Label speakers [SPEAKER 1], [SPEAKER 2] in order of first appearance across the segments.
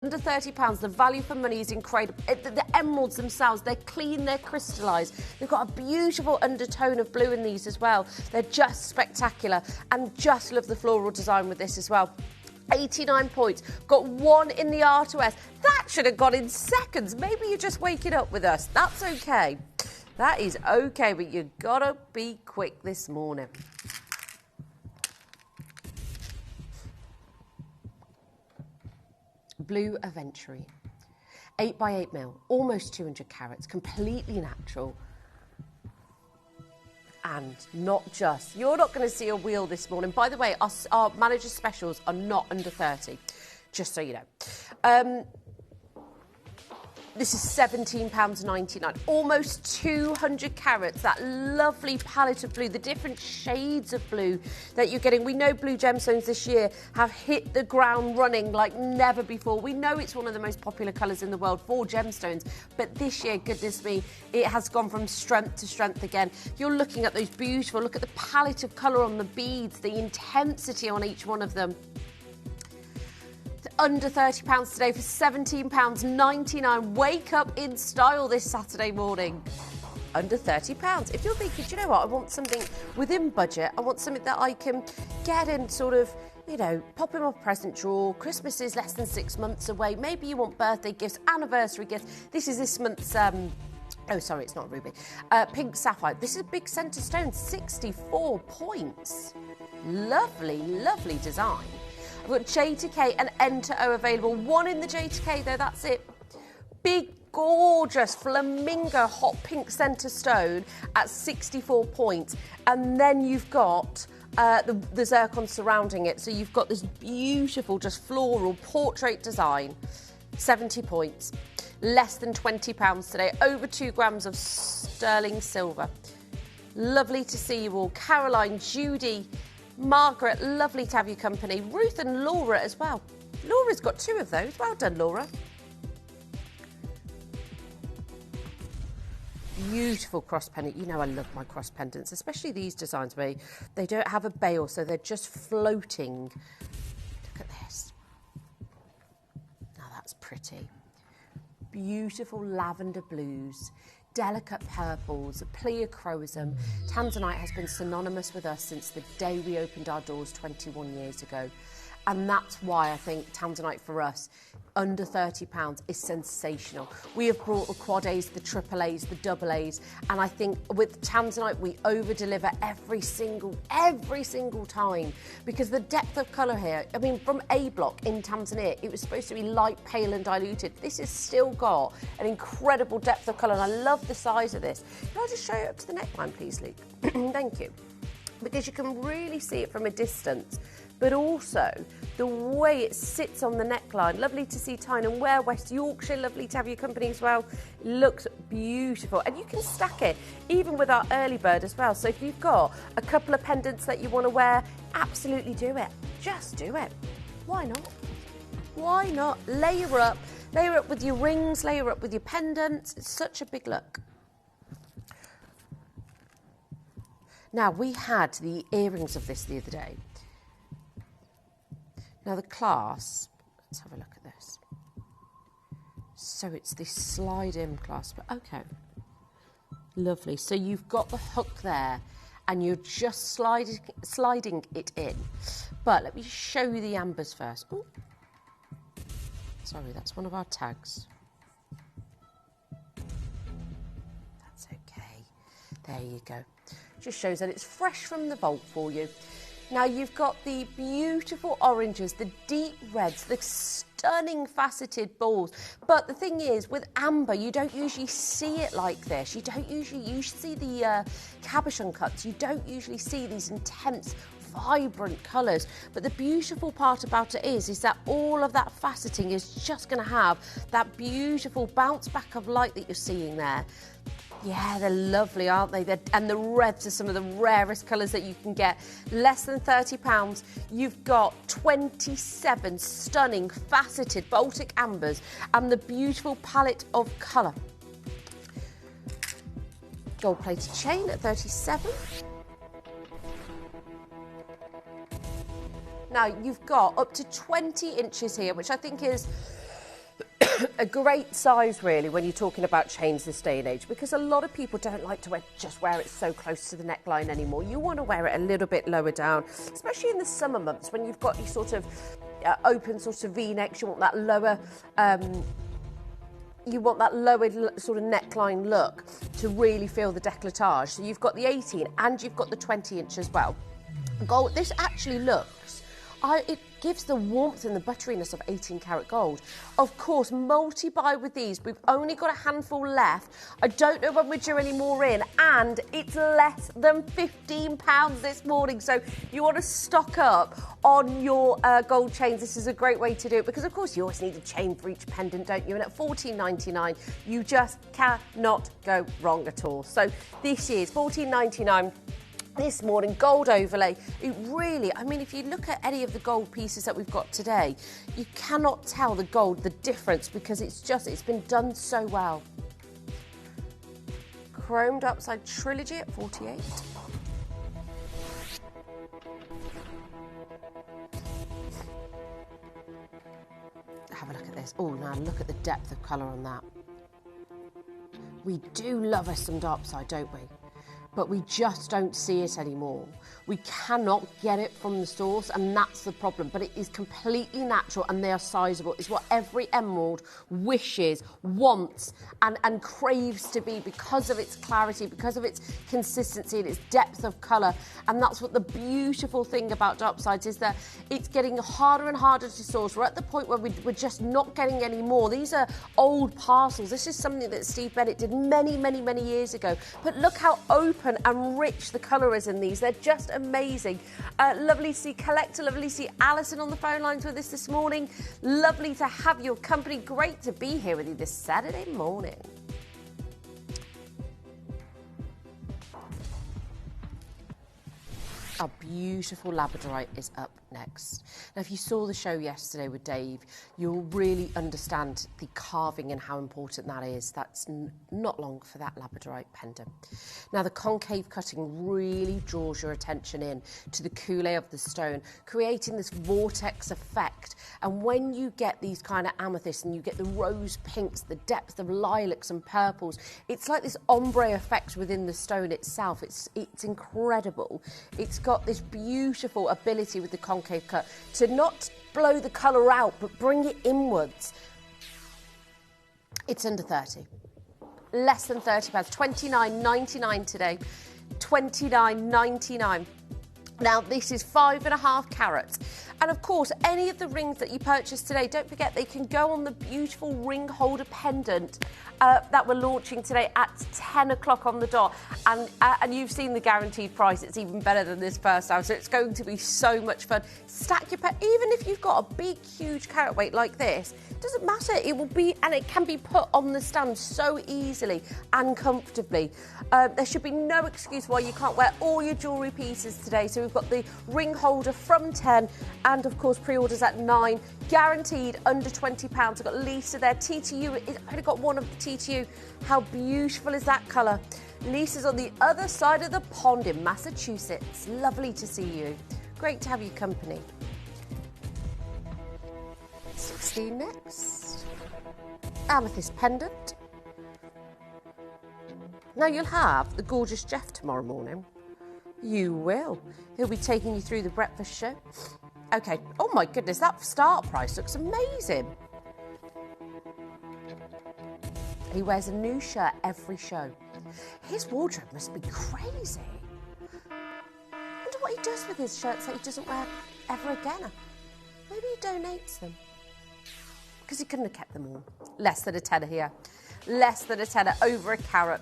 [SPEAKER 1] Under £30, the value for money is incredible. The emeralds themselves, they're clean, they're crystallised. They've got a beautiful undertone of blue in these as well. They're just spectacular, and just love the floral design with this as well. 89 points, got one in the R2S. That should have gone in seconds. Maybe you're just waking up with us. That's okay. That is okay, but you gotta be quick this morning. Blue Aventurine, 8x8mm, almost 200 carats, completely natural. And not just, you're not going to see a wheel this morning. By the way, our manager specials are not under 30, just so you know. This is £17.99, almost 200 carats, that lovely palette of blue, the different shades of blue that you're getting. We know blue gemstones this year have hit the ground running like never before. We know it's one of the most popular colours in the world for gemstones, but this year, goodness me, it has gone from strength to strength again. You're looking at those beautiful, look at the palette of colour on the beads, the intensity on each one of them. Under £30 today for £17.99. Wake up in style this Saturday morning. Under £30. If you're thinking, do you know what, I want something within budget, I want something that I can get and sort of, you know, pop in my present drawer. Christmas is less than 6 months away. Maybe you want birthday gifts, anniversary gifts. This is this month's... oh, sorry, it's not ruby. Pink sapphire. This is a big centre stone, 64 points. Lovely, lovely design. I've got J to K and N to O available. One in the J to K, though, that's it. Big, gorgeous flamingo hot pink centre stone at 64 points. And then you've got the zircon surrounding it. So you've got this beautiful, just floral portrait design. 70 points. Less than £20 today. Over 2 grams of sterling silver. Lovely to see you all. Caroline, Judy, Margaret, lovely to have your company. Ruth and Laura as well. Laura's got 2 of those. Well done, Laura. Beautiful cross pendant. You know I love my cross pendants, especially these designs where they don't have a bail, so they're just floating. Look at this. Now that's pretty. Beautiful lavender blues. Delicate purples, pleochromosome. Tanzanite has been synonymous with us since the day we opened our doors 21 years ago. And that's why I think Tanzanite for us, under £30, is sensational. We have brought the quad A's, the triple A's, the double A's, and I think with Tanzanite we over-deliver every single time, because the depth of colour here, I mean, from A block in Tanzania, it was supposed to be light, pale and diluted. This has still got an incredible depth of colour, and I love the size of this. Can I just show you up to the neckline, please, Luke? Thank you. Because you can really see it from a distance, but also the way it sits on the neckline. Lovely to see Tyne and Wear, West Yorkshire, lovely to have your company as well. It looks beautiful, and you can stack it even with our early bird as well. So if you've got a couple of pendants that you want to wear, absolutely do it. Just do it. Why not? Why not? Layer up with your rings, layer up with your pendants. It's such a big look. Now, we had the earrings of this the other day. Now, the clasp, let's have a look at this. So it's this slide-in clasp, okay. Lovely. So you've got the hook there, and you're just sliding it in. But let me show you the ambers first. Ooh. Sorry, that's one of our tags. That's okay. There you go. Just shows that it's fresh from the vault for you. Now you've got the beautiful oranges, the deep reds, the stunning faceted balls. But the thing is, with amber, you don't usually see it like this. You see the cabochon cuts. You don't usually see these intense, vibrant colours. But the beautiful part about it is that all of that faceting is just going to have that beautiful bounce back of light that you're seeing there. Yeah, they're lovely, aren't they? And the reds are some of the rarest colours that you can get. Less than £30. You've got 27 stunning faceted Baltic ambers and the beautiful palette of colour. Gold-plated chain at 37. Now, you've got up to 20 inches here, which I think is a great size really when you're talking about chains this day and age, because a lot of people don't like to just wear it so close to the neckline anymore. You want to wear it a little bit lower down, especially in the summer months when you've got your sort of open sort of V-necks. You want that lower sort of neckline look to really feel the décolletage. So you've got the 18 and you've got the 20 inch as well. Gold, this actually looks, it gives the warmth and the butteriness of 18 karat gold. Of course, multi-buy with these. We've only got a handful left. I don't know when we're due any more in, and it's less than £15 this morning. So you want to stock up on your gold chains. This is a great way to do it, because of course you always need a chain for each pendant, don't you? And at $14.99, you just cannot go wrong at all. So this is $14.99. This morning, gold overlay. It really, I mean, if you look at any of the gold pieces that we've got today, you cannot tell the gold, the difference, because it's been done so well. Chromed upside trilogy at 48. Have a look at this. Oh, now look at the depth of colour on that. We do love us some dark side, don't we? But we just don't see it anymore. We cannot get it from the source, and that's the problem. But it is completely natural, and they are sizable. It's what every emerald wishes, wants, and craves to be, because of its clarity, because of its consistency and its depth of colour. And that's what the beautiful thing about dark sides is, that it's getting harder and harder to source. We're at the point where we're just not getting any more. These are old parcels. This is something that Steve Bennett did many, many, many years ago. But look how open and rich the colour is in these. They're just amazing. Lovely to see Collector, lovely to see Alison on the phone lines with us this morning. Lovely to have your company. Great to be here with you this Saturday morning. Our beautiful labradorite is up next. Now, if you saw the show yesterday with Dave, you'll really understand the carving and how important that is. That's not long for that labradorite pendant. Now, the concave cutting really draws your attention in to the coulee of the stone, creating this vortex effect. And when you get these kind of amethysts and you get the rose pinks, the depth of lilacs and purples, it's like this ombre effect within the stone itself. It's incredible. It's got this beautiful ability with the concave cut to not blow the colour out but bring it inwards. It's under 30, less than £30, £29.99 today, £29.99. Now, this is 5.5 carats. And of course, any of the rings that you purchase today, don't forget they can go on the beautiful ring holder pendant that we're launching today at 10 o'clock on the dot. And you've seen the guaranteed price. It's even better than this first time. So it's going to be so much fun. Stack your even if you've got a big, huge carat weight like this, it doesn't matter. It will be, and it can be put on the stand so easily and comfortably. There should be no excuse why you can't wear all your jewellery pieces today. So we've got the ring holder from 10, and of course pre-orders at 9, guaranteed under £20. I've got Lisa there. TTU, I've only got one of the TTU. How beautiful is that colour? Lisa's on the other side of the pond in Massachusetts. Lovely to see you. Great to have your company. 16 next. Amethyst pendant. Now you'll have the gorgeous Jeff tomorrow morning. You will. He'll be taking you through the breakfast show. Okay. Oh my goodness, that start price looks amazing. He wears a new shirt every show. His wardrobe must be crazy. I wonder what he does with his shirts that he doesn't wear ever again. Maybe he donates them. Because he couldn't have kept them all. Less than a tenner here. Less than a tenner, over a carat.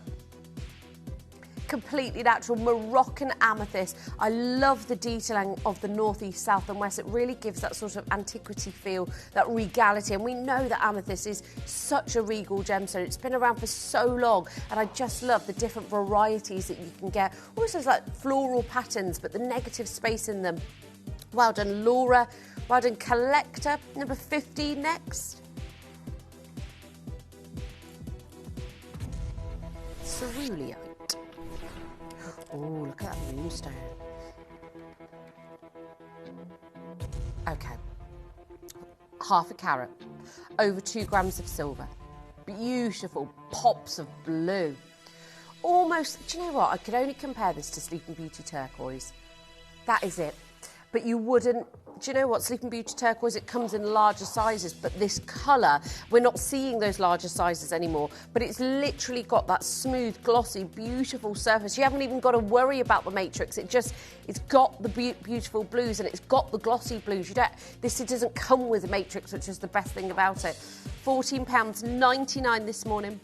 [SPEAKER 1] Completely natural Moroccan amethyst. I love the detailing of the north, east, south and west. It really gives that sort of antiquity feel, that regality. And we know that amethyst is such a regal gemstone. It's been around for so long, and I just love the different varieties that you can get. Also, like floral patterns, but the negative space in them. Well done, Laura. Well done, Collector. Number 15 next. Cerulean. Oh, look at that moonstone. Okay. half a carat, over 2 grams of silver, beautiful pops of blue. Almost, do you know what? I could only compare this to Sleeping Beauty turquoise. That is it. But you wouldn't, do you know what? Sleeping Beauty turquoise, it comes in larger sizes, but this colour, we're not seeing those larger sizes anymore, but it's literally got that smooth, glossy, beautiful surface. You haven't even got to worry about the matrix. It's got the beautiful blues and it's got the glossy blues. It doesn't come with a matrix, which is the best thing about it. £14.99 this morning.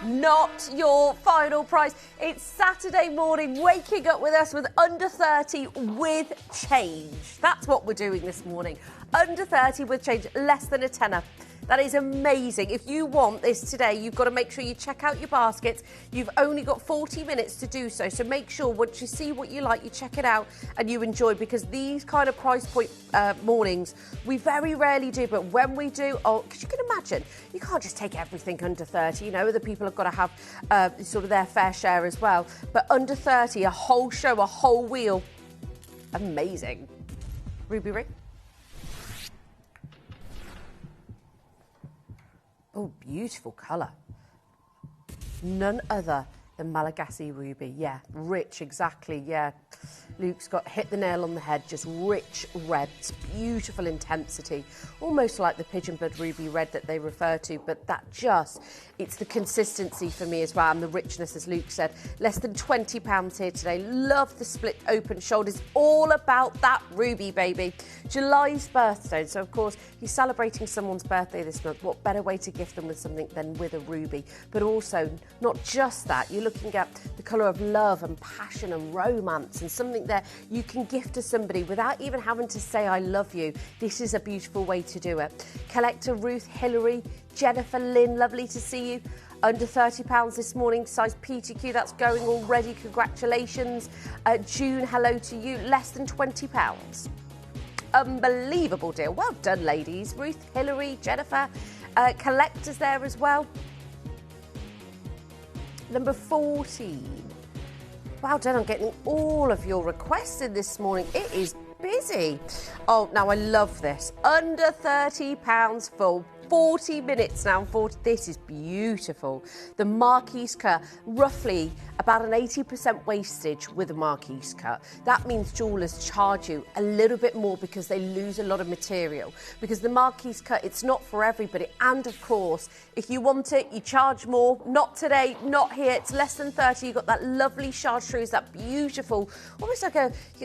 [SPEAKER 1] Not your final price. It's Saturday morning, waking up with us with under 30 with change. That's what we're doing this morning. Under 30 with change, less than a tenner. That is amazing. If you want this today, you've got to make sure you check out your baskets. You've only got 40 minutes to do so. So make sure once you see what you like, you check it out and you enjoy, because these kind of price point mornings, we very rarely do. But when we do, because you can imagine, you can't just take everything under 30. You know, other people have got to have sort of their fair share as well. But under 30, a whole show, a whole wheel. Amazing. Ruby ring. Oh, beautiful colour. None other than Malagasy ruby. Yeah, rich, exactly, yeah. Luke's hit the nail on the head, just rich reds, beautiful intensity, almost like the pigeon blood ruby red that they refer to, but it's the consistency for me as well, and the richness, as Luke said. Less than £20 here today. Love the split open shoulders, all about that ruby, baby. July's birthstone, so of course, he's celebrating someone's birthday this month. What better way to gift them with something than with a ruby? But also, not just that, you're looking at the colour of love and passion and romance, and something there you can gift to somebody without even having to say I love you. This is a beautiful way to do it. Collector Ruth, Hillary, Jennifer, Lynn, lovely to see you. Under £30 this morning, size PTQ, that's going already. Congratulations. June, hello to you. Less than £20. Unbelievable deal. Well done, ladies. Ruth, Hillary, Jennifer. Collectors there as well. Number 14. Well done on getting all of your requests in this morning. It is busy. Oh, now I love this. Under £30 full. 40 minutes now. This is beautiful. The Marquise cut, roughly about an 80% wastage with a Marquise cut. That means jewellers charge you a little bit more because they lose a lot of material. Because the Marquise cut, it's not for everybody. And of course, if you want it, you charge more. Not today, not here. It's less than 30. You've got that lovely chartreuse, that beautiful, almost like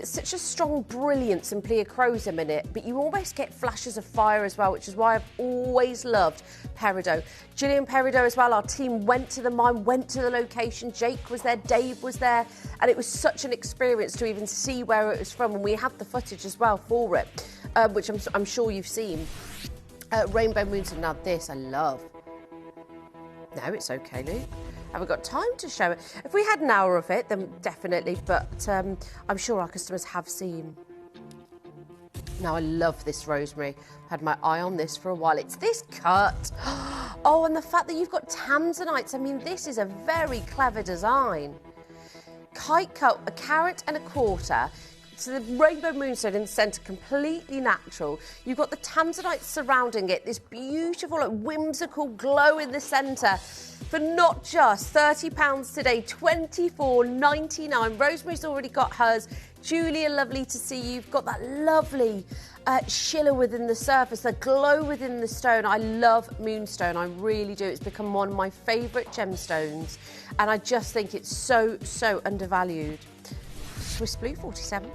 [SPEAKER 1] such a strong brilliance and pleochrosum in it. But you almost get flashes of fire as well, which is why I've always loved peridot. Gillian Peridot as well. Our team went to the mine, went to the location. Jake was there, Dave was there, and it was such an experience to even see where it was from. And we have the footage as well for it, which I'm sure you've seen. Rainbow Moonstone. Now this I love. No, it's okay, Luke. Haven't got time to show it. If we had an hour of it, then definitely. But I'm sure our customers have seen. Now, I love this rosemary. Had my eye on this for a while. It's this cut. Oh, and the fact that you've got tanzanites. I mean, this is a very clever design. Kite cut, a carat and a quarter. So the rainbow moonstone in the centre, completely natural. You've got the tanzanite surrounding it, this beautiful, whimsical glow in the centre. For not just £30 today, $24.99. Rosemary's already got hers. Julia, lovely to see you. You've got that lovely shimmer within the surface, the glow within the stone. I love moonstone, I really do. It's become one of my favourite gemstones, and I just think it's so, so undervalued. Swiss blue, 47.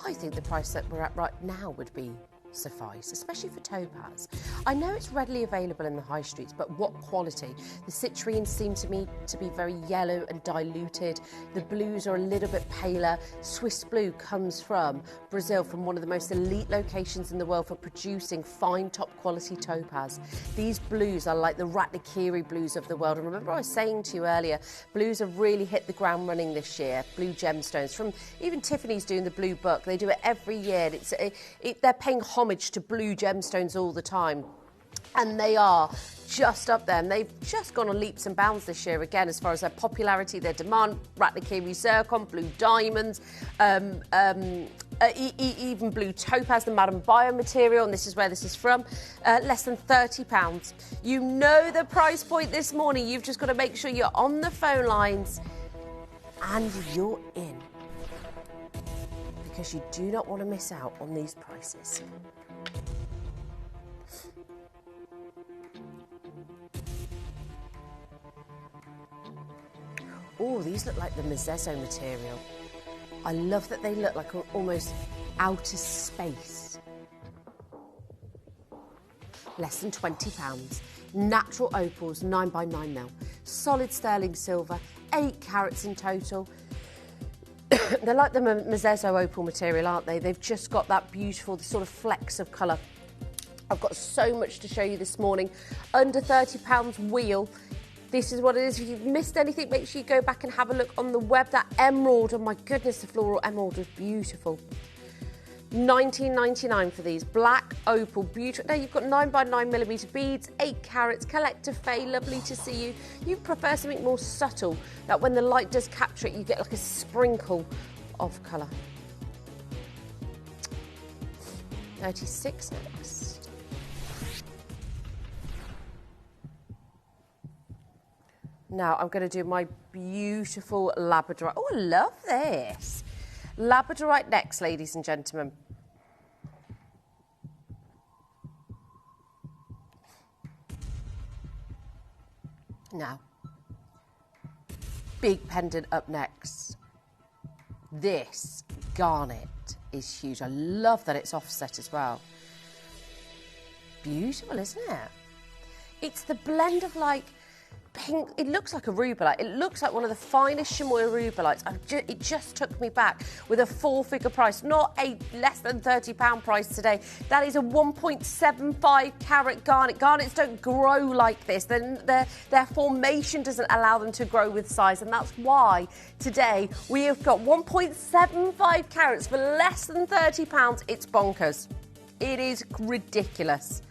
[SPEAKER 1] I think the price that we're at right now would be suffice, especially for topaz. I know it's readily available in the high streets, but what quality? The citrines seem to me to be very yellow and diluted. The blues are a little bit paler. Swiss blue comes from Brazil, from one of the most elite locations in the world for producing fine top quality topaz. These blues are like the Ratnakiri blues of the world. And remember I was saying to you earlier, blues have really hit the ground running this year. Blue gemstones, from even Tiffany's doing the blue book. They do it every year. And they're paying homage to blue gemstones all the time. And they are just up there, and they've just gone on leaps and bounds this year again as far as their popularity, their demand. Ratnakiri zircon, blue diamonds, even blue topaz, the Madame Bio material, and this is where this is from, less than £30. You know the price point this morning. You've just got to make sure you're on the phone lines and you're in, because you do not want to miss out on these prices. Oh, these look like the Mezzezo material. I love that they look like almost outer space. Less than £20. Natural opals, 9x9 mil. Solid sterling silver, 8 carats in total. They're like the Mezzezo opal material, aren't they? They've just got that beautiful sort of flecks of colour. I've got so much to show you this morning. Under £30 wheel. This is what it is. If you've missed anything, make sure you go back and have a look on the web. That emerald, oh my goodness, the floral emerald is beautiful. £19.99 for these. Black opal, beautiful. Now you've got 9x9mm beads, 8 carats, collector fay, lovely to see you. You prefer something more subtle, that when the light does capture it, you get like a sprinkle of colour. 36 next. Now I'm going to do my beautiful labradorite. Oh, I love this. Labradorite next, ladies and gentlemen. Now, big pendant up next. This garnet is huge. I love that it's offset as well. Beautiful, isn't it? It's the blend of like pink. It looks like a rubellite. It looks like one of the finest chamois rubellites. It just took me back with a 4-figure price, not a less than £30 price today. That is a 1.75 carat garnet. Garnets don't grow like this. Their formation doesn't allow them to grow with size, and that's why today we have got 1.75 carats for less than £30. It's bonkers. It is ridiculous.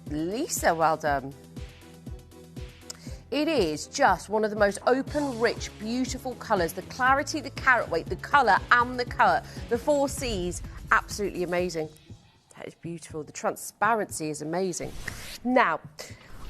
[SPEAKER 1] Lisa, well done. It is just one of the most open, rich, beautiful colours. The clarity, the carat weight, the colour and the cut. The 4 C's, absolutely amazing. That is beautiful. The transparency is amazing. Now,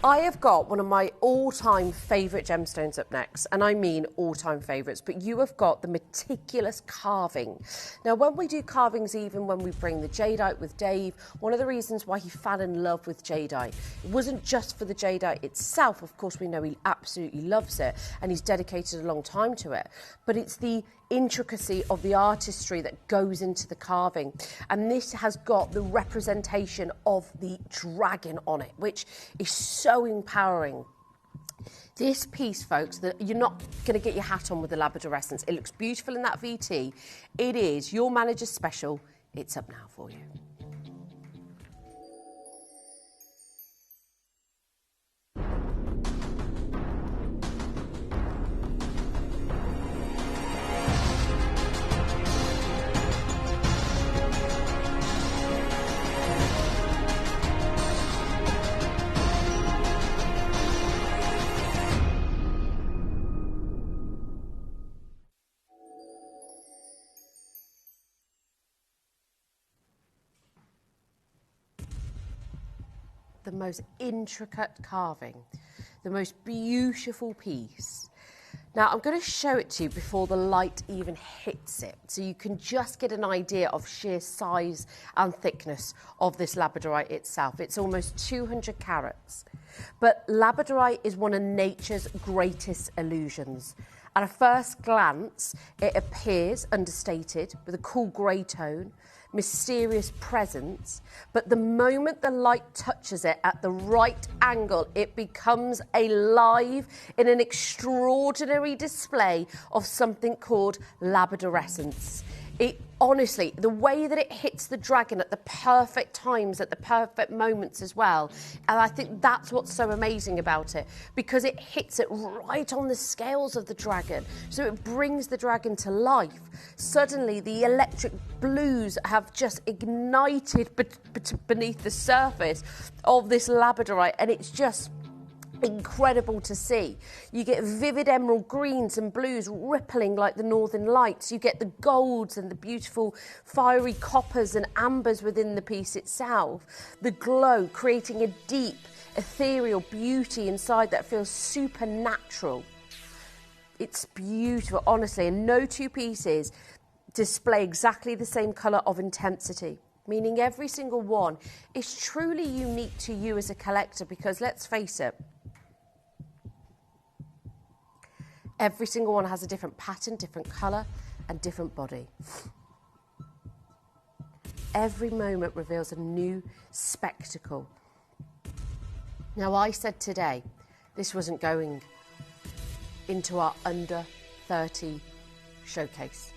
[SPEAKER 1] I have got one of my all-time favourite gemstones up next, and I mean all-time favourites, but you have got the meticulous carving. Now, when we do carvings, even when we bring the jadeite with Dave, one of the reasons why he fell in love with jadeite, it wasn't just for the jadeite itself. Of course, we know he absolutely loves it, and he's dedicated a long time to it, but it's the intricacy of the artistry that goes into the carving, and this has got the representation of the dragon on it, which is so empowering. This piece, folks, that you're not going to get your hat on with the Labrador Essence. It looks beautiful in that VT. It is your manager's special. It's up now for you. The most intricate carving, the most beautiful piece. Now, I'm going to show it to you before the light even hits it, so you can just get an idea of sheer size and thickness of this labradorite itself. It's almost 200 carats. But labradorite is one of nature's greatest illusions. At a first glance, it appears understated with a cool grey tone, mysterious presence, but the moment the light touches it at the right angle, it becomes alive in an extraordinary display of something called Labrador Essence. It honestly, the way that it hits the dragon at the perfect times, at the perfect moments as well, and I think that's what's so amazing about it, because it hits it right on the scales of the dragon, so it brings the dragon to life. Suddenly the electric blues have just ignited beneath the surface of this labradorite, and it's just incredible to see. You get vivid emerald greens and blues rippling like the northern lights. You get the golds and the beautiful fiery coppers and ambers within the piece itself. The glow creating a deep ethereal beauty inside that feels supernatural. It's beautiful, honestly, and no two pieces display exactly the same colour of intensity, meaning every single one is truly unique to you as a collector, because let's face it, every single one has a different pattern, different colour and different body. Every moment reveals a new spectacle. Now, I said today this wasn't going into our under 30 showcase.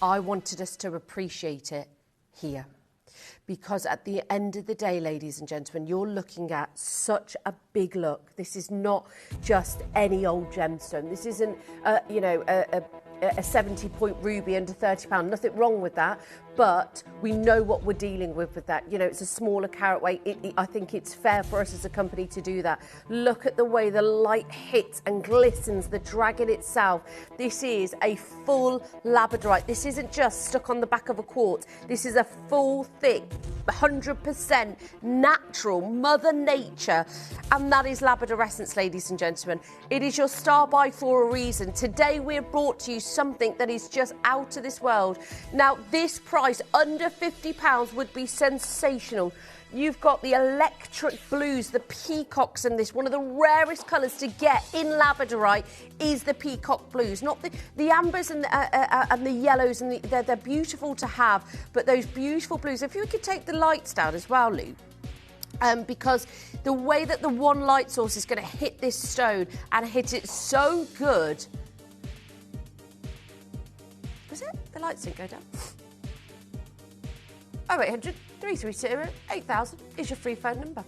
[SPEAKER 1] I wanted us to appreciate it here, because at the end of the day, ladies and gentlemen, you're looking at such a big look. This is not just any old gemstone. This isn't, a 70-point ruby under £30. Nothing wrong with that, but we know what we're dealing with that. You know, it's a smaller carat weight. I think it's fair for us as a company to do that. Look at the way the light hits and glistens the dragon itself. This is a full labradorite. This isn't just stuck on the back of a quartz. This is a full, thick, 100% natural Mother Nature, and that is labradorescence, ladies and gentlemen. It is your star buy for a reason. Today we're brought to you something that is just out of this world. Now, this price under £50 would be sensational. You've got the electric blues, the peacocks in this. One of the rarest colours to get in labradorite is the peacock blues, not the ambers and the yellows, and they're beautiful to have, but those beautiful blues. If you could take the lights down as well, Lou. Because the way that the one light source is going to hit this stone and hit it so good. Was it? The lights didn't go down. 0800 332 8000 is your free phone number.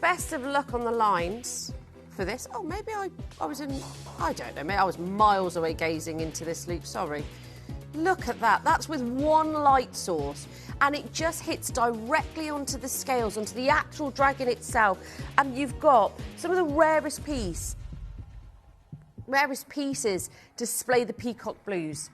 [SPEAKER 1] Best of luck on the lines for this. Oh, maybe I was in, I don't know, maybe I was miles away gazing into this, Luke, sorry. Look at that. That's with one light source, and it just hits directly onto the scales, onto the actual dragon itself, and you've got some of the rarest pieces display the peacock blues.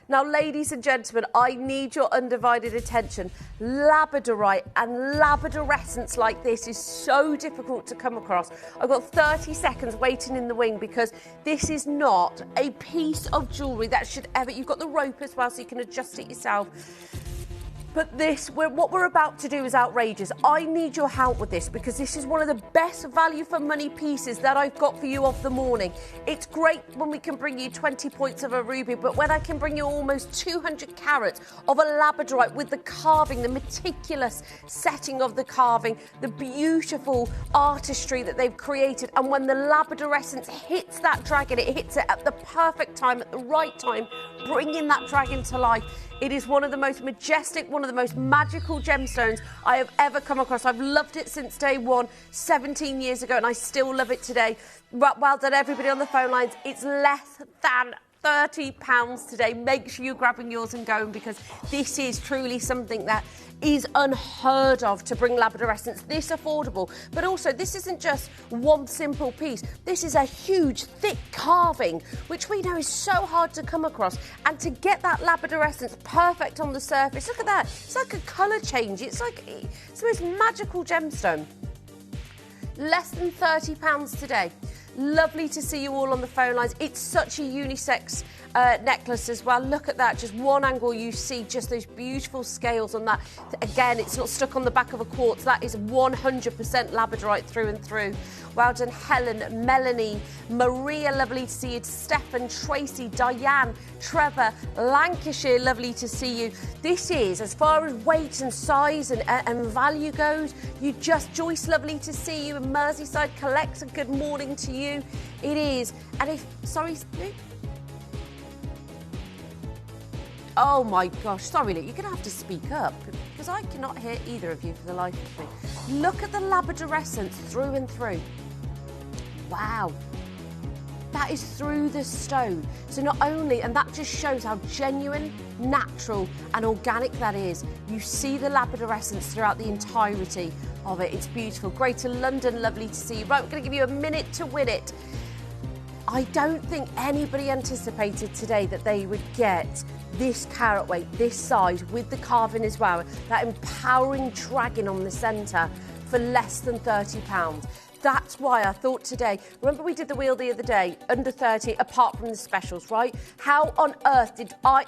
[SPEAKER 1] Now, ladies and gentlemen, I need your undivided attention. Labradorite and labradorescence like this is so difficult to come across. I've got 30 seconds waiting in the wing, because this is not a piece of jewellery that should ever... You've got the rope as well, so you can adjust it yourself. But what we're about to do is outrageous. I need your help with this, because this is one of the best value for money pieces that I've got for you of the morning. It's great when we can bring you 20 points of a ruby, but when I can bring you almost 200 carats of a labradorite with the carving, the meticulous setting of the carving, the beautiful artistry that they've created, and when the labradorescence hits that dragon, it hits it at the perfect time, at the right time, bringing that dragon to life. It is one of the most majestic, one of the most magical gemstones I have ever come across. I've loved it since day one, 17 years ago, and I still love it today. Well done, everybody on the phone lines. It's less than £30 today. Make sure you're grabbing yours and going, because this is truly something that is unheard of to bring labradorescence this affordable. But also, this isn't just one simple piece. This is a huge, thick carving, which we know is so hard to come across. And to get that labradorescence perfect on the surface, look at that. It's like a colour change. It's the most magical gemstone. Less than £30 today. Lovely to see you all on the phone lines. It's such a unisex necklace as well. Look at that. Just one angle, you see just those beautiful scales on that. Again, it's not stuck on the back of a quartz. That is 100% labradorite through and through. Well done, Helen, Melanie, Maria, lovely to see you. Stefan, Tracy, Diane, Trevor, Lancashire, lovely to see you. This is, as far as weight and size and value goes, Joyce, lovely to see you. And Merseyside Collector, good morning to you. It is. And if, sorry, Luke? Oh my gosh, sorry, look, you're going to have to speak up because I cannot hear either of you for the life of me. Look at the labradorescence through and through. Wow. That is through the stone. So not only, and that just shows how genuine, natural and organic that is. You see the labradorescence throughout the entirety of it. It's beautiful. Greater London, lovely to see you. Right, we're going to give you a minute to win it. I don't think anybody anticipated today that they would get this carat weight, this size, with the carving as well, that empowering dragon on the centre for less than £30. That's why I thought today, remember we did the wheel the other day, under 30, apart from the specials, right? How on earth did I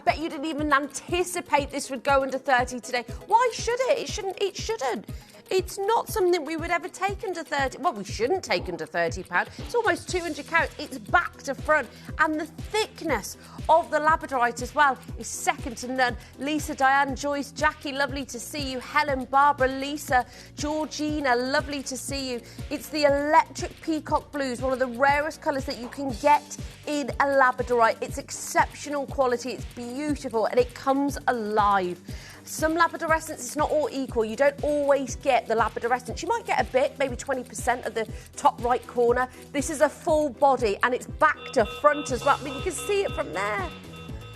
[SPEAKER 1] bet you didn't even anticipate this would go under 30 today. Why should it? It shouldn't. It's not something we would ever take under 30. Well, we shouldn't take under £30. It's almost 200 carats. It's back to front. And the thickness of the labradorite as well is second to none. Lisa, Diane, Joyce, Jackie, lovely to see you. Helen, Barbara, Lisa, Georgina, lovely to see you. It's the electric peacock blues, one of the rarest colours that you can get in a labradorite. It's exceptional quality. It's beautiful and it comes alive. Some labradorescence is not all equal. You don't always get the labradorescence. You might get a bit, maybe 20% of the top right corner. This is a full body and it's back to front as well. I mean, you can see it from there.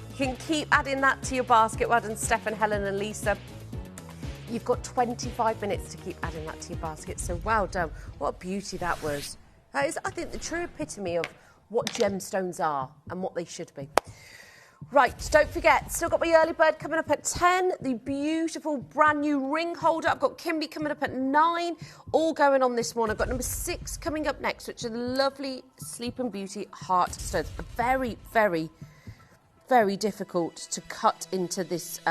[SPEAKER 1] You can keep adding that to your basket. Well done, Stefan, Helen and Lisa. You've got 25 minutes to keep adding that to your basket. So well done. What a beauty that was. That is, I think, the true epitome of what gemstones are and what they should be. Right, don't forget, still got my early bird coming up at 10, the beautiful brand new ring holder. I've got Kimberly coming up at 9, all going on this morning. I've got number 6 coming up next, which are the lovely Sleeping Beauty heart stones. Very, very, very difficult to cut into this,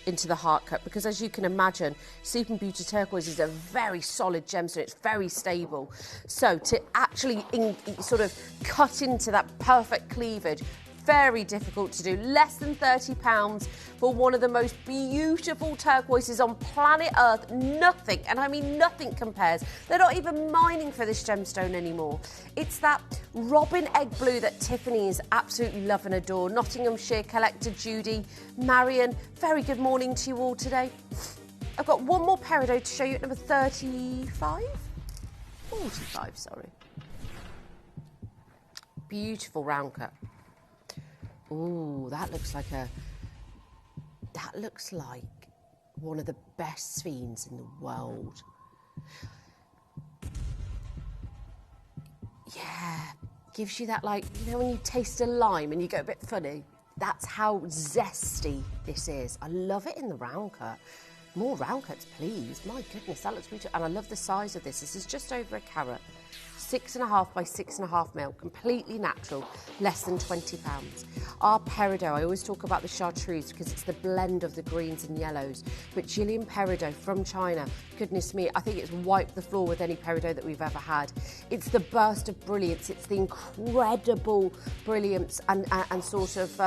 [SPEAKER 1] into the heart cut, because as you can imagine, Sleeping Beauty turquoise is a very solid gemstone. It's very stable. So to actually sort of cut into that perfect cleavage, very difficult to do. Less than £30 for one of the most beautiful turquoises on planet Earth. Nothing, and I mean nothing compares. They're not even mining for this gemstone anymore. It's that robin egg blue that Tiffany is absolutely love and adore. Nottinghamshire collector Judy, Marion, very good morning to you all today. I've got one more peridot to show you at number 35? 45, sorry. Beautiful round cut. Ooh, that looks like one of the best sphines in the world. Yeah, gives you that, like, you know, when you taste a lime and you go a bit funny. That's how zesty this is. I love it in the round cut. More round cuts, please. My goodness, that looks beautiful. And I love the size of this. This is just over a carat. 6.5 by 6.5 mil, completely natural, less than £20. Our peridot, I always talk about the chartreuse because it's the blend of the greens and yellows, but Gillian peridot from China, goodness me, I think it's wiped the floor with any peridot that we've ever had. It's the burst of brilliance, it's the incredible brilliance and sort of,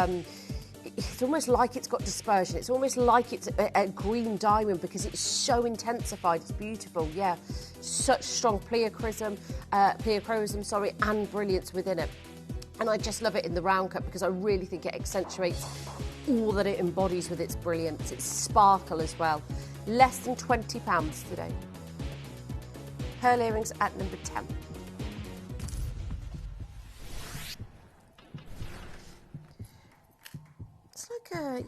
[SPEAKER 1] it's almost like it's got dispersion. It's almost like it's a green diamond because it's so intensified. It's beautiful, yeah. Such strong pleochroism, and brilliance within it. And I just love it in the round cut because I really think it accentuates all that it embodies with its brilliance. Its sparkle as well. Less than £20 today. Pearl earrings at number 10.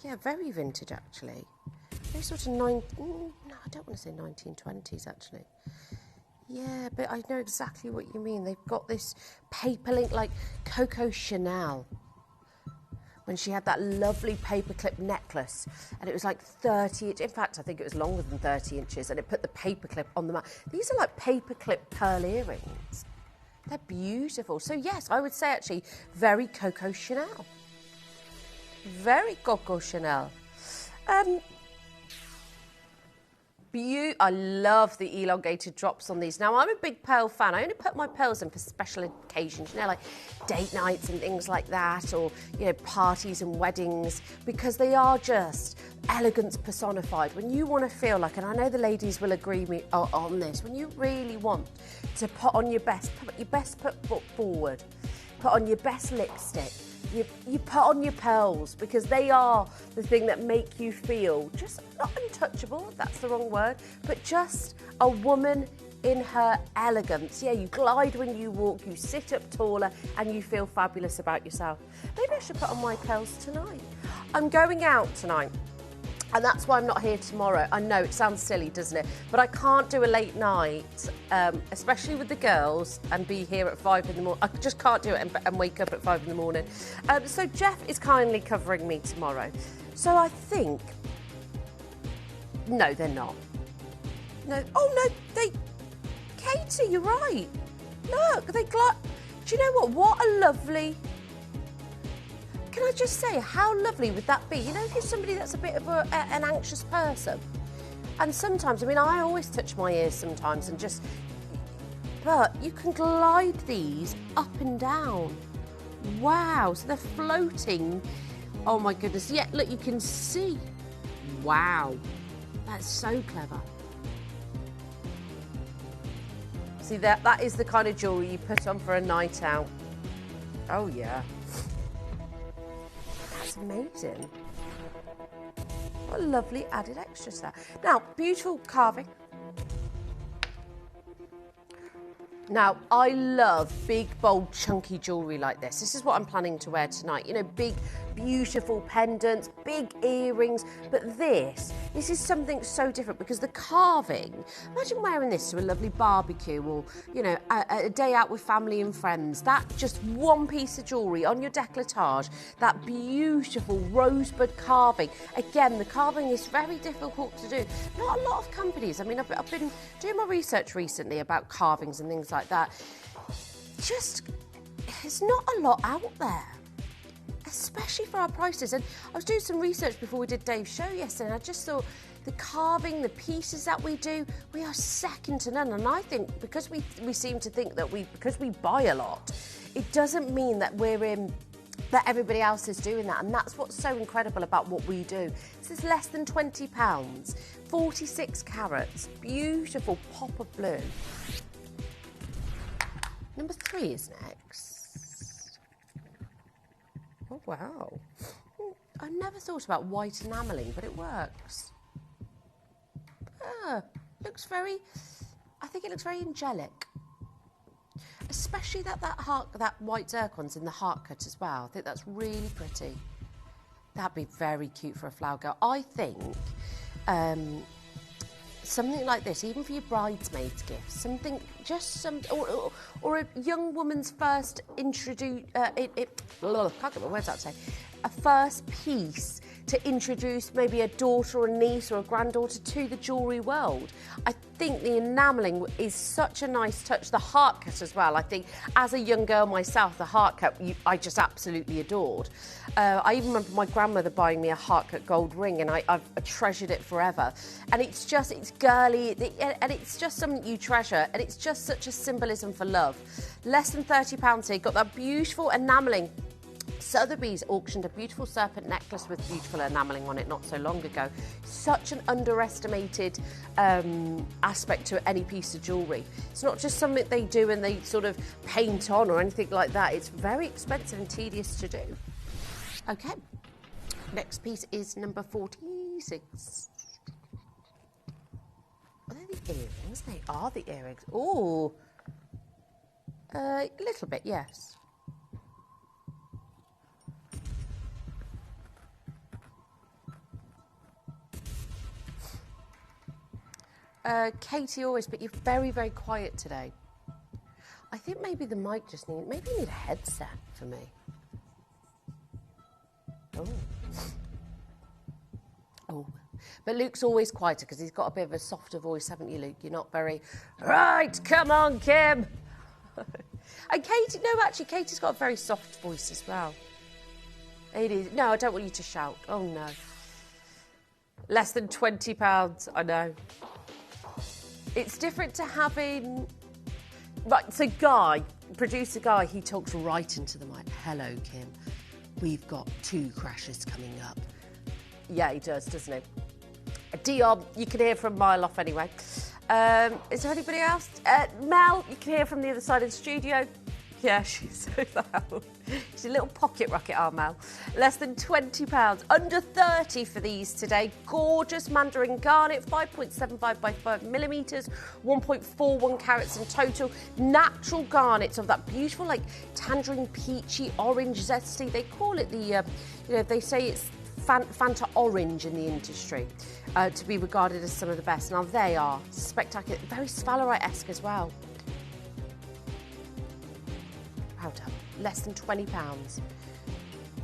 [SPEAKER 1] Yeah, very vintage actually. Very sort of no, I don't want to say 1920s actually. Yeah, but I know exactly what you mean. They've got this paper link like Coco Chanel. When she had that lovely paperclip necklace and it was like 30, in fact I think it was longer than 30 inches and it put the paperclip on the mat. These are like paperclip pearl earrings. They're beautiful. So yes, I would say actually very Coco Chanel. Very Coco Chanel. I love the elongated drops on these. Now, I'm a big pearl fan. I only put my pearls in for special occasions, you know, like date nights and things like that, or, you know, parties and weddings, because they are just elegance personified. When you want to feel like, and I know the ladies will agree me on this, when you really want to put on your best, put your best foot forward, put on your best lipstick. You put on your pearls, because they are the thing that make you feel just not untouchable, that's the wrong word, but just a woman in her elegance. Yeah, you glide when you walk, you sit up taller, and you feel fabulous about yourself. Maybe I should put on my pearls tonight. I'm going out tonight. And that's why I'm not here tomorrow. I know it sounds silly, doesn't it? But I can't do a late night, especially with the girls, and be here at 5 in the morning. I just can't do it and wake up at 5 in the morning. So Jeff is kindly covering me tomorrow. So I think... No, they're not. No. Oh, no, they... Katie, you're right. Look, they glide... Do you know what? What a lovely... Can I just say, how lovely would that be? You know, if you're somebody that's a bit of an anxious person, and sometimes, I mean, I always touch my ears sometimes and just, but you can glide these up and down. Wow, so they're floating. Oh my goodness, yeah, look, you can see. Wow, that's so clever. See, that is the kind of jewellery you put on for a night out. Oh yeah. Amazing. What a lovely added extra there. Now, beautiful carving. Now, I love big, bold, chunky jewellery like this. This is what I'm planning to wear tonight. You know, big, beautiful pendants, big earrings. But this is something so different, because the carving, imagine wearing this to a lovely barbecue, or, you know, a day out with family and friends. That just one piece of jewellery on your décolletage, that beautiful rosebud carving. Again, the carving is very difficult to do. Not a lot of companies. I mean, I've been doing my research recently about carvings and things like that. Just, there's not a lot out there, especially for our prices. And I was doing some research before we did Dave's show yesterday, and I just thought the carving, the pieces that we do, we are second to none. And I think because we seem to think that because we buy a lot, it doesn't mean that that everybody else is doing that. And that's what's so incredible about what we do. This is less than £20, 46 carats, beautiful pop of blue. Number 3 is next. Oh, wow. I never thought about white enamelling, but it works. I think it looks very angelic. Especially that white zircon's in the heart cut as well. I think that's really pretty. That'd be very cute for a flower girl. I think something like this, even for your bridesmaids gifts, or a young woman's first can't get my words out today, a first piece to introduce maybe a daughter or a niece or a granddaughter to the jewellery world. I think the enamelling is such a nice touch. The heart cut as well. I think as a young girl myself, the heart cut I just absolutely adored. I even remember my grandmother buying me a heart cut gold ring, and I've treasured it forever. And it's girly, and it's just something you treasure, and it's just such a symbolism for love. Less than £30 here. Got that beautiful enamelling. Sotheby's auctioned a beautiful serpent necklace with beautiful enamelling on it not so long ago. Such an underestimated aspect to any piece of jewellery. It's not just something they do and they sort of paint on or anything like that. It's very expensive and tedious to do. Okay, next piece is number 46. Are they the earrings? They are the earrings. Oh, a little bit, yes. Katie always, but you're very, very quiet today. I think maybe the mic maybe you need a headset for me. Oh. But Luke's always quieter because he's got a bit of a softer voice, haven't you, Luke? You're not very, right, come on, Kim. And Katie, no, actually, Katie's got a very soft voice as well. It is. No, I don't want you to shout. Oh, no. Less than £20, I know. It's different to having... Right, so producer Guy, he talks right into the mic. Hello, Kim. We've got 2 crashes coming up. Yeah, he does, doesn't he? Dion, you can hear from a mile off anyway. Is there anybody else? Mel, you can hear from the other side of the studio. You Yeah, she's so loud. She's a little pocket rocket, Armel. Less than £20. Under 30 for these today. Gorgeous mandarin garnet, 5.75 by 5 millimetres, 1.41 carats in total. Natural garnets of that beautiful, like, tangerine, peachy, orange, zesty. They call it the, they say it's Fanta orange in the industry, to be regarded as some of the best. Now, they are spectacular. Very sphalerite-esque as well. Well done. Less than £20.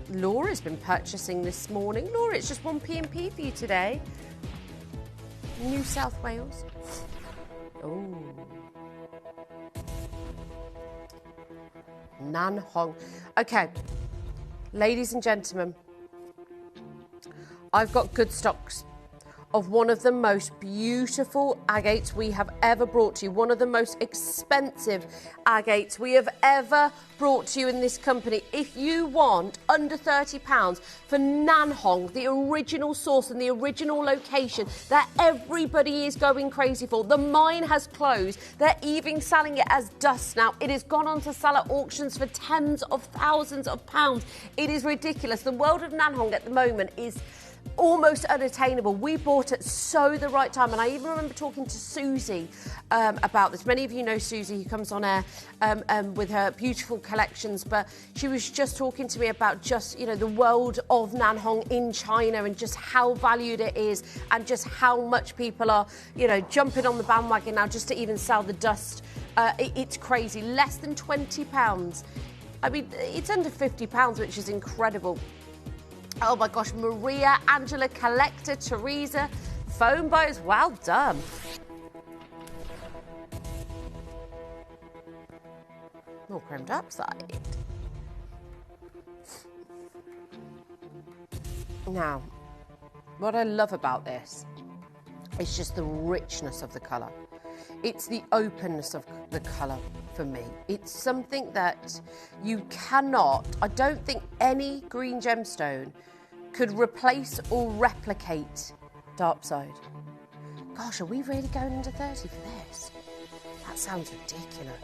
[SPEAKER 1] Laura's been purchasing this morning. Laura, it's just 1p&p for you today. New South Wales. Oh. Nan Hong. Okay, ladies and gentlemen, I've got good stocks of one of the most beautiful agates we have ever brought to you, one of the most expensive agates we have ever brought to you in this company. If you want under £30 for Nan Hong, the original source and the original location that everybody is going crazy for, the mine has closed. They're even selling it as dust now. It has gone on to sell at auctions for tens of thousands of pounds. It is ridiculous. The world of Nan Hong at the moment is almost unattainable. We bought it so the right time, and I even remember talking to Susie about this. Many of you know Susie, who comes on air with her beautiful collections, but she was just talking to me about just, the world of Nan Hong in China and just how valued it is and just how much people are, jumping on the bandwagon now just to even sell the dust. It's crazy. Less than £20. I mean, it's under £50, which is incredible. Oh my gosh, Maria, Angela, Collector, Teresa, phone buyers, well done. More crimped upside. Now, what I love about this is just the richness of the colour. It's the openness of the colour for me. It's something that you cannot, I don't think any green gemstone could replace or replicate dark side. Gosh, are we really going under 30 for this? That sounds ridiculous.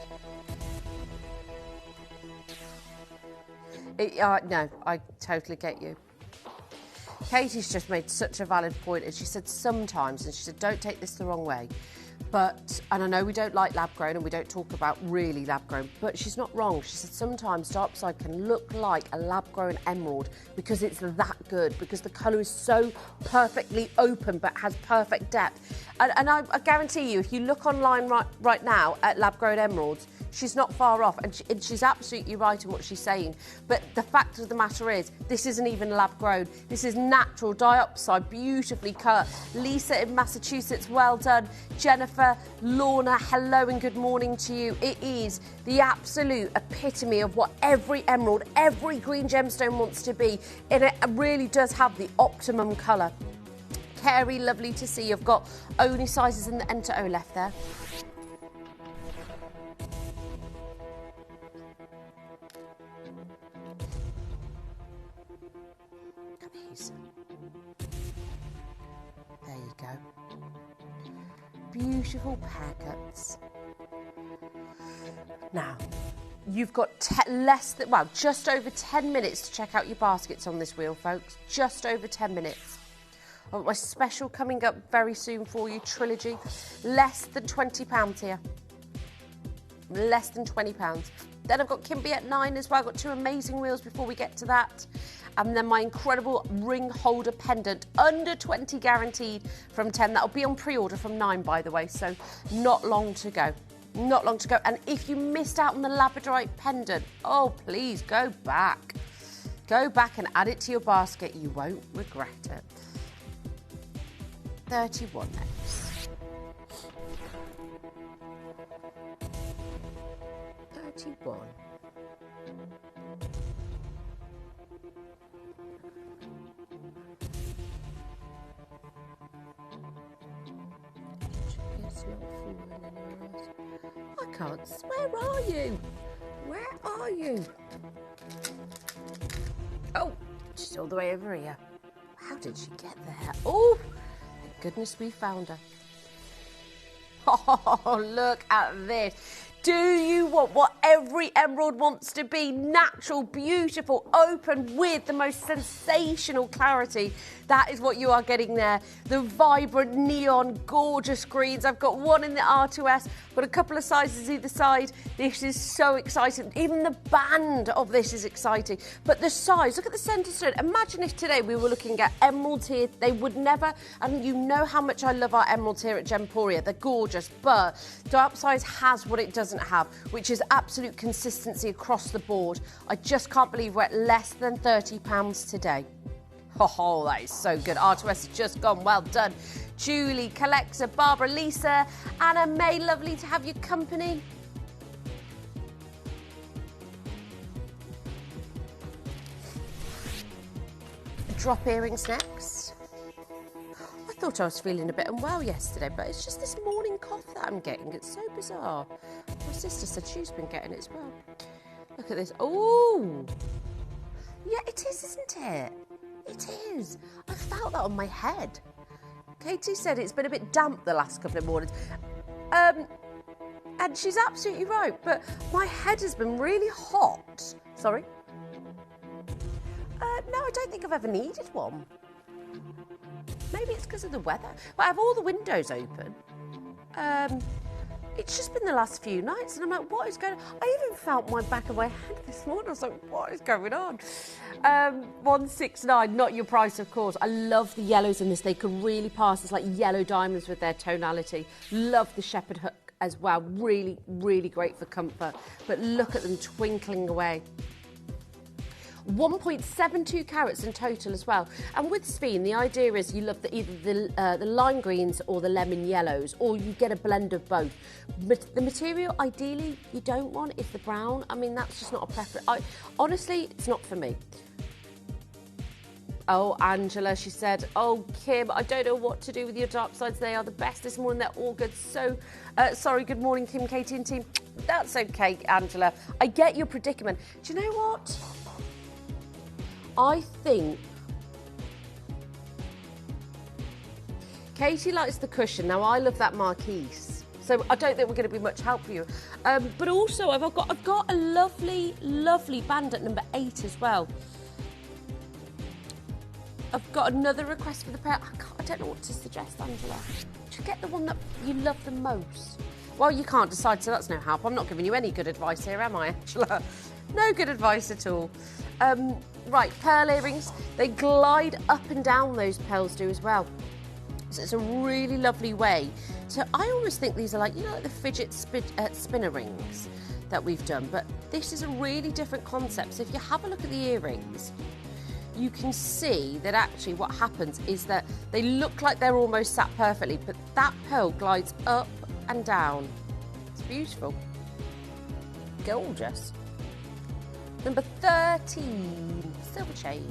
[SPEAKER 1] No, I totally get you. Katie's just made such a valid point, and she said sometimes, and she said don't take this the wrong way, but, and I know we don't like lab grown and we don't talk about really lab grown, but she's not wrong. She said sometimes dark side can look like a lab grown emerald because it's that good, because the colour is so perfectly open but has perfect depth. And I guarantee you, if you look online right now at lab grown emeralds, she's not far off, and she's absolutely right in what she's saying. But the fact of the matter is, this isn't even lab grown. This is natural diopside, beautifully cut. Lisa in Massachusetts, well done. Jennifer, Lorna, hello and good morning to you. It is the absolute epitome of what every emerald, every green gemstone wants to be, and it really does have the optimum colour. Carrie, lovely to see. You've got only sizes in the Enter O left there. There you go. Beautiful pear cuts. Now, you've got just over 10 minutes to check out your baskets on this wheel, folks. Just over 10 minutes. I've got my special coming up very soon for you, Trilogy. Less than £20 here. Less than £20. Then I've got Kimby at 9 as well. I've got two amazing wheels before we get to that. And then my incredible ring holder pendant, under 20 guaranteed from 10. That'll be on pre-order from 9, by the way, so not long to go. Not long to go. And if you missed out on the labradorite pendant, oh, please go back. Go back and add it to your basket. You won't regret it. 31 next. 31. I can't. Where are you? Where are you? Oh, she's all the way over here. How did she get there? Oh, thank goodness we found her. Oh, look at this. Do you want what every emerald wants to be? Natural, beautiful, open with the most sensational clarity. That is what you are getting there. The vibrant, neon, gorgeous greens. I've got one in the R2S, got a couple of sizes either side. This is so exciting. Even the band of this is exciting. But the size, look at the centre stone. Imagine if today we were looking at emeralds here. They would never, and you know how much I love our emeralds here at Gemporia. They're gorgeous, but dark size has what it doesn't have, which is absolute consistency across the board. I just can't believe we're at less than £30 today. Oh, that is so good. R2S has just gone. Well done. Julie, Collector, Barbara, Lisa, Anna, May, lovely to have your company. Drop earrings next. I thought I was feeling a bit unwell yesterday, but it's just this morning cough that I'm getting. It's so bizarre. My sister said she's been getting it as well. Look at this. Oh, yeah, it is, isn't it? It is. I felt that on my head. Katie said it's been a bit damp the last couple of mornings. And she's absolutely right, but my head has been really hot. Sorry? No, I don't think I've ever needed one. Maybe it's because of the weather. But I have all the windows open. It's just been the last few nights, and I'm like, what is going on? I even felt my back of my head this morning. I was like, what is going on? 169, not your price, of course. I love the yellows in this. They can really pass as like yellow diamonds with their tonality. Love the shepherd hook as well. Really, really great for comfort. But look at them twinkling away. 1.72 carats in total as well. And with Sphene, the idea is you love either the lime greens or the lemon yellows, or you get a blend of both. But the material, ideally, you don't want is the brown. I mean, that's just not a preference. Honestly, it's not for me. Oh, Angela, she said, oh, Kim, I don't know what to do with your dark sides. They are the best this morning. They're all good. So, sorry, good morning, Kim, Katie and team. That's okay, Angela. I get your predicament. Do you know what? I think Katie likes the cushion. Now, I love that marquise. So I don't think we're going to be much help for you. But also, I've got a lovely, lovely band at number 8 as well. I've got another request for the pair. I don't know what to suggest, Angela. Do you get the one that you love the most? Well, you can't decide, so that's no help. I'm not giving you any good advice here, am I, Angela? No good advice at all. Right, pearl earrings. They glide up and down, those pearls do as well. So it's a really lovely way. So I almost think these are like, you know, like the fidget spinner rings that we've done. But this is a really different concept. So if you have a look at the earrings, you can see that actually what happens is that they look like they're almost sat perfectly, but that pearl glides up and down. It's beautiful. Gorgeous. Number 13, silver chain.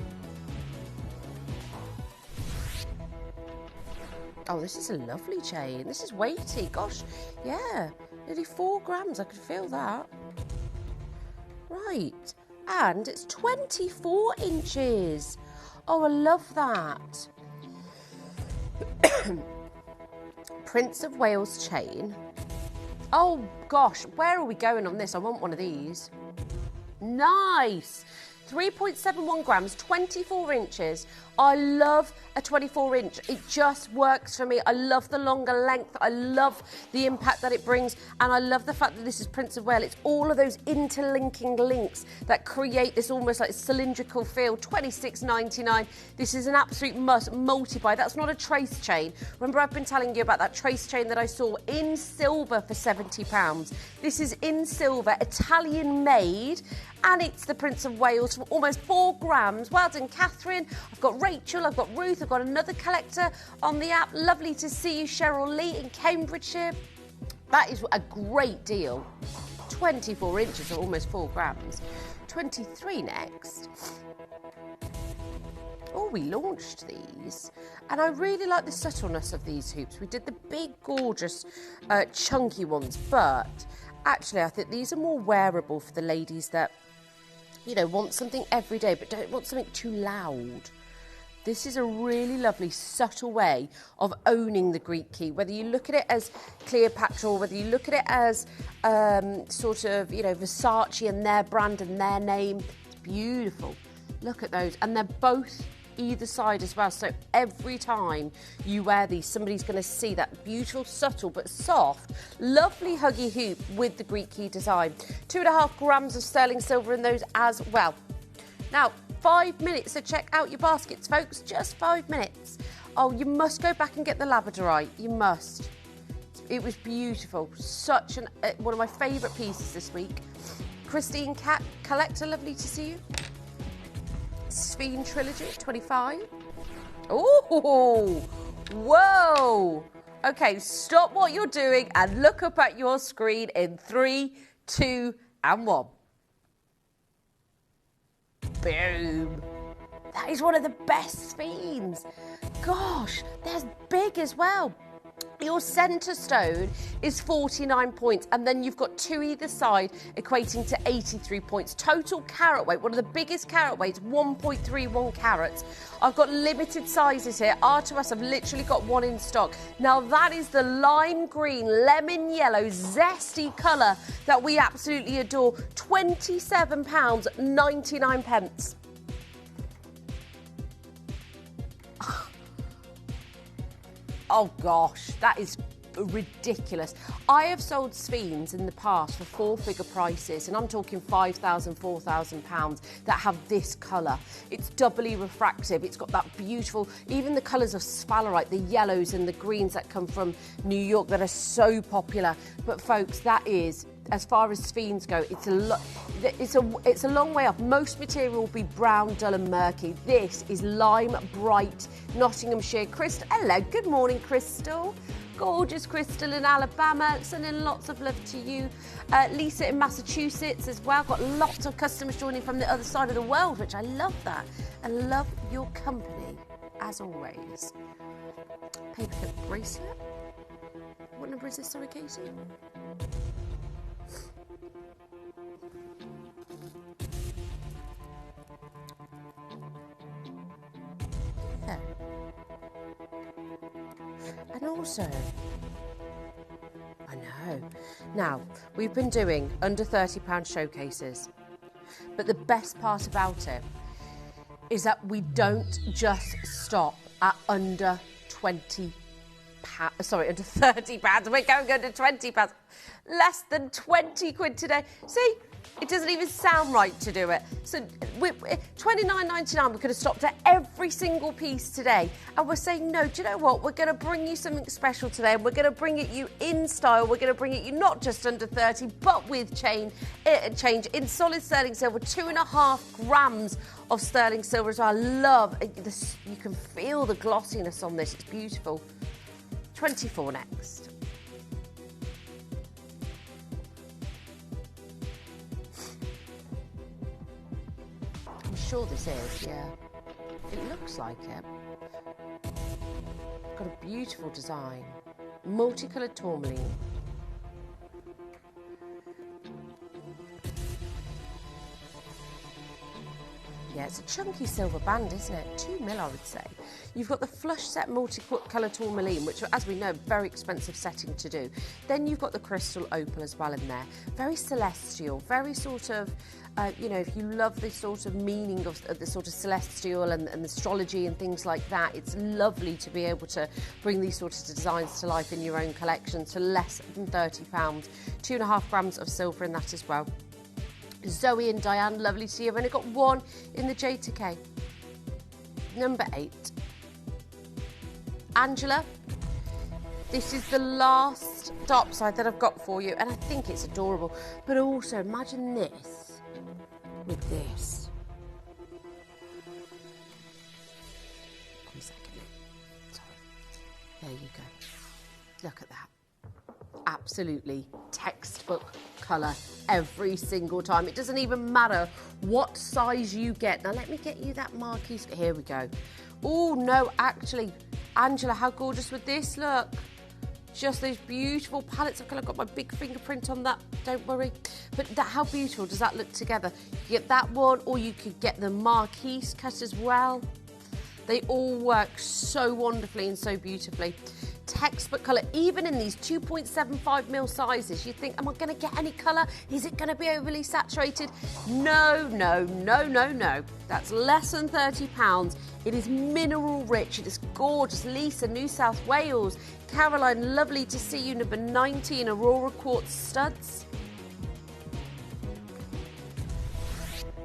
[SPEAKER 1] Oh, this is a lovely chain. This is weighty. Gosh, yeah, nearly 4 grams. I could feel that. Right, and it's 24 inches. Oh, I love that. Prince of Wales chain. Oh, gosh, where are we going on this? I want one of these. Nice. 3.71 grams, 24 inches. I love a 24 inch. It just works for me. I love the longer length. I love the impact that it brings. And I love the fact that this is Prince of Wales. It's all of those interlinking links that create this almost like cylindrical feel. $26.99. This is an absolute must multi-buy. That's not a trace chain. Remember, I've been telling you about that trace chain that I saw in silver for £70. This is in silver, Italian made. And it's the Prince of Wales for almost 4 grams. Well done, Catherine. I've got Rachel, I've got Ruth, I've got another collector on the app. Lovely to see you, Cheryl Lee in Cambridgeshire. That is a great deal. 24 inches or almost 4 grams. 23 next. Oh, we launched these. And I really like the subtleness of these hoops. We did the big, gorgeous, chunky ones, but actually I think these are more wearable for the ladies that, you know, want something every day but don't want something too loud. this is a really lovely, subtle way of owning the Greek key. Whether you look at it as Cleopatra or whether you look at it as sort of, you know, Versace and their brand and their name, it's beautiful. Look at those. And they're both either side as well. So every time you wear these, somebody's going to see that beautiful, subtle but soft, lovely huggy hoop with the Greek key design. 2.5 grams of sterling silver in those as well. Now, 5 minutes to check out your baskets, folks. Just 5 minutes. Oh, you must go back and get the labradorite. You must. It was beautiful. Such one of my favourite pieces this week. Christine Cat Collector, lovely to see you. Sphene Trilogy, 25. Oh, whoa. Okay, stop what you're doing and look up at your screen in 3, 2, and 1. Boom. That is one of the best Sphenes. Gosh, they're big as well. Your centre stone is 49 points, and then you've got 2 either side, equating to 83 points. Total carat weight, one of the biggest carat weights, 1.31 carats. I've got limited sizes here. R2S, I've literally got 1 in stock. Now, that is the lime green, lemon yellow, zesty colour that we absolutely adore. £27.99. Oh gosh, that is ridiculous. I have sold Sphenes in the past for 4-figure prices, and I'm talking £5,000, £4,000 that have this colour. It's doubly refractive. It's got that beautiful, even the colours of sphalerite, the yellows and the greens that come from New York that are so popular. But folks, that is, as far as Sphenes go, it's a long way up. Most material will be brown, dull and murky. This is lime bright Nottinghamshire crystal. Hello, good morning, Crystal. Gorgeous Crystal in Alabama, sending lots of love to you. Lisa in Massachusetts as well. Got lots of customers joining from the other side of the world, which I love that. And love your company, as always. Paperclip bracelet. What number is this, sorry, Katie? Yeah. And also, I know. Now, we've been doing under £30 showcases, but the best part about it is that we don't just stop at under £20. Sorry, under £30. We're going under £20. Less than 20 quid today. See? It doesn't even sound right to do it. So $29.99, we could have stopped at every single piece today. And we're saying, no, do you know what? We're going to bring you something special today. And we're going to bring it you in style. We're going to bring it you not just under 30, but with change in solid sterling silver, 2.5 grams of sterling silver as well. I love this. You can feel the glossiness on this. It's beautiful. 24 next. Sure this is, yeah. It looks like it. Got a beautiful design. Multicoloured tourmaline. Yeah, it's a chunky silver band, isn't it? 2 mil, I would say. You've got the flush set multicolour tourmaline, which, as we know, very expensive setting to do. Then you've got the crystal opal as well in there. Very celestial, very sort of, you know, if you love this sort of meaning of the sort of celestial and astrology and things like that, it's lovely to be able to bring these sorts of designs to life in your own collection. So less than £30. 2.5 grams of silver in that as well. Zoe and Diane, lovely to see you. I've only got 1 in the J to K. Number 8. Angela, this is the last top side that I've got for you, and I think it's adorable. But also, imagine this with this. One second. Sorry. There you go. Look at that. Absolutely textbook colour every single time. It doesn't even matter what size you get. Now let me get you that marquee. Here we go. Oh no, actually, Angela, how gorgeous would this look? Just those beautiful palettes of colour. I've got my big fingerprint on that, don't worry. But how beautiful does that look together? You get that one, or you could get the marquise cut as well. They all work so wonderfully and so beautifully. Textbook colour, even in these 2.75mm sizes. You think, am I going to get any colour? Is it going to be overly saturated? No, no, no, no, no. That's less than £30. It is mineral rich. It is gorgeous. Lisa, New South Wales. Caroline, lovely to see you. Number 19, Aurora Quartz studs.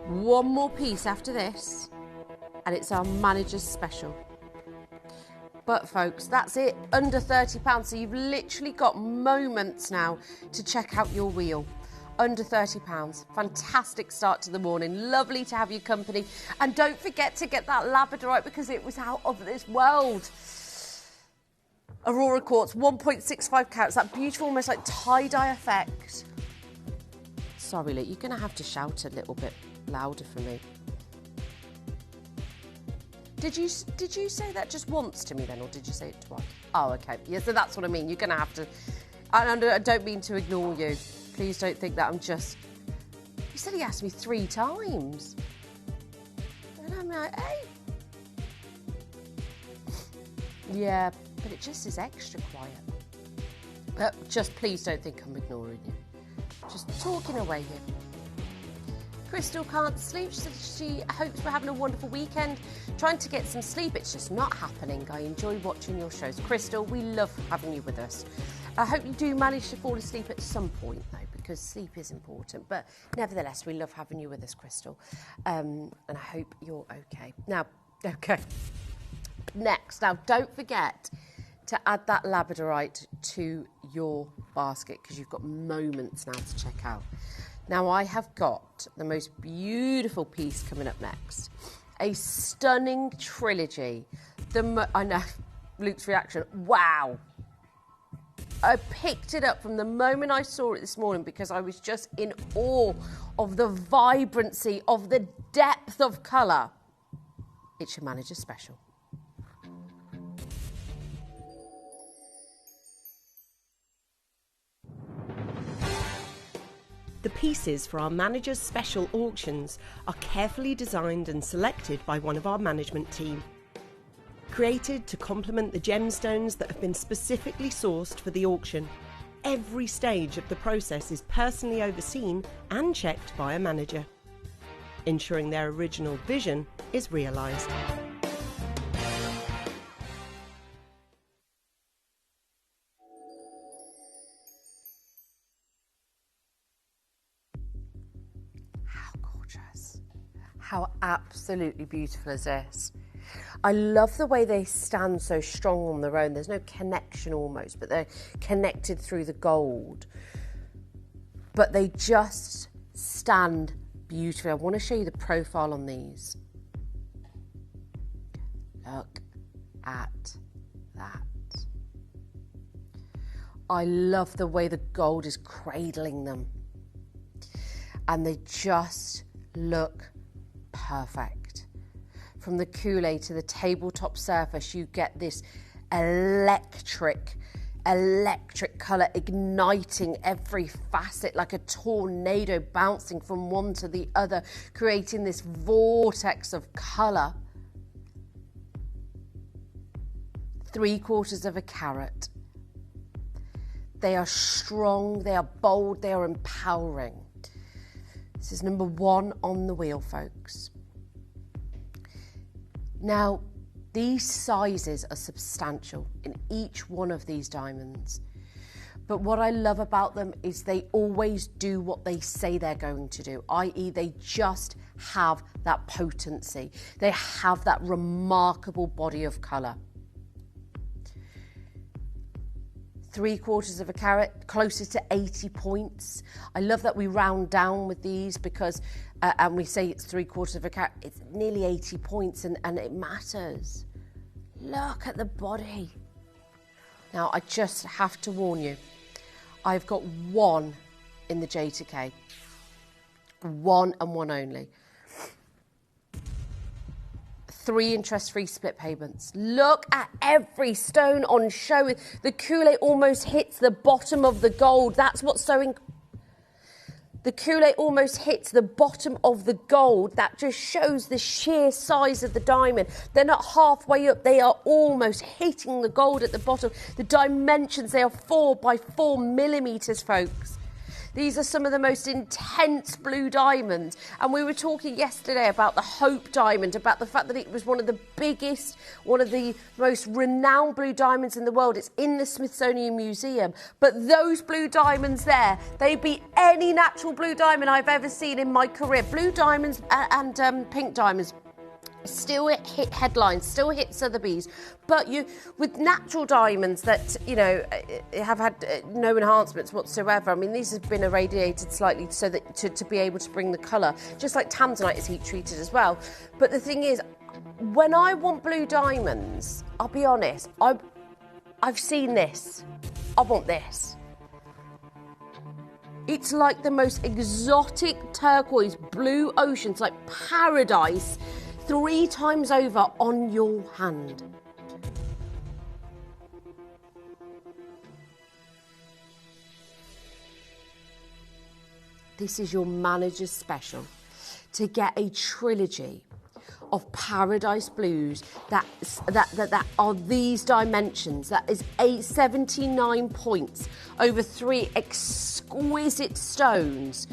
[SPEAKER 1] One more piece after this, and it's our manager's special. But folks, that's it, under £30. So you've literally got moments now to check out your wheel. Under £30. Fantastic start to the morning. Lovely to have your company. And don't forget to get that labradorite because it was out of this world. Aurora Quartz, 1.65 carats. That beautiful, almost like tie-dye effect. Sorry, Luke, you're going to have to shout a little bit louder for me. Did you say that just once to me then, or did you say it twice? Oh, okay. Yeah, so that's what I mean. You're going to have to... I don't mean to ignore you. Please don't think that I'm just... You said he asked me 3 times. And I'm like, hey. Yeah, but it just is extra quiet. Just please don't think I'm ignoring you. Just talking away here. Crystal can't sleep. She hopes we're having a wonderful weekend. Trying to get some sleep. It's just not happening. I enjoy watching your shows. Crystal, we love having you with us. I hope you do manage to fall asleep at some point, though, because sleep is important. But nevertheless, we love having you with us, Crystal. And I hope you're okay. Now, okay. Next. Now, don't forget to add that labradorite to your basket because you've got moments now to check out. Now, I have got the most beautiful piece coming up next. A stunning trilogy. I know, Luke's reaction, wow. I picked it up from the moment I saw it this morning because I was just in awe of the vibrancy, of the depth of colour. It's your manager's special.
[SPEAKER 2] The pieces for our manager's special auctions are carefully designed and selected by one of our management team. Created to complement the gemstones that have been specifically sourced for the auction, every stage of the process is personally overseen and checked by a manager, ensuring their original vision is realised.
[SPEAKER 1] How absolutely beautiful is this? I love the way they stand so strong on their own. There's no connection almost, but they're connected through the gold. But they just stand beautifully. I want to show you the profile on these. Look at that. I love the way the gold is cradling them. And they just look perfect. From the coulee to the tabletop surface, you get this electric colour igniting every facet like a tornado bouncing from one to the other, creating this vortex of colour. 3/4 of a carat. They are strong, they are bold, they are empowering. This is number 1 on the wheel, folks. Now, these sizes are substantial in each one of these diamonds. But what I love about them is they always do what they say they're going to do, i.e. they just have that potency. They have that remarkable body of colour. 3/4 of a carat, closer to 80 points. I love that we round down with these because, and we say it's 3/4 of a carat, it's nearly 80 points and it matters. Look at the body. Now, I just have to warn you, I've got 1 in the J to K. 1 and 1 only. 3 interest-free split payments. Look at every stone on show. The coulee almost hits the bottom of the gold. That's what's so The Kool-Aid almost hits the bottom of the gold. That just shows the sheer size of the diamond. They're not halfway up. They are almost hitting the gold at the bottom. The dimensions, they are 4 by 4 millimetres, folks. These are some of the most intense blue diamonds. And we were talking yesterday about the Hope diamond, about the fact that it was one of the biggest, one of the most renowned blue diamonds in the world. It's in the Smithsonian Museum. But those blue diamonds there, they beat any natural blue diamond I've ever seen in my career. Blue diamonds and pink diamonds still hit headlines, still hit Sotheby's, but with natural diamonds that, you know, have had no enhancements whatsoever. I mean, these have been irradiated slightly so that to be able to bring the colour, just like tanzanite is heat treated as well. But the thing is, when I want blue diamonds, I'll be honest, I've seen this. I want this. It's like the most exotic turquoise blue ocean. It's like paradise 3 times over on your hand. This is your manager's special. To get a trilogy of paradise blues that are these dimensions, that is 79 points over 3 exquisite stones,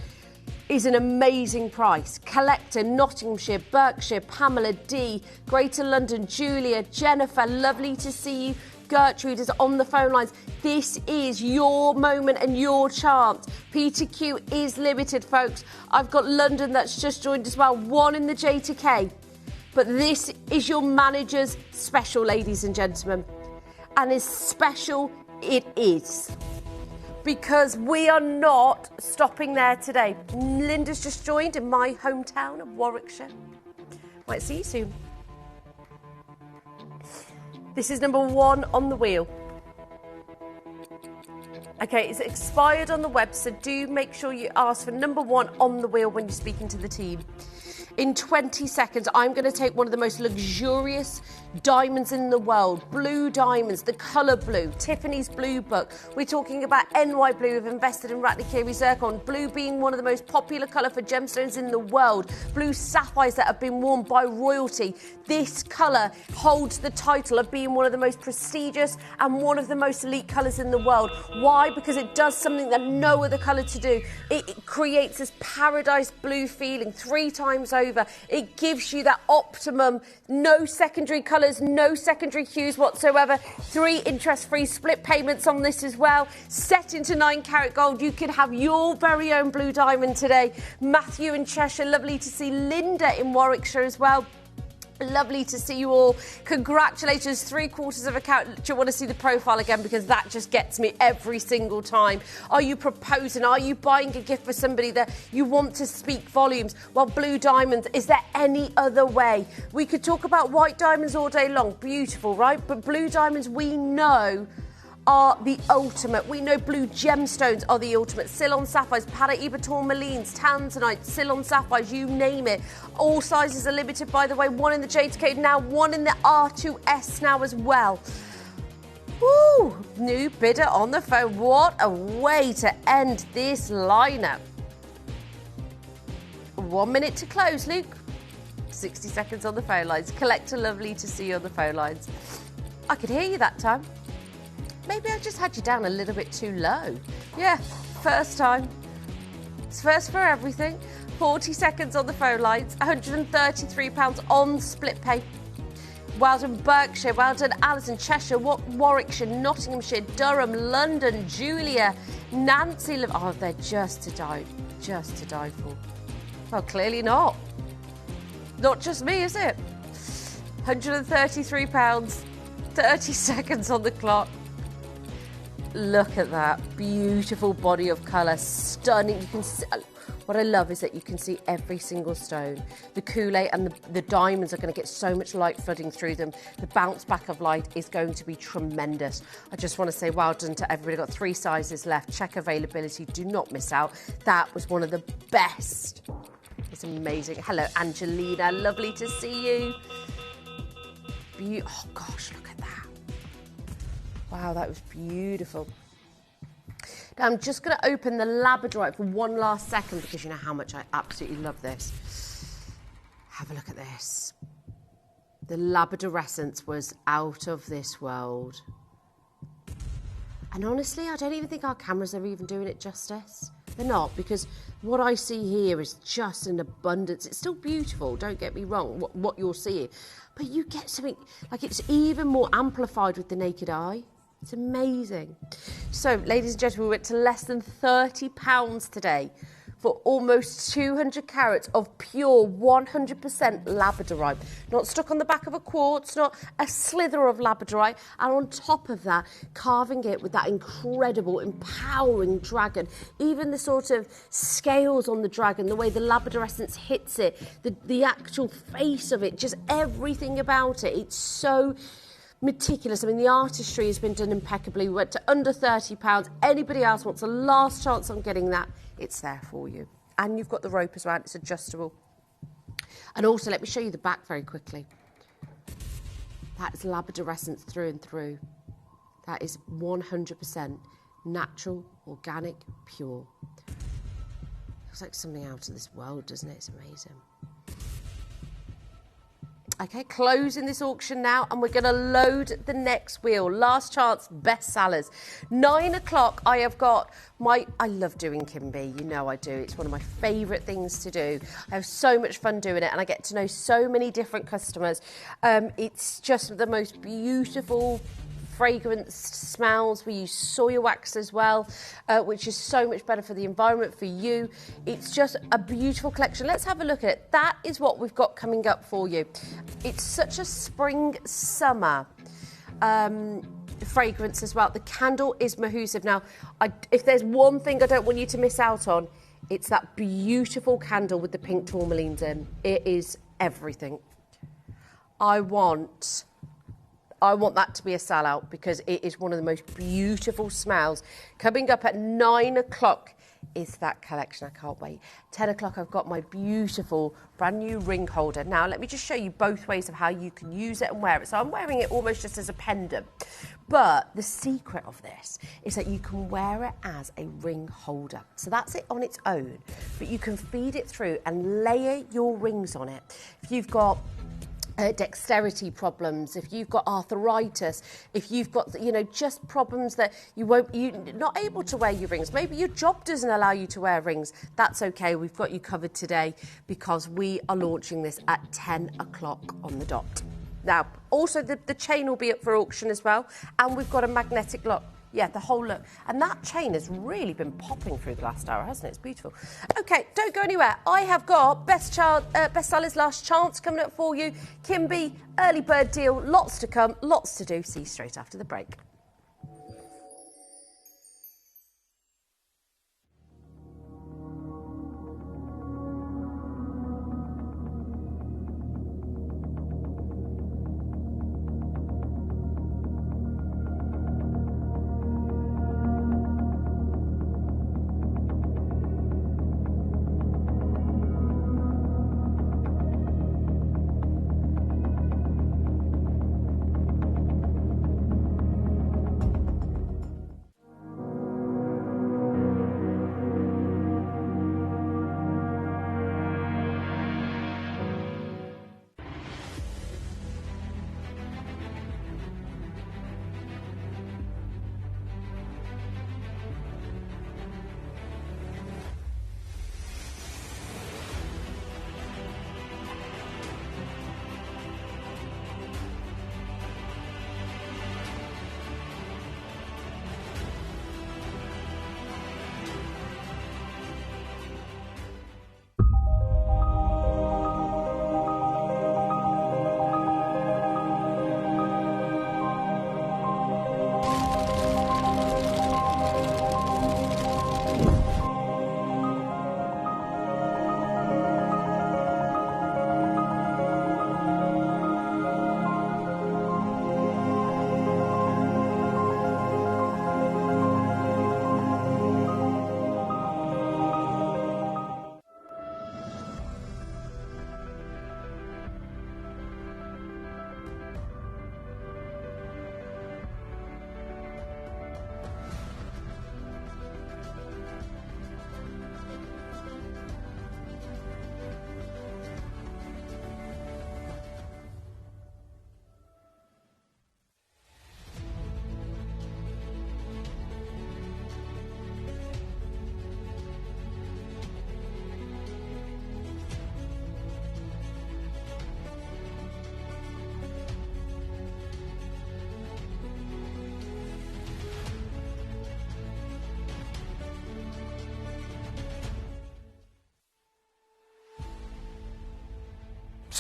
[SPEAKER 1] is an amazing price. Collector, Nottinghamshire, Berkshire, Pamela D, Greater London, Julia, Jennifer, lovely to see you. Gertrude is on the phone lines. This is your moment and your chance. Peter Q is limited, folks. I've got London that's just joined as well. 1 in the J to K. But this is your manager's special, ladies and gentlemen. And as special it is, because we are not stopping there today. Linda's just joined in my hometown of Warwickshire. Might see you soon. This is number 1 on the wheel. Okay, it's expired on the web, so do make sure you ask for number 1 on the wheel when you're speaking to the team. In 20 seconds, I'm going to take one of the most luxurious diamonds in the world, blue diamonds, the colour blue, Tiffany's Blue Book. We're talking about NY Blue. We've invested in Ratnakiri Zircon, blue being one of the most popular colour for gemstones in the world, blue sapphires that have been worn by royalty. This colour holds the title of being one of the most prestigious and one of the most elite colours in the world. Why? Because it does something that no other colour to do. It creates this paradise blue feeling 3 times over. It gives you that optimum, no secondary colours, no secondary hues whatsoever. 3 interest-free split payments on this as well. Set into 9 carat gold. You could have your very own blue diamond today. Matthew in Cheshire, lovely to see Linda in Warwickshire as well. Lovely to see you all. Congratulations, 3/4 of a carat. Do you want to see the profile again? Because that just gets me every single time. Are you proposing? Are you buying a gift for somebody that you want to speak volumes? Well, blue diamonds, is there any other way? We could talk about white diamonds all day long. Beautiful, right? But blue diamonds, we know, are the ultimate. We know blue gemstones are the ultimate. Ceylon sapphires, Paraíba tourmalines, tanzanite, Ceylon sapphires, you name it. All sizes are limited, by the way. 1 in the J2K now, 1 in the R2S now as well. Woo! New bidder on the phone. What a way to end this lineup. 1 minute to close, Luke. 60 seconds on the phone lines. Collector, lovely to see you on the phone lines. I could hear you that time. Maybe I just had you down a little bit too low. Yeah, first time. It's first for everything. 40 seconds on the phone lines. £133 on split pay. Well done, Berkshire. Well done, Alison, Cheshire, Warwickshire, Nottinghamshire, Durham, London, Julia, Nancy. Oh, they're just to die for. Well, clearly not. Not just me, is it? £133. 30 seconds on the clock. Look at that beautiful body of colour, stunning. You can see, what I love is that you can see every single stone. The Kool-Aid and the diamonds are going to get so much light flooding through them. The bounce back of light is going to be tremendous. I just want to say well done to everybody. Got 3 sizes left. Check availability. Do not miss out. That was one of the best. It's amazing. Hello, Angelina. Lovely to see you. Oh gosh, look at that. Wow, that was beautiful. I'm just going to open the Labradorite for one last second because you know how much I absolutely love this. Have a look at this. The Labradorescence was out of this world. And honestly, I don't even think our cameras are even doing it justice. They're not, because what I see here is just an abundance. It's still beautiful, don't get me wrong, what you're seeing. But you get something, like it's even more amplified with the naked eye. It's amazing. So, ladies and gentlemen, we went to less than £30 today for almost 200 carats of pure 100% Labradorite. Not stuck on the back of a quartz, not a slither of Labradorite. And on top of that, carving it with that incredible, empowering dragon. Even the sort of scales on the dragon, the way the Labradorescence hits it, the actual face of it, just everything about it. It's so meticulous. I mean, the artistry has been done impeccably. We went to under £30. Anybody else wants a last chance on getting that, it's there for you. And you've got the rope as well, it's adjustable. And also, let me show you the back very quickly. That is Labradorescence through and through. That is 100% natural, organic, pure. Looks like something out of this world, doesn't it? It's amazing. Okay, closing this auction now, and we're going to load the next wheel. Last chance, best sellers. 9 o'clock, I have got I love doing Kimby, you know I do. It's one of my favourite things to do. I have so much fun doing it, and I get to know so many different customers. It's just the most beautiful fragrance smells. We use soy wax as well, which is so much better for the environment, for you. It's just a beautiful collection. Let's have a look at it. That is what we've got coming up for you. It's such a spring summer fragrance as well. The candle is mahoosive. Now, if there's one thing I don't want you to miss out on, it's that beautiful candle with the pink tourmalines in. It is everything. I want that to be a sellout because it is one of the most beautiful smells. Coming up at 9 o'clock is that collection. I can't wait. 10 o'clock, I've got my beautiful brand new ring holder. Now, let me just show you both ways of how you can use it and wear it. So I'm wearing it almost just as a pendant. But the secret of this is that you can wear it as a ring holder. So that's it on its own. But you can feed it through and layer your rings on it. If you've got dexterity problems, if you've got arthritis, if you've got, just problems that you're not able to wear your rings, maybe your job doesn't allow you to wear rings, that's okay. We've got you covered today because we are launching this at 10 o'clock on the dot. Now, also the chain will be up for auction as well, and we've got a magnetic lock. Yeah, the whole look. And that chain has really been popping through the last hour, hasn't it? It's beautiful. OK, don't go anywhere. I have got best sellers last chance coming up for you. Kimby, early bird deal, lots to come, lots to do. See you straight after the break.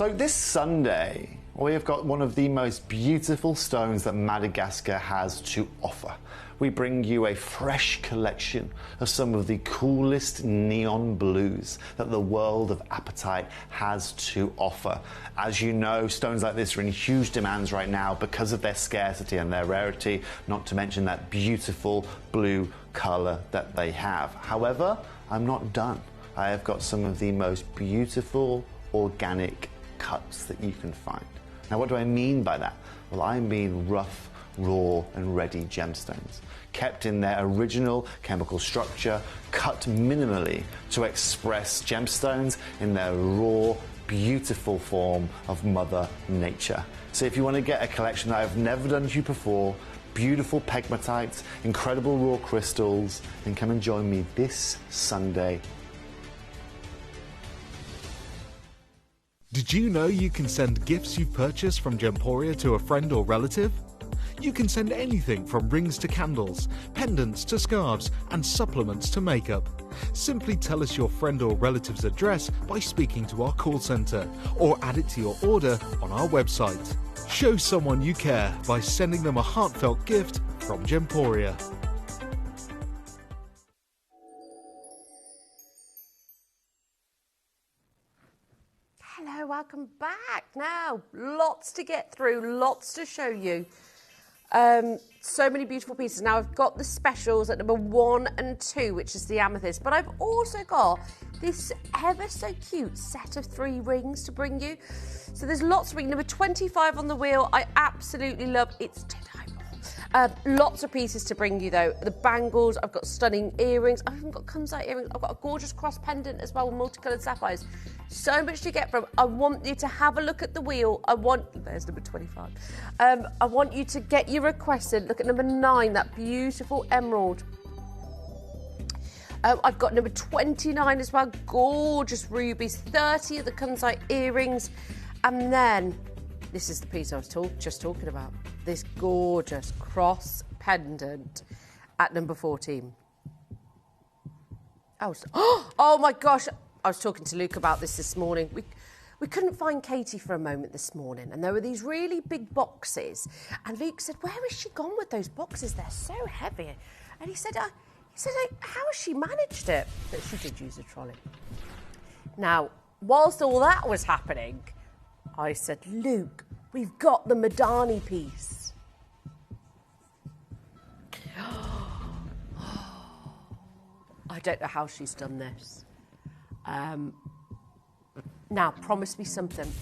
[SPEAKER 3] So this Sunday, we have got one of the most beautiful stones that Madagascar has to offer. We bring you a fresh collection of some of the coolest neon blues that the world of apatite has to offer. As you know, stones like this are in huge demands right now because of their scarcity and their rarity, not to mention that beautiful blue colour that they have. However, I'm not done. I have got some of the most beautiful organic cuts that you can find. Now, what do I mean by that? Well, I mean rough, raw and ready gemstones, kept in their original chemical structure, cut minimally to express gemstones in their raw, beautiful form of Mother Nature. So if you want to get a collection that I've never done to you before, beautiful pegmatites, incredible raw crystals, then come and join me this Sunday.
[SPEAKER 4] Did you know you can send gifts you've purchased from Gemporia to a friend or relative? You can send anything from rings to candles, pendants to scarves, and supplements to makeup. Simply tell us your friend or relative's address by speaking to our call centre, or add it to your order on our website. Show someone you care by sending them a heartfelt gift from Gemporia.
[SPEAKER 1] Hello, welcome back. Now, lots to get through, lots to show you. So many beautiful pieces. Now, I've got the specials at number 1 and 2, which is the amethyst, but I've also got this ever so cute set of 3 rings to bring you. So there's lots of rings. Number 25 on the wheel, I absolutely love. It's to die for. Lots of pieces to bring you though. The bangles, I've got stunning earrings. I've even got kunzite earrings. I've got a gorgeous cross pendant as well with multicoloured sapphires. So much to get from. I want you to have a look at the wheel. There's number 25. I want you to get your requests in. Look at number 9, that beautiful emerald. I've got number 29 as well, gorgeous rubies, 30 of the kunzite earrings. And then, this is the piece I was just talking about, this gorgeous cross pendant at number 14. Oh my gosh, I was talking to Luke about this morning. We couldn't find Katie for a moment this morning, and there were these really big boxes. And Luke said, "Where has she gone with those boxes? They're so heavy." And he said, "How has she managed it?" But she did use a trolley. Now, whilst all that was happening, I said, "Luke, we've got the Madani piece." I don't know how she's done this. Now, promise me something.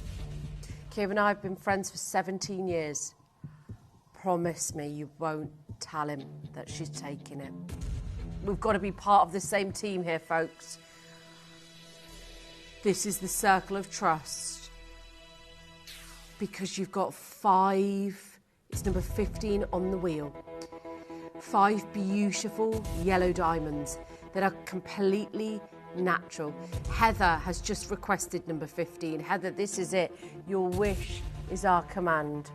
[SPEAKER 1] Kira and I have been friends for 17 years. Promise me you won't tell him that she's taking it. We've got to be part of the same team here, folks. This is the circle of trust. Because you've got 5, it's number 15 on the wheel. 5 beautiful yellow diamonds that are completely natural. Heather has just requested number 15. Heather, this is it. Your wish is our command.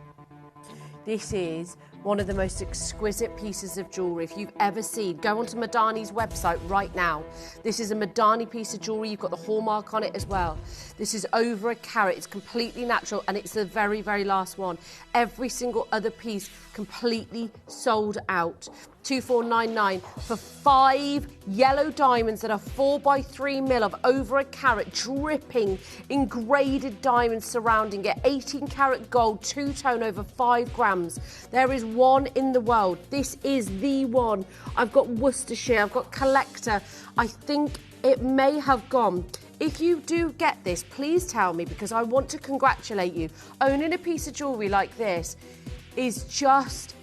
[SPEAKER 1] This is one of the most exquisite pieces of jewellery if you've ever seen. Go onto Madani's website right now. This is a Madani piece of jewellery. You've got the hallmark on it as well. This is over a carat. It's completely natural, and it's the very, very last one. Every single other piece completely sold out. 2499 for 5 yellow diamonds that are 4x3 of over a carat, dripping in graded diamonds surrounding it. 18 karat gold, 2-tone, over 5 grams. There is one in the world. This is the one. I've got Worcestershire, I've got Collector. I think it may have gone. If you do get this, please tell me, because I want to congratulate you. Owning a piece of jewellery like this is just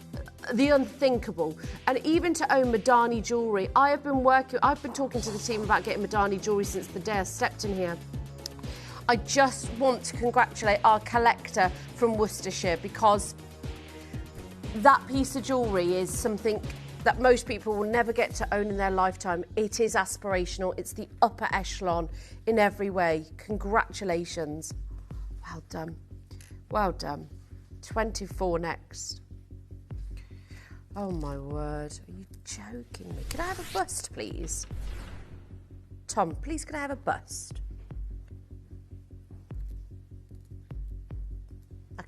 [SPEAKER 1] the unthinkable. And even to own Madani jewellery, I've been talking to the team about getting Madani jewellery since the day I stepped in here. I just want to congratulate our Collector from Worcestershire, because that piece of jewellery is something that most people will never get to own in their lifetime. It is aspirational. It's the upper echelon in every way. Congratulations. Well done. Well done. 24 next. Oh my word. Are you joking me? Can I have a bust, please? Tom, please can I have a bust?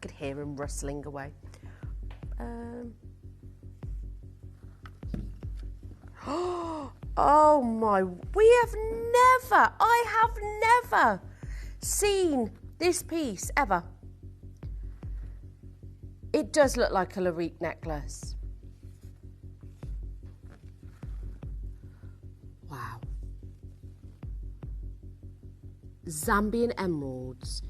[SPEAKER 1] could hear him rustling away. Oh my, I have never seen this piece ever. It does look like a Larique necklace. Wow. Zambian emeralds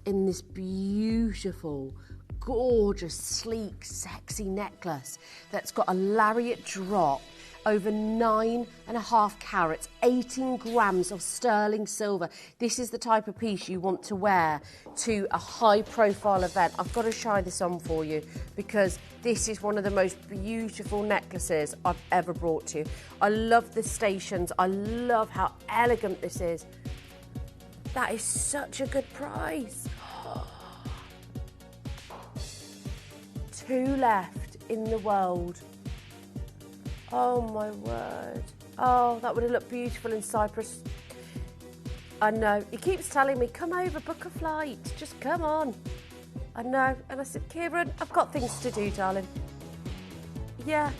[SPEAKER 1] in this beautiful, gorgeous, sleek, sexy necklace that's got a lariat drop over 9.5 carats, 18 grams of sterling silver. This is the type of piece you want to wear to a high-profile event. I've got to try this on for you because this is one of the most beautiful necklaces I've ever brought to you. I love the stations. I love how elegant this is. That is such a good price. 2 left in the world. Oh my word. Oh, that would have looked beautiful in Cyprus. I know. He keeps telling me, come over, book a flight. Just come on. I know. And I said, Kieran, I've got things to do, darling. Yeah,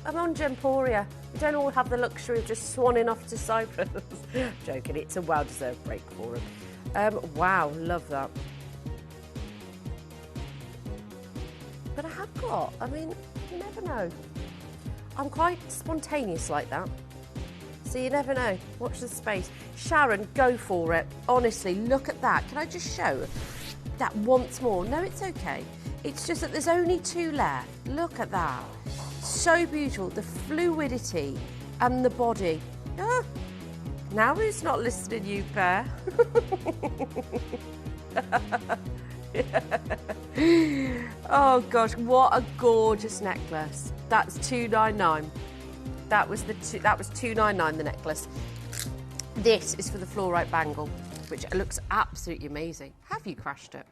[SPEAKER 1] I'm on Gemporia. We don't all have the luxury of just swanning off to Cyprus. Joking, it's a well-deserved break for him. Wow, love that. But I have got, I mean, you never know. I'm quite spontaneous like that. So you never know. Watch the space. Sharon, go for it. Honestly, look at that. Can I just show that once more? No, it's okay. It's just that there's only 2 left. Look at that. So beautiful. The fluidity and the body. Oh, now who's not listening, you pair? Oh gosh, what a gorgeous necklace. That's $299. That was $299, the necklace. This is for the fluorite bangle, which looks absolutely amazing. Have you crashed it?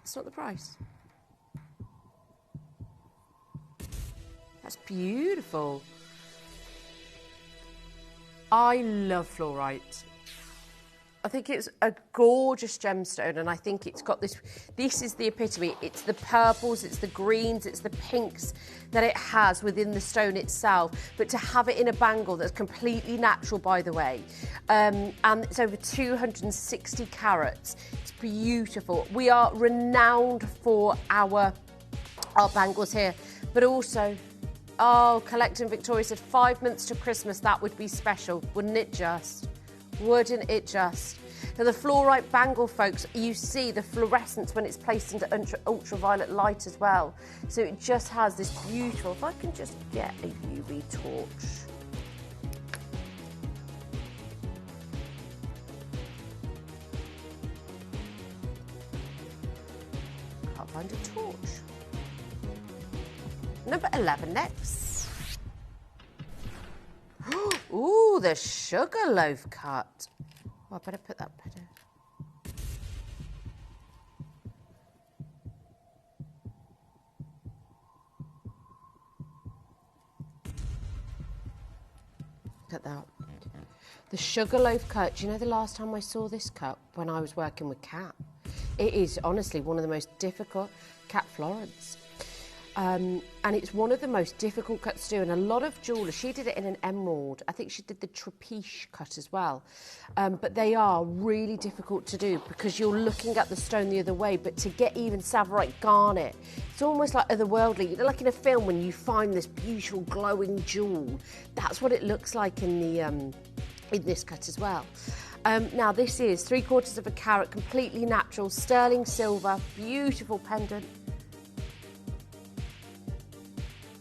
[SPEAKER 1] It's not the price. That's beautiful. I love fluorite. I think it's a gorgeous gemstone, and I think it's got this is the epitome. It's the purples, it's the greens, it's the pinks that it has within the stone itself, but to have it in a bangle that's completely natural, by the way, and it's over 260 carats. It's beautiful. We are renowned for our bangles here, but also, Collecting Victoria said 5 months to Christmas, that would be special, wouldn't it just? Wouldn't it just? Now, the fluorite bangle, folks, you see the fluorescence when it's placed into ultraviolet light as well. So it just has this beautiful, if I can just get a UV torch. Can't find a torch. Number 11 next. Ooh, the sugar loaf cut. Oh, I better put that better. Look at that. The sugar loaf cut. Do you know the last time I saw this cut? When I was working with Kat. It is honestly one of the most difficult, Kat Florence. And it's one of the most difficult cuts to do, and a lot of jewellers, she did it in an emerald. I think she did the trapeche cut as well. But they are really difficult to do because you're looking at the stone the other way, but to get even Tsavorite garnet, it's almost like otherworldly. You know, like in a film when you find this beautiful glowing jewel. That's what it looks like in the in this cut as well. Now this is 3/4 of a carat, completely natural, sterling silver, beautiful pendant.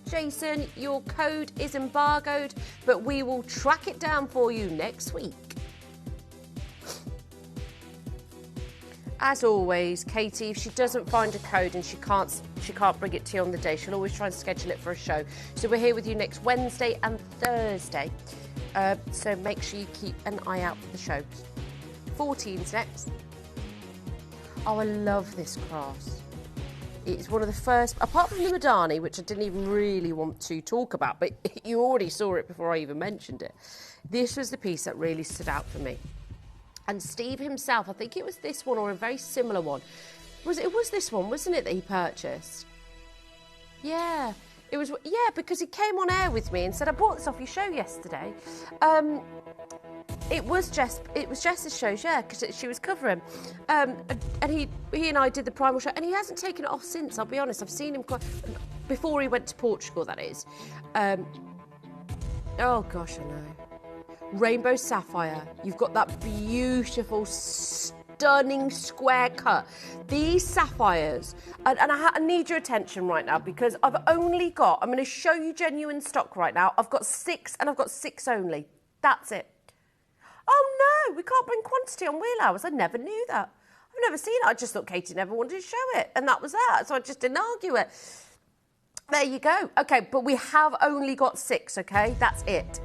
[SPEAKER 1] Jason, your code is embargoed, but we will track it down for you next week. As always, Katie, if she doesn't find a code and she can't bring it to you on the day, she'll always try and schedule it for a show. So we're here with you next Wednesday and Thursday. So make sure you keep an eye out for the shows. 14's next. Oh, I love this cross. It's one of the first, apart from the Madani, which I didn't even really want to talk about, but you already saw it before I even mentioned it. This was the piece that really stood out for me. And Steve himself, I think it was this one or a very similar one, It was this one, wasn't it, that he purchased? Yeah. It was, yeah, because he came on air with me and said, I bought this off your show yesterday. It was Jess's show, yeah, because she was covering. And he and I did the primal show, and he hasn't taken it off since, I'll be honest. I've seen him before he went to Portugal, that is. Oh, gosh, I know. Rainbow Sapphire. You've got that beautiful, stunning square cut. These sapphires, and I need your attention right now, because I'm going to show you genuine stock right now. I've got 6, and I've got 6 only. That's it. Oh no, we can't bring quantity on wheel hours. I never knew that. I've never seen it. I just thought Katie never wanted to show it, and that was that. So I just didn't argue it. There you go. Okay, but we have only got 6, okay? That's it.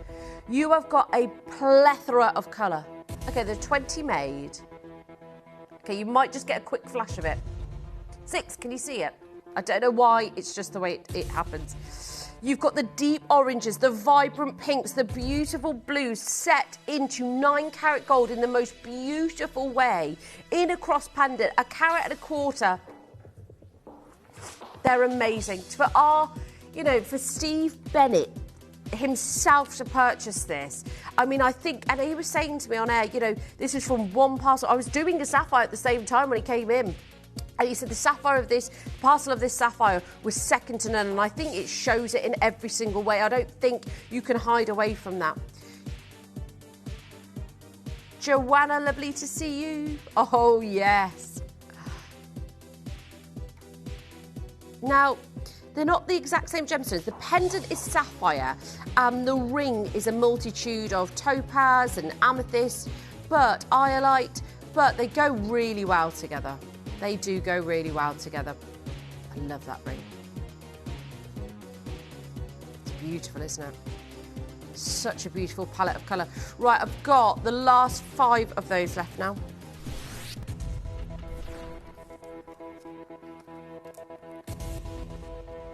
[SPEAKER 1] You have got a plethora of colour. Okay, there's 20 made. Okay, you might just get a quick flash of it. 6, can you see it? I don't know why, it's just the way it happens. You've got the deep oranges, the vibrant pinks, the beautiful blues set into 9-carat gold in the most beautiful way, in a cross pendant, 1.25 carats. They're amazing. For Steve Bennett himself to purchase this. I mean, I think, and he was saying to me on air, this is from one parcel. I was doing a sapphire at the same time when he came in. And he said the parcel of this sapphire was second to none. And I think it shows it in every single way. I don't think you can hide away from that. Joanna, lovely to see you. Oh, yes. Now, they're not the exact same gemstones. The pendant is sapphire, and the ring is a multitude of topaz and amethyst, but iolite, but they go really well together. They do go really well together. I love that ring. It's beautiful, isn't it? Such a beautiful palette of colour. Right, I've got the last 5 of those left now.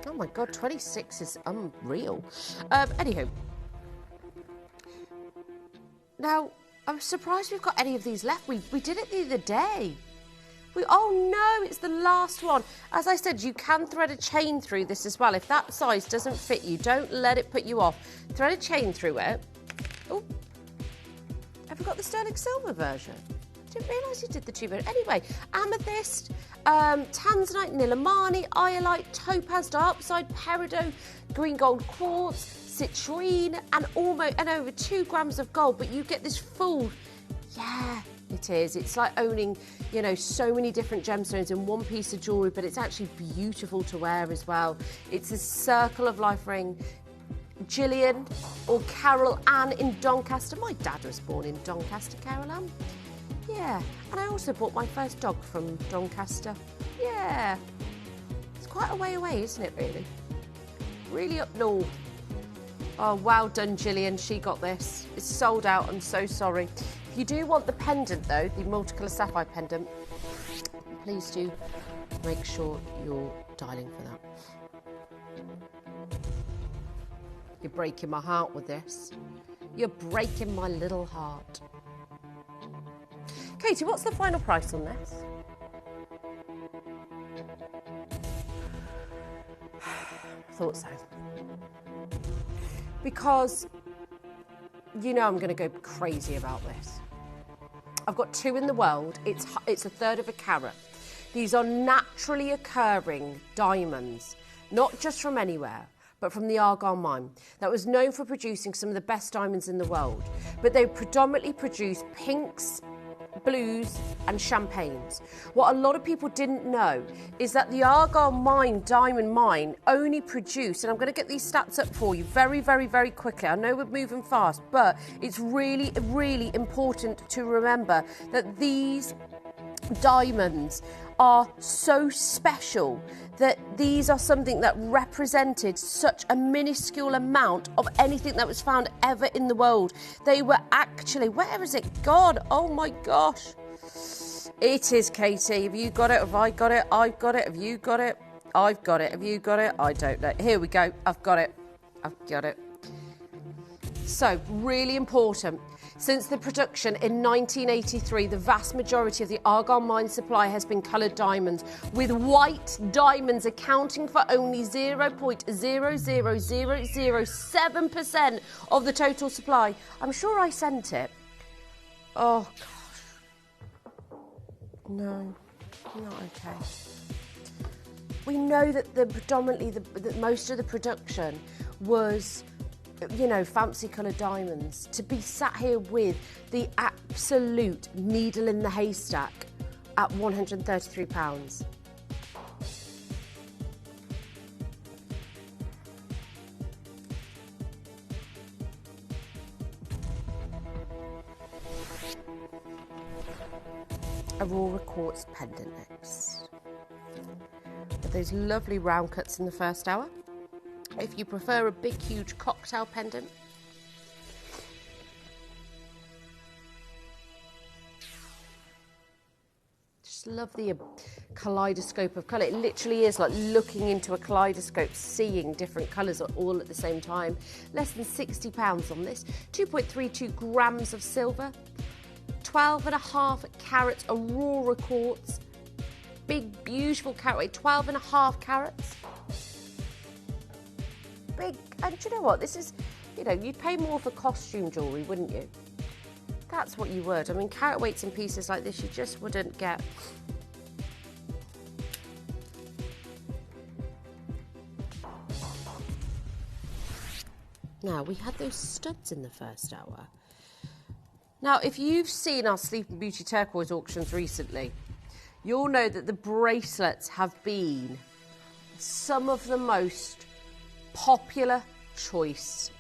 [SPEAKER 1] Oh my God, 26 is unreal. Anywho. Now, I'm surprised we've got any of these left. We did it the other day. Oh no, it's the last one. As I said, you can thread a chain through this as well. If that size doesn't fit you, don't let it put you off. Thread a chain through it. Oh, have we got the sterling silver version? Didn't realise you did the 2 version. Anyway, amethyst, tanzanite, nilamani, iolite, topaz, diopside, peridot, green gold quartz, citrine, and over 2 grams of gold. But you get this full, yeah. It is. It's like owning, so many different gemstones in one piece of jewellery, but it's actually beautiful to wear as well. It's a circle of life ring. Gillian or Carol Ann in Doncaster. My dad was born in Doncaster, Carol Ann. Yeah. And I also bought my first dog from Doncaster. Yeah. It's quite a way away, isn't it, really? Really up north. Oh, well done, Gillian. She got this. It's sold out. I'm so sorry. If you do want the pendant, though, the multicolour sapphire pendant, please do make sure you're dialing for that. You're breaking my heart with this. You're breaking my little heart. Katie, what's the final price on this? Thought so. Because I'm going to go crazy about this. I've got 2 in the world. It's 1/3 of a carat. These are naturally occurring diamonds, not just from anywhere, but from the Argyle mine that was known for producing some of the best diamonds in the world. But they predominantly produce pinks, blues and champagnes. What a lot of people didn't know is that the Argyle mine, diamond mine, only produced, and I'm going to get these stats up for you very, very, very quickly. I know we're moving fast, but it's really, really important to remember that these diamonds are so special that these are something that represented such a minuscule amount of anything that was found ever in the world. They were actually, where has it gone? Oh my gosh. It is, Katie. Have you got it? Have I got it? I've got it. Have you got it? I've got it. Have you got it? I don't know. Here we go. I've got it. I've got it. So, really important. Since the production in 1983, the vast majority of the Argyle mine supply has been coloured diamonds, with white diamonds accounting for only 0.00007% of the total supply. I'm sure I sent it. Oh, gosh. No, not okay. We know that predominantly most of the production was, you know, fancy coloured diamonds. To be sat here with the absolute needle in the haystack at £133. Aurora quartz pendant next. With those lovely round cuts in the first hour. If you prefer a big, huge cocktail pendant, just love the kaleidoscope of colour. It literally is like looking into a kaleidoscope, seeing different colours all at the same time. Less than £60 on this. 2.32 grams of silver, 12.5 carats Aurora quartz, big, beautiful carat weight, 12.5 carats. Big, and do you know what? This is, you know, you'd pay more for costume jewellery, wouldn't you? That's what you would. I mean, carat weights in pieces like this, you just wouldn't get. Now, we had those studs in the first hour. Now, if you've seen our Sleeping Beauty turquoise auctions recently, you'll know that the bracelets have been some of the most popular choice.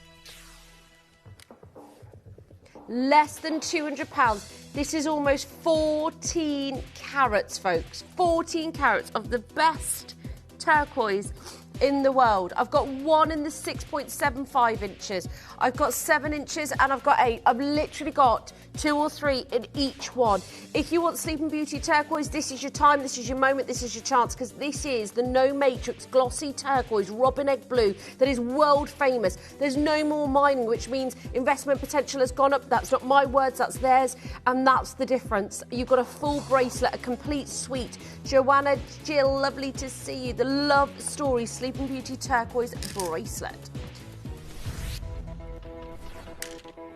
[SPEAKER 1] Less than £200. This is almost 14 carats, folks. 14 carats of the best turquoise in the world. I've got one in the 6.75 inches. I've got 7 inches and I've got 8. I've literally got 2 or 3 in each one. If you want Sleeping Beauty turquoise, this is your time, this is your moment, this is your chance, because this is the No Matrix glossy turquoise robin egg blue that is world famous. There's no more mining, which means investment potential has gone up. That's not my words, that's theirs, and that's the difference. You've got a full bracelet, a complete suite. Joanna, Jill, lovely to see you. The Love Story Sleeping Beauty turquoise bracelet.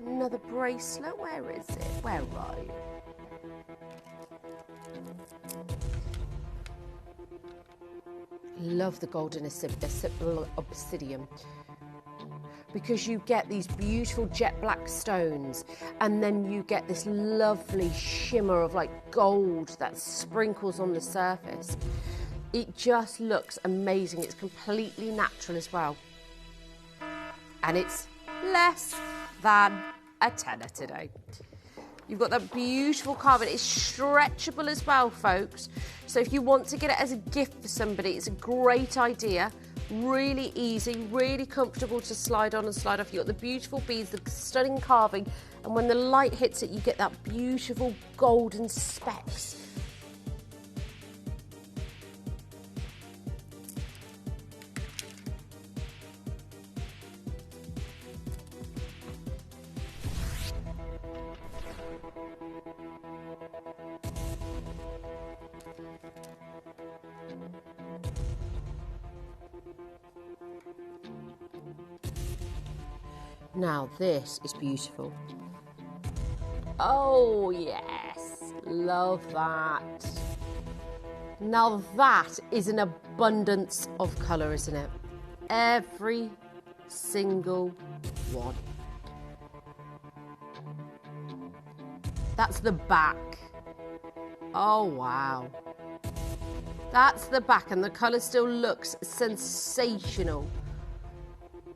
[SPEAKER 1] Another bracelet, where is it? Where are you? Love the golden obsidian, because you get these beautiful jet black stones and then you get this lovely shimmer of like gold that sprinkles on the surface. It just looks amazing. It's completely natural as well. And it's less than a tenner today. You've got that beautiful carving. It's stretchable as well, folks. So if you want to get it as a gift for somebody, it's a great idea. Really easy, really comfortable to slide on and slide off. You've got the beautiful beads, the stunning carving, and when the light hits it, you get that beautiful golden specks. Now this is beautiful. Oh yes, love that. Now that is an abundance of colour, isn't it? Every single one. That's the back. Oh wow. That's the back, and the colour still looks sensational.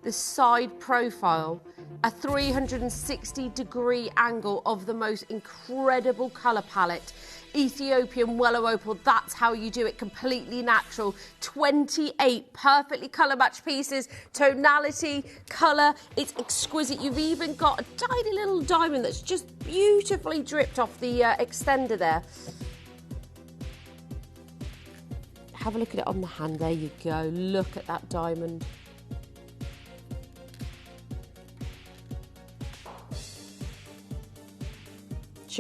[SPEAKER 1] The side profile, a 360-degree angle of the most incredible colour palette. Ethiopian willow opal, that's how you do it, completely natural. 28 perfectly colour matched pieces, tonality, colour, it's exquisite. You've even got a tiny little diamond that's just beautifully dripped off the extender there. Have a look at it on the hand, there you go. Look at that diamond.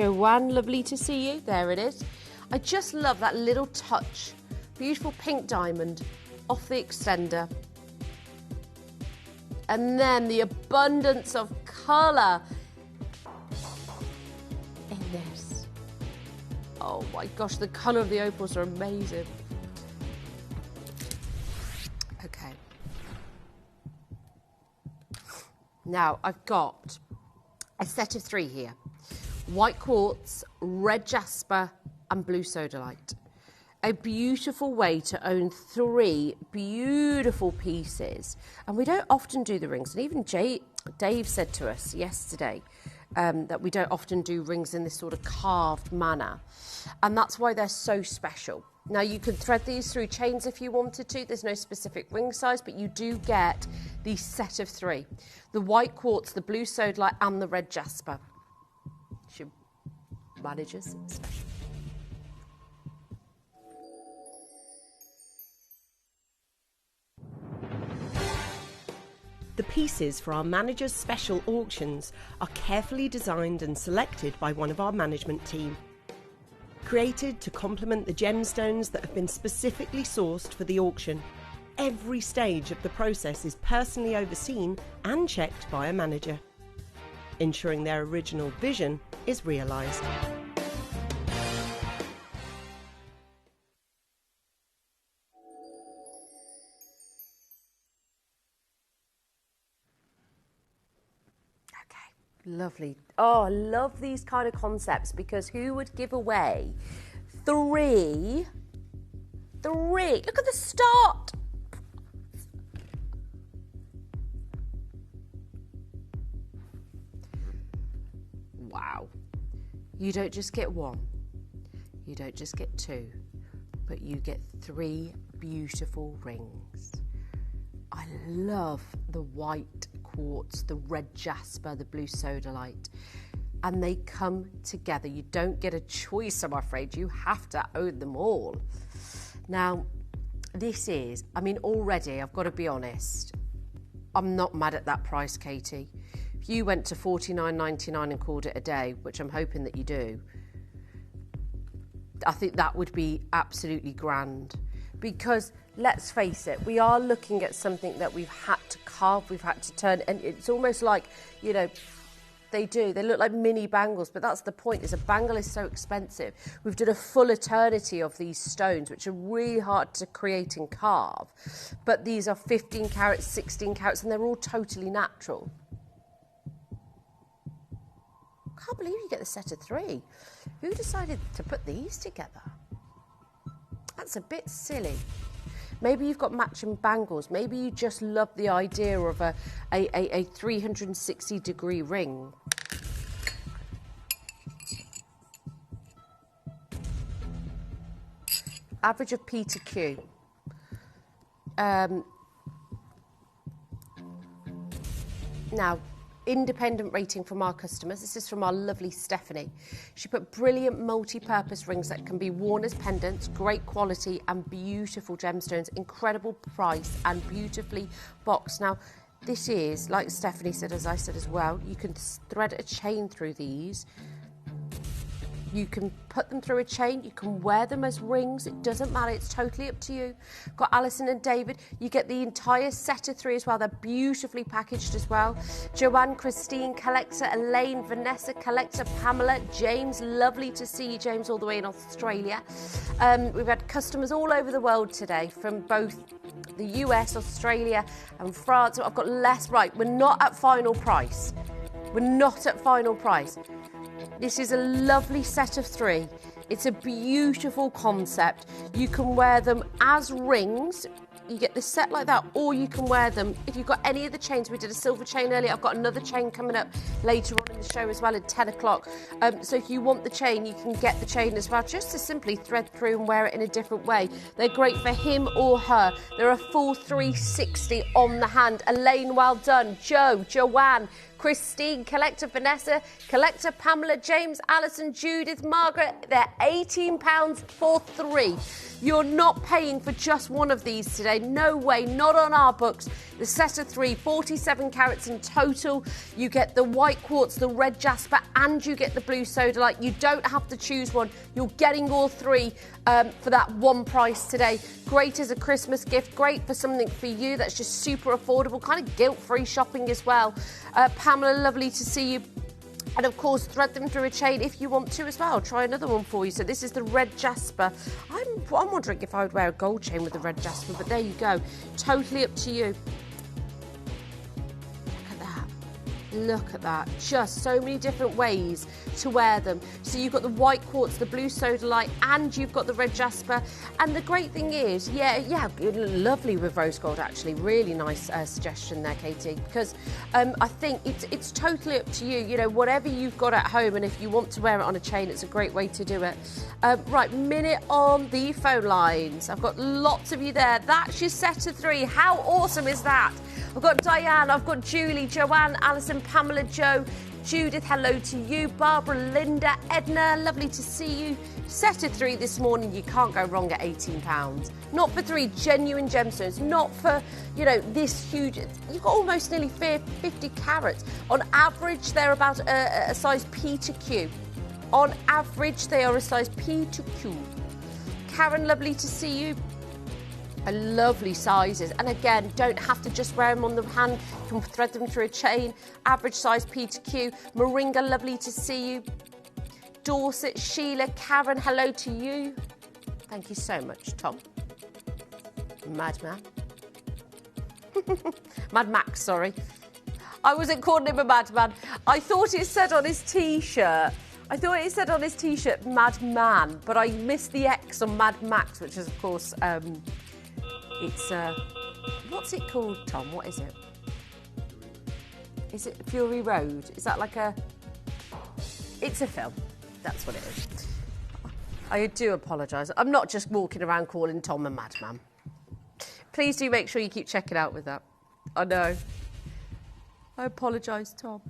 [SPEAKER 1] Joanne, lovely to see you. There it is. I just love that little touch. Beautiful pink diamond off the extender. And then the abundance of colour in this. Oh my gosh, the colour of the opals are amazing. Okay. Now I've got a set of 3 here. White quartz, red jasper and blue sodalite. A beautiful way to own 3 beautiful pieces. And we don't often do the rings. And even Dave said to us yesterday that we don't often do rings in this sort of carved manner. And that's why they're so special. Now, you could thread these through chains if you wanted to. There's no specific ring size, but you do get the set of 3. The white quartz, the blue sodalite and the red jasper. Your managers special.
[SPEAKER 2] The pieces for our managers' special auctions are carefully designed and selected by one of our management team. Created to complement the gemstones that have been specifically sourced for the auction, every stage of the process is personally overseen and checked by a manager, ensuring their original vision is realised.
[SPEAKER 1] Lovely. Oh, I love these kind of concepts because who would give away 3? Look at the start. Wow. You don't just get 1. You don't just get 2, but you get 3 beautiful rings. I love the white quartz, the red jasper, the blue sodalite, and they come together. You don't get a choice, I'm afraid. You have to own them all. Now, this is, I mean, already, I've got to be honest, I'm not mad at that price, Katie. If you went to $49.99 and called it a day, which I'm hoping that you do, I think that would be absolutely grand. Because let's face it, we are looking at something that we've had to carve, we've had to turn, and it's almost like, you know, they look like mini bangles, but that's the point, is a bangle is so expensive. We've done a full eternity of these stones, which are really hard to create and carve, but these are 15 carats, 16 carats, and they're all totally natural. Can't believe you get the set of 3. Who decided to put these together? That's a bit silly. Maybe you've got matching bangles. Maybe you just love the idea of a 360-degree ring. Average of P to Q. Now, independent rating from our customers. This is from our lovely Stephanie. She put brilliant multi-purpose rings that can be worn as pendants, great quality and beautiful gemstones, incredible price and beautifully boxed. Now, this is, like Stephanie said, as I said as well, you can thread a chain through these. You can put them through a chain, you can wear them as rings, it doesn't matter, it's totally up to you. Got Alison and David, you get the entire set of 3 as well, they're beautifully packaged as well. Joanne, Christine, Collector, Elaine, Vanessa, Collector, Pamela, James, lovely to see you, James, all the way in Australia. We've had customers all over the world today from both the US, Australia and France. I've got less, right, we're not at final price. We're not at final price. This is a lovely set of 3. It's a beautiful concept. You can wear them as rings. You get this set like that, or you can wear them, if you've got any of the chains, we did a silver chain earlier, I've got another chain coming up later on in the show as well at 10 o'clock. So if you want the chain, you can get the chain as well, just to simply thread through and wear it in a different way. They're great for him or her. They're a full 360 on the hand. Elaine, well done. Joe, Joanne, Christine, Collector, Vanessa, Collector, Pamela, James, Alison, Judith, Margaret. They're £18 for 3. You're not paying for just one of these today. no way, not on our books. The set of 3, 47 carats in total. You get the white quartz, the red jasper, and you get the blue sodalite. You don't have to choose one. You're getting all 3 for that one price today. Great as a Christmas gift, great for something for you that's just super affordable, kind of guilt-free shopping as well. Pamela, lovely to see you. And of course, thread them through a chain if you want to as well. I'll try another one for you. So this is the red jasper. I'm wondering if I would wear a gold chain with the red jasper, but there you go. Totally up to you. Look at that. Just so many different ways to wear them. So you've got the white quartz, the blue sodalite, and you've got the red jasper. And the great thing is, yeah, lovely with rose gold, actually. Really nice suggestion there, Katie, because I think it's totally up to you. You know, whatever you've got at home, and if you want to wear it on a chain, it's a great way to do it. Right, minute on the phone lines. I've got lots of you there. That's your set of 3. How awesome is that? I've got Diane, I've got Julie, Joanne, Alison, Pamela, Joe, Judith, hello to you, Barbara, Linda, Edna, lovely to see you. Set of 3 this morning, you can't go wrong at £18. Not for 3 genuine gemstones, not for, you know, this huge, you've got almost nearly 50 carats. On average, they're about a size P to Q. On average, they are a size P to Q. Karen, lovely to see you. Lovely sizes, and again, don't have to just wear them on the hand, you can thread them through a chain. Average size P to Q. Moringa, lovely to see you. Dorset, Sheila, Karen, hello to you. Thank you so much, Tom. Madman. Mad Max, sorry. I wasn't calling him a madman. I thought it said on his T-shirt. Madman, but I missed the X on Mad Max, which is, of course, it's, what's it called, Tom? What is it? Is it Fury Road? Is that like a... It's a film. That's what it is. I do apologise. I'm not just walking around calling Tom a madman. Please do make sure you keep checking out with that. I know. I apologise, Tom.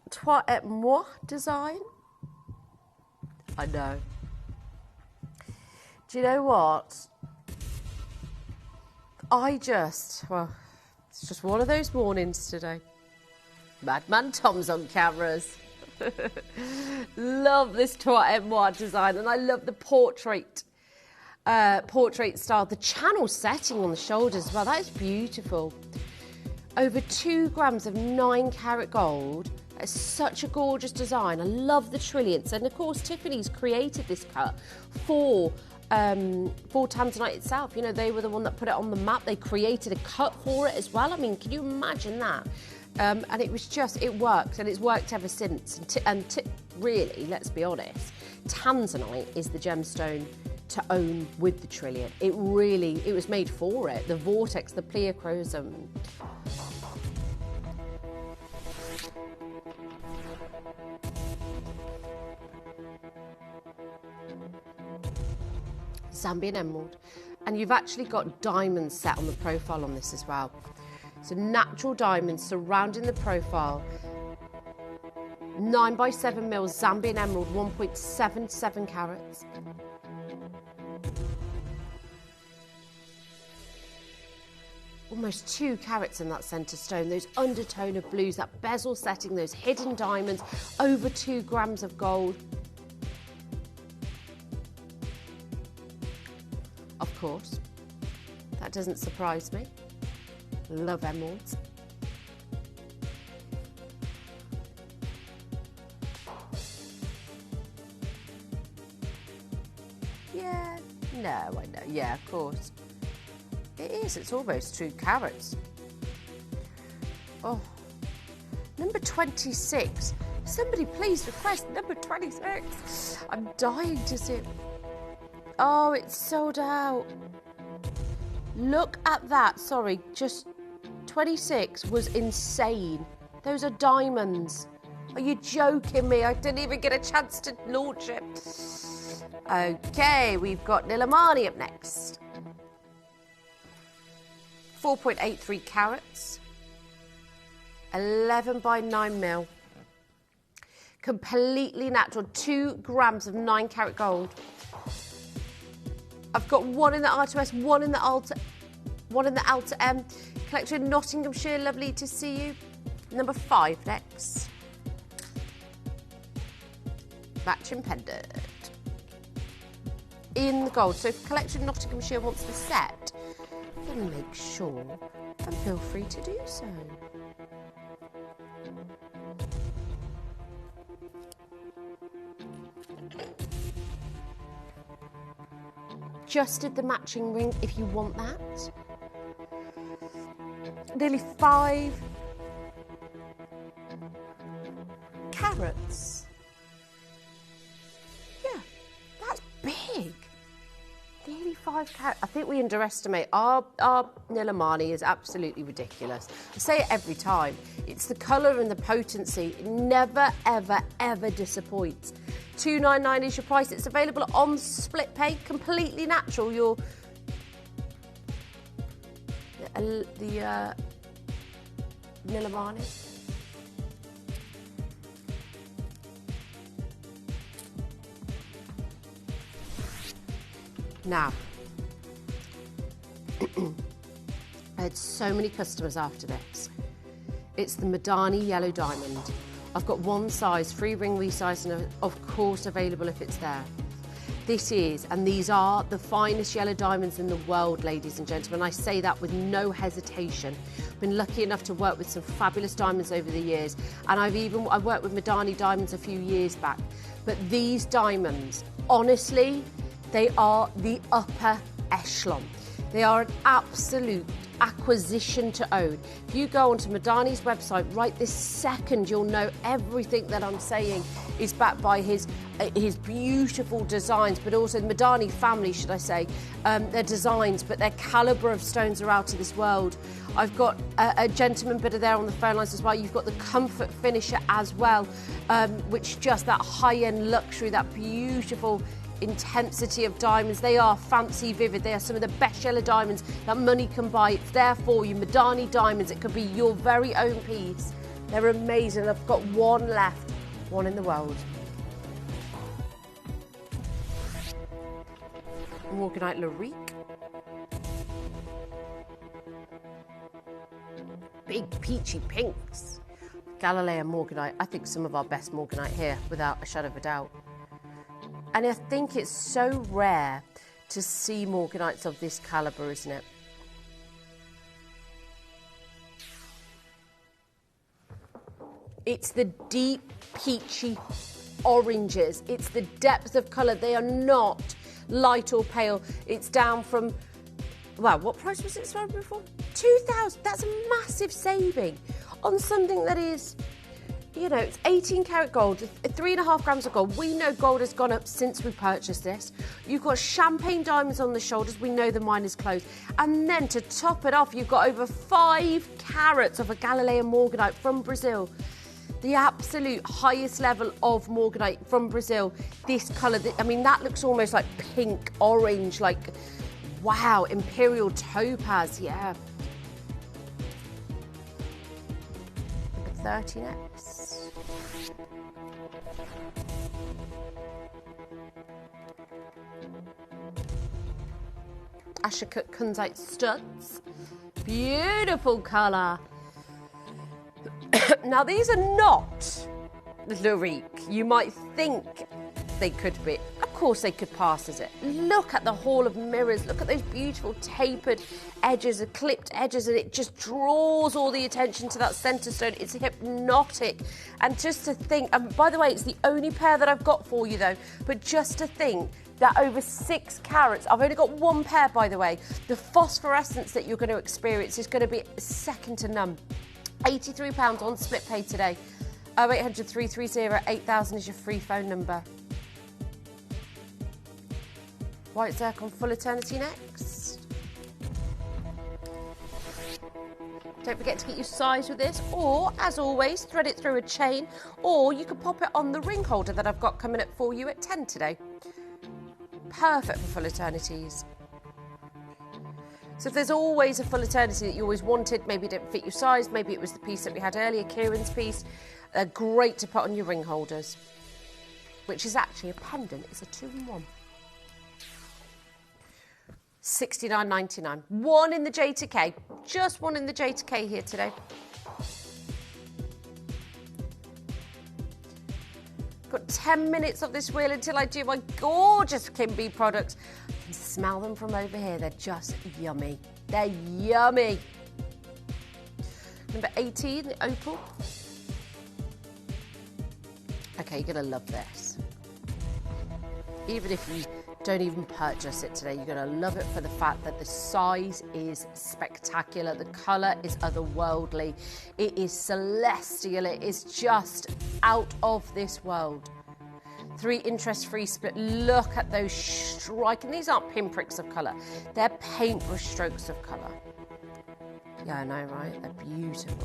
[SPEAKER 1] Toi et moi design? I know. Do you know what? Well, it's just one of those mornings today. Madman Tom's on cameras. Love this Toi et moi design, and I love the portrait style. The channel setting on the shoulders as well, that is beautiful. Over 2 grams of 9 carat gold. It's such a gorgeous design. I love the trilliants, and of course Tiffany's created this cut for Tanzanite itself. You know, they were the one that put it on the map. They created a cut for it as well. I mean, can you imagine that? And it was just, it worked, and it's worked ever since. Really, let's be honest, Tanzanite is the gemstone to own with the trilliant. It was made for it. The vortex, the pleochrosm. Zambian emerald, and you've actually got diamonds set on the profile on this as well. So natural diamonds surrounding the profile. 9x7 mils Zambian emerald, 1.77 carats. Almost 2 carats in that centre stone. Those undertone of blues, that bezel setting, those hidden diamonds, over 2 grams of gold. Of course, that doesn't surprise me. Love emeralds. Yeah, no, I know. Yeah, of course. It is. It's almost 2 carats. Oh, number 26. Somebody please request number 26. I'm dying to see it. Oh, it's sold out. Look at that. Sorry, just 26 was insane. Those are diamonds. Are you joking me? I didn't even get a chance to launch it. Okay, we've got Nilamani up next. 4.83 carats. 11x9 mil. Completely natural. 2 grams of 9 carat gold. I've got one in the R2S, one in the Alta M. Collection Nottinghamshire, lovely to see you. Number 5 next. Matching pendant. In the gold. So if Collection Nottinghamshire wants the set, then make sure and feel free to do so. Just did the matching ring if you want that. Nearly 5 carats. Yeah, that's big. Nearly 5 carats. I think we underestimate. Our Nilamani is absolutely ridiculous. I say it every time. It's the colour and the potency. It never, ever, ever disappoints. $299 is your price. It's available on split pay, completely natural. The Nilamani. Now, I had so many customers after this. It's the Madani Yellow Diamond. I've got one size, free ring resize, and of course available if it's there. This is, and these are the finest yellow diamonds in the world, ladies and gentlemen. I say that with no hesitation. I've been lucky enough to work with some fabulous diamonds over the years, and I worked with Madani diamonds a few years back. But these diamonds, honestly, they are the upper echelon. They are an absolute acquisition to own. If you go onto Madani's website right this second, you'll know everything that I'm saying is backed by his beautiful designs, but also the Madani family, should I say, their designs, but their calibre of stones are out of this world. I've got a gentleman bidder there on the phone lines as well. You've got the comfort finisher as well, which just that high-end luxury, that beautiful intensity of diamonds. They are fancy vivid. They are some of the best yellow diamonds that money can buy. It's there for you. Madani diamonds. It could be your very own piece. They're amazing. I've got one left, one in the world. Morganite Larique. Big peachy pinks. Galileo Morganite. I think some of our best Morganite here, without a shadow of a doubt. And I think it's so rare to see Morganites of this calibre, isn't it? It's the deep peachy oranges. It's the depth of colour. They are not light or pale. It's down from, wow, what price was it sold before? 2,000. That's a massive saving on something that is, you know, it's 18 karat gold, 3.5 grams of gold. We know gold has gone up since we purchased this. You've got champagne diamonds on the shoulders. We know the mine is closed. And then to top it off, you've got over 5 carats of a Galileo Morganite from Brazil. The absolute highest level of Morganite from Brazil. This colour, I mean, that looks almost like pink, orange, like, wow, imperial topaz, yeah. Number 30 next. Ashikut Kunzite studs. Beautiful colour. Now, these are not Larique. You might think they could be. Of course they could pass as it. Look at the hall of mirrors. Look at those beautiful tapered edges, clipped edges, and it just draws all the attention to that centre stone. It's hypnotic. And just to think, and by the way, it's the only pair that I've got for you though, but just to think that over 6 carats, I've only got one pair by the way, the phosphorescence that you're going to experience is going to be second to none. £83 on split pay today. 0800 330 8000 is your free phone number. White Zircon Full Eternity next. Don't forget to get your size with this, or as always, thread it through a chain, or you can pop it on the ring holder that I've got coming up for you at 10 today. Perfect for full eternities. So if there's always a full eternity that you always wanted, maybe it didn't fit your size, maybe it was the piece that we had earlier, Kieran's piece, they're great to put on your ring holders, which is actually a pendant. It's a 2-in-1. $69.99. One in the J to K. Just one in the J to K here today. Got 10 minutes of this wheel until I do my gorgeous Kimby products. I can smell them from over here. They're just yummy. They're yummy. Number 18, the opal. Okay, you're going to love this. Even if you don't even purchase it today, you're going to love it for the fact that the size is spectacular. The colour is otherworldly. It is celestial. It is just out of this world. 3 interest-free split. Look at those striking. These aren't pinpricks of colour. They're paintbrush strokes of colour. Yeah, I know, right? They're beautiful.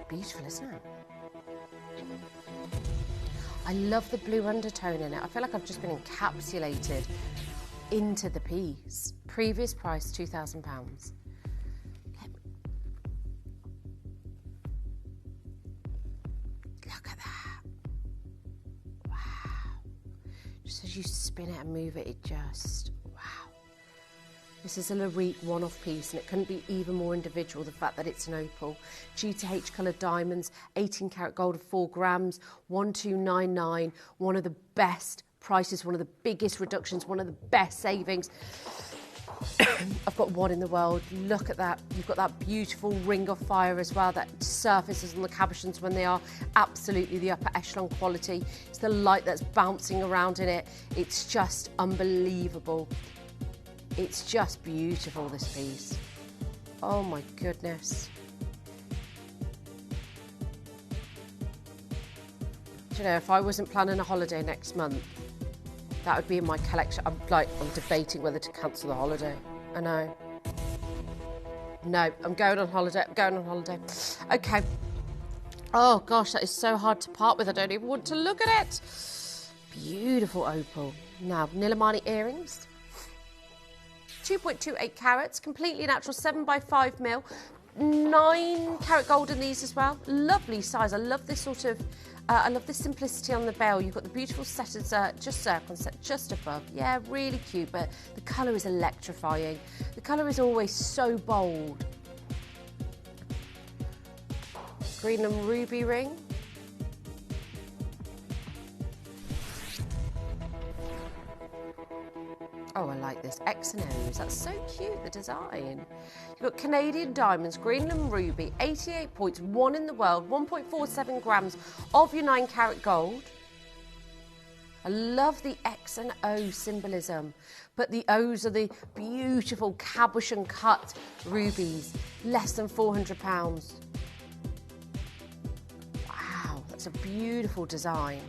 [SPEAKER 1] Beautiful, isn't it? I love the blue undertone in it. I feel like I've just been encapsulated into the piece. Previous price, £2,000. Look at that. Wow. Just as you spin it and move it, it just, wow. This is a Larique one-off piece, and it couldn't be even more individual, the fact that it's an opal. G2H coloured diamonds, 18 karat gold of 4 grams, 1299, one of the best prices, one of the biggest reductions, one of the best savings. I've got one in the world. Look at that. You've got that beautiful ring of fire as well that surfaces on the cabochons when they are absolutely the upper echelon quality. It's the light that's bouncing around in it. It's just unbelievable. It's just beautiful, this piece. Oh my goodness. Do you know, if I wasn't planning a holiday next month, that would be in my collection. I'm debating whether to cancel the holiday. I know. No, I'm going on holiday. I'm going on holiday. Okay. Oh gosh, that is so hard to part with. I don't even want to look at it. Beautiful opal. Now, Nilamani earrings. 2.28 carats, completely natural, 7x5 mil. 9 karat gold in these as well. Lovely size. I love this sort of, I love the simplicity on the bell. You've got the beautiful setters just circle set just above. Yeah, really cute, but the colour is electrifying. The colour is always so bold. Green and ruby ring. Oh, I like this. X and O's. That's so cute, the design. You've got Canadian diamonds, green and ruby, 88 points, 1 in the world, 1.47 grams of your 9 karat gold. I love the X and O symbolism, but the O's are the beautiful cabochon cut rubies, less than £400. Wow, that's a beautiful design.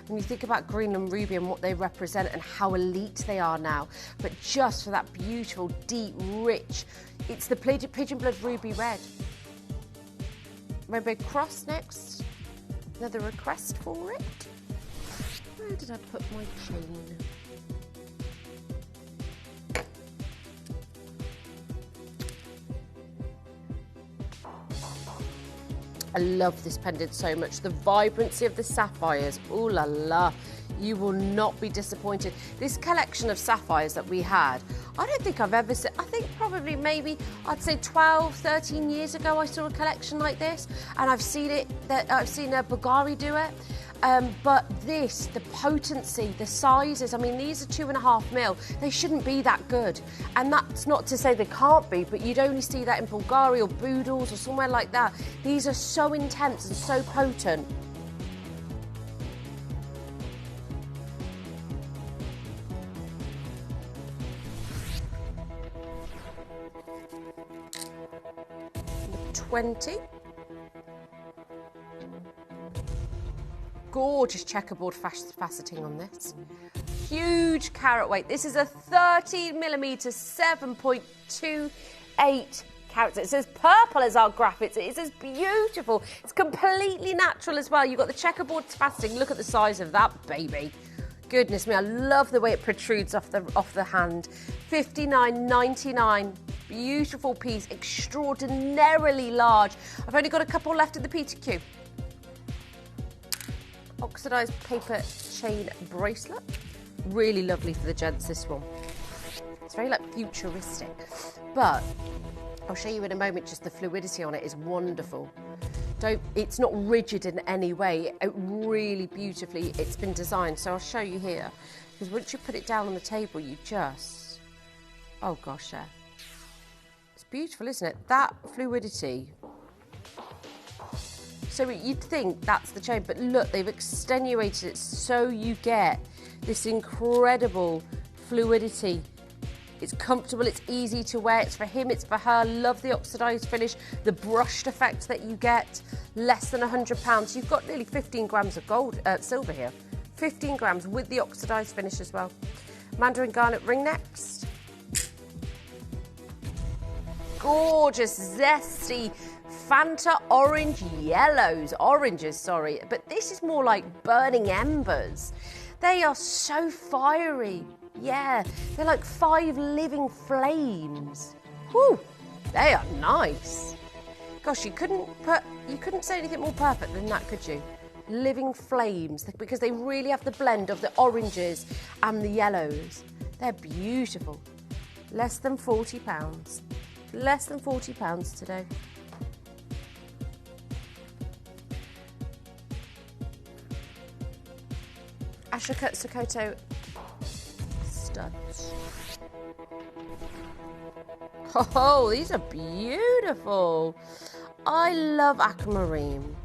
[SPEAKER 1] When you think about green and ruby and what they represent and how elite they are now, but just for that beautiful, deep, rich, it's the pigeon blood ruby red. Rainbow cross next. Another request for it. Where did I put my chain? I love this pendant so much. The vibrancy of the sapphires, ooh la la. You will not be disappointed. This collection of sapphires that we had, I don't think I've ever seen, I think probably maybe, I'd say 12, 13 years ago I saw a collection like this, and I've seen Bulgari do it. But this, the potency, the sizes, I mean, these are 2.5 mil. They shouldn't be that good. And that's not to say they can't be, but you'd only see that in Bulgari or Boodles or somewhere like that. These are so intense and so potent. Number 20. Gorgeous checkerboard faceting on this. Huge carat weight. This is a 13mm, 7.28 carats. It says purple as our graphics. It says beautiful. It's completely natural as well. You've got the checkerboard faceting. Look at the size of that baby. Goodness me, I love the way it protrudes off the hand. $59.99. Beautiful piece, extraordinarily large. I've only got a couple left in the PTQ. Oxidised paper chain bracelet. Really lovely for the gents, this one. It's very like futuristic, but I'll show you in a moment. Just the fluidity on it is wonderful. It's not rigid in any way. It really beautifully, it's been designed. So I'll show you here, because once you put it down on the table, you just, oh gosh, yeah. It's beautiful, isn't it? That fluidity. So you'd think that's the chain, but look, they've extenuated it so you get this incredible fluidity. It's comfortable, it's easy to wear, it's for him, it's for her. Love the oxidised finish, the brushed effect that you get. Less than £100. You've got nearly 15 grams of silver here. 15 grams with the oxidised finish as well. Mandarin garnet ring next. Gorgeous, zesty Fanta oranges, sorry. But this is more like burning embers. They are so fiery. Yeah, they're like 5 living flames. Whew, they are nice. Gosh, you couldn't say anything more perfect than that, could you? Living flames, because they really have the blend of the oranges and the yellows. They're beautiful. Less than £40. Less than £40 today. Ashoka Sokoto studs. Oh, these are beautiful. I love aquamarine.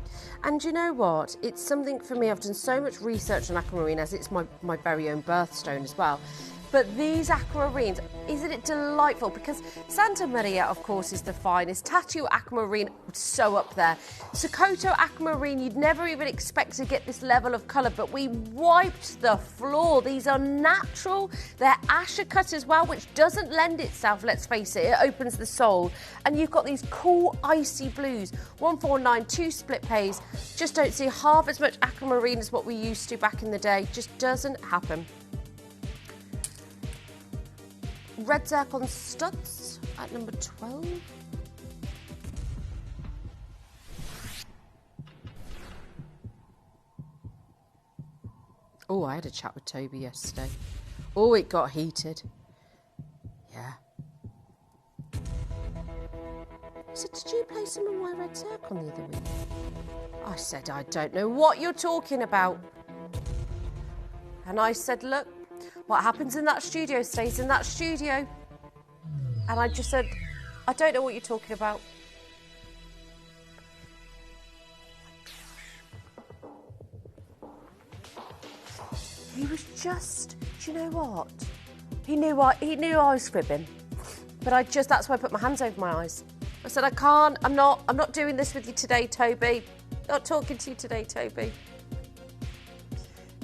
[SPEAKER 1] And you know what? It's something for me. I've done so much research on aquamarine, as it's my very own birthstone as well. But these aquamarines, isn't it delightful? Because Santa Maria, of course, is the finest. Tattoo aquamarine, so up there. Sokoto aquamarine, you'd never even expect to get this level of colour, but we wiped the floor. These are natural. They're Ashoka as well, which doesn't lend itself, let's face it. It opens the soul. And you've got these cool, icy blues. 1492 split pays. Just don't see half as much aquamarine as what we used to back in the day. Just doesn't happen. Red zircon studs at number 12. Oh, I had a chat with Toby yesterday. Oh, it got heated. Yeah. He said, did you play some of my red zircon the other week? I said, I don't know what you're talking about. And I said, look, what happens in that studio stays in that studio. And I just said, I don't know what you're talking about. He was just, do you know what? He knew I was fibbing. But that's why I put my hands over my eyes. I said, I'm not doing this with you today, Toby. Not talking to you today, Toby.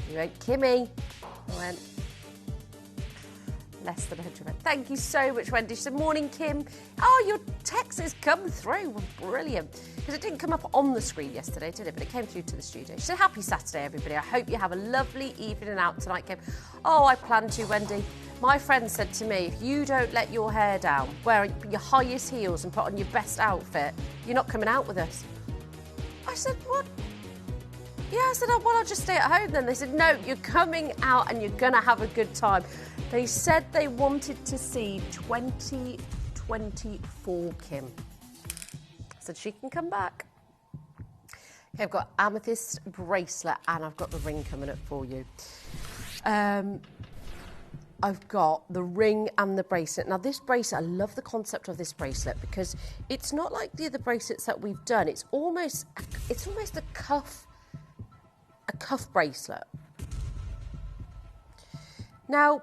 [SPEAKER 1] He went, Kimmy. I went, less than 100. Thank you so much, Wendy. She said, morning, Kim. Oh, your text has come through. Well, brilliant. Because it didn't come up on the screen yesterday, did it? But it came through to the studio. She said, happy Saturday, everybody. I hope you have a lovely evening out tonight, Kim. Oh, I plan to, Wendy. My friend said to me, if you don't let your hair down, wear your highest heels and put on your best outfit, you're not coming out with us. I said, what? Yeah, I said, oh, well, I'll just stay at home then. They said, no, you're coming out and you're going to have a good time. They said they wanted to see 2024 Kim. I said she can come back. Okay, I've got amethyst bracelet and I've got the ring coming up for you. I've got the ring and the bracelet. Now, this bracelet, I love the concept of this bracelet because it's not like the other bracelets that we've done. It's almost a cuff bracelet. Now,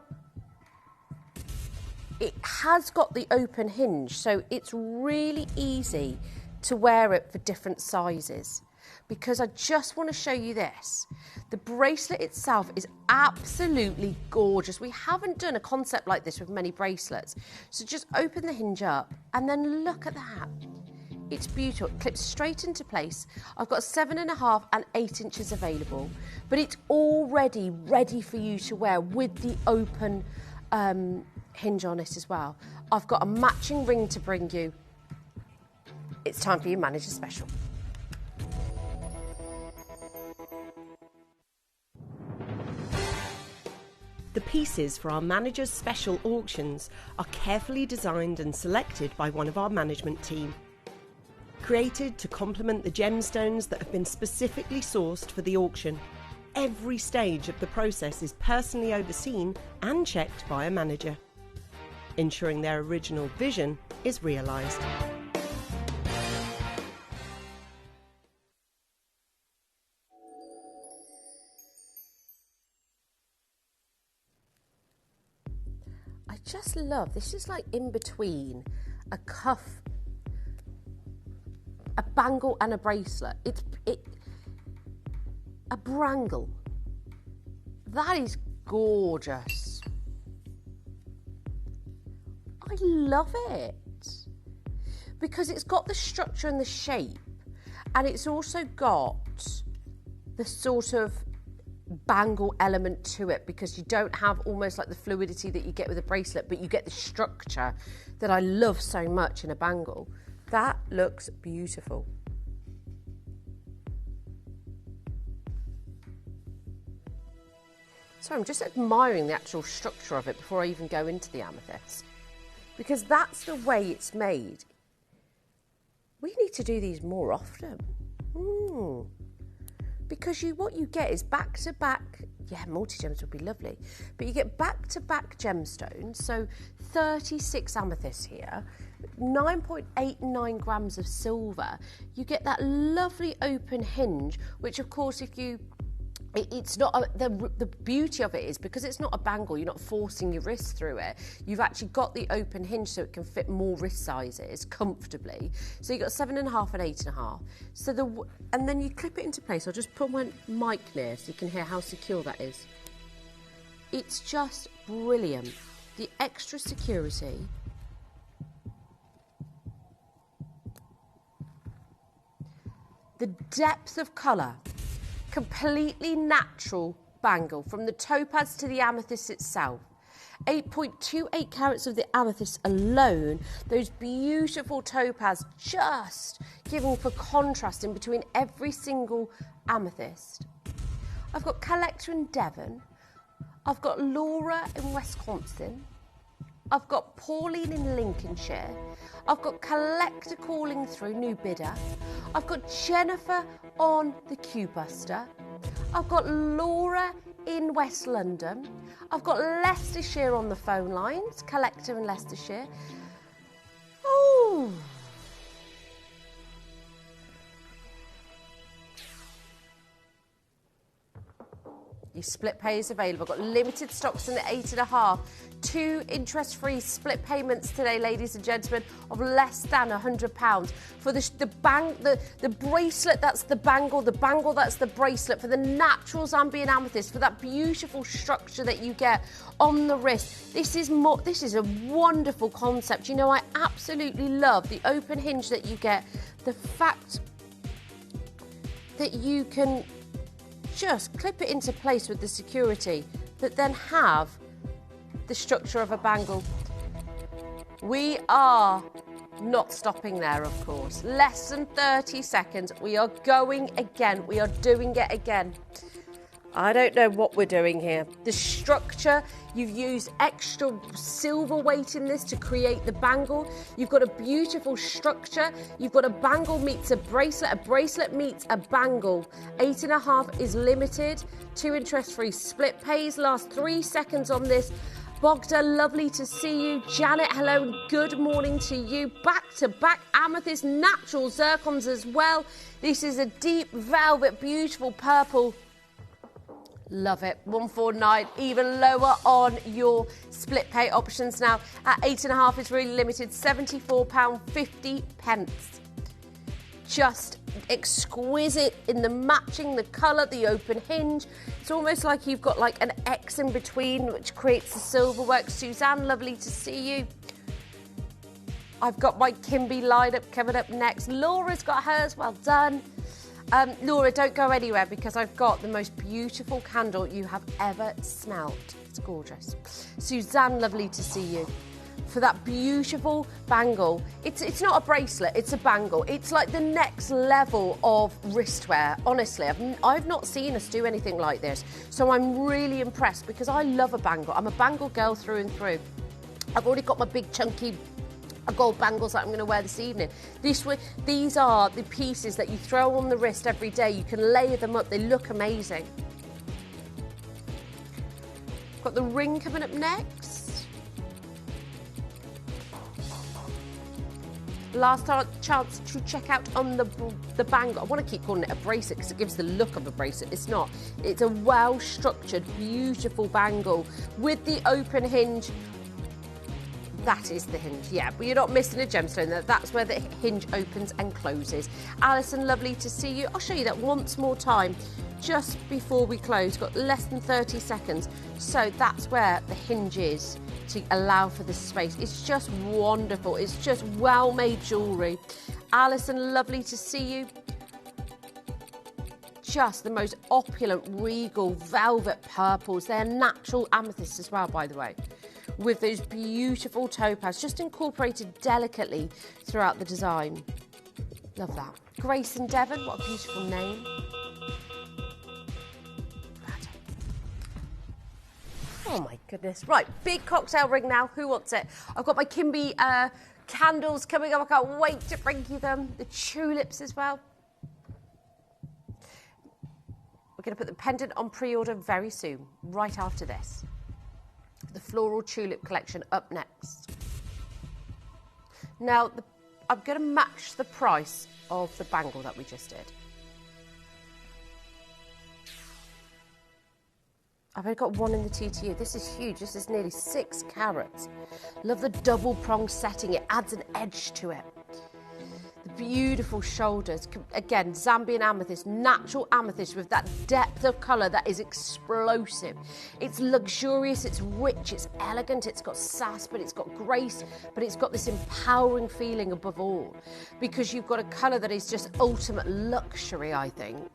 [SPEAKER 1] it has got the open hinge, so it's really easy to wear it for different sizes. Because I just want to show you this. The bracelet itself is absolutely gorgeous. We haven't done a concept like this with many bracelets. So just open the hinge up and then look at that. It's beautiful. It clips straight into place. I've got 7.5 and 8 inches available, but it's already ready for you to wear with the open hinge on it as well. I've got a matching ring to bring you. It's time for your manager special.
[SPEAKER 2] The pieces for our manager's special auctions are carefully designed and selected by one of our management team. Created to complement the gemstones that have been specifically sourced for the auction, every stage of the process is personally overseen and checked by a manager, ensuring their original vision is realised.
[SPEAKER 1] I just love, this is like in between a cuff, a bangle and a bracelet. A brangle. That is gorgeous. I love it. Because it's got the structure and the shape, and it's also got the sort of bangle element to it, because you don't have almost like the fluidity that you get with a bracelet, but you get the structure that I love so much in a bangle. That looks beautiful. So I'm just admiring the actual structure of it before I even go into the amethyst, because that's the way it's made. We need to do these more often. Because what you get is back-to-back, multi-gems would be lovely, but you get back-to-back gemstones, so 36 amethysts here, 9.89 grams of silver. You get that lovely open hinge, which of course it's not, the beauty of it is because it's not a bangle, you're not forcing your wrist through it. You've actually got the open hinge so it can fit more wrist sizes comfortably. So you've got 7.5 and 8.5. So and then you clip it into place. I'll just put my mic near so you can hear how secure that is. It's just brilliant. The extra security. The depth of colour. Completely natural bangle from the topaz to the amethyst itself. 8.28 carats of the amethyst alone, those beautiful topaz just giving for contrast in between every single amethyst. I've got Collector in Devon, I've got Laura in Wisconsin, I've got Pauline in Lincolnshire, I've got Collector calling through, new bidder, I've got Jennifer on the Q-Buster, I've got Laura in West London, I've got Leicestershire on the phone lines, Collector in Leicestershire. Oh, your split pay is available. I've got limited stocks in the 8.5. 2 interest-free split payments today, ladies and gentlemen, of less than £100 for the bracelet. That's the bangle that's the bracelet, for the natural Zambian amethyst, for that beautiful structure that you get on the wrist. This is a wonderful concept. You know, I absolutely love the open hinge that you get. The fact that you can just clip it into place with the security, but then have the structure of a bangle. We are not stopping there, of course. Less than 30 seconds. We are going again. We are doing it again. I don't know what we're doing here. The structure, you've used extra silver weight in this to create the bangle. You've got a beautiful structure. You've got a bangle meets a bracelet meets a bangle. 8.5 is limited. 2 interest-free split pays. Last 3 seconds on this. Bogda, lovely to see you. Janet, hello and good morning to you. Back-to-back amethyst, natural zircons as well. This is a deep velvet, beautiful purple. Love it. 149, even lower on your split pay options now. At 8.5, it's really limited, £74.50. Just exquisite in the matching, the colour, the open hinge. It's almost like you've got like an X in between, which creates the silver work. Suzanne, lovely to see you. I've got my Kimby lineup coming up next. Laura's got hers, well done. Laura, don't go anywhere because I've got the most beautiful candle you have ever smelt. It's gorgeous. Suzanne, lovely to see you. For that beautiful bangle. It's not a bracelet, it's a bangle. It's like the next level of wristwear. Honestly, I've not seen us do anything like this. So I'm really impressed because I love a bangle. I'm a bangle girl through and through. I've already got my big chunky gold bangles that I'm going to wear this evening. These are the pieces that you throw on the wrist every day. You can layer them up. They look amazing. Got the ring coming up next. Last chance to check out on the bangle. I want to keep calling it a bracelet because it gives the look of a bracelet. It's not. It's a well-structured, beautiful bangle with the open hinge. That is the hinge, yeah, but you're not missing a gemstone there. That's where the hinge opens and closes. Alison, lovely to see you. I'll show you that once more time just before we close. Got less than 30 seconds. So that's where the hinge is to allow for this space. It's just wonderful. It's just well-made jewellery. Alison, lovely to see you. Just the most opulent, regal, velvet purples. They're natural amethysts as well, by the way, with those beautiful topaz, just incorporated delicately throughout the design. Love that. Grace and Devon, what a beautiful name. Oh my goodness. Right, big cocktail ring now. Who wants it? I've got my Kimby candles coming up. I can't wait to bring you them. The tulips as well. We're going to put the pendant on pre-order very soon, right after this. The floral tulip collection up next. Now, I'm going to match the price of the bangle that we just did. I've only got one in the TTU. This is huge. This is nearly 6 carats. Love the double prong setting. It adds an edge to it. The beautiful shoulders. Again, Zambian amethyst, natural amethyst with that depth of colour that is explosive. It's luxurious, it's rich, it's elegant, it's got sass, but it's got grace, but it's got this empowering feeling above all. Because you've got a colour that is just ultimate luxury, I think.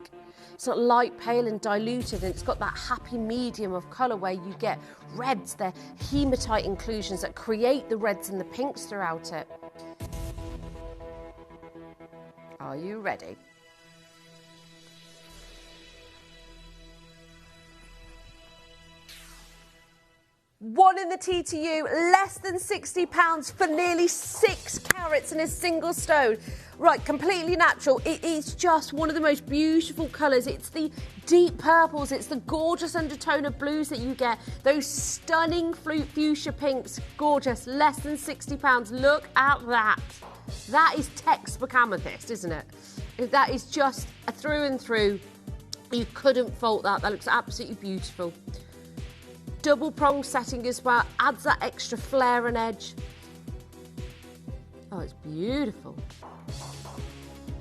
[SPEAKER 1] It's not light, pale and diluted, and it's got that happy medium of colour where you get reds. They're hematite inclusions that create the reds and the pinks throughout it. Are you ready? One in the TTU, less than £60 for nearly 6 carats in a single stone. Right, completely natural. It is just one of the most beautiful colours. It's the deep purples, it's the gorgeous undertone of blues that you get. Those stunning fuchsia pinks, gorgeous, less than £60. Look at that. That is textbook amethyst, isn't it? That is just a through and through. You couldn't fault that. That looks absolutely beautiful. Double prong setting as well, adds that extra flare and edge. Oh, it's beautiful.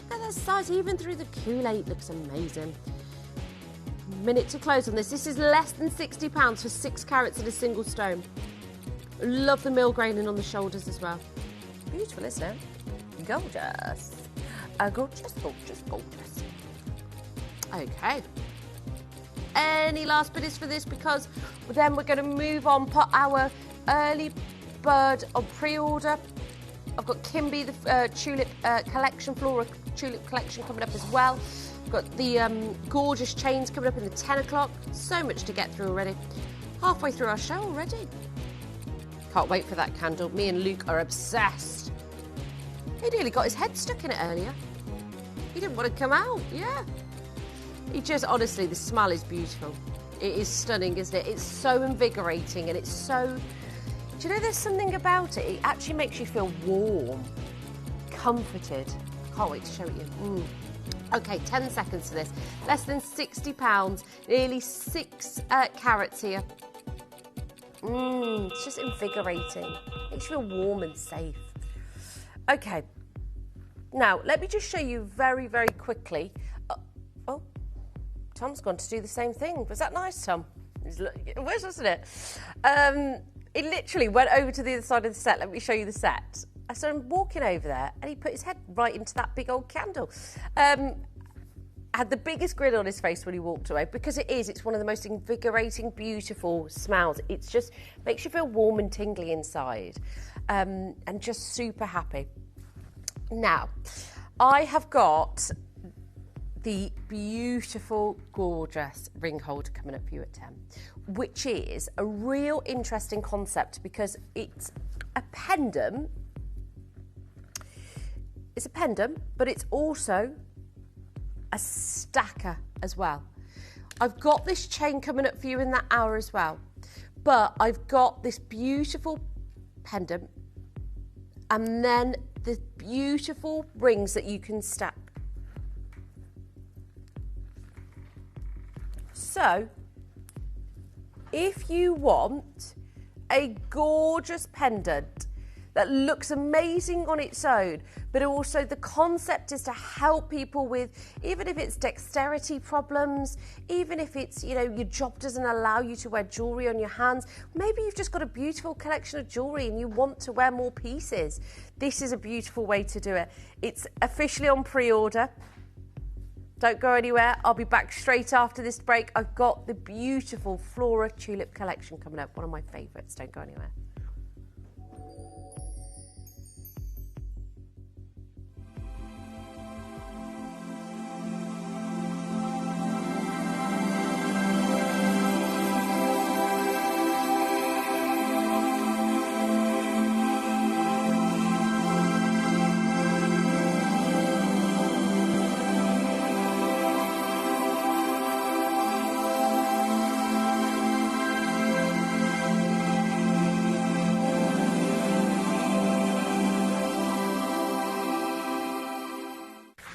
[SPEAKER 1] Look at that size, even through the Kool-Aid, looks amazing. Minute to close on this. This is less than £60 for 6 carats in a single stone. Love the mill graining on the shoulders as well. Beautiful, isn't it? Gorgeous. Gorgeous, gorgeous, gorgeous. Okay. Any last bidders for this, because then we're going to move on, put our early bird on pre-order. I've got Kimby, the tulip collection, floral tulip collection coming up as well. I've got the gorgeous chains coming up in the 10 o'clock. So much to get through already. Halfway through our show already. Can't wait for that candle. Me and Luke are obsessed. He nearly got his head stuck in it earlier. He didn't want to come out, yeah. He just, honestly, the smell is beautiful. It is stunning, isn't it? It's so invigorating and it's so... Do you know there's something about it? It actually makes you feel warm, comforted. Can't wait to show it you. Okay, 10 seconds for this. Less than £60, nearly 6 carats here. It's just invigorating. Makes you feel warm and safe. Okay, now let me just show you very, very quickly. Oh, Tom's gone to do the same thing. Was that nice, Tom? It was, wasn't it? It literally went over to the other side of the set. Let me show you the set. I saw him walking over there and he put his head right into that big old candle. And had the biggest grin on his face when he walked away, because it's one of the most invigorating, beautiful smells. It's just makes you feel warm and tingly inside, and just super happy. Now, I have got the beautiful, gorgeous ring holder coming up for you at 10, which is a real interesting concept because it's a pendant. It's a pendant, but it's also a stacker as well. I've got this chain coming up for you in that hour as well, but I've got this beautiful pendant and then the beautiful rings that you can stack. So, if you want a gorgeous pendant that looks amazing on its own, but also the concept is to help people with, even if it's dexterity problems, even if it's, you know, your job doesn't allow you to wear jewellery on your hands, maybe you've just got a beautiful collection of jewellery and you want to wear more pieces. This is a beautiful way to do it. It's officially on pre-order. Don't go anywhere. I'll be back straight after this break. I've got the beautiful Flora Tulip collection coming up, one of my favourites. Don't go anywhere.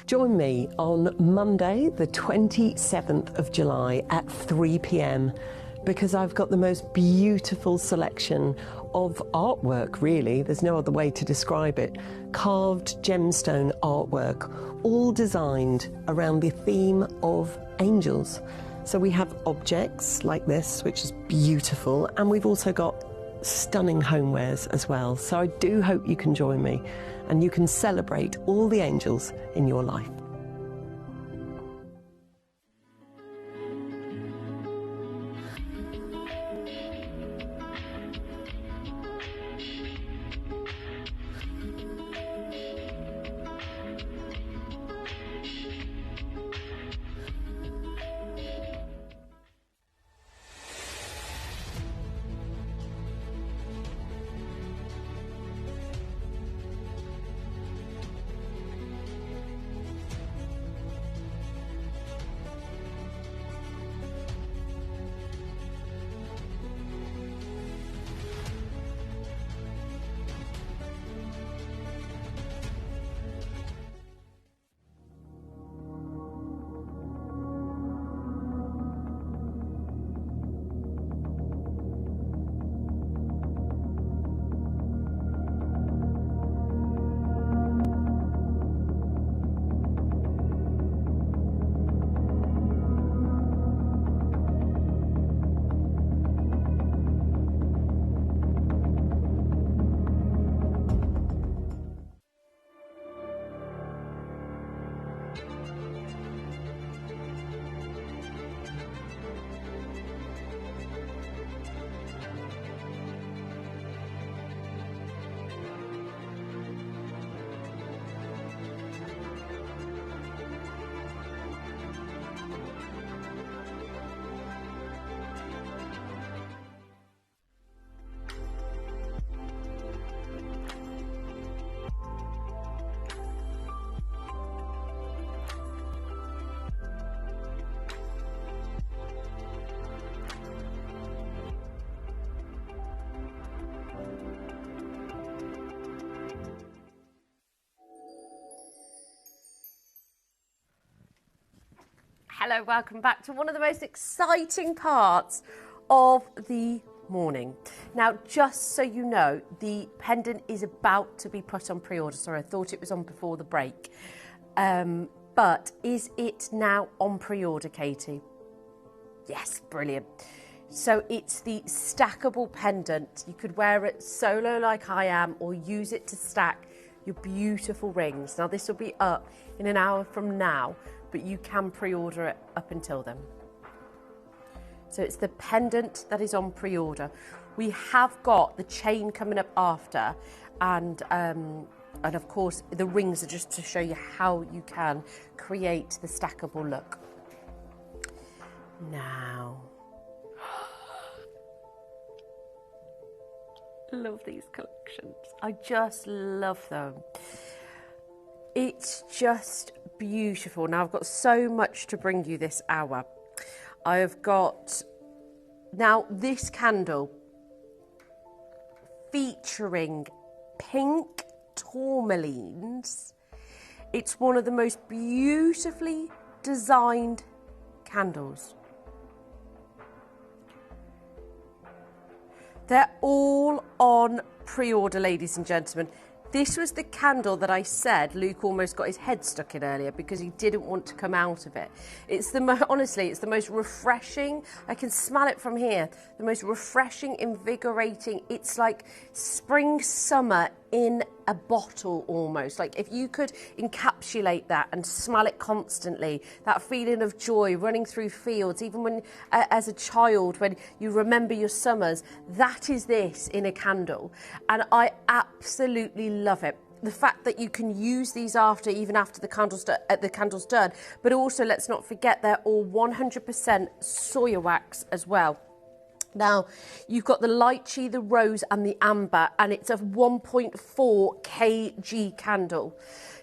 [SPEAKER 2] Join me on Monday, the 27th of July at 3 p.m. because I've got the most beautiful selection of artwork, really. There's no other way to describe it. Carved gemstone artwork, all designed around the theme of angels. So we have objects like this, which is beautiful, and we've also got stunning homewares as well. So I do hope you can join me and you can celebrate all the angels in your life.
[SPEAKER 1] Hello, welcome back to one of the most exciting parts of the morning. Now, just so you know, the pendant is about to be put on pre-order. Sorry, I thought it was on before the break. But is it now on pre-order, Katie? Yes, brilliant. So it's the stackable pendant. You could wear it solo like I am or use it to stack your beautiful rings. Now, this will be up in an hour from now, but you can pre-order it up until then. So it's the pendant that is on pre-order. We have got the chain coming up after, and of course the rings are just to show you how you can create the stackable look. Now, love these collections. I just love them. It's just beautiful. Now I've got so much to bring you this hour. I have got now this candle featuring pink tourmalines. It's one of the most beautifully designed candles. They're all on pre-order, ladies and gentlemen. This was the candle that I said Luke almost got his head stuck in earlier because he didn't want to come out of it. It's honestly, it's the most refreshing. I can smell it from here. The most refreshing, invigorating. It's like spring, summer in a bottle almost. Like if you could encapsulate that and smell it constantly, that feeling of joy running through fields, even when as a child, when you remember your summers, that is this in a candle. And I absolutely love it. The fact that you can use these even after the candle's done, but also let's not forget they're all 100% soya wax as well. Now, you've got the lychee, the rose and the amber, and it's a 1.4 kg candle.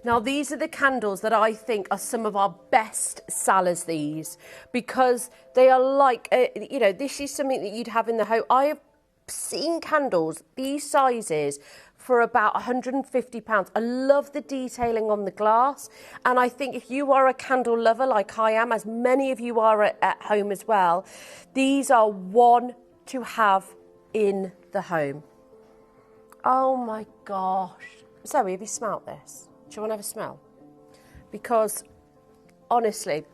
[SPEAKER 1] Now, these are the candles that I think are some of our best sellers, these, because they are like, this is something that you'd have in the home. I have seen candles, these sizes, for about £150. I love the detailing on the glass, and I think if you are a candle lover like I am, as many of you are at home as well, these are one to have in the home. Oh my gosh. Zoe, have you smelt this? Do you want to have a smell? Because honestly,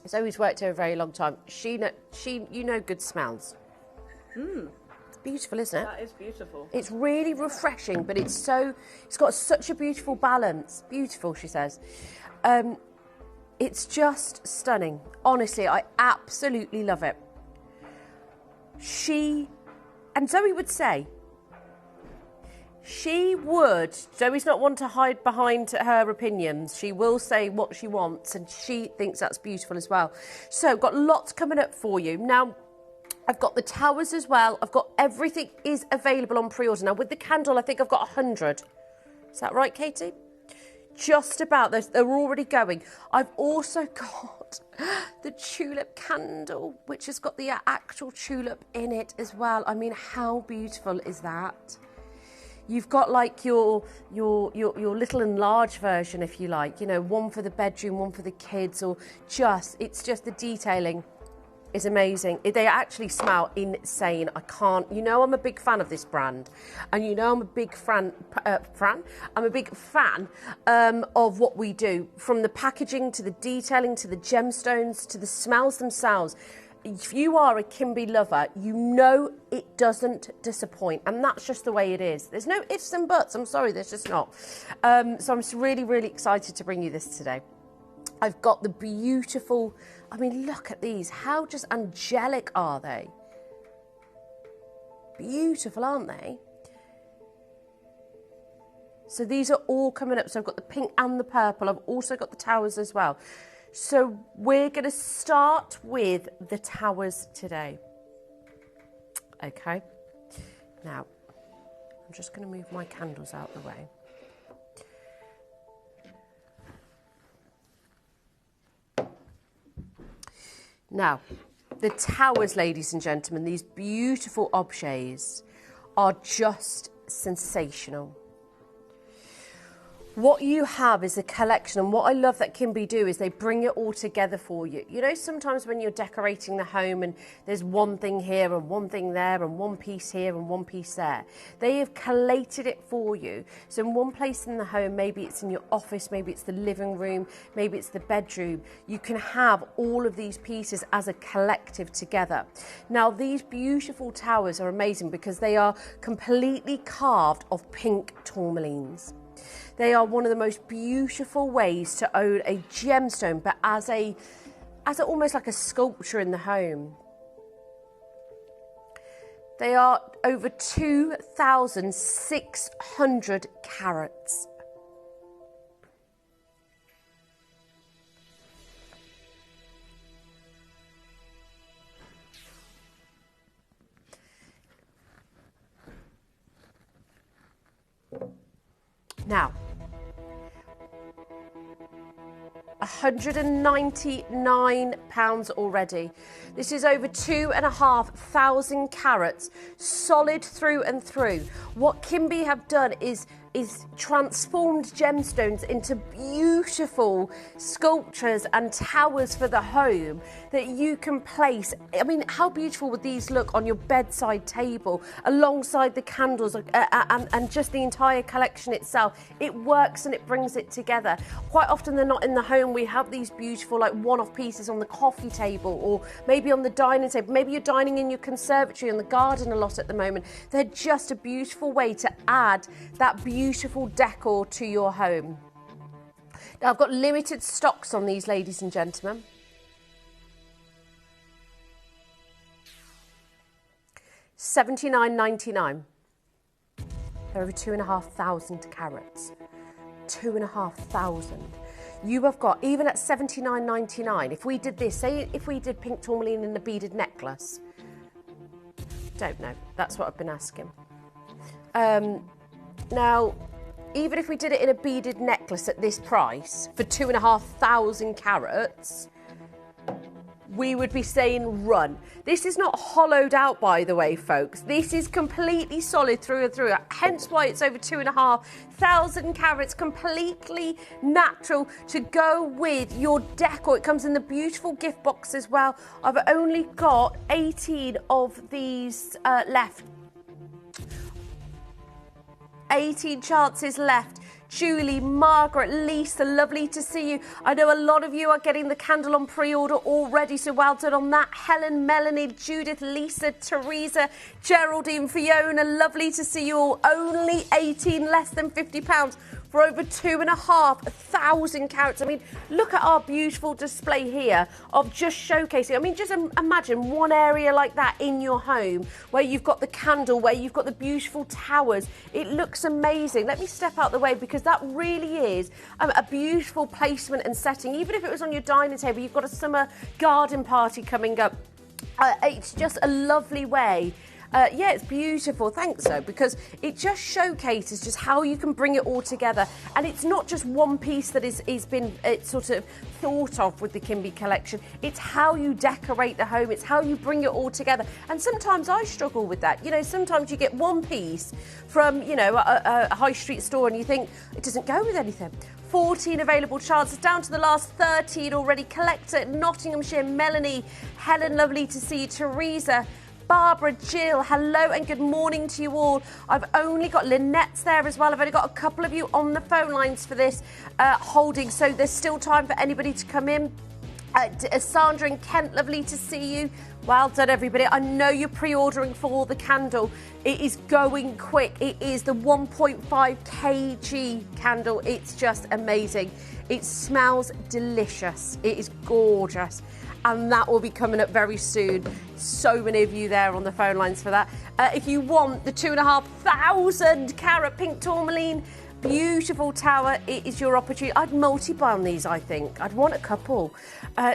[SPEAKER 1] Zoe's worked here a very long time. You know good smells. It's beautiful, isn't it?
[SPEAKER 2] That is beautiful.
[SPEAKER 1] It's really refreshing, but it's got such a beautiful balance. Beautiful, she says. It's just stunning. Honestly, I absolutely love it. And Zoe would say, Zoe's not one to hide behind her opinions. She will say what she wants, and she thinks that's beautiful as well. So, got lots coming up for you. Now, I've got the towers as well. I've got everything is available on pre-order. Now, with the candle, I think I've got 100. Is that right, Katie? Just about. They're already going. I've also got the tulip candle, which has got the actual tulip in it as well. I mean, how beautiful is that? You've got like your little enlarged version, if you like. You know, one for the bedroom, one for the kids, or it's just the detailing is amazing. They actually smell insane. I'm a big fan of this brand, and I'm a big fan of what we do, from the packaging to the detailing to the gemstones to the smells themselves. If you are a Kimby lover, it doesn't disappoint, and that's just the way it is. There's no ifs and buts. I'm sorry, there's just not. So I'm really, really excited to bring you this today. I've got the beautiful, look at these. How just angelic are they? Beautiful, aren't they? So these are all coming up. So I've got the pink and the purple. I've also got the towers as well. So we're going to start with the towers today. Okay. Now, I'm just going to move my candles out the way. Now, the towers, ladies and gentlemen, these beautiful objets are just sensational. What you have is a collection, and what I love that Kimby do is they bring it all together for you. You know, sometimes when you're decorating the home and there's one thing here and one thing there and one piece here and one piece there, they have collated it for you. So in one place in the home, maybe it's in your office, maybe it's the living room, maybe it's the bedroom, you can have all of these pieces as a collective together. Now, these beautiful towers are amazing because they are completely carved of pink tourmalines. They are one of the most beautiful ways to own a gemstone, but as almost like a sculpture in the home. They are over 2,600 carats. Now, £199 already. This is over 2,500 carats, solid through and through. What Kimby have done is transformed gemstones into beautiful sculptures and towers for the home that you can place. I mean, how beautiful would these look on your bedside table alongside the candles and just the entire collection itself? It works and it brings it together. Quite often they're not in the home. We have these beautiful like one-off pieces on the coffee table or maybe on the dining table. Maybe you're dining in your conservatory in the garden a lot at the moment. They're just a beautiful way to add that beautiful decor to your home. Now, I've got limited stocks on these, ladies and gentlemen. $79.99. They're over 2,500 carats. 2,500. You have got, even at $79.99, if we did this, say if we did pink tourmaline in a beaded necklace. Don't know. That's what I've been asking. Now, even if we did it in a beaded necklace at this price for 2,500 carats, we would be saying run. This is not hollowed out, by the way, folks. This is completely solid through and through. Hence why it's over 2,500 carats, completely natural to go with your decor. It comes in the beautiful gift box as well. I've only got 18 of these left. 18 chances left. Julie, Margaret, Lisa, lovely to see you. I know a lot of you are getting the candle on pre-order already, so well done on that. Helen, Melanie, Judith, Lisa, Teresa, Geraldine, Fiona, lovely to see you all. Only 18, less than £50 for over 2,500 carats. I mean, look at our beautiful display here of just showcasing. I mean, just imagine one area like that in your home where you've got the candle, where you've got the beautiful towers. It looks amazing. Let me step out the way because that really is a beautiful placement and setting. Even if it was on your dining table, you've got a summer garden party coming up. It's just a lovely way. Yeah, it's beautiful. Thanks, though, because it just showcases just how you can bring it all together. And it's not just one piece that is been sort of thought of with the Kimby collection. It's how you decorate the home. It's how you bring it all together. And sometimes I struggle with that. You know, sometimes you get one piece from, you know, a high street store and you think it doesn't go with anything. 14 available chances, down to the last 13 already. Collector, Nottinghamshire, Melanie, Helen, lovely to see you. Teresa, Barbara, Jill, hello and good morning to you all. I've only got Lynette's there as well. I've only got a couple of you on the phone lines for this holding, so there's still time for anybody to come in. Sandra and Kent, lovely to see you. Well done, everybody. I know you're pre-ordering for the candle. It is going quick. It is the 1.5 kg candle. It's just amazing. It smells delicious. It is gorgeous. And that will be coming up very soon. So many of you there on the phone lines for that. If you want the 2,500 carat pink tourmaline, beautiful tower, it is your opportunity. I'd multi-buy on these, I think. I'd want a couple.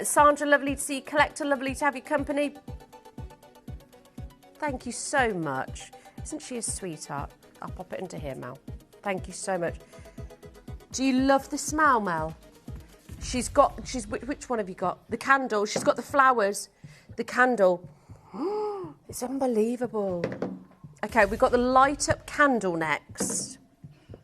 [SPEAKER 1] Sandra, lovely to see you. Collector, lovely to have your company. Thank you so much. Isn't she a sweetheart? I'll pop it into here, Mel. Thank you so much. Do you love the smell, Mel? Which one have you got? The candle. She's got the flowers. The candle. It's unbelievable. Okay, we've got the light up candle next.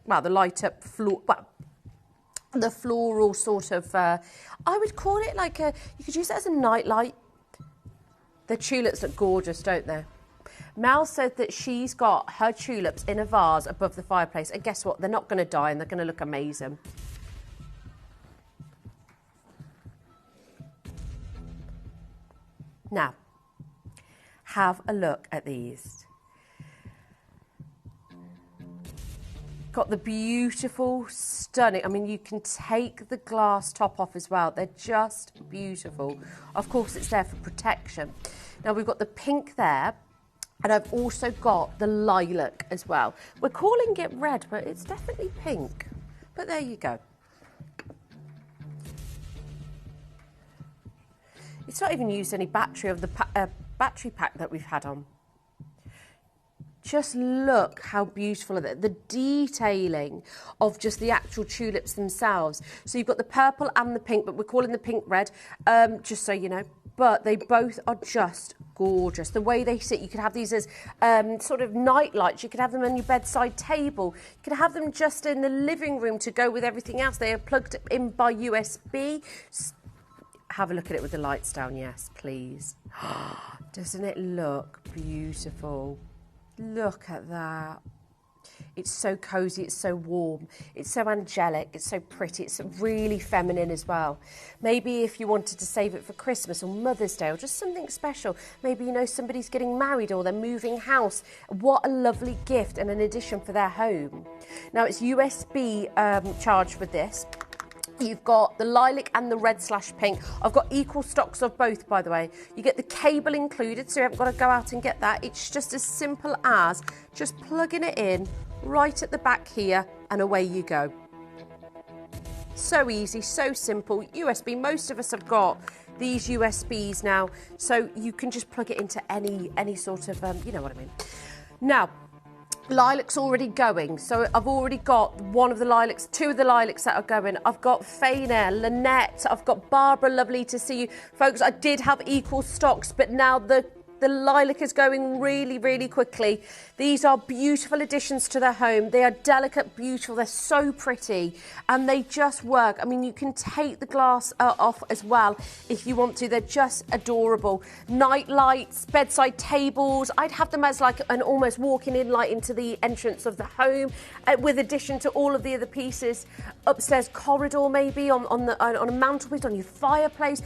[SPEAKER 1] Well, the light up the floral sort of, I would call it like you could use it as a night light. The tulips look gorgeous, don't they? Mel said that she's got her tulips in a vase above the fireplace. And guess what? They're not going to die and they're going to look amazing. Now, have a look at these. Got the beautiful, stunning, I mean, you can take the glass top off as well. They're just beautiful. Of course, it's there for protection. Now, we've got the pink there, and I've also got the lilac as well. We're calling it red, but it's definitely pink. But there you go. It's not even used any battery of the battery pack that we've had on. Just look how beautiful it is. The detailing of just the actual tulips themselves. So you've got the purple and the pink, but we're calling the pink red, just so you know. But they both are just gorgeous. The way they sit, you could have these as sort of night lights. You could have them on your bedside table. You could have them just in the living room to go with everything else. They are plugged in by USB. Have a look at it with the lights down, yes, please. Doesn't it look beautiful? Look at that. It's so cosy, it's so warm, it's so angelic, it's so pretty, it's really feminine as well. Maybe if you wanted to save it for Christmas or Mother's Day or just something special, maybe you know somebody's getting married or they're moving house. What a lovely gift and an addition for their home. Now it's USB charged with this. You've got the lilac and the red/pink. I've got equal stocks of both, by the way. You get the cable included, so you haven't got to go out and get that. It's just as simple as just plugging it in right at the back here, and away you go. So easy, so simple. USB, most of us have got these USBs now, so you can just plug it into any sort of, you know what I mean. Now, lilac's already going, so I've already got one of the lilacs, two of the lilacs that are going. I've got Faina, Lynette, I've got Barbara, lovely to see you. Folks, I did have equal stocks, but now the lilac is going really, really quickly. These are beautiful additions to their home. They are delicate, beautiful. They're so pretty and they just work. I mean, you can take the glass off as well if you want to. They're just adorable. Night lights, bedside tables. I'd have them as like an almost walking in light into the entrance of the home, with addition to all of the other pieces. Upstairs corridor maybe, on a mantelpiece, on your fireplace.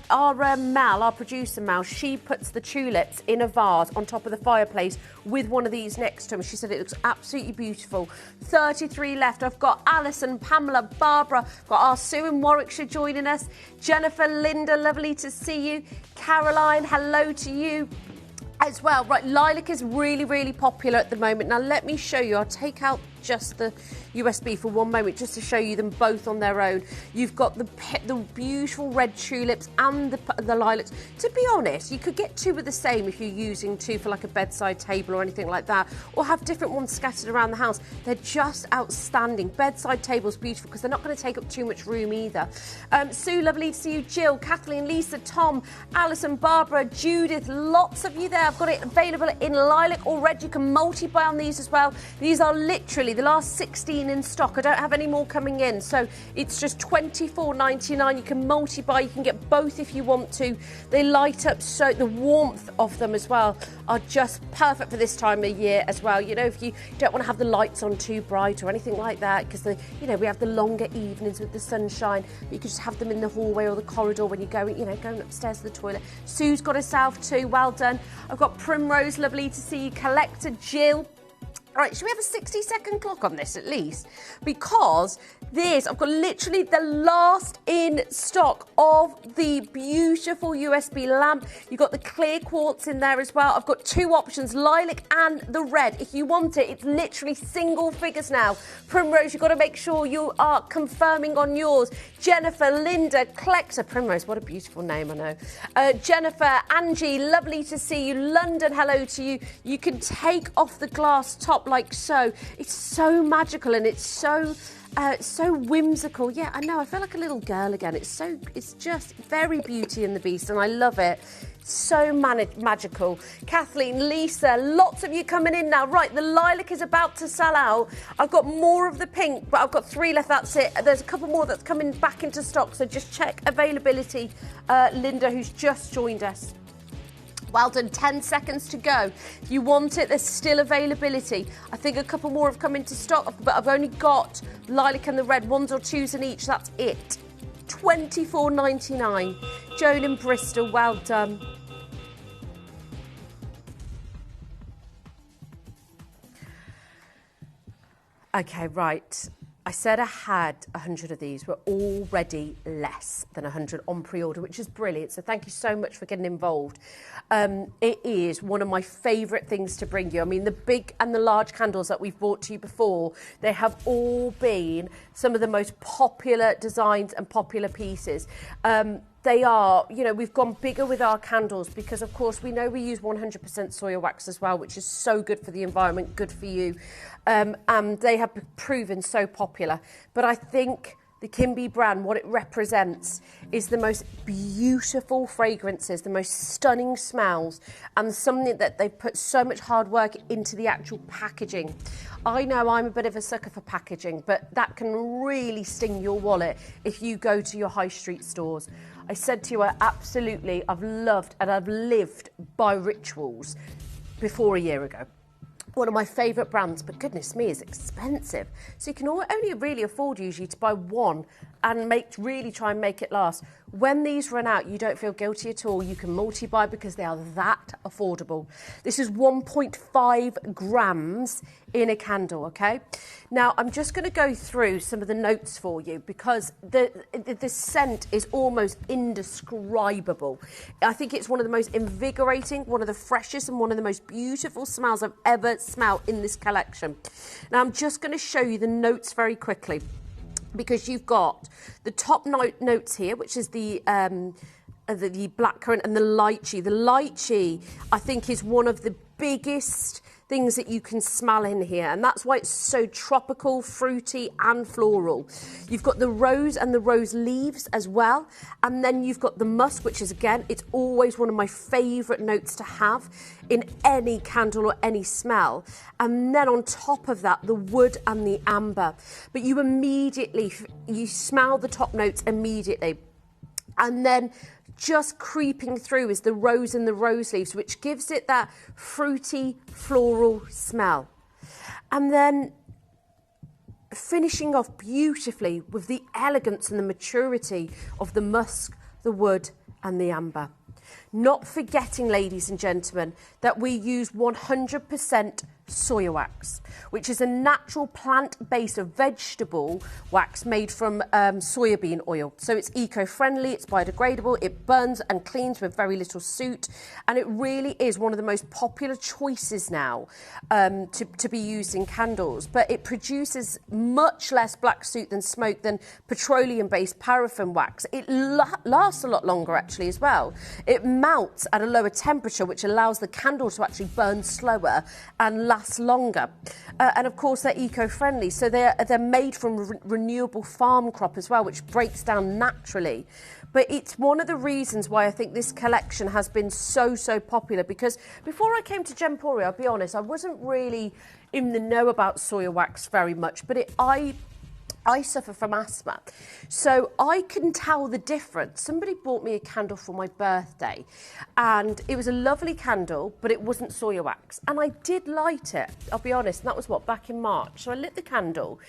[SPEAKER 1] Our producer Mel, she puts the tulips in a vase on top of the fireplace with one of these next to them. She said it looks absolutely beautiful. 33 left. I've got Alison, Pamela, Barbara. I've got our Sue in Warwickshire joining us. Jennifer, Linda, lovely to see you. Caroline, hello to you as well. Right, lilac is really, really popular at the moment. Now let me show you. I'll take out just the USB for one moment just to show you them both on their own. You've got the beautiful red tulips and the lilacs. To be honest, you could get two of the same if you're using two for like a bedside table or anything like that, or have different ones scattered around the house. They're just outstanding. Bedside tables, beautiful, because they're not going to take up too much room either. Sue, lovely to see you. Jill, Kathleen, Lisa, Tom, Alison, Barbara, Judith, lots of you there. I've got it available in lilac or red. You can multi-buy on these as well. These are literally the last 16 in stock. I don't have any more coming in, so it's just $24.99. You can multi-buy, you can get both if you want to. They light up, so the warmth of them as well are just perfect for this time of year as well. You know, if you don't want to have the lights on too bright or anything like that, because we have the longer evenings with the sunshine, but you can just have them in the hallway or the corridor when you're going, going upstairs to the toilet. Sue's got herself too, well done. I've got Primrose, lovely to see you. Collector, Jill. All right, should we have a 60-second clock on this at least? Because I've got literally the last in stock of the beautiful USB lamp. You've got the clear quartz in there as well. I've got two options, lilac and the red. If you want it, it's literally single figures now. Primrose, you've got to make sure you are confirming on yours. Jennifer, Linda, Collector, Primrose, what a beautiful name, I know. Jennifer, Angie, lovely to see you. London, hello to you. You can take off the glass top like so. It's so magical and it's so whimsical. Yeah, I know, I feel like a little girl again. It's just very Beauty and the Beast, and I love it. So magical. Kathleen, Lisa, lots of you coming in now. Right, the lilac is about to sell out. I've got more of the pink, but I've got 3 left, that's it. There's a couple more that's coming back into stock, so just check availability. Linda, who's just joined us. Well done, 10 seconds to go. If you want it, there's still availability. I think a couple more have come into stock, but I've only got lilac and the red, 1s or 2s in each, that's it. $24.99. Joan in Bristol, well done. Okay, right. I said I had 100 of these. We're already less than 100 on pre-order, which is brilliant. So thank you so much for getting involved. It is one of my favourite things to bring you. I mean, the big and the large candles that we've brought to you before, they have all been some of the most popular designs and popular pieces. They are, you know, we've gone bigger with our candles because, of course, we know we use 100% soya wax as well, which is so good for the environment, good for you. And they have proven so popular. But I think the Kimby brand, what it represents is the most beautiful fragrances, the most stunning smells, and something that they've put so much hard work into the actual packaging. I know I'm a bit of a sucker for packaging, but that can really sting your wallet if you go to your high street stores. I said to you, I've loved and I've lived by Rituals before a year ago. One of my favourite brands, but goodness me, is expensive. So you can only really afford usually to buy one and really try and make it last. When these run out, you don't feel guilty at all. You can multi-buy because they are that affordable. This is 1.5 grams in a candle, okay? Now, I'm just going to go through some of the notes for you because the scent is almost indescribable. I think it's one of the most invigorating, one of the freshest and one of the most beautiful smells I've ever smelled in this collection. Now, I'm just going to show you the notes very quickly because you've got the top notes here, which is the blackcurrant and the lychee. The lychee, I think, is one of the biggest things that you can smell in here, and that's why it's so tropical, fruity and floral. You've got the rose and the rose leaves as well, and then you've got the musk, which is, again, it's always one of my favourite notes to have in any candle or any smell. And then on top of that, the wood and the amber. But you smell the top notes immediately. And then just creeping through is the rose and the rose leaves, which gives it that fruity, floral smell. And then finishing off beautifully with the elegance and the maturity of the musk, the wood and the amber. Not forgetting, ladies and gentlemen, that we use 100% soya wax, which is a natural plant-based vegetable wax made from soybean oil. So it's eco-friendly, it's biodegradable, it burns and cleans with very little soot, and it really is one of the most popular choices now to be used in candles. But it produces much less black soot than smoke than petroleum-based paraffin wax. It lasts a lot longer actually as well. It melts at a lower temperature, which allows the candle to actually burn slower and last longer. And of course, they're eco-friendly, so they're made from renewable farm crop as well, which breaks down naturally. But it's one of the reasons why I think this collection has been so popular, because before I came to Gemporia, I'll be honest, I wasn't really in the know about soya wax very much, but I suffer from asthma, so I can tell the difference. Somebody bought me a candle for my birthday, and it was a lovely candle, but it wasn't soya wax. And I did light it, I'll be honest, and that was back in March. So I lit the candle.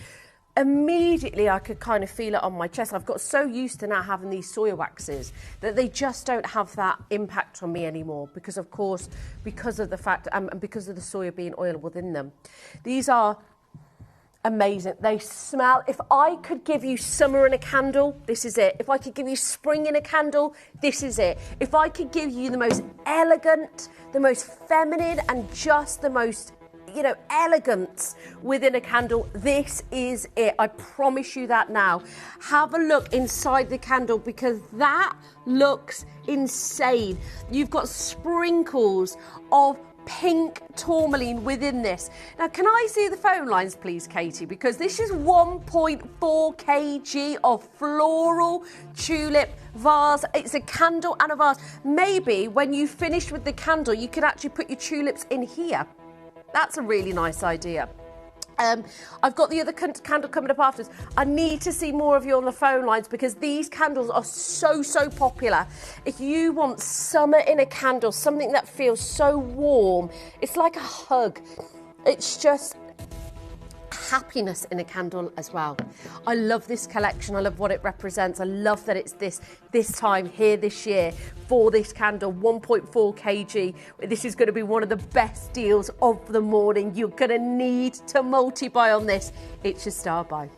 [SPEAKER 1] Immediately, I could kind of feel it on my chest. I've got so used to now having these soya waxes that they just don't have that impact on me anymore because, of course, because of the fact and because of the soybean oil within them. These are amazing. They smell. If I could give you summer in a candle, this is it. If I could give you spring in a candle, this is it. If I could give you the most elegant, the most feminine, and just the most, elegance within a candle, this is it. I promise you that now. Have a look inside the candle because that looks insane. You've got sprinkles of pink tourmaline within this. Now, can I see the phone lines, please, Katie? Because this is 1.4 kg of floral tulip vase. It's a candle and a vase. Maybe when you finish with the candle, you could actually put your tulips in here. That's a really nice idea. I've got the other candle coming up afterwards. I need to see more of you on the phone lines because these candles are so popular. If you want summer in a candle, something that feels so warm, it's like a hug. It's just happiness in a candle as well. I love this collection. I love what it represents. I love that it's this time here this year for this candle, 1.4 kg. This is going to be one of the best deals of the morning. You're going to need to multi-buy on this. It's your star buy.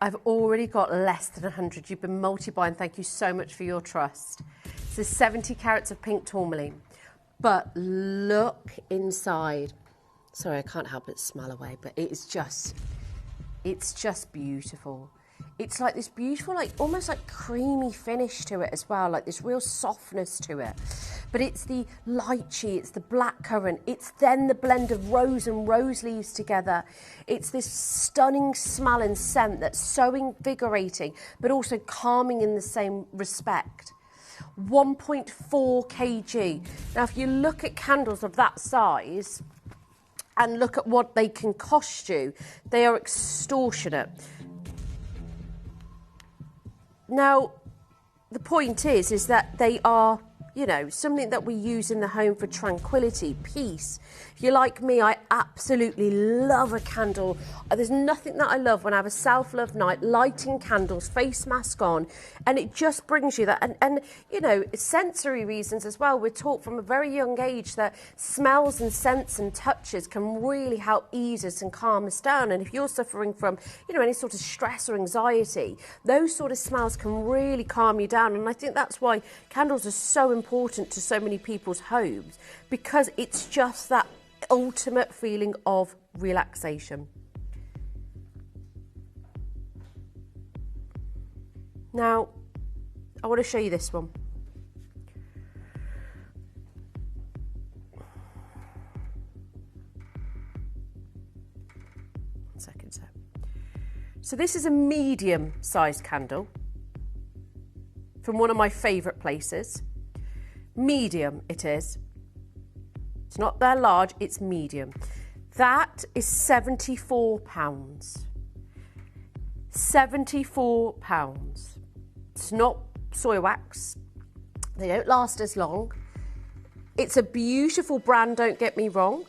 [SPEAKER 1] I've already got less than 100. You've been multi-buying. Thank you so much for your trust. So 70 carats of pink tourmaline. But look inside. Sorry, I can't help but smile away, but it's just beautiful. It's like this beautiful, like almost like creamy finish to it as well, like this real softness to it. But it's the lychee, it's the blackcurrant, it's then the blend of rose and rose leaves together. It's this stunning smell and scent that's so invigorating, but also calming in the same respect. 1.4 kg. Now, if you look at candles of that size and look at what they can cost you, they are extortionate. Now, the point is that they are, you know, something that we use in the home for tranquility, peace. If you're like me, I absolutely love a candle. There's nothing that I love when I have a self-love night, lighting candles, face mask on, and it just brings you that. And you know, sensory reasons as well. We're taught from a very young age that smells and scents and touches can really help ease us and calm us down. And if you're suffering from, you know, any sort of stress or anxiety, those sort of smells can really calm you down. And I think that's why candles are so important to so many people's homes, because it's just that ultimate feeling of relaxation. Now, I want to show you this one. One second, sir. So this is a medium-sized candle from one of my favourite places. Medium it is. It's not that large, it's medium. That is £74. £74. It's not soy wax. They don't last as long. It's a beautiful brand, don't get me wrong,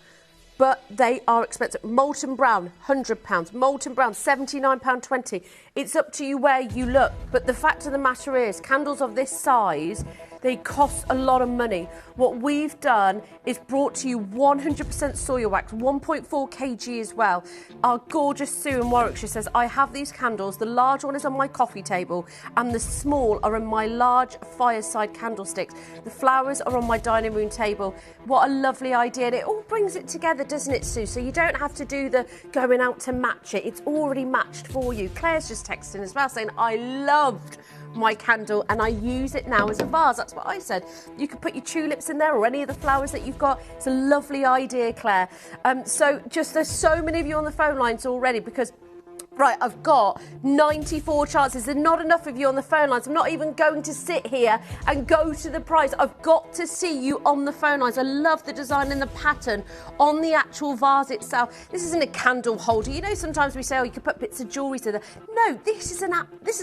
[SPEAKER 1] but they are expensive. Molten brown, £100. Molten brown, £79.20. It's up to you where you look. But the fact of the matter is, candles of this size, they cost a lot of money. What we've done is brought to you 100% soy wax, 1.4 kg as well. Our gorgeous Sue in Warwickshire says, I have these candles. The large one is on my coffee table and the small are in my large fireside candlesticks. The flowers are on my dining room table. What a lovely idea. And it all brings it together, doesn't it, Sue? So you don't have to do the going out to match it. It's already matched for you. Claire's just texting as well saying, I loved my candle and I use it now as a vase. That's what I said. You could put your tulips in there or any of the flowers that you've got. It's a lovely idea, Claire. So just there's so many of you on the phone lines already because right, I've got 94 chances. There's not enough of you on the phone lines. I'm not even going to sit here and go to the prize. I've got to see you on the phone lines. I love the design and the pattern on the actual vase itself. This isn't a candle holder. You know, sometimes we say, oh, you could put bits of jewellery to there. No, this is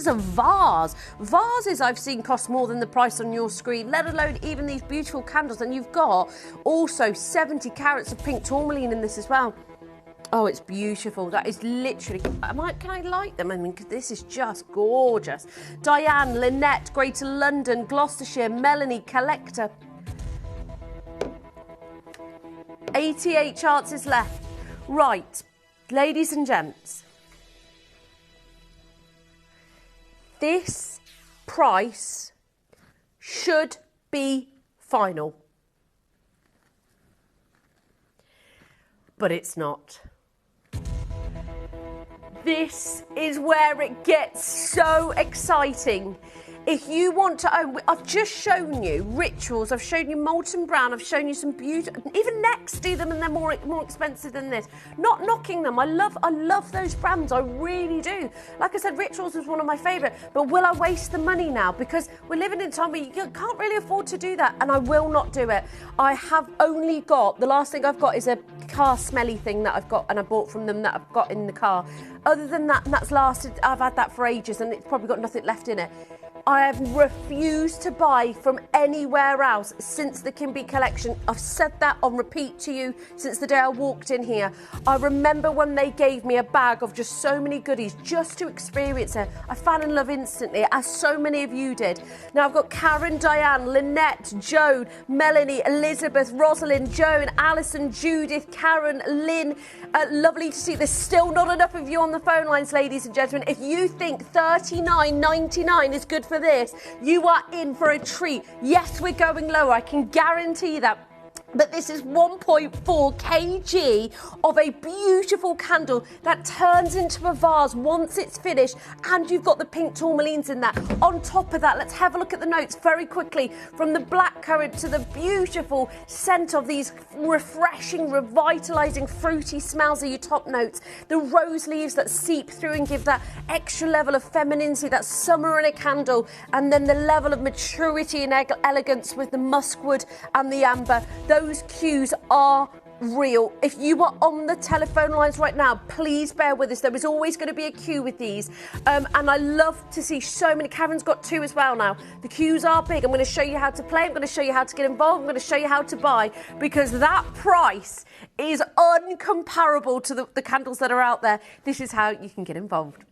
[SPEAKER 1] a vase. Vases I've seen cost more than the price on your screen, let alone even these beautiful candles. And you've got also 70 carats of pink tourmaline in this as well. Oh, it's beautiful. That is literally... Can I light them? I mean, this is just gorgeous. Diane, Lynette, Greater London, Gloucestershire, Melanie, Collector. 88 chances left. Right, ladies and gents. This price should be final. But it's not. This is where it gets so exciting. If you want to own, I've just shown you Rituals, I've shown you Molten Brown, I've shown you some beautiful, even Next do them and they're more expensive than this. Not knocking them, I love those brands, I really do. Like I said, Rituals was one of my favourite, but will I waste the money now? Because we're living in a time where you can't really afford to do that, and I will not do it. I have only got, the last thing I've got is a car smelly thing that I've got and I bought from them that I've got in the car. Other than that, and that's lasted, I've had that for ages and it's probably got nothing left in it. I have refused to buy from anywhere else since the Kimby collection. I've said that on repeat to you since the day I walked in here. I remember when they gave me a bag of just so many goodies just to experience it. I fell in love instantly, as so many of you did. Now I've got Karen, Diane, Lynette, Joan, Melanie, Elizabeth, Rosalind, Joan, Alison, Judith, Karen, Lynn. Lovely to see there's still not enough of you on the phone lines, ladies and gentlemen. If you think $39.99 is good for this, you are in for a treat. Yes, we're going lower, I can guarantee that. But this is 1.4 kg of a beautiful candle that turns into a vase once it's finished, and you've got the pink tourmalines in that. On top of that, let's have a look at the notes very quickly. From the blackcurrant to the beautiful scent of these refreshing, revitalising, fruity smells are your top notes. The rose leaves that seep through and give that extra level of femininity, that summer in a candle, and then the level of maturity and elegance with the muskwood and the amber. Those cues are real. If you are on the telephone lines right now, please bear with us. There is always going to be a queue with these. And I love to see so many. Karen's got 2 as well now. The queues are big. I'm going to show you how to play. I'm going to show you how to get involved. I'm going to show you how to buy, because that price is uncomparable to the candles that are out there. This is how you can get involved.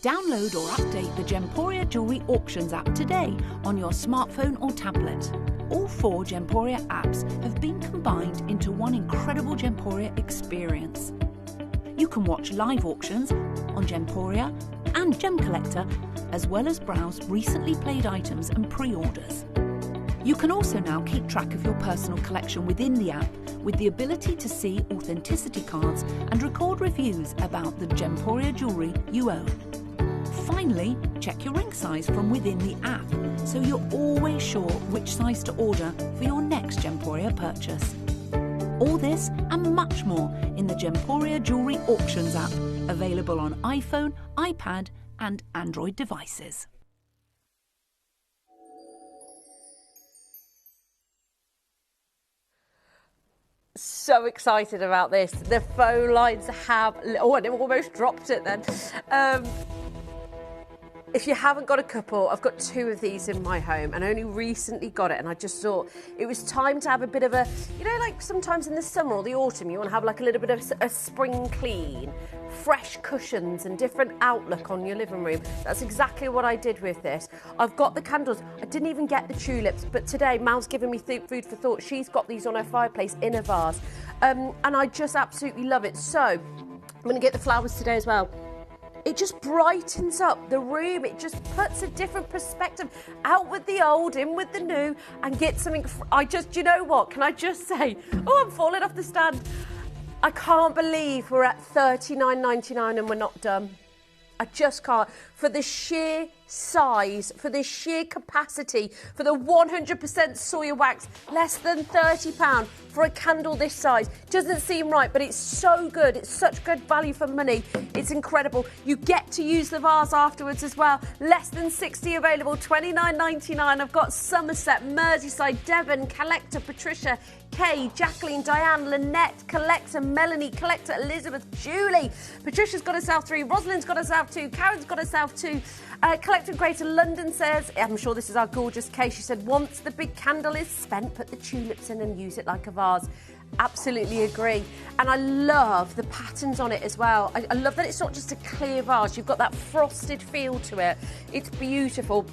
[SPEAKER 5] Download or update the Gemporia Jewellery Auctions app today on your smartphone or tablet. All 4 Gemporia apps have been combined into one incredible Gemporia experience. You can watch live auctions on Gemporia and Gem Collector, as well as browse recently played items and pre-orders. You can also now keep track of your personal collection within the app, with the ability to see authenticity cards and record reviews about the Gemporia jewellery you own. Finally, check your ring size from within the app, so you're always sure which size to order for your next Gemporia purchase. All this and much more in the Gemporia Jewellery Auctions app, available on iPhone, iPad and Android devices.
[SPEAKER 1] So excited about this. The phone lines have... Oh, I almost dropped it then. If you haven't got a couple, I've got 2 of these in my home and only recently got it, and I just thought it was time to have a bit of a, you know, like sometimes in the summer or the autumn you want to have like a little bit of a spring clean, fresh cushions and different outlook on your living room. That's exactly what I did with this. I've got the candles. I didn't even get the tulips, but today Mal's given me food for thought. She's got these on her fireplace in a vase, and I just absolutely love it. So I'm going to get the flowers today as well. It just brightens up the room. It just puts a different perspective. Out with the old, in with the new, and get something. You know what? Can I just say, oh, I'm falling off the stand. I can't believe we're at $39.99 and we're not done. I just can't. For the sheer size, for the sheer capacity, for the 100% soya wax, less than £30 for a candle this size. Doesn't seem right, but it's so good. It's such good value for money. It's incredible. You get to use the vase afterwards as well. Less than 60 available, £29.99. I've got Somerset, Merseyside, Devon, Collector, Patricia, Kay, Jacqueline, Diane, Lynette, Collector, Melanie, Collector, Elizabeth, Julie. Patricia's got herself 3. Rosalind's got herself 2. Karen's got herself 2. Collector Greater London says, I'm sure this is our gorgeous Kay. She said, once the big candle is spent, put the tulips in and use it like a vase. Absolutely agree. And I love the patterns on it as well. I love that it's not just a clear vase. You've got that frosted feel to it. It's beautiful.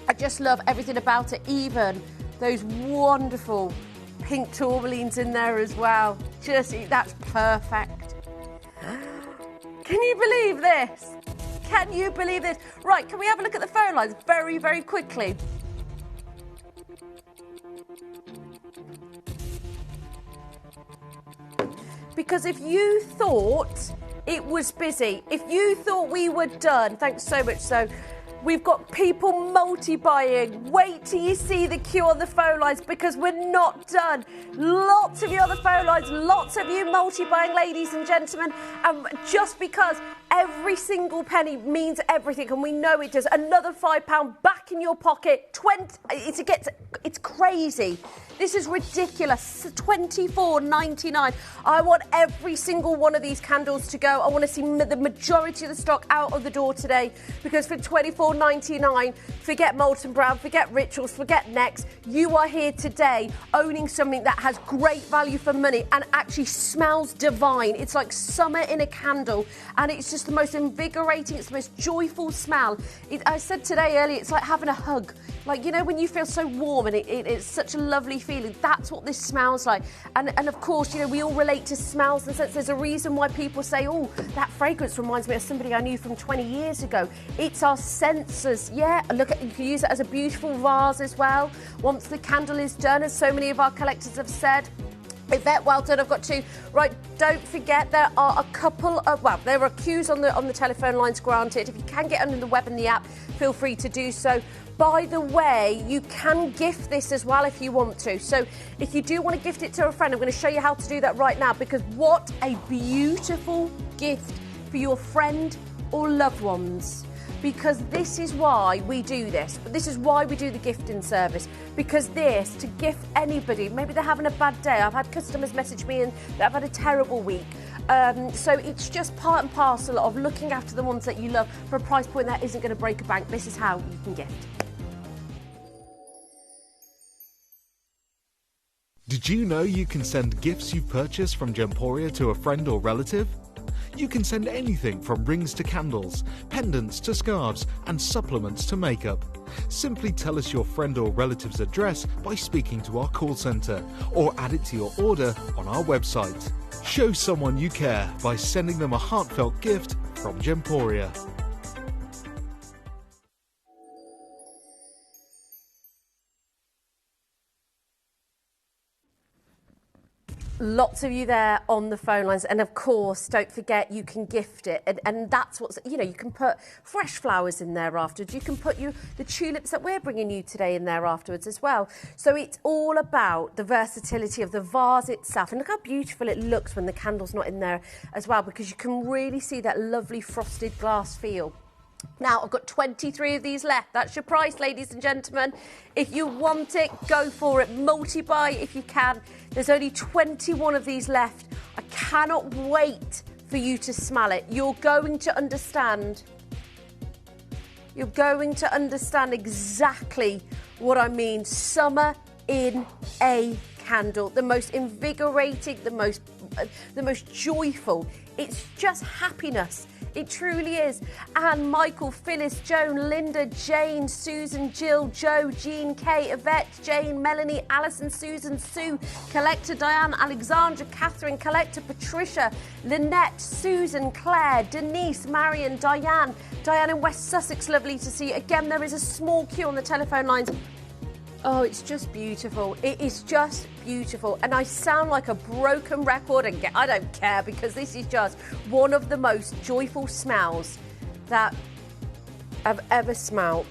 [SPEAKER 1] I just love everything about it, even those wonderful pink tourmalines in there as well. That's perfect. Can you believe this? Can you believe this? Right, can we have a look at the phone lines very, very quickly? Because if you thought it was busy, if you thought we were done, thanks so much, so we've got people multi-buying. Wait till you see the queue on the phone lines because we're not done. Lots of you on the phone lines, lots of you multi-buying, ladies and gentlemen. Just because every single penny means everything, and we know it does. Another £5 back in your pocket. It's crazy. This is ridiculous. £24.99. I want every single one of these candles to go. I want to see the majority of the stock out of the door today because for £24.99, forget Molten Brown, forget Rituals, forget Next. You are here today owning something that has great value for money and actually smells divine. It's like summer in a candle, and it's just the most invigorating, it's the most joyful smell. I said today earlier, it's like having a hug. Like, you know, when you feel so warm and it's such a lovely feeling. That's what this smells like. And of course, you know, we all relate to smells and scents. There's a reason why people say, oh, that fragrance reminds me of somebody I knew from 20 years ago. It's our senses. Yeah, look at, you can use it as a beautiful vase as well. Once the candle is done, as so many of our collectors have said. Yvette, well done. I've got 2. Right, don't forget there are a couple of, well, there are queues on the telephone lines granted. If you can get under the web and the app, feel free to do so. By the way, you can gift this as well if you want to. So if you do want to gift it to a friend, I'm going to show you how to do that right now, because what a beautiful gift for your friend or loved ones. Because this is why we do this. This is why we do the gifting service. Because this, to gift anybody, maybe they're having a bad day. I've had customers message me and they've had a terrible week. So it's just part and parcel of looking after the ones that you love for a price point that isn't going to break a bank. This is how you can gift.
[SPEAKER 4] Did you know you can send gifts you've purchased from Gemporia to a friend or relative? You can send anything from rings to candles, pendants to scarves, and supplements to makeup. Simply tell us your friend or relative's address by speaking to our call centre, or add it to your order on our website. Show someone you care by sending them a heartfelt gift from Gemporia.
[SPEAKER 1] Lots of you there on the phone lines, and of course don't forget you can gift it, and that's what's, you know, you can put fresh flowers in there afterwards, you can put the tulips that we're bringing you today in there afterwards as well. So it's all about the versatility of the vase itself, and look how beautiful it looks when the candle's not in there as well, because you can really see that lovely frosted glass feel. Now, I've got 23 of these left. That's your price, ladies and gentlemen. If you want it, go for it. Multi-buy if you can. There's only 21 of these left. I cannot wait for you to smell it. You're going to understand. You're going to understand exactly what I mean. Summer in a candle. The most invigorating, the most joyful. It's just happiness. It truly is. Anne, Michael, Phyllis, Joan, Linda, Jane, Susan, Jill, Joe, Jean, Kay, Yvette, Jane, Melanie, Alison, Susan, Sue, Collector, Diane, Alexandra, Catherine, Collector, Patricia, Lynette, Susan, Claire, Denise, Marion, Diane in West Sussex, lovely to see you. Again, there is a small queue on the telephone lines. Oh, it's just beautiful. It is just beautiful. And I sound like a broken record, and I don't care, because this is just one of the most joyful smells that I've ever smelt.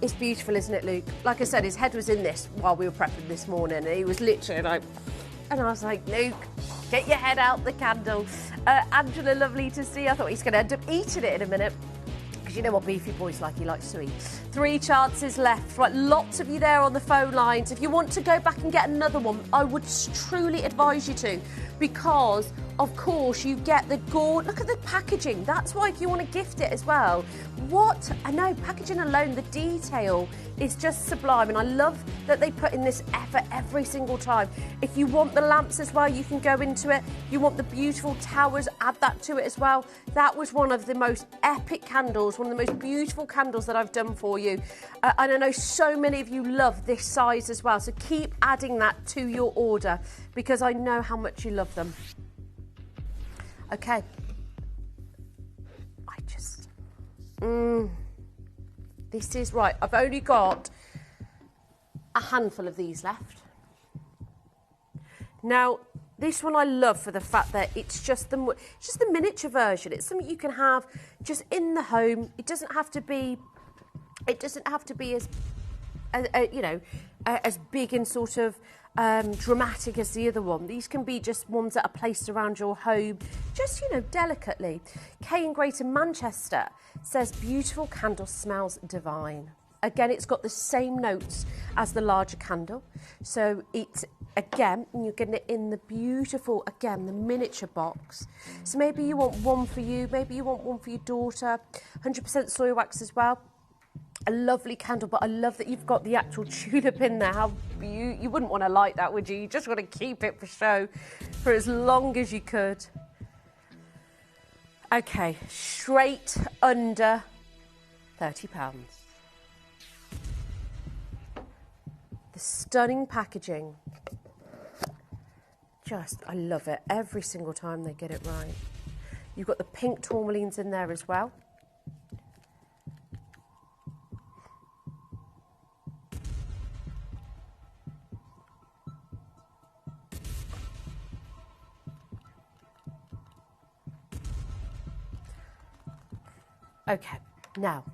[SPEAKER 1] It's beautiful, isn't it, Luke? Like I said, his head was in this while we were prepping this morning, and he was literally like, and I was like, Luke, get your head out the candle. Angela, lovely to see. I thought he's going to end up eating it in a minute. Because you know what beefy boys like, he likes to eat. 3 chances left. Right, lots of you there on the phone lines. If you want to go back and get another one, I would truly advise you to, because of course you get the gourd. Look at the packaging. That's why if you want to gift it as well. What? I know, packaging alone, the detail is just sublime, and I love that they put in this effort every single time. If you want the lamps as well, you can go into it. If you want the beautiful towers, add that to it as well. That was one of the most epic candles, one of the most beautiful candles that I've done for you. And I know so many of you love this size as well, so keep adding that to your order, because I know how much you love them. Okay. This is right. I've only got a handful of these left. Now, this one I love for the fact that it's just the miniature version. It's something you can have just in the home. It doesn't have to be as big and sort of dramatic as the other one. These can be just ones that are placed around your home, just, delicately. Kay in Greater Manchester says, beautiful candle, smells divine. Again, it's got the same notes as the larger candle. So it's, again, you're getting it in the beautiful, again, the miniature box. So maybe you want one for you, maybe you want one for your daughter. 100% soy wax as well. A lovely candle, but I love that you've got the actual tulip in there. How you wouldn't want to light that, would you? You just want to keep it for show for as long as you could. Okay, straight under £30. The stunning packaging. I love it. Every single time they get it right. You've got the pink tourmalines in there as well. Okay, now,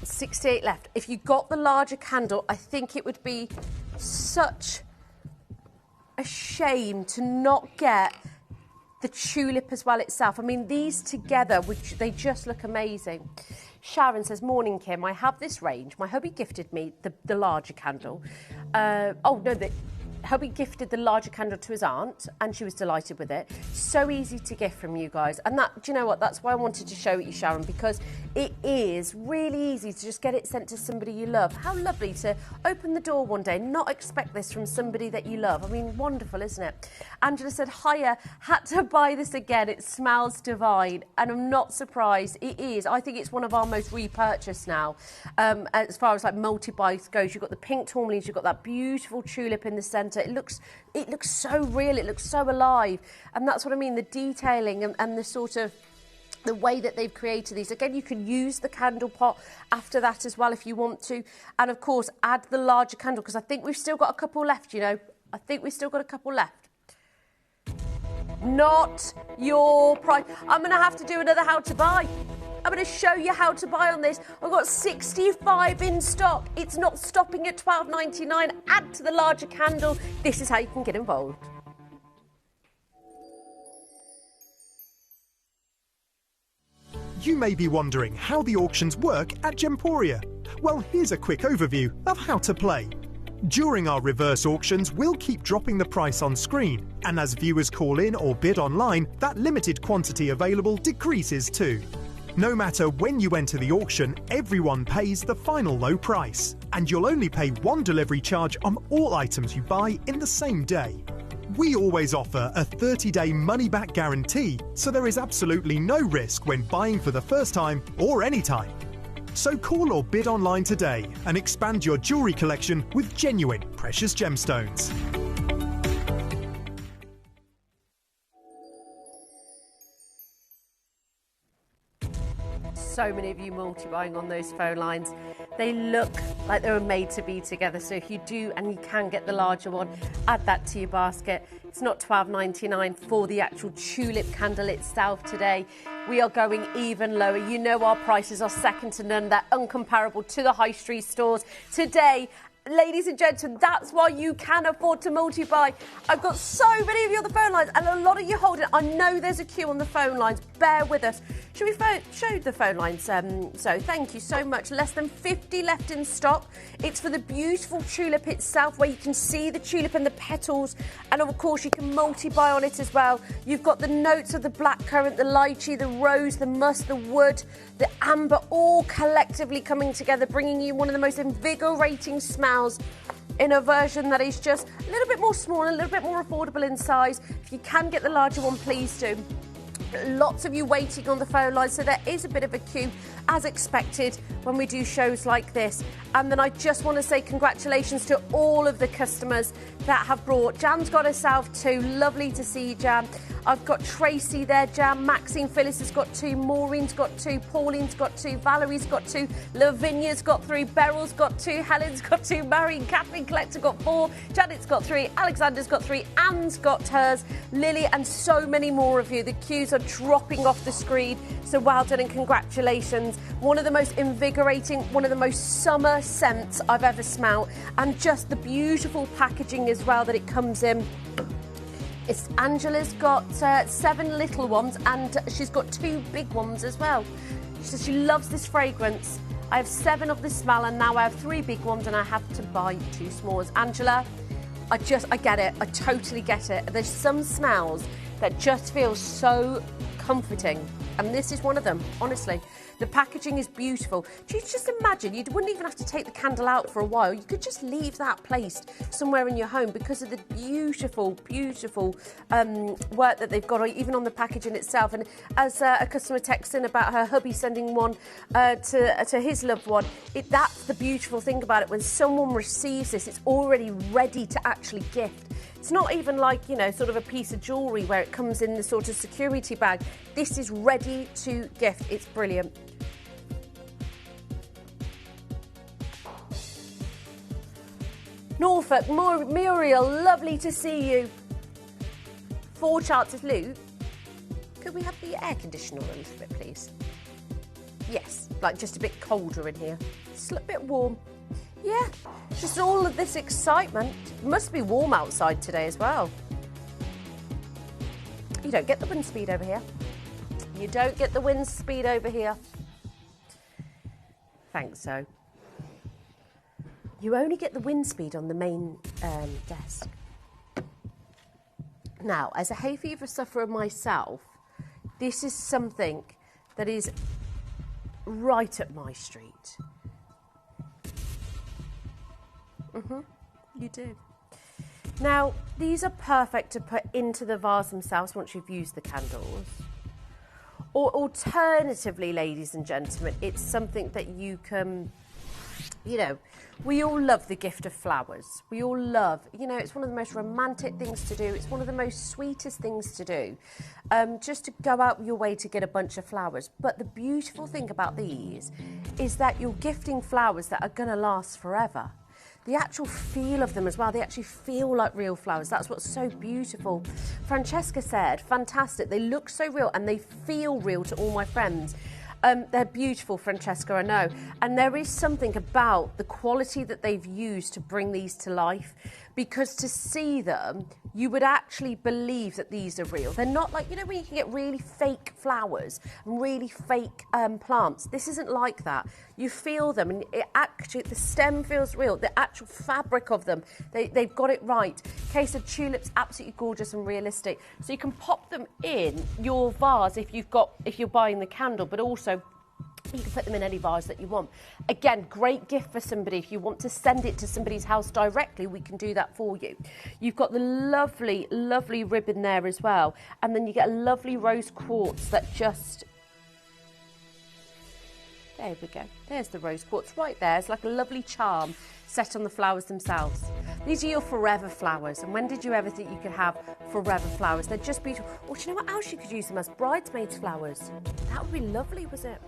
[SPEAKER 1] 68 left. If you got the larger candle, I think it would be such a shame to not get the tulip as well itself. I mean, these together, they just look amazing. Sharon says, morning, Kim. I have this range. My hubby gifted me the larger candle. Hubby gifted the larger candle to his aunt, and she was delighted with it. So easy to gift from you guys. And that, do you know what? That's why I wanted to show you, Sharon, because it is really easy to just get it sent to somebody you love. How lovely to open the door one day and not expect this from somebody that you love. I mean, wonderful, isn't it? Angela said, hiya, had to buy this again. It smells divine. And I'm not surprised. It is. I think it's one of our most repurchased now. As far as like multi-buys goes, you've got the pink tourmalines, you've got that beautiful tulip in the centre. It looks so real, it looks so alive, and that's what I mean, the detailing and the sort of the way that they've created these. Again, you can use the candle pot after that as well if you want to, and of course add the larger candle, because I think we've still got a couple left, I think we've still got a couple left. Not your price. I'm going to have to do another how to buy. I'm going to show you how to buy on this. I've got 65 in stock. It's not stopping at £12.99. Add to the larger candle. This is how you can get involved.
[SPEAKER 6] You may be wondering how the auctions work at Gemporia. Well, here's a quick overview of how to play. During our reverse auctions, we'll keep dropping the price on screen, and as viewers call in or bid online, that limited quantity available decreases too. No matter when you enter the auction, everyone pays the final low price, and you'll only pay one delivery charge on all items you buy in the same day. We always offer a 30-day money-back guarantee, so there is absolutely no risk when buying for the first time or any time. So call or bid online today and expand your jewellery collection with genuine precious gemstones.
[SPEAKER 1] So many of you multi-buying on those phone lines. They look like they were made to be together. So if you do and you can get the larger one, add that to your basket. It's not £12.99 for the actual tulip candle itself today. we are going even lower. You know our prices are second to none. They're uncomparable to the high street stores. Today, ladies and gentlemen, that's why you can afford to multi-buy. I've got so many of you on the phone lines and a lot of you holding. I know there's a queue on the phone lines. Bear with us. Should we show the phone lines? So thank you so much. Less than 50 left in stock. It's for the beautiful tulip itself, where you can see the tulip and the petals, and of course you can multi-buy on it as well. You've got the notes of the blackcurrant, the lychee, the rose, the musk, the wood, the amber, all collectively coming together, bringing you one of the most invigorating smells in a version that is just a little bit more small, a little bit more affordable in size. If you can get the larger one, please do. Lots of you waiting on the phone line, so there is a bit of a queue as expected when we do shows like this. And then I just want to say congratulations to all of the customers that have brought. Jan's got herself 2. Lovely to see you, Jan. I've got Tracy there, Jan. Maxine Phyllis has got 2. Maureen's got 2. Pauline's got 2. Valerie's got 2. Lavinia's got 3. Beryl's got 2. Helen's got 2. Marion, Kathleen Collector got 4. Janet's got 3. Alexander's got 3. Anne's got hers. Lily, and so many more of you. The queues are dropping off the screen. So well done and congratulations. One of the most invigorating, one of the most summer scents I've ever smelled. And just the beautiful packaging as well that it comes in. Angela's got 7 little ones, and she's got 2 big ones as well. She says she loves this fragrance. I have 7 of this smell, and now I have 3 big ones, and I have to buy 2 smalls. Angela, I get it. I totally get it. There's some smells that just feel so comforting, and this is one of them, honestly. The packaging is beautiful. Do you just imagine, you wouldn't even have to take the candle out for a while. You could just leave that placed somewhere in your home because of the beautiful, beautiful work that they've got, or even on the packaging itself. And as a customer texts in about her hubby sending one to his loved one, that's the beautiful thing about it. When someone receives this, it's already ready to actually gift. It's not even like, you know, sort of a piece of jewellery where it comes in the sort of security bag. This is ready to gift. It's brilliant. Norfolk, Muriel, lovely to see you. 4 chances, Luke. Could we have the air conditioner on a little bit, please? Yes, like just a bit colder in here. It's a bit warm. Yeah, just all of this excitement. It must be warm outside today as well. You don't get the wind speed over here. You don't get the wind speed over here. Thanks, so. You only get the wind speed on the main desk. Now, as a hay fever sufferer myself, this is something that is right up my street. You do. Now, these are perfect to put into the vase themselves once you've used the candles. Or alternatively, ladies and gentlemen, it's something that you can, you know, we all love the gift of flowers. We all love, you know, it's one of the most romantic things to do. It's one of the most sweetest things to do, just to go out your way to get a bunch of flowers. But the beautiful thing about these is that you're gifting flowers that are going to last forever. The actual feel of them as well, they actually feel like real flowers. That's what's so beautiful. Francesca said, fantastic, they look so real and they feel real to all my friends. They're beautiful, Francesca, I know. And there is something about the quality that they've used to bring these to life, because to see them, you would actually believe that these are real. They're not like, you know, when you can get really fake flowers and really fake plants. This isn't like that. You feel them, and it actually, the stem feels real. The actual fabric of them, they've got it right. Case of tulips, absolutely gorgeous and realistic. So you can pop them in your vase if you're buying the candle, but also you can put them in any vase that you want. Again, great gift for somebody. If you want to send it to somebody's house directly, we can do that for you. You've got the lovely, lovely ribbon there as well. And then you get a lovely rose quartz that just... There we go. There's the rose quartz right there. It's like a lovely charm set on the flowers themselves. These are your forever flowers. And when did you ever think you could have forever flowers? They're just beautiful. Or do you know what else you could use them as? Bridesmaids flowers. That would be lovely, was it?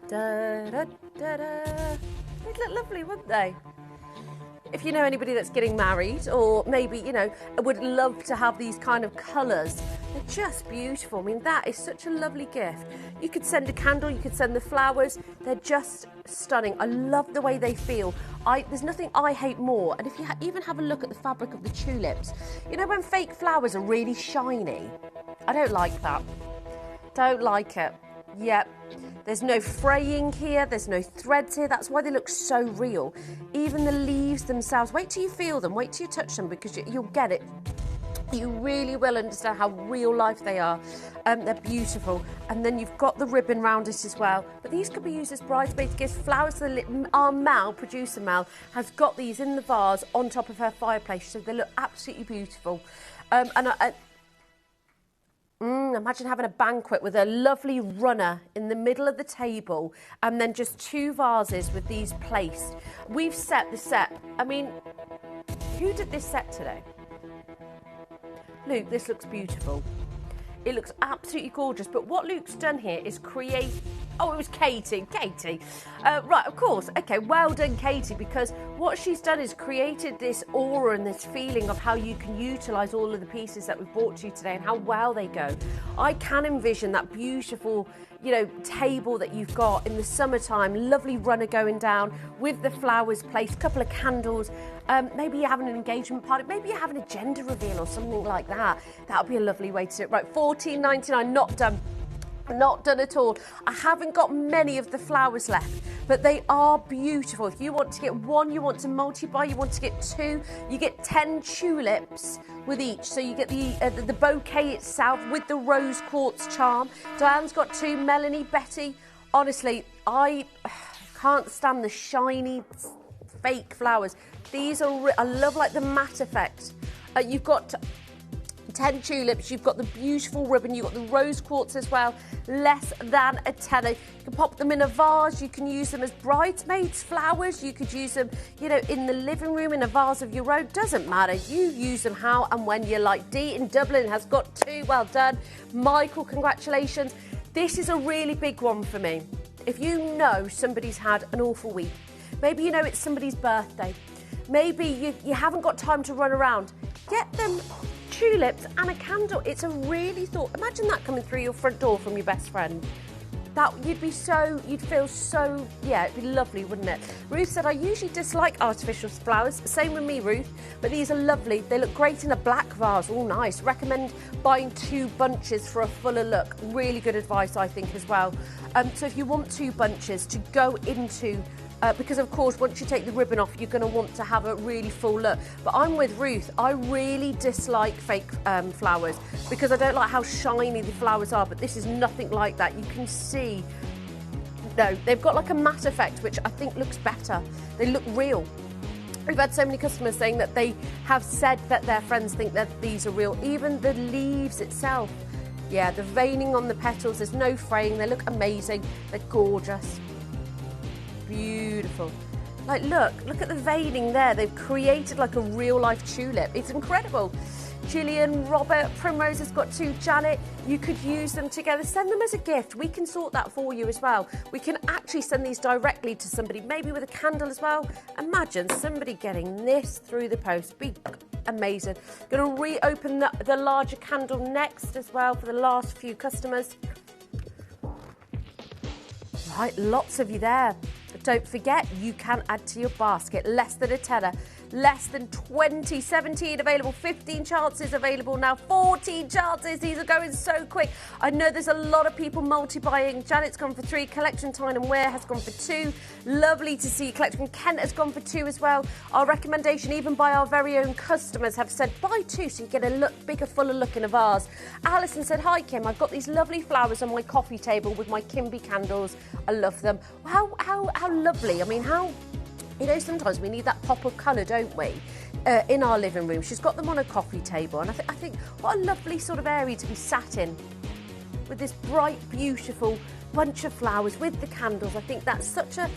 [SPEAKER 1] Da, da, da, da. They'd look lovely, wouldn't they? If you know anybody that's getting married, or maybe, you know, would love to have these kind of colours, They're just beautiful. I mean, that is such a lovely gift. You could send a candle, you could send the flowers. They're just stunning. I love the way they feel. There's nothing I hate more. And if you even have a look at the fabric of the tulips, you know when fake flowers are really shiny? I don't like that. Don't like it. Yep. There's no fraying here, there's no threads here. That's why they look so real. Even the leaves themselves, wait till you feel them, wait till you touch them, because you'll get it. You really will understand how real life they are. They're beautiful. And then you've got the ribbon round it as well. But these could be used as bridesmaids gifts. Flowers, our Mel, producer Mel, has got these in the vase on top of her fireplace. So they look absolutely beautiful. Imagine having a banquet with a lovely runner in the middle of the table and then just 2 vases with these placed. We've set the set. I mean, who did this set today? Luke, this looks beautiful. It looks absolutely gorgeous. But what Luke's done here is create... Oh, it was Katie. Right, of course. Okay, well done, Katie, because what she's done is created this aura and this feeling of how you can utilise all of the pieces that we've brought to you today and how well they go. I can envision that beautiful, you know, table that you've got in the summertime, lovely runner going down with the flowers placed, couple of candles. Maybe you're having an engagement party, maybe you're having a gender reveal or something like that. That would be a lovely way to do it. Right, $14.99, not done. Not done at all. I haven't got many of the flowers left, but they are beautiful. If you want to get 1, you want to multiply, you want to get 2, you get 10 tulips with each. So you get the bouquet itself with the rose quartz charm. Diane's got 2, Melanie, Betty. Honestly, I can't stand the shiny fake flowers. These are, I love like the matte effect. You've got 10 tulips, you've got the beautiful ribbon, you've got the rose quartz as well, less than a tenner. You can pop them in a vase, you can use them as bridesmaids flowers, you could use them, you know, in the living room in a vase of your own, doesn't matter. You use them how and when you like. Dee in Dublin has got 2, well done. Michael, congratulations. This is a really big one for me. If you know somebody's had an awful week, maybe you know it's somebody's birthday, maybe you haven't got time to run around, get them tulips and a candle. It's a really thought. Imagine that coming through your front door from your best friend. That you'd feel so, yeah, it'd be lovely, wouldn't it? Ruth said, I usually dislike artificial flowers. Same with me, Ruth, but these are lovely. They look great in a black vase. All nice. Recommend buying 2 bunches for a fuller look. Really good advice, I think, as well. So if you want 2 bunches to go into because of course once you take the ribbon off you're going to want to have a really full look. But I'm with Ruth, I really dislike fake flowers because I don't like how shiny the flowers are, but this is nothing like that. You can see, no, they've got like a matte effect which I think looks better. They look real. We've had so many customers saying that they have said that their friends think that these are real. Even the leaves itself, yeah, the veining on the petals, there's no fraying, they look amazing, they're gorgeous. Beautiful. Like, look at the veining there. They've created like a real-life tulip. It's incredible. Gillian, Robert, Primrose has got 2, Janet. You could use them together. Send them as a gift. We can sort that for you as well. We can actually send these directly to somebody, maybe with a candle as well. Imagine somebody getting this through the post. Be amazing. Going to reopen the larger candle next as well for the last few customers. Right, lots of you there. Don't forget, you can add to your basket. Less than a tenner. Less than 20, 17 available, 15 chances available now, 14 chances. These are going so quick. I know there's a lot of people multi-buying. Janet's gone for 3. Collection Tyne and Ware has gone for 2. Lovely to see. Collection Kent has gone for 2 as well. Our recommendation, even by our very own customers, have said buy 2 so you get a bigger, fuller look in a vase. Alison said, hi Kim, I've got these lovely flowers on my coffee table with my Kimby candles. I love them. How lovely. I mean, how... You know, sometimes we need that pop of colour, don't we, in our living room. She's got them on a coffee table, and I think what a lovely sort of area to be sat in with this bright, beautiful bunch of flowers with the candles. I think that's such a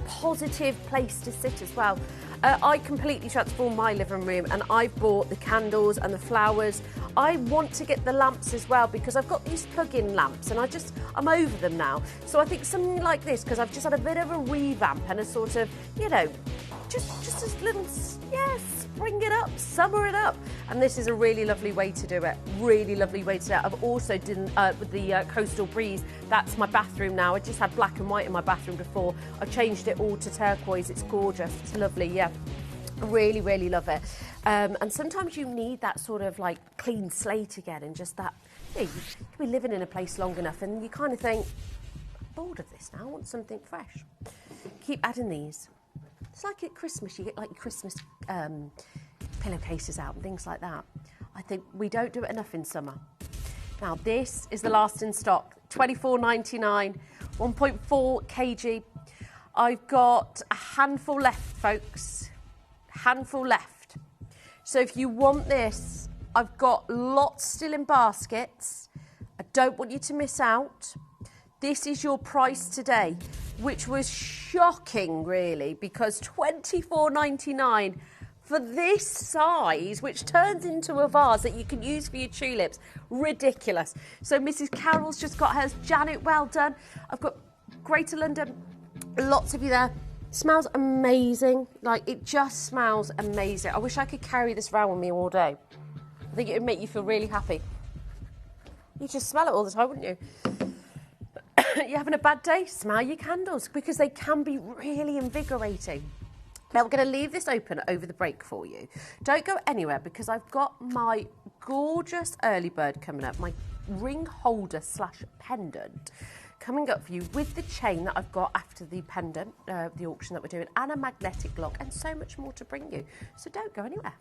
[SPEAKER 1] positive place to sit as well. I completely transformed my living room, and I've bought the candles and the flowers. I want to get the lamps as well because I've got these plug-in lamps and I'm over them now. So I think something like this, because I've just had a bit of a revamp and a sort of, you know, just a little, spring it up, summer it up. And this is a really lovely way to do it. Really lovely way to do it. I've also done with the Coastal Breeze. That's my bathroom now. I just had black and white in my bathroom before. I've changed it all to turquoise. It's gorgeous. It's lovely, yeah. Really, really love it. And sometimes you need that sort of like clean slate again, and just that, you can be living in a place long enough and you kind of think, I'm bored of this now, I want something fresh. Keep adding these. It's like at Christmas, you get like your Christmas pillowcases out and things like that. I think we don't do it enough in summer. Now this is the last in stock, $24.99, 1.4 kg. I've got a handful left, folks. Handful left. So if you want this, I've got lots still in baskets. I don't want you to miss out. This is your price today, which was shocking, really, because $24.99 for this size, which turns into a vase that you can use for your tulips. Ridiculous. So Mrs. Carroll's just got hers. Janet, well done. I've got Greater London. Lots of you there. Smells amazing. Like, it just smells amazing. I wish I could carry this around with me all day. I think it would make you feel really happy. You just smell it all the time, wouldn't you? You're having a bad day? Smell your candles, because they can be really invigorating. Now, we're going to leave this open over the break for you. Don't go anywhere, because I've got my gorgeous early bird coming up, my ring holder / pendant, coming up for you with the chain that I've got after the pendant, the auction that we're doing, and a magnetic lock, and so much more to bring you. So don't go anywhere.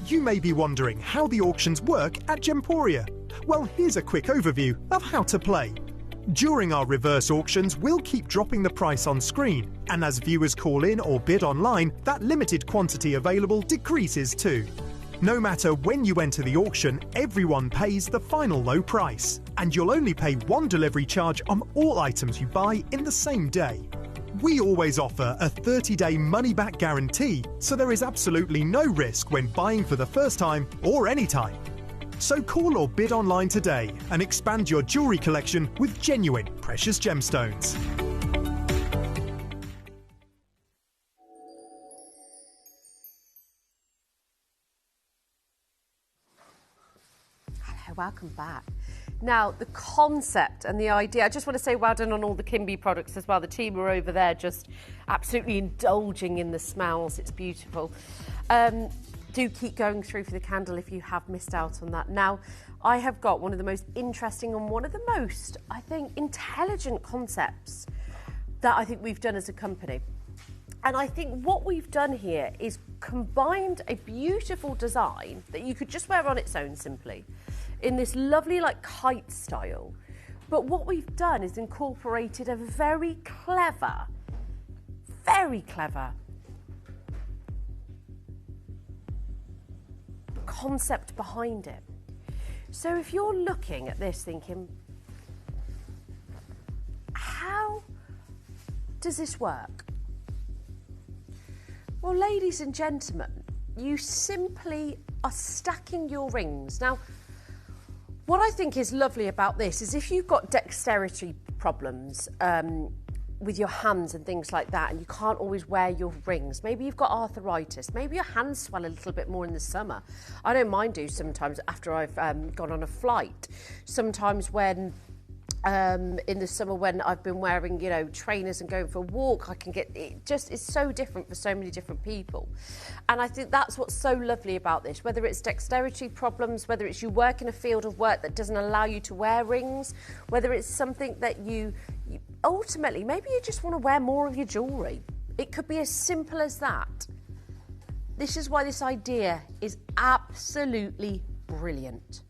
[SPEAKER 6] You may be wondering how the auctions work at Gemporia. Well, here's a quick overview of how to play. During our reverse auctions, we'll keep dropping the price on screen, and as viewers call in or bid online, that limited quantity available decreases too. No matter when you enter the auction, everyone pays the final low price, and you'll only pay one delivery charge on all items you buy in the same day. We always offer a 30-day money-back guarantee, so there is absolutely no risk when buying for the first time or any time. So call or bid online today and expand your jewellery collection with genuine precious gemstones.
[SPEAKER 1] Hello, welcome back. Now, the concept and the idea, I just want to say well done on all the Kimby products as well. The team are over there just absolutely indulging in the smells. It's beautiful. Do keep going through for the candle if you have missed out on that. Now, I have got one of the most interesting and one of the most, I think, intelligent concepts that I think we've done as a company. And I think what we've done here is combined a beautiful design that you could just wear on its own simply, in this lovely like kite style. But what we've done is incorporated a very clever concept behind it. So if you're looking at this thinking, how does this work? Well, ladies and gentlemen, you simply are stacking your rings. Now, what I think is lovely about this is if you've got dexterity problems with your hands and things like that, and you can't always wear your rings, maybe you've got arthritis, maybe your hands swell a little bit more in the summer. I don't mind do sometimes after I've gone on a flight. Sometimes when in the summer when I've been wearing, you know, trainers and going for a walk, I can get it. Just it's so different for so many different people, and I think that's what's so lovely about this. Whether it's dexterity problems, whether it's you work in a field of work that doesn't allow you to wear rings, whether it's something that you ultimately maybe you just want to wear more of your jewellery. It could be as simple as that. This is why this idea is absolutely brilliant.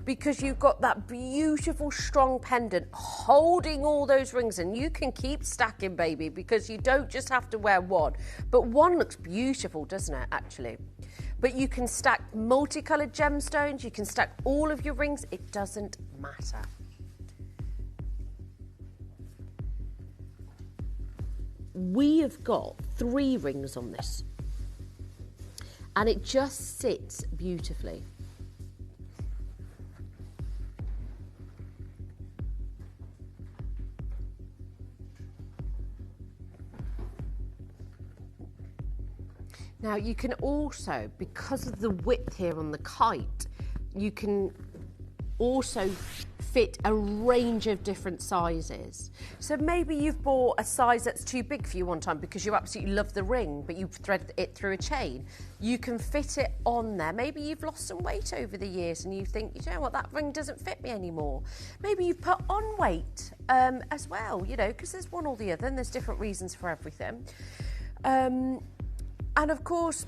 [SPEAKER 1] Because you've got that beautiful strong pendant holding all those rings, and you can keep stacking, baby, because you don't just have to wear one. But one looks beautiful, doesn't it, actually? But you can stack multicoloured gemstones, you can stack all of your rings, it doesn't matter. We have got 3 rings on this, and it just sits beautifully. Now you can also, because of the width here on the kite, you can also fit a range of different sizes. So maybe you've bought a size that's too big for you one time because you absolutely love the ring, but you've threaded it through a chain. You can fit it on there. Maybe you've lost some weight over the years and you think, you know what, that ring doesn't fit me anymore. Maybe you've put on weight as well, you know, because there's one or the other and there's different reasons for everything. And of course,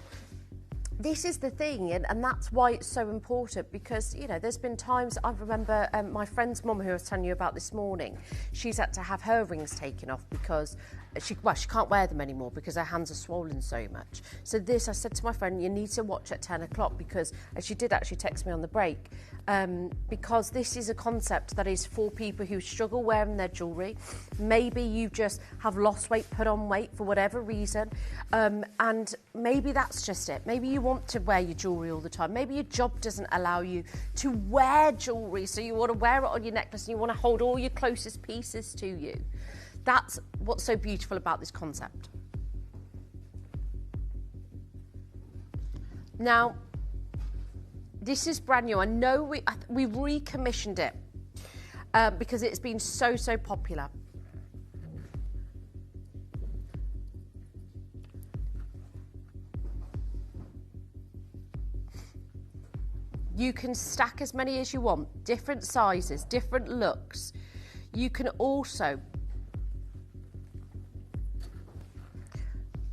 [SPEAKER 1] this is the thing, and that's why it's so important, because, you know, there's been times, I remember my friend's mum, who I was telling you about this morning, she's had to have her rings taken off because she can't wear them anymore because her hands are swollen so much. So this, I said to my friend, you need to watch at 10 o'clock because, and she did actually text me on the break, because this is a concept that is for people who struggle wearing their jewellery. Maybe you just have lost weight, put on weight for whatever reason, and maybe that's just it. Maybe you want to wear your jewellery all the time. Maybe your job doesn't allow you to wear jewellery, so you want to wear it on your necklace and you want to hold all your closest pieces to you. That's what's so beautiful about this concept. Now, this is brand new. I know we recommissioned it because it's been so popular. You can stack as many as you want, different sizes, different looks. You can also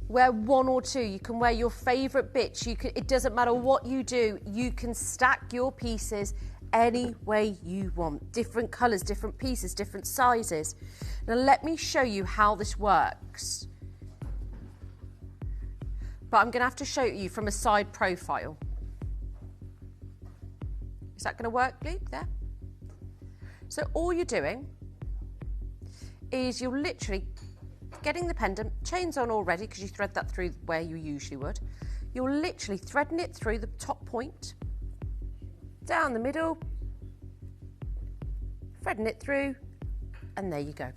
[SPEAKER 1] wear one or two. You can wear your favourite bits. It doesn't matter what you do. You can stack your pieces any way you want. Different colours, different pieces, different sizes. Now let me show you how this works. But I'm going to have to show you from a side profile. Is that going to work, Luke, there? So all you're doing is you're literally getting the pendant, chain's on already because you thread that through where you usually would. You're literally threading it through the top point, down the middle, threading it through, and there you go.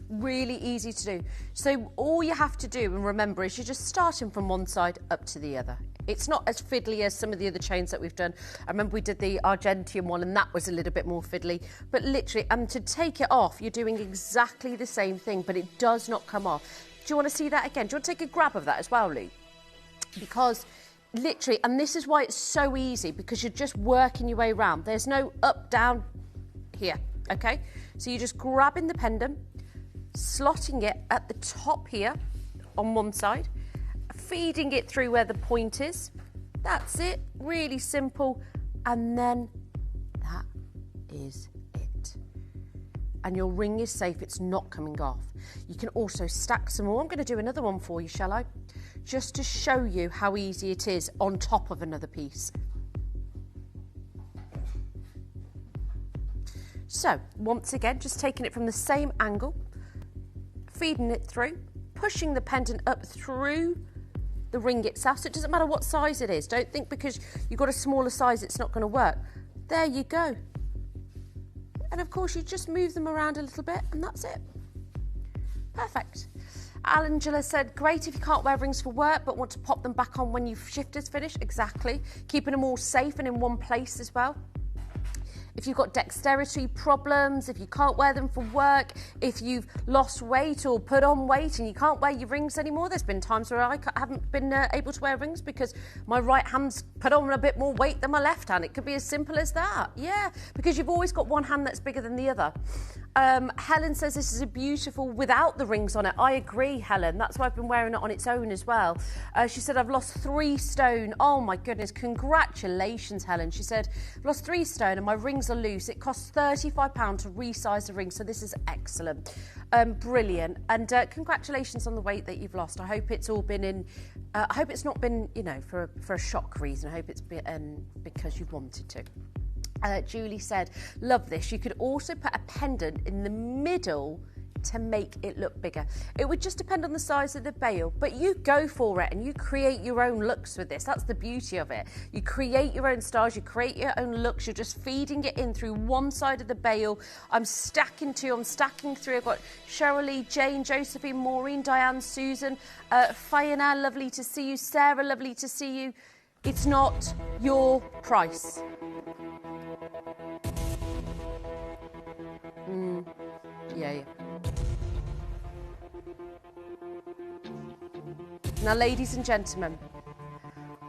[SPEAKER 1] Really easy to do. So all you have to do, and remember, is you're just starting from one side up to the other. It's not as fiddly as some of the other chains that we've done. I remember we did the Argentium one and that was a little bit more fiddly. But literally, to take it off, you're doing exactly the same thing, but it does not come off. Do you want to see that again? Do you want to take a grab of that as well, Lee? Because literally, and this is why it's so easy, because you're just working your way around. There's no up, down, here, okay? So you're just grabbing the pendant, slotting it at the top here on one side, feeding it through where the point is. That's it, really simple. And then that is it. And your ring is safe, it's not coming off. You can also stack some more. I'm going to do another one for you, shall I? Just to show you how easy it is on top of another piece. So, once again, just taking it from the same angle, feeding it through, pushing the pendant up through the ring itself. So it doesn't matter what size it is. Don't think because you've got a smaller size it's not going to work. There you go. And of course you just move them around a little bit and that's it. Perfect. Angela said, great if you can't wear rings for work but want to pop them back on when your shift is finished. Exactly. Keeping them all safe and in one place as well. If you've got dexterity problems, if you can't wear them for work, if you've lost weight or put on weight and you can't wear your rings anymore, there's been times where I haven't been able to wear rings because my right hand's put on a bit more weight than my left hand. It could be as simple as that. Yeah, because you've always got one hand that's bigger than the other. Helen says this is a beautiful without the rings on it. I agree, Helen. That's why I've been wearing it on its own as well. She said, I've lost 3 stone. Oh my goodness, congratulations, Helen. She said, I've lost 3 stone and my rings are loose. It costs £35 to resize the ring, so this is excellent. Brilliant. And congratulations on the weight that you've lost. I hope it's all been in, I hope it's not been, you know, for a shock reason. I hope it's been because you've wanted to. Julie said, love this. You could also put a pendant in the middle to make it look bigger. It would just depend on the size of the bail, but you go for it and you create your own looks with this. That's the beauty of it. You create your own styles, you create your own looks. You're just feeding it in through one side of the bail. I'm stacking 2, I'm stacking 3. I've got Cheryl, Jane, Josephine, Maureen, Diane, Susan, Fiona, lovely to see you. Sarah, lovely to see you. It's not your price. Yeah. Now, ladies and gentlemen,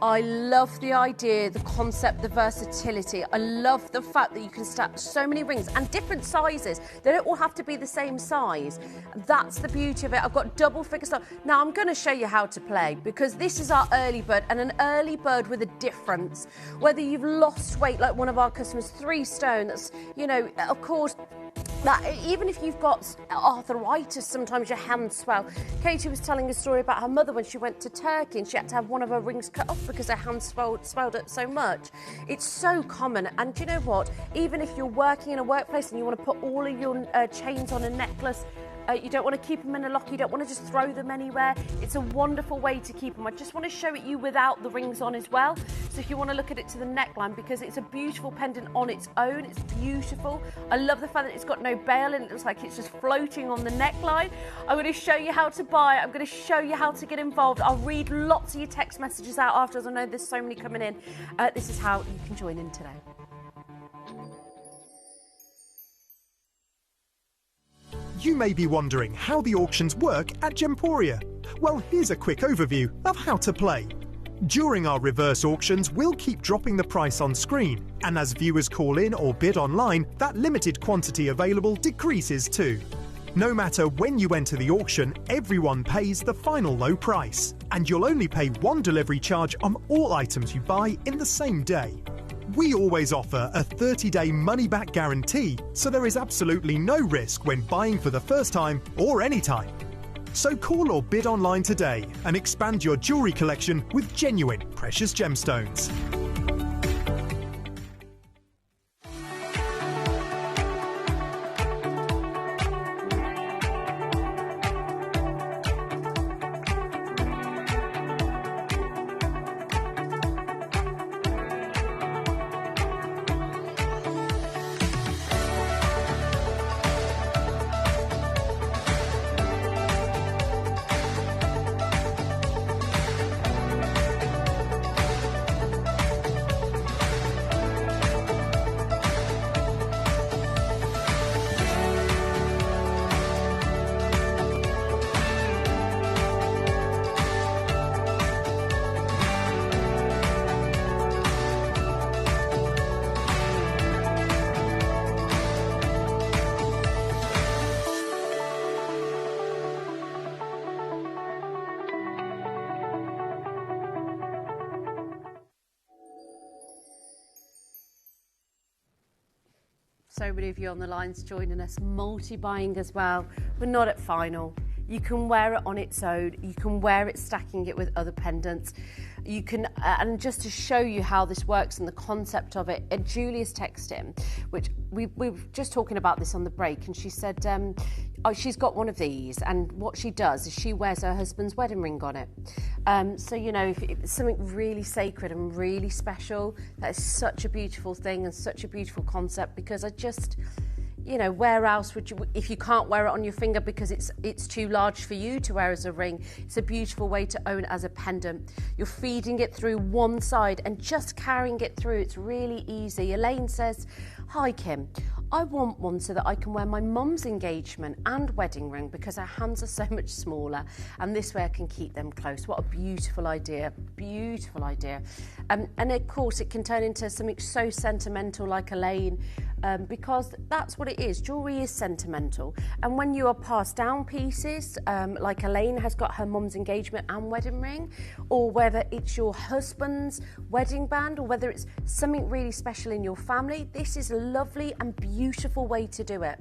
[SPEAKER 1] I love the idea, the concept, the versatility. I love the fact that you can stack so many rings and different sizes. They don't all have to be the same size. That's the beauty of it. I've got double figure style. Now I'm going to show you how to play because this is our early bird and an early bird with a difference. Whether you've lost weight like one of our customers, 3 stone, that's, you know, of course, that even if you've got arthritis, sometimes your hands swell. Katie was telling a story about her mother when she went to Turkey and she had to have one of her rings cut off because her hands swelled up so much. It's so common. And do you know what? Even if you're working in a workplace and you want to put all of your chains on a necklace, you don't want to keep them in a lock, you don't want to just throw them anywhere. It's a wonderful way to keep them. I just want to show it you without the rings on as well. So if you want to look at it to the neckline, because it's a beautiful pendant on its own, it's beautiful. I love the fact that it's got no bail and it looks like it's just floating on the neckline. I'm going to show you how to buy it. I'm going to show you how to get involved. I'll read lots of your text messages out afterwards. I know there's so many coming in. This is how you can join in today.
[SPEAKER 6] You may be wondering how the auctions work at Gemporia. Well, here's a quick overview of how to play. During our reverse auctions, we'll keep dropping the price on screen, and as viewers call in or bid online, that limited quantity available decreases too. No matter when you enter the auction, everyone pays the final low price, and you'll only pay 1 delivery charge on all items you buy in the same day. We always offer a 30-day money-back guarantee, so there is absolutely no risk when buying for the first time or any time. So call or bid online today and expand your jewellery collection with genuine precious gemstones.
[SPEAKER 1] so many of you on the lines joining us, multi-buying as well. We're not at final. You can wear it on its own. You can wear it stacking it with other pendants. You can, and just to show you how this works and the concept of it, Julia's texting, which we were just talking about this on the break, and she said she's got one of these, and what she does is she wears her husband's wedding ring on it. So, you know, if it's something really sacred and really special, that is such a beautiful thing and such a beautiful concept, because I just... You know, where else would you, if you can't wear it on your finger because it's too large for you to wear as a ring, it's a beautiful way to own it as a pendant. You're feeding it through one side and just carrying it through. It's really easy. Elaine says, "Hi Kim, I want one so that I can wear my mum's engagement and wedding ring because her hands are so much smaller, and this way I can keep them close." What a beautiful idea, beautiful idea. And of course it can turn into something so sentimental like Elaine, because that's what it is. Jewellery is sentimental, and when you are passed down pieces, like Elaine has got her mum's engagement and wedding ring, or whether it's your husband's wedding band, or whether it's something really special in your family, this is a lovely and beautiful way to do it.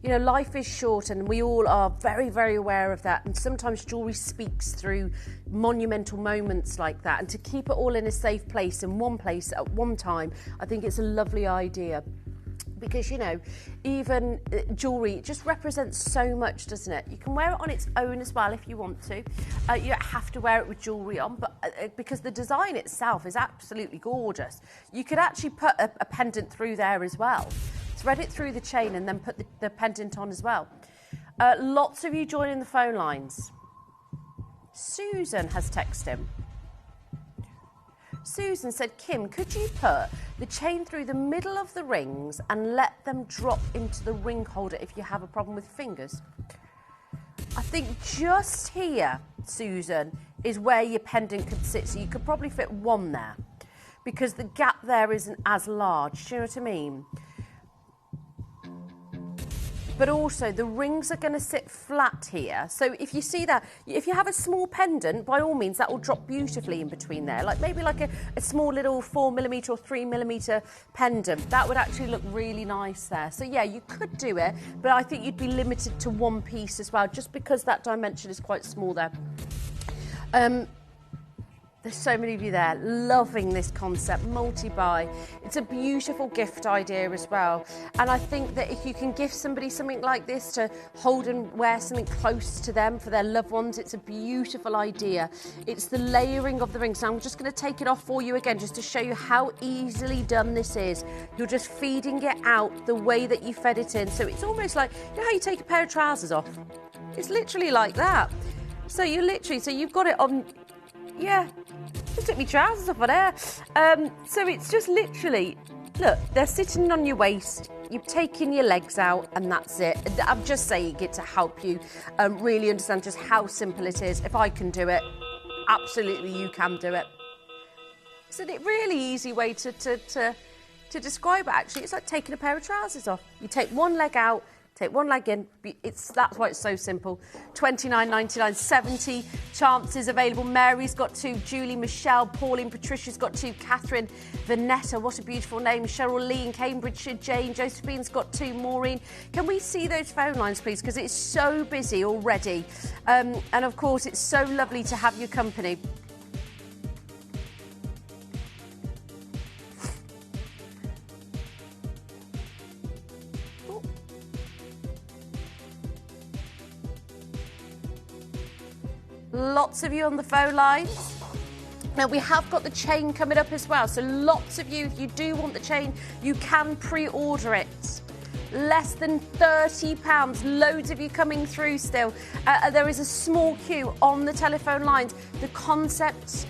[SPEAKER 1] You know, life is short and we all are very, very aware of that, and sometimes jewellery speaks through monumental moments like that, and to keep it all in a safe place, in one place at one time, I think it's a lovely idea. Because, you know, even jewellery just represents so much, doesn't it? You can wear it on its own as well if you want to. You don't have to wear it with jewellery on, but because the design itself is absolutely gorgeous. You could actually put a pendant through there as well. Thread it through the chain and then put the pendant on as well. Lots of you joining the phone lines. Susan has texted him. Susan said, "Kim, could you put the chain through the middle of the rings and let them drop into the ring holder if you have a problem with fingers?" I think just here, Susan, is where your pendant could sit. So you could probably fit one there because the gap there isn't as large. Do you know what I mean? But also the rings are going to sit flat here. So if you see that, if you have a small pendant, by all means, that will drop beautifully in between there. Like maybe like a small little 4mm or 3mm pendant. That would actually look really nice there. So yeah, you could do it, but I think you'd be limited to one piece as well, just because that dimension is quite small there. There's so many of you there loving this concept, multi-buy. It's a beautiful gift idea as well. And I think that if you can gift somebody something like this to hold and wear something close to them for their loved ones, it's a beautiful idea. It's the layering of the rings. Now I'm just going to take it off for you again, just to show you how easily done this is. You're just feeding it out the way that you fed it in. So it's almost like, you know how you take a pair of trousers off? It's literally like that. So you literally, so you've got it on, yeah, just took my trousers off on air. So it's just literally, look, they're sitting on your waist, you've taken your legs out, and that's it. I'm just saying it to help you really understand just how simple it is. If I can do it, absolutely you can do it. It's a really easy way to describe it, actually. It's like taking a pair of trousers off. You take one leg out, take one leg in. That's why it's so simple. $29.99, 70 chances available. Mary's got 2, Julie, Michelle, Pauline, Patricia's got 2, Catherine, Vanessa, what a beautiful name, Cheryl Lee in Cambridgeshire, Jane, Josephine's got 2, Maureen. Can we see those phone lines, please? Because it's so busy already. And of course, it's so lovely to have your company. Lots of you on the phone lines. Now, we have got the chain coming up as well. So lots of you, if you do want the chain, you can pre-order it. Less than £30. Loads of you coming through still. There is a small queue on the telephone lines. The concept,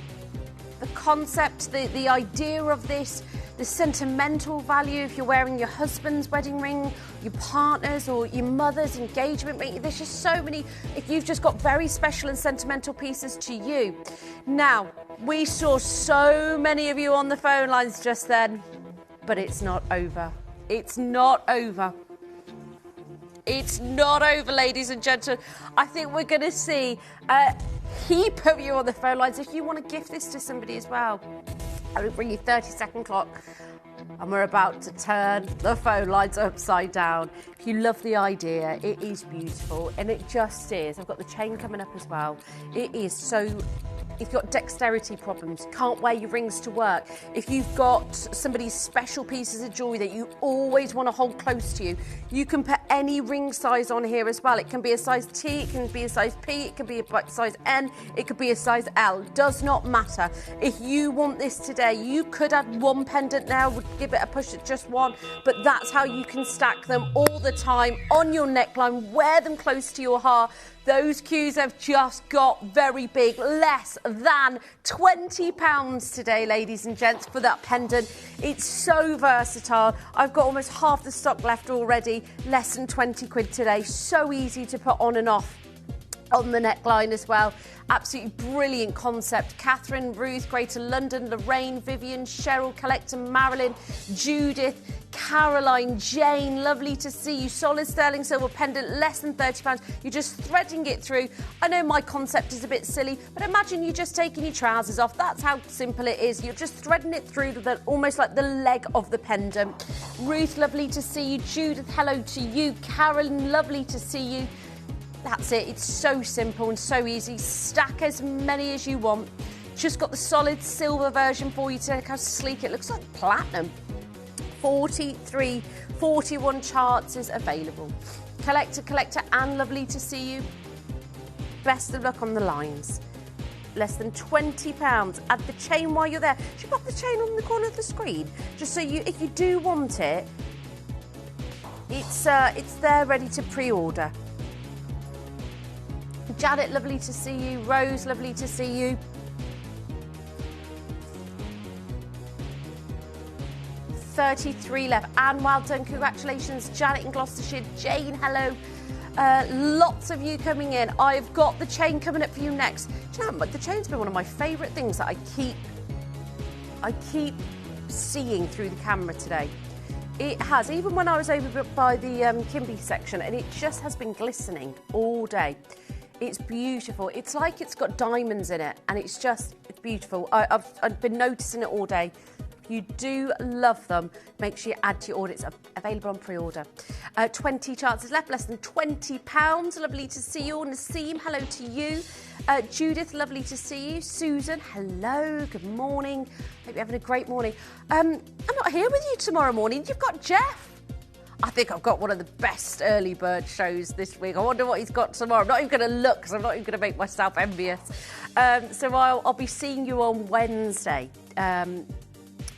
[SPEAKER 1] the idea of this, the sentimental value, if you're wearing your husband's wedding ring, your partner's or your mother's engagement ring. There's just so many, if you've just got very special and sentimental pieces to you. Now, we saw so many of you on the phone lines just then, but it's not over. It's not over. It's not over, ladies and gentlemen. I think we're going to see a heap of you on the phone lines. If you want to gift this to somebody as well, I will bring you 30-second clock. And we're about to turn the phone lines upside down. If you love the idea, it is beautiful, and it just is. I've got the chain coming up as well. It is so... If you've got dexterity problems, can't wear your rings to work, if you've got somebody's special pieces of jewellery that you always want to hold close to you, you can put any ring size on here as well. It can be a size T, it can be a size P, it can be a size N, it could be a size L. Does not matter. If you want this today, you could add one pendant now, would give it a push at just one, but that's how you can stack them all the time on your neckline, wear them close to your heart. Those queues have just got very big. Less than £20 today, ladies and gents, for that pendant. It's so versatile. I've got almost half the stock left already. Less than 20 quid today. So easy to put on and off on the neckline as well. Absolutely brilliant concept. Catherine, Ruth, Greater London, Lorraine, Vivian, Cheryl, Collector, Marilyn, Judith, Caroline, Jane, lovely to see you. Solid sterling silver pendant, less than £30. You're just threading it through. I know my concept is a bit silly, but imagine you just taking your trousers off. That's how simple it is. You're just threading it through almost like the leg of the pendant. Ruth, lovely to see you. Judith, hello to you. Carolyn, lovely to see you. That's it. It's so simple and so easy. Stack as many as you want. Just got the solid silver version for you today. Look how sleek it looks, like platinum. 43, 41 charts is available. Collector, Anne, lovely to see you. Best of luck on the lines. Less than £20. Add the chain while you're there. Should pop the chain on the corner of the screen, just so you, if you do want it, it's there ready to pre-order. Janet, lovely to see you. Rose, lovely to see you. 33 left. Anne, well done. Congratulations. Janet in Gloucestershire. Jane, hello. Lots of you coming in. I've got the chain coming up for you next. Do you know, the chain's been one of my favourite things that I keep seeing through the camera today. It has, even when I was over by the Kimby section, and it just has been glistening all day. It's beautiful. It's like it's got diamonds in it, and it's beautiful. I've been noticing it all day. If you do love them, make sure you add to your order. It's available on pre-order. 20 chances left, less than £20. Lovely to see you. Naseem, hello to you. Judith, lovely to see you. Susan, hello. Good morning. Hope you're having a great morning. I'm not here with you tomorrow morning. You've got Jeff. I think I've got one of the best early bird shows this week. I wonder what he's got tomorrow. I'm not even going to look, because I'm not even going to make myself envious. So I'll be seeing you on Wednesday.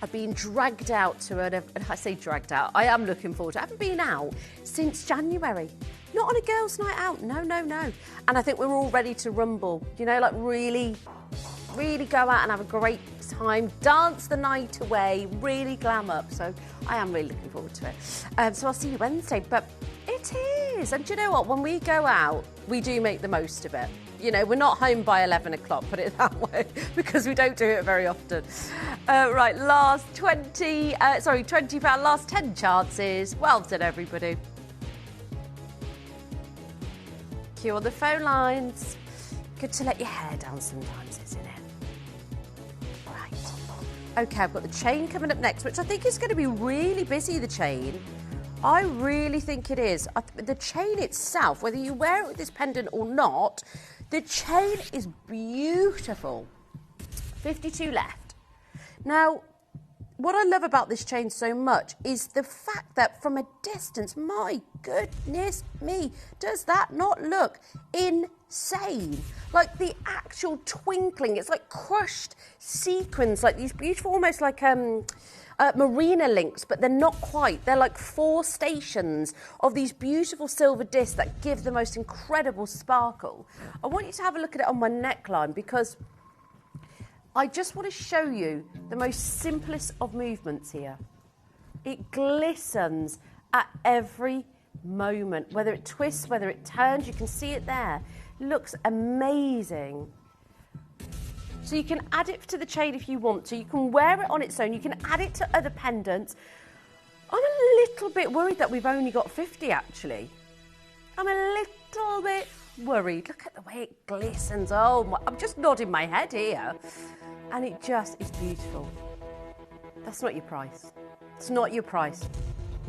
[SPEAKER 1] I've been dragged out to I say dragged out, I am looking forward to it. I haven't been out since January. Not on a girls' night out, no. And I think we're all ready to rumble, you know, like really go out and have a great time, dance the night away, really glam up. So I am really looking forward to it. So I'll see you Wednesday, but it is. And do you know what? When we go out, we do make the most of it. You know, we're not home by 11 o'clock, put it that way, because we don't do it very often. Right, last £20, last 10 chances. Well done, everybody. Queue on the phone lines. Good to let your hair down sometimes, isn't it? Right. Okay, I've got the chain coming up next, which I think is going to be really busy, the chain. I really think it is. The chain itself, whether you wear it with this pendant or not, the chain is beautiful. 52 left. Now, what I love about this chain so much is the fact that from a distance, my goodness me, does that not look insane? Like the actual twinkling, it's like crushed sequins, like these beautiful, almost like marina links, but they're not quite. They're like 4 stations of these beautiful silver discs that give the most incredible sparkle. I want you to have a look at it on my neckline, because I just want to show you the most simplest of movements here. It glistens at every moment, whether it twists, whether it turns, you can see it there. Looks amazing. So you can add it to the chain if you want to. You can wear it on its own. You can add it to other pendants. I'm a little bit worried that we've only got 50, actually. I'm a little bit worried. Look at the way it glistens. Oh, I'm just nodding my head here. And it just is beautiful. That's not your price. It's not your price.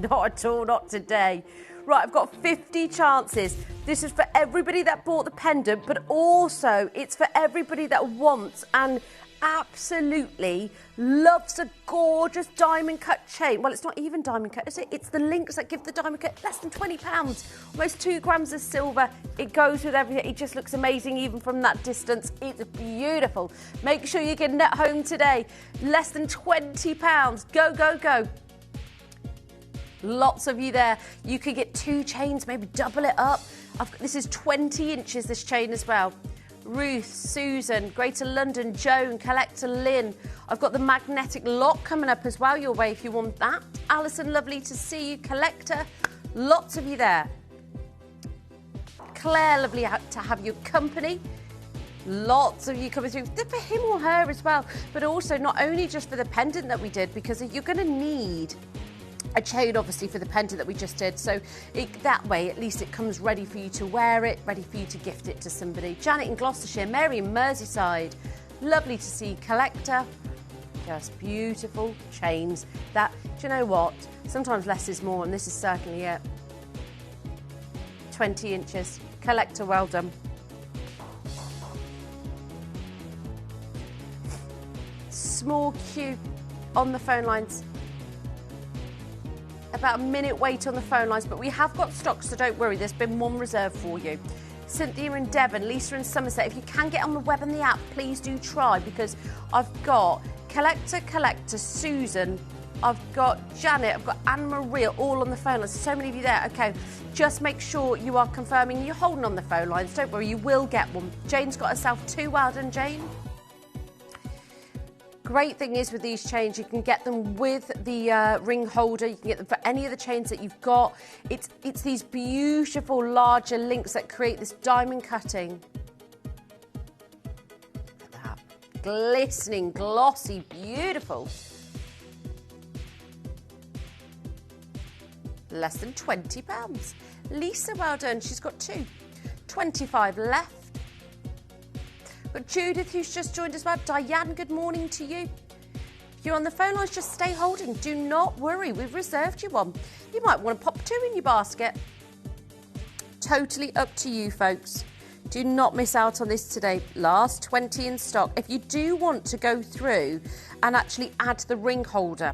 [SPEAKER 1] Not at all, not today. Right, I've got 50 chances. This is for everybody that bought the pendant, but also it's for everybody that wants and absolutely loves a gorgeous diamond cut chain. Well, it's not even diamond cut, is it? It's the links that give the diamond cut less than £20. Almost 2 grams of silver. It goes with everything. It just looks amazing even from that distance. It's beautiful. Make sure you're getting it home today. Less than £20. Go, go, go. Lots of you there. You could get 2 chains, maybe double it up. This is 20 inches, this chain as well. Ruth, Susan, Greater London, Joan, Collector Lynn. I've got the magnetic lock coming up as well your way if you want that. Alison, lovely to see you. Collector, lots of you there. Claire, lovely to have your company. Lots of you coming through. For him or her as well. But also not only just for the pendant that we did, because you're going to need a chain obviously for the pendant that we just did, so that way at least it comes ready for you to wear it, ready for you to gift it to somebody. Janet in Gloucestershire, Mary in Merseyside, lovely to see. Collector, just beautiful chains that, do you know what, sometimes less is more, and this is certainly it. 20 inches. Collector, well done. Small queue on the phone lines. About a minute wait on the phone lines, but we have got stock, so don't worry, there's been one reserved for you. Cynthia in Devon, Lisa in Somerset, if you can get on the web and the app, please do try, because I've got Collector, Susan, I've got Janet, I've got Anne-Marie, all on the phone lines. So many of you there. Okay, just make sure you are confirming you're holding on the phone lines. Don't worry, you will get one. Jane's got herself 2. Well done, Jane. Great thing is with these chains, you can get them with the ring holder. You can get them for any of the chains that you've got. It's these beautiful larger links that create this diamond cutting. Look at that. Glistening, glossy, beautiful. Less than £20. Lisa, well done. She's got 2. 25 left. But Judith, who's just joined us, well. Diane, good morning to you. If you're on the phone lines, just stay holding. Do not worry, we've reserved you one. You might want to pop 2 in your basket. Totally up to you, folks. Do not miss out on this today. Last 20 in stock. If you do want to go through and actually add the ring holder,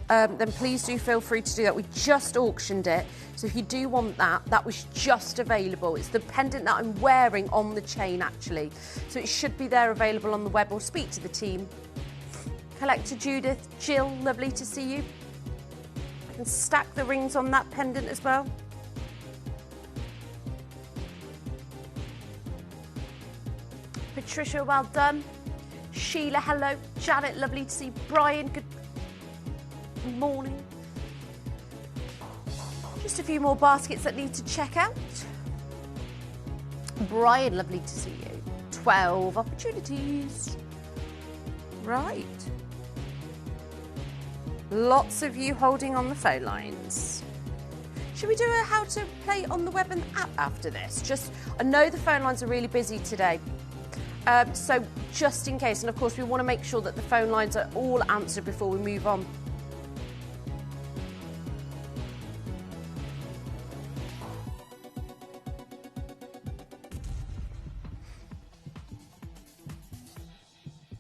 [SPEAKER 1] then please do feel free to do that. We just auctioned it. So if you do want that, that was just available. It's the pendant that I'm wearing on the chain, actually. So it should be there available on the web, or speak to the team. Collector Judith, Jill, lovely to see you. I can stack the rings on that pendant as well. Patricia, well done. Sheila, hello. Janet, lovely to see. Brian, good morning. Just a few more baskets that need to check out. Brian, lovely to see you. 12 opportunities. Right. Lots of you holding on the phone lines. Should we do a how to play on the web and app after this? Just, I know the phone lines are really busy today. So just in case, and of course we want to make sure that the phone lines are all answered before we move on.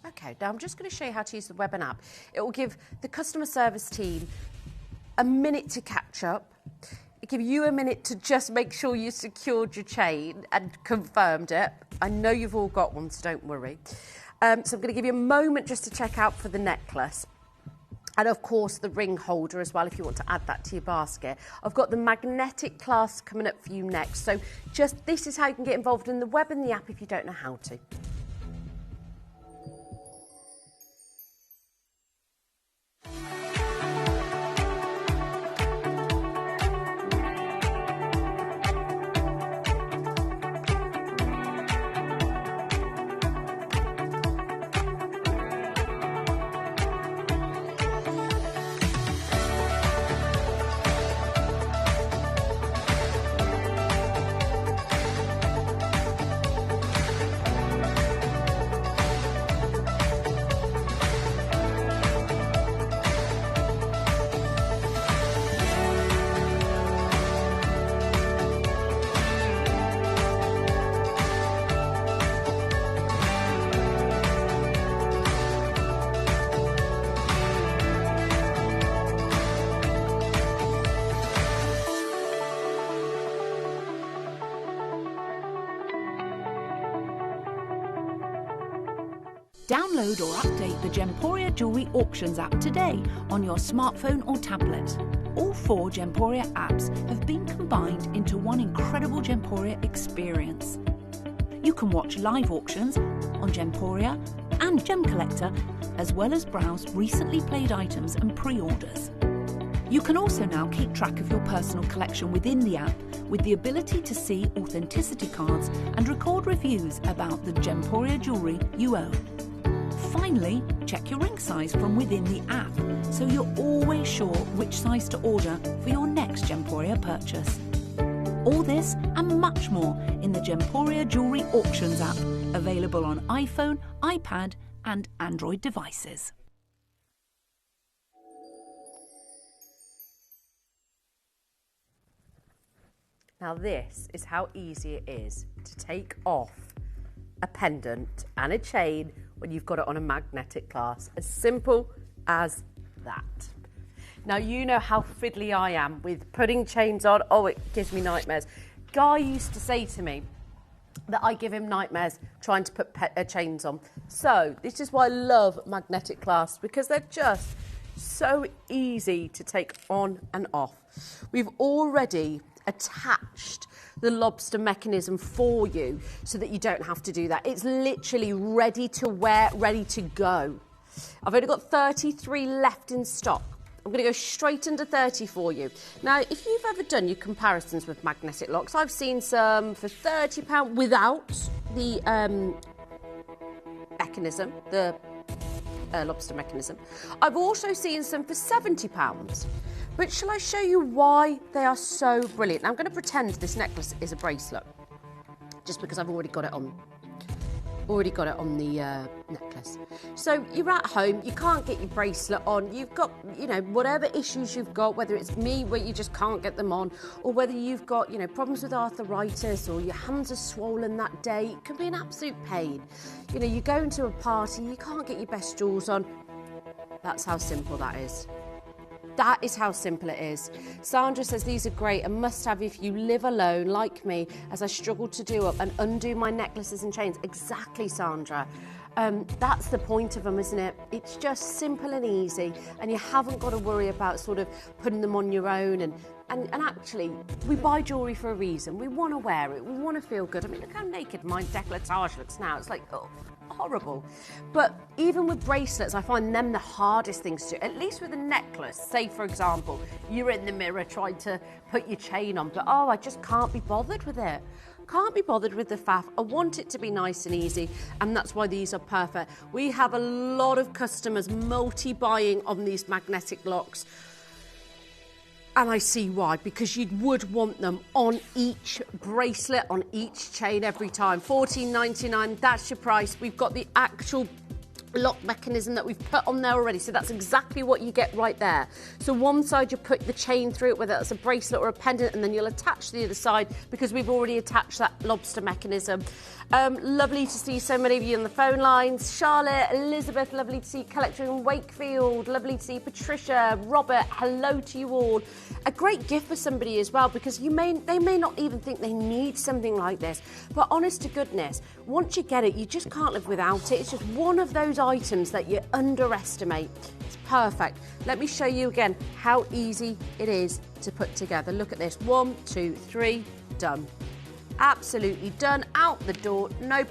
[SPEAKER 1] Okay, now I'm just going to show you how to use the web and app. It will give the customer service team a minute to catch up. It give you a minute to just make sure you secured your chain and confirmed it. I know you've all got one, so don't worry. So I'm going to give you a moment just to check out for the necklace. And of course the ring holder as well, if you want to add that to your basket. I've got the magnetic clasp coming up for you next. So just this is how you can get involved in the web and the app if you don't know how to.
[SPEAKER 5] Download or update the Gemporia Jewellery Auctions app today on your smartphone or tablet. All 4 Gemporia apps have been combined into one incredible Gemporia experience. You can watch live auctions on Gemporia and Gem Collector, as well as browse recently played items and pre-orders. You can also now keep track of your personal collection within the app with the ability to see authenticity cards and record reviews about the Gemporia jewellery you own. Finally, check your ring size from within the app, so you're always sure which size to order for your next Gemporia purchase. All this and much more in the Gemporia Jewellery Auctions app, available on iPhone, iPad and Android devices.
[SPEAKER 1] Now this is how easy it is to take off a pendant and a chain when you've got it on a magnetic clasp. As simple as that. Now you know how fiddly I am with putting chains on. Oh, it gives me nightmares. Guy used to say to me that I give him nightmares trying to put chains on. So this is why I love magnetic clasps, because they're just so easy to take on and off. We've already attached the lobster mechanism for you so that you don't have to do that. It's literally ready to wear, ready to go. I've only got 33 left in stock. I'm going to go straight under 30 for you. Now, if you've ever done your comparisons with magnetic locks, I've seen some for £30 without the mechanism, the lobster mechanism. I've also seen some for £70. But shall I show you why they are so brilliant? Now, I'm going to pretend this necklace is a bracelet, just because I've already got it on the necklace. So you're at home, you can't get your bracelet on, you've got, you know, whatever issues you've got, whether it's me where you just can't get them on, or whether you've got, you know, problems with arthritis, or your hands are swollen that day, it can be an absolute pain. You know, you go into a party, you can't get your best jewels on. That's how simple that is. That is how simple it is. Sandra says these are great and must have if you live alone like me, as I struggle to do up and undo my necklaces and chains. Exactly, Sandra. That's the point of them, isn't it? It's just simple and easy, and you haven't got to worry about sort of putting them on your own. And actually, we buy jewellery for a reason. We want to wear it. We want to feel good. I mean, look how naked my décolletage looks now. It's like, oh, horrible. But even with bracelets, I find them the hardest things to do. At least with a necklace, say for example, you're in the mirror trying to put your chain on, but oh, I just can't be bothered with it. Can't be bothered with the faff. I want it to be nice and easy, and that's why these are perfect. We have a lot of customers multi-buying on these magnetic locks. And I see why, because you would want them on each bracelet, on each chain every time. $14.99, that's your price. We've got the actual lock mechanism that we've put on there already, so that's exactly what you get right there. So one side you put the chain through it, whether that's a bracelet or a pendant, and then you'll attach the other side because we've already attached that lobster mechanism. Lovely to see so many of you on the phone lines. Charlotte, Elizabeth, lovely to see Collector in Wakefield, lovely to see Patricia, Robert, hello to you all. A great gift for somebody as well, because they may not even think they need something like this, but honest to goodness, once you get it, you just can't live without it. It's just one of those items that you underestimate. It's perfect. Let me show you again how easy it is to put together. Look at this, 1, 2, 3, done. Absolutely done, out the door, no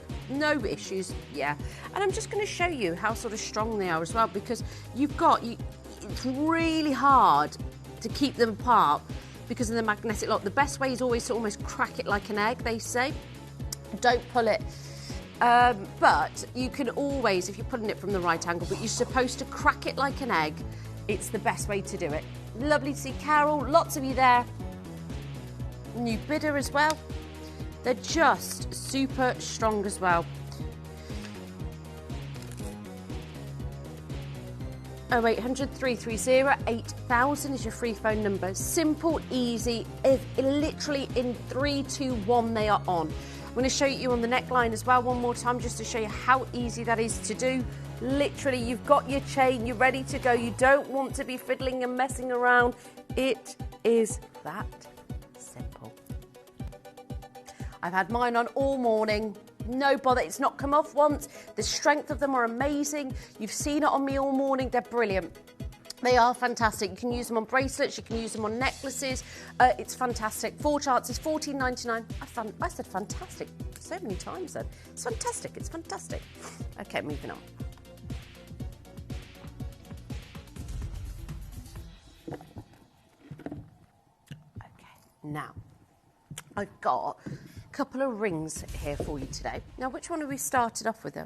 [SPEAKER 1] issues, yeah. And I'm just going to show you how sort of strong they are as well, because it's really hard to keep them apart because of the magnetic lock. The best way is always to almost crack it like an egg, they say. Don't pull it. But you can always, if you're putting it from the right angle, but you're supposed to crack it like an egg. It's the best way to do it. Lovely to see Carol, lots of you there. New bidder as well. They're just super strong as well. 0800 330 8000 is your free phone number. Simple, easy, literally in 3, 2, 1 they are on. I'm going to show you on the neckline as well one more time, just to show you how easy that is to do. Literally, you've got your chain, you're ready to go. You don't want to be fiddling and messing around. It is that simple. I've had mine on all morning. No bother, it's not come off once. The strength of them are amazing. You've seen it on me all morning, they're brilliant. They are fantastic. You can use them on bracelets, you can use them on necklaces. It's fantastic. 4 charts is $14.99. I said fantastic so many times then. It's fantastic, it's fantastic. Okay, moving on. Okay, now, I've got a couple of rings here for you today. Now, which one have we started off with?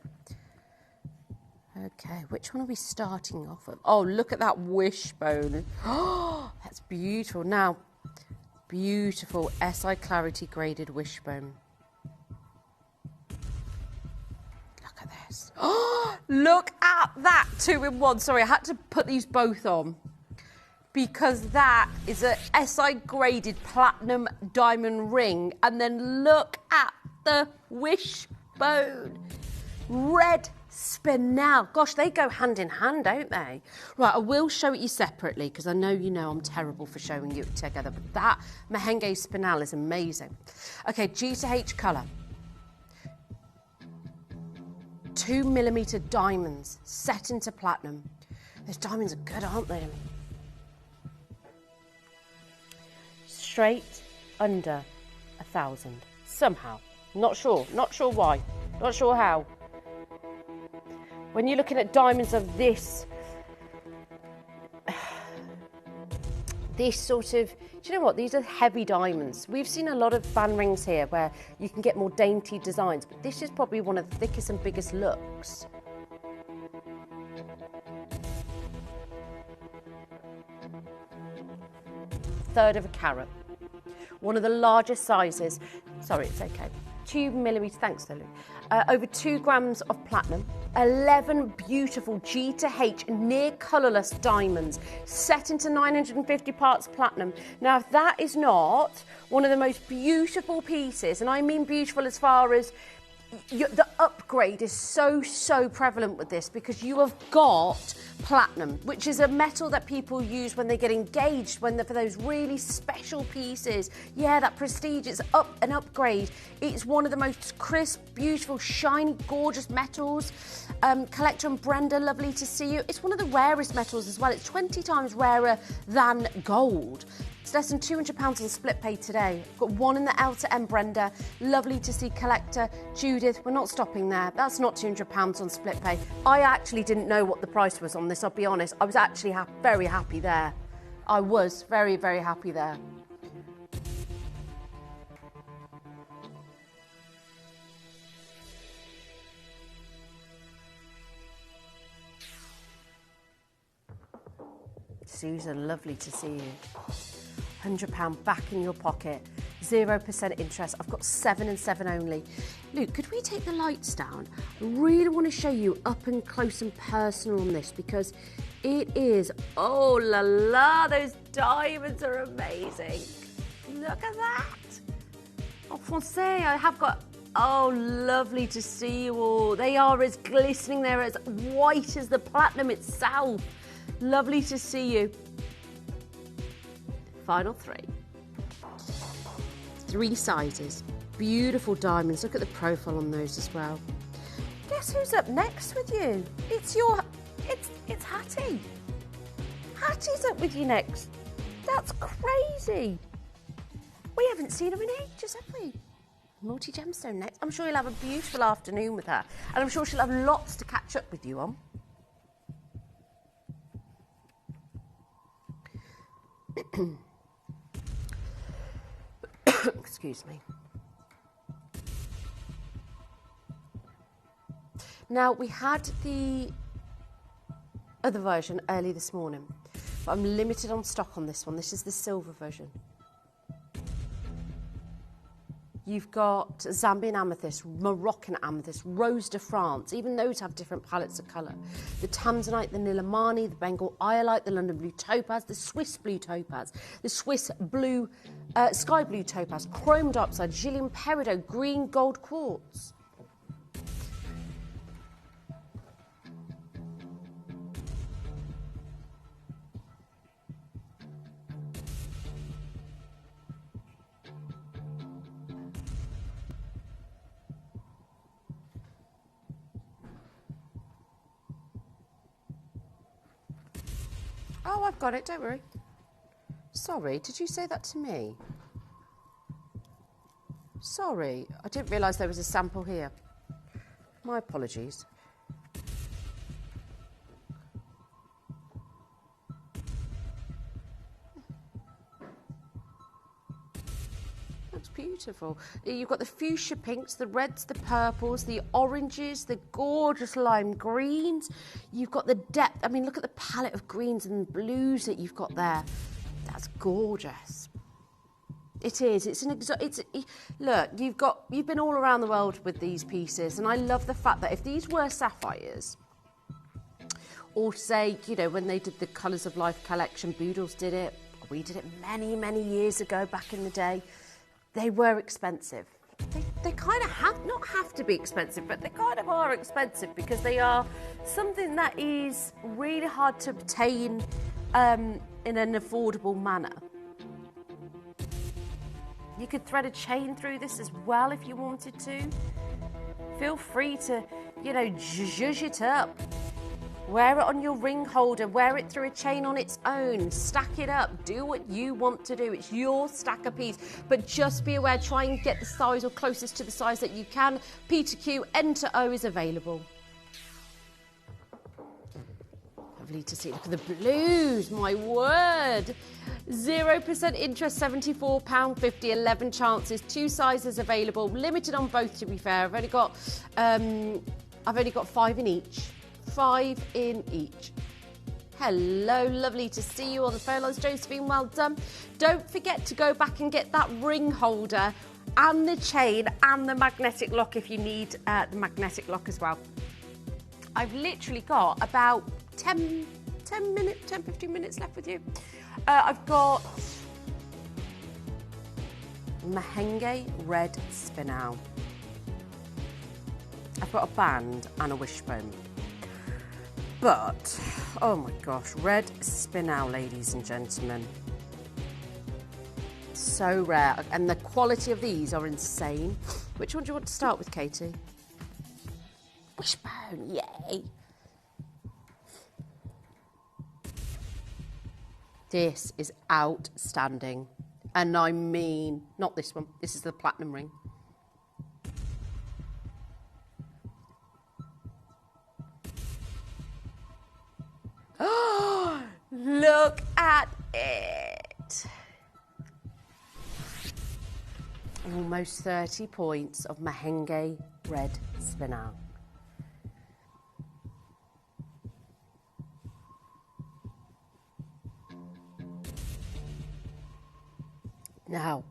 [SPEAKER 1] Okay, which one are we starting off with? Oh, look at that wishbone. Oh, that's beautiful. Now, beautiful SI Clarity graded wishbone. Look at this. Oh, look at that 2-in-1. Sorry, I had to put these both on because that is a SI graded platinum diamond ring. And then look at the wishbone. Red spinel. Gosh, they go hand in hand, don't they? Right, I will show it you separately because I know you know I'm terrible for showing you it together, but that merengue spinel is amazing. Okay, G to H colour. 2mm diamonds set into platinum. Those diamonds are good, aren't they? Straight under 1,000. Somehow. Not sure why. Not sure how. When you're looking at diamonds of this sort of, do you know what? These are heavy diamonds. We've seen a lot of band rings here where you can get more dainty designs, but this is probably one of the thickest and biggest looks. Third of a carat. One of the largest sizes. Sorry, it's okay. 2mm, thanks, Lulu. Over 2 grams of platinum. 11 beautiful G to H near colourless diamonds set into 950 parts platinum. Now, if that is not one of the most beautiful pieces, and I mean beautiful as far as the upgrade is so prevalent with this because you have got platinum, which is a metal that people use when they get engaged, for those really special pieces. Yeah, that prestige, it's an upgrade. It's one of the most crisp, beautiful, shiny, gorgeous metals. Collector and Brenda, lovely to see you. It's one of the rarest metals as well. It's 20 times rarer than gold. It's less than £200 on split pay today. Got one in the L to M, Brenda. Lovely to see Collector. Judith, we're not stopping there. That's not £200 on split pay. I actually didn't know what the price was on this, I'll be honest. I was actually very happy there. I was very happy there. Susan, lovely to see you. £100 back in your pocket, 0% interest. I've got 7 and 7 only. Luke, could we take the lights down? I really want to show you up and close and personal on this because it is, oh la la, those diamonds are amazing. Look at that. En français, I have got, oh, lovely to see you all. They are as glistening, they're as white as the platinum itself. Lovely to see you. Final 3. 3 sizes. Beautiful diamonds. Look at the profile on those as well. Guess who's up next with you? It's Hattie. Hattie's up with you next. That's crazy. We haven't seen her in ages, have we? Multi-gemstone next. I'm sure you'll have a beautiful afternoon with her. And I'm sure she'll have lots to catch up with you on. Excuse me. Now, we had the other version early this morning, but I'm limited on stock on this one. This is the silver version. You've got Zambian amethyst, Moroccan amethyst, Rose de France. Even those have different palettes of colour. The Tanzanite, the Nilamani, the Bengal Iolite, the London Blue Topaz, the Swiss Blue Topaz, the Swiss Blue, Sky Blue Topaz, Chrome Diopside, Gillian Peridot, Green Gold Quartz. Oh, I've got it, don't worry. Sorry, did you say that to me? Sorry, I didn't realise there was a sample here. My apologies. Looks beautiful. You've got the fuchsia pinks, the reds, the purples, the oranges, the gorgeous lime greens. You've got the depth. I mean, look at the palette of greens and blues that you've got there. That's gorgeous. It is. It's an look. You've been all around the world with these pieces, and I love the fact that if these were sapphires, or say, you know, when they did the Colours of Life collection, Boodles did it. We did it many, many years ago, back in the day. They were expensive. They kind of not have to be expensive, but they kind of are expensive because they are something that is really hard to obtain in an affordable manner. You could thread a chain through this as well if you wanted to. Feel free to, you know, zhuzh it up. Wear it on your ring holder, wear it through a chain on its own, stack it up, do what you want to do. It's your stack of piece, but just be aware, try and get the size or closest to the size that you can. P to Q, N to O is available. Lovely to see. Look at the blues, my word. 0% interest, £74.50, 11 chances, 2 sizes available, limited on both to be fair. I've only got 5 in each. 5 in each. Hello, lovely to see you on the phone lines. Josephine, well done. Don't forget to go back and get that ring holder and the chain and the magnetic lock if you need the magnetic lock as well. I've literally got about 10, 15 minutes left with you. I've got Mahenge Red Spinel. I've got a band and a wishbone. But, oh my gosh, Red Spinel, ladies and gentlemen. So rare. And the quality of these are insane. Which one do you want to start with, Katie? Wishbone, yay. This is outstanding. And I mean, not this one. This is the platinum ring. Oh, look at it. Almost 30 points of Mahenge Red Spinel. Now,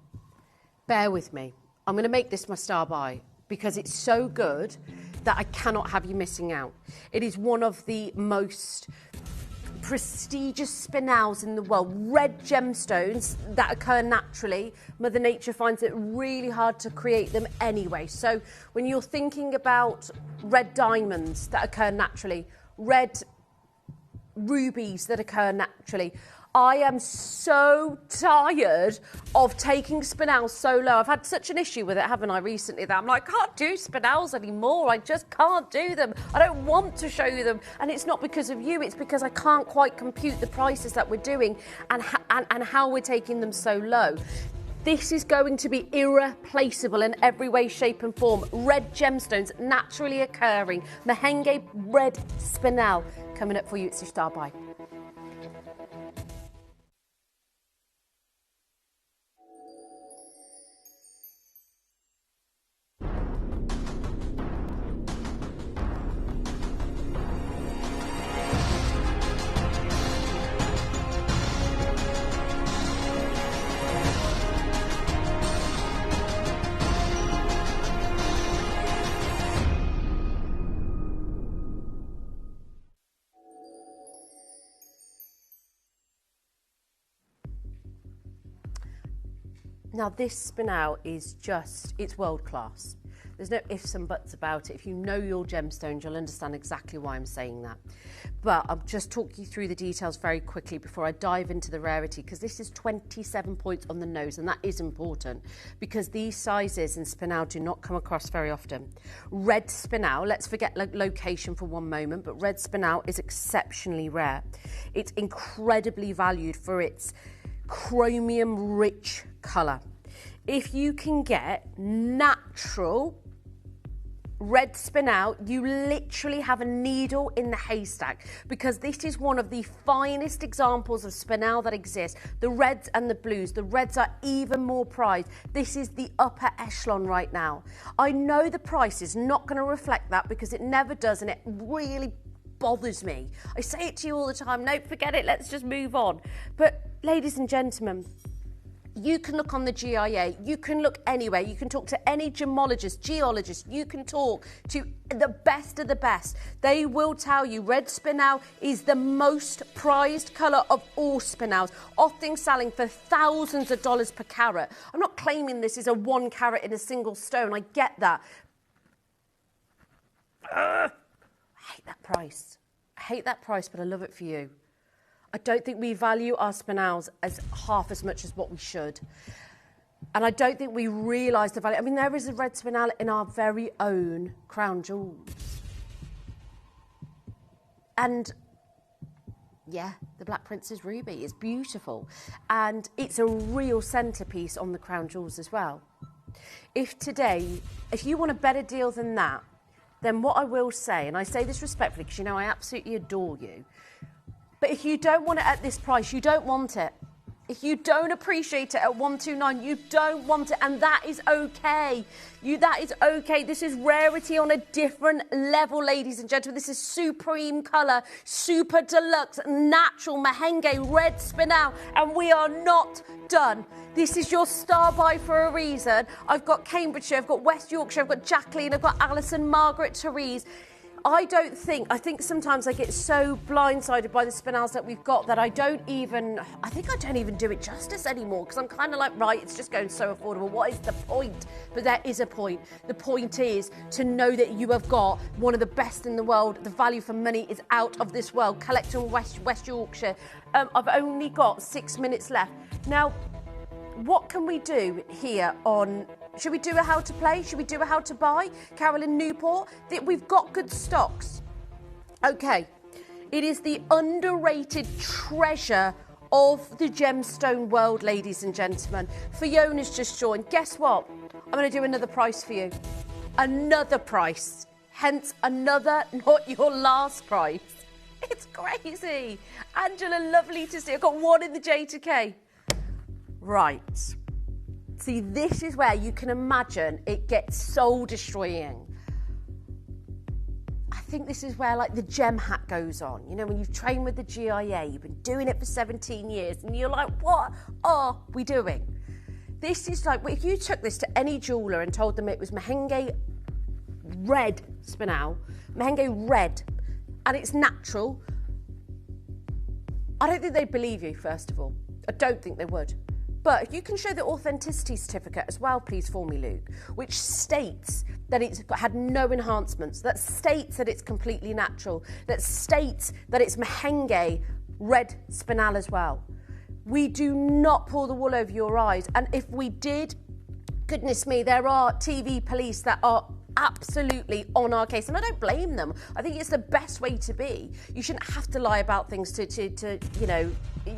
[SPEAKER 1] bear with me. I'm going to make this my star buy because it's so good that I cannot have you missing out. It is one of the most prestigious spinels in the world. Red gemstones that occur naturally. Mother Nature finds it really hard to create them anyway. So when you're thinking about red diamonds that occur naturally, red rubies that occur naturally, I am so tired of taking spinels so low. I've had such an issue with it, haven't I, recently, that I'm like, I can't do spinels anymore. I just can't do them. I don't want to show you them. And it's not because of you. It's because I can't quite compute the prices that we're doing and how we're taking them so low. This is going to be irreplaceable in every way, shape and form. Red gemstones, naturally occurring. Mahenge Red Spinel. Coming up for you, it's your star buy. Now this spinel is just, it's world class. There's no ifs and buts about it. If you know your gemstones, you'll understand exactly why I'm saying that. But I'll just talk you through the details very quickly before I dive into the rarity, because this is 27 points on the nose, and that is important because these sizes in spinel do not come across very often. Red spinel, let's forget location for one moment, but red spinel is exceptionally rare. It's incredibly valued for its chromium-rich colour. If you can get natural red spinel, you literally have a needle in the haystack, because this is one of the finest examples of spinel that exists. The reds and the blues. The reds are even more prized. This is the upper echelon right now. I know the price is not going to reflect that, because it never does, and it really bothers me. I say it to you all the time. No, forget it. Let's just move on. But ladies and gentlemen, you can look on the GIA, you can look anywhere, you can talk to any gemologist, geologist, you can talk to the best of the best. They will tell you red spinel is the most prized colour of all spinels, often selling for thousands of dollars per carat. I'm not claiming this is a 1 carat in a single stone, I get that. I hate that price. I hate that price, but I love it for you. I don't think we value our spinels as half as much as what we should. And I don't think we realise the value. I mean, there is a red spinel in our very own crown jewels. And yeah, the Black Princess ruby is beautiful. And it's a real centrepiece on the crown jewels as well. If you want a better deal than that, then what I will say, and I say this respectfully because you know I absolutely adore you, but if you don't want it at this price, you don't want it. If you don't appreciate it at 129, you don't want it, and that is okay. That is okay. This is rarity on a different level, ladies and gentlemen. This is supreme colour, super deluxe, natural merengue red spinel, and we are not done. This is your star buy for a reason. I've got Cambridgeshire, I've got West Yorkshire, I've got Jacqueline, I've got Alison, Margaret, Therese. I think sometimes I get so blindsided by the spinels that we've got that I don't even do it justice anymore, because I'm kind of like, right, it's just going so affordable. What is the point? But there is a point. The point is to know that you have got one of the best in the world. The value for money is out of this world. Collecting West Yorkshire. I've only got 6 minutes left. Now, what can we do here on... Should we do a how to play? Should we do a how to buy? Carolyn Newport, we've got good stocks. Okay, it is the underrated treasure of the gemstone world, ladies and gentlemen. Fiona's just joined. Guess what? I'm going to do another price for you. Another price. Hence another, not your last price. It's crazy. Angela, lovely to see you. I've got one in the J to K. Right. See, this is where you can imagine it gets soul destroying. I think this is where like the gem hat goes on. You know, when you've trained with the GIA, you've been doing it for 17 years and you're like, what are we doing? This is like, if you took this to any jeweller and told them it was merengue red spinel, merengue red, and it's natural, I don't think they'd believe you, first of all. I don't think they would. But if you can show the authenticity certificate as well, please, for me, Luke, which states that it's had no enhancements, that states that it's completely natural, that states that it's merengue red spinel as well. We do not pull the wool over your eyes. And if we did, goodness me, there are TV police that are absolutely on our case, and I don't blame them. I think it's the best way to be. You shouldn't have to lie about things to you know,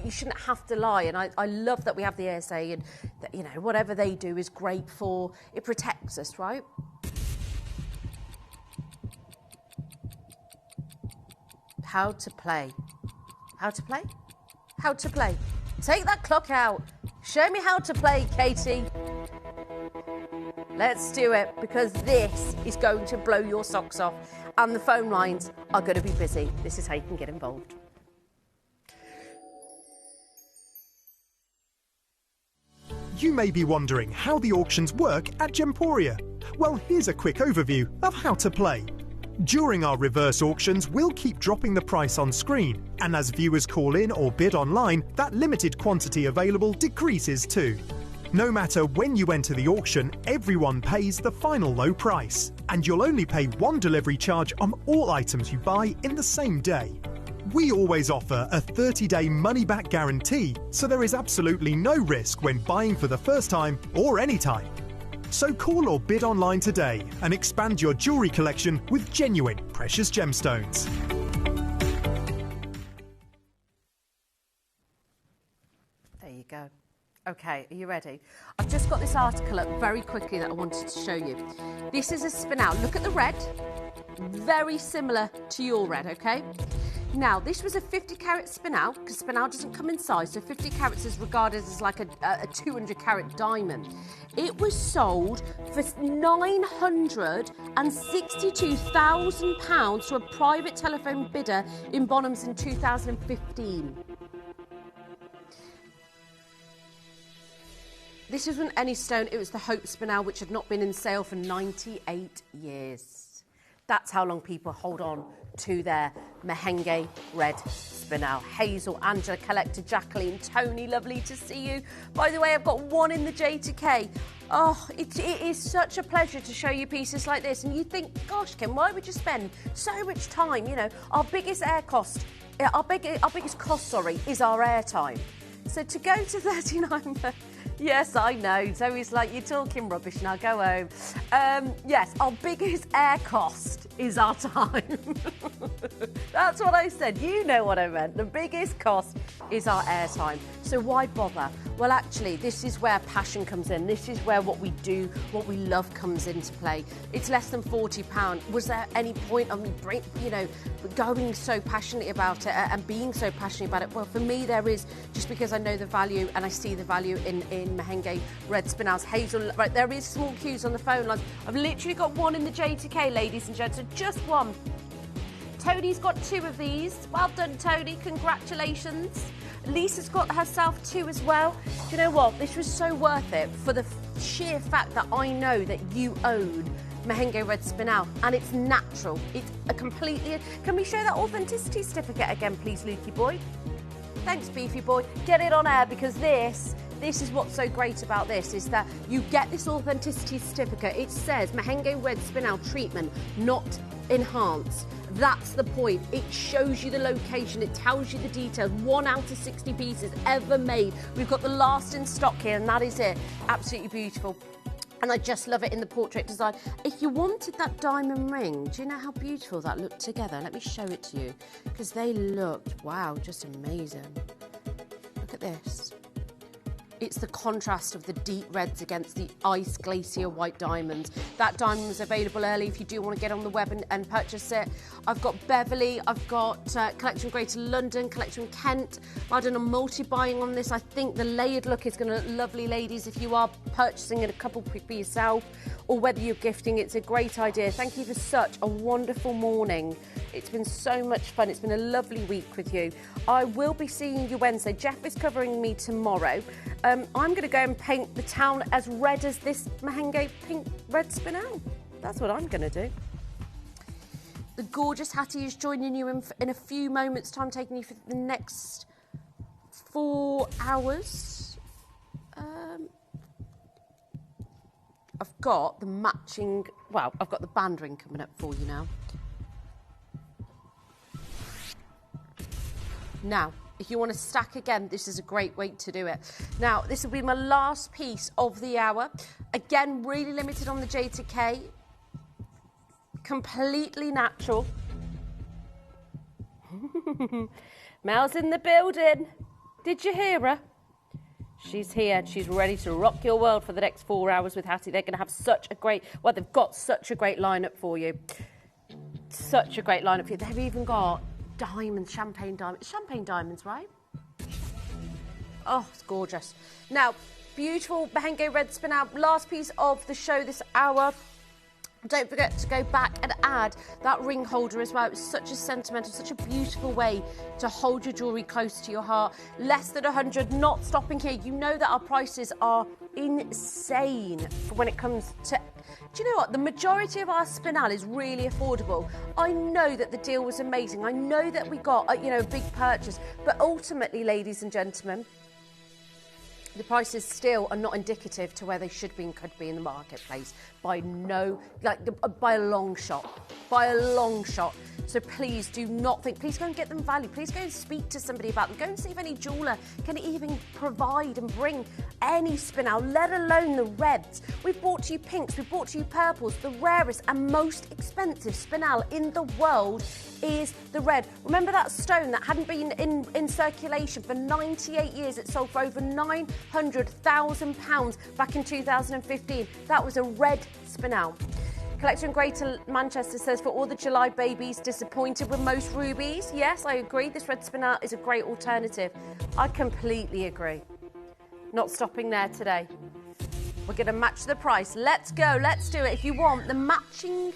[SPEAKER 1] you shouldn't have to lie. And I love that we have the ASA, and that, you know, whatever they do is great for, it protects us, right? How to play. How to play? How to play. Take that clock out. Show me how to play, Katie. Let's do it, because this is going to blow your socks off and the phone lines are going to be busy. This is how you can get involved.
[SPEAKER 6] You may be wondering how the auctions work at Gemporia. Well, here's a quick overview of how to play. During our reverse auctions, we'll keep dropping the price on screen, and as viewers call in or bid online, that limited quantity available decreases too. No matter when you enter the auction, everyone pays the final low price, and you'll only pay one delivery charge on all items you buy in the same day. We always offer a 30-day money-back guarantee, so there is absolutely no risk when buying for the first time or any time. So call or bid online today and expand your jewellery collection with genuine precious gemstones.
[SPEAKER 1] There you go. Okay, are you ready? I've just got this article up very quickly that I wanted to show you. This is a spinel. Look at the red. Very similar to your red, okay? Now, this was a 50 carat spinel, because spinel doesn't come in size, so 50 carats is regarded as like a 200 carat diamond. It was sold for £962,000 to a private telephone bidder in Bonhams in 2015. This isn't any stone, it was the Hope spinel, which had not been in sale for 98 years. That's how long people hold on to their Mehenge red spinel. Hazel, Angela, Collector, Jacqueline, Tony, lovely to see you. By the way, I've got one in the J2K. Oh, it is such a pleasure to show you pieces like this. And you think, gosh, Kim, why would you spend so much time? You know, our biggest cost, is our airtime. So to go to 39... Yes, I know. Zoe's like, you're talking rubbish now, go home. Yes, our biggest air cost is our time. That's what I said. You know what I meant. The biggest cost is our airtime. So why bother? Well, actually, this is where passion comes in. This is where what we do, what we love comes into play. It's less than £40. Was there any point of me, going so passionately about it and being so passionate about it? Well, for me, there is, just because I know the value and I see the value in Mehenge red spinels. Hazel, right, there is small queues on the phone lines. I've literally got one in the J2K, ladies and gents, so just one. Tony's got two of these. Well done, Tony, congratulations. Lisa's got herself two as well. Do you know what? This was so worth it for the sheer fact that I know that you own Mehenge red spinel and it's natural. It's a completely... Can we show that authenticity certificate again, please, Lukey boy? Thanks, Beefy boy. Get it on air, because this is what's so great about this, is that you get this authenticity certificate. It says Mehenge red spinel treatment, not enhanced. That's the point. It shows you the location. It tells you the details. 1 out of 60 pieces ever made. We've got the last in stock here, and that is it. Absolutely beautiful. And I just love it in the portrait design. If you wanted that diamond ring, do you know how beautiful that looked together? Let me show it to you, because they looked, wow, just amazing. Look at this. It's the contrast of the deep reds against the ice glacier white diamonds. That diamond was available early if you do want to get on the web and purchase it. I've got Beverley, I've got Collection Greater London, Collection Kent. I've done a multi-buying on this. I think the layered look is going to look lovely, ladies, if you are purchasing it a couple for yourself or whether you're gifting. It's a great idea. Thank you for such a wonderful morning. It's been so much fun. It's been a lovely week with you. I will be seeing you Wednesday. Jeff is covering me tomorrow. I'm going to go and paint the town as red as this Mehenge pink red spinel. That's what I'm going to do. The gorgeous Hattie is joining you in a few moments' time, taking you for the next 4 hours. I've got the matching... Well, I've got the band ring coming up for you now. Now, if you want to stack again, this is a great way to do it. Now, this will be my last piece of the hour. Again, really limited on the J2K. Completely natural. Mel's in the building. Did you hear her? She's here. She's ready to rock your world for the next 4 hours with Hattie. They're going to have such a great... Well, they've got such a great lineup for you. Such a great lineup for you. They've even got... diamonds, champagne diamonds, right? Oh, it's gorgeous. Now, beautiful Mehenge red spinel. Last piece of the show this hour. Don't forget to go back and add that ring holder as well. It was such a sentimental, such a beautiful way to hold your jewellery close to your heart. Less than 100, not stopping here. You know that our prices are insane for when it comes to... Do you know what? The majority of our spinel is really affordable. I know that the deal was amazing. I know that we got, a big purchase. But ultimately, ladies and gentlemen, The prices still are not indicative to where they should be and could be in the marketplace by by a long shot. By a long shot. So please do not think, please go and get them value. Please go and speak to somebody about them. Go and see if any jeweller can even provide and bring any spinel, let alone the reds. We've brought to you pinks, we've brought to you purples. The rarest and most expensive spinel in the world is the red. Remember that stone that hadn't been in circulation for 98 years? It sold for over £900,000 back in 2015. That was a red spinel. Collector in Greater Manchester says, for all the July babies disappointed with most rubies. Yes, I agree. This red spinel is a great alternative. I completely agree. Not stopping there today. We're going to match the price. Let's go. Let's do it. If you want the matching...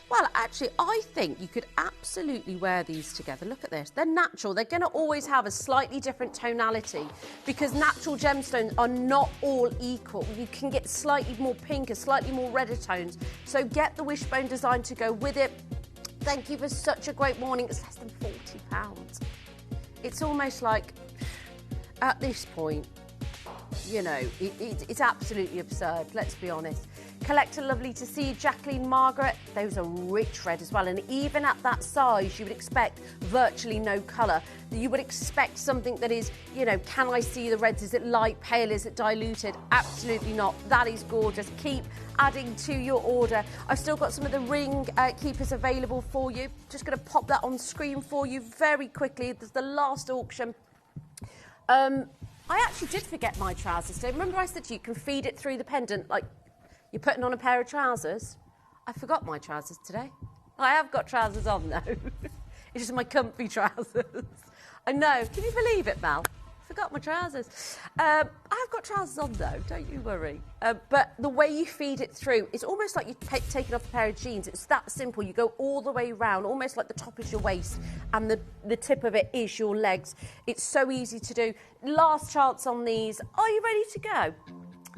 [SPEAKER 1] Well, actually, I think you could absolutely wear these together. Look at this. They're natural. They're going to always have a slightly different tonality because natural gemstones are not all equal. You can get slightly more pinker, slightly more redder tones. So get the wishbone design to go with it. Thank you for such a great morning. It's less than £40. It's almost like, at this point, you know, it's absolutely absurd. Let's be honest. Collector, lovely to see you. Jacqueline, Margaret, those are rich red as well. And even at that size, you would expect virtually no colour. You would expect something that is, you know, can I see the reds? Is it light, pale? Is it diluted? Absolutely not. That is gorgeous. Keep adding to your order. I've still got some of the ring keepers available for you. Just going to pop that on screen for you very quickly. There's the last auction. I actually did forget my trousers today. Remember I said to you can feed it through the pendant like you're putting on a pair of trousers? I forgot my trousers today. I have got trousers on though. It's just my comfy trousers. I know. Can you believe it, Mel? I forgot my trousers. I've got trousers on though, don't you worry. But the way you feed it through, it's almost like you're taking off a pair of jeans. It's that simple. You go all the way round, almost like the top is your waist and the tip of it is your legs. It's so easy to do. Last chance on these. Are you ready to go?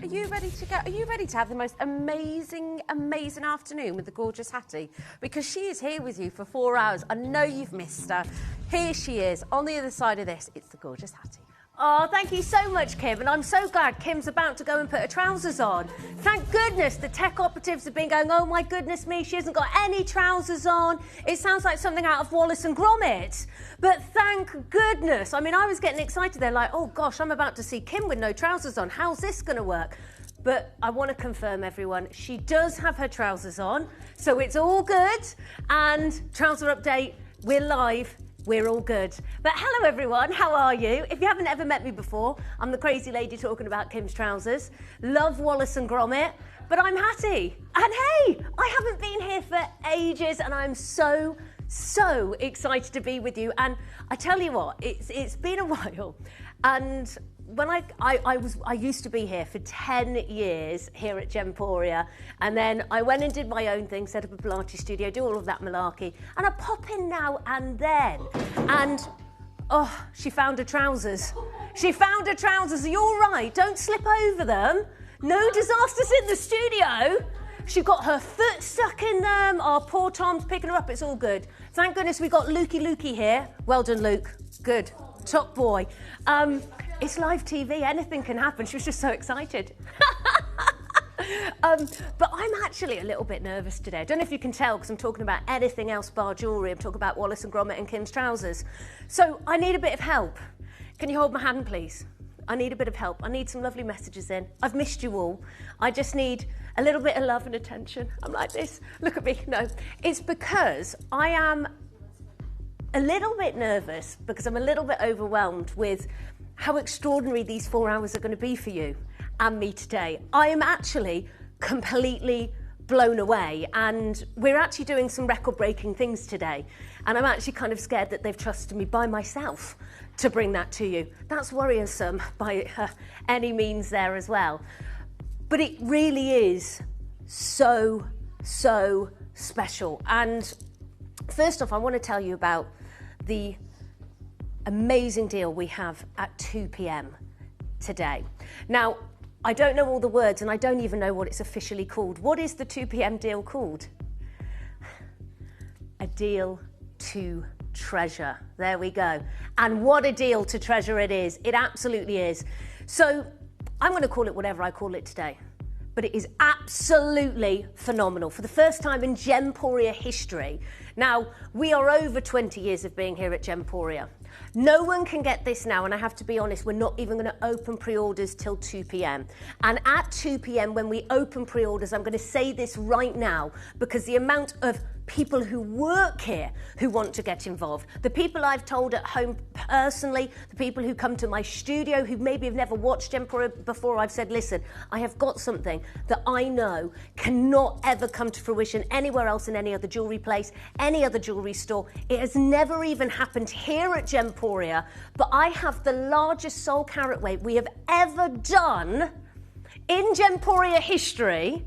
[SPEAKER 1] Are you ready to go? Are you ready to have the most amazing, amazing afternoon with the gorgeous Hattie? Because she is here with you for 4 hours. I know you've missed her. Here she is on the other side of this. It's the gorgeous Hattie.
[SPEAKER 7] Oh, thank you so much, Kim. And I'm so glad Kim's about to go and put her trousers on. Thank goodness the tech operatives have been going, oh my goodness me, she hasn't got any trousers on. It sounds like something out of Wallace and Gromit. But thank goodness. I mean, I was getting excited. They're like, oh gosh, I'm about to see Kim with no trousers on. How's this going to work? But I want to confirm, everyone, she does have her trousers on. So it's all good. And trouser update, we're live. We're all good. But hello, everyone. How are you? If you haven't ever met me before, I'm the crazy lady talking about Kim's trousers. Love Wallace and Gromit. But I'm Hattie. And hey, I haven't been here for ages and I'm so excited to be with you. And I tell you what, it's been a while. And when I used to be here for 10 years here at Gemporia, and then I went and did my own thing, set up a Pilates studio, do all of that malarkey, and I pop in now and then, and oh, she found her trousers. She found her trousers. Are you all right? Don't slip over them. No disasters in the studio. She got her foot stuck in them. Our poor Tom's picking her up. It's all good. Thank goodness we got Lukey here. Well done, Luke. Good. Top boy. It's live TV. Anything can happen. She was just so excited. But I'm actually a little bit nervous today. I don't know if you can tell because I'm talking about anything else bar jewellery. I'm talking about Wallace and Gromit and Kim's trousers. So I need a bit of help. Can you hold my hand, please? I need a bit of help. I need some lovely messages in. I've missed you all. I just need a little bit of love and attention. I'm like this. Look at me. No. It's because I am a little bit nervous because I'm a little bit overwhelmed with how extraordinary these 4 hours are going to be for you and me today. I am actually completely blown away, and we're actually doing some record-breaking things today, and I'm actually kind of scared that they've trusted me by myself to bring that to you. That's worrisome by any means there as well. But it really is so special. And first off, I want to tell you about the amazing deal we have at 2 p.m. today. Now, I don't know all the words and I don't even know what it's officially called. What is the 2 p.m. deal called? A deal to treasure. There we go. And what a deal to treasure it is. It absolutely is. So I'm going to call it whatever I call it today. But it is absolutely phenomenal. For the first time in Gemporia history. Now, we are over 20 years of being here at Gemporia. No one can get this now, and I have to be honest, we're not even going to open pre-orders till 2 p.m. And at 2 p.m, when we open pre-orders, I'm going to say this right now, because the amount of people who work here who want to get involved, the people I've told at home personally, the people who come to my studio who maybe have never watched Gemporia before, I've said, listen, I have got something that I know cannot ever come to fruition anywhere else in any other jewellery place, any other jewellery store. It has never even happened here at Gemporia, but I have the largest soul carat weight we have ever done in Gemporia history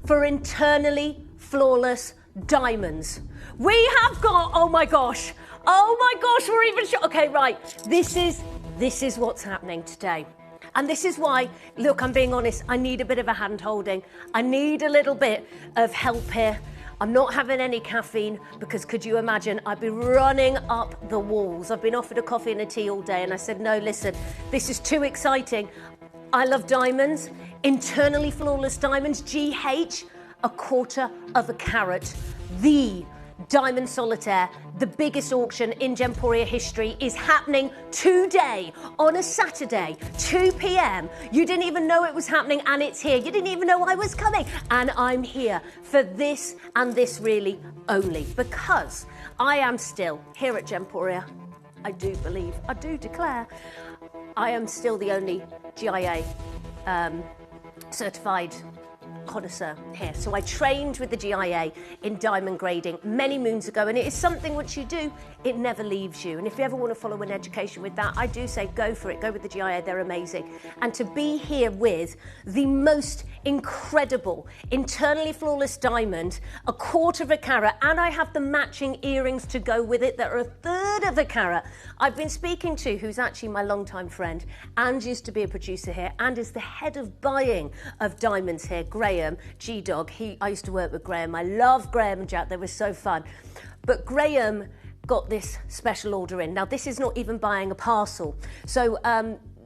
[SPEAKER 7] for internally flawless diamonds. We have got, oh my gosh, we're even sure. Okay, right, this is what's happening today. And this is why, look, I'm being honest, I need a bit of a hand holding. I need a little bit of help here. I'm not having any caffeine because could you imagine, I'd be running up the walls. I've been offered a coffee and a tea all day and I said, no, listen, this is too exciting. I love diamonds, internally flawless diamonds, GH, 1/4 carat. The Diamond Solitaire, the biggest auction in Gemporia history, is happening today on a Saturday, 2 p.m. You didn't even know it was happening and it's here. You didn't even know I was coming. And I'm here for this and this really only because I am still here at Gemporia. I do believe, I do declare, I am still the only GIA certified connoisseur here. So I trained with the GIA in diamond grading many moons ago, and it is something which you do, it never leaves you. And if you ever want to follow an education with that, I do say go for it, go with the GIA, they're amazing. And to be here with the most incredible, internally flawless diamond, 1/4 carat, and I have the matching earrings to go with it that are 1/3 carat. I've been speaking to, who's actually my longtime friend, and used to be a producer here, and is the head of buying of diamonds here, Graham, G-Dog. I used to work with Graham. I love Graham and Jack, they were so fun. But Graham got this special order in. Now, this is not even buying a parcel. So,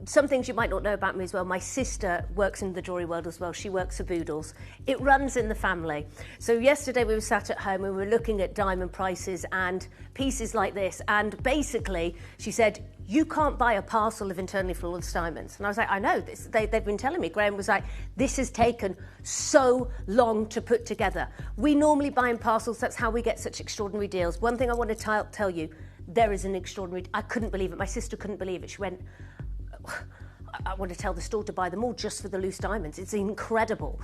[SPEAKER 7] some things you might not know about me as well. My sister works in the jewellery world as well. She works for Boodles. It runs in the family. So yesterday we were sat at home and we were looking at diamond prices and pieces like this. And basically she said, you can't buy a parcel of internally flawless diamonds. And I was like, I know, they've been telling me. Graham was like, this has taken so long to put together. We normally buy in parcels. That's how we get such extraordinary deals. One thing I want to tell you, there is an extraordinary, I couldn't believe it. My sister couldn't believe it. She went, I want to tell the store to buy them all just for the loose diamonds. It's incredible.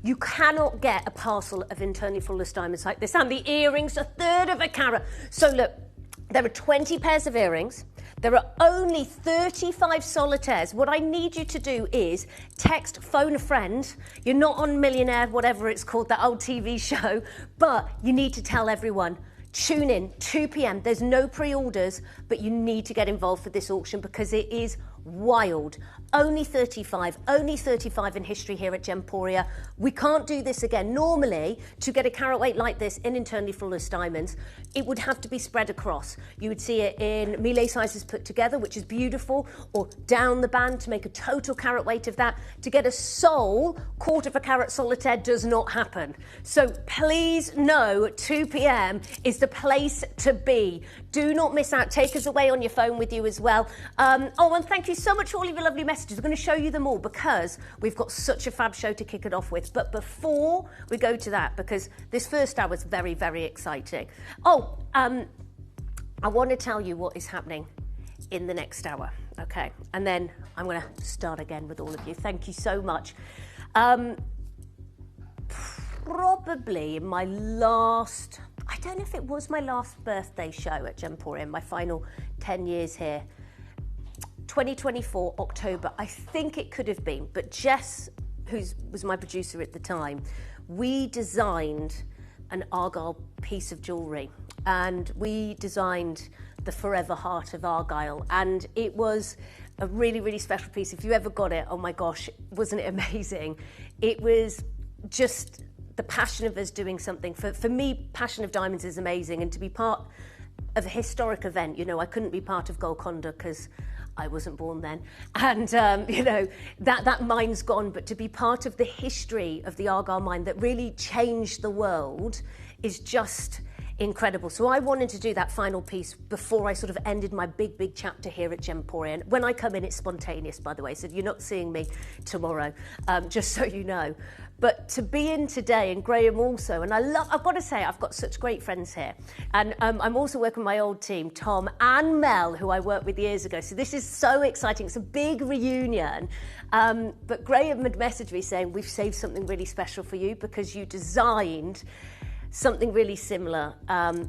[SPEAKER 7] You cannot get a parcel of internally flawless diamonds like this. And the earrings, 1/3 carat. So look, there are 20 pairs of earrings. There are only 35 solitaires. What I need you to do is text, phone a friend. You're not on Millionaire, whatever it's called, that old TV show, but you need to tell everyone. Tune in, 2 p.m. There's no pre-orders, but you need to get involved for this auction because it is wild. Only 35 in history here at Gemporia. We can't do this again. Normally, to get a carat weight like this in internally flawless diamonds, it would have to be spread across. You would see it in melee sizes put together, which is beautiful, or down the band to make a total carat weight of that. To get a sole 1/4 carat solitaire does not happen. So please know 2 p.m. is the place to be. Do not miss out. Take us away on your phone with you as well. And thank you so much for all of your lovely messages. We're going to show you them all because we've got such a fab show to kick it off with. But before we go to that, because this first hour is very, very exciting. I want to tell you what is happening in the next hour, okay? And then I'm going to start again with all of you. Thank you so much. Probably my last, I don't know if it was my last birthday show at Gemporia, my final 10 years here. 2024, October, I think it could have been, but Jess, who was my producer at the time, we designed an Argyle piece of jewellery and we designed the Forever Heart of Argyle, and it was a really, really special piece. If you ever got it, oh my gosh, wasn't it amazing? It was just the passion of us doing something. For me, Passion of Diamonds is amazing, and to be part of a historic event, you know, I couldn't be part of Golconda because I wasn't born then. And, you know, that mine's gone. But to be part of the history of the Argyle mine that really changed the world is just incredible. So I wanted to do that final piece before I sort of ended my big chapter here at Gemporia. And when I come in, it's spontaneous, by the way, so you're not seeing me tomorrow, just so you know. But to be in today, and Graham also, and I've got to say, I've got such great friends here. And I'm also working with my old team, Tom and Mel, who I worked with years ago. So this is so exciting. It's a big reunion. But Graham had messaged me saying, we've saved something really special for you because you designed something really similar,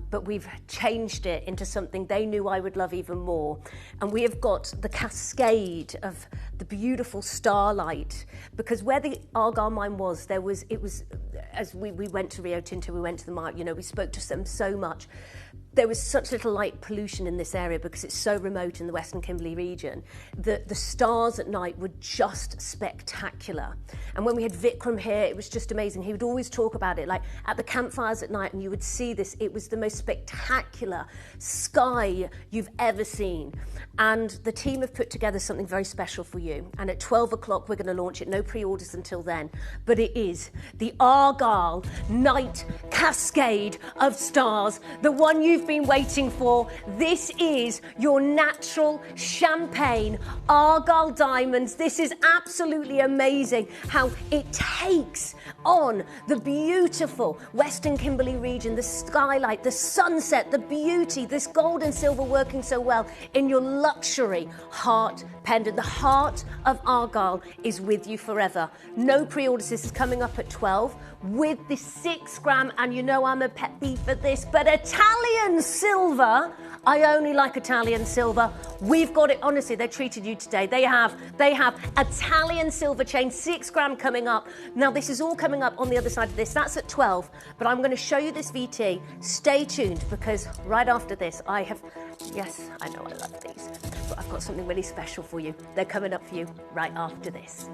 [SPEAKER 7] but we've changed it into something they knew I would love even more. And we have got the cascade of the beautiful starlight, because where the Argyle mine was, it was, as we went to Rio Tinto, we went to the mine, you know, we spoke to them so much. There was such little light pollution in this area because it's so remote in the Western Kimberley region that the stars at night were just spectacular. And when we had Vikram here, it was just amazing. He would always talk about it, like at the campfires at night, and you would see this. It was the most spectacular sky you've ever seen. And the team have put together something very special for you. And at 12 o'clock, we're going to launch it. No pre-orders until then. But it is the Argyle Night Cascade of Stars, the one you've been waiting for. This is your natural champagne Argyle diamonds. This is absolutely amazing how it takes on the beautiful Western Kimberley region, the skylight, the sunset, the beauty, this gold and silver working so well in your luxury heart pendant. The heart of Argyle is with you forever. No pre-orders. This is coming up at 12 with the 6 gram, and you know I'm a pet bee for this, but Italian silver. I only like Italian silver. We've got it. Honestly, they treated you today. They have Italian silver chain, 6 gram coming up. Now, this is all coming up on the other side of this. That's at 12, but I'm going to show you this VT. Stay tuned, because right after this, yes, I know I love these, but I've got something really special for you. They're coming up for you right after this.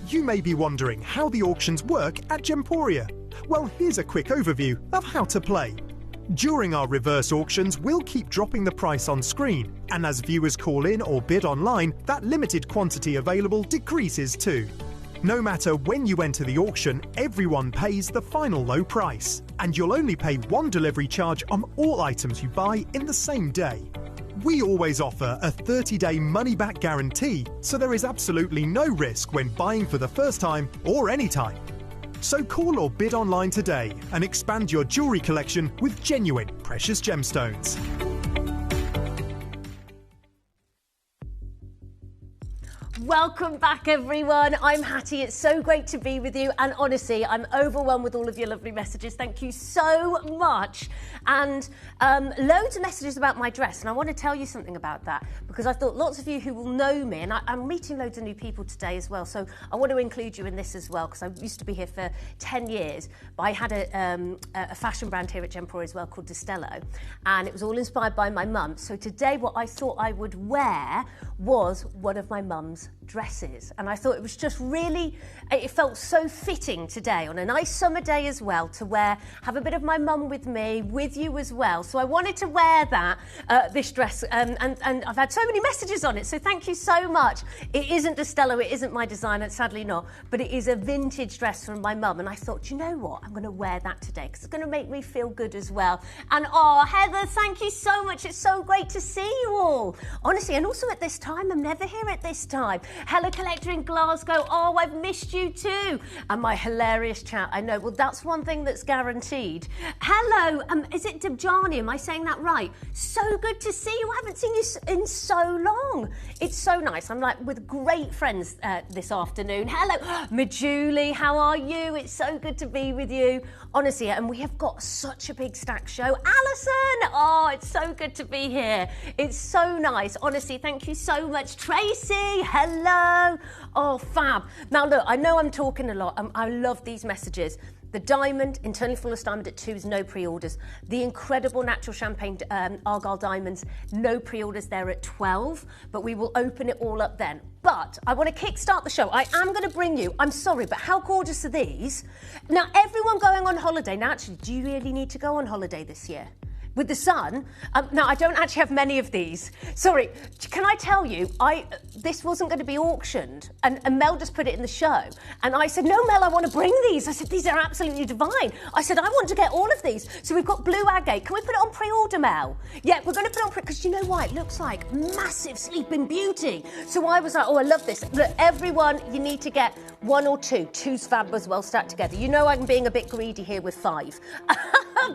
[SPEAKER 6] You may be wondering how the auctions work at Gemporia. Well, here's a quick overview of how to play. During our reverse auctions, we'll keep dropping the price on screen, and as viewers call in or bid online, that limited quantity available decreases too. No matter when you enter the auction, everyone pays the final low price, and you'll only pay one delivery charge on all items you buy in the same day. We always offer a 30-day money-back guarantee, so there is absolutely no risk when buying for the first time or any time. So call or bid online today and expand your jewellery collection with genuine precious gemstones.
[SPEAKER 7] Welcome back, everyone. I'm Hattie. It's so great to be with you. And honestly, I'm overwhelmed with all of your lovely messages. Thank you so much. And loads of messages about my dress. And I want to tell you something about that, because I thought lots of you who will know me, and I'm meeting loads of new people today as well. So I want to include you in this as well, because I used to be here for 10 years. But I had a fashion brand here at Gemporia as well called Destello. And it was all inspired by my mum. So today what I thought I would wear was one of my mum's dresses, and I thought it was just really, it felt so fitting today on a nice summer day as well to have a bit of my mum with me, with you as well. So I wanted to wear that, this dress, and I've had so many messages on it, so thank you so much. It isn't Destello, it isn't my design, it's sadly not, but it is a vintage dress from my mum, and I thought, you know what, I'm going to wear that today because it's going to make me feel good as well. And Heather, thank you so much. It's so great to see you all, honestly, and also at this time, I'm never here at this time. Hello, collector in Glasgow. Oh, I've missed you too. And my hilarious chat. I know. Well, that's one thing that's guaranteed. Hello, is it Debjani? Am I saying that right? So good to see you. I haven't seen you in so long. It's so nice. I'm like with great friends this afternoon. Hello, Majulie. How are you? It's so good to be with you. Honestly, and we have got such a big stack show. Alison, oh, it's so good to be here. It's so nice. Honestly, thank you so much. Tracy, hello. Oh, fab. Now, look, I know I'm talking a lot. I love these messages. The diamond, internally flawless diamond at 2 is no pre-orders. The incredible natural champagne Argyle diamonds, no pre-orders there at 12, but we will open it all up then. But I want to kickstart the show. I am going to bring you, I'm sorry, but how gorgeous are these? Now, everyone going on holiday. Now, actually, do you really need to go on holiday this year? With the sun. Now, I don't actually have many of these. Sorry, can I tell you, this wasn't going to be auctioned. And Mel just put it in the show. And I said, no, Mel, I want to bring these. I said, these are absolutely divine. I said, I want to get all of these. So we've got blue agate. Can we put it on pre-order, Mel? Yeah, we're going to put it on because you know why? It looks like massive Sleeping Beauty. So I was like, oh, I love this. Look, everyone, you need to get 1 or 2. 2's fab as well stacked together. You know I'm being a bit greedy here with 5.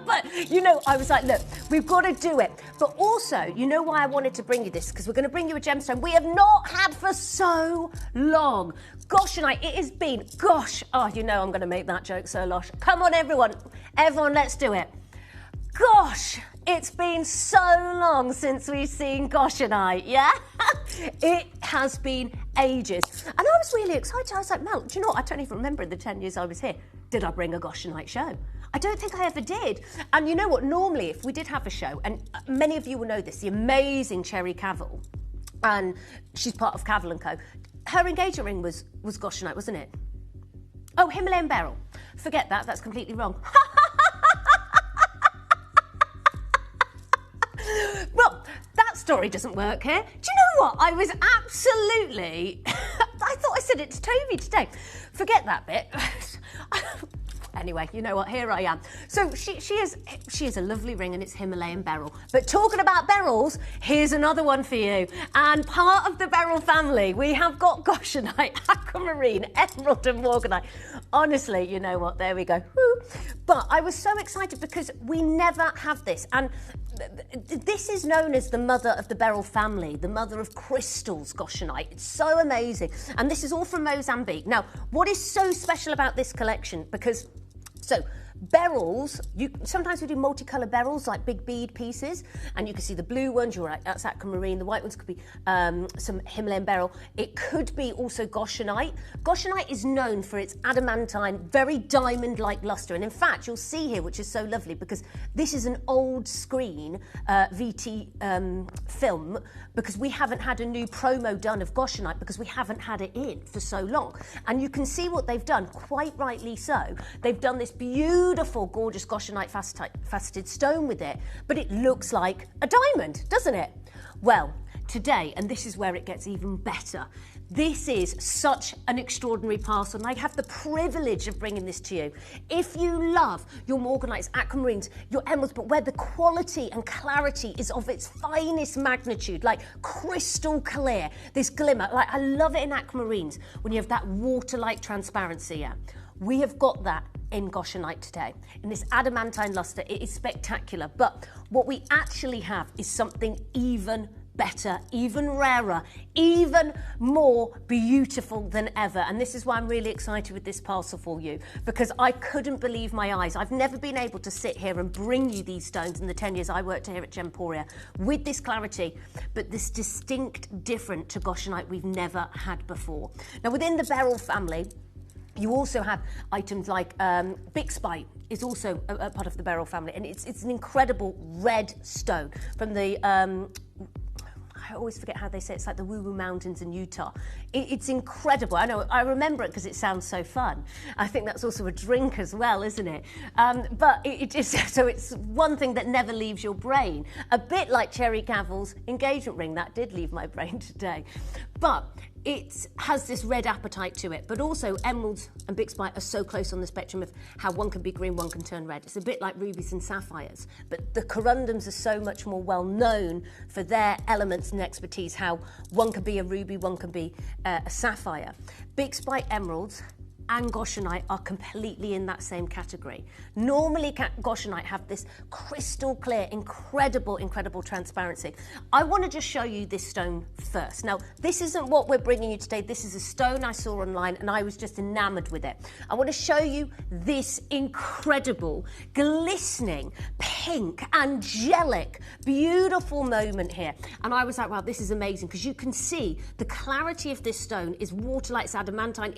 [SPEAKER 7] But, you know, I was like, look, we've got to do it. But also, you know why I wanted to bring you this? Because we're going to bring you a gemstone we have not had for so long. Gosh, and it has been, gosh. Oh, you know I'm going to make that joke so lush. Come on, everyone. Everyone, let's do it. Gosh, it's been so long since we've seen Goshenite, yeah? It has been ages. And I was really excited. I was like, Mel, do you know what? I don't even remember in the 10 years I was here. Did I bring a Goshenite show? I don't think I ever did. And you know what? Normally, if we did have a show, and many of you will know this, the amazing Cherry Cavill, and she's part of Cavill & Co. Her engagement ring was Goshenite, wasn't it? Oh, Himalayan Beryl. Forget that. That's completely wrong. Well, that story doesn't work here. Do you know what? I was absolutely... I thought I said it to Toby today. Forget that bit. Anyway, you know what? Here I am. So she is a lovely ring, and it's Himalayan Beryl. But talking about beryls, here's another one for you. And part of the Beryl family, we have got Goshenite, Aquamarine, Emerald and Morganite. Honestly, you know what? There we go. Woo. But I was so excited because we never have this. And this is known as the mother of the Beryl family, the mother of crystals, Goshenite. It's so amazing. And this is all from Mozambique. Now, what is so special about this collection? Because, so, beryls, sometimes we do multicolour beryls, like big bead pieces, and you can see the blue ones, you're right, that's aquamarine, the white ones could be some Himalayan beryl. It could be also Goshenite. Goshenite is known for its adamantine, very diamond-like lustre, and in fact, you'll see here, which is so lovely, because this is an old screen VT film, because we haven't had a new promo done of Goshenite, because we haven't had it in for so long. And you can see what they've done, quite rightly so. They've done this beautiful, gorgeous Goshenite faceted stone with it, but it looks like a diamond, doesn't it? Well, today, and this is where it gets even better, this is such an extraordinary parcel, and I have the privilege of bringing this to you. If you love your Morganites, aquamarines, your emeralds, but where the quality and clarity is of its finest magnitude, like crystal clear, this glimmer, like I love it in aquamarines, when you have that water-like transparency, yeah. We have got that in Goshenite today. In this adamantine lustre, it is spectacular. But what we actually have is something even better, even rarer, even more beautiful than ever. And this is why I'm really excited with this parcel for you, because I couldn't believe my eyes. I've never been able to sit here and bring you these stones in the 10 years I worked here at Gemporia with this clarity, but this distinct, different to Goshenite we've never had before. Now, within the Beryl family, you also have items like Bixby is also a part of the Beryl family, and it's an incredible red stone from the I always forget how they say it. It's like the Woo Woo Mountains in Utah. It's incredible. I know, I remember it because it sounds so fun. I think that's also a drink as well, isn't it? But it is, so it's one thing that never leaves your brain. A bit like Cherry Cavill's engagement ring. That did leave my brain today. But it has this red appetite to it, but also emeralds and bixby are so close on the spectrum of how one can be green, one can turn red. It's a bit like rubies and sapphires, but the corundums are so much more well known for their elements and expertise, how one can be a ruby, one can be a sapphire. Bixby emeralds and goshenite are completely in that same category. Normally goshenite have this crystal clear, incredible transparency. I want to just show you this stone first. Now, this isn't what we're bringing you today. This is a stone I saw online and I was just enamored with it. I want to show you this incredible, glistening, pink, angelic, beautiful moment here. And I was like, wow, this is amazing, because you can see the clarity of this stone is water like, it's adamantine.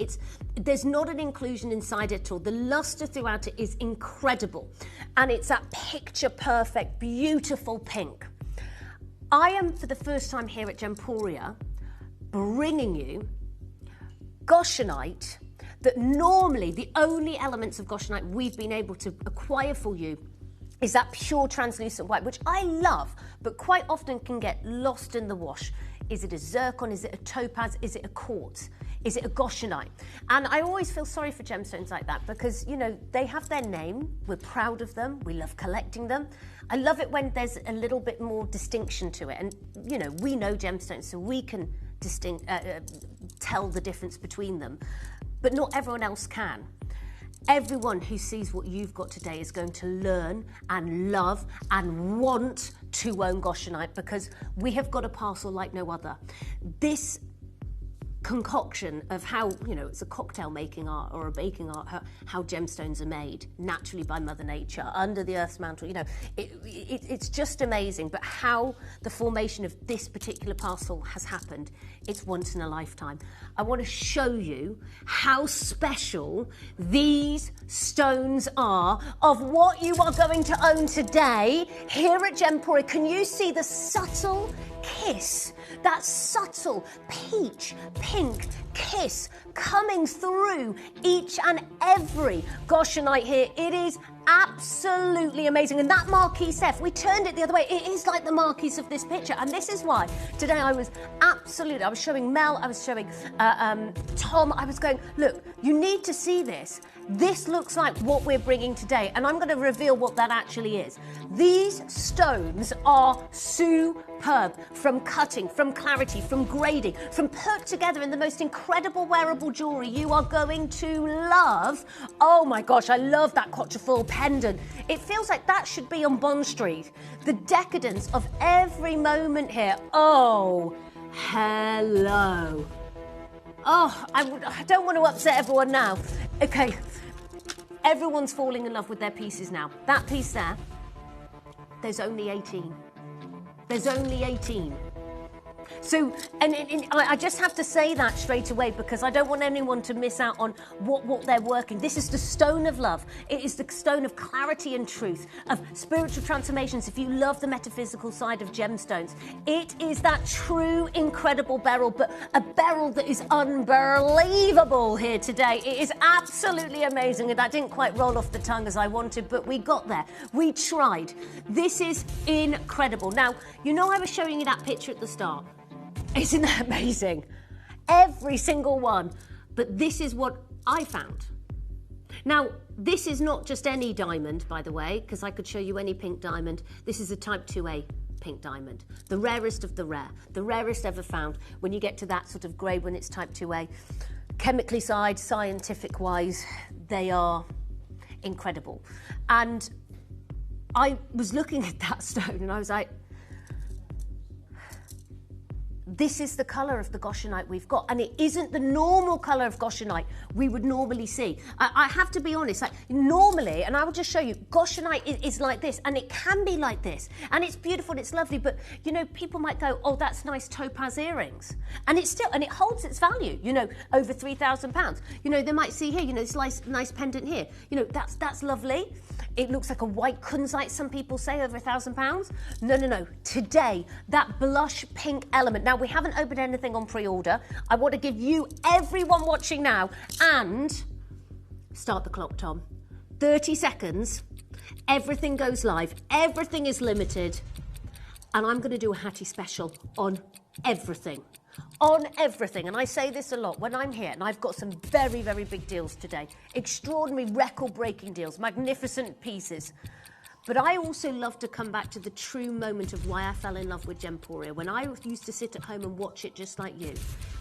[SPEAKER 7] There's not an inclusion inside it at all. The luster throughout it is incredible, and it's that picture perfect, beautiful pink. I am, for the first time here at Gemporia, bringing you goshenite that normally the only elements of goshenite we've been able to acquire for you is that pure translucent white, which I love, but quite often can get lost in the wash. Is it a zircon? Is it a topaz? Is it a quartz? Is it a goshenite? And I always feel sorry for gemstones like that, because, you know, they have their name. We're proud of them. We love collecting them. I love it when there's a little bit more distinction to it. And, you know, we know gemstones, so we can tell the difference between them. But not everyone else can. Everyone who sees what you've got today is going to learn and love and want to own goshenite, because we have got a parcel like no other. This concoction of how, you know, it's a cocktail making art or a baking art, how gemstones are made naturally by Mother Nature under the Earth's mantle, you know, it's just amazing. But how the formation of this particular parcel has happened, it's once in a lifetime. I want to show you how special these stones are, of what you are going to own today here at Gemporia. Can you see the subtle kiss, that subtle peach pink kiss coming through each and every goshenite here? It is absolutely amazing. And that marquise F, we turned it the other way, it is like the marquise of this picture. And this is why today I was showing Mel, I was showing Tom, I was going, look, you need to see this. This looks like what we're bringing today, and I'm going to reveal what that actually is. These stones are superb, from cutting, from clarity, from grading, from put together in the most incredible wearable jewellery you are going to love. Oh my gosh, I love that quatrefoil pendant. It feels like that should be on Bond Street. The decadence of every moment here. Oh, hello. Oh, I don't want to upset everyone now. Okay, everyone's falling in love with their pieces now. That piece there, there's only 18. There's only 18. So, and I just have to say that straight away, because I don't want anyone to miss out on what they're working. This is the stone of love. It is the stone of clarity and truth, of spiritual transformations. If you love the metaphysical side of gemstones, it is that true, incredible beryl, but a beryl that is unbelievable here today. It is absolutely amazing, and that didn't quite roll off the tongue as I wanted, but we got there. We tried. This is incredible. Now, you know I was showing you that picture at the start. Isn't that amazing? Every single one. But this is what I found. Now, this is not just any diamond, by the way, because I could show you any pink diamond. This is a type 2A pink diamond, the rarest of the rare, the rarest ever found. When you get to that sort of grade, when it's type 2A, chemically side, scientific-wise, they are incredible. And I was looking at that stone and I was like, this is the colour of the goshenite we've got, and it isn't the normal colour of goshenite we would normally see. I have to be honest, like normally, and I will just show you, goshenite is like this, and it can be like this, and it's beautiful and it's lovely, but you know, people might go, oh, that's nice topaz earrings, and it's still, and it holds its value, you know, over £3,000. You know, they might see here, you know, this nice pendant here, you know, that's lovely. It looks like a white kunzite, some people say, over £1,000. No. Today, that blush pink element. Now, we haven't opened anything on pre-order. I want to give you, everyone watching now, and start the clock, Tom. 30 seconds. Everything goes live. Everything is limited. And I'm going to do a Hattie special on everything. On everything, and I say this a lot when I'm here, and I've got some very, very big deals today. Extraordinary, record-breaking deals, magnificent pieces. But I also love to come back to the true moment of why I fell in love with Gemporia. When I used to sit at home and watch it just like you.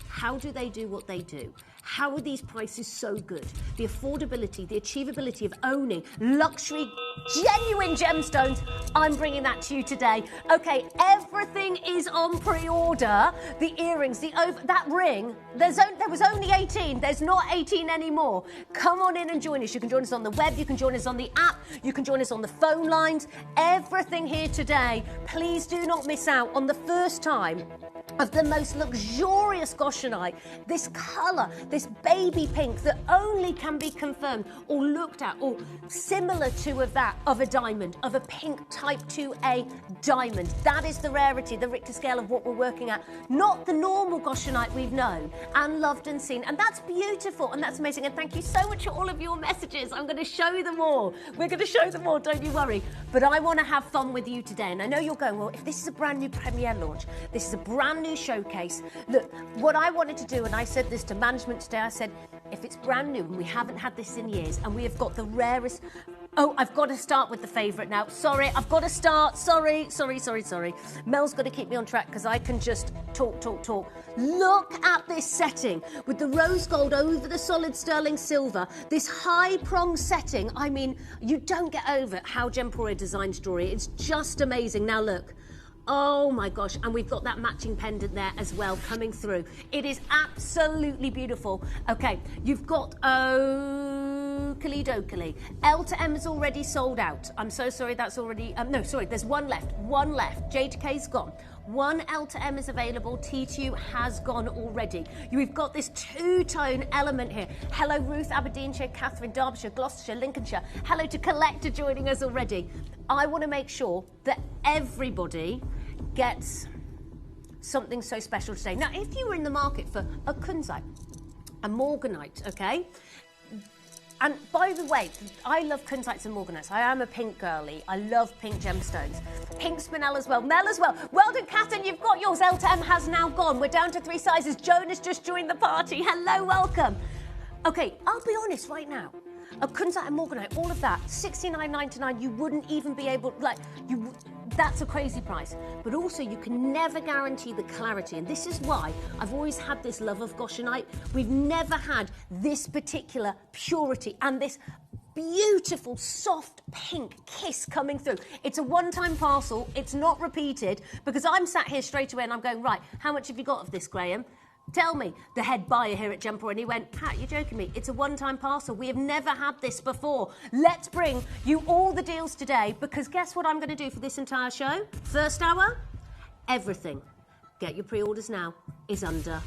[SPEAKER 7] How do they do what they do? How are these prices so good? The affordability, the achievability of owning luxury, genuine gemstones. I'm bringing that to you today. Okay, everything is on pre-order. The earrings, that ring, there was only 18. There's not 18 anymore. Come on in and join us. You can join us on the web. You can join us on the app. You can join us on the phone lines. Everything here today. Please do not miss out on the first time of the most luxurious goshenite, this colour, this baby pink that only can be confirmed or looked at or similar to of a diamond, of a pink type 2A diamond. That is the rarity, the Richter scale of what we're working at, not the normal goshenite we've known and loved and seen. And that's beautiful and that's amazing. And thank you so much for all of your messages. I'm going to show them all. We're going to show them all, don't you worry. But I want to have fun with you today. And I know you're going, well, if this is a brand new premiere launch, this is a brand new showcase. Look, what I wanted to do, and I said this to management today, I said, if it's brand new and we haven't had this in years and we have got the rarest... Oh, I've got to start with the favourite now. Sorry, I've got to start. Sorry. Mel's got to keep me on track because I can just talk. Look at this setting with the rose gold over the solid sterling silver. This high prong setting. I mean, you don't get over how Gemporia designs jewellery. It's just amazing. Now look. Oh my gosh, and we've got that matching pendant there as well coming through. It is absolutely beautiful. Okay, you've got Oakley Dokley. L to M is already sold out. I'm so sorry, that's already, there's one left. JTK's gone. One L to M is available. T2 has gone already. We've got this two-tone element here. Hello, Ruth, Aberdeenshire, Catherine, Derbyshire, Gloucestershire, Lincolnshire. Hello to Collector joining us already. I want to make sure that everybody gets something so special today. Now, if you were in the market for a kunzite, a morganite, okay? And by the way, I love kunzites and morganites. I am a pink girly. I love pink gemstones. Pink spinel as well. Mel as well. Well done, Catherine. You've got yours. L to M has now gone. We're down to 3 sizes. Jonas just joined the party. Hello, welcome. Okay, I'll be honest right now. A kunzite and morganite, all of that, $69.99. You wouldn't even be able, that's a crazy price. But also, you can never guarantee the clarity. And this is why I've always had this love of goshenite. We've never had this particular purity and this beautiful, soft, pink kiss coming through. It's a one-time parcel. It's not repeated because I'm sat here straight away and I'm going, right, how much have you got of this, Graham? Tell me, the head buyer here at Gemporia, and he went, Pat, you're joking me. It's a one-time parcel. We have never had this before. Let's bring you all the deals today because guess what I'm going to do for this entire show? First hour, everything. Get your pre-orders now is under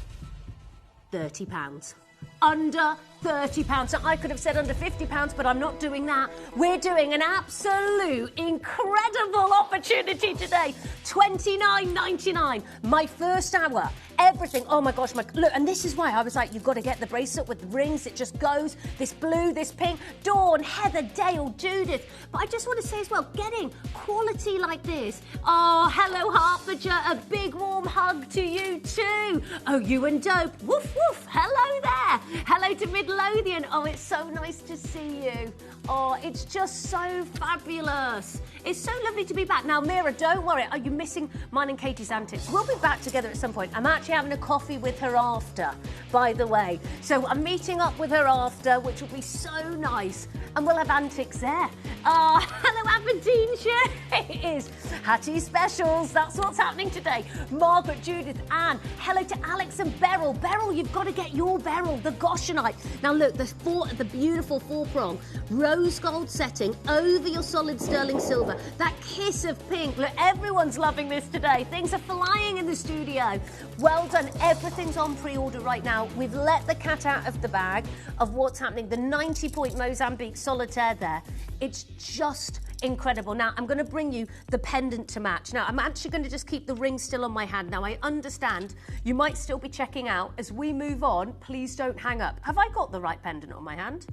[SPEAKER 7] £30. Under £30. So I could have said under £50, but I'm not doing that. We're doing an absolute incredible opportunity today. $29.99. My first hour. Everything. Oh my gosh, look, and this is why I was like, you've got to get the bracelet with the rings. It just goes. This blue, this pink. Dawn, Heather, Dale, Judith. But I just want to say as well, getting quality like this. Oh, hello, Hertfordshire. A big warm hug to you too. Oh, you and Dope. Woof, woof. Hello there. Hello to Midlothian. Oh, it's so nice to see you. Oh, it's just so fabulous. It's so lovely to be back. Now, Mira, don't worry. Are you missing mine and Katie's antics? We'll be back together at some point. I'm actually having a coffee with her after, by the way. So I'm meeting up with her after, which will be so nice. And we'll have antics there. Hello, Aberdeenshire. It is Hattie Specials. That's what's happening today. Margaret, Judith, Anne. Hello to Alex and Beryl. Beryl, you've got to get your Beryl, the goshenite. Now, look, the beautiful four-prong rose gold setting over your solid sterling silver. That kiss of pink. Look, everyone's loving this today. Things are flying in the studio. Well done. Everything's on pre-order right now. We've let the cat out of the bag of what's happening. The 90-point Mozambique solitaire there. It's just incredible. Now, I'm going to bring you the pendant to match. Now, I'm actually going to just keep the ring still on my hand. Now, I understand you might still be checking out. As we move on, please don't hang up. Have I got the right pendant on my hand?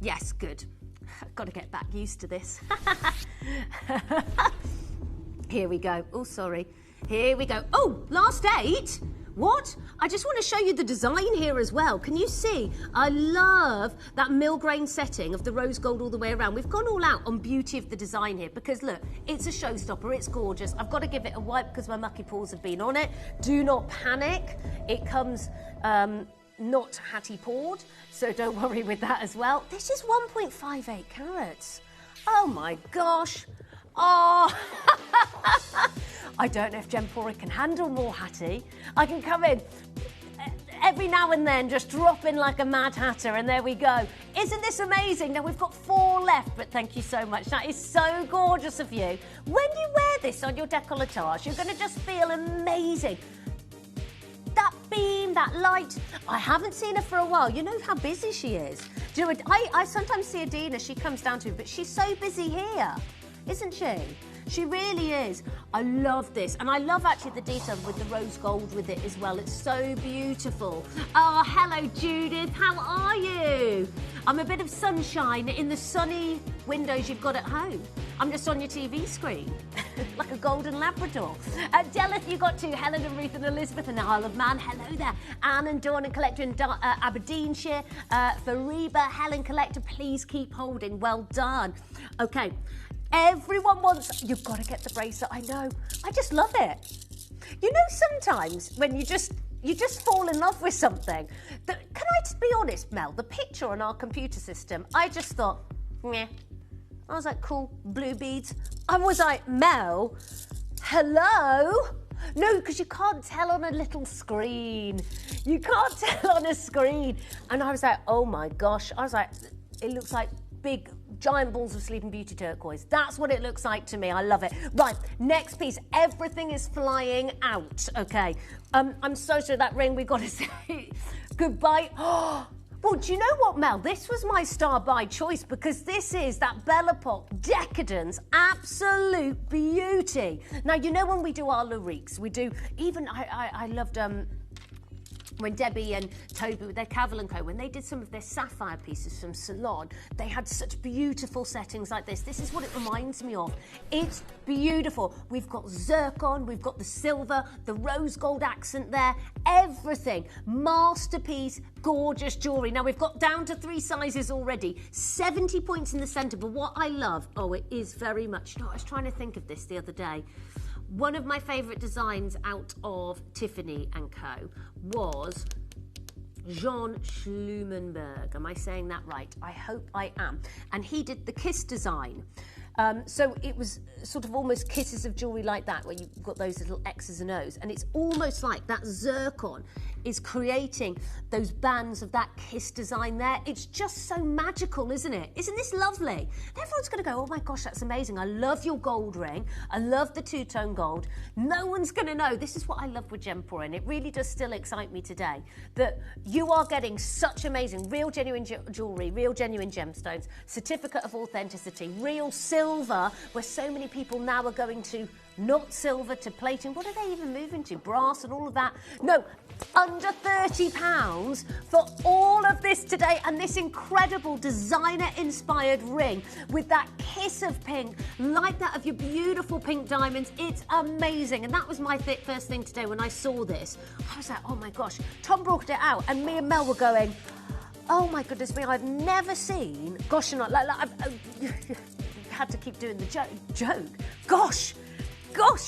[SPEAKER 7] Yes, good. I've got to get back used to this. Here we go. Oh, sorry. Here we go. Oh, last 8? What? I just want to show you the design here as well. Can you see? I love that mill grain setting of the rose gold all the way around. We've gone all out on beauty of the design here because look, it's a showstopper, it's gorgeous. I've got to give it a wipe because my mucky paws have been on it. Do not panic. It comes not hattie pawed, so don't worry with that as well. This is 1.58 carats. Oh my gosh. Oh, I don't know if Gemporia can handle more hattie. I can come in every now and then, just drop in like a mad hatter, and there we go. Isn't this amazing? Now, we've got 4 left, but thank you so much. That is so gorgeous of you. When you wear this on your décolletage, you're going to just feel amazing. That beam, that light, I haven't seen her for a while. You know how busy she is. Do you know, I sometimes see Adina, she comes down to me, but she's so busy here. Isn't she? She really is. I love this. And I love actually the detail with the rose gold with it as well. It's so beautiful. Oh, hello, Judith. How are you? I'm a bit of sunshine in the sunny windows you've got at home. I'm just on your TV screen, like a golden Labrador. Delith, you got 2. Helen and Ruth and Elizabeth and Isle of Man. Hello there. Anne and Dawn and Collector in Aberdeenshire. For Reba, Helen Collector, please keep holding. Well done. Okay. Everyone wants, you've got to get the bracelet, I know. I just love it. You know, sometimes when you just fall in love with something. Can I just be honest, Mel? The picture on our computer system, I just thought, meh. I was like, cool, blue beads. I was like, Mel, hello? No, because you can't tell on a little screen. You can't tell on a screen. And I was like, oh my gosh. I was like, it looks like big giant balls of Sleeping Beauty turquoise. That's what it looks like to me. I love it. Right, next piece. Everything is flying out. Okay. I'm so sorry that ring. We've got to say goodbye. Oh, well, do you know what, Mel? This was my star by choice because this is that Belle Epoque Decadence absolute beauty. Now, you know when we do our lyriques, we do even I loved when Debbie and Toby with their Cavil & Co, when they did some of their sapphire pieces from Salon, they had such beautiful settings like this. This is what it reminds me of. It's beautiful. We've got zircon, we've got the silver, the rose gold accent there, everything. Masterpiece, gorgeous jewellery. Now, we've got down to 3 sizes already, 70 points in the centre, but what I love, oh, it is very much, you know, I was trying to think of this the other day. One of my favourite designs out of Tiffany & Co was Jean Schlumenberg. Am I saying that right? I hope I am. And he did the Kiss design. So it was sort of almost kisses of jewellery like that, where you've got those little X's and O's. And it's almost like that zircon is creating those bands of that Kiss design there. It's just so magical, isn't it? Isn't this lovely? Everyone's going to go, oh my gosh, that's amazing. I love your gold ring. I love the 2-tone gold. No one's going to know. This is what I love with Gemporia, and it really does still excite me today, that you are getting such amazing, real genuine jewellery, real genuine gemstones, certificate of authenticity, real silver, where so many people now are going to not silver to plating. What are they even moving to? Brass and all of that? No, under £30 for all of this today, and this incredible designer-inspired ring with that kiss of pink, like that of your beautiful pink diamonds. It's amazing, and that was my first thing today when I saw this. I was like, oh my gosh. Tom brought it out, and me and Mel were going, oh my goodness me, I've never seen, gosh, and I've had to keep doing the joke. Gosh,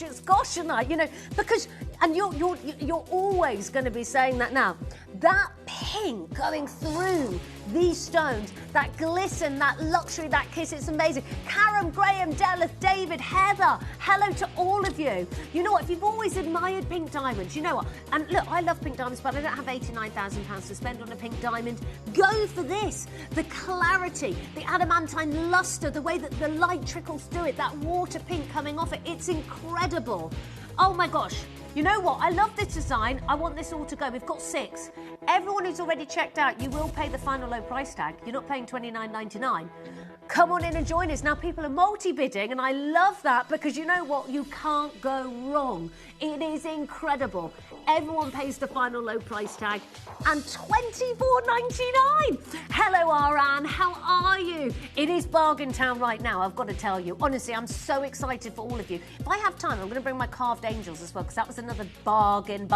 [SPEAKER 7] it's gosh and I, you know, because, and you're always going to be saying that now. That pink going through these stones, that glisten, that luxury, that kiss, it's amazing. Karen, Graham, Delith, David, Heather, hello to all of you. You know what, if you've always admired pink diamonds, you know what, and look, I love pink diamonds, but I don't have £89,000 to spend on a pink diamond. Go for this. The clarity, the adamantine lustre, the way that the light trickles through it, that water pink coming off it, it's incredible. Oh my gosh. You know what? I love this design. I want this all to go. We've got 6. Everyone who's already checked out, you will pay the final low price tag. You're not paying $29.99. Come on in and join us. Now, people are multi-bidding, and I love that because you know what? You can't go wrong. It is incredible. Everyone pays the final low price tag and $24.99. Hello, Aran. How are you? It is bargain town right now, I've got to tell you. Honestly, I'm so excited for all of you. If I have time, I'm going to bring my carved angels as well because that was another bargain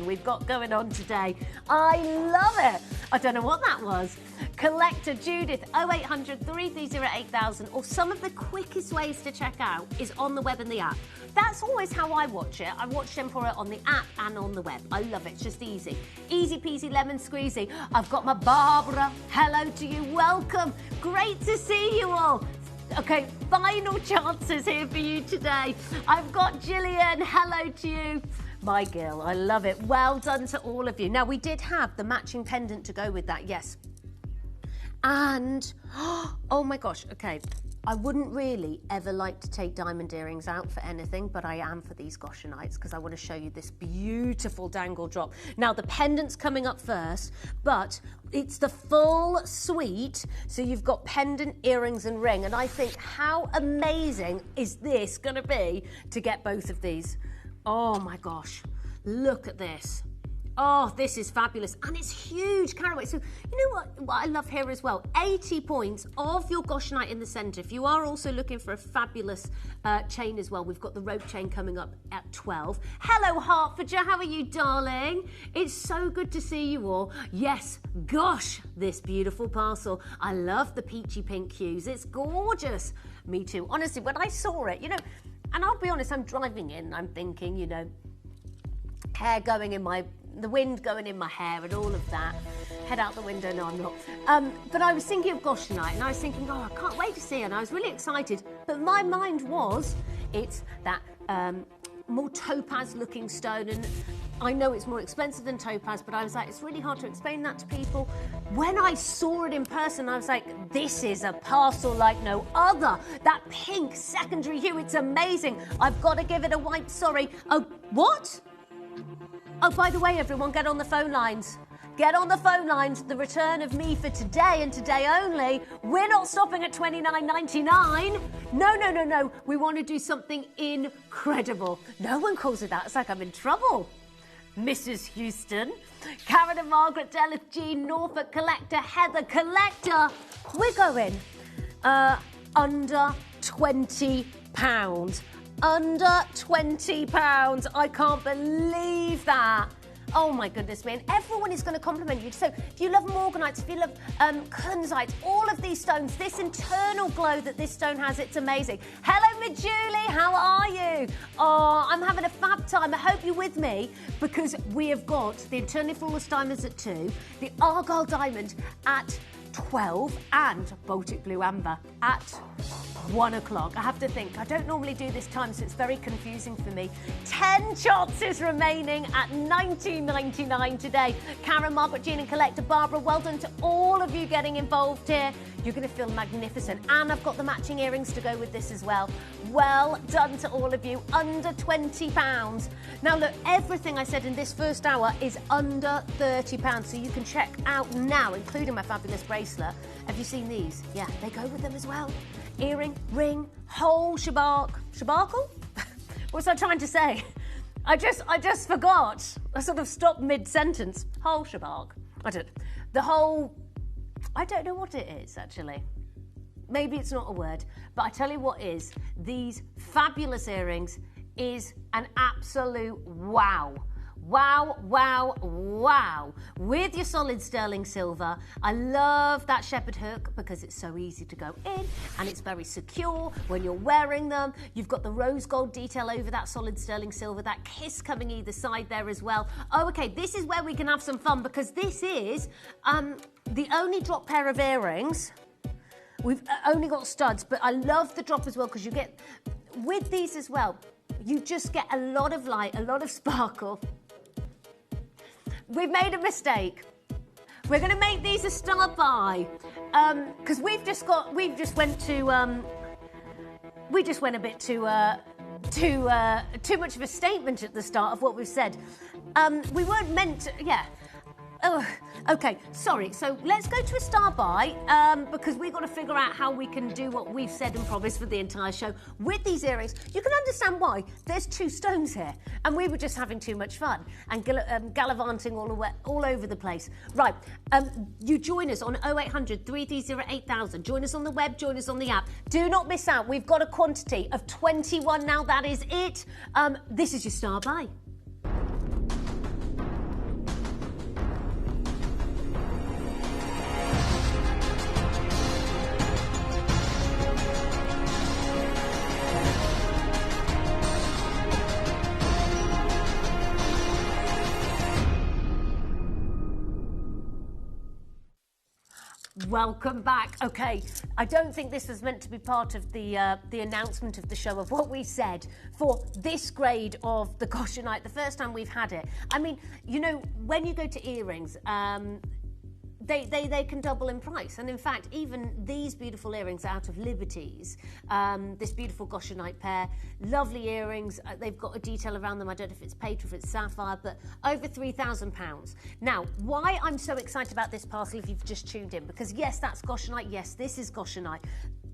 [SPEAKER 7] we've got going on today. I love it. I don't know what that was. Collector Judith, 0800 330 8000, or some of the quickest ways to check out is on the web and the app. That's always how I watch it. I watch Gemporia on the app and on the web. I love it. It's just easy. Easy peasy lemon squeezy. I've got my Barbara. Hello to you. Welcome. Great to see you all. Okay, final chances here for you today. I've got Gillian. Hello to you. My Gil, I love it. Well done to all of you. Now, we did have the matching pendant to go with that, yes. And, oh my gosh, okay. I wouldn't really ever like to take diamond earrings out for anything, but I am for these Goshenites because I want to show you this beautiful dangle drop. Now, the pendant's coming up first, but it's the full suite. So you've got pendant, earrings and ring. And I think how amazing is this going to be to get both of these? Oh my gosh, look at this. Oh, this is fabulous. And it's huge caraway. So you know what I love here as well? 80 points of your Goshenite in the centre. If you are also looking for a fabulous chain as well, we've got the rope chain coming up at 12. Hello, Hertfordshire. How are you, darling? It's so good to see you all. Yes, gosh, this beautiful parcel. I love the peachy pink hues. It's gorgeous. Me too. Honestly, when I saw it, you know, and I'll be honest, I'm driving in, I'm thinking, you know, hair going in the wind going in my hair and all of that. Head out the window, no, I'm not. But I was thinking of Goshenite and I was thinking, oh, I can't wait to see it. And I was really excited. But my mind was, it's that more topaz looking stone. And I know it's more expensive than topaz, but I was like, it's really hard to explain that to people. When I saw it in person, I was like, this is a parcel like no other. That pink secondary hue, it's amazing. I've got to give it a wipe, sorry. Oh, what? Oh, by the way, everyone, get on the phone lines. Get on the phone lines. The return of me for today and today only. We're not stopping at $29.99. No. We want to do something incredible. No one calls it that. It's like I'm in trouble. Mrs. Houston, Karen and Margaret, Delith Jean, Norfolk Collector, Heather Collector. We're going under £20. Under £20. I can't believe that. Oh my goodness me. And everyone is going to compliment you. So if you love morganites, if you love kunzites, all of these stones, this internal glow that this stone has, it's amazing. Hello, Julie. How are you? Oh, I'm having a fab time. I hope you're with me because we have got the internally flawless diamonds at 2, the Argyle diamond at 12 and Baltic Blue Amber at 1 o'clock. I have to think. I don't normally do this time, so it's very confusing for me. 10 chances remaining at $19.99 today. Karen, Margaret, Jean and Collector, Barbara, well done to all of you getting involved here. You're going to feel magnificent. And I've got the matching earrings to go with this as well. Well done to all of you. Under £20. Now, look, everything I said in this first hour is under £30. So you can check out now, including my fabulous bracelet. Have you seen these? Yeah, they go with them as well. Earring, ring, whole shabarkle? What was I trying to say? I just forgot. I sort of stopped mid-sentence. Whole shabark. I don't know what it is, actually. Maybe it's not a word, but I tell you what is, these fabulous earrings is an absolute wow. Wow, wow, wow. With your solid sterling silver. I love that shepherd hook because it's so easy to go in and it's very secure when you're wearing them. You've got the rose gold detail over that solid sterling silver, that kiss coming either side there as well. Oh, okay, this is where we can have some fun because this is the only drop pair of earrings. We've only got studs, but I love the drop as well because you get, with these as well, you just get a lot of light, a lot of sparkle. We've made a mistake. We're going to make these a star buy because we just went a bit too much of a statement at the start of what we've said. We weren't meant to, yeah. Oh, okay, sorry. So let's go to a star buy because we've got to figure out how we can do what we've said and promised for the entire show with these earrings. You can understand why. There's 2 stones here, and we were just having too much fun and gallivanting all over the place. Right, you join us on 0800 330 8000. Join us on the web, join us on the app. Do not miss out. We've got a quantity of 21 now. That is it. This is your star buy. Welcome back. Okay, I don't think this was meant to be part of the announcement of the show of what we said for this grade of the Goshenite, the first time we've had it. I mean, you know, when you go to earrings, they can double in price. And in fact, even these beautiful earrings out of Liberties, this beautiful Goshenite pair, lovely earrings. They've got a detail around them. I don't know if it's paper, if it's sapphire, but over £3,000. Now, why I'm so excited about this parcel, if you've just tuned in, because yes, that's Goshenite. Yes, this is Goshenite.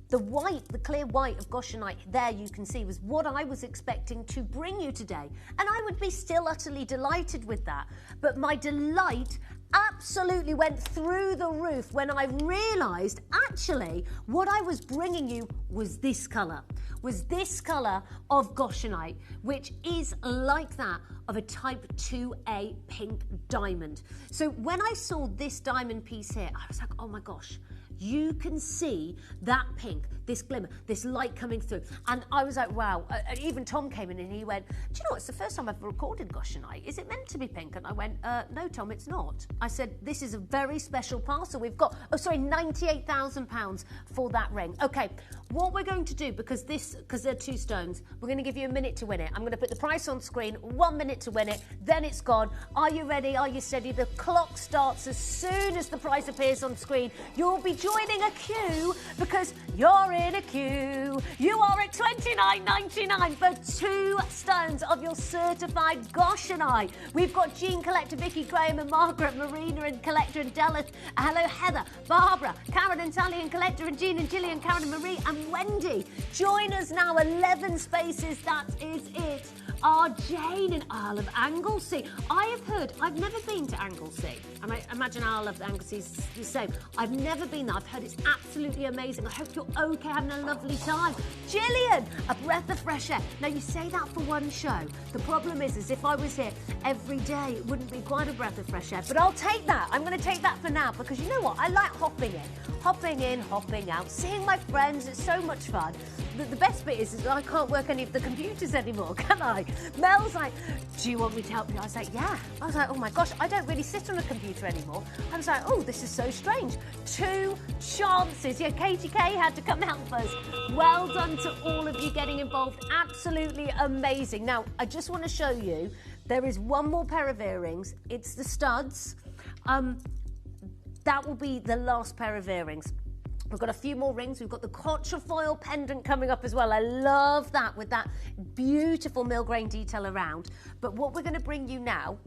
[SPEAKER 7] The white, the clear white of Goshenite there you can see was what I was expecting to bring you today. And I would be still utterly delighted with that. But my delight absolutely went through the roof when I realised actually what I was bringing you was this colour of Goshenite, which is like that of a type 2A pink diamond. So when I saw this diamond piece here, I was like, oh my gosh, you can see that pink, this glimmer, this light coming through. And I was like, wow. Even Tom came in and he went, do you know, it's the first time I've recorded Goshenite. Is it meant to be pink? And I went, no, Tom, it's not. I said, this is a very special parcel. We've got, £98,000 for that ring. Okay, what we're going to do, because they're 2 stones, we're going to give you a minute to win it. I'm going to put the price on screen, 1 minute to win it, then it's gone. Are you ready? Are you steady? The clock starts as soon as the price appears on screen. You'll be joining a queue because you're in a queue. You are at $29.99 for 2 stones of your certified Goshenite. We've got Jean, Collector, Vicky, Graham and Margaret, Marina and Collector and Della. Hello, Heather, Barbara, Karen and Sally and Collector and Jean and Gillian, Karen and Marie and Wendy. Join us now, 11 spaces, that is it. Are Jane and Isle of Anglesey. I have heard, I've never been to Anglesey, and I imagine Isle of Anglesey is the same. I've never been there. I've heard it's absolutely amazing. I hope you're okay, having a lovely time. Gillian, a breath of fresh air. Now, you say that for one show. The problem is if I was here every day, it wouldn't be quite a breath of fresh air. But I'll take that. I'm going to take that for now because you know what? I like hopping in, hopping out, seeing my friends. It's so much fun. The best bit is I can't work any of the computers anymore, can I? Mel's like, do you want me to help you? I was like, yeah. I was like, oh my gosh, I don't really sit on a computer anymore. I was like, oh, this is so strange. 2 chances. Yeah, Katie Kay had to come help us. Well done to all of you getting involved. Absolutely amazing. Now, I just want to show you, there is one more pair of earrings. It's the studs. That will be the last pair of earrings. We've got a few more rings. We've got the quatrefoil pendant coming up as well. I love that with that beautiful mill grain detail around. But what we're going to bring you now,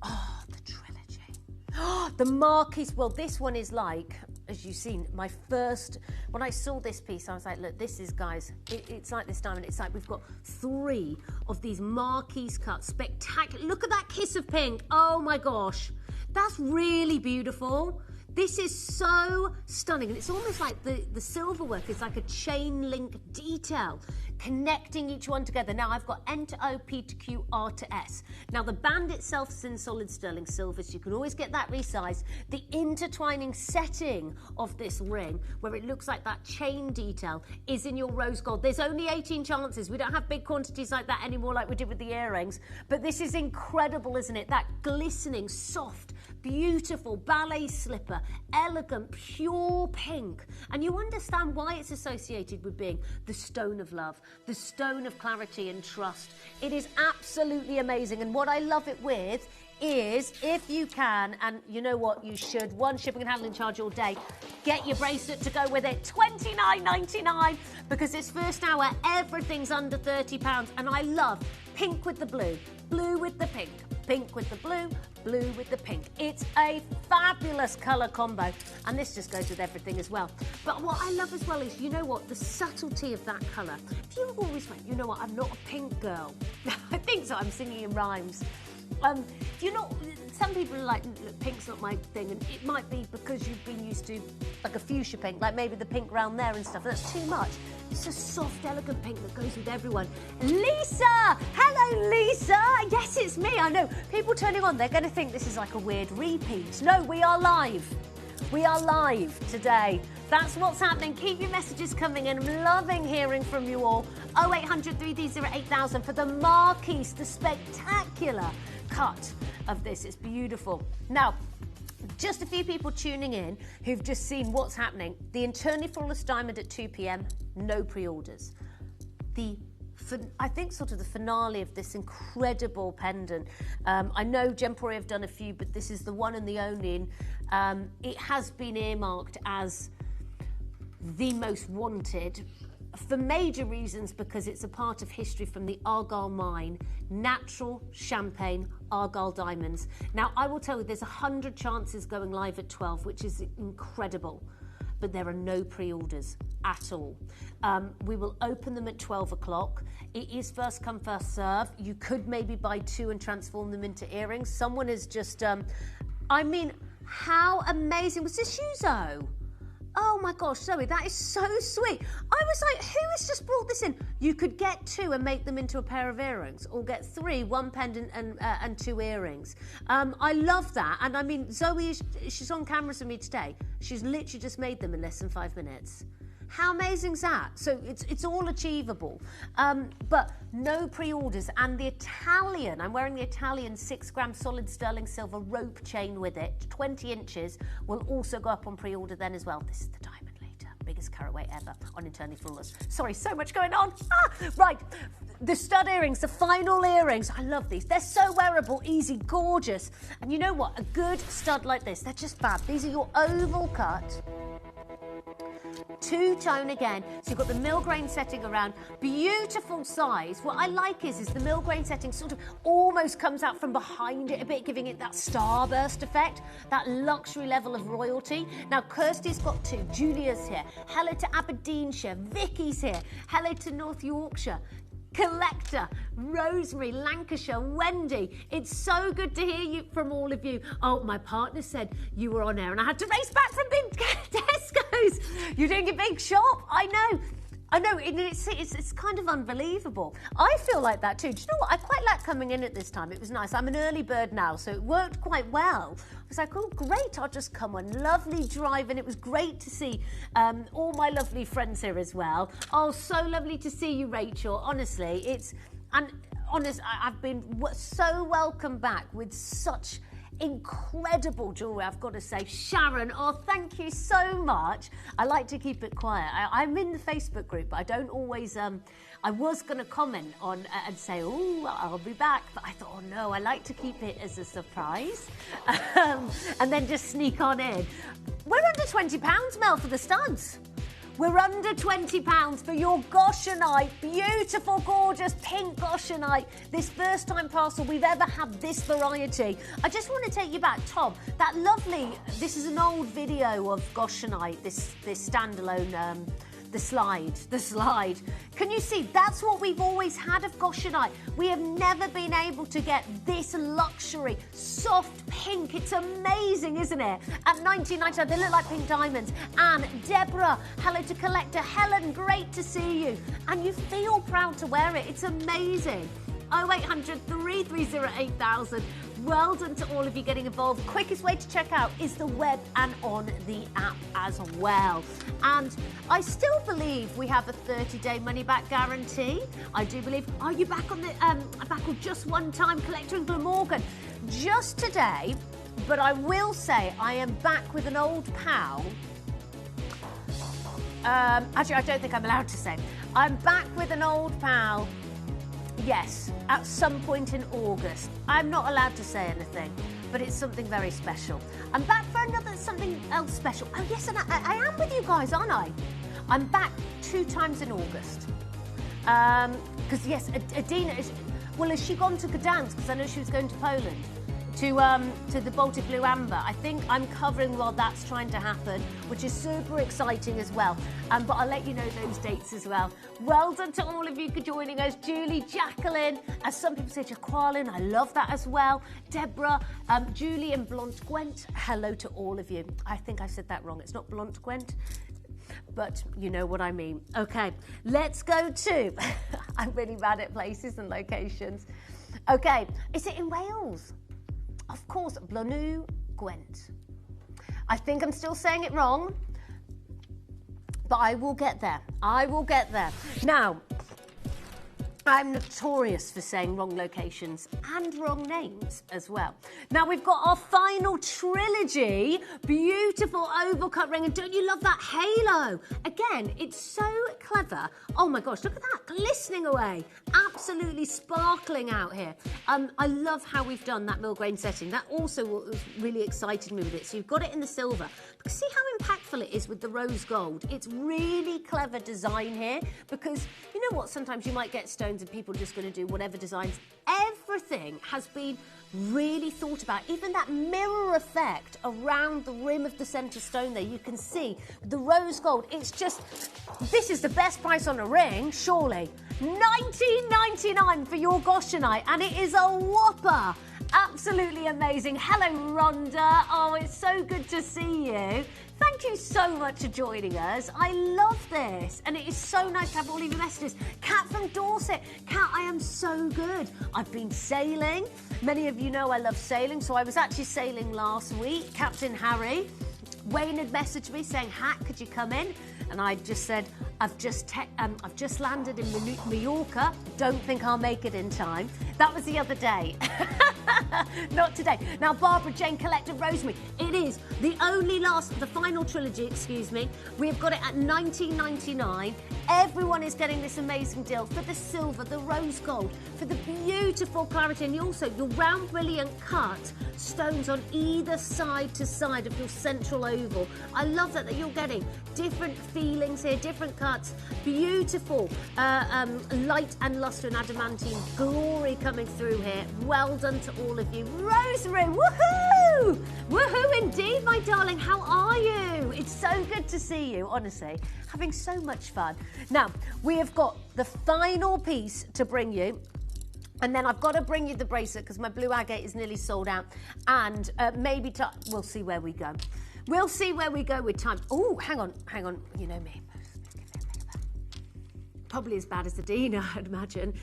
[SPEAKER 7] the trilogy. The Marquise. Well, this one is like, as you've seen, my first, when I saw this piece, I was like, look, this is, guys, it's like this diamond. It's like we've got 3 of these Marquise cuts. Spectacular. Look at that kiss of pink. Oh my gosh. That's really beautiful. This is so stunning, and it's almost like the silver work is like a chain link detail connecting each one together. Now I've got N to O, P to Q, R to S. Now the band itself is in solid sterling silver, so you can always get that resized. The intertwining setting of this ring, where it looks like that chain detail, is in your rose gold. There's only 18 chances. We don't have big quantities like that anymore like we did with the earrings, but this is incredible, isn't it? That glistening, soft, beautiful ballet slipper, elegant, pure pink. And you understand why it's associated with being the stone of love, the stone of clarity and trust. It is absolutely amazing. And what I love it with is, if you can, and you know what, you should, 1 shipping and handling charge all day, get your bracelet to go with it, $29.99, because this first hour, everything's under £30. And I love pink with the blue, blue with the pink, pink with the blue, blue with the pink. It's a fabulous colour combo, and this just goes with everything as well. But what I love as well is, you know what, the subtlety of that colour. If you've always went, you know what, I'm not a pink girl. I think so, I'm singing in rhymes. You're not, some people are like, look, pink's not my thing, and it might be because you've been used to like a fuchsia pink, like maybe the pink round there and stuff, and that's too much. It's a soft, elegant pink that goes with everyone. Lisa! Hello, Lisa! Yes, it's me, I know. People turning on, they're going to think this is like a weird repeat. No, we are live. We are live today. That's what's happening. Keep your messages coming in. I'm loving hearing from you all. 0800 330 8000 for the Marquise, the spectacular cut of this. It's beautiful. Now, just a few people tuning in who've just seen what's happening. The Eternally Flawless Diamond at 2 p.m, no pre-orders. I think sort of the finale of this incredible pendant. I know Gemporia have done a few, but this is the one and the only. It has been earmarked as the most wanted for major reasons, because it's a part of history from the Argyle mine, natural champagne Argyle diamonds. Now, I will tell you, there's 100 chances going live at 12, which is incredible, but there are no pre-orders at all. We will open them at 12 o'clock. It is first come, first serve. You could maybe buy 2 and transform them into earrings. Someone has just, I mean, how amazing was this Shuzo? Oh my gosh, Zoe, that is so sweet. I was like, who has just brought this in? You could get 2 and make them into a pair of earrings, or get 3, 1 pendant and 2 earrings. I love that. And I mean, Zoe, she's on camera with me today. She's literally just made them in less than 5 minutes. How amazing is that? So it's all achievable. But no pre-orders. And the Italian, I'm wearing the Italian 6-gram solid sterling silver rope chain with it, 20 inches, will also go up on pre-order then as well. This is the diamond later, biggest carat weight ever on Eternally Flawless. Sorry, so much going on. Right, the stud earrings, the final earrings. I love these. They're so wearable, easy, gorgeous. And you know what? A good stud like this, they're just fab. These are your oval cut. 2-tone again, so you've got the mill grain setting around, beautiful size. What I like is the mill grain setting sort of almost comes out from behind it a bit, giving it that starburst effect, that luxury level of royalty. Now, Kirsty's got 2, Julia's here, hello to Aberdeenshire, Vicky's here, hello to North Yorkshire, Collector, Rosemary, Lancashire, Wendy. It's so good to hear you from all of you. Oh, my partner said you were on air and I had to race back from big Tesco's. You're doing a big shop. I know. It's kind of unbelievable. I feel like that too. Do you know what? I quite like coming in at this time. It was nice. I'm an early bird now, so it worked quite well. I was like, oh, great, I'll just come on. Lovely drive, and it was great to see all my lovely friends here as well. Oh, so lovely to see you, Rachel. Honestly, I've been so welcome back with such incredible jewellery, I've got to say. Sharon, oh, thank you so much. I like to keep it quiet. I'm in the Facebook group, but I don't always, I was going to comment on and say, oh, I'll be back, but I thought, oh no, I like to keep it as a surprise and then just sneak on in. We're under £20, Mel, for the studs. We're under £20 for your Goshenite, beautiful, gorgeous pink Goshenite. This first time parcel we've ever had this variety. I just want to take you back, Tom. That lovely, this is an old video of Goshenite, this standalone, the slide. Can you see? That's what we've always had of Goshenite. We have never been able to get this luxury, soft pink. It's amazing, isn't it? At $19.99, they look like pink diamonds. And Deborah, hello to Collector. Helen, great to see you. And you feel proud to wear it. It's amazing. 0800 330 8000. Well done to all of you getting involved. Quickest way to check out is the web and on the app as well. And I still believe we have a 30-day money-back guarantee. I do believe. Are you back on the back with just one time, Collector in Glamorgan? Just today, but I will say I am back with an old pal. Actually, I don't think I'm allowed to say. I'm back with an old pal. Yes, at some point in August. I'm not allowed to say anything, but it's something very special. I'm back for something else special. Oh yes, and I am with you guys, aren't I? I'm back 2 times in August. Because yes, Adina is... Well, has she gone to Gdansk? Because I know she was going to Poland. To the Baltic Blue Amber. I think I'm covering while that's trying to happen, which is super exciting as well. But I'll let you know those dates as well. Well done to all of you for joining us. Julie, Jacqueline, as some people say, Jaqueline, I love that as well. Deborah, Julie and Blunt Gwent, hello to all of you. I think I said that wrong. It's not Blunt Gwent, but you know what I mean. Okay, let's go to, I'm really bad at places and locations. Okay, is it in Wales? Of course, Blanw Gwent. I think I'm still saying it wrong, but I will get there. I will get there. Now, I'm notorious for saying wrong locations and wrong names as well. Now we've got our final trilogy, beautiful oval cut ring, and don't you love that halo? Again, it's so clever. Oh my gosh, look at that, glistening away. Absolutely sparkling out here. I love how we've done that mill-grain setting. That also really excited me with it. So you've got it in the silver. See how impactful it is with the rose gold. It's really clever design here, because you know what, sometimes you might get stones and people are just going to do whatever designs. Everything has been really thought about. Even that mirror effect around the rim of the centre stone there, you can see the rose gold. It's just, this is the best price on a ring, surely. $19.99 for your Goshenite, and it is a whopper. Absolutely amazing. Hello, Rhonda. Oh, it's so good to see you. Thank you so much for joining us. I love this, and it is so nice to have all of your messages. Kat from Dorset. Kat, I am so good. I've been sailing. Many of you know I love sailing, so I was actually sailing last week. Captain Harry. Wayne had messaged me saying, Hat, could you come in? And I just said, I've just landed in Mallorca. Don't think I'll make it in time. That was the other day. Not today. Now, Barbara Jane Collector Rosemary. It is the final trilogy, excuse me. We've got it at $19.99. Everyone is getting this amazing deal for the silver, the rose gold, for the beautiful clarity, and also your round brilliant cut stones on either side to side of your central oval. I love that you're getting different feelings here, different cuts, beautiful light and luster and adamantine glory coming through here. Well done to all of you. Rosemary, woohoo! Woohoo indeed, my darling. How are you? It's so good to see you, honestly. Having so much fun. Now, we have got the final piece to bring you. And then I've got to bring you the bracelet because my blue agate is nearly sold out. And maybe we'll see where we go. We'll see where we go with time. Oh, hang on. You know me. Probably as bad as the Dina, I'd imagine.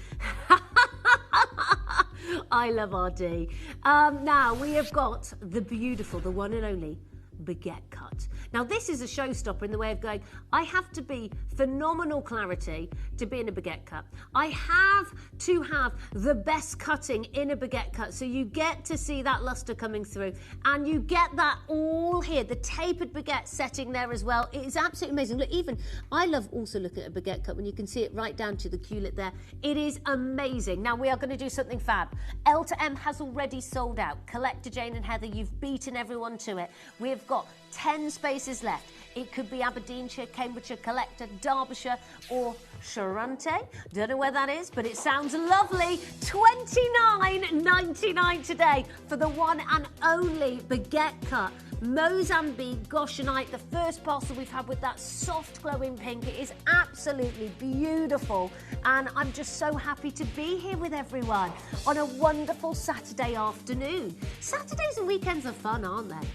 [SPEAKER 7] I love RD. Now, we have got the beautiful, the one and only baguette cut. Now, this is a showstopper in the way of going, I have to be phenomenal clarity to be in a baguette cut. I have to have the best cutting in a baguette cut, so you get to see that luster coming through, and you get that all here, the tapered baguette setting there as well. It is absolutely amazing. Look, even I love also looking at a baguette cut when you can see it right down to the culet there. It is amazing. Now, we are going to do something fab. L to M has already sold out. Collector Jane and Heather, you've beaten everyone to it. We've got 10 spaces left. It could be Aberdeenshire, Cambridgeshire, Collector, Derbyshire or Charente. Don't know where that is, but it sounds lovely. $29.99 today for the one and only baguette cut. Mozambique Goshenite, the first parcel we've had with that soft glowing pink. It is absolutely beautiful, and I'm just so happy to be here with everyone on a wonderful Saturday afternoon. Saturdays and weekends are fun, aren't they?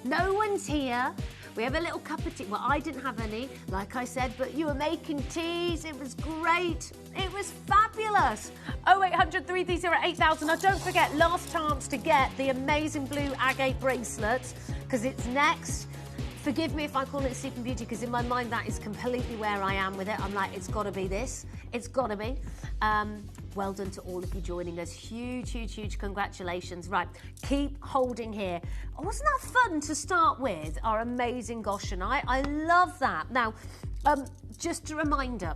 [SPEAKER 7] No one's here. We have a little cup of tea. Well, I didn't have any, like I said, but you were making teas. It was great. It was fabulous. 0800 330 8000. Now, don't forget, last chance to get the amazing blue agate bracelets, because it's next. Forgive me if I call it Sleeping Beauty, because in my mind that is completely where I am with it. I'm like, it's got to be this. It's got to be. Well done to all of you joining us. Huge, huge, huge congratulations. Right, keep holding here. Oh, wasn't that fun to start with? Our amazing Goshenite. I love that. Now, just a reminder,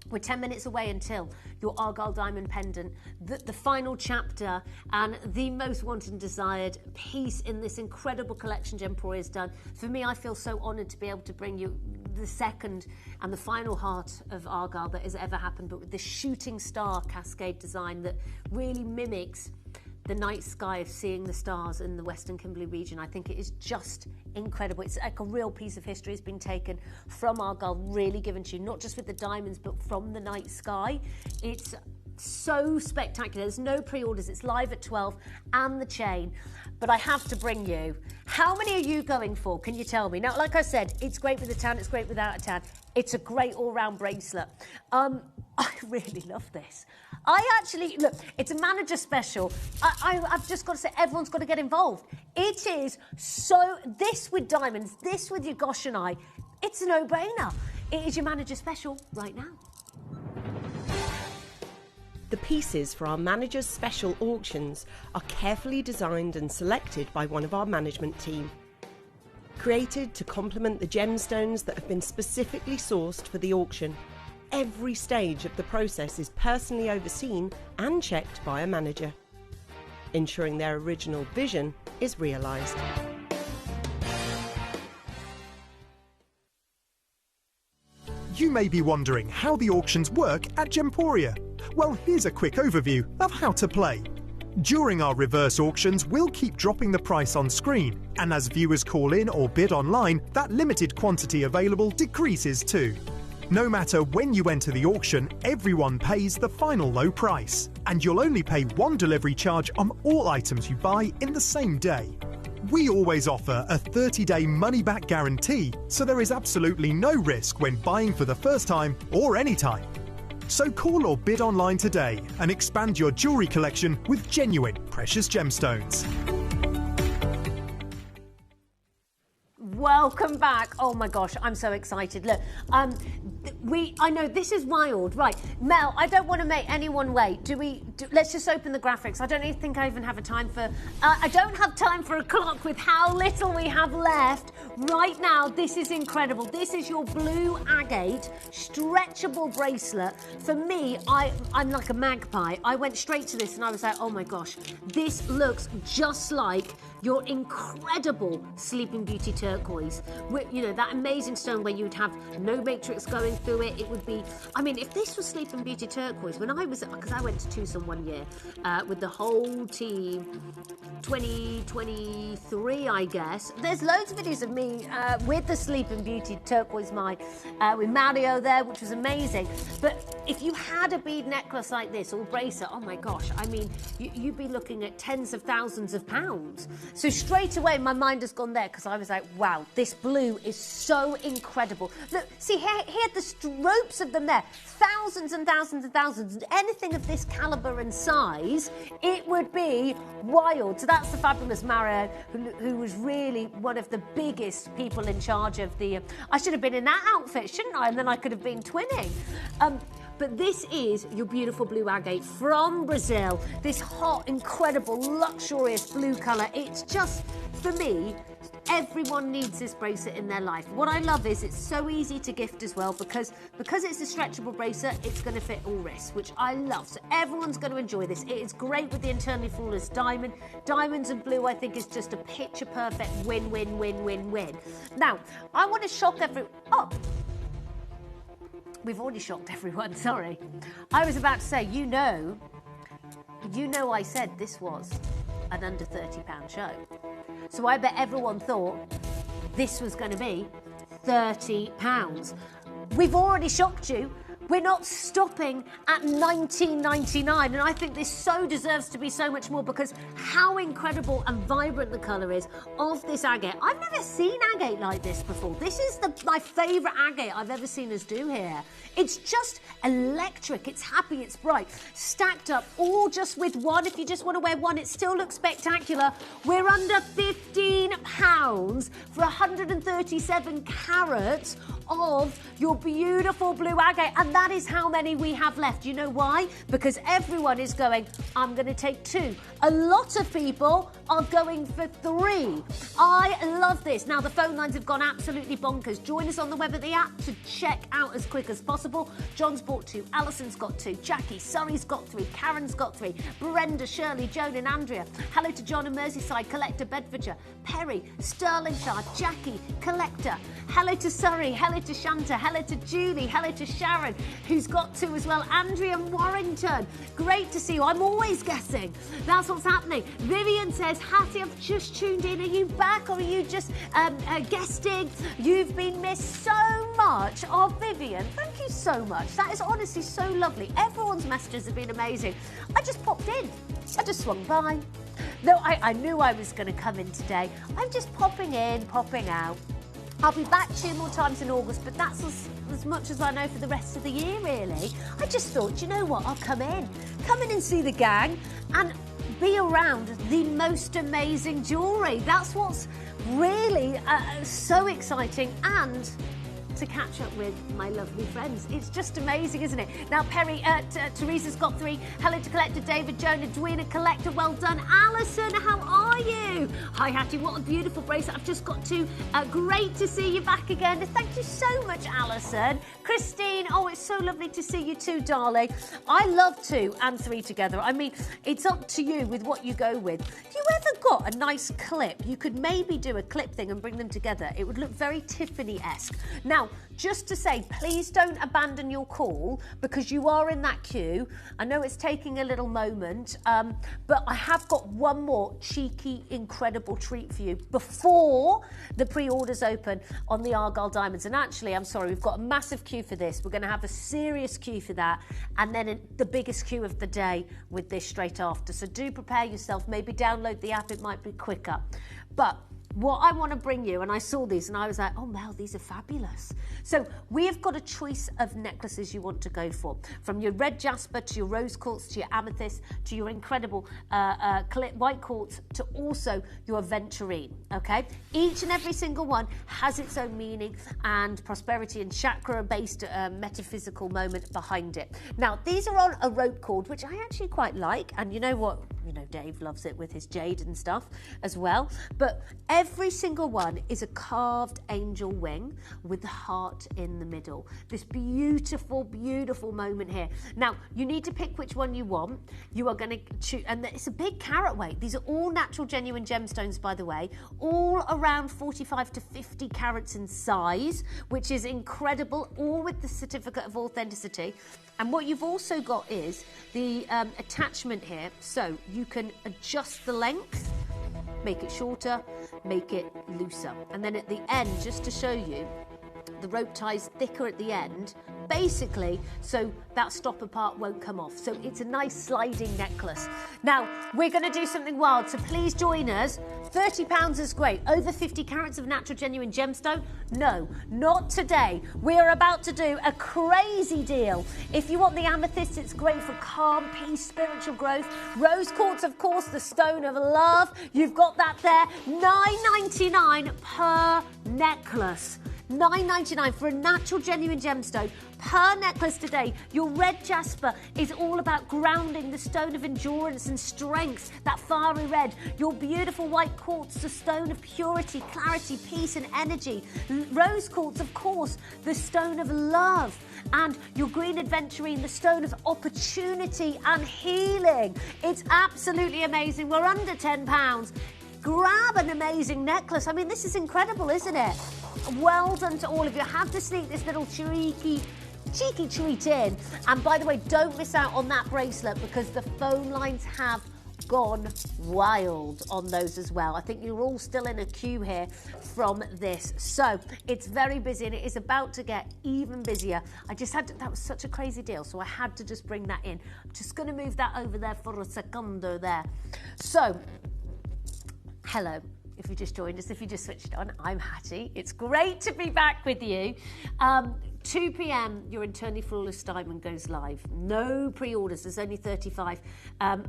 [SPEAKER 7] we're 10 minutes away until your Argyle Diamond Pendant, the final chapter and the most wanted and desired piece in this incredible collection Gemporia has done. For me, I feel so honoured to be able to bring you the second and the final heart of Argyle that has ever happened, but with the shooting star cascade design that really mimics the night sky of seeing the stars in the Western Kimberley region. I think it is just incredible. It's like a real piece of history has been taken from Argyle, really given to you, not just with the diamonds, but from the night sky. It's so spectacular. There's no pre-orders. It's live at 12 and the chain. But I have to bring you, how many are you going for? Can you tell me? Now, like I said, it's great with a tan, it's great without a tan. It's a great all-round bracelet. I really love this. Look, it's a manager special. I've just got to say, everyone's got to get involved. It is so, this with diamonds, this with your Goshen eye, it's a no-brainer. It is your manager special right now.
[SPEAKER 2] The pieces for our managers' special auctions are carefully designed and selected by one of our management team. Created to complement the gemstones that have been specifically sourced for the auction, every stage of the process is personally overseen and checked by a manager, ensuring their original vision is realised.
[SPEAKER 6] You may be wondering how the auctions work at Gemporia. Well, here's a quick overview of how to play. During our reverse auctions, we'll keep dropping the price on screen, and as viewers call in or bid online, that limited quantity available decreases too. No matter when you enter the auction, everyone pays the final low price, and you'll only pay one delivery charge on all items you buy in the same day. We always offer a 30-day money-back guarantee, so there is absolutely no risk when buying for the first time or any time. So call or bid online today and expand your jewellery collection with genuine precious gemstones.
[SPEAKER 7] Welcome back. Oh my gosh, I'm so excited. Look, I know this is wild. Right, Mel, I don't want to make anyone wait. Let's just open the graphics. I don't even think I even have a time for, I don't have time for a clock with how little we have left. Right now, this is incredible. This is your blue agate stretchable bracelet. For me, I'm like a magpie. I went straight to this and I was like, oh my gosh, this looks just like your incredible Sleeping Beauty turquoise. You know, that amazing stone where you would have no matrix going through it. It would be, I mean, if this was Sleeping Beauty turquoise, when I was, because I went to Tucson one year with the whole team, 2023, I guess. There's loads of videos of me with the Sleeping Beauty turquoise mine, with Mario there, which was amazing. But if you had a bead necklace like this, or bracelet, oh my gosh, I mean, you'd be looking at tens of thousands of pounds. So straight away, my mind has gone there because I was like, wow, this blue is so incredible. Look, see here the strokes of them there, thousands and thousands and thousands. Anything of this caliber and size, it would be wild. So that's the fabulous Mario, who was really one of the biggest people in charge of the... I should have been in that outfit, shouldn't I? And then I could have been twinning. But this is your beautiful blue agate from Brazil. This hot, incredible, luxurious blue colour. It's just, for me, everyone needs this bracelet in their life. What I love is it's so easy to gift as well because it's a stretchable bracelet, it's going to fit all wrists, which I love. So everyone's going to enjoy this. It is great with the internally flawless diamond. Diamonds and blue, I think, is just a picture-perfect win, win, win, win, win. Now, I want to shock everyone. Oh! We've already shocked everyone, sorry. I was about to say, you know I said this was an under £30 show. So I bet everyone thought this was going to be £30. We've already shocked you. We're not stopping at $19.99, and I think this so deserves to be so much more because how incredible and vibrant the colour is of this agate. I've never seen agate like this before. This is my favourite agate I've ever seen us do here. It's just electric, it's happy, it's bright, stacked up, all just with one. If you just want to wear one, it still looks spectacular. We're under £15 for 137 carats of your beautiful blue agate, and that is how many we have left. You know why? Because everyone is going, I'm going to take 2. A lot of people are going for 3. I love this. Now, the phone lines have gone absolutely bonkers. Join us on the web at the app to check out as quick as possible. John's bought 2. Alison's got 2. Jackie, Surrey's got 3. Karen's got 3. Brenda, Shirley, Joan and Andrea. Hello to John and Merseyside, Collector, Bedfordshire. Perry, Stirlingshire, Jackie, Collector. Hello to Surrey. Hello to Shanta. Hello to Julie. Hello to Sharon, who's got 2 as well. Andrea Warrington. Great to see you. I'm always guessing. That's what's happening. Vivian says, Hattie, I've just tuned in. Are you back or are you just guesting? You've been missed so much. Oh, Vivian, thank you so much. That is honestly so lovely. Everyone's messages have been amazing. I just popped in. I just swung by. No, I knew I was going to come in today. I'm just popping in, popping out. I'll be back 2 more times in August, but that's as much as I know for the rest of the year, really. I just thought, you know what, I'll come in and see the gang and be around the most amazing jewellery. That's what's really so exciting, and to catch up with my lovely friends. It's just amazing, isn't it? Now, Perry, Teresa's got 3. Hello to Collector, David, Joan, Edwina, Collector, well done. Alison, how are you? Hi, Hattie, what a beautiful bracelet. I've just got 2. Great to see you back again. Thank you so much, Alison. Christine, oh, it's so lovely to see you too, darling. I love 2 and 3 together. I mean, it's up to you with what you go with. Have you ever got a nice clip? You could maybe do a clip thing and bring them together. It would look very Tiffany-esque. Now, just to say, please don't abandon your call because you are in that queue. I know it's taking a little moment, but I have got one more cheeky, incredible treat for you before the pre-orders open on the Argyle Diamonds. And actually, I'm sorry, we've got a massive queue for this. We're going to have a serious queue for that, and then the biggest queue of the day with this straight after. So do prepare yourself. Maybe download the app. It might be quicker. But what I want to bring you, and I saw these and I was like, oh, Mel, these are fabulous. So we have got a choice of necklaces you want to go for, from your red jasper to your rose quartz to your amethyst to your incredible white quartz to also your aventurine, okay? Each and every single one has its own meaning and prosperity and chakra-based metaphysical moment behind it. Now, these are on a rope cord, which I actually quite like, and you know what? You know, Dave loves it with his jade and stuff as well. But every single one is a carved angel wing with the heart in the middle. This beautiful, beautiful moment here. Now, you need to pick which one you want. You are going to choose, and it's a big carat weight. These are all natural, genuine gemstones, by the way, all around 45 to 50 carats in size, which is incredible, all with the certificate of authenticity. And what you've also got is the attachment here, so you can adjust the length, make it shorter, make it looser. And then at the end, just to show you, the rope ties thicker at the end, basically, so that stopper part won't come off. So it's a nice sliding necklace. Now, we're going to do something wild, so please join us. £30 is great. Over 50 carats of natural, genuine gemstone? No, not today. We're about to do a crazy deal. If you want the amethyst, it's great for calm, peace, spiritual growth. Rose quartz, of course, the stone of love. You've got that there. $9.99 per necklace. $9.99 for a natural, genuine gemstone per necklace today. Your red jasper is all about grounding, the stone of endurance and strength, that fiery red. Your beautiful white quartz, the stone of purity, clarity, peace and energy. Rose quartz, of course, the stone of love. And your green aventurine, the stone of opportunity and healing. It's absolutely amazing. We're under £10. Grab an amazing necklace. I mean, this is incredible, isn't it? Well done to all of you. I have to sneak this little cheeky treat in. And by the way, don't miss out on that bracelet because the phone lines have gone wild on those as well. I think you're all still in a queue here from this. So it's very busy and it is about to get even busier. I just had to, that was such a crazy deal, so I had to just bring that in. I'm just going to move that over there for a secondo there. So, hello. If you just joined us, if you just switched on, I'm Hattie. It's great to be back with you. 2 p.m, your Internally Flawless diamond goes live. No pre-orders, there's only 35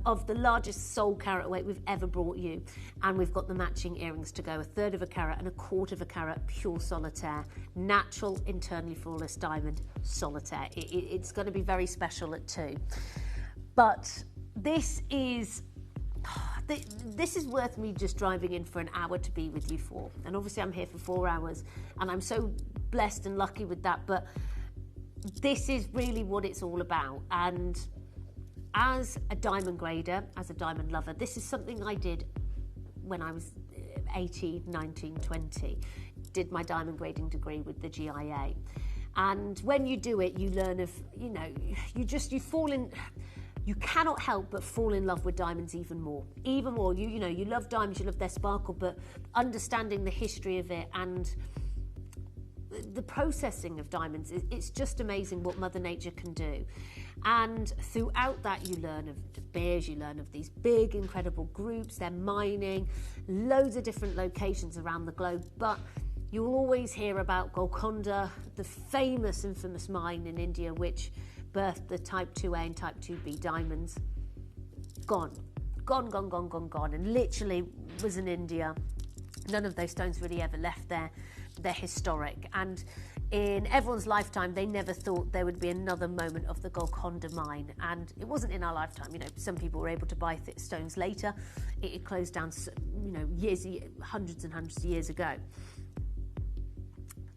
[SPEAKER 7] of the largest sold carat weight we've ever brought you. And we've got the matching earrings to go, 1/3 of a carat and 1/4 of a carat pure solitaire. Natural Internally Flawless diamond solitaire. It's going to be very special at 2. But this is worth me just driving in for an hour to be with you for. And obviously I'm here for 4 hours and I'm so blessed and lucky with that, but this is really what it's all about. And as a diamond grader, as a diamond lover, this is something I did when I was 18, 19, 20. Did my diamond grading degree with the GIA. And when you do it, you learn of, you know, you fall in... You cannot help but fall in love with diamonds even more. Even more. You know, you love diamonds, you love their sparkle, but understanding the history of it and the processing of diamonds, it's just amazing what Mother Nature can do. And throughout that, you learn of De Beers, you learn of these big, incredible groups, they're mining, loads of different locations around the globe, but you'll always hear about Golconda, the famous, infamous mine in India, which birthed the Type 2A and Type 2B diamonds. Gone, and literally was in India. None of those stones really ever left there. They're historic, and in everyone's lifetime, they never thought there would be another moment of the Golconda mine, and it wasn't in our lifetime. You know, some people were able to buy stones later. It closed down, you know, hundreds and hundreds of years ago.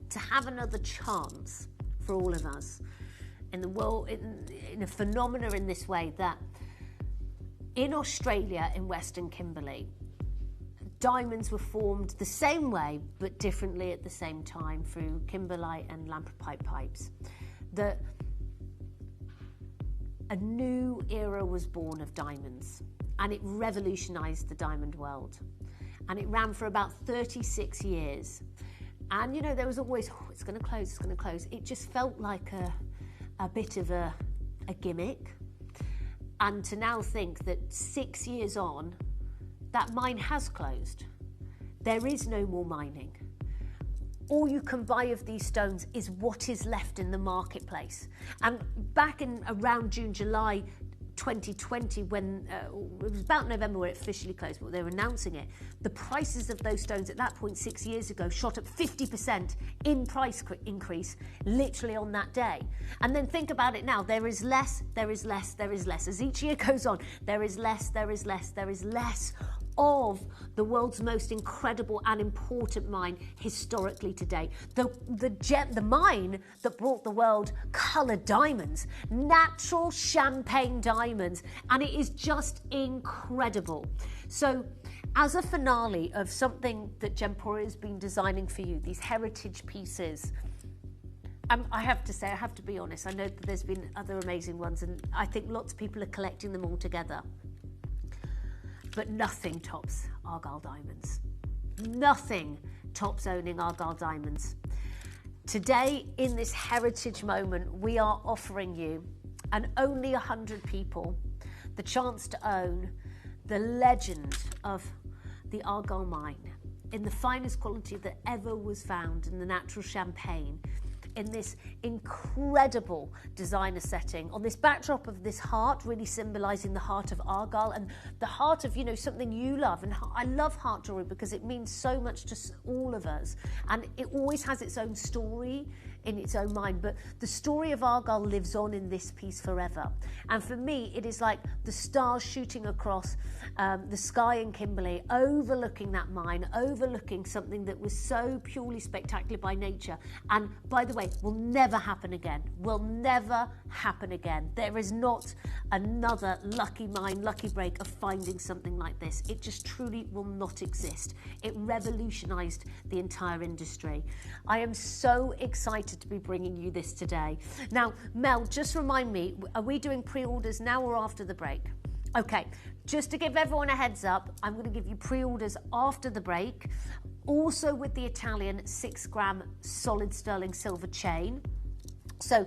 [SPEAKER 7] To have another chance for all of us in the world, in a phenomena in this way, that in Australia, in Western Kimberley, diamonds were formed the same way but differently at the same time through kimberlite and lamproite pipes. That a new era was born of diamonds, and it revolutionised the diamond world. And it ran for about 36 years. And you know, there was always, oh, it's going to close, it's going to close. It just felt like a bit of a gimmick. And to now think that 6 years on, that mine has closed. There is no more mining. All you can buy of these stones is what is left in the marketplace. And back in around June, July 2020, when it was about November where it officially closed, but they were announcing it, the prices of those stones at that point 6 years ago shot up 50% in price increase literally on that day. And then think about it now, there is less, there is less, there is less. As each year goes on, there is less, there is less, there is less of the world's most incredible and important mine historically today. The mine that brought the world coloured diamonds, natural champagne diamonds, and it is just incredible. So as a finale of something that Gemporia has been designing for you, these heritage pieces, I have to say, I have to be honest, I know that there's been other amazing ones, and I think lots of people are collecting them all together. But nothing tops Argyle diamonds. Nothing tops owning Argyle diamonds. Today, in this heritage moment, we are offering you, and only 100 people, the chance to own the legend of the Argyle mine in the finest quality that ever was found in the natural champagne, in this incredible designer setting, on this backdrop of this heart, really symbolising the heart of Argyle and the heart of, you know, something you love. And I love heart jewellery because it means so much to all of us, and it always has its own story in its own mind, but the story of Argyle lives on in this piece forever. And for me, it is like the stars shooting across the sky in Kimberley, overlooking that mine, overlooking something that was so purely spectacular by nature, and by the way, will never happen again. Will never happen again. There is not another lucky mine, lucky break of finding something like this. It just truly will not exist. It revolutionised the entire industry. I am so excited to be bringing you this today. Now, Mel, just remind me, are we doing pre-orders now or after the break? Okay, just to give everyone a heads up, I'm going to give you pre-orders after the break, also with the Italian 6-gram solid sterling silver chain. So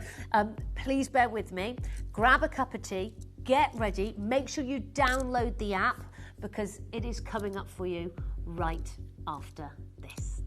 [SPEAKER 7] please bear with me, grab a cup of tea, get ready, make sure you download the app because it is coming up for you right after this.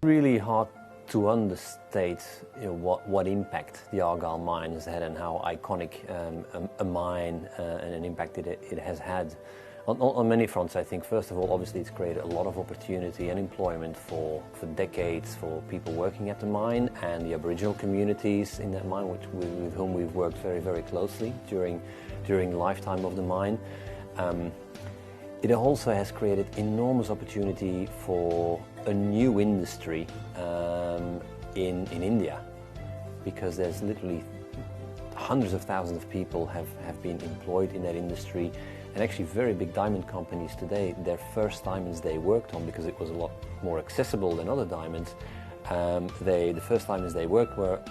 [SPEAKER 8] Really hard to understate what impact the Argyle mine has had and how iconic a mine and an impact it has had on many fronts. I think first of all, obviously it's created a lot of opportunity and employment for decades for people working at the mine and the Aboriginal communities in that mine, with whom we've worked very, very closely during the lifetime of the mine. It also has created enormous opportunity for a new industry in India, because there's literally hundreds of thousands of people have been employed in that industry, and actually very big diamond companies today, their first diamonds they worked on, because it was a lot more accessible than other diamonds, the first diamonds they worked were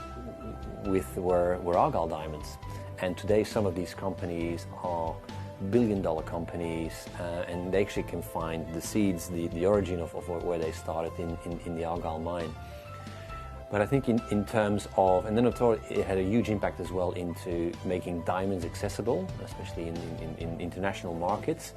[SPEAKER 8] Argyle diamonds. And today some of these companies are billion-dollar companies, and they actually can find the seeds, the origin of where they started in the Argyle mine. But I think in terms of, and then of course it had a huge impact as well into making diamonds accessible, especially in international markets,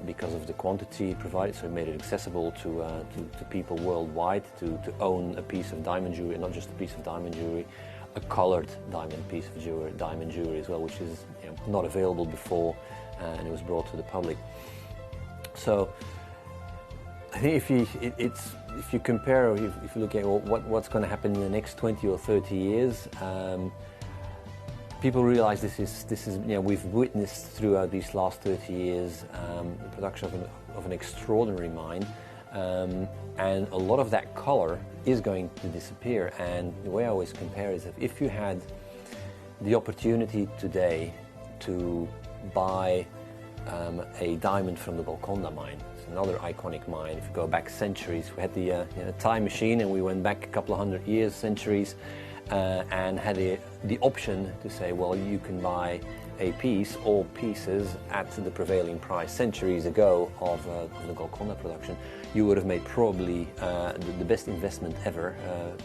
[SPEAKER 8] because of the quantity provided. So it made it accessible to people worldwide to own a piece of diamond jewelry, not just a piece of diamond jewelry, a colored diamond piece of jewelry, diamond jewelry as well, which is not available before, and it was brought to the public. So I think if you compare, or if you look at what's going to happen in the next 20 or 30 years, people realize this is we've witnessed throughout these last 30 years the production of an extraordinary mine, and a lot of that color is going to disappear. And the way I always compare is if you had the opportunity today to buy a diamond from the Golconda mine. It's another iconic mine. If you go back centuries, we had the time machine and we went back a couple of hundred years, centuries, and had the option to say, well, you can buy a piece or pieces at the prevailing price centuries ago of the Golconda production. You would have made probably the best investment ever,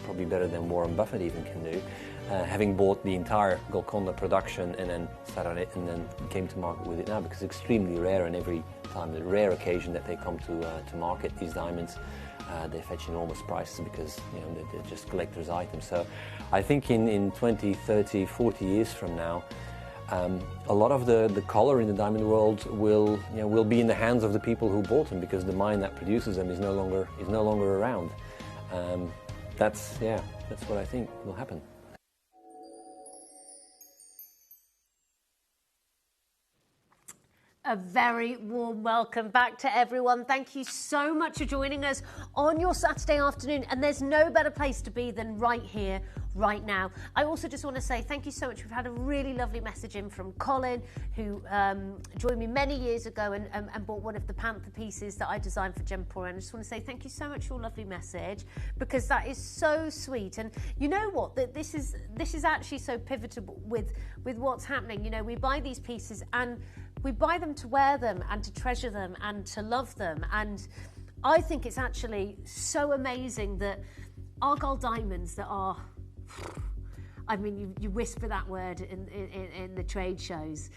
[SPEAKER 8] probably better than Warren Buffett even can do. Having bought the entire Golconda production and then sat on it and then came to market with it now, because it's extremely rare, and every time, the rare occasion that they come to market, these diamonds, they fetch enormous prices because they're just collector's items. So I think in 20, 30, 40 years from now, a lot of the color in the diamond world will be in the hands of the people who bought them, because the mine that produces them is no longer around. That's what I think will happen.
[SPEAKER 7] A very warm welcome back to everyone. Thank you so much for joining us on your Saturday afternoon. And there's no better place to be than right here, right now. I also just want to say thank you so much. We've had a really lovely message in from Colin, who joined me many years ago and bought one of the Panther pieces that I designed for Gemporia. And I just want to say thank you so much for your lovely message, because that is so sweet. And you know what? This is actually so pivotal with what's happening. We buy these pieces and we buy them to wear them and to treasure them and to love them. And I think it's actually so amazing that Argyle diamonds that are, I mean, you whisper that word in the trade shows.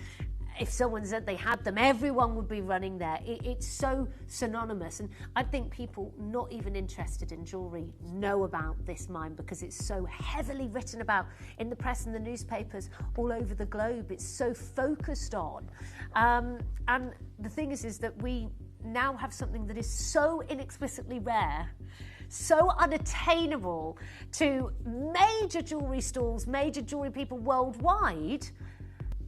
[SPEAKER 7] If someone said they had them, everyone would be running there. It's so synonymous. And I think people not even interested in jewellery know about this mine, because it's so heavily written about in the press and the newspapers all over the globe. It's so focused on. And the thing is that we now have something that is so inexplicably rare, so unattainable to major jewellery stores, major jewellery people worldwide.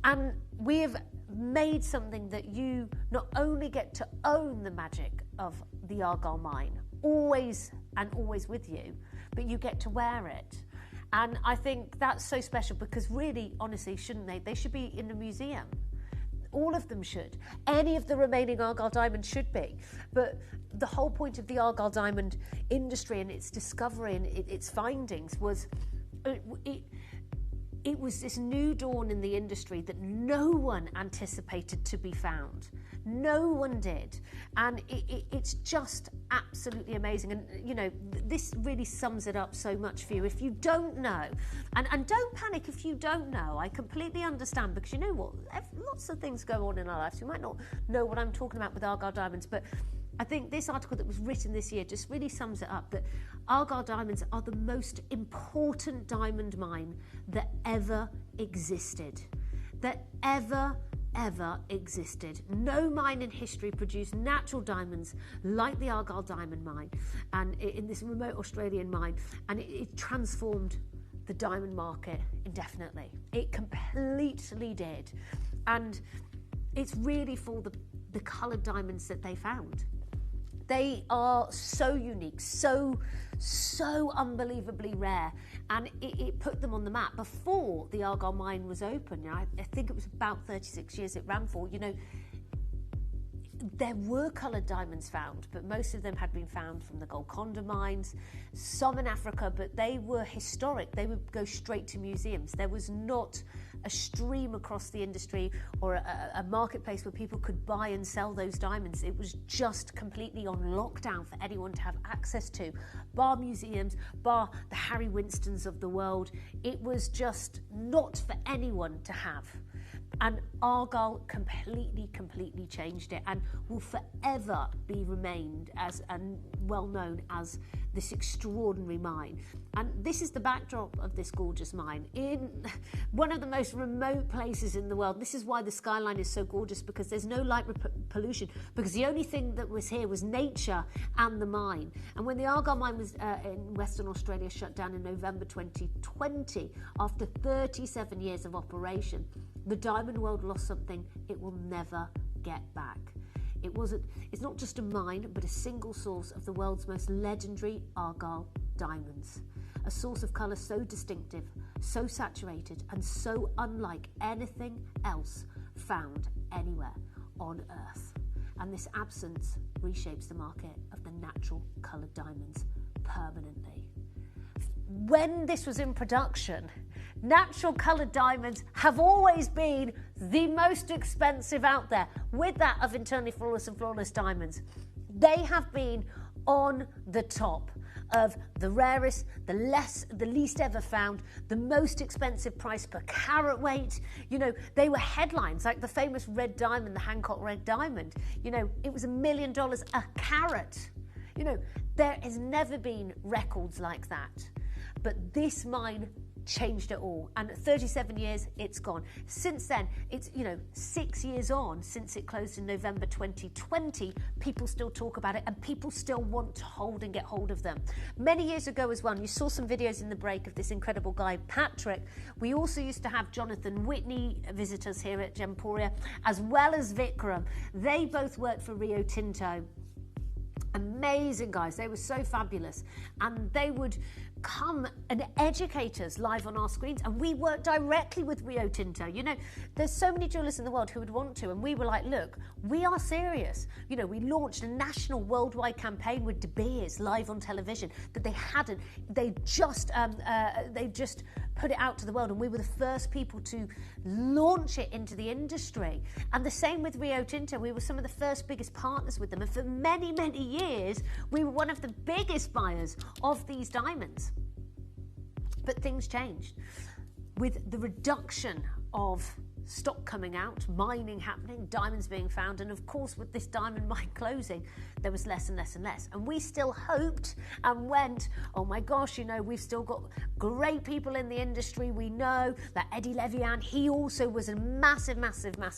[SPEAKER 7] And we have made something that you not only get to own the magic of the Argyle mine, always and always with you, but you get to wear it. And I think that's so special, because really, honestly, shouldn't they? They should be in a museum. All of them should. Any of the remaining Argyle diamonds should be. But the whole point of the Argyle diamond industry and its discovery and its findings was it was this new dawn in the industry that no one anticipated to be found. No one did. And it's just absolutely amazing. And, this really sums it up so much for you. If you don't know, and don't panic if you don't know, I completely understand, because you know what? Lots of things go on in our lives. You might not know what I'm talking about with Argyle diamonds, but I think this article that was written this year just really sums it up, that Argyle diamonds are the most important diamond mine that ever existed. That ever existed. No mine in history produced natural diamonds like the Argyle diamond mine, and in this remote Australian mine, and it transformed the diamond market indefinitely. It completely did. And it's really for the coloured diamonds that they found. They are so unique, so unbelievably rare, and it put them on the map. Before the Argyle mine was open, I think it was about 36 years it ran for, there were coloured diamonds found, but most of them had been found from the Golconda mines, some in Africa, but they were historic. They would go straight to museums. There was not a stream across the industry or a marketplace where people could buy and sell those diamonds. It was just completely on lockdown for anyone to have access to, bar museums, bar the Harry Winstons of the world. It was just not for anyone to have. And Argyle completely changed it, and will forever be remained as and well known as this extraordinary mine. And this is the backdrop of this gorgeous mine in one of the most remote places in the world. This is why the skyline is so gorgeous, because there's no light pollution, because the only thing that was here was nature and the mine. And when the Argyle mine was in Western Australia shut down in November 2020, after 37 years of operation, the diamond world lost something it will never get back. It's not just a mine, but a single source of the world's most legendary Argyle diamonds. A source of colour so distinctive, so saturated, and so unlike anything else found anywhere on Earth. And this absence reshapes the market of the natural coloured diamonds permanently. When this was in production, natural coloured diamonds have always been the most expensive out there, with that of internally flawless and flawless diamonds. They have been on the top of the rarest, the least ever found, the most expensive price per carat weight. They were headlines, like the famous red diamond, the Hancock red diamond. It was $1 million a carat. There has never been records like that. But this mine changed it all, and 37 years it's gone. Since then, it's 6 years on since it closed in November 2020. People still talk about it, and people still want to hold and get hold of them. Many years ago as well, and you saw some videos in the break of this incredible guy Patrick. We also used to have Jonathan Whitney visit us here at Gemporia, as well as Vikram. They both worked for Rio Tinto. Amazing guys, they were so fabulous, and they would come and educate us live on our screens, and we work directly with Rio Tinto. There's so many jewelers in the world who would want to, and we were like, look, we are serious. We launched a national worldwide campaign with De Beers live on television that they just put it out to the world, and we were the first people to launch it into the industry. And the same with Rio Tinto. We were some of the first biggest partners with them, and for many years we were one of the biggest buyers of these diamonds. But things changed with the reduction of stock coming out, mining happening, diamonds being found, and of course with this diamond mine closing, there was less and less and less. And we still hoped and went, oh my gosh, we've still got great people in the industry. We know that Eddie Levian, he also was a massive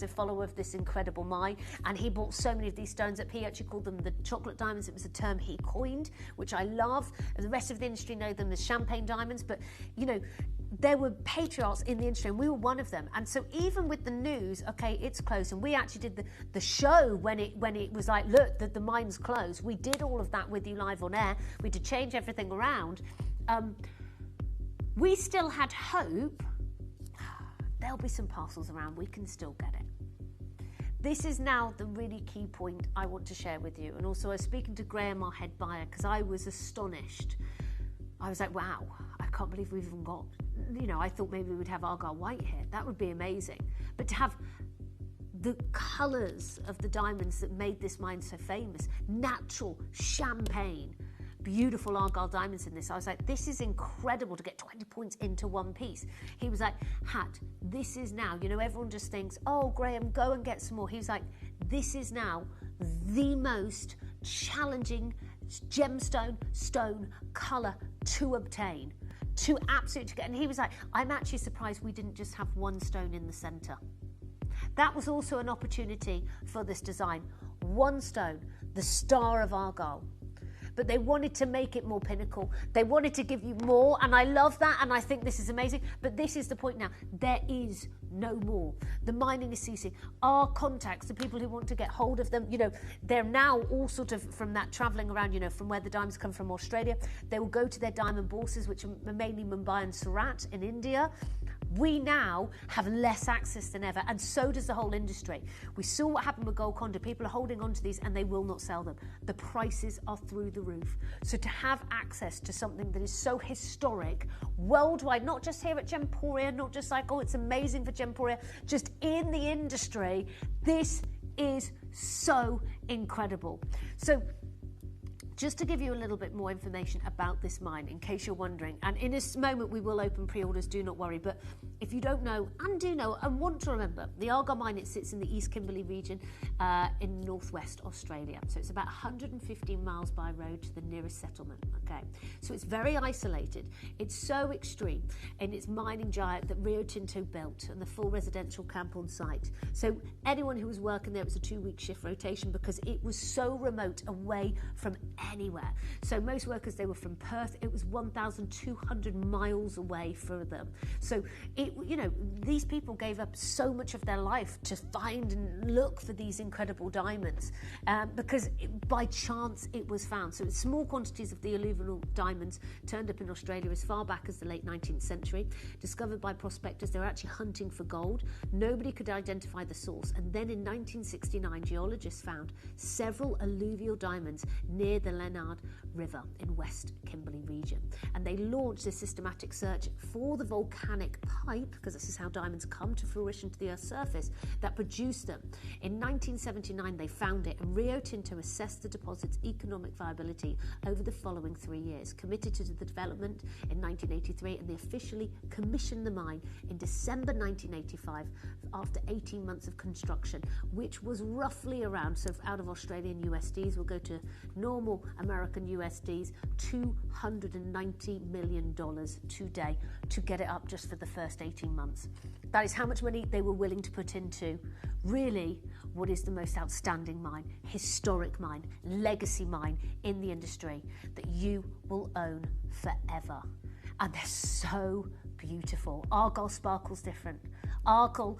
[SPEAKER 7] follower of this incredible mine, and he bought so many of these stones up. He actually called them the chocolate diamonds. It was a term he coined, which I love. The rest of the industry know them as champagne diamonds, but there were patriarchs in the industry, and we were one of them. And so even with the news, okay, it's closed, and we actually did the show when it was like, look, the mine's closed. We did all of that with you live on air. We had to change everything around. We still had hope. There'll be some parcels around. We can still get it. This is now the really key point I want to share with you. And also I was speaking to Graham, our head buyer, because I was astonished. I was like, wow, I can't believe we've even got, I thought maybe we'd have Argyle white here. That would be amazing. But to have the colours of the diamonds that made this mine so famous, natural champagne, beautiful Argyle diamonds in this. I was like, this is incredible to get 20 points into one piece. He was like, Hat, this is now, everyone just thinks, oh, Graham, go and get some more. He was like, this is now the most challenging gemstone stone colour to obtain, to absolutely get. And he was like, I'm actually surprised we didn't just have one stone in the centre. That was also an opportunity for this design. One stone, the Star of Argyle. But they wanted to make it more pinnacle. They wanted to give you more, and I love that, and I think this is amazing. But this is the point now. There is no more. The mining is ceasing. Our contacts, the people who want to get hold of them, you know, they're now all sort of from that travelling around, you know, from where the diamonds come from, Australia. They will go to their diamond bourses, which are mainly Mumbai and Surat in India. We now have less access than ever, and so does the whole industry. We saw what happened with Golconda. People are holding on to these and they will not sell them. The prices are through the roof. So to have access to something that is so historic worldwide, not just here at Gemporia, not just like, oh, it's amazing for Gemporia, just in the industry, this is so incredible. So just to give you a little bit more information about this mine, in case you're wondering, and in this moment we will open pre-orders, do not worry, but if you don't know and do know and want to remember, the Argyle mine, it sits in the East Kimberley region in northwest Australia. So it's about 115 miles by road to the nearest settlement, okay? So it's very isolated. It's so extreme in its mining giant that Rio Tinto built and the full residential camp on site. So anyone who was working there, it was a 2-week shift rotation because it was so remote away from anywhere. So most workers, they were from Perth. It was 1,200 miles away for them. So it, you know, these people gave up so much of their life to find and look for these incredible diamonds because by chance it was found. So small quantities of the alluvial diamonds turned up in Australia as far back as the late 19th century, discovered by prospectors. They were actually hunting for gold. Nobody could identify the source. And then in 1969, geologists found several alluvial diamonds near the Leonard River in West Kimberley region, and they launched a systematic search for the volcanic pipe, because this is how diamonds come to fruition to the Earth's surface, that produced them. In 1979 they found it, and Rio Tinto assessed the deposit's economic viability over the following 3 years, committed to the development in 1983, and they officially commissioned the mine in December 1985 after 18 months of construction, which was roughly around, so out of Australian USDs, we'll go to normal American USDs, $290 million today to get it up just for the first 18 months. That is how much money they were willing to put into really what is the most outstanding mine, historic mine, legacy mine in the industry that you will own forever. And they're so beautiful. Argyle sparkles different. Argyle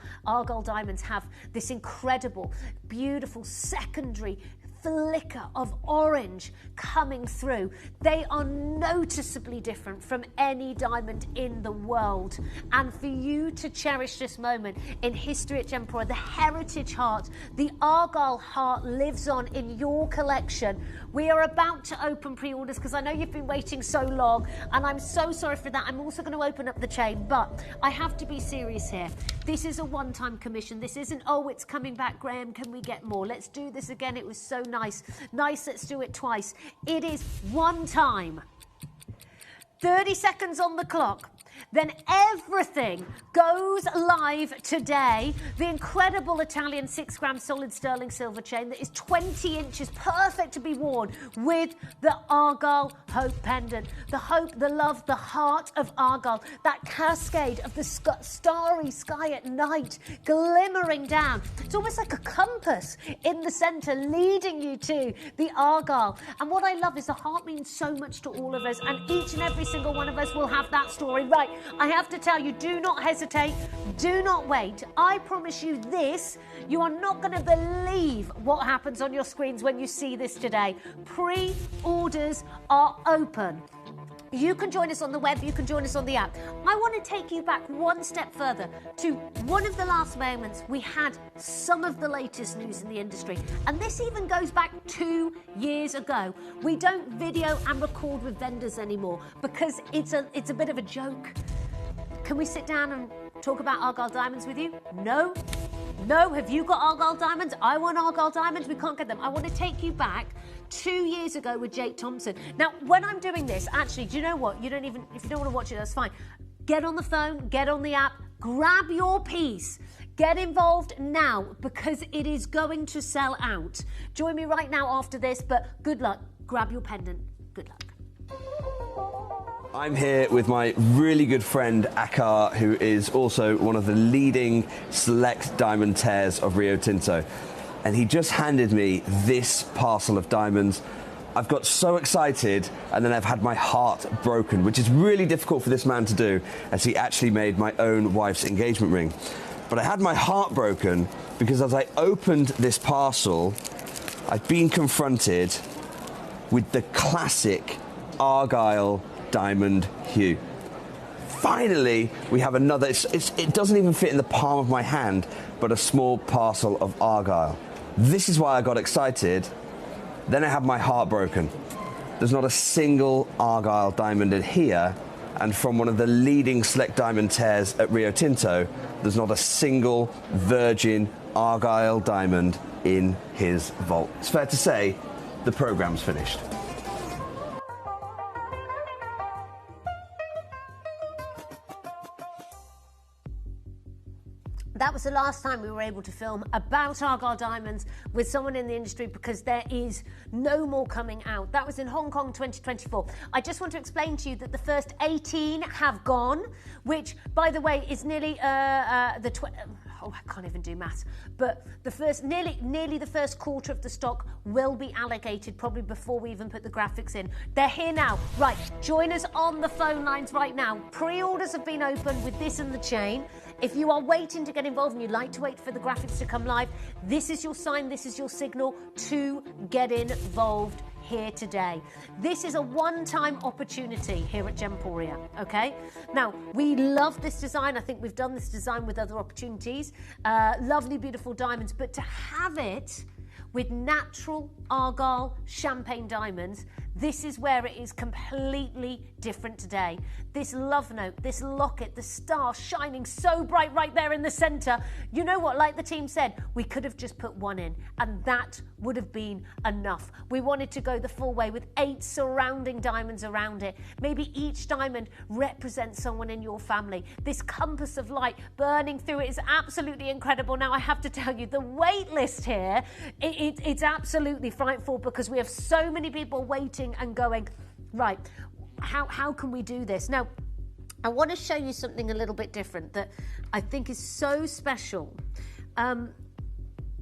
[SPEAKER 7] diamonds have this incredible, beautiful secondary flicker of orange coming through. They are noticeably different from any diamond in the world. And for you to cherish this moment in history at Gemporia, the heritage heart, the Argyle heart lives on in your collection. We are about to open pre-orders because I know you've been waiting so long, and I'm so sorry for that. I'm also going to open up the chain, but I have to be serious here. This is a one-time commission. This isn't, oh, it's coming back, Graham, can we get more? Let's do this again. It was so nice, let's do it twice. It is one time. 30 seconds on the clock. Then everything goes live today. The incredible Italian 6-gram solid sterling silver chain that is 20 inches, perfect to be worn with the Argyle Hope pendant. The hope, the love, the heart of Argyle. That cascade of the starry sky at night glimmering down. It's almost like a compass in the centre leading you to the Argyle. And what I love is the heart means so much to all of us, and each and every single one of us will have that story. Right, I have to tell you, do not hesitate, do not wait. I promise you this, you are not going to believe what happens on your screens when you see this today. Pre-orders are open. You can join us on the web, you can join us on the app. I want to take you back one step further to one of the last moments we had some of the latest news in the industry. And this even goes back 2 years ago. We don't video and record with vendors anymore because it's a bit of a joke. Can we sit down and talk about Argyle diamonds with you? No. No, have you got Argyle diamonds? I want Argyle diamonds. We can't get them. I want to take you back 2 years ago with Jake Thompson. Now, when I'm doing this, actually, do you know what? You don't even, if you don't want to watch it, that's fine. Get on the phone, get on the app, grab your piece. Get involved now because it is going to sell out. Join me right now after this, but good luck. Grab your pendant. Good luck.
[SPEAKER 9] I'm here with my really good friend Akar, who is also one of the leading select diamond tears of Rio Tinto. And he just handed me this parcel of diamonds. I've got so excited, and then I've had my heart broken, which is really difficult for this man to do, as he actually made my own wife's engagement ring. But I had my heart broken because as I opened this parcel, I've been confronted with the classic Argyle diamond hue. Finally, we have another, it doesn't even fit in the palm of my hand, but a small parcel of Argyle. This is why I got excited. Then I had my heart broken. There's not a single Argyle diamond in here, and from one of the leading select diamond tears at Rio Tinto, there's not a single virgin Argyle diamond in his vault. It's fair to say the programme's finished.
[SPEAKER 7] That was the last time we were able to film about Argyle diamonds with someone in the industry because there is no more coming out. That was in Hong Kong 2024. I just want to explain to you that the first 18 have gone, which, by the way, is nearly I can't even do maths. But the first, nearly the first quarter of the stock will be allocated probably before we even put the graphics in. They're here now. Right, join us on the phone lines right now. Pre-orders have been opened with this and the chain. If you are waiting to get involved and you'd like to wait for the graphics to come live, this is your sign, this is your signal to get involved here today. This is a one-time opportunity here at Gemporia, okay? Now, we love this design. I think we've done this design with other opportunities. Lovely, beautiful diamonds, but to have it with natural Argyle champagne diamonds, this is where it is completely different today. This love note, this locket, the star shining so bright right there in the centre. You know what, like the team said, we could have just put one in and that would have been enough. We wanted to go the full way with 8 surrounding diamonds around it. Maybe each diamond represents someone in your family. This compass of light burning through it is absolutely incredible. Now I have to tell you, the wait list here, it's absolutely frightful because we have so many people waiting and going, right, how can we do this? Now, I want to show you something a little bit different that I think is so special.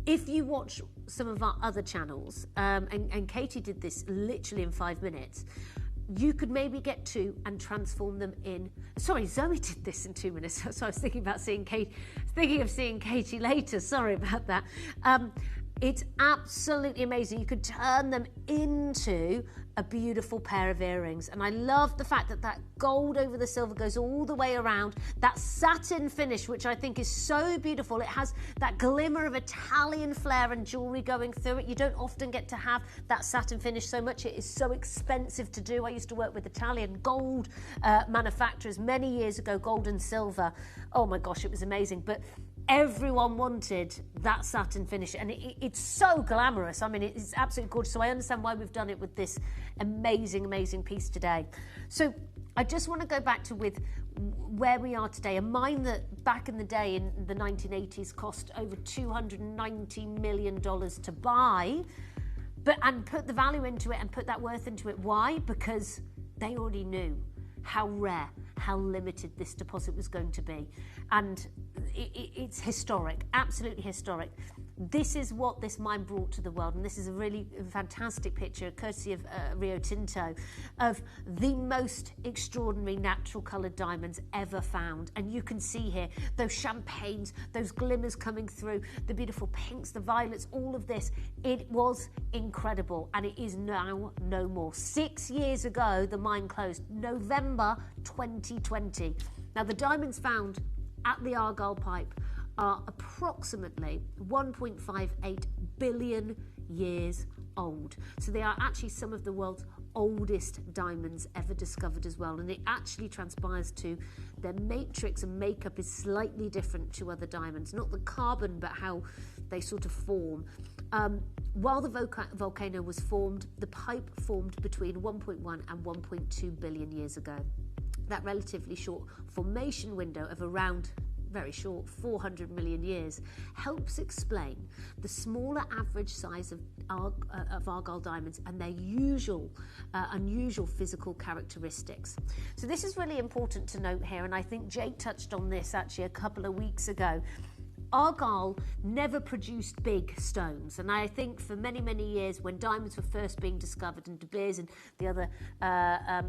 [SPEAKER 7] If you watch some of our other channels, and Katie did this literally in 5 minutes, you could maybe get 2 and transform them in... Sorry, Zoe did this in 2 minutes, so I was thinking about seeing Katie later. Sorry about that. It's absolutely amazing. You could turn them into a beautiful pair of earrings. And I love the fact that that gold over the silver goes all the way around. That satin finish, which I think is so beautiful. It has that glimmer of Italian flair and jewellery going through it. You don't often get to have that satin finish so much. It is so expensive to do. I used to work with Italian gold manufacturers many years ago, gold and silver. Oh my gosh, it was amazing. But everyone wanted that satin finish, and it's so glamorous. I mean, it's absolutely gorgeous. So I understand why we've done it with this amazing, amazing piece today. So I just want to go back to with where we are today. A mine that back in the day in the 1980s cost over $290 million to buy, and put the value into it and put that worth into it. Why? Because they already knew how rare, how limited this deposit was going to be. And it's historic, absolutely historic. This is what this mine brought to the world, and this is a really fantastic picture, courtesy of Rio Tinto, of the most extraordinary natural coloured diamonds ever found. And you can see here those champagnes, those glimmers coming through, the beautiful pinks, the violets, all of this. It was incredible, and it is now no more. 6 years ago, the mine closed, November 2020. Now, the diamonds found at the Argyle Pipe are approximately 1.58 billion years old. So they are actually some of the world's oldest diamonds ever discovered as well. And it actually transpires to their matrix and makeup is slightly different to other diamonds. Not the carbon, but how they sort of form. While the volcano was formed, the pipe formed between 1.1 and 1.2 billion years ago. That relatively short formation window of around very short 400 million years, helps explain the smaller average size of Argyle diamonds and their unusual physical characteristics. So this is really important to note here, and I think Jake touched on this actually a couple of weeks ago. Argyle never produced big stones, and I think for many, many years when diamonds were first being discovered and De Beers and the other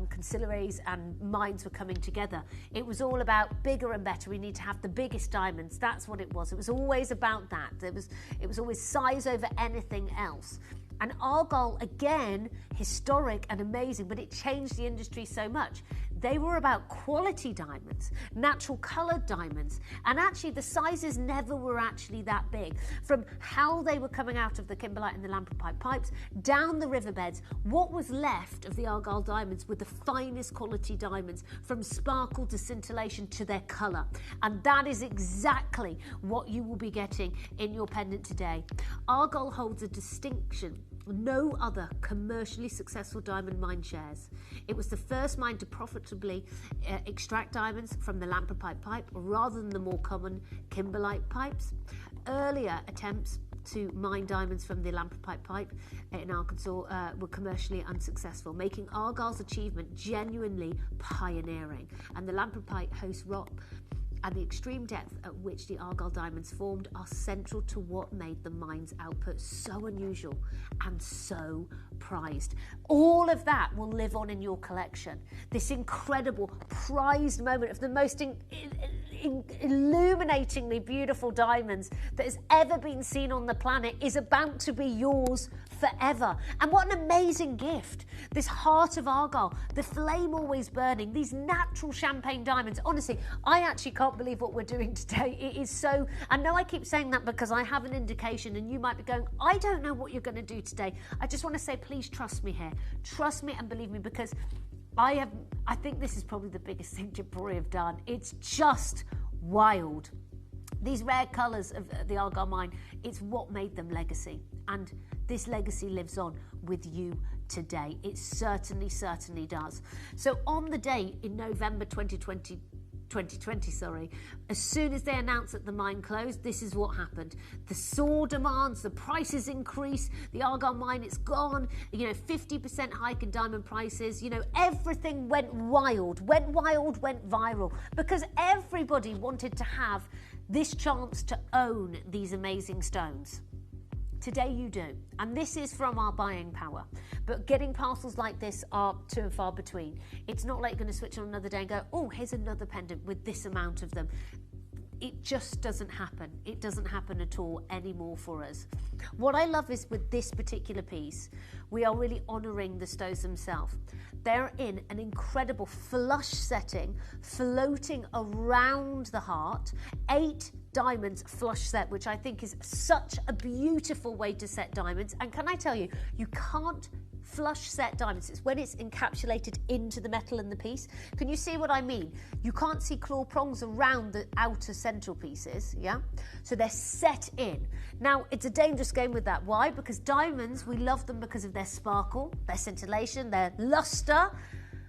[SPEAKER 7] consillaries and mines were coming together, it was all about bigger and better. We need to have the biggest diamonds. That's what it was. It was always about that. It was always size over anything else. And Argyle, again, historic and amazing, but it changed the industry so much. They were about quality diamonds, natural coloured diamonds, and actually the sizes never were actually that big. From how they were coming out of the kimberlite and the lamprey pipes, down the riverbeds, what was left of the Argyle diamonds were the finest quality diamonds, from sparkle to scintillation to their colour. And that is exactly what you will be getting in your pendant today. Argyle holds a distinction no other commercially successful diamond mine shares. It was the first mine to profitably extract diamonds from the lamprey pipe rather than the more common kimberlite pipes. Earlier attempts to mine diamonds from the lamprey pipe in Arkansas were commercially unsuccessful, making Argyle's achievement genuinely pioneering. And the lamprey pipe hosts rock and the extreme depth at which the Argyle diamonds formed are central to what made the mine's output so unusual and so prized. All of that will live on in your collection. This incredible prized moment of the most illuminatingly beautiful diamonds that has ever been seen on the planet is about to be yours forever. And what an amazing gift. This heart of Argyle, the flame always burning, these natural champagne diamonds. Honestly, I actually can't believe what we're doing today. It is so, I know I keep saying that because I have an indication and you might be going, I don't know what you're going to do today. I just want to say, please trust me here. Trust me and believe me, because I think this is probably the biggest thing Gemporia have done. It's just wild. These rare colours of the Argyle mine, it's what made them legacy. And this legacy lives on with you today. It certainly does. So on the day in November 2020, as soon as they announced that the mine closed, this is what happened. The soar demands, the prices increase, the Argyle mine, it's gone, 50% hike in diamond prices, everything went wild, went viral, because everybody wanted to have this chance to own these amazing stones. Today you do, and this is from our buying power. But getting parcels like this are few and far between. It's not like you're going to switch on another day and go, oh, here's another pendant with this amount of them. It just doesn't happen. It doesn't happen at all anymore for us. What I love is with this particular piece, we are really honouring the stones themselves. They're in an incredible flush setting, floating around the heart, 8 diamonds flush set, which I think is such a beautiful way to set diamonds. And can I tell you, you can't flush set diamonds. It's when it's encapsulated into the metal in the piece. Can you see what I mean? You can't see claw prongs around the outer central pieces, yeah? So they're set in. Now, it's a dangerous game with that. Why? Because diamonds, we love them because of their sparkle, their scintillation, their luster.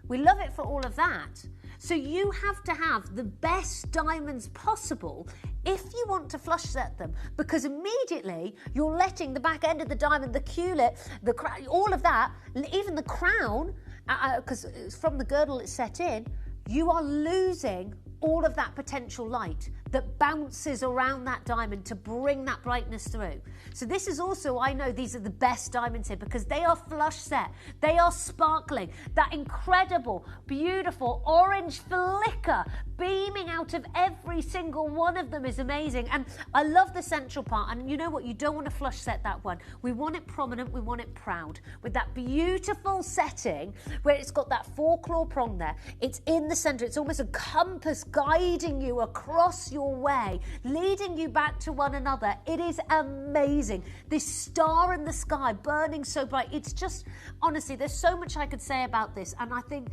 [SPEAKER 7] We love it for all of that. So you have to have the best diamonds possible if you want to flush set them, because immediately you're letting the back end of the diamond, the culet, the crown, all of that, even the crown, because from the girdle it's set in, you are losing all of that potential light that bounces around that diamond to bring that brightness through. So this is also, I know these are the best diamonds here because they are flush set, they are sparkling, that incredible, beautiful orange flicker beaming out of every single one of them is amazing. And I love the central part, and you know what, you don't want to flush set that one. We want it prominent, we want it proud, with that beautiful setting where it's got that 4-claw prong there. It's in the centre, it's almost a compass guiding you across your way, leading you back to one another. It is amazing. This star in the sky burning so bright. It's just, honestly, there's so much I could say about this, and I think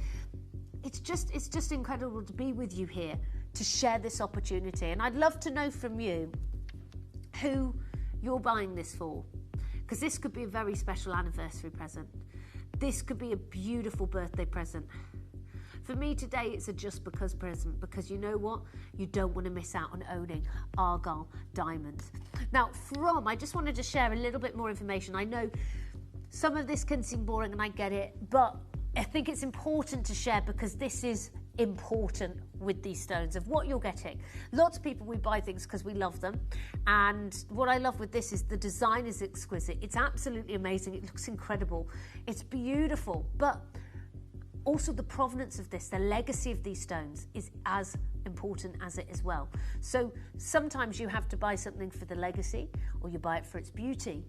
[SPEAKER 7] it's just incredible to be with you here to share this opportunity. And I'd love to know from you who you're buying this for, because this could be a very special anniversary present. This could be a beautiful birthday present. For me today, it's a just because present, because you know what? You don't want to miss out on owning Argyle diamonds. Now, I just wanted to share a little bit more information. I know some of this can seem boring and I get it, but I think it's important to share because this is important with these stones of what you're getting. Lots of people, we buy things because we love them, and what I love with this is the design is exquisite. It's absolutely amazing. It looks incredible. It's beautiful, but also the provenance of this, the legacy of these stones is as important as it as well. So sometimes you have to buy something for the legacy or you buy it for its beauty.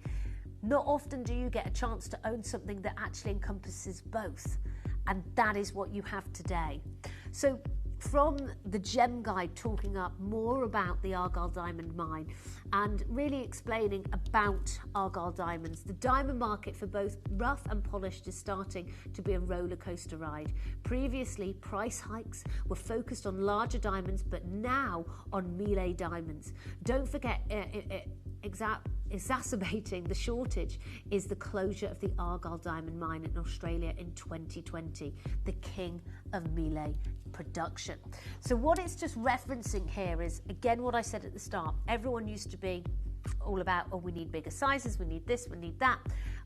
[SPEAKER 7] Not often do you get a chance to own something that actually encompasses both, and that is what you have today. So from the Gem Guide, talking up more about the Argyle Diamond Mine and really explaining about Argyle diamonds. The diamond market for both rough and polished is starting to be a roller coaster ride. Previously, price hikes were focused on larger diamonds, but now on Millet diamonds. Don't forget, exacerbating the shortage is the closure of the Argyle Diamond Mine in Australia in 2020, the king of Millet production. So what it's just referencing here is, again, what I said at the start. Everyone used to be all about, oh, we need bigger sizes, we need this, we need that.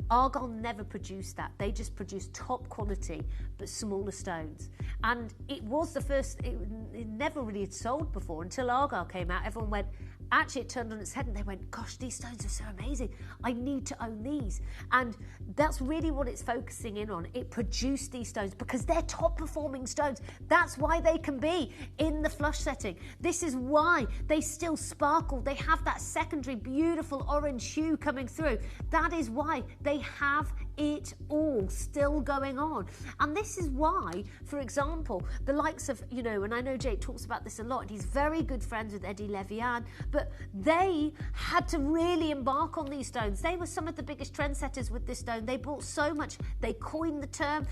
[SPEAKER 7] Argyle never produced that. They just produced top quality but smaller stones. And it was the first, it never really had sold before until Argyle came out. Everyone went, actually it turned on its head and they went, gosh, these stones are so amazing. I need to own these. And that's really what it's focusing in on. It produced these stones because they're top performing stones. That's why they can be in the flush setting. This is why they still sparkle. They have that secondary beautiful orange hue coming through. That is why they have it all still going on. And this is why, for example, the likes of, and I know Jake talks about this a lot, and he's very good friends with Eddie Levian, but they had to really embark on these stones. They were some of the biggest trendsetters with this stone. They brought so much, they coined the term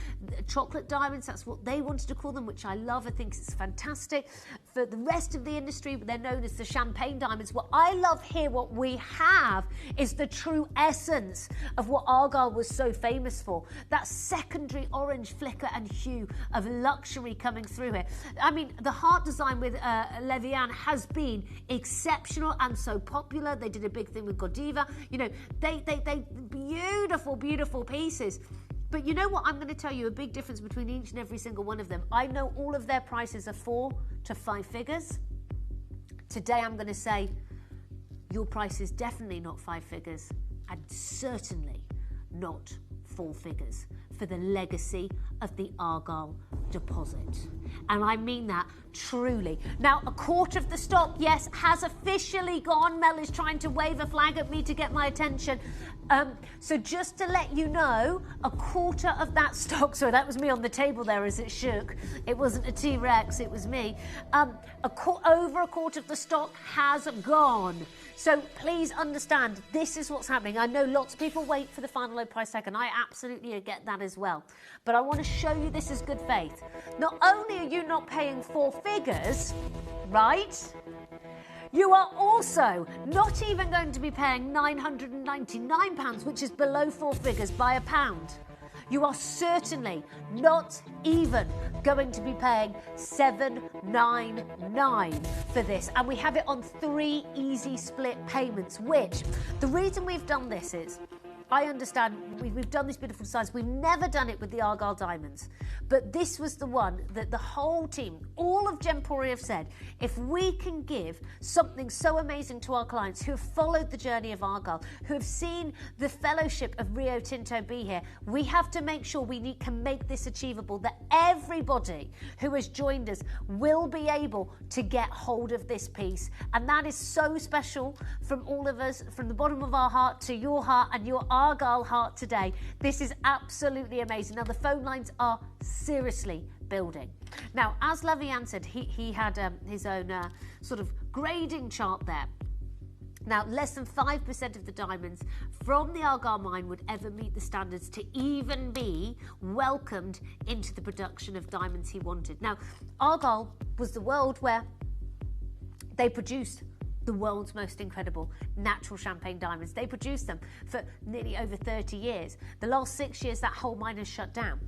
[SPEAKER 7] chocolate diamonds. That's what they wanted to call them, which I love. I think it's fantastic. For the rest of the industry, they're known as the champagne diamonds. What I love here, what we have, is the true essence of what Argyle was so famous for. That secondary orange flicker and hue of luxury coming through here. I mean, the heart design with Levian has been exceptional and so popular. They did a big thing with Godiva. They beautiful, beautiful pieces. But you know what? I'm going to tell you a big difference between each and every single one of them. I know all of their prices are 4 to 5 figures. Today I'm going to say your price is definitely not 5 figures and certainly not 4 figures for the legacy of the Argyle deposit. And I mean that truly. Now, a quarter of the stock, yes, has officially gone. Mel is trying to wave a flag at me to get my attention. So just to let you know, a quarter of that stock, sorry, that was me on the table there as it shook. It wasn't a T-Rex, it was me. Over a quarter of the stock has gone. So please understand, this is what's happening. I know lots of people wait for the final low price tag, and I absolutely get that as well. But I want to show you this is good faith. Not only are you not paying 4 figures, right? You are also not even going to be paying £999, which is below 4 figures by £1. You are certainly not even going to be paying $799 for this. And we have it on 3 easy split payments, which the reason we've done this is, I understand we've done this beautiful size. We've never done it with the Argyle diamonds. But this was the one that the whole team, all of Gemporia have said, if we can give something so amazing to our clients who have followed the journey of Argyle, who have seen the fellowship of Rio Tinto be here, we have to make sure can make this achievable, that everybody who has joined us will be able to get hold of this piece. And that is so special from all of us, from the bottom of our heart to your heart and your Argyle heart today. This is absolutely amazing. Now, the phone lines are seriously building. Now, as Levian said, he had his own sort of grading chart there. Now, less than 5% of the diamonds from the Argyle mine would ever meet the standards to even be welcomed into the production of diamonds he wanted. Now, Argyle was the world where they produced the world's most incredible natural champagne diamonds. They produced them for nearly over 30 years. The last 6 years, that whole mine has shut down.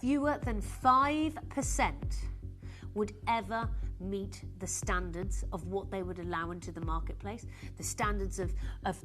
[SPEAKER 7] fewer than 5% would ever meet the standards of what they would allow into the marketplace, the standards of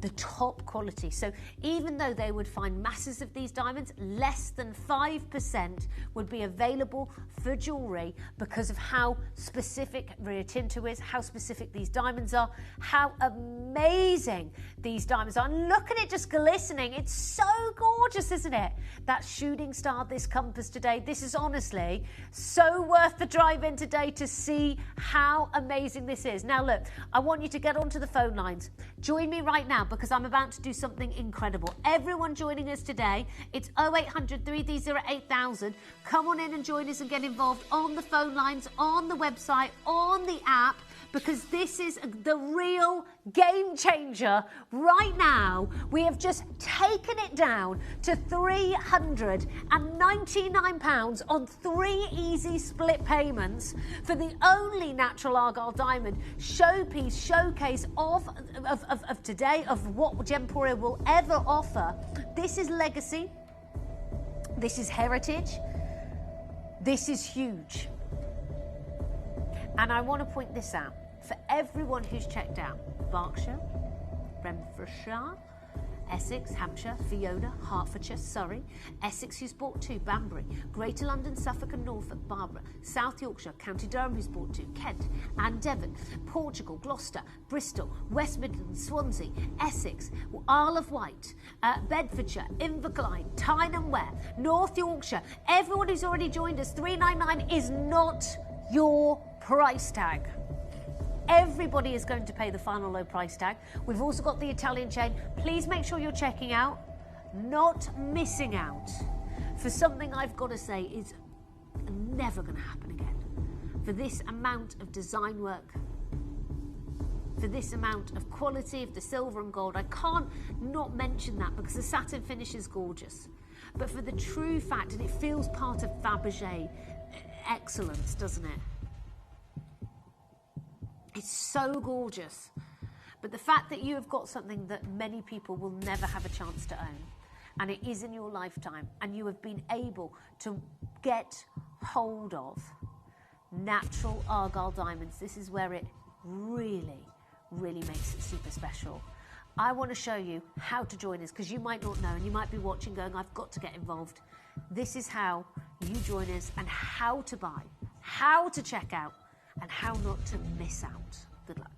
[SPEAKER 7] the top quality. So even though they would find masses of these diamonds, less than 5% would be available for jewellery because of how specific Rio Tinto is, how specific these diamonds are, how amazing these diamonds are. And look at it just glistening. It's so gorgeous, isn't it? That shooting star, this compass today, this is honestly so worth the drive in today to see how amazing this is. Now look, I want you to get onto the phone lines. Join me right now because I'm about to do something incredible. Everyone joining us today, it's 0800 330 8000. Come on in and join us and get involved on the phone lines, on the website, on the app, because this is the real game changer. Right now, we have just taken it down to £399 on 3 easy split payments for the only natural Argyle diamond showcase of today, of what Gemporia will ever offer. This is legacy. This is heritage. This is huge. And I want to point this out for everyone who's checked out Berkshire, Renfrewshire, Essex, Hampshire, Fiona, Hertfordshire, Surrey, Essex who's bought 2, Banbury, Greater London, Suffolk and Norfolk, Barbara, South Yorkshire, County Durham who's bought 2, Kent and Devon, Portugal, Gloucester, Bristol, West Midlands, Swansea, Essex, Isle of Wight, Bedfordshire, Inverclyde, Tyne and Wear, North Yorkshire. Everyone who's already joined us, £399 is not your price tag. Everybody is going to pay the final low price tag. We've also got the Italian chain. Please make sure you're checking out, not missing out, for something I've got to say is never going to happen again. For this amount of design work, for this amount of quality of the silver and gold, I can't not mention that because the satin finish is gorgeous. But for the true fact, and it feels part of Fabergé excellence, doesn't it? It's so gorgeous. But the fact that you have got something that many people will never have a chance to own, and it is in your lifetime, and you have been able to get hold of natural Argyle diamonds, this is where it really, really makes it super special. I want to show you how to join us, because you might not know, and you might be watching going, I've got to get involved. This is how you join us, and how to buy, how to check out, and how not to miss out. Good luck.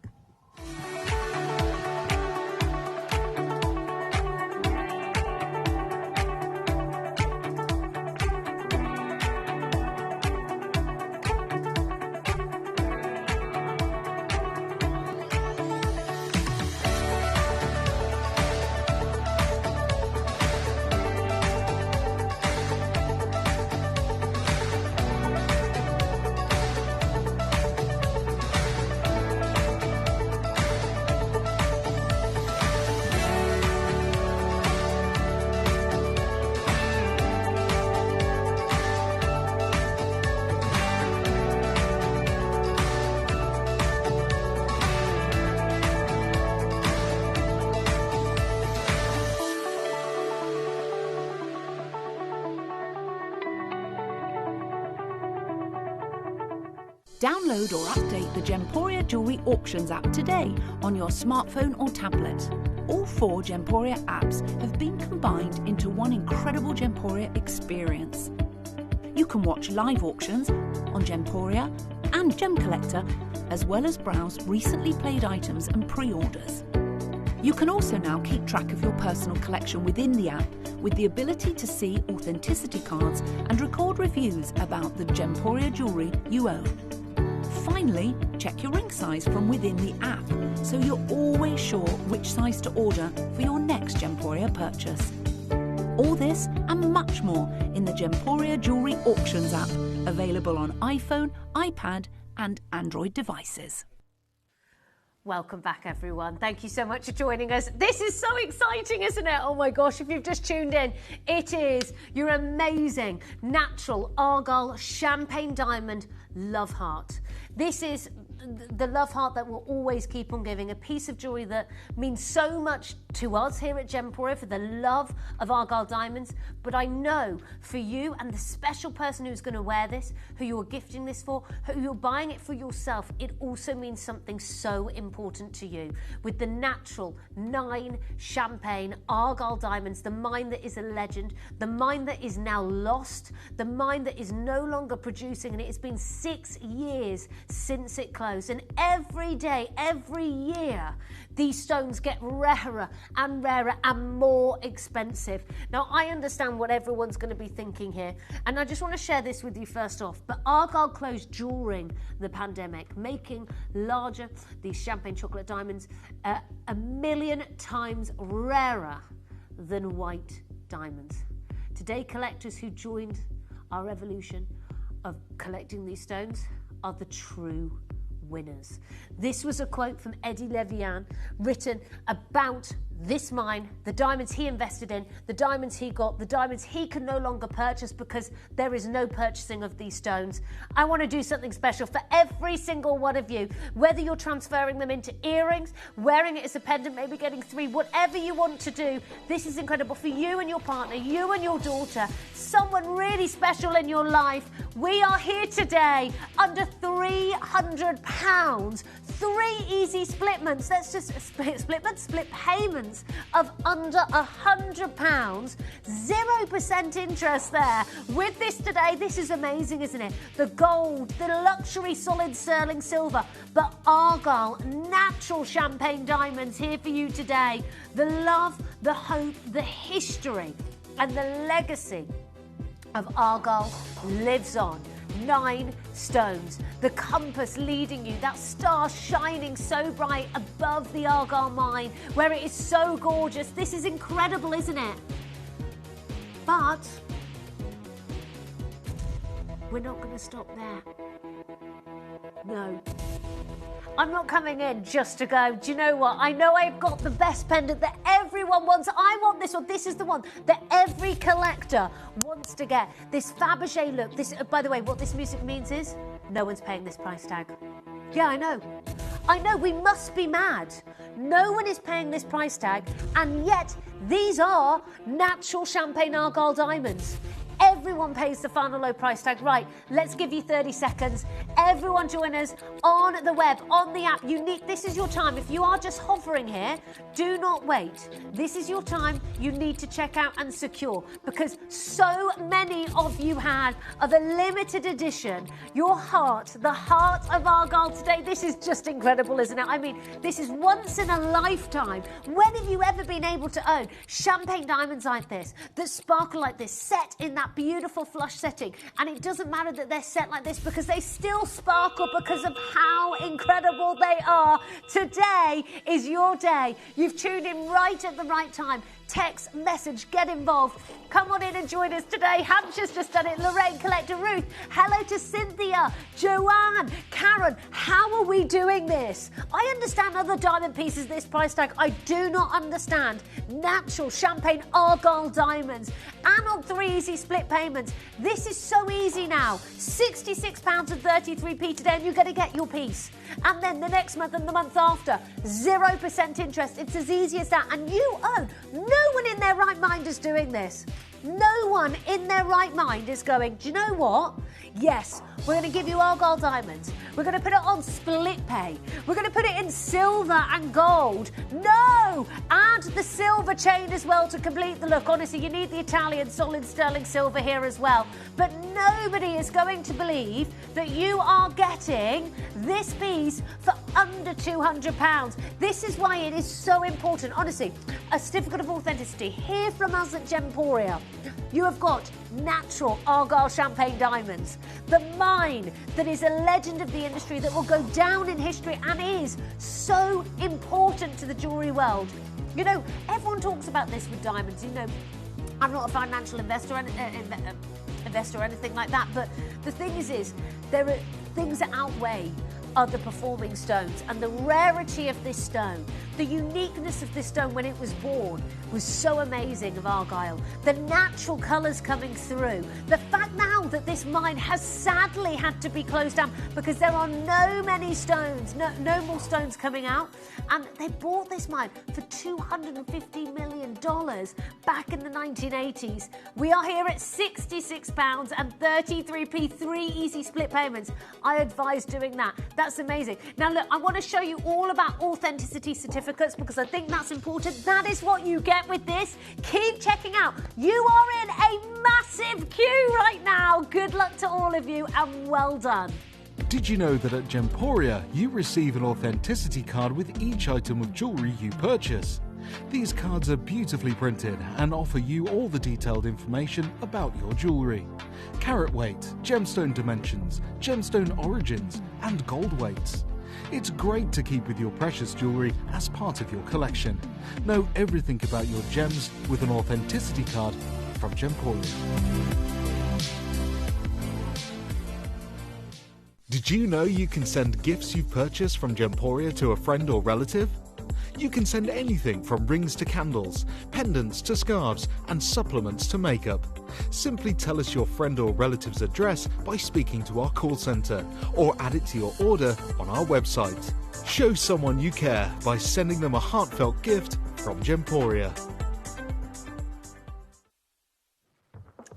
[SPEAKER 5] Download or update the Gemporia Jewellery Auctions app today on your smartphone or tablet. All 4 Gemporia apps have been combined into one incredible Gemporia experience. You can watch live auctions on Gemporia and Gem Collector, as well as browse recently played items and pre-orders. You can also now keep track of your personal collection within the app with the ability to see authenticity cards and record reviews about the Gemporia jewellery you own. Finally, check your ring size from within the app so you're always sure which size to order for your next Gemporia purchase. All this and much more in the Gemporia Jewellery Auctions app, available on iPhone, iPad and Android devices.
[SPEAKER 7] Welcome back, everyone. Thank you so much for joining us. This is so exciting, isn't it? Oh my gosh, if you've just tuned in, it is your amazing natural Argyle champagne diamond love heart. This is the love heart that will always keep on giving, a piece of jewellery that means so much to us here at Gemporia for the love of Argyle diamonds, but I know for you and the special person who's going to wear this, who you're gifting this for, who you're buying it for yourself, it also means something so important to you. With the natural 9 champagne Argyle diamonds, the mine that is a legend, the mine that is now lost, the mine that is no longer producing, and it has been 6 years since it closed. And every day, every year, these stones get rarer and rarer and more expensive. Now, I understand what everyone's going to be thinking here, and I just want to share this with you first off. But Argyle closed during the pandemic, making larger, these champagne chocolate diamonds, 1 million times rarer than white diamonds. Today, collectors who joined our revolution of collecting these stones are the true winners. This was a quote from Eddie Levian written about this mine, the diamonds he invested in, the diamonds he got, the diamonds he can no longer purchase because there is no purchasing of these stones. I want to do something special for every single one of you, whether you're transferring them into earrings, wearing it as a pendant, maybe getting 3, whatever you want to do. This is incredible for you and your partner, you and your daughter, someone really special in your life. We are here today under £300, 3 easy splitments. That's just split payments of under £100, 0% interest there. With this today, this is amazing, isn't it? The gold, the luxury solid sterling silver, but Argyle natural champagne diamonds here for you today. The love, the hope, the history, and the legacy of Argyle lives on. 9 stones, the compass leading you, that star shining so bright above the Argyle mine where it is so gorgeous. This is incredible, isn't it? But we're not going to stop there. No. I'm not coming in just to go, do you know what? I know I've got the best pendant that everyone wants. I want this one. This is the one that every collector wants to get. This Fabergé look. This, by the way, what this music means is no one's paying this price tag. Yeah, I know. I know, we must be mad. No one is paying this price tag, and yet these are natural champagne Argyle diamonds. Everyone pays the final low price tag. Right, let's give you 30 seconds. Everyone join us on the web, on the app. This is your time. If you are just hovering here, do not wait. This is your time. You need to check out and secure, because so many of you had of a limited edition. Your heart, the heart of Argyle today. This is just incredible, isn't it? I mean, this is once in a lifetime. When have you ever been able to own champagne diamonds like this, that sparkle like this, set in that beautiful flush setting? And it doesn't matter that they're set like this, because they still sparkle because of how incredible they are. Today is your day. You've tuned in right at the right time. Text, message, get involved. Come on in and join us today. Hampshire's just done it. Lorraine, Collector Ruth. Hello to Cynthia, Joanne, Karen. How are we doing this? I understand other diamond pieces this price tag. I do not understand natural champagne Argyle diamonds and on 3 easy split payments. This is so easy now. £66.33 today, and you're going to get your piece. And then the next month and the month after, 0% interest. It's as easy as that. And you own. No one in their right mind is doing this. No one in their right mind is going, do you know what? Yes, we're going to give you Argyle diamonds. We're going to put it on split pay. We're going to put it in silver and gold. No! Add the silver chain as well to complete the look. Honestly, you need the Italian solid sterling silver here as well. But nobody is going to believe that you are getting this piece for under £200. This is why it is so important. Honestly, a certificate of authenticity. Hear from us at Gemporia. You have got natural Argyle champagne diamonds. The mine that is a legend of the industry that will go down in history and is so important to the jewellery world. You know, everyone talks about this with diamonds. You know, I'm not a financial investor or anything like that, but the thing is there are things that outweigh other performing stones, and the rarity of this stone, The uniqueness of this stone when it was born was so amazing of Argyle. The natural colours coming through. The fact now that this mine has sadly had to be closed down because there are no many stones, no more stones coming out. And they bought this mine for $250 million back in the 1980s. We are here at £66 and 33p, 3 easy split payments. I advise doing that. That's amazing. Now look, I want to show you all about authenticity certificates because I think that's important. That is what you get with this. Keep checking out. You are in a massive queue right now. Good luck to all of you and well done.
[SPEAKER 4] Did you know that at Gemporia you receive an authenticity card with each item of jewellery you purchase? These cards are beautifully printed and offer you all the detailed information about your jewellery. Carat weight, gemstone dimensions, gemstone origins and gold weights. It's great to keep with your precious jewellery as part of your collection. Know everything about your gems with an authenticity card from Gemporia. Did you know you can send gifts you've purchased from Gemporia to a friend or relative? You can send anything from rings to candles, pendants to scarves, and supplements to makeup. Simply tell us your friend or relative's address by speaking to our call centre, or add it to your order on our website. Show someone you care by sending them a heartfelt gift from Gemporia.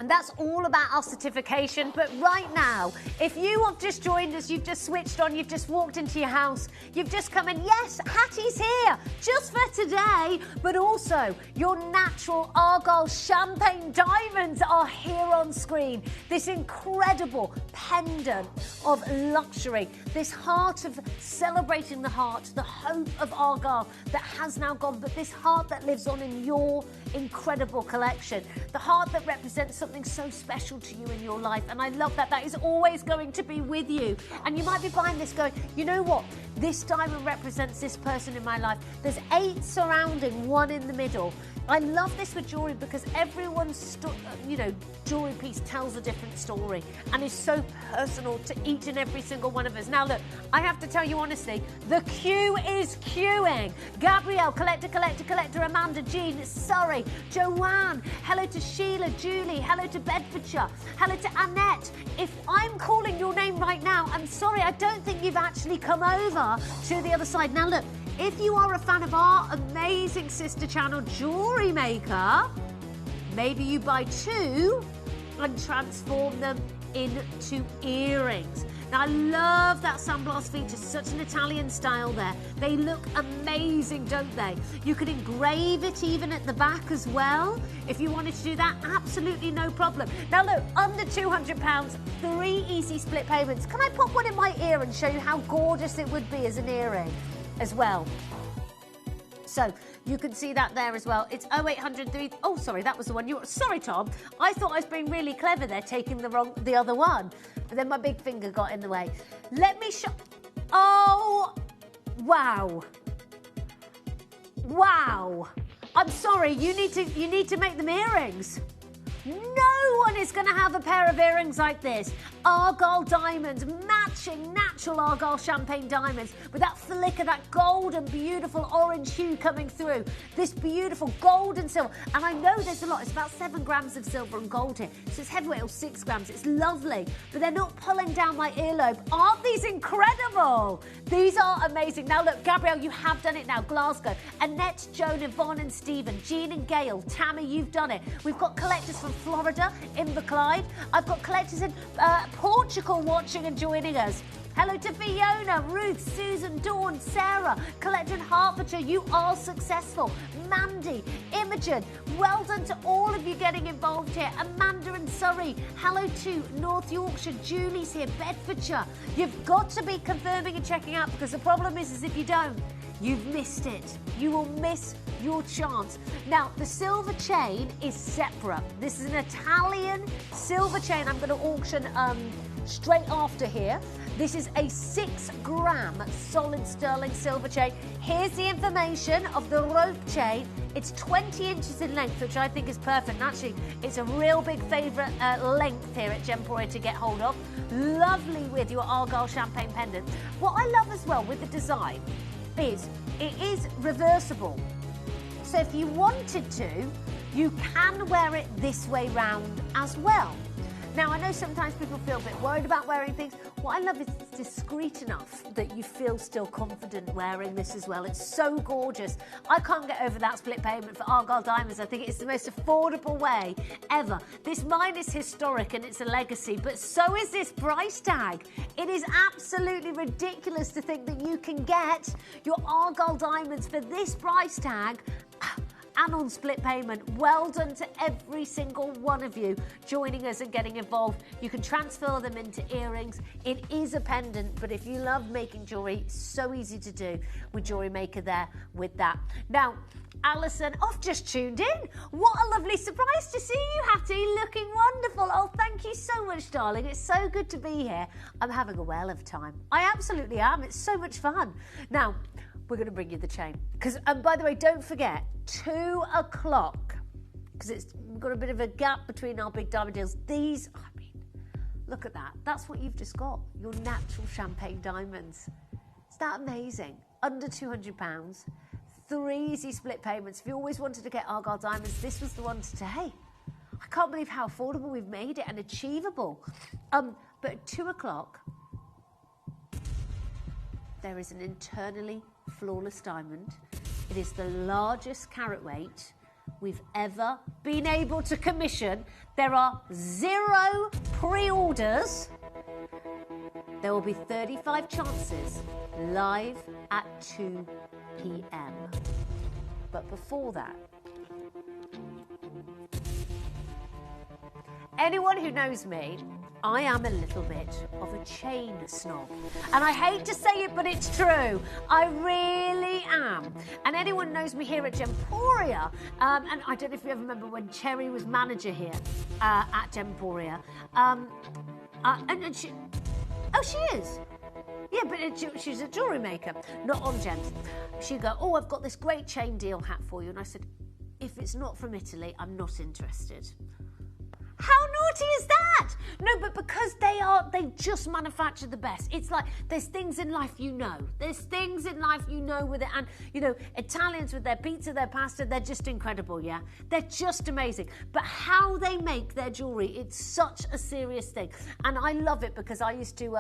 [SPEAKER 7] And that's all about our certification. But right now, if you have just joined us, you've just switched on, you've just walked into your house, you've just come in, yes, Hattie's here, just for today, but also your natural Argyle champagne diamonds are here on screen. This incredible pendant of luxury, this heart of celebrating the heart, the hope of Argyle that has now gone, but this heart that lives on in your incredible collection, the heart that represents something so special to you in your life. And I love that. That is always going to be with you. And you might be buying this going, you know what? This diamond represents this person in my life. There's 8 surrounding, 1 in the middle. I love this with jewellery because everyone's, jewellery piece tells a different story and is so personal to each and every single one of us. Now, look, I have to tell you honestly, the queue is queuing. Gabrielle, collector, Amanda, Jean, Surrey, Joanne, hello to Sheila, Julie, hello to Bedfordshire, hello to Annette. If I'm calling your name right now, I'm sorry, I don't think you've actually come over to the other side. Now, look, if you are a fan of our amazing sister channel, Jewellery Maker, maybe you buy 2 and transform them into earrings. Now, I love that sunblast feature, such an Italian style there. They look amazing, don't they? You can engrave it even at the back as well. If you wanted to do that, absolutely no problem. Now, look, under £200, 3 easy split payments. Can I put one in my ear and show you how gorgeous it would be as an earring as well? So you can see that there as well. It's 0800 3... Oh, sorry, that was the one you... Sorry, Tom. I thought I was being really clever there, taking the other one. But then my big finger got in the way. Let me show... Oh, wow. Wow. I'm sorry, you need to make them earrings. No one is going to have a pair of earrings like this. Argyle diamonds, matching natural Argyle champagne diamonds with that flicker, that golden, beautiful orange hue coming through. This beautiful gold and silver. And I know there's a lot. It's about 7 grams of silver and gold here. So it's heavyweight or 6 grams. It's lovely. But they're not pulling down my earlobe. Aren't these incredible? These are amazing. Now, look, Gabrielle, you have done it now. Glasgow. Annette, Joan, Yvonne and Stephen. Jean and Gail. Tammy, you've done it. We've got collectors from Florida, Inverclyde. I've got collectors in Portugal watching and joining us. Hello to Fiona, Ruth, Susan, Dawn, Sarah, collector in Hertfordshire. You are successful. Mandy, Imogen, well done to all of you getting involved here. Amanda and Surrey, hello to North Yorkshire. Julie's here, Bedfordshire. You've got to be confirming and checking out because the problem is if you don't, you've missed it. You will miss your chance. Now, the silver chain is separate. This is an Italian silver chain. I'm going to auction straight after here. This is a 6-gram solid sterling silver chain. Here's the information of the rope chain. It's 20 inches in length, which I think is perfect. And actually, it's a real big favourite length here at Gemporia to get hold of. Lovely with your Argyle champagne pendant. What I love as well with the design is it is reversible. So if you wanted to, you can wear it this way round as well. Now, I know sometimes people feel a bit worried about wearing things. What I love is it's discreet enough that you feel still confident wearing this as well. It's so gorgeous. I can't get over that split payment for Argyle Diamonds. I think it's the most affordable way ever. This mine is historic and it's a legacy, but so is this price tag. It is absolutely ridiculous to think that you can get your Argyle Diamonds for this price tag and on split payment. Well done to every single one of you joining us and getting involved. You can transfer them into earrings. It is a pendant, but if you love making jewellery, so easy to do with Jewellery Maker there with that. Now, Alison, just tuned in. What a lovely surprise to see you, Hattie, looking wonderful. Oh, thank you so much, darling. It's so good to be here. I'm having a whale of time. I absolutely am. It's so much fun. Now, we're going to bring you the chain. Because, by the way, don't forget, 2 o'clock, because we've got a bit of a gap between our big diamond deals. These, I mean, look at that. That's what you've just got, your natural champagne diamonds. Is that amazing? Under £200, 3 easy split payments. If you always wanted to get Argyle Diamonds, this was the one today. I can't believe how affordable we've made it and achievable. But at 2 o'clock, there is an internally flawless diamond. It is the largest carat weight we've ever been able to commission. There are 0 pre-orders. There will be 35 chances live at 2 p.m. But before that, anyone who knows me, I am a little bit of a chain snob. And I hate to say it, but it's true. I really am. And anyone who knows me here at Gemporia, and I don't know if you ever remember when Cherry was manager here at Gemporia. She is. Yeah, but she's a jewellery maker, not on gems. She'd go, oh, I've got this great chain deal hat for you. And I said, if it's not from Italy, I'm not interested. How naughty is that? No, but because they just manufacture the best. It's like there's things in life you know. There's things in life you know with it. And, you know, Italians with their pizza, their pasta, they're just incredible, yeah? They're just amazing. But how they make their jewellery, it's such a serious thing. And I love it because I used to...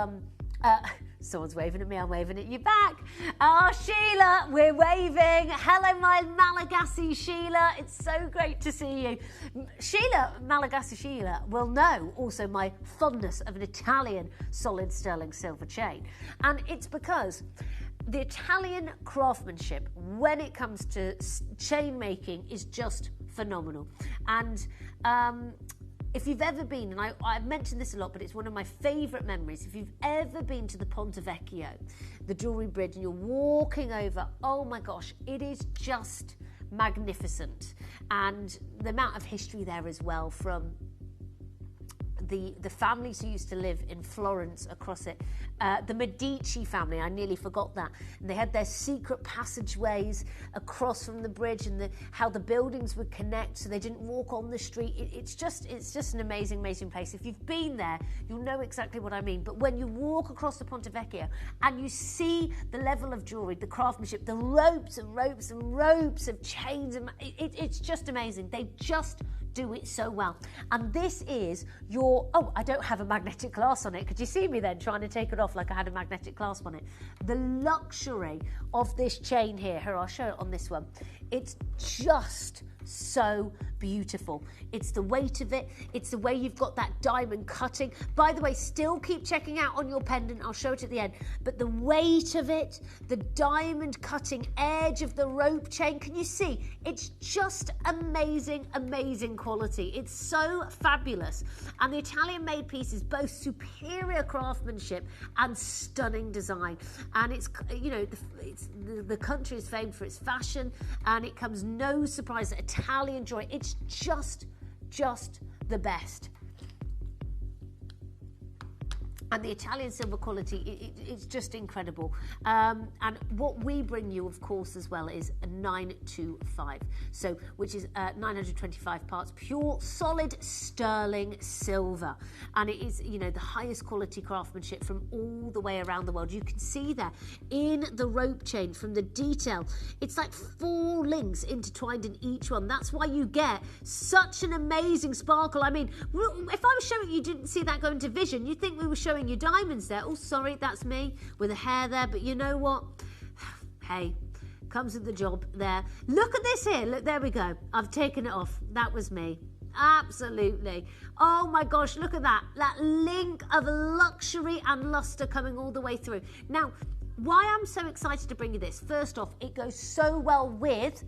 [SPEAKER 7] someone's waving at me, I'm waving at you back. Oh, Sheila, we're waving. Hello, my Malagasy Sheila. It's so great to see you. Sheila, Malagasy Sheila, will know also my fondness of an Italian solid sterling silver chain. And it's because the Italian craftsmanship, when it comes to chain making, is just phenomenal. And if you've ever been, and I've mentioned this a lot, but it's one of my favourite memories. If you've ever been to the Ponte Vecchio, the jewellery bridge, and you're walking over, oh my gosh, it is just magnificent. And the amount of history there as well from the families who used to live in Florence across it. The Medici family, I nearly forgot that. And they had their secret passageways across from the bridge and how the buildings would connect so they didn't walk on the street. It's just an amazing, amazing place. If you've been there, you'll know exactly what I mean. But when you walk across the Ponte Vecchio and you see the level of jewellery, the craftsmanship, the ropes and ropes and ropes of chains, it's just amazing. They just do it so well. And this is your... Oh, I don't have a magnetic clasp on it. Could you see me then trying to take it off like I had a magnetic clasp on it? The luxury of this chain here. Here, I'll show it on this one. It's just so beautiful. It's the weight of it. It's the way you've got that diamond cutting. By the way, still keep checking out on your pendant. I'll show it at the end. But the weight of it, the diamond cutting edge of the rope chain, can you see? It's just amazing, amazing quality. It's so fabulous. And the Italian made piece is both superior craftsmanship and stunning design. And it's, you know, the country is famed for its fashion, and it comes no surprise that Italian joy. It's just the best. And the Italian silver quality, it's just incredible. And what we bring you, of course, as well is a 925, so which is 925 parts, pure solid sterling silver. And it is, you know, the highest quality craftsmanship from all the way around the world. You can see there in the rope chain from the detail, it's like 4 links intertwined in each one. That's why you get such an amazing sparkle. I mean, if I was showing you didn't see that go into vision, you'd think we were showing you diamonds there. Oh, sorry, that's me with a hair there, but you know what? Hey, comes with the job there. Look at this here. Look, there we go. I've taken it off. That was me. Absolutely. Oh my gosh, look at that. That link of luxury and luster coming all the way through. Now, why I'm so excited to bring you this, first off, it goes so well with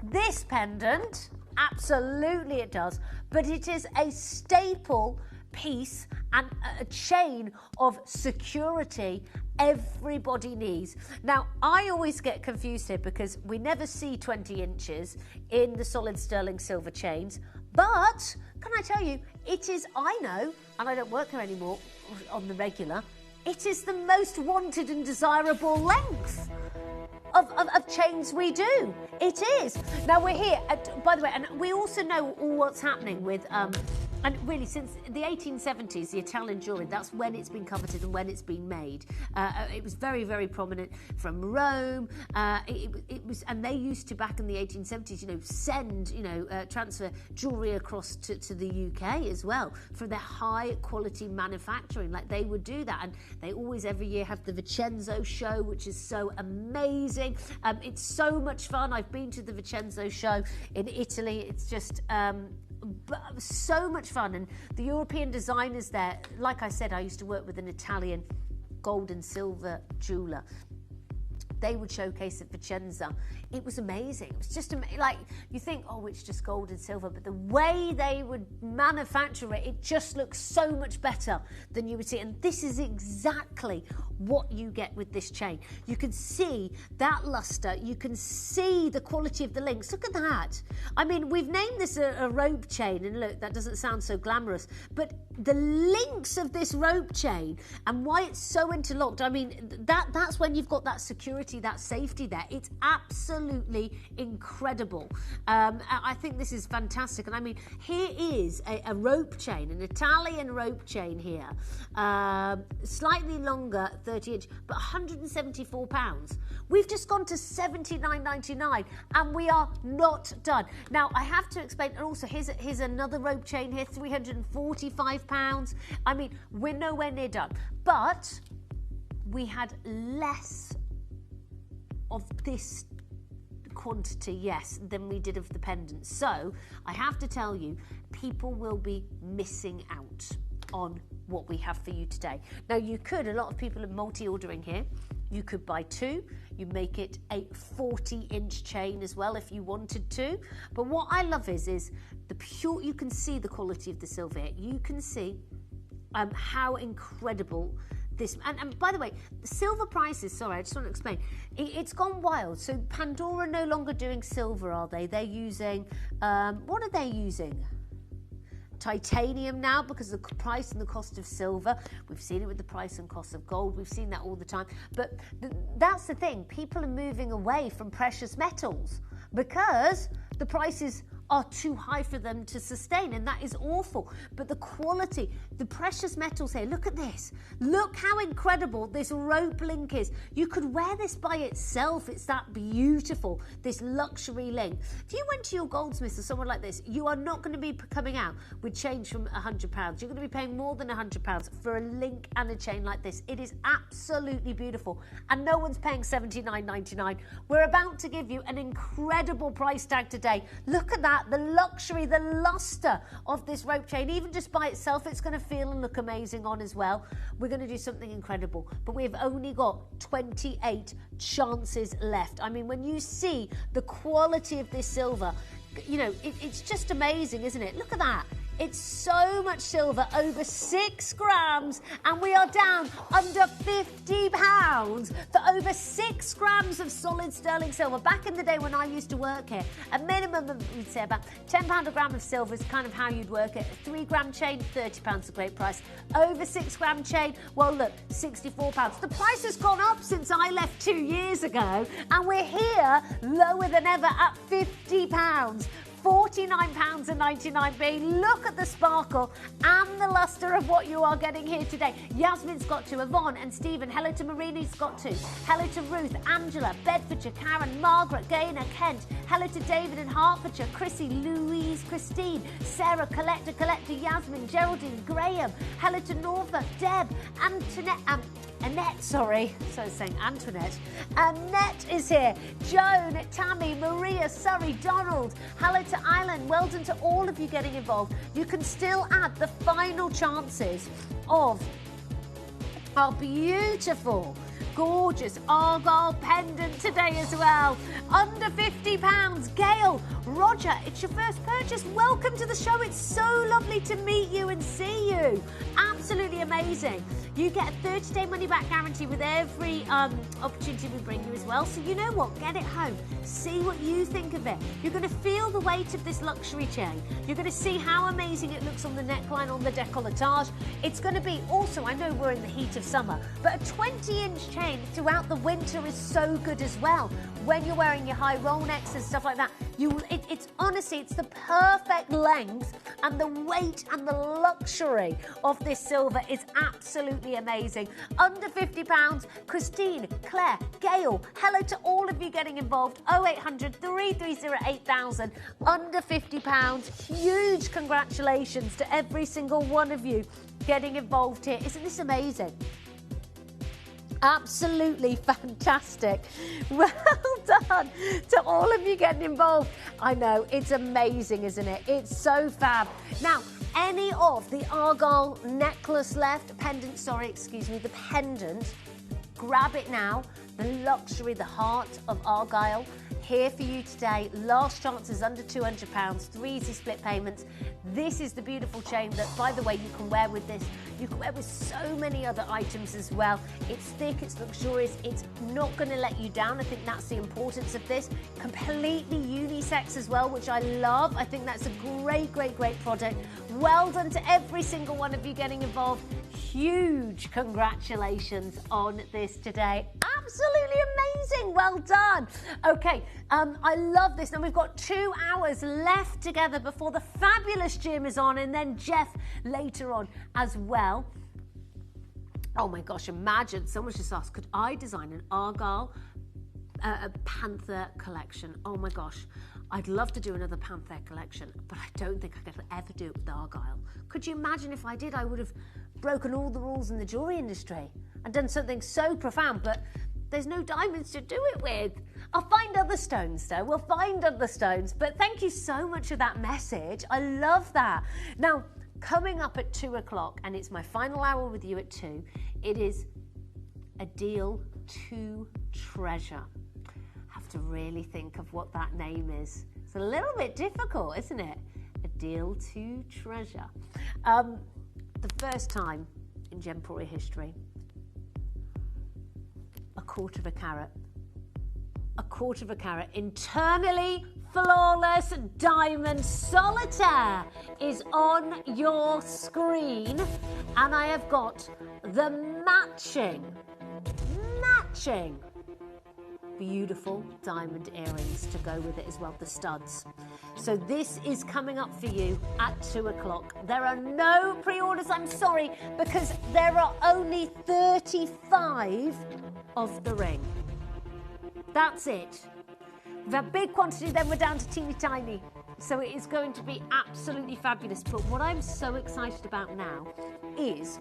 [SPEAKER 7] this pendant. Absolutely it does. But it is a staple piece and a chain of security everybody needs. Now, I always get confused here because we never see 20 inches in the solid sterling silver chains, but can I tell you, it is, I know, and I don't work here anymore on the regular, it is the most wanted and desirable length of chains we do. It is. Now we're here, by the way, and we also know all what's happening with, and really since the 1870s, the Italian jewellery, that's when it's been coveted and when it's been made. It was very, very prominent from Rome. It was, and they used to, back in the 1870s, you know, send, you know, transfer jewellery across to the UK as well for their high quality manufacturing. Like they would do that, and they always every year have the Vincenzo show, which is so amazing. It's so much fun. I've been to the Vincenzo show in Italy. It's just so much fun, and the European designers there, like I said, I used to work with an Italian gold and silver jeweler. They would showcase at Vicenza. It was amazing. It was just like, you think, oh, it's just gold and silver, but the way they would manufacture it, it just looks so much better than you would see. And this is exactly what you get with this chain. You can see that luster. You can see the quality of the links. Look at that. I mean, we've named this a rope chain, and look, that doesn't sound so glamorous, but the links of this rope chain and why it's so interlocked, I mean, that's when you've got that security, that safety there. It's absolutely incredible. I think this is fantastic. And I mean, here is a rope chain, an Italian rope chain here, slightly longer, 30 inch, but £174. We've just gone to $79.99 and we are not done. Now, I have to explain, and also here's another rope chain here, £345. I mean, we're nowhere near done, but we had less of this quantity, yes, than we did of the pendants. So I have to tell you, people will be missing out on what we have for you today. Now, you could, a lot of people are multi-ordering here. You could buy 2, you make it a 40-inch chain as well if you wanted to. But what I love is the pure, you can see the quality of the silver here. You can see how incredible this, and by the way, the silver prices, sorry, I just want to explain, it's gone wild. So Pandora no longer doing silver, are they? They're using, what are they using? Titanium now, because of the price and the cost of silver. We've seen it with the price and cost of gold. We've seen that all the time. But that's the thing. People are moving away from precious metals because the prices are too high for them to sustain, and that is awful. But the quality, the precious metals here, look at this. Look how incredible this rope link is. You could wear this by itself. It's that beautiful, this luxury link. If you went to your goldsmith or someone like this, you are not going to be coming out with change from £100. You're going to be paying more than £100 for a link and a chain like this. It is absolutely beautiful, and no one's paying $79.99. We're about to give you an incredible price tag today. Look at that. The luxury, the luster of this rope chain, even just by itself, it's going to feel and look amazing on as well. We're going to do something incredible, but we've only got 28 chances left. I mean, when you see the quality of this silver, you know, it's just amazing, isn't it? Look at that. It's so much silver, over 6 grams, and we are down under £50 for over 6 grams of solid sterling silver. Back in the day when I used to work here, a minimum of, we'd say about £10 a gram of silver is kind of how you'd work it. A 3-gram chain, £30 a great price. Over 6-gram chain, well look, £64. The price has gone up since I left 2 years ago, and we're here lower than ever at £50. £49.99. Look at the sparkle and the lustre of what you are getting here today. Yasmin's got 2, Yvonne and Stephen. Hello to Marini's got 2. Hello to Ruth, Angela, Bedfordshire, Karen, Margaret, Gaynor, Kent. Hello to David in Hertfordshire, Chrissy, Louise, Christine, Sarah, Collector, Yasmin, Geraldine, Graham. Hello to Norfolk, Deb, Antoinette, Annette, sorry. So I was saying Antoinette. Annette is here. Joan, Tammy, Maria, Surrey, Donald. Hello to Island. Well done to all of you getting involved. You can still add the final chances of our beautiful, gorgeous Argyle pendant today as well. Under £50. Gail, Roger, it's your first purchase. Welcome to the show. It's so lovely to meet you and see you. Absolutely amazing. You get a 30-day money-back guarantee with every opportunity we bring you as well. So you know what? Get it home. See what you think of it. You're going to feel the weight of this luxury chain. You're going to see how amazing it looks on the neckline, on the décolletage. It's going to be also, I know we're in the heat of summer, but a 20-inch chain throughout the winter is so good as well. When you're wearing your high roll necks and stuff like that, it's honestly, it's the perfect length, and the weight and the luxury of this silver is absolutely amazing. Under £50, Christine, Claire, Gail, hello to all of you getting involved. 0800 330 8000, under £50. Huge congratulations to every single one of you getting involved here. Isn't this amazing? Absolutely fantastic. Well done to all of you getting involved. I know, it's amazing, isn't it? It's so fab. Now, any of the Argyle necklace left, pendant, sorry, excuse me, the pendant, grab it now. The luxury, the heart of Argyle, here for you today. Last chances under £200, 3 easy split payments. This is the beautiful chain that, by the way, you can wear with this. You can wear with so many other items as well. It's thick, it's luxurious, it's not going to let you down. I think that's the importance of this. Completely unisex as well, which I love. I think that's a great, great, great product. Well done to every single one of you getting involved. Huge congratulations on this today. Absolutely amazing. Well done. Okay, I love this. Now we've got 2 hours left together before the fabulous Jim is on, and then Jeff later on as well. Oh my gosh, imagine, someone just asked, could I design an Argyle a Panther collection? Oh my gosh, I'd love to do another Panther collection, but I don't think I could ever do it with Argyle. Could you imagine if I did? I would have broken all the rules in the jewellery industry and done something so profound, but there's no diamonds to do it with. I'll find other stones though, we'll find other stones, but thank you so much for that message. I love that. Now, coming up at 2 o'clock, and it's my final hour with you at 2, it is a deal to treasure. Have to really think of what that name is. It's a little bit difficult, isn't it? A deal to treasure. The first time in Gemporia history, a quarter of a carat. A quarter of a carat. Internally flawless diamond solitaire is on your screen, and I have got the matching beautiful diamond earrings to go with it as well, the studs. So this is coming up for you at 2 o'clock. There are no pre-orders, I'm sorry, because there are only 35 of the ring. That's it. We've had big quantity, then we're down to teeny tiny. So it is going to be absolutely fabulous. But what I'm so excited about now is,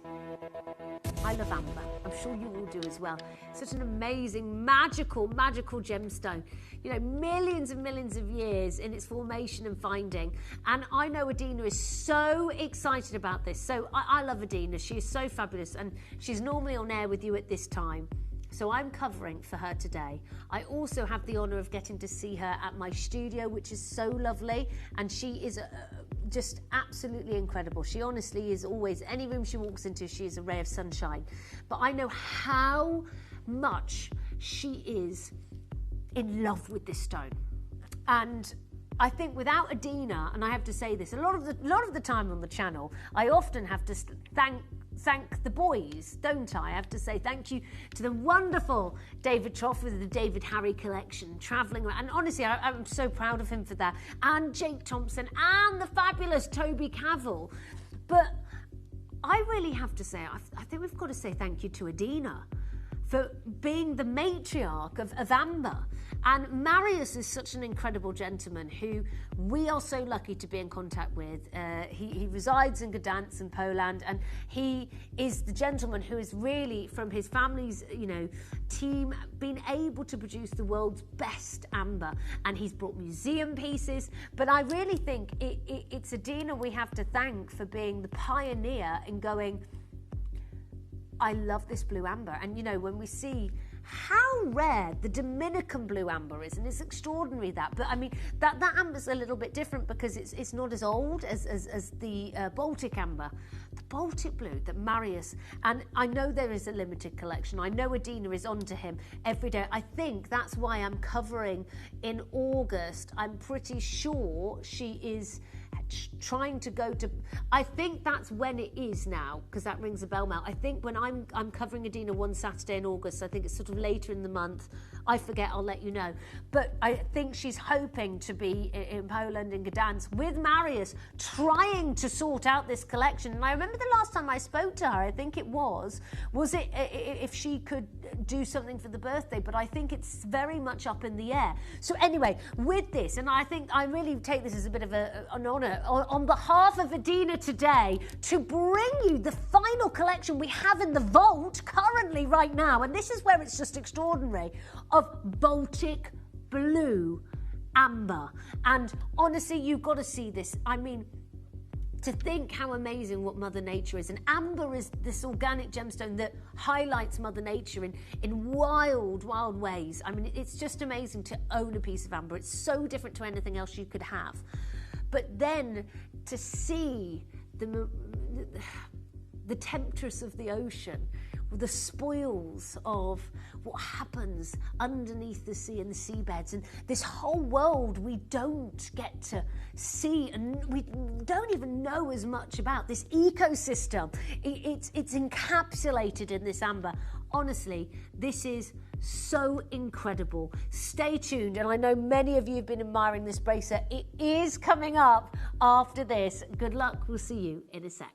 [SPEAKER 7] I love amber. I'm sure you all do as well. Such an amazing, magical gemstone. You know, millions and millions of years in its formation and finding. And I know Adina is so excited about this. So I love Adina. She is so fabulous. And she's normally on air with you at this time. So I'm covering for her today. I also have the honour of getting to see her at my studio, which is so lovely. And she is just absolutely incredible. She honestly is always, any room she walks into, she is a ray of sunshine. But I know how much she is in love with this stone. And I think without Adina, and I have to say this, a lot of the time on the channel, I often have to thank the boys, don't I? I have to say thank you to the wonderful David Troff with the David Harry collection, travelling around. And honestly, I'm so proud of him for that. And Jake Thompson and the fabulous Toby Cavell. But I really have to say, I think we've got to say thank you to Adina for being the matriarch of Amber. And Marius is such an incredible gentleman who we are so lucky to be in contact with. He resides in Gdansk in Poland, and he is the gentleman who is really, from his family's team, been able to produce the world's best amber. And he's brought museum pieces. But I really think it's Adina we have to thank for being the pioneer in going, I love this blue amber. And when we see how rare the Dominican blue amber is, and it's extraordinary that, but I mean that amber's a little bit different because it's not as old as the Baltic amber. The Baltic blue that Marius, and I know there is a limited collection, I know Adina is onto him every day. I think that's why I'm covering in August. I'm pretty sure she is trying to go to, I think that's when it is now, because that rings a bell now. I think when I'm covering Adina one Saturday in August, I think it's sort of later in the month. I forget, I'll let you know. But I think she's hoping to be in Poland, in Gdansk, with Marius, trying to sort out this collection. And I remember the last time I spoke to her, I think it was it if she could do something for the birthday, but I think it's very much up in the air. So anyway, with this, and I think I really take this as a bit of an honour, on behalf of Adina today, to bring you the final collection we have in the vault currently right now, and this is where it's just extraordinary, of Baltic blue amber. And honestly, you've got to see this. I mean, to think how amazing what Mother Nature is. And amber is this organic gemstone that highlights Mother Nature in wild, wild ways. I mean, it's just amazing to own a piece of amber. It's so different to anything else you could have. But then to see the temptress of the ocean, the spoils of what happens underneath the sea and the seabeds, and this whole world we don't get to see, and we don't even know as much about this ecosystem. It's encapsulated in this amber. Honestly, this is so incredible. Stay tuned, and I know many of you have been admiring this bracer. It is coming up after this. Good luck. We'll see you in a sec.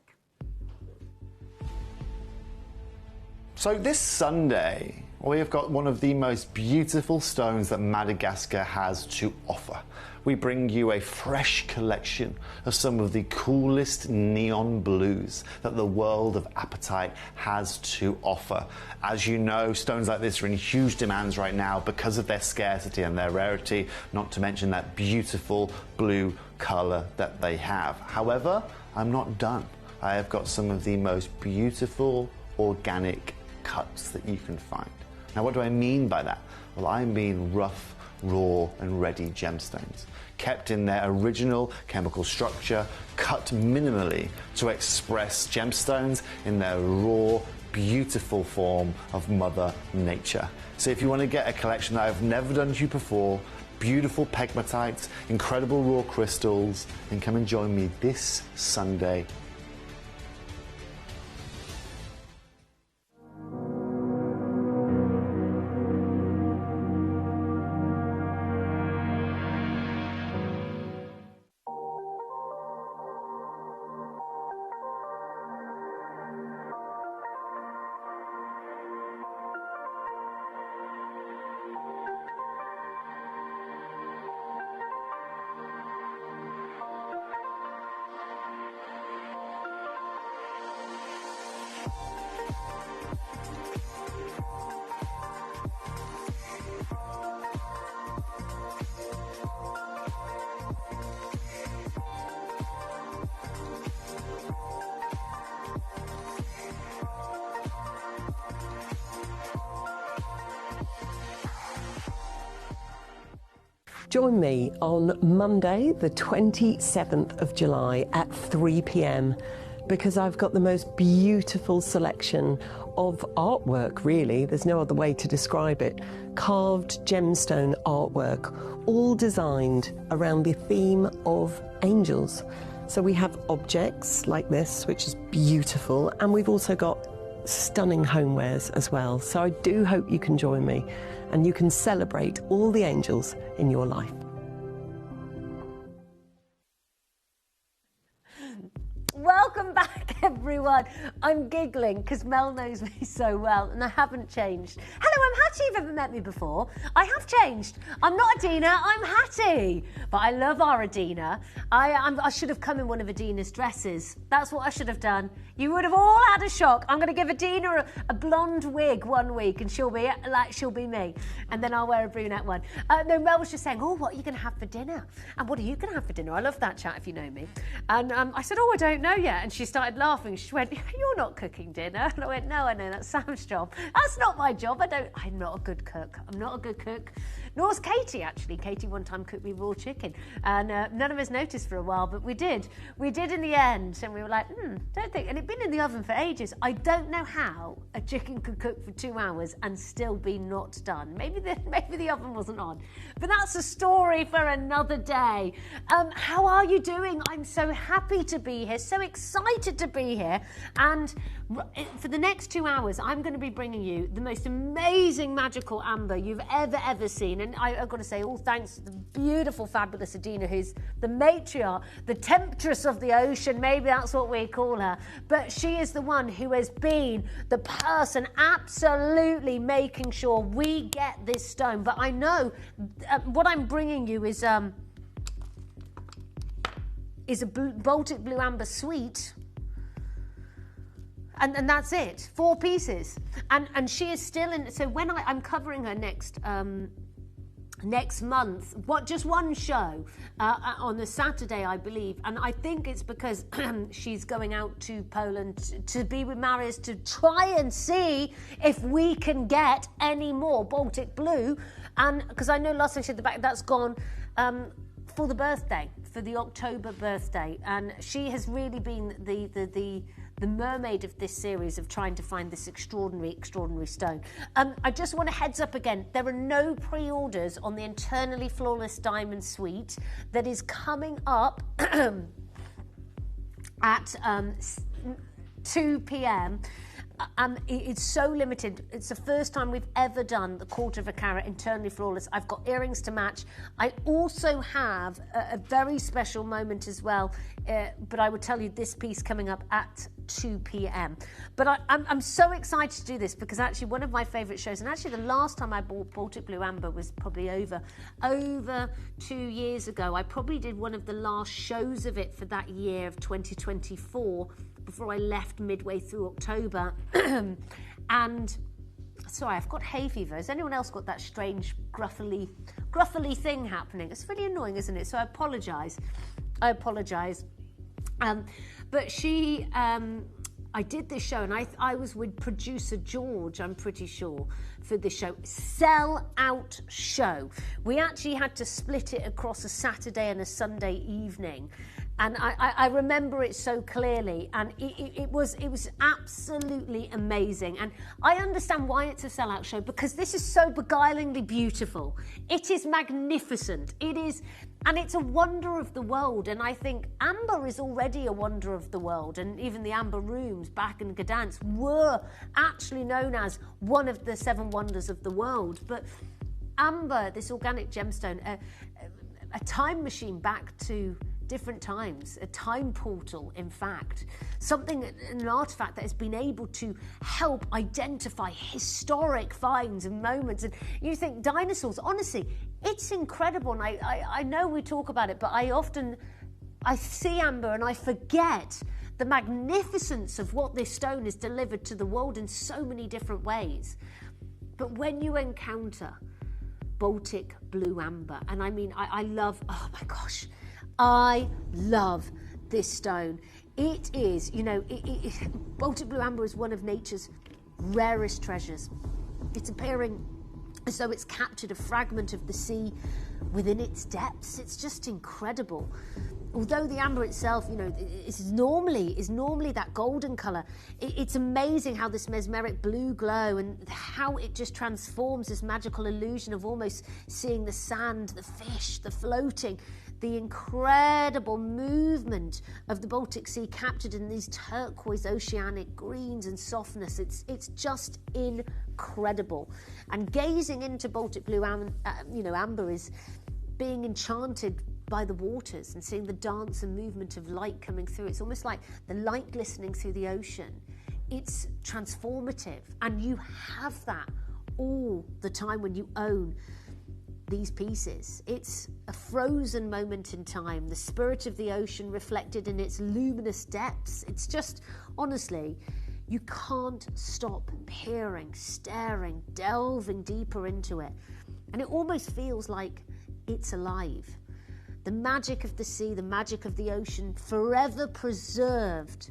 [SPEAKER 3] So this Sunday, we have got one of the most beautiful stones that Madagascar has to offer. We bring you a fresh collection of some of the coolest neon blues that the world of apatite has to offer. As you know, stones like this are in huge demands right now because of their scarcity and their rarity, not to mention that beautiful blue colour that they have. However, I'm not done. I have got some of the most beautiful organic cuts that you can find. Now, what do I mean by that? Well, I mean rough, raw and ready gemstones, kept in their original chemical structure, cut minimally to express gemstones in their raw, beautiful form of Mother Nature. So if you want to get a collection that I've never done to you before, beautiful pegmatites, incredible raw crystals, then come and join me this Sunday.
[SPEAKER 2] Join me on Monday, the 27th of July at 3 p.m. because I've got the most beautiful selection of artwork, really. There's no other way to describe it. Carved gemstone artwork, all designed around the theme of angels. So we have objects like this, which is beautiful, and we've also got stunning homewares as well. So I do hope you can join me and you can celebrate all the angels in your life.
[SPEAKER 7] Welcome back, everyone. I'm giggling because Mel knows me so well and I haven't changed. Hello, I'm Hattie. You've ever met me before? I have changed. I'm not Adina, I'm Hattie. But I love our Adina. I should have come in one of Adina's dresses. That's what I should have done. You would have all had a shock. I'm going to give Adina a blonde wig one week and she'll be me. And then I'll wear a brunette one. No, Mel was just saying, oh, what are you going to have for dinner? And what are you going to have for dinner? I love that chat if you know me. And I said, oh, I don't know yet. And she started laughing. She went, you're not cooking dinner. And I went, no, I know, that's Sam's job. That's not my job. I'm not a good cook. I'm not a good cook. Nor's Katie, actually. Katie one time cooked me raw chicken. And none of us noticed for a while, but we did. We did in the end. And we were like, don't think. And it'd been in the oven for ages. I don't know how a chicken could cook for 2 hours and still be not done. Maybe the oven wasn't on. But that's a story for another day. How are you doing? I'm so happy to be here. So excited to be here. And for the next 2 hours, I'm going to be bringing you the most amazing magical amber you've ever seen. And I've got to say, all thanks to the beautiful, fabulous Adina, who's the matriarch, the temptress of the ocean. Maybe that's what we call her. But she is the one who has been the person absolutely making sure we get this stone. But I know what I'm bringing you is a Baltic Blue Amber Sweet. And that's it, 4 pieces. And she is still in, so when I'm covering her next month, just one show on a Saturday, I believe. And I think it's because she's going out to Poland to be with Marius to try and see if we can get any more Baltic Blue. And because I know last time she had the back, that's gone for the birthday, for the October birthday. And she has really been the mermaid of this series of trying to find this extraordinary stone. I just want to heads up again, there are no pre-orders on the Internally Flawless Diamond Suite that is coming up at 2 p.m. It's so limited. It's the first time we've ever done the 1/4 carat internally flawless. I've got earrings to match. I also have a very special moment as well, but I will tell you this piece coming up at 2 p.m. But I'm so excited to do this because actually one of my favourite shows, and actually the last time I bought Baltic Blue Amber was probably over 2 years ago. I probably did one of the last shows of it for that year of 2024 before I left midway through October. And sorry, I've got hay fever. Has anyone else got that strange gruffly thing happening? It's really annoying, isn't it? So I apologise. But she, I did this show, and I was with producer George, I'm pretty sure, for this show. Sell-out show. We actually had to split it across a Saturday and a Sunday evening. And I remember it so clearly, and it was absolutely amazing. And I understand why it's a sellout show, because this is so beguilingly beautiful. It is magnificent. It is, and it's a wonder of the world. And I think amber is already a wonder of the world. And even the amber rooms back in Gdansk were actually known as one of the 7 wonders of the world. But amber, this organic gemstone, a time machine back to different times, a time portal, in fact, an artifact that has been able to help identify historic finds and moments. And you think dinosaurs, honestly, it's incredible. And I know we talk about it, but I see amber and I forget the magnificence of what this stone has delivered to the world in so many different ways. But when you encounter Baltic Blue Amber, and I mean, I love, oh my gosh, I love this stone. It is, Baltic Blue Amber is one of nature's rarest treasures. It's appearing So it's captured a fragment of the sea within its depths. It's just incredible. Although the amber itself, you know, is normally that golden colour, it's amazing how this mesmeric blue glow and how it just transforms this magical illusion of almost seeing the sand, the fish, the floating, the incredible movement of the Baltic Sea captured in these turquoise oceanic greens and softness. It's just incredible. And gazing into Baltic blue, amber is being enchanted by the waters and seeing the dance and movement of light coming through. It's almost like the light glistening through the ocean. It's transformative, and you have that all the time when you own these pieces. It's a frozen moment in time, the spirit of the ocean reflected in its luminous depths. It's just, honestly, you can't stop peering, staring, delving deeper into it. And it almost feels like it's alive. The magic of the sea, the magic of the ocean, forever preserved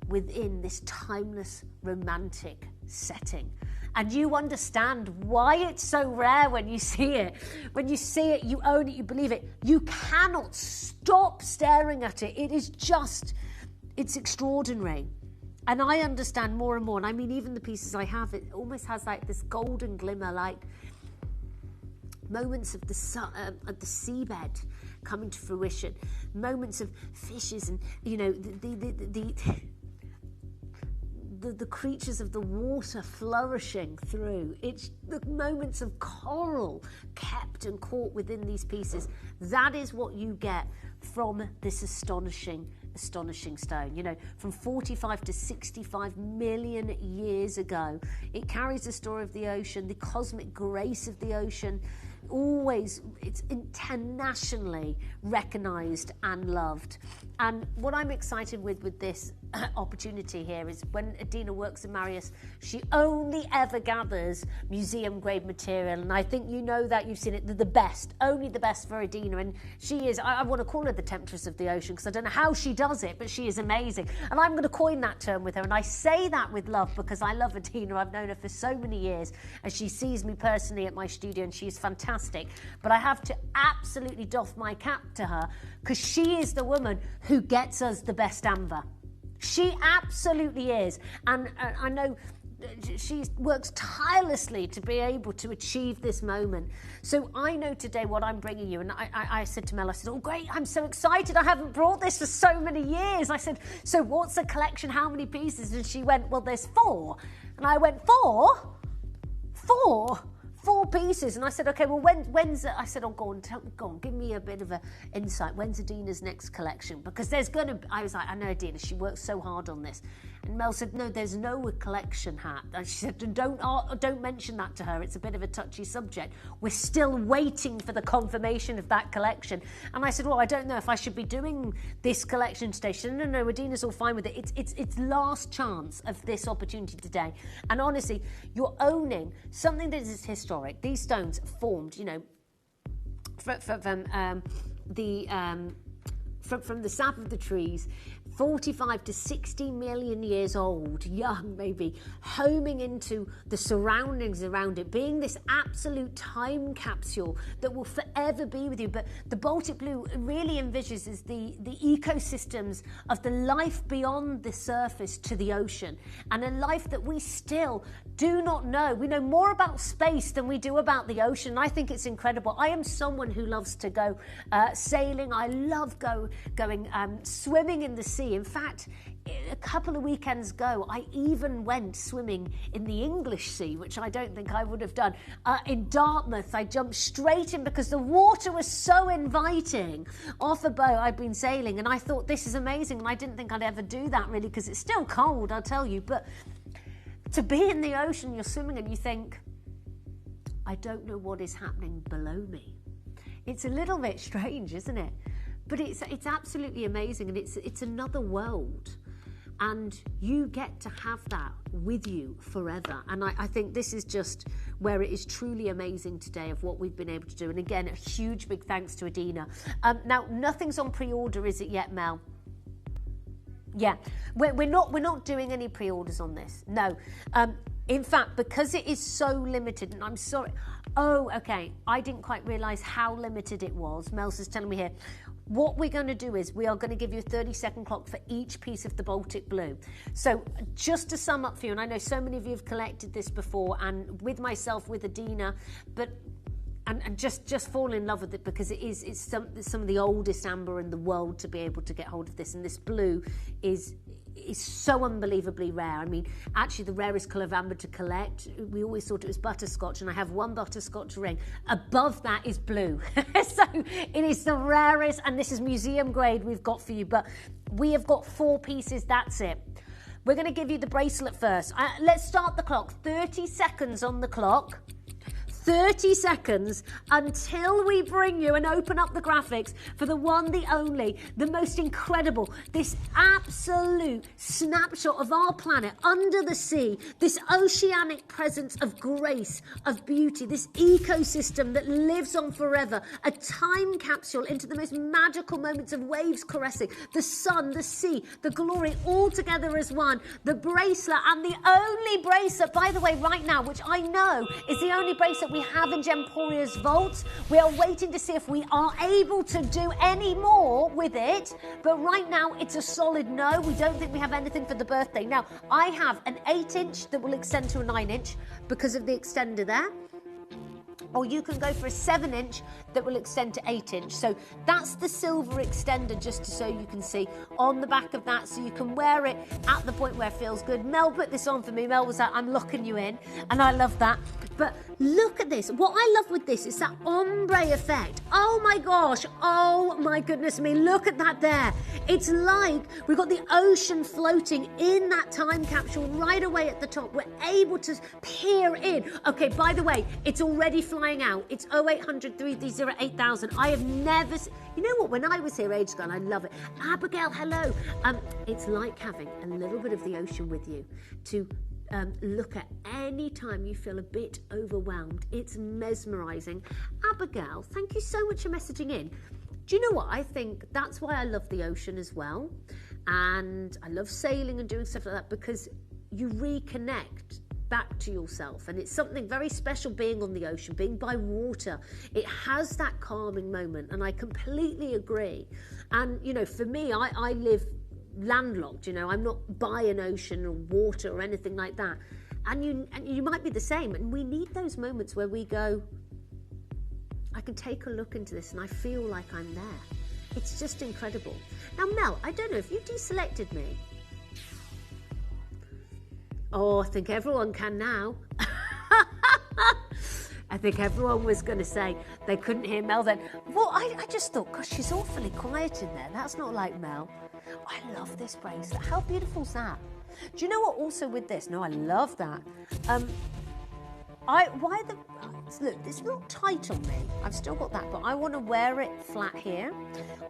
[SPEAKER 7] within this timeless, romantic setting. And you understand why it's so rare when you see it. When you see it, you own it, you believe it. You cannot stop staring at it. It is just, it's extraordinary. And I understand more and more. And I mean, even the pieces I have, it almost has like this golden glimmer, like moments of the seabed coming to fruition, moments of fishes and, you know, the creatures of the water flourishing through. It's the moments of coral kept and caught within these pieces. That is what you get from this astonishing stone. You know, from 45 to 65 million years ago, it carries the story of the ocean, the cosmic grace of the ocean. Always, it's internationally recognised and loved. And what I'm excited with this opportunity here is when Adina works in Marius, she only ever gathers museum grade material, and I think you know that, you've seen it, the best, only the best for Adina. And she is, I want to call her the temptress of the ocean, because I don't know how she does it, but she is amazing. And I'm going to coin that term with her, and I say that with love because I love Adina. I've known her for so many years, and she sees me personally at my studio, and she is fantastic. But I have to absolutely doff my cap to her, because she is the woman who gets us the best amber. She absolutely is. And I know she works tirelessly to be able to achieve this moment. So I know today what I'm bringing you. And I said to Mel, I said, oh, great, I'm so excited. I haven't brought this for so many years. I said, so what's the collection? How many pieces? And she went, well, there's 4. And I went, 4? 4 pieces. And I said, okay, well, when's I said, oh, go on, give me a bit of an insight. When's Adina's next collection? Because there's going to, I was like, I know Adina, she works so hard on this. And Mel said, no, there's no collection hat. And she said, don't mention that to her. It's a bit of a touchy subject. We're still waiting for the confirmation of that collection. And I said, well, I don't know if I should be doing this collection today. She said, no, Adina's all fine with it. It's last chance of this opportunity today. And honestly, you're owning something that is historic. These stones formed, you know, from the sap of the trees, 45 to 60 million years old, young maybe, homing into the surroundings around it, being this absolute time capsule that will forever be with you. But the Baltic blue really envisages the ecosystems of the life beyond the surface to the ocean, and a life that we still do not know. We know more about space than we do about the ocean. I think it's incredible. I am someone who loves to go sailing. I love going swimming in the sea. In fact, a couple of weekends ago, I even went swimming in the English Sea, which I don't think I would have done. In Dartmouth, I jumped straight in because the water was so inviting. Off a boat, I'd been sailing, and I thought, this is amazing. And I didn't think I'd ever do that, really, because it's still cold, I'll tell you. But to be in the ocean, you're swimming, and you think, I don't know what is happening below me. It's a little bit strange, isn't it? But it's absolutely amazing, and it's another world, and you get to have that with you forever. And I think this is just where it is truly amazing today of what we've been able to do. And again, a huge big thanks to Adina. Now, nothing's on pre-order, is it yet, Mel? Yeah, we're not doing any pre-orders on this. No. In fact, because it is so limited, and I'm sorry, Oh, okay. I didn't quite realise how limited it was. Mel's is telling me here. What we're going to do is we are going to give you a 30-second clock for each piece of the Baltic blue. So just to sum up for you, and I know so many of you have collected this before, and with myself, with Adina, but and just fall in love with it, because it's some of the oldest amber in the world to be able to get hold of this, and this blue is so unbelievably rare. I mean, actually the rarest colour of amber to collect, we always thought it was butterscotch, and I have one butterscotch ring. Above that is blue. So it is the rarest, and this is museum grade we've got for you, but we have got 4 pieces, that's it. We're going to give you the bracelet first. Let's start the clock. 30 seconds on the clock. 30 seconds until we bring you and open up the graphics for the one, the only, the most incredible, this absolute snapshot of our planet under the sea, this oceanic presence of grace, of beauty, this ecosystem that lives on forever, a time capsule into the most magical moments of waves caressing, the sun, the sea, the glory, all together as one, the bracelet, and the only bracelet, by the way, right now, which I know is the only bracelet we have in Gemporia's vaults. We are waiting to see if we are able to do any more with it, but right now it's a solid no. We don't think we have anything for the birthday. Now, I have an 8-inch that will extend to a 9-inch because of the extender there. Or you can go for a 7-inch that will extend to 8-inch. So that's the silver extender, just so you can see on the back of that, so you can wear it at the point where it feels good. Mel put this on for me. Mel was like, I'm locking you in, and I love that. But look at this. What I love with this is that ombre effect. Oh my gosh. Oh my goodness me. Look at that there. It's like we've got the ocean floating in that time capsule right away at the top. We're able to peer in. Okay, by the way, it's already flying out. It's 0800 330 8000. I have never... You know what? When I was here ages ago, and I love it. Abigail, hello. It's like having a little bit of the ocean with you to... look at any time you feel a bit overwhelmed. It's mesmerising. Abigail, thank you so much for messaging in. Do you know what? I think that's why I love the ocean as well. And I love sailing and doing stuff like that, because you reconnect back to yourself. And it's something very special being on the ocean, being by water. It has that calming moment. And I completely agree. And, you know, for me, I live landlocked, you know, I'm not by an ocean or water or anything like that, and you might be the same, and we need those moments where we go, I can take a look into this and I feel like I'm there. It's just incredible. Now Mel, I don't know if you deselected me. Oh, I think everyone can now. I think everyone was going to say they couldn't hear Mel then. Well, I just thought, gosh, she's awfully quiet in there. That's not like Mel. I love this bracelet. How beautiful is that? Do you know what also with this? No, I love that. Look, it's not tight on me. I've still got that, but I want to wear it flat here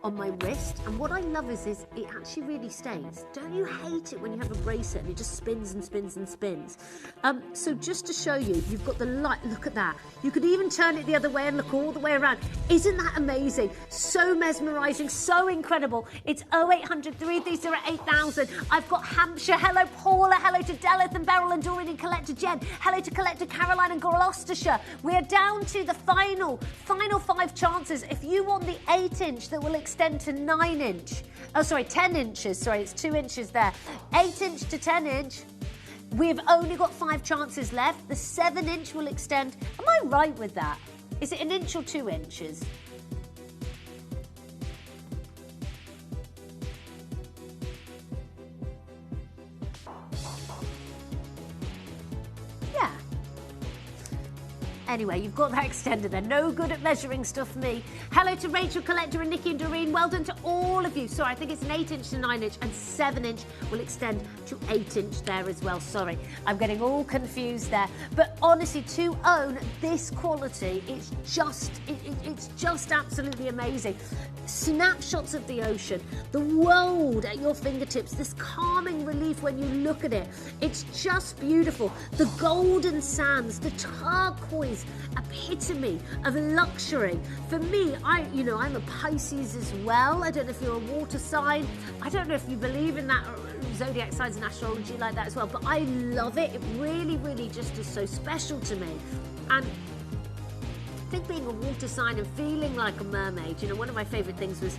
[SPEAKER 7] on my wrist. And what I love is it actually really stays. Don't you hate it when you have a bracelet and it just spins and spins and spins? So just to show you, you've got the light. Look at that. You could even turn it the other way and look all the way around. Isn't that amazing? So mesmerising, so incredible. It's 0800 330 8000. I've got Hampshire. Hello, Paula. Hello to Delith and Beryl and Doreen and Collector Jen. Hello to Collector Caroline and Gloucestershire. We're down to the final 5 chances. If you want the 8-inch that will extend to 9-inch, 10 inches, sorry, it's 2 inches there. 8-inch to 10-inch, we've only got 5 chances left. The 7-inch will extend. Am I right with that? Is it 1 inch or 2 inches? Yeah. Anyway, you've got that extender there. No good at measuring stuff, me. Hello to Rachel, Collector, and Nikki and Doreen. Well done to all of you. Sorry, I think it's an 8-inch to 9-inch, and 7-inch will extend to 8-inch there as well. Sorry, I'm getting all confused there. But honestly, to own this quality, it's just absolutely amazing. Snapshots of the ocean, the world at your fingertips, this calming relief when you look at it. It's just beautiful. The golden sands, the turquoise epitome of luxury. For me, I'm a Pisces as well. I don't know if you're a water sign. I don't know if you believe in that zodiac signs and astrology like that as well, but I love it. It really, really just is so special to me. And think being a water sign and feeling like a mermaid, you know, one of my favourite things was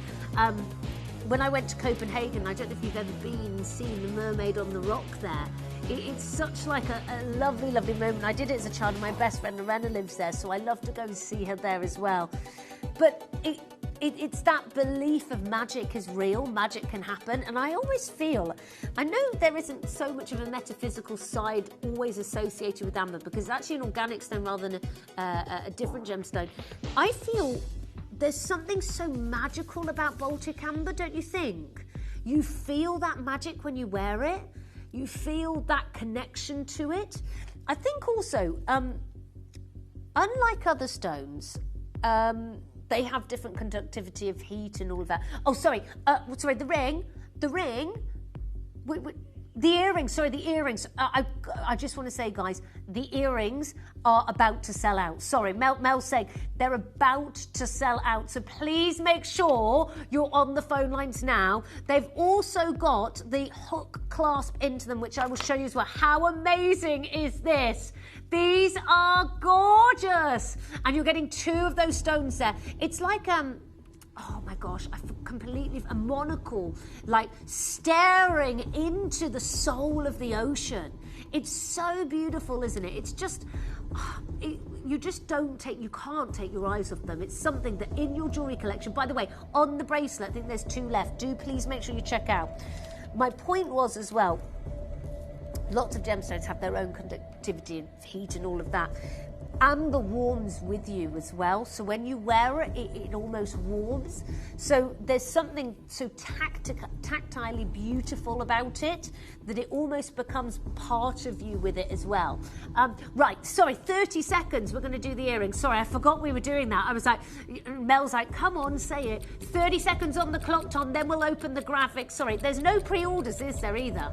[SPEAKER 7] when I went to Copenhagen. I don't know if you've ever been and seen the mermaid on the rock there. It's such like a lovely, lovely moment. I did it as a child, and my best friend Lorena lives there, so I love to go and see her there as well. But it's that belief of magic is real, magic can happen, and I always feel, I know there isn't so much of a metaphysical side always associated with amber, because it's actually an organic stone rather than a different gemstone. I feel there's something so magical about Baltic amber, don't you think? You feel that magic when you wear it. You feel that connection to it. I think also, unlike other stones, they have different conductivity of heat and all of that. Oh, sorry, the ring. The earrings, the earrings. I just want to say, guys, the earrings are about to sell out. Sorry, Mel's saying they're about to sell out. So please make sure you're on the phone lines now. They've also got the hook clasp into them, which I will show you as well. How amazing is this? These are gorgeous. And you're getting 2 of those stones there. It's like, oh my gosh, a monocle, like staring into the soul of the ocean. It's so beautiful, isn't it? It's just, you can't take your eyes off them. It's something that in your jewellery collection, by the way, on the bracelet, I think there's 2 left. Do please make sure you check out. My point was as well, lots of gemstones have their own conductivity and heat and all of that. Amber warms with you as well, so when you wear it, it almost warms. So there's something so tactilely beautiful about it that it almost becomes part of you with it as well. Right, sorry, 30 seconds, we're going to do the earrings. Sorry, I forgot we were doing that. I was like, Mel's like, come on, say it. 30 seconds on the clock, Tom, then we'll open the graphics. Sorry, there's no pre-orders, is there, either?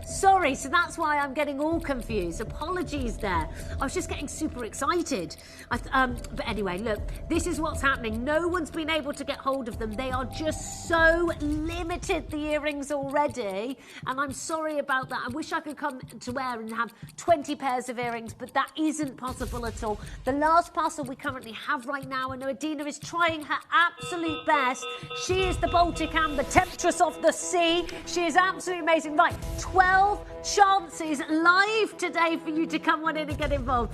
[SPEAKER 7] Sorry, so that's why I'm getting all confused. Apologies there. I was just getting super excited. But anyway, look, this is what's happening. No one's been able to get hold of them. They are just so limited, the earrings already. And I'm sorry about that. I wish I could come to wear and have 20 pairs of earrings, but that isn't possible at all. The last parcel we currently have right now, I know Adina is trying her absolute best. She is the Baltic Amber, temptress of the sea. She is absolutely amazing. Right, 12 chances live today for you to come on in and get involved.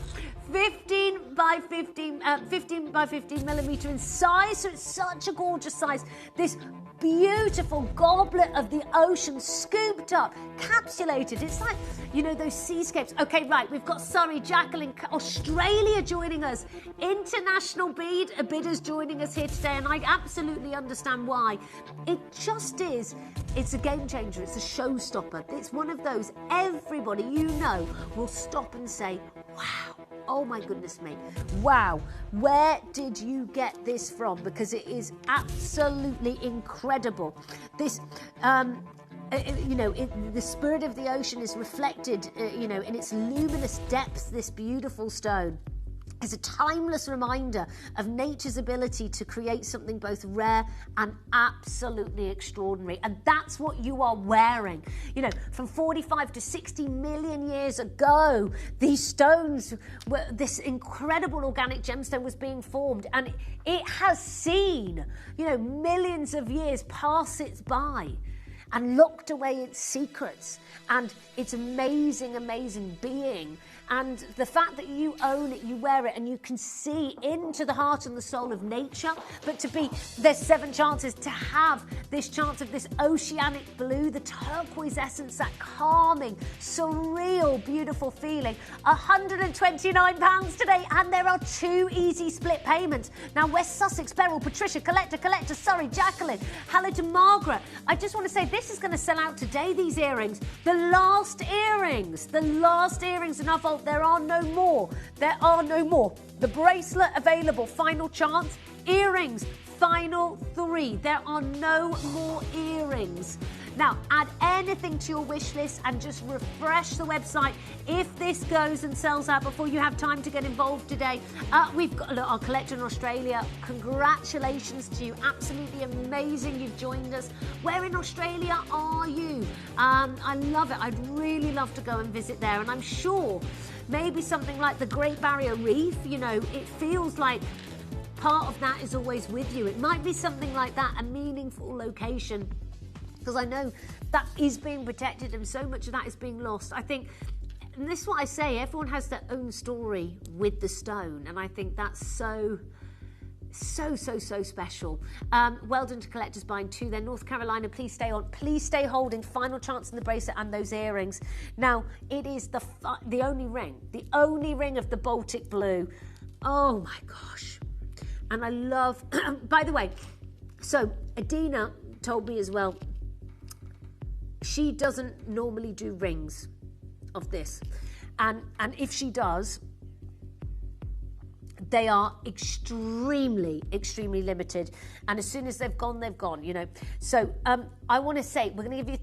[SPEAKER 7] 15 by 15 millimetre in size, so it's such a gorgeous size. This beautiful goblet of the ocean, scooped up, capsulated. It's like, you know, those seascapes. Okay, right, we've got Surrey, Jacqueline, Australia joining us. International bidders joining us here today, and I absolutely understand why. It just is. It's a game changer. It's a showstopper. It's one of those everybody you know will stop and say, wow. Oh my goodness me. Wow. Where did you get this from? Because it is absolutely incredible. This, the spirit of the ocean is reflected, in its luminous depths, this beautiful stone. Is a timeless reminder of nature's ability to create something both rare and absolutely extraordinary. And that's what you are wearing. You know, from 45 to 60 million years ago, these stones, this incredible organic gemstone was being formed. And it has seen, millions of years pass it by and locked away its secrets and its amazing, amazing being. And the fact that you own it, you wear it, and you can see into the heart and the soul of nature. But there's 7 chances to have this chance of this oceanic blue, the turquoise essence, that calming, surreal, beautiful feeling. £129 today, and there are 2 easy split payments. Now, West Sussex, Beryl, Patricia, Collector, sorry, Jacqueline, hello to Margaret. I just want to say this is going to sell out today, these earrings. The last earrings in our vault. There are no more. The bracelet available, final chance. Earrings, final 3. There are no more earrings. Now, add anything to your wish list and just refresh the website if this goes and sells out before you have time to get involved today. We've got our collector in Australia. Congratulations to you. Absolutely amazing you've joined us. Where in Australia are you? I love it. I'd really love to go and visit there. And I'm sure maybe something like the Great Barrier Reef, it feels like part of that is always with you. It might be something like that, a meaningful location, because I know that is being protected and so much of that is being lost. I think, and this is what I say, everyone has their own story with the stone, and I think that's so special. Well done to collectors buying 2 there. North Carolina, please stay on. Please stay holding. Final chance in the bracelet and those earrings. Now, it is the only ring of the Baltic blue. Oh my gosh. And I love, by the way, so Adina told me as well, she doesn't normally do rings of this. And if she does, they are extremely limited. And as soon as they've gone, you know. So I want to say, we're going to give you a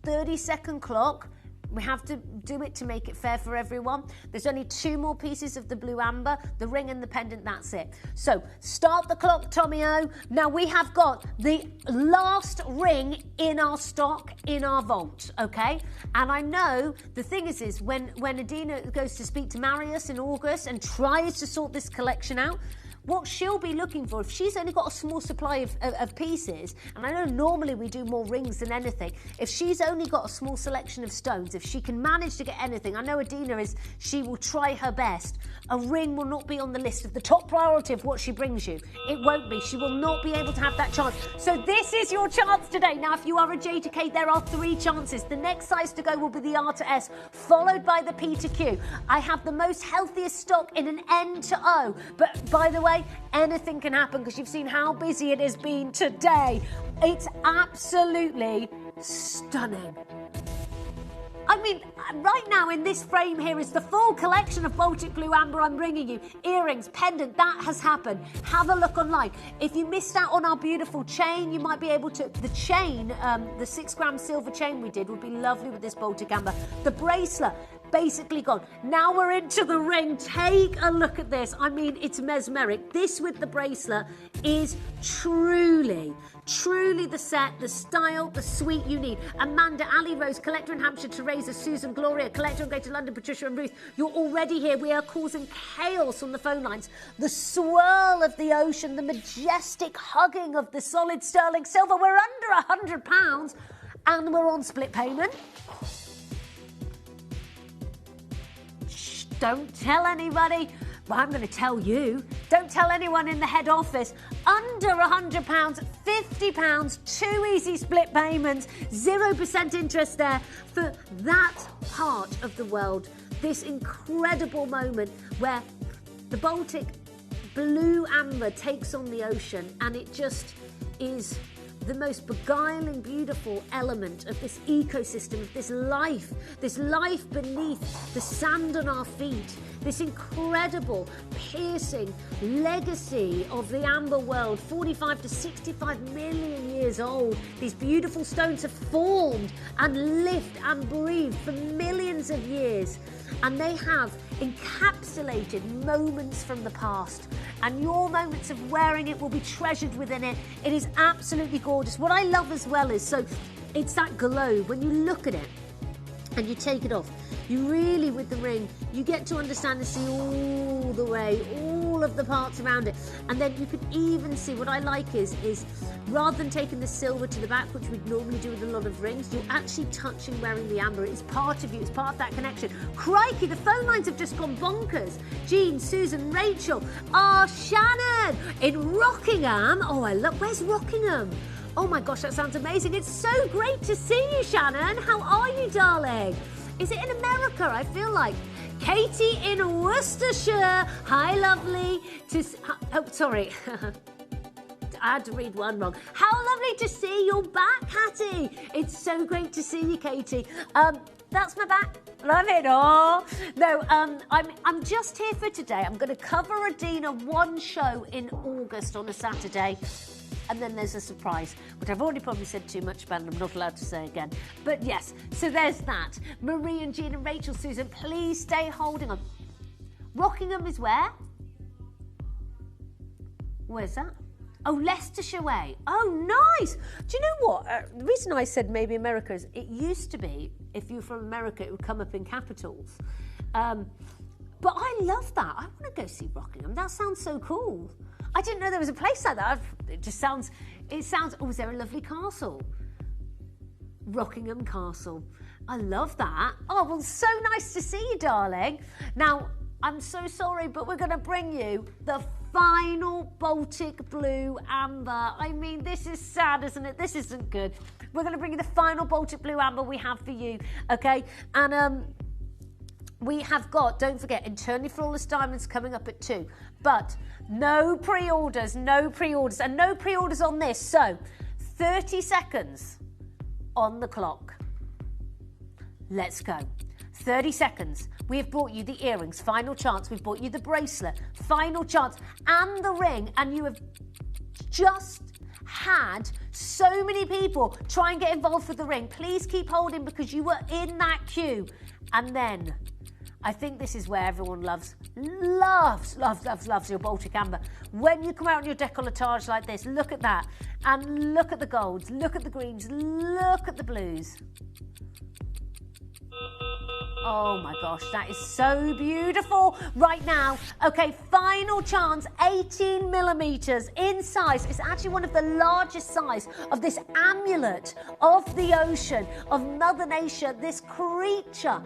[SPEAKER 7] 30-second clock. We have to do it to make it fair for everyone. There's only 2 more pieces of the blue amber, the ring and the pendant, that's it. So start the clock, Tommy O. Now we have got the last ring in our stock, in our vault, okay? And I know the thing is when Adina goes to speak to Marius in August and tries to sort this collection out, what she'll be looking for, if she's only got a small supply of pieces, and I know normally we do more rings than anything, if she's only got a small selection of stones, if she can manage to get anything, I know Adina she will try her best. A ring will not be on the list of the top priority of what she brings you. It won't be. She will not be able to have that chance. So this is your chance today. Now, if you are a J to K, there are 3 chances. The next size to go will be the R to S, followed by the P to Q. I have the most healthiest stock in an N to O. But by the way, anything can happen because you've seen how busy it has been today. It's absolutely stunning. I mean, right now in this frame here is the full collection of Baltic Blue Amber I'm bringing you. Earrings, pendant, that has happened. Have a look online. If you missed out on our beautiful chain, you might be able to... The chain, the 6-gram silver chain we did would be lovely with this Baltic Amber. The bracelet, basically gone. Now we're into the ring. Take a look at this. I mean, it's mesmeric. This with the bracelet is truly the set, the style, the suite you need. Amanda, Ali Rose, collector in Hampshire, Teresa, Susan, Gloria, collector in Greater London, Patricia and Ruth. You're already here. We are causing chaos on the phone lines. The swirl of the ocean, the majestic hugging of the solid sterling silver. We're under £100 and we're on split payment. Shh, don't tell anybody. Well, I'm going to tell you. Don't tell anyone in the head office. Under £100, £50, 2 easy split payments, 0% interest there for that part of the world. This incredible moment where the Baltic blue amber takes on the ocean, and it just is the most beguiling, beautiful element of this ecosystem, of this life beneath the sand on our feet, this incredible, piercing legacy of the amber world, 45 to 65 million years old. These beautiful stones have formed and lived and breathed for millions of years, and they have encapsulated moments from the past, and your moments of wearing it will be treasured within it. It is absolutely gorgeous. What I love as well is, so it's that glow when you look at it and you take it off. You really, with the ring, you get to understand and see all the way, all of the parts around it. And then you can even see, what I like is rather than taking the silver to the back, which we'd normally do with a lot of rings, you're actually touching wearing the amber. It's part of you, it's part of that connection. Crikey, the phone lines have just gone bonkers. Jean, Susan, Rachel, Shannon in Rockingham. Oh, I love, where's Rockingham? Oh my gosh, that sounds amazing. It's so great to see you, Shannon. How are you, darling? Is it in America? I feel like. Katie in Worcestershire. Hi, lovely. Oh, sorry. I had to read one wrong. How lovely to see you're back, Hattie. It's so great to see you, Katie. That's my back. Love it all. No, I'm just here for today. I'm going to cover Adina one show in August on a Saturday. And then there's a surprise, which I've already probably said too much about and I'm not allowed to say again. But yes, so there's that. Marie and Jean and Rachel, Susan, please stay holding on. Rockingham is where? Where's that? Oh, Leicestershire way. Oh, nice. Do you know what? The reason I said maybe America is it used to be, if you're from America, it would come up in capitals. But I love that. I want to go see Rockingham. That sounds so cool. I didn't know there was a place like that. It sounds, oh, is there a lovely castle? Rockingham Castle. I love that. Oh, well, so nice to see you, darling. Now, I'm so sorry, but we're going to bring you the final Baltic Blue Amber. I mean, this is sad, isn't it? This isn't good. We're going to bring you the final Baltic Blue Amber we have for you, okay? And we have got, don't forget, internally flawless diamonds coming up at 2. But no pre-orders, and no pre-orders on this. So, 30 seconds on the clock. Let's go. 30 seconds. We have brought you the earrings, final chance. We've brought you the bracelet, final chance, and the ring. And you have just had so many people try and get involved with the ring. Please keep holding because you were in that queue. And then, I think this is where everyone loves your Baltic Amber. When you come out in your décolletage like this, look at that. And look at the golds, look at the greens, look at the blues. Oh my gosh, that is so beautiful right now. Okay, final chance, 18 millimeters in size. It's actually one of the largest size of this amulet of the ocean, of Mother Nature, this creature.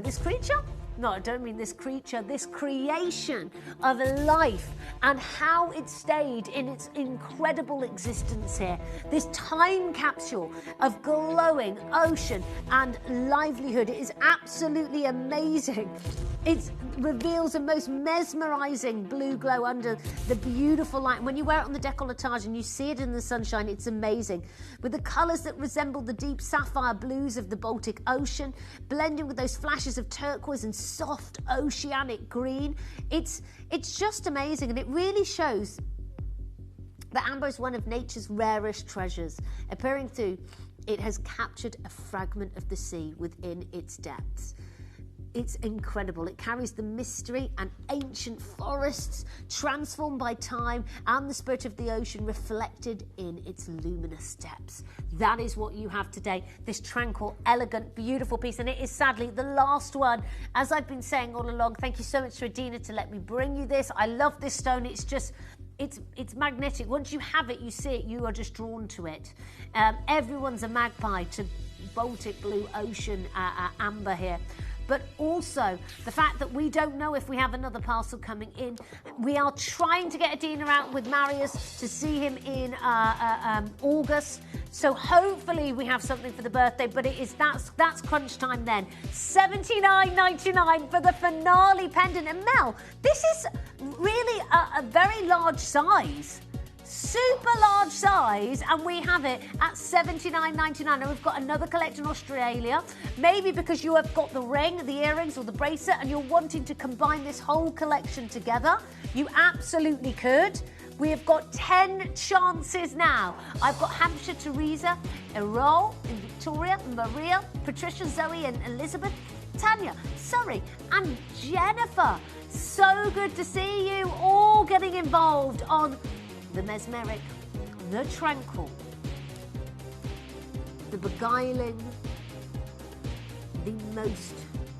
[SPEAKER 7] This creature? No, I don't mean this creature, this creation of life and how it stayed in its incredible existence here. This time capsule of glowing ocean and livelihood. It is absolutely amazing. It reveals a most mesmerising blue glow under the beautiful light. When you wear it on the décolletage and you see it in the sunshine, it's amazing. With the colours that resemble the deep sapphire blues of the Baltic Ocean, blending with those flashes of turquoise and soft oceanic green. It's just amazing, and it really shows that amber is one of nature's rarest treasures. Appearing through, it has captured a fragment of the sea within its depths. It's incredible. It carries the mystery and ancient forests transformed by time and the spirit of the ocean reflected in its luminous depths. That is what you have today, this tranquil, elegant, beautiful piece. And it is sadly the last one. As I've been saying all along, thank you so much to Adina to let me bring you this. I love this stone. It's just, it's magnetic. Once you have it, you see it, you are just drawn to it. Everyone's a magpie to Baltic Blue Ocean amber here. But also the fact that we don't know if we have another parcel coming in. We are trying to get Adina out with Marius to see him in August. So hopefully we have something for the birthday, but that's crunch time then. $79.99 for the finale pendant. And Mel, this is really a very large size. Super large size, and we have it at $79.99. Now we've got another collection in Australia, maybe because you have got the ring, the earrings or the bracelet and you're wanting to combine this whole collection together. You absolutely could. We have got 10 chances now. I've got Hampshire, Teresa, Errol, and Victoria, Maria, Patricia, Zoe and Elizabeth, Tanya, Surrey and Jennifer. So good to see you all getting involved on the mesmeric, the tranquil, the beguiling, the most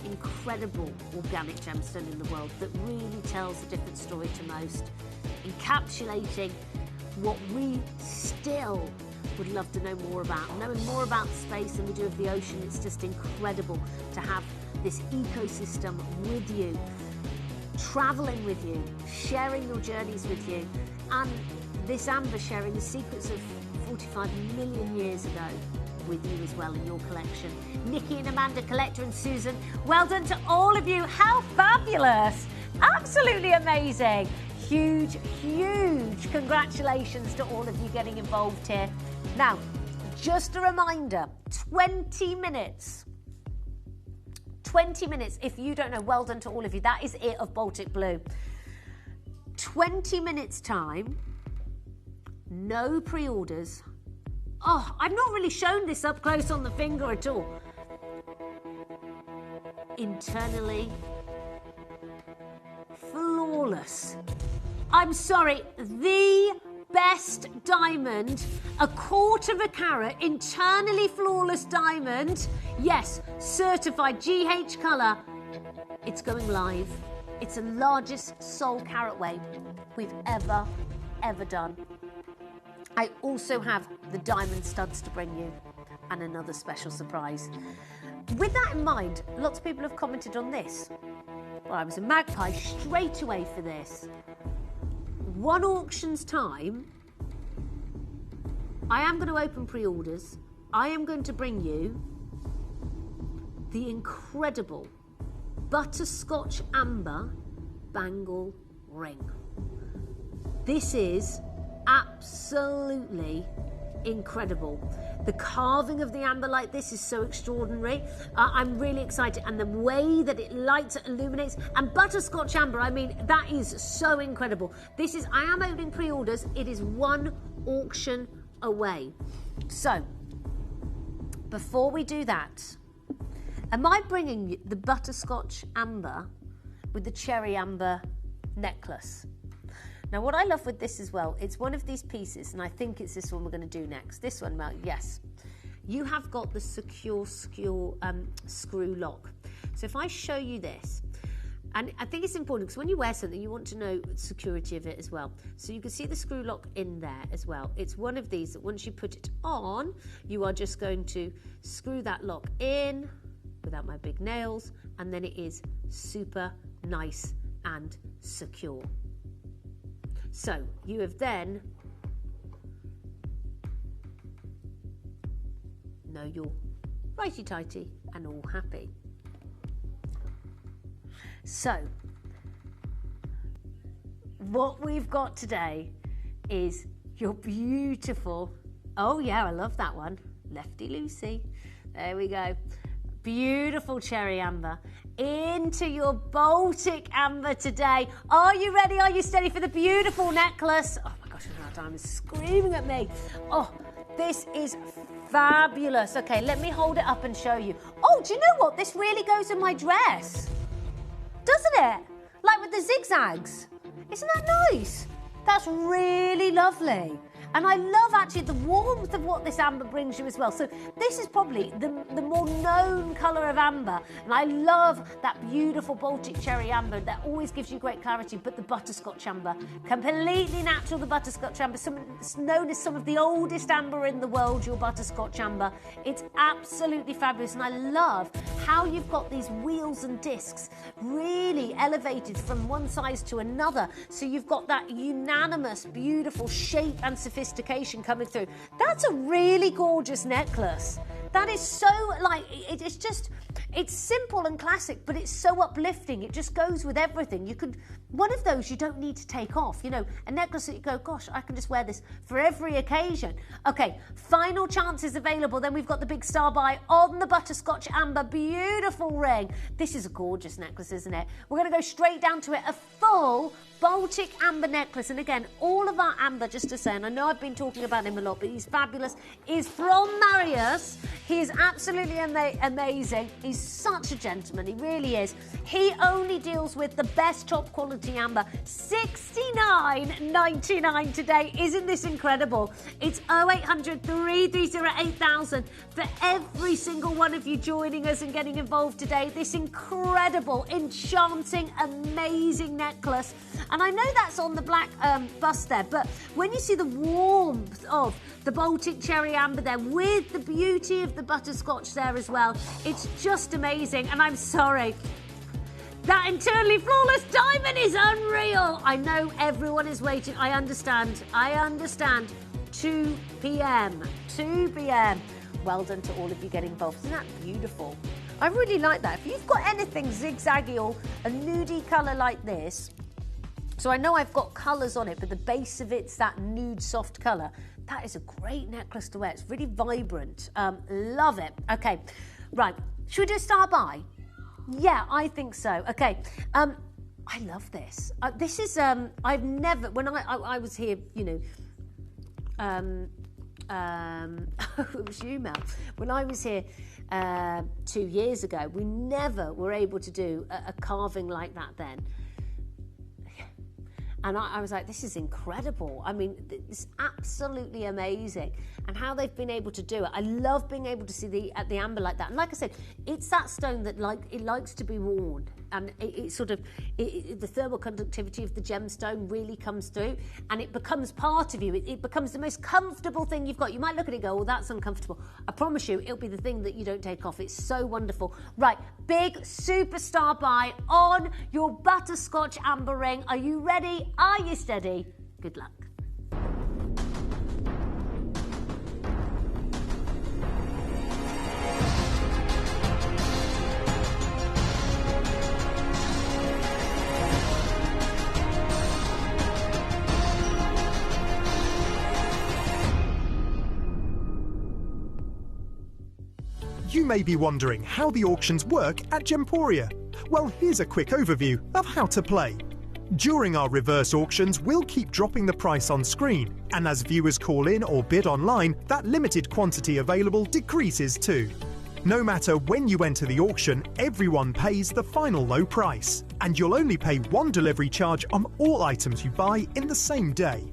[SPEAKER 7] incredible organic gemstone in the world that really tells a different story to most, encapsulating what we still would love to know more about. Knowing more about the space than we do of the ocean, it's just incredible to have this ecosystem with you, travelling with you, sharing your journeys with you, and this amber sharing the secrets of 45 million years ago with you as well in your collection. Nikki and Amanda, Collector and Susan, well done to all of you. How fabulous! Absolutely amazing. Huge, huge congratulations to all of you getting involved here. Now, just a reminder, 20 minutes. 20 minutes, if you don't know, well done to all of you. That is it of Baltic Blue. 20 minutes time, no pre-orders. Oh, I've not really shown this up close on the finger at all. Internally flawless. I'm sorry, the best diamond, a 1/4 carat, internally flawless diamond. Yes, certified GH colour. It's going live It's the largest sole carat weight we've ever done. I also have the diamond studs to bring you and another special surprise. With that in mind, lots of people have commented on this. Well, I was a magpie straight away for this. One auction's time, I am going to open pre-orders. I am going to bring you the incredible butterscotch amber bangle ring. This is absolutely incredible. The carving of the amber like this is so extraordinary. I'm really excited, and the way that it lights and illuminates, and butterscotch amber, I mean, that is so incredible. I am opening pre-orders. It is one auction away. So before we do that, am I bringing the butterscotch amber with the cherry amber necklace? Now, what I love with this as well, it's one of these pieces, and I think it's this one we're going to do next. This one, Mel, yes. You have got the secure screw lock. So if I show you this, and I think it's important because when you wear something, you want to know the security of it as well. So you can see the screw lock in there as well. It's one of these that once you put it on, you are just going to screw that lock in without my big nails, and then it is super nice and secure. So you have then know you're righty-tighty and all happy. So what we've got today is your beautiful, oh yeah, I love that one, Lefty Lucy. There we go. Beautiful cherry amber into your Baltic amber today. Are you ready? Are you steady for the beautiful necklace? Oh my gosh, that diamond is screaming at me. Oh, this is fabulous. Okay, let me hold it up and show you. Oh, do you know what? This really goes in my dress. Doesn't it? Like with the zigzags. Isn't that nice? That's really lovely. And I love actually the warmth of what this amber brings you as well. So this is probably the more known colour of amber. And I love that beautiful Baltic cherry amber that always gives you great clarity. But the butterscotch amber, completely natural, the butterscotch amber. It's known as some of the oldest amber in the world, your butterscotch amber. It's absolutely fabulous. And I love how you've got these wheels and discs really elevated from one size to another. So you've got that unanimous, beautiful shape and sophistication coming through. That's a really gorgeous necklace. That is so, like, it's just, it's simple and classic, but it's so uplifting. It just goes with everything. You could, one of those you don't need to take off. You know, a necklace that you go, gosh, I can just wear this for every occasion. Okay, final chances available. Then we've got the big star buy on the butterscotch amber, beautiful ring. This is a gorgeous necklace, isn't it? We're going to go straight down to it, a full Baltic amber necklace. And again, all of our amber, just to say, and I know I've been talking about him a lot, but he's fabulous, is from Marius. He is absolutely amazing. He's such a gentleman, he really is. He only deals with the best top quality amber. $69.99 today. Isn't this incredible? It's 0800 330 8000 for every single one of you joining us and getting involved today. This incredible, enchanting, amazing necklace. And I know that's on the black bust there, but when you see the warmth of the Baltic cherry amber there with the beauty of the butterscotch there as well, it's just amazing. And I'm sorry, that internally flawless diamond is unreal. I know everyone is waiting. I understand. 2 p.m. 2 p.m. Well done to all of you getting involved. Isn't that beautiful? I really like that. If you've got anything zigzaggy or a nudie colour like this, so I know I've got colours on it, but the base of it's that nude soft colour. That is a great necklace to wear. It's really vibrant. Love it. Okay, right. Should we do a star buy? Yeah, I think so. Okay. I love this. This is, I've never, when I was here, you know, it was you, Mel. When I was here 2 years ago, we never were able to do a carving like that then. And I was like, this is incredible. I mean, it's absolutely amazing. And how they've been able to do it. I love being able to see the amber like that. And like I said, it's that stone that it likes to be worn. And the thermal conductivity of the gemstone really comes through, and it becomes part of you. It becomes the most comfortable thing you've got. You might look at it and go, oh, that's uncomfortable. I promise you, it'll be the thing that you don't take off. It's so wonderful. Right, big superstar buy on your butterscotch amber ring. Are you ready? Are you steady? Good luck.
[SPEAKER 6] You may be wondering how the auctions work at Gemporia. Well, here's a quick overview of how to play. During our reverse auctions, we'll keep dropping the price on screen, and as viewers call in or bid online, that limited quantity available decreases too. No matter when you enter the auction, everyone pays the final low price, and you'll only pay one delivery charge on all items you buy in the same day.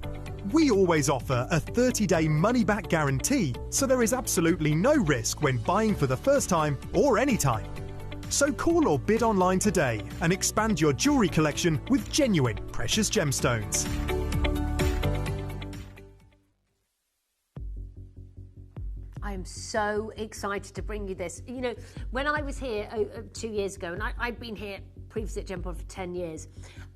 [SPEAKER 6] We always offer a 30-day money-back guarantee, so there is absolutely no risk when buying for the first time or any time. So call or bid online today and expand your jewellery collection with genuine precious gemstones.
[SPEAKER 7] I am so excited to bring you this. You know, when I was here 2 years ago, and I'd been here previously at Gemporia for 10 years,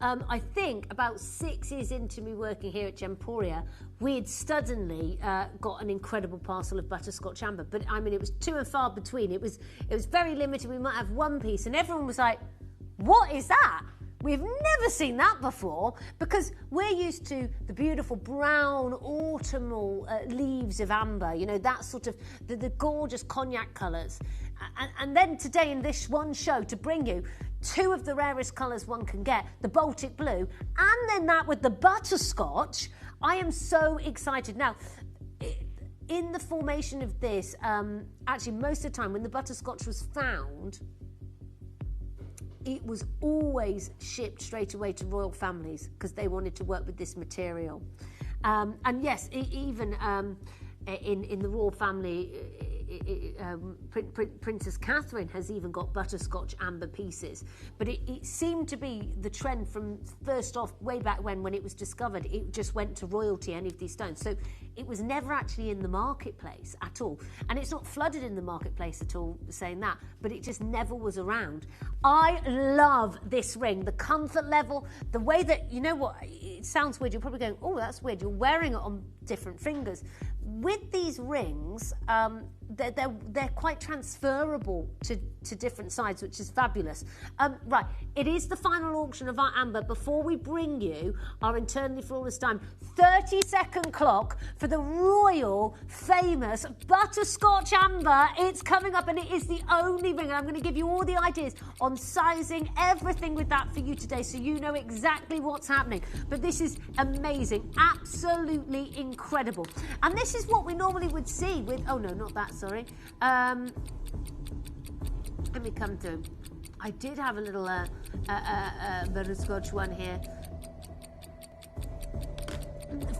[SPEAKER 7] I think about 6 years into me working here at Gemporia, we had suddenly got an incredible parcel of butterscotch amber. But I mean, it was few and far between. It was very limited. We might have one piece, and everyone was like, "What is that? We've never seen that before," because we're used to the beautiful brown autumnal leaves of amber, you know, that sort of the gorgeous cognac colours. And then today in this one show to bring you 2 of the rarest colours one can get, the Baltic blue, and then that with the butterscotch. I am so excited. Now, in the formation of this, actually most of the time when the butterscotch was found, it was always shipped straight away to royal families because they wanted to work with this material. And yes, even in the royal family, Princess Catherine has even got butterscotch amber pieces. But it seemed to be the trend from first off, way back when it was discovered, it just went to royalty, any of these stones. So it was never actually in the marketplace at all. And it's not flooded in the marketplace at all, saying that, but it just never was around. I love this ring, the comfort level, the way that, you know what, it sounds weird. You're probably going, oh, that's weird. You're wearing it on different fingers. With these rings, they're quite transferable to different sides, which is fabulous. Right, it is the final auction of our amber. Before we bring you our internally flawless diamond, 30-second clock for the royal famous butterscotch amber. It's coming up, and it is the only ring. And I'm going to give you all the ideas on sizing, everything with that for you today, so you know exactly what's happening. But this is amazing, absolutely incredible. And this is what we normally would see with, oh no, not that, sorry. Let me come through. I did have a little butterscotch one here.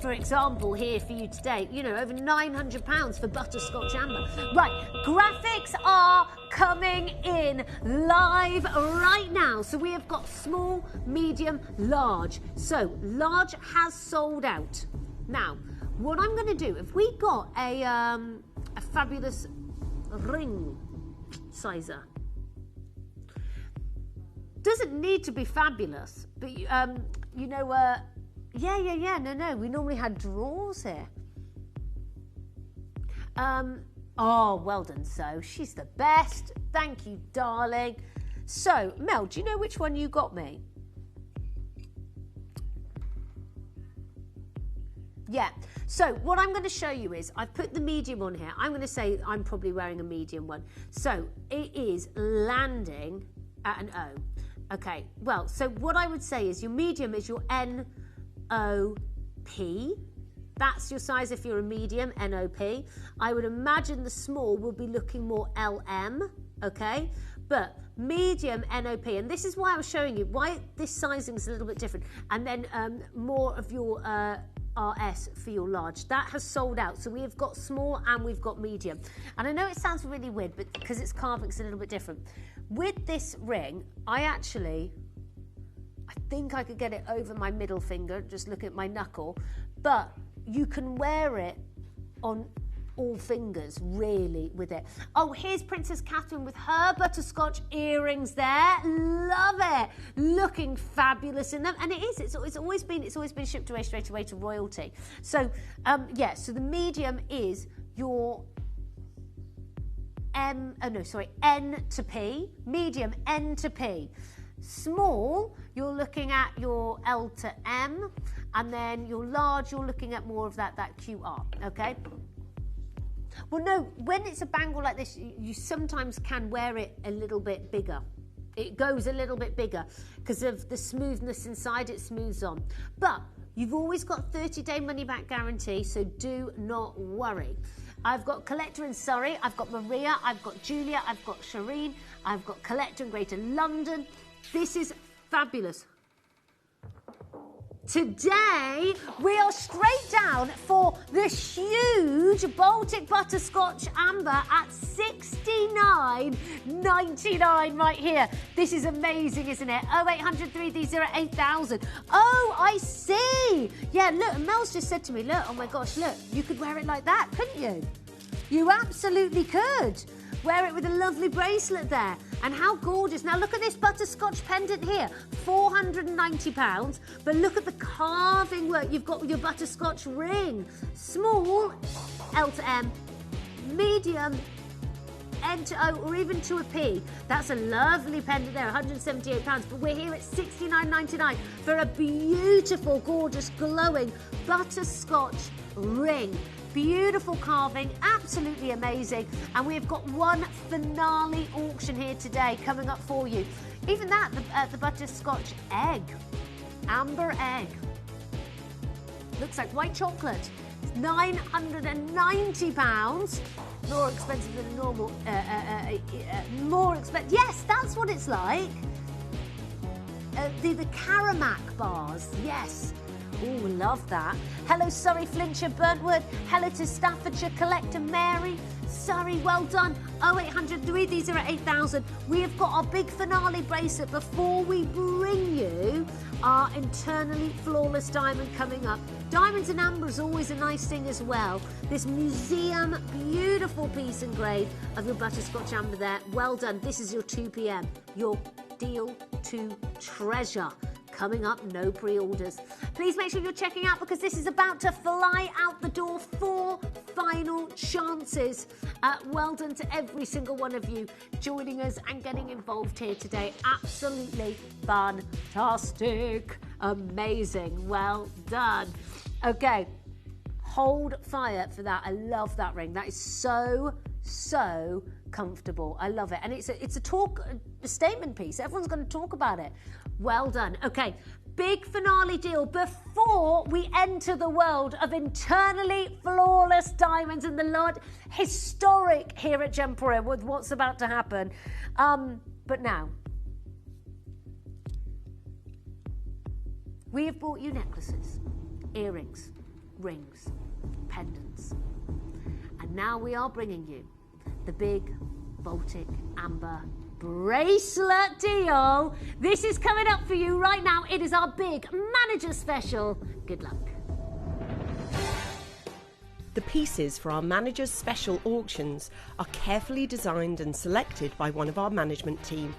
[SPEAKER 7] For example, here for you today, you know, over £900 for butterscotch amber. Right, graphics are coming in live right now. So we have got small, medium, large. So large has sold out. Now, what I'm going to do, if we got a fabulous ring sizer, doesn't need to be fabulous, but you know, no, we normally had drawers here. Oh, well done, So. She's the best. Thank you, darling. So, Mel, do you know which one you got me? Yeah, so what I'm going to show you is, I've put the medium on here. I'm going to say I'm probably wearing a medium one. So it is landing at an O. Okay, well, so what I would say is your medium is your N-O-P. That's your size if you're a medium, N-O-P. I would imagine the small will be looking more LM. okay? But medium NOP, and this is why I was showing you why this sizing is a little bit different, and then more of your RS for your large. That has sold out, so we have got small and we've got medium. And I know it sounds really weird, but because it's carving, it's a little bit different. With this ring, I think I could get it over my middle finger, just look at my knuckle, but you can wear it on all fingers, really, with it. Oh, here's Princess Catherine with her butterscotch earrings there. Love it. Looking fabulous in them. And it is. It's always been shipped away straight away to royalty. So, so the medium is your N to P. Medium, N to P. Small, you're looking at your L to M. And then your large, you're looking at more of that QR, okay? Well, no, when it's a bangle like this, you sometimes can wear it a little bit bigger. It goes a little bit bigger because of the smoothness inside, it smooths on. But you've always got 30-day money-back guarantee, so do not worry. I've got Collector in Surrey, I've got Maria, I've got Julia, I've got Shireen, I've got Collector in Greater London. This is fabulous. Today, we are straight down for the huge Baltic Butterscotch Amber at $69.99 right here. This is amazing, isn't it? 0800 330 8000. Oh, I see. Yeah, look, Mel's just said to me, look, oh my gosh, look, you could wear it like that, couldn't you? You absolutely could. Wear it with a lovely bracelet there. And how gorgeous. Now look at this butterscotch pendant here, £490. But look at the carving work. You've got with your butterscotch ring. Small, L to M, medium, N to O, or even to a P. That's a lovely pendant there, £178. But we're here at $69.99 for a beautiful, gorgeous, glowing butterscotch ring. Beautiful carving, absolutely amazing. And we've got one finale auction here today coming up for you. Even that, the butterscotch egg, amber egg. Looks like white chocolate. It's £990. More expensive than a normal, more expensive. Yes, that's what it's like. The Caramac bars, yes. Oh, love that. Hello, Surrey, Flintshire, Burntwood. Hello to Staffordshire, Collector, Mary. Surrey, well done. 0800 330 8000. We have got our big finale bracelet before we bring you our internally flawless diamond coming up. Diamonds and amber is always a nice thing as well. This museum, beautiful piece engraved of your butterscotch amber there. Well done. This is your 2 p.m. Your deal to treasure. Coming up, no pre-orders. Please make sure you're checking out because this is about to fly out the door. 4 final chances. Well done to every single one of you joining us and getting involved here today. Absolutely fantastic. Amazing. Well done. Okay, hold fire for that. I love that ring. That is so comfortable. I love it. And it's a statement piece. Everyone's going to talk about it. Well done. Okay, big finale deal before we enter the world of internally flawless diamonds and the lot historic here at Gemporia with what's about to happen. But now, we have brought you necklaces, earrings, rings, pendants. And now we are bringing you the big Baltic Amber bracelet deal. This is coming up for you right now. It is our big manager special. Good luck.
[SPEAKER 2] The pieces for our manager's special auctions are carefully designed and selected by one of our management team.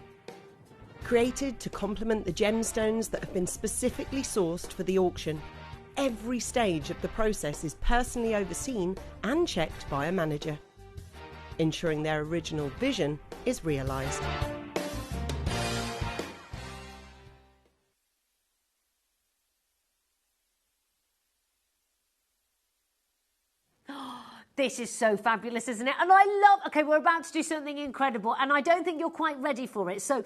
[SPEAKER 2] Created to complement the gemstones that have been specifically sourced for the auction, every stage of the process is personally overseen and checked by a manager, ensuring their original vision is realised.
[SPEAKER 7] This is so fabulous, isn't it? And I love... Okay, we're about to do something incredible, and I don't think you're quite ready for it. So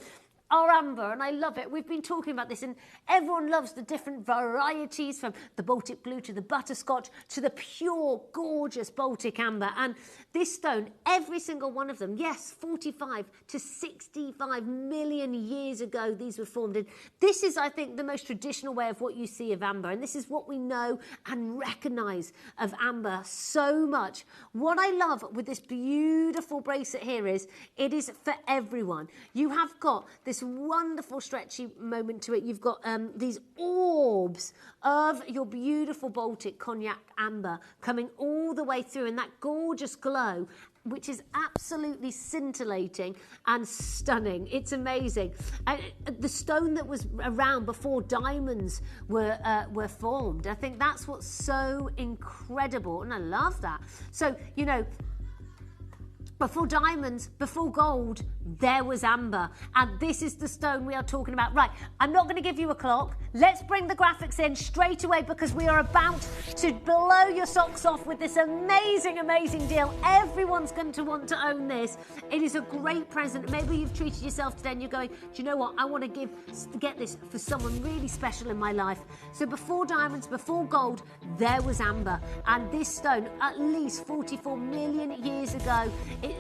[SPEAKER 7] our amber, and I love it. We've been talking about this, and everyone loves the different varieties, from the Baltic blue to the butterscotch to the pure, gorgeous Baltic amber. And this stone, every single one of them, yes, 45 to 65 million years ago, these were formed. And this is, I think, the most traditional way of what you see of amber, and this is what we know and recognise of amber so much. What I love with this beautiful bracelet here is it is for everyone. You have got this wonderful stretchy moment to it. You've got these orbs of your beautiful Baltic cognac amber coming all the way through, and that gorgeous glow, which is absolutely scintillating and stunning. It's amazing. The stone that was around before diamonds were formed. I think that's what's so incredible, and I love that. So, you know, before diamonds, before gold, there was amber. And this is the stone we are talking about. Right, I'm not going to give you a clock. Let's bring the graphics in straight away, because we are about to blow your socks off with this amazing, amazing deal. Everyone's going to want to own this. It is a great present. Maybe you've treated yourself today and you're going, do you know what? I want to get this for someone really special in my life. So before diamonds, before gold, there was amber. And this stone, at least 44 million years ago, it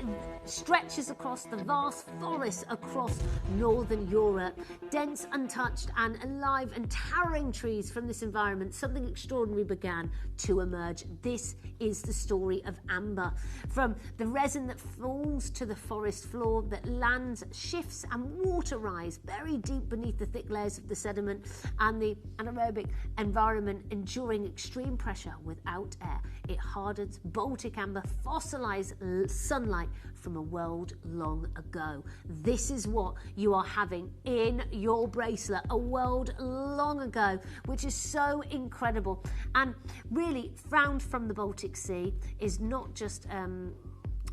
[SPEAKER 7] stretches across the vast forests across northern Europe. Dense, untouched and alive and towering trees from this environment, something extraordinary began to emerge. This is the story of amber. From the resin that falls to the forest floor, that lands, shifts and water rise buried deep beneath the thick layers of the sediment, and the anaerobic environment enduring extreme pressure without air. It hardens. Baltic amber, fossilized sunlight from a world long ago. This is what you are having in your bracelet, a world long ago, which is so incredible. And really, found from the Baltic Sea is not just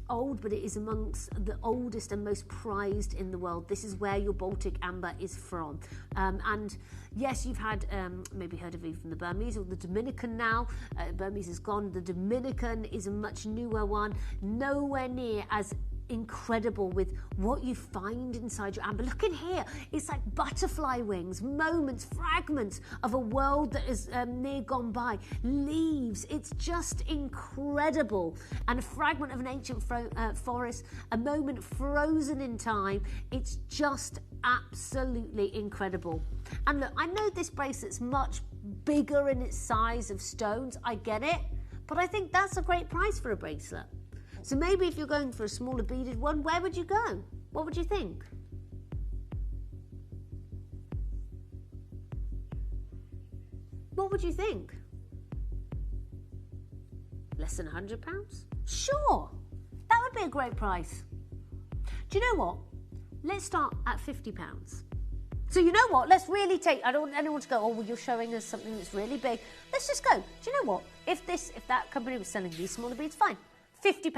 [SPEAKER 7] old, but it is amongst the oldest and most prized in the world. This is where your Baltic amber is from. And yes, you've had maybe heard of even the Burmese or the Dominican now. Burmese is gone. The Dominican is a much newer one, nowhere near as incredible with what you find inside your amber. Look in here, it's like butterfly wings, moments, fragments of a world that is near gone by, leaves. It's just incredible. And a fragment of an ancient forest, a moment frozen in time. It's just absolutely incredible. And look, I know this bracelet's much bigger in its size of stones, I get it, but I think that's a great price for a bracelet. So maybe if you're going for a smaller beaded one, where would you go? What would you think? What would you think? Less than £100? Sure, that would be a great price. Do you know what? Let's start at £50. So you know what? Let's really take, I don't want anyone to go, oh, well, you're showing us something that's really big. Let's just go. Do you know what? If that company was selling these smaller beads, fine. £50.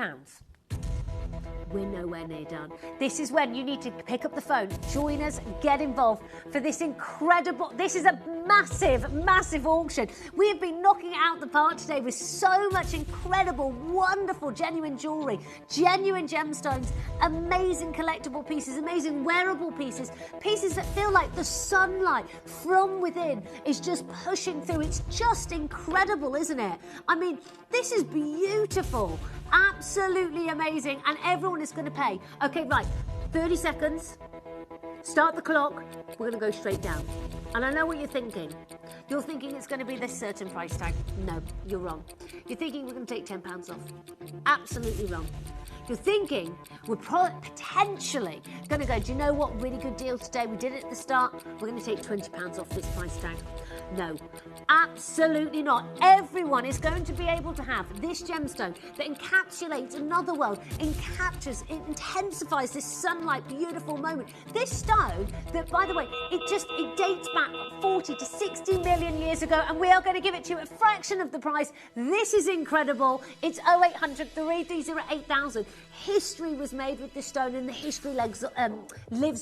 [SPEAKER 7] We're nowhere near done. This is when you need to pick up the phone, join us, get involved for this incredible, this is a massive, massive auction. We have been knocking it out the park today with so much incredible, wonderful, genuine jewellery, genuine gemstones, amazing collectible pieces, amazing wearable pieces, pieces that feel like the sunlight from within is just pushing through. It's just incredible, isn't it? I mean, this is beautiful, absolutely amazing, and everyone is going to pay. Okay, right, 30 seconds. Start the clock. We're going to go straight down. And I know what you're thinking. You're thinking it's going to be this certain price tag. No, you're wrong. You're thinking we're going to take £10 off. Absolutely wrong. You're thinking we're potentially going to go, do you know what, really good deal today, we did it at the start, we're going to take £20 off this price tag. No, absolutely not. Everyone is going to be able to have this gemstone that encapsulates another world, it intensifies this sunlight, beautiful moment. This stone that, by the way, it dates back 40 to 60 million years ago, and we are going to give it to you at a fraction of the price. This is incredible. It's 0800 330 8000. History was made with this stone, and the history lives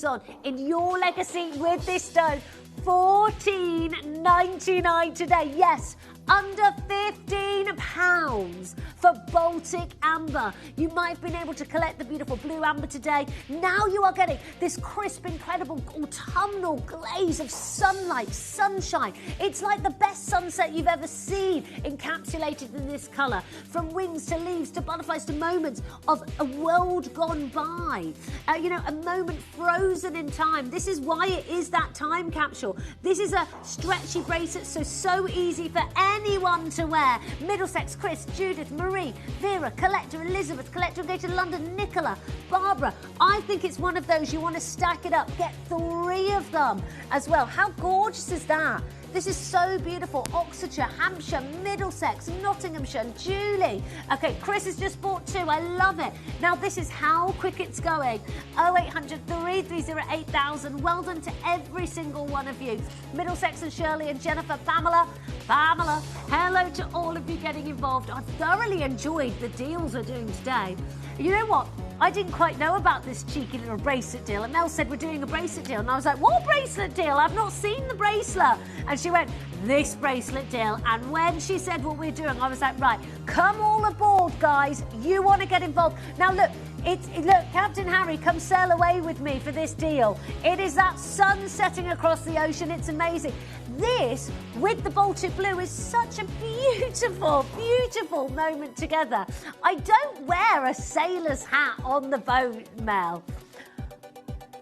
[SPEAKER 7] on in your legacy with this stone. $14.99 today. Yes, Under £15 for Baltic Amber. You might have been able to collect the beautiful blue amber today. Now you are getting this crisp, incredible autumnal glaze of sunlight, sunshine. It's like the best sunset you've ever seen, encapsulated in this colour. From wings to leaves to butterflies to moments of a world gone by. You know, a moment frozen in time. This is why it is that time capsule. This is a stretchy bracelet, so easy for anyone to wear. Middlesex, Chris, Judith, Marie, Vera, Collector, Elizabeth, Collector engaged to London, Nicola, Barbara. I think it's one of those you want to stack it up. Get 3 of them as well. How gorgeous is that? This is so beautiful. Oxfordshire, Hampshire, Middlesex, Nottinghamshire, and Julie. Okay, Chris has just bought 2. I love it. Now, this is how quick it's going. 0800 330 8000. Well done to every single one of you. Middlesex and Shirley and Jennifer, Pamela. Hello to all of you getting involved. I've thoroughly enjoyed the deals we're doing today. You know what? I didn't quite know about this cheeky little bracelet deal. And Mel said, we're doing a bracelet deal. And I was like, what bracelet deal? I've not seen the bracelet. And she went, this bracelet deal. And when she said what we're doing, I was like, right, come all aboard, guys. You want to get involved. Now, look, look, Captain Harry, come sail away with me for this deal. It is that sun setting across the ocean. It's amazing. This, with the Baltic Blue, is such a beautiful, beautiful moment together. I don't wear a sailor's hat on the boat, Mel.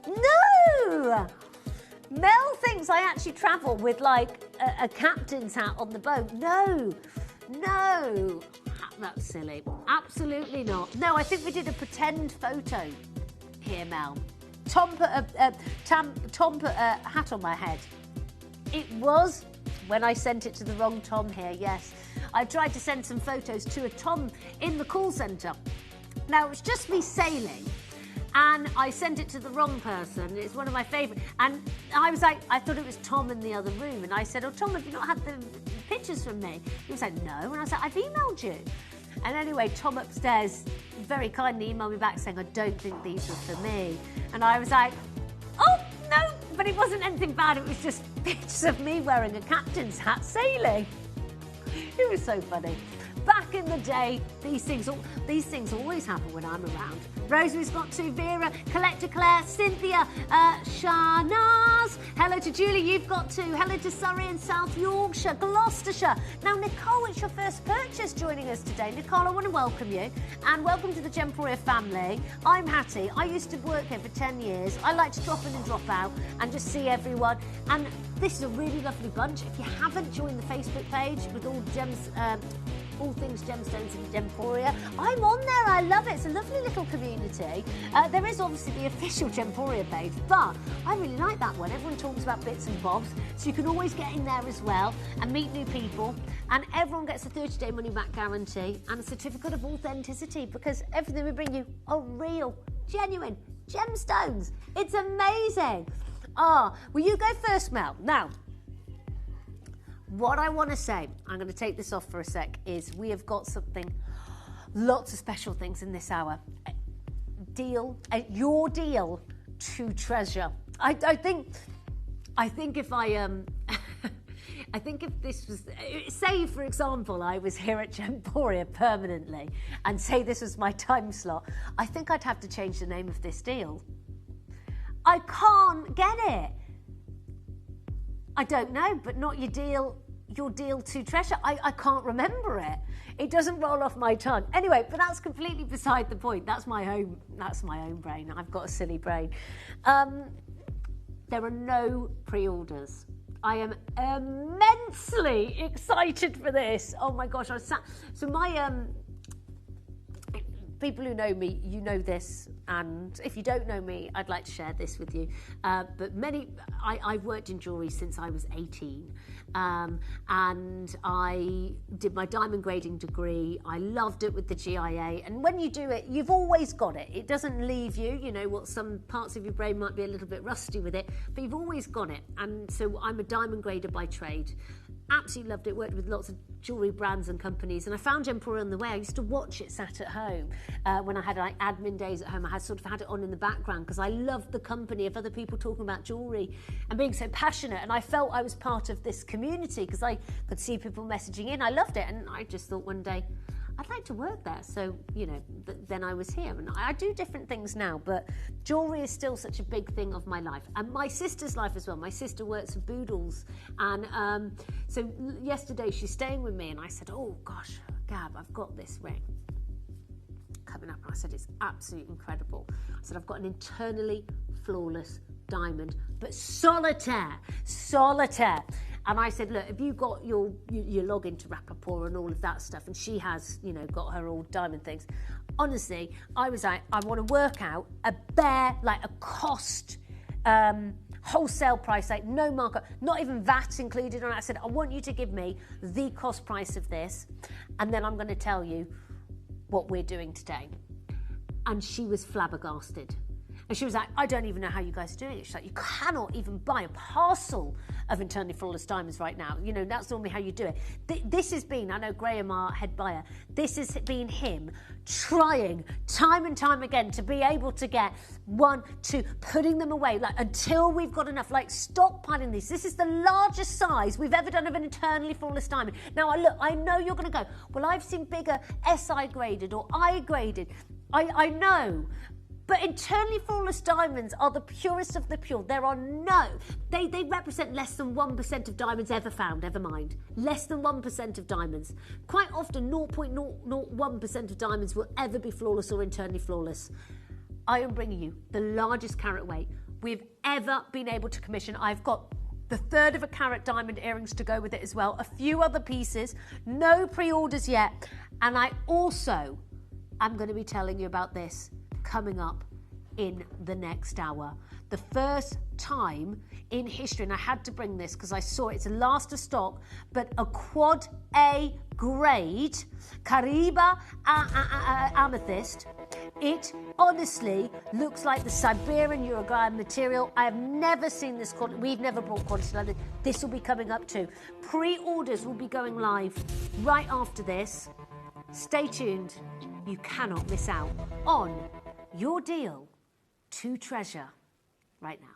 [SPEAKER 7] No! Mel thinks I actually travel with, like, a captain's hat on the boat. No. That's silly. Absolutely not. No, I think we did a pretend photo here, Mel. Tom put a hat on my head. It was when I sent it to the wrong Tom here, yes. I tried to send some photos to a Tom in the call centre. Now, it's just me sailing, and I sent it to the wrong person. It's one of my favourite. And I was like, I thought it was Tom in the other room. And I said, oh, Tom, have you not had the pictures from me? He was like, no. And I was like, I've emailed you. And anyway, Tom upstairs very kindly emailed me back saying, I don't think these were for me. And I was like, oh, no. But it wasn't anything bad. It was just pictures of me wearing a captain's hat sailing. It was so funny. Back in the day, these things always happen when I'm around. Rosemary's got 2, Vera, Collector Claire, Cynthia, Shanaz. Hello to Julie, you've got 2. Hello to Surrey and South Yorkshire, Gloucestershire. Now, Nicole, it's your first purchase joining us today. Nicole, I want to welcome you, and welcome to the Gemporia family. I'm Hattie. I used to work here for 10 years. I like to drop in and drop out and just see everyone. And this is a really lovely bunch. If you haven't joined the Facebook page with all things gemstones in Gemporia, I'm on there. I love it. It's a lovely little community. There is obviously the official Gemporia page, but I really like that one. Everyone talks about bits and bobs, so you can always get in there as well and meet new people. And everyone gets a 30-day money-back guarantee and a certificate of authenticity, because everything we bring you are real, genuine gemstones. It's amazing. Will you go first, Mel? Now, what I want to say, I'm going to take this off for a sec, is we have got lots of special things in this hour. Your deal to treasure. I think if I think if this was, say for example, I was here at Gemporia permanently, and say this was my time slot, I think I'd have to change the name of this deal. I can't get it. I don't know, but not your deal to treasure. I can't remember it. It doesn't roll off my tongue. Anyway, but that's completely beside the point. That's my own brain. I've got a silly brain. There are no pre-orders. I am immensely excited for this. Oh my gosh, so my people who know me, you know this, and if you don't know me, I'd like to share this with you. But I've worked in jewellery since I was 18, and I did my diamond grading degree. I loved it with the GIA, and when you do it, you've always got it. It doesn't leave you, you know, what some parts of your brain might be a little bit rusty with it, but you've always got it. And so I'm a diamond grader by trade. Absolutely loved it, worked with lots of jewellery brands and companies, and I found Gemporia on the way. I used to watch it sat at home when I had like admin days at home. I had sort of had it on in the background because I loved the company of other people talking about jewellery and being so passionate, and I felt I was part of this community because I could see people messaging in. I loved it, and I just thought one day I'd like to work there. So, you know, then I was here. And I do different things now, but jewellery is still such a big thing of my life. And my sister's life as well. My sister works for Boodles. And so yesterday she's staying with me, and I said, oh, gosh, Gab, I've got this ring coming up. And I said, it's absolutely incredible. I said, I've got an internally flawless diamond, but solitaire. And I said, look, if you got your login to Rappaport and all of that stuff, and she has, you know, got her all diamond things, honestly, I was like, I want to work out a bare, like a cost, wholesale price, like no markup, not even VAT included on it. I said, I want you to give me the cost price of this, and then I'm going to tell you what we're doing today. And she was flabbergasted. And she was like, I don't even know how you guys are doing it. She's like, you cannot even buy a parcel of internally flawless diamonds right now. You know, that's normally how you do it. This has been, I know Graham, our head buyer, this has been him trying time and time again to be able to get 1, 2, putting them away, like until we've got enough, like stockpiling these. This is the largest size we've ever done of an internally flawless diamond. Now, look, I know you're going to go, well, I've seen bigger SI graded or I graded. I know. But internally flawless diamonds are the purest of the pure. There are they represent less than 1% of diamonds ever found, ever mind. Less than 1% of diamonds. Quite often 0.001% of diamonds will ever be flawless or internally flawless. I am bringing you the largest carat weight we've ever been able to commission. I've got the 1/3 of a carat diamond earrings to go with it as well. A few other pieces, no pre-orders yet. And I also am going to be telling you about this coming up in the next hour. The first time in history, and I had to bring this because I saw it's a last of stock, but a quad A grade Cariba amethyst. It honestly looks like the Siberian Uruguayan material. I have never seen this quality. We've never brought quality like this. This will be coming up too. Pre-orders will be going live right after this. Stay tuned. You cannot miss out on your deal to treasure right now.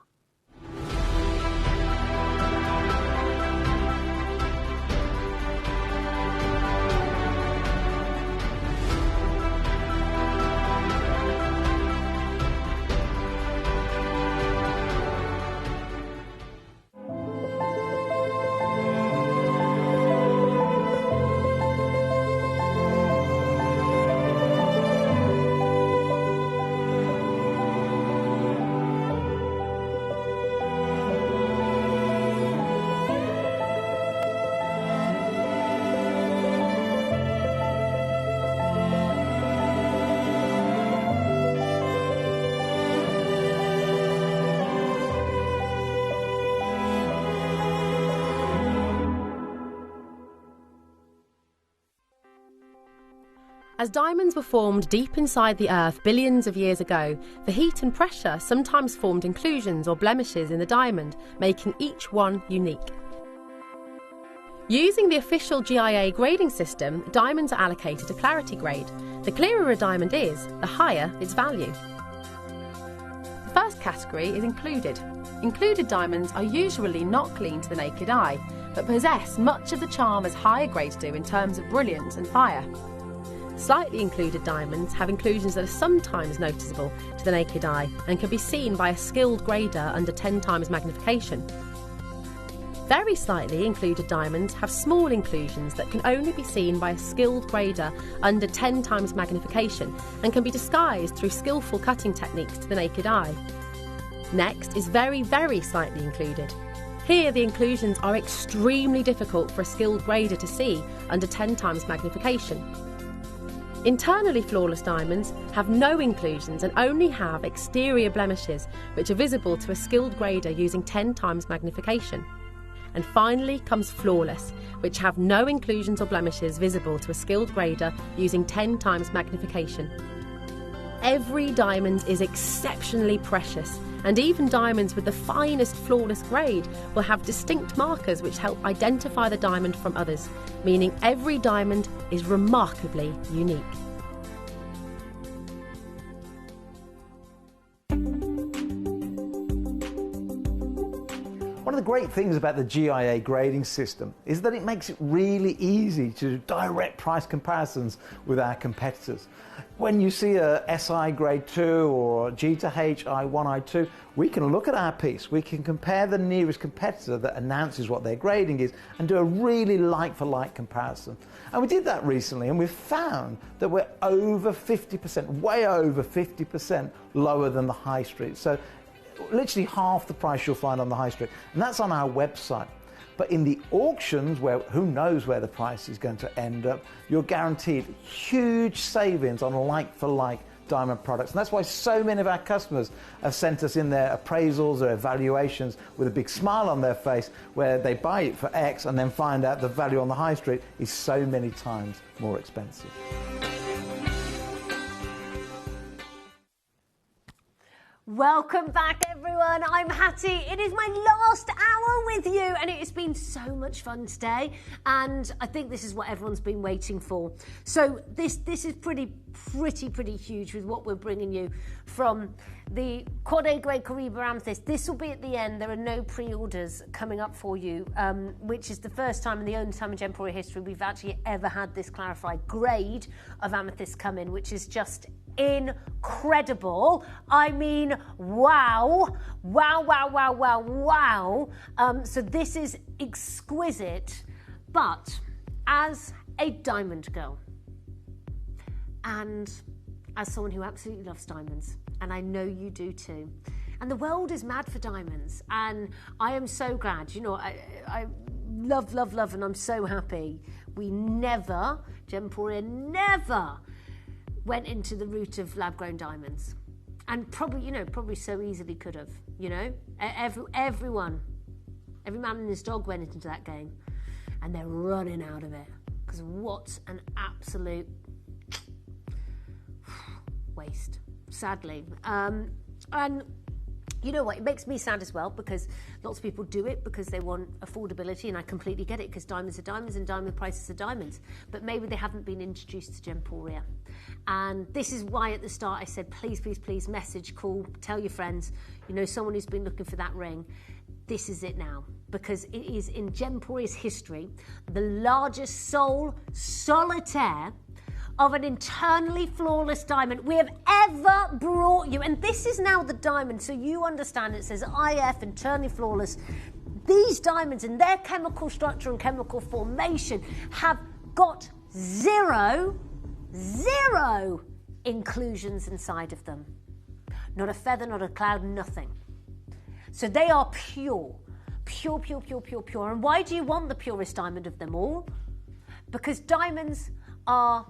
[SPEAKER 10] As diamonds were formed deep inside the earth billions of years ago, the heat and pressure sometimes formed inclusions or blemishes in the diamond, making each one unique. Using the official GIA grading system, diamonds are allocated a clarity grade. The clearer a diamond is, the higher its value. The first category is included. Included diamonds are usually not clean to the naked eye, but possess much of the charm as higher grades do in terms of brilliance and fire. Slightly included diamonds have inclusions that are sometimes noticeable to the naked eye and can be seen by a skilled grader under 10 times magnification. Very slightly included diamonds have small inclusions that can only be seen by a skilled grader under 10 times magnification and can be disguised through skillful cutting techniques to the naked eye. Next is very, very slightly included. Here the inclusions are extremely difficult for a skilled grader to see under 10 times magnification. Internally flawless diamonds have no inclusions and only have exterior blemishes which are visible to a skilled grader using 10 times magnification. And finally comes flawless, which have no inclusions or blemishes visible to a skilled grader using 10 times magnification. Every diamond is exceptionally precious, and even diamonds with the finest flawless grade will have distinct markers which help identify the diamond from others, meaning every diamond is remarkably unique.
[SPEAKER 11] One of the great things about the GIA grading system is that it makes it really easy to do direct price comparisons with our competitors. When you see a SI grade 2 or G to H I1, I2, we can look at our piece, we can compare the nearest competitor that announces what their grading is and do a really like-for-like comparison. And we did that recently, and we found that we're over 50%, way over 50% lower than the high street. So literally half the price you'll find on the high street, and that's on our website. But in the auctions, where who knows where the price is going to end up, you're guaranteed huge savings on like-for-like diamond products. And that's why so many of our customers have sent us in their appraisals or evaluations with a big smile on their face, where they buy it for X and then find out the value on the high street is so many times more expensive.
[SPEAKER 7] Welcome back, everyone. I'm Hattie. It is my last hour with you, and it has been so much fun today. And I think this is what everyone's been waiting for. So this is pretty huge with what we're bringing you from the Quad A grade Kariba Amethyst. This will be at the end. There are no pre-orders coming up for you, which is the first time and the only time in Gemporia history we've actually ever had this clarified grade of amethyst come in, which is just incredible. I mean, wow. So this is exquisite, but as a diamond girl and as someone who absolutely loves diamonds, and I know you do too, and the world is mad for diamonds, and I am so glad, you know, I love, and I'm so happy we never, Gemporia never went into the route of lab-grown diamonds, and probably so easily could have. You know, every man and his dog went into that game, and they're running out of it because what an absolute waste, sadly. And you know what? It makes me sad as well, because lots of people do it because they want affordability, and I completely get it, because diamonds are diamonds and diamond prices are diamonds. But maybe they haven't been introduced to Gemporia. And this is why at the start I said, please, message, call, tell your friends, you know, someone who's been looking for that ring. This is it now, because it is in Gemporia's history the largest sole solitaire of an internally flawless diamond we have ever brought you. And this is now the diamond, so you understand it says IF, internally flawless. These diamonds and their chemical structure and chemical formation have got zero inclusions inside of them. Not a feather, not a cloud, nothing. So they are pure. And why do you want the purest diamond of them all? Because diamonds are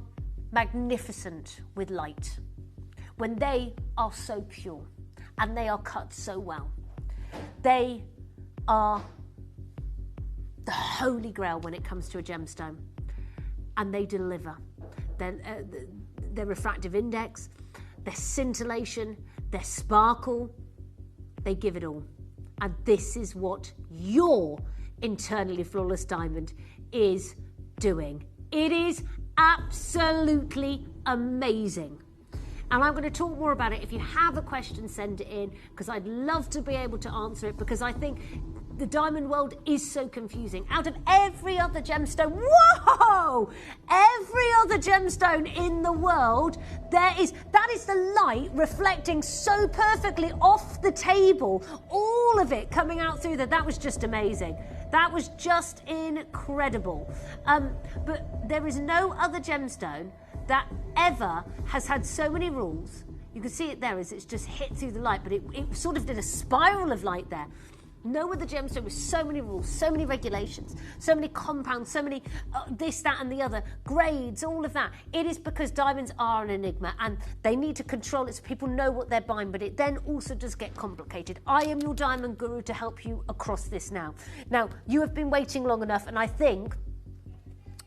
[SPEAKER 7] magnificent with light when they are so pure and they are cut so well. They are the holy grail when it comes to a gemstone, and they deliver. Their refractive index, their scintillation, their sparkle, they give it all. And this is what your internally flawless diamond is doing. It is absolutely amazing. And I'm going to talk more about it. If you have a question, send it in, because I'd love to be able to answer it, because I think the diamond world is so confusing. Out of every other gemstone, every other gemstone in the world, that is the light reflecting so perfectly off the table, all of it coming out through there. That was just amazing. That was just incredible. But there is no other gemstone that ever has had so many rules. You can see it there as it's just hit through the light, but it sort of did a spiral of light there. No other gemstone with so many rules, so many regulations, so many compounds, so many this, that, and the other, grades, all of that. It is because diamonds are an enigma, and they need to control it so people know what they're buying, but it then also does get complicated. I am your diamond guru to help you across this now. Now, you have been waiting long enough, and I think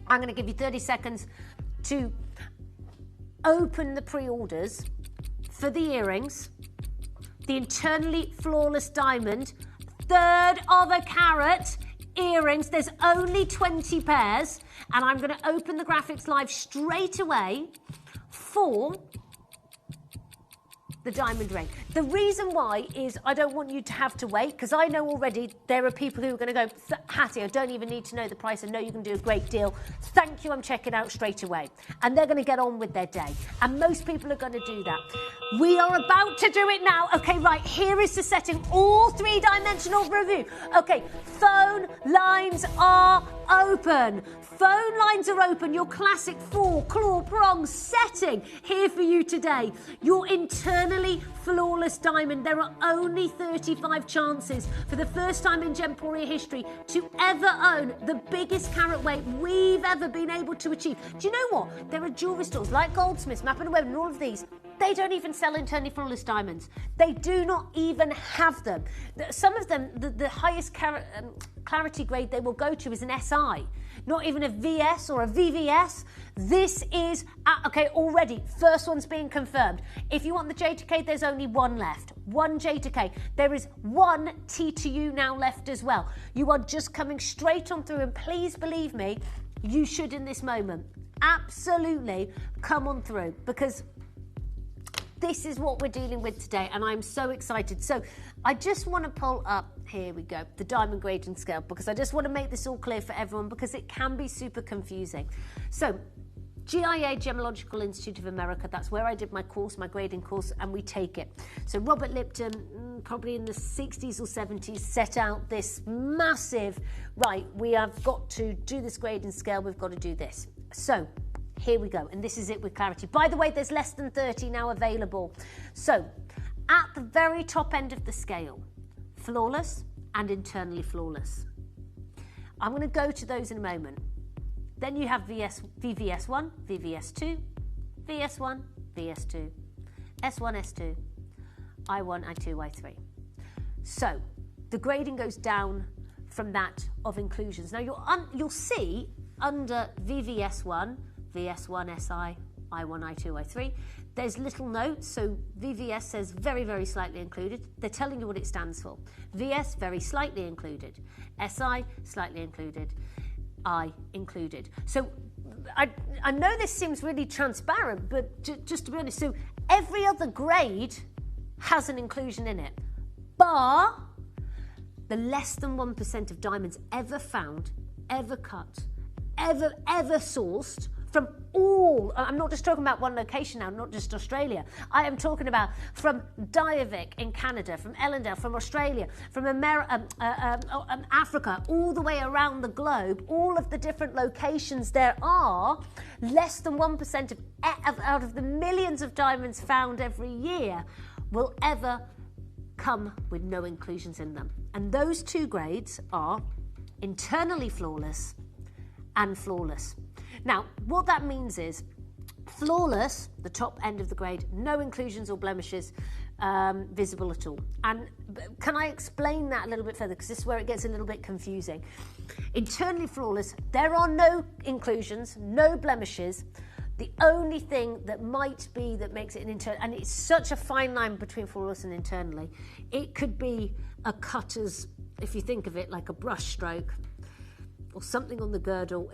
[SPEAKER 7] I'm going to give you 30 seconds to open the pre-orders for the earrings, the internally flawless diamond, 1/3 of a carat earrings. There's only 20 pairs, and I'm going to open the graphics live straight away for the diamond ring. The reason why is I don't want you to have to wait, because I know already there are people who are going to go, Hattie, I don't even need to know the price. I know you can do a great deal. Thank you, I'm checking out straight away. And they're going to get on with their day. And most people are going to do that. We are about to do it now. Okay, right, here is the setting. All 3-dimensional review. Okay, phone lines are open. Phone lines are open. Your classic 4-claw prong setting here for you today. Your internally flawless diamond. There are only 35 chances for the first time in Gemporia history to ever own the biggest carat weight we've ever been able to achieve. Do you know what? There are jewellery stores like Goldsmiths, Mappin & Webb and all of these. They don't even sell internally flawless diamonds. They do not even have them. Some of them, the highest clarity grade they will go to is an SI, not even a VS or a VVS. This is, okay, already, first one's being confirmed. If you want the J to K, there's only one left. One J to K. There is one T to U now left as well. You are just coming straight on through, and please believe me, you should in this moment. Absolutely come on through, because this is what we're dealing with today, and I'm so excited. So I just want to pull up, here we go, the diamond grading scale, because I just want to make this all clear for everyone, because it can be super confusing. So GIA, Gemological Institute of America, that's where I did my course, my grading course, and we take it. So Robert Lipton, probably in the 60s or 70s, set out this massive, right, we have got to do this grading scale, we've got to do this. So here we go, and this is it with clarity. By the way, there's less than 30 now available. So, at the very top end of the scale, flawless and internally flawless. I'm going to go to those in a moment. Then you have VVS1, VVS2, VS1, VS2, S1, S2, I1, I2, I3. So, the grading goes down from that of inclusions. Now, you'll see under VVS1, VS1, SI, I1, I2, I3. There's little notes, so VVS says very, very slightly included. They're telling you what it stands for. VS, very slightly included. SI, slightly included. I, included. So I know this seems really transparent, but just to be honest, so every other grade has an inclusion in it, bar the less than 1% of diamonds ever found, ever cut, ever sourced from all, I'm not just talking about one location now, not just Australia. I am talking about from Diavik in Canada, from Ellendale, from Australia, from Africa, all the way around the globe, all of the different locations there are, less than 1% out of the millions of diamonds found every year will ever come with no inclusions in them. And those two grades are internally flawless and flawless. Now, what that means is flawless, the top end of the grade, no inclusions or blemishes visible at all. And can I explain that a little bit further, because this is where it gets a little bit confusing. Internally flawless, there are no inclusions, no blemishes. The only thing that might be that makes it an internal, and it's such a fine line between flawless and internally, it could be a cutter's, if you think of it like a brush stroke or something on the girdle.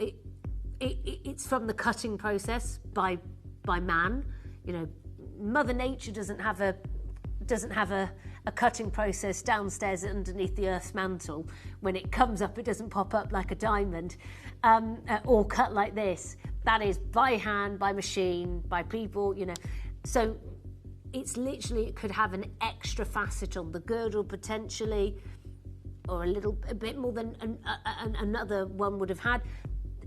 [SPEAKER 7] It's from the cutting process by man. You know, Mother Nature doesn't have a cutting process downstairs underneath the Earth's mantle. When it comes up, it doesn't pop up like a diamond or cut like this. That is by hand, by machine, by people, you know. So it's literally, it could have an extra facet on the girdle potentially, or a bit more than another one would have had.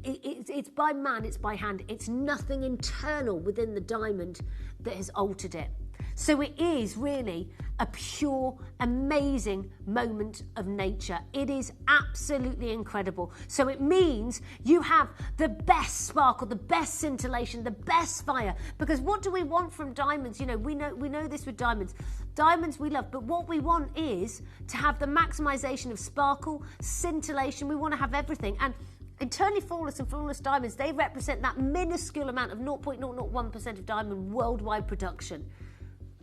[SPEAKER 7] It's by man, it's by hand. It's nothing internal within the diamond that has altered it. So it is really a pure, amazing moment of nature. It is absolutely incredible. So it means you have the best sparkle, the best scintillation, the best fire. Because what do we want from diamonds? You know, we know this with diamonds. Diamonds we love, but what we want is to have the maximization of sparkle, scintillation. We want to have everything. And internally flawless and flawless diamonds, they represent that minuscule amount of 0.001% of diamond worldwide production.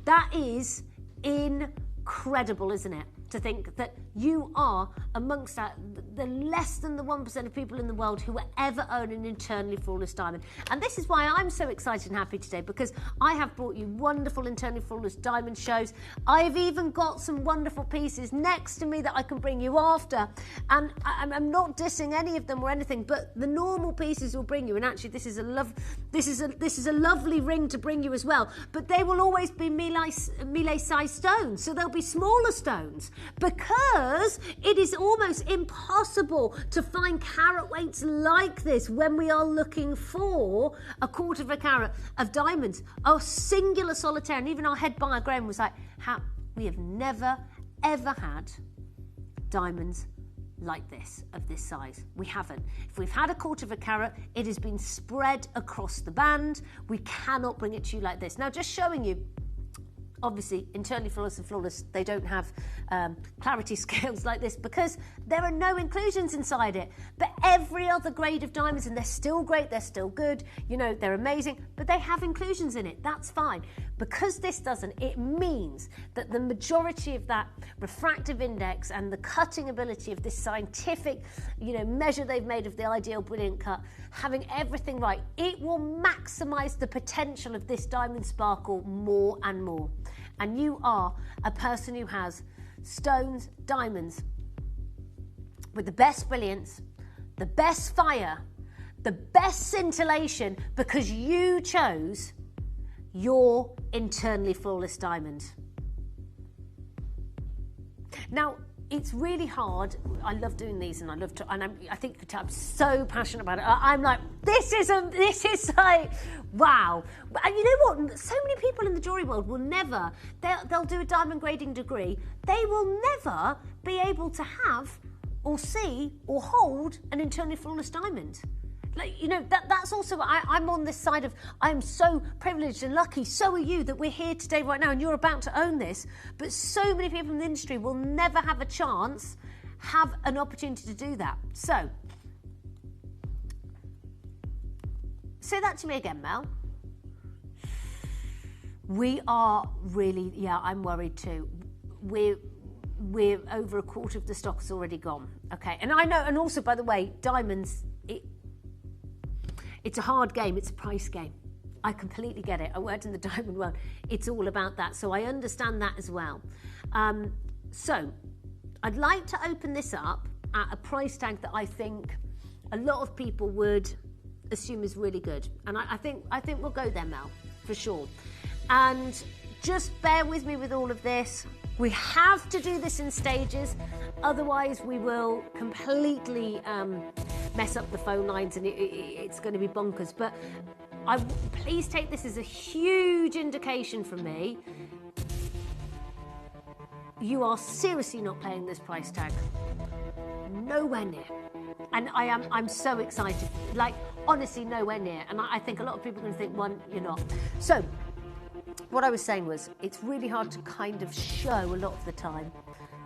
[SPEAKER 7] That is incredible, isn't it? To think that you are amongst the less than the 1% of people in the world who will ever own an internally flawless diamond. And this is why I'm so excited and happy today, because I have brought you wonderful internally flawless diamond shows. I've even got some wonderful pieces next to me that I can bring you after. And I'm not dissing any of them or anything, but the normal pieces will bring you. And actually, this is a lovely ring to bring you as well. But they will always be melee-sized stones, so they'll be smaller stones, because it is almost impossible to find carat weights like this when we are looking for a 1/4 carat of diamonds. A singular solitaire, and even our head buyer Graham was like, we have never ever had diamonds like this, of this size. We haven't. If we've had a 1/4 carat, it has been spread across the band. We cannot bring it to you like this. Now, just showing you, obviously, internally flawless and flawless, they don't have clarity scales like this because there are no inclusions inside it. But every other grade of diamonds, and they're still great, they're still good, you know, they're amazing, but they have inclusions in it. That's fine. Because this doesn't, it means that the majority of that refractive index and the cutting ability of this scientific, you know, measure they've made of the ideal brilliant cut, having everything right, it will maximize the potential of this diamond sparkle more and more. And you are a person who has stones, diamonds, with the best brilliance, the best fire, the best scintillation, because you chose your internally flawless diamond. Now, it's really hard. I love doing these, and I think I'm so passionate about it. I'm like, this is like, wow. And you know what? So many people in the jewellery world will never, they'll do a diamond grading degree. They will never be able to have or see or hold an internally flawless diamond. Like, you know, that's also, I'm on this side of, I'm so privileged and lucky, so are you, that we're here today right now and you're about to own this. But so many people in the industry will never have a chance, have an opportunity to do that. So, say that to me again, Mel. We are really, yeah, I'm worried too. We're over 1/4 of the stock has already gone. Okay, and I know, and also, by the way, diamonds, it's a hard game, it's a price game. I completely get it. I worked in the diamond world. It's all about that. So I understand that as well. So I'd like to open this up at a price tag that I think a lot of people would assume is really good. And I think we'll go there, Mel, for sure. And just bear with me with all of this. We have to do this in stages, otherwise we will completely mess up the phone lines and it's going to be bonkers. But please take this as a huge indication from me. You are seriously not paying this price tag. Nowhere near. And I'm so excited. Like, honestly, nowhere near. And I think a lot of people are going to think, one, you're not. So, what I was saying was, it's really hard to kind of show a lot of the time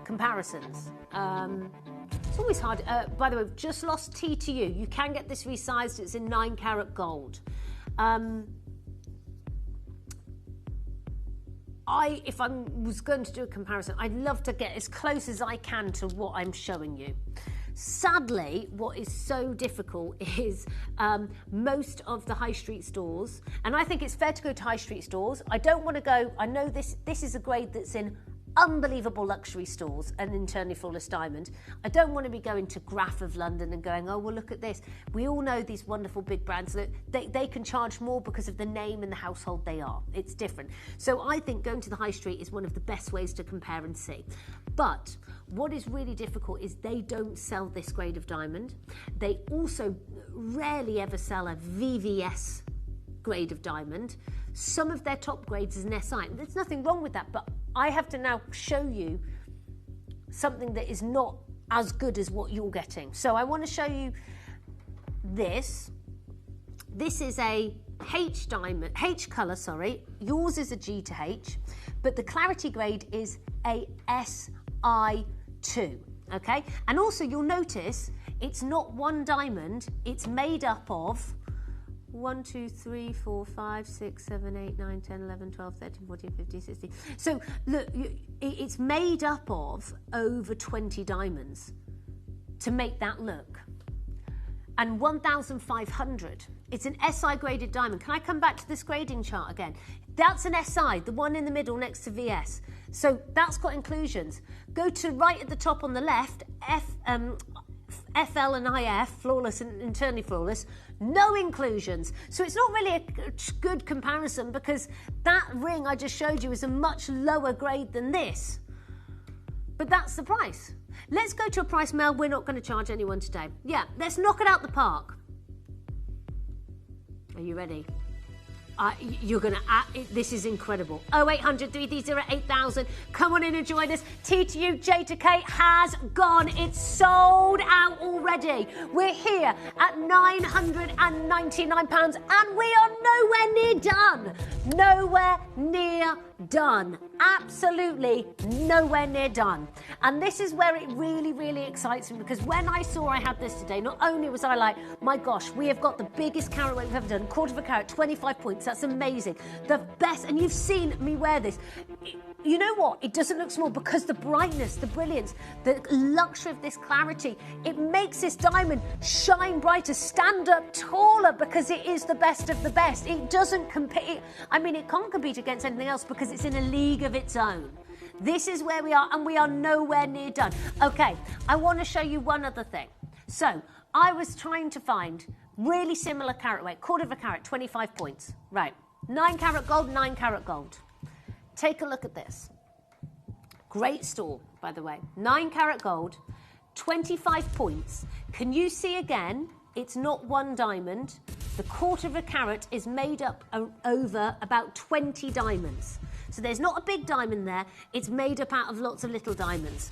[SPEAKER 7] comparisons. It's always hard. By the way, we've just lost T to you. You can get this resized. It's in 9 carat gold. If I was going to do a comparison, I'd love to get as close as I can to what I'm showing you. Sadly, what is so difficult is most of the high street stores, and I think it's fair to go to high street stores. I don't want to go, I know this is a grade that's in unbelievable luxury stores, an internally flawless diamond. I don't want to be going to Graf of London and going, oh, well, look at this. We all know these wonderful big brands that they can charge more because of the name and the household they are. It's different. So I think going to the high street is one of the best ways to compare and see. But what is really difficult is they don't sell this grade of diamond. They also rarely ever sell a VVS grade of diamond. Some of their top grades is an SI. There's nothing wrong with that, but I have to now show you something that is not as good as what you're getting. So I want to show you this. This is a H diamond, H colour, sorry. Yours is a G to H, but the clarity grade is a SI2, okay? And also you'll notice it's not one diamond, it's made up of 1, 2, 3, 4, 5, 6, 7, 8, 9, 10, 11, 12, 13, 14, 15, 16. So look, it's made up of over 20 diamonds to make that look. And 1,500. It's an SI graded diamond. Can I come back to this grading chart again? That's an SI, the one in the middle next to VS. So that's got inclusions. Go to right at the top on the left, FL and IF, flawless and internally flawless, no inclusions. So it's not really a good comparison because that ring I just showed you is a much lower grade than this. But that's the price. Let's go to a price, Mel. We're not going to charge anyone today. Yeah, let's knock it out the park. Are you ready? You're going to... this is incredible. 0800 330 8000. Come on in and join us. T2U J to K has gone. It's sold out already. We're here at £999 and we are nowhere near done. Nowhere near done. Absolutely nowhere near done. And this is where it really, really excites me because when I saw I had this today, not only was I like, my gosh, we have got the biggest carat weight we've ever done, quarter of a carat, 25 points. That's amazing. The best, and you've seen me wear this. You know what? It doesn't look small because the brightness, the brilliance, the luxury of this clarity, it makes this diamond shine brighter, stand up taller because it is the best of the best. It doesn't compete. I mean, it can't compete against anything else because it's in a league of its own. This is where we are, and we are nowhere near done. Okay, I want to show you one other thing. So, I was trying to find really similar carat weight, quarter of a carat, 25 points. Right, 9 carat gold, 9 carat gold. Take a look at this. Great store, by the way. 9 carat gold, 25 points. Can you see again? It's not one diamond. The quarter of a carat is made up over about 20 diamonds. So there's not a big diamond there. It's made up out of lots of little diamonds.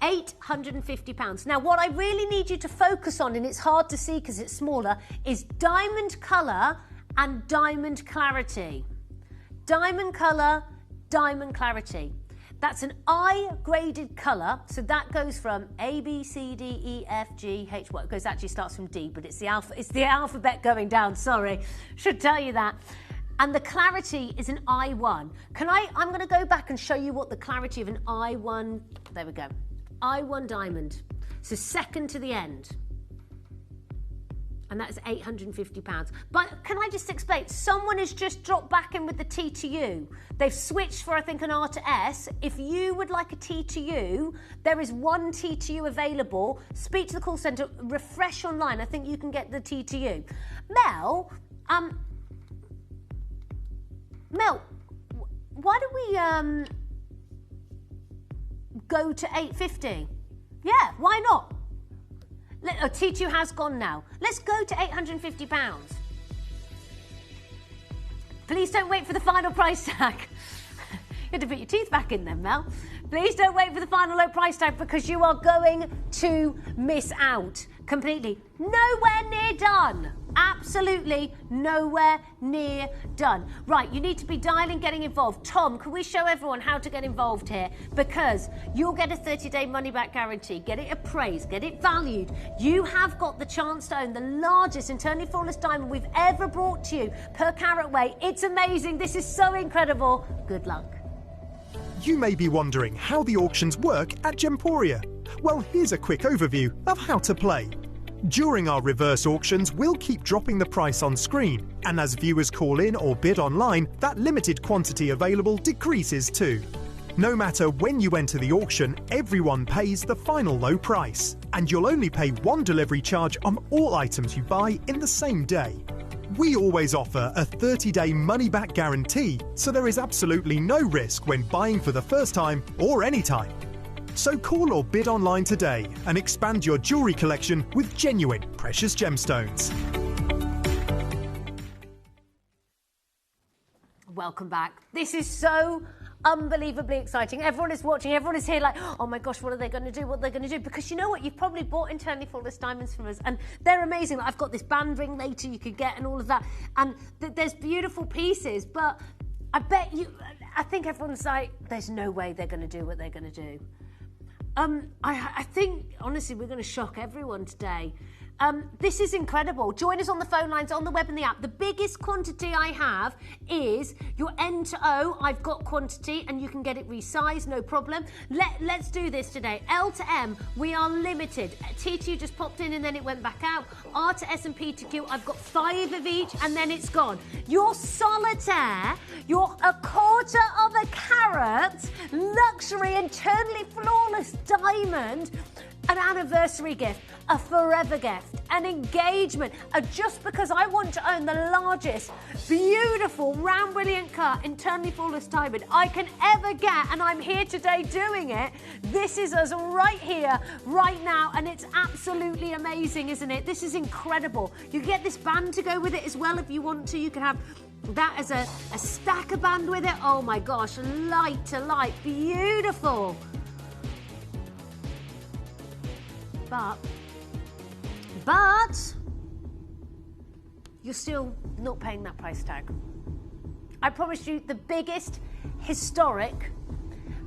[SPEAKER 7] £850. Now, what I really need you to focus on, and it's hard to see because it's smaller, is diamond colour and diamond clarity. Diamond colour, diamond clarity. That's an I-graded colour, so that goes from A, B, C, D, E, F, G, H, well, it goes actually starts from D, but it's the alphabet going down, sorry. Should tell you that. And the clarity is an I1. I'm going to go back and show you what the clarity of an I1, there we go. I1 diamond. So second to the end. And that's £850. But can I just explain? Someone has just dropped back in with the T to U. They've switched for, I think, an R to S. If you would like a T to U, there is one T to U available. Speak to the call centre, refresh online. I think you can get the T to U. Mel, why don't we go to 850? Yeah, why not? T2 has gone now. Let's go to £850. Please don't wait for the final price tag. You had to put your teeth back in then, Mel. Please don't wait for the final low price tag because you are going to miss out completely. Nowhere near done. Absolutely nowhere near done. Right, you need to be dialing, getting involved. Tom, can we show everyone how to get involved here? Because you'll get a 30-day money-back guarantee. Get it appraised, get it valued. You have got the chance to own the largest internally flawless diamond we've ever brought to you per carat weight. It's amazing. This is so incredible. Good luck.
[SPEAKER 6] You may be wondering how the auctions work at Gemporia. Well, here's a quick overview of how to play. During our reverse auctions, we'll keep dropping the price on screen, and as viewers call in or bid online, that limited quantity available decreases too. No matter when you enter the auction, everyone pays the final low price, and you'll only pay one delivery charge on all items you buy in the same day. We always offer a 30-day money-back guarantee, so there is absolutely no risk when buying for the first time or any time. So call or bid online today and expand your jewellery collection with genuine precious gemstones.
[SPEAKER 7] Welcome back. This is so unbelievably exciting. Everyone is watching, everyone is here like, oh my gosh, what are they going to do? What are they going to do? Because you know what? You've probably bought internally flawless diamonds from us and they're amazing. Like, I've got this band ring later you could get and all of that. And there's beautiful pieces, but I think everyone's like, there's no way they're going to do what they're going to do. I think, honestly, we're going to shock everyone today. This is incredible. Join us on the phone lines, on the web and the app. The biggest quantity I have is your N to O. I've got quantity and you can get it resized, no problem. Let's do this today. L to M, we are limited. T2 just popped in and then it went back out. R to S and P to Q, I've got 5 of each and then it's gone. Your solitaire, your a quarter of a carat, luxury, internally flawless diamond, an anniversary gift, a forever gift, an engagement, just because I want to own the largest, beautiful, round, brilliant cut, internally flawless diamond I can ever get, and I'm here today doing it. This is us right here, right now, and it's absolutely amazing, isn't it? This is incredible. You get this band to go with it as well if you want to. You can have that as a stacker band with it. Oh my gosh, light to light, beautiful. But you're still not paying that price tag. I promise you the biggest historic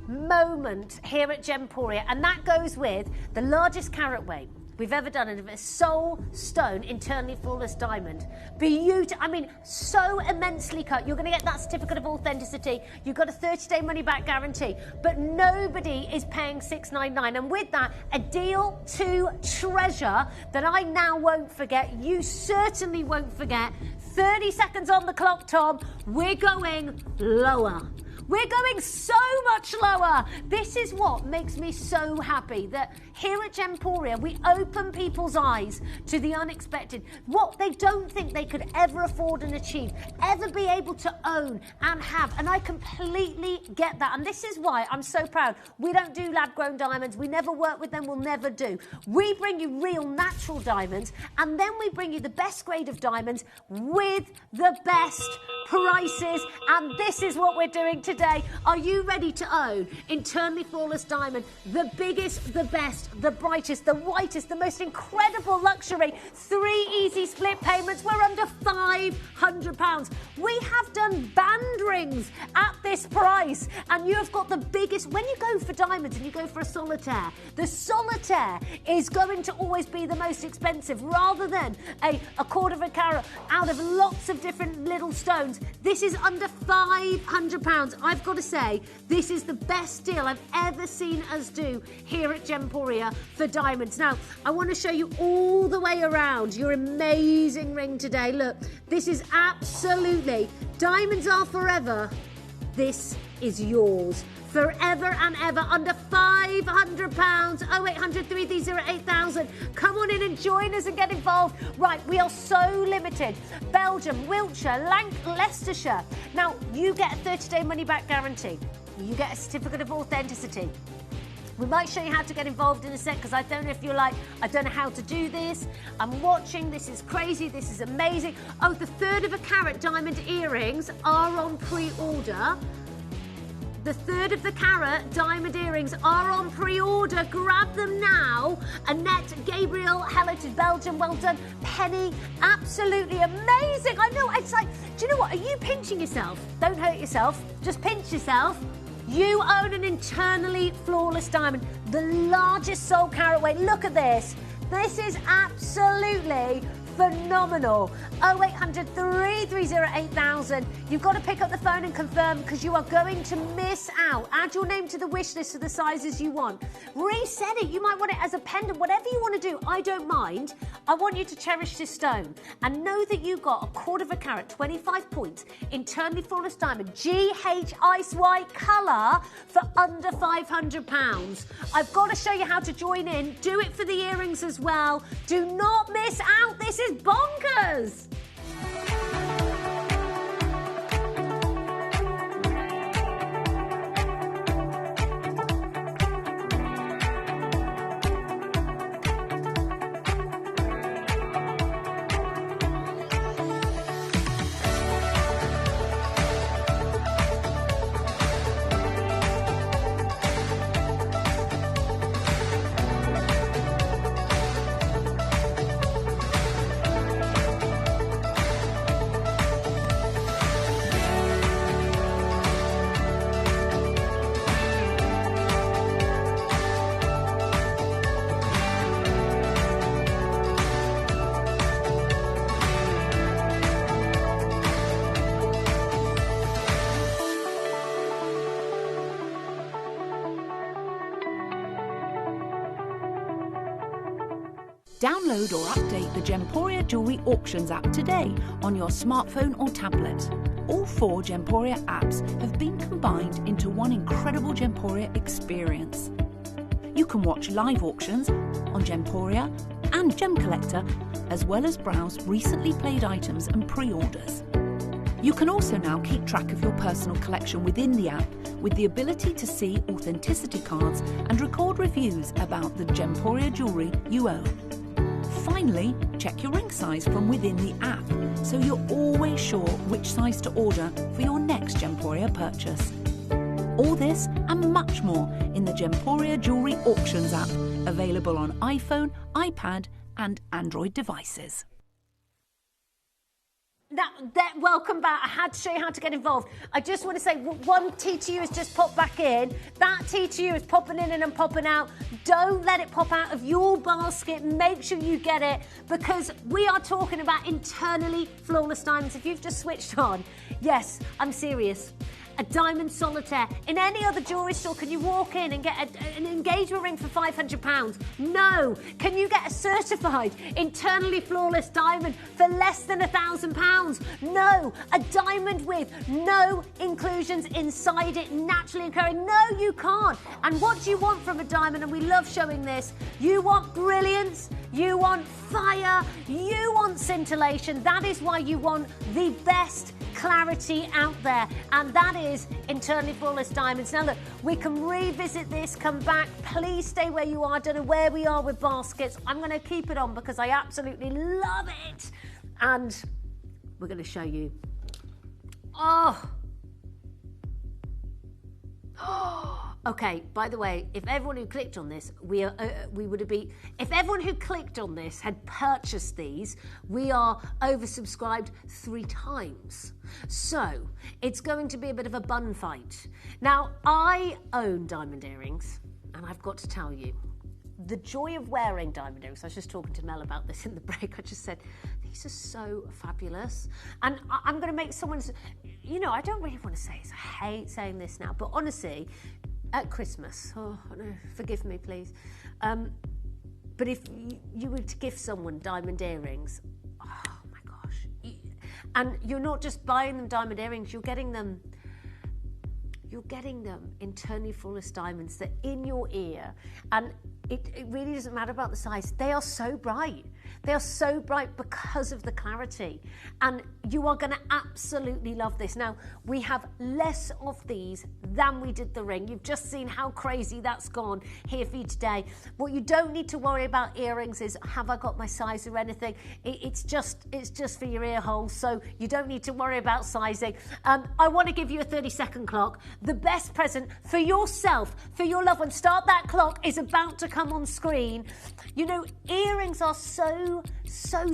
[SPEAKER 7] moment here at Gemporia, and that goes with the largest carat weight we've ever done in a soul stone internally flawless diamond. Beautiful, I mean, so immensely cut. You're going to get that certificate of authenticity. You've got a 30-day money-back guarantee, but nobody is paying $699. And with that, a deal to treasure that I now won't forget. You certainly won't forget. 30 seconds on the clock, Tom. We're going lower. We're going so much lower. This is what makes me so happy, that here at Gemporia, we open people's eyes to the unexpected, what they don't think they could ever afford and achieve, ever be able to own and have. And I completely get that. And this is why I'm so proud. We don't do lab-grown diamonds. We never work with them. We'll never do. We bring you real natural diamonds, and then we bring you the best grade of diamonds with the best prices. And this is what we're doing today. Are you ready to own internally flawless diamond, the biggest, the best, the brightest, the whitest, the most incredible luxury? 3 easy split payments. We're under £500. We have done band rings at this price, and you have got the biggest. When you go for diamonds and you go for a solitaire, the solitaire is going to always be the most expensive, rather than a quarter of a carat out of lots of different little stones. This is under £500. I've got to say, this is the best deal I've ever seen us do here at Gemporia for diamonds. Now, I want to show you all the way around your amazing ring today. Look, this is absolutely, diamonds are forever. This is yours. Forever and ever, under £500. 0800 330 8000. Come on in and join us and get involved. Right, we are so limited. Belgium, Wiltshire, Leicestershire. Now, you get a 30-day money-back guarantee. You get a certificate of authenticity. We might show you how to get involved in a sec, because I don't know if you're like, I don't know how to do this. I'm watching, this is crazy, this is amazing. Oh, the 1/3 of a carat diamond earrings are on pre-order. The 1/3 of the carat diamond earrings are on pre-order. Grab them now. Annette, Gabriel, hello to Belgium, well done. Penny, absolutely amazing. I know, it's like, do you know what? Are you pinching yourself? Don't hurt yourself, just pinch yourself. You own an internally flawless diamond, the largest soul carat weight. Look at this. This is absolutely phenomenal. 0800 330 8000. You've got to pick up the phone and confirm, because you are going to miss out. Add your name to the wish list for the sizes you want. Reset it. You might want it as a pendant, whatever you want to do. I don't mind. I want you to cherish this stone and know that you got a 1/4 of a carat, 25 points, internally flawless diamond, GH ice white colour for under £500. I've got to show you how to join in. Do it for the earrings as well. Do not miss out. This is bonkers.
[SPEAKER 5] Download or update the Gemporia Jewellery Auctions app today on your smartphone or tablet. All 4 Gemporia apps have been combined into one incredible Gemporia experience. You can watch live auctions on Gemporia and Gem Collector, as well as browse recently played items and pre-orders. You can also now keep track of your personal collection within the app with the ability to see authenticity cards and record reviews about the Gemporia jewellery you own. Finally, check your ring size from within the app, so you're always sure which size to order for your next Gemporia purchase. All this and much more in the Gemporia Jewellery Auctions app, available on iPhone, iPad and Android devices.
[SPEAKER 7] Welcome back. I had to show you how to get involved. I just want to say one TTU has just popped back in. That TTU is popping in and popping out. Don't let it pop out of your basket. Make sure you get it, because we are talking about internally flawless diamonds. If you've just switched on, yes, I'm serious. A diamond solitaire. In any other jewellery store, can you walk in and get an engagement ring for £500? No. Can you get a certified internally flawless diamond for less than £1,000? No. A diamond with no inclusions inside it, naturally occurring? No, you can't. And what do you want from a diamond? And we love showing this. You want brilliance. You want fire. You want scintillation. That is why you want the best clarity out there, and that is internally flawless diamonds. Now look, we can revisit this, come back. Please stay where you are. I don't know where we are with baskets. I'm going to keep it on because I absolutely love it, and we're going to show you. Okay, by the way, if everyone who clicked on this, if everyone who clicked on this had purchased these, we are oversubscribed 3 times. So it's going to be a bit of a bun fight. Now, I own diamond earrings, and I've got to tell you, the joy of wearing diamond earrings, I was just talking to Mel about this in the break, I just said, these are so fabulous. And I'm going to make someone's, I don't really want to say this, I hate saying this now, but honestly, at Christmas, oh no, forgive me please, but if you were to gift someone diamond earrings, oh my gosh, and you're not just buying them diamond earrings, you're getting them internally flawless diamonds that are in your ear, and it really doesn't matter about the size. They are so bright. They are so bright because of the clarity, and you are going to absolutely love this. Now, we have less of these than we did the ring. You've just seen how crazy that's gone here for you today. What you don't need to worry about earrings is, have I got my size or anything? It's just for your ear holes, so you don't need to worry about sizing. I want to give you a 30-second clock. The best present for yourself, for your loved one. Start that clock. Is about to come on screen. Earrings are so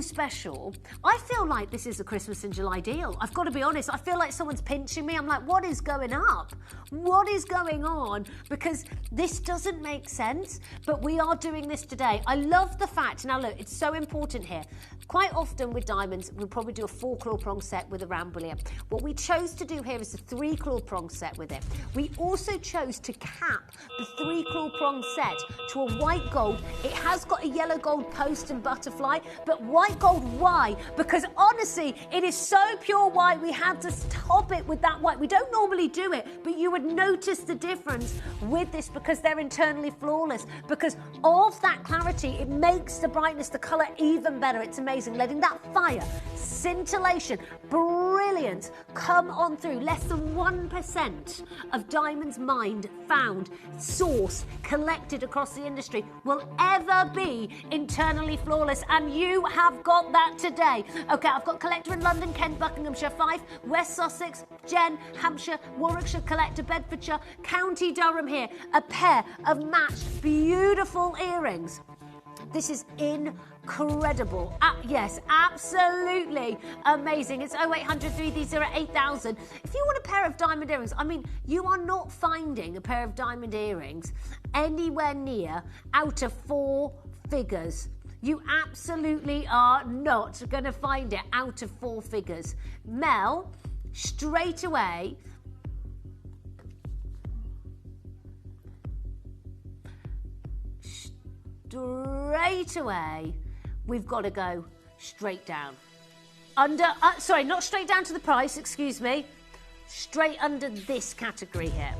[SPEAKER 7] special. I feel like this is a Christmas in July deal. I've got to be honest. I feel like someone's pinching me. I'm like, what is going up? What is going on? Because this doesn't make sense, but we are doing this today. I love the fact, now look, it's so important here. Quite often with diamonds, we'll probably do a 4-claw prong set with a round brilliant. What we chose to do here is a 3-claw prong set with it. We also chose to cap the 3-claw prong set to a white gold. It has got a yellow gold post and butterfly, but white gold, why? Because honestly, it is so pure white, we had to top it with that white. We don't normally do it, but you would notice the difference with this because they're internally flawless. Because of that clarity, it makes the brightness, the colour even better. It's amazing. Letting that fire, scintillation, brilliance come on through. Less than 1% of diamonds mined, found, sourced, collected across the industry will ever be internally flawless, and you have got that today. Okay, I've got Collector in London, Kent, Buckinghamshire, Fife, West Sussex, Jen, Hampshire, Warwickshire, Collector, Bedfordshire, County Durham here. A pair of matched beautiful earrings. This is incredible. Yes, absolutely amazing. It's 0800 330 8000. If you want a pair of diamond earrings, I mean, you are not finding a pair of diamond earrings anywhere near out of 4 figures. You absolutely are not going to find it out of 4 figures. Mel, straight away, we've got to go straight down. Sorry, not straight down to the price, excuse me. Straight under this category here.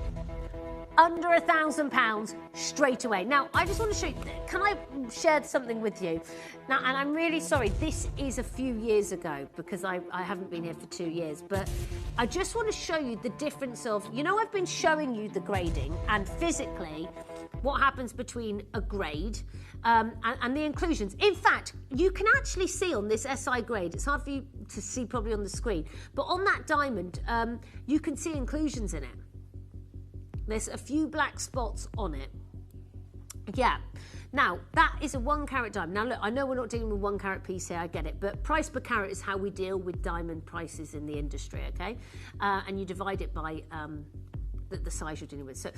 [SPEAKER 7] Under £1,000 straight away. Now, I just want to show you, can I share something with you? Now, and I'm really sorry, this is a few years ago because I haven't been here for 2 years, but I just want to show you the difference of, you know, I've been showing you the grading and physically what happens between a grade and the inclusions. In fact, you can actually see on this SI grade, it's hard for you to see probably on the screen, but on that diamond, you can see inclusions in it. There's a few black spots on it. Yeah. Now, that is a 1 carat diamond. Now, look, I know we're not dealing with 1 carat piece here, I get it, but price per carat is how we deal with diamond prices in the industry, okay? And you divide it by the size you're dealing with. So,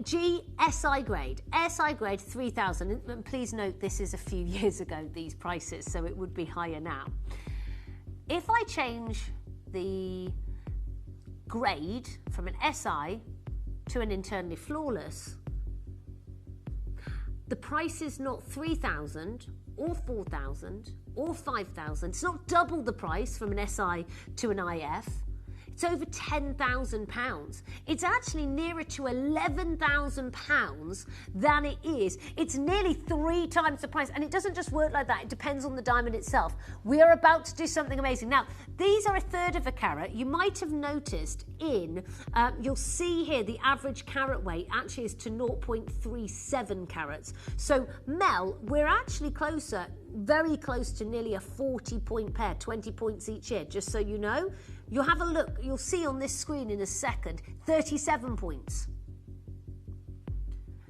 [SPEAKER 7] SI grade 3,000. And please note, this is a few years ago, these prices, so it would be higher now. If I change the grade from an SI to an internally flawless, the price is not 3,000 or 4,000 or 5,000. It's not double the price from an SI to an IF. It's over £10,000. It's actually nearer to £11,000 than it is. It's nearly 3 times the price, and it doesn't just work like that. It depends on the diamond itself. We are about to do something amazing. Now, these are 1/3 of a carat. You might have noticed you'll see here the average carat weight actually is to 0.37 carats. So, Mel, we're actually closer, very close to nearly a 40-point pair, 20 points each here, just so you know. You'll have a look, you'll see on this screen in a second, 37 points.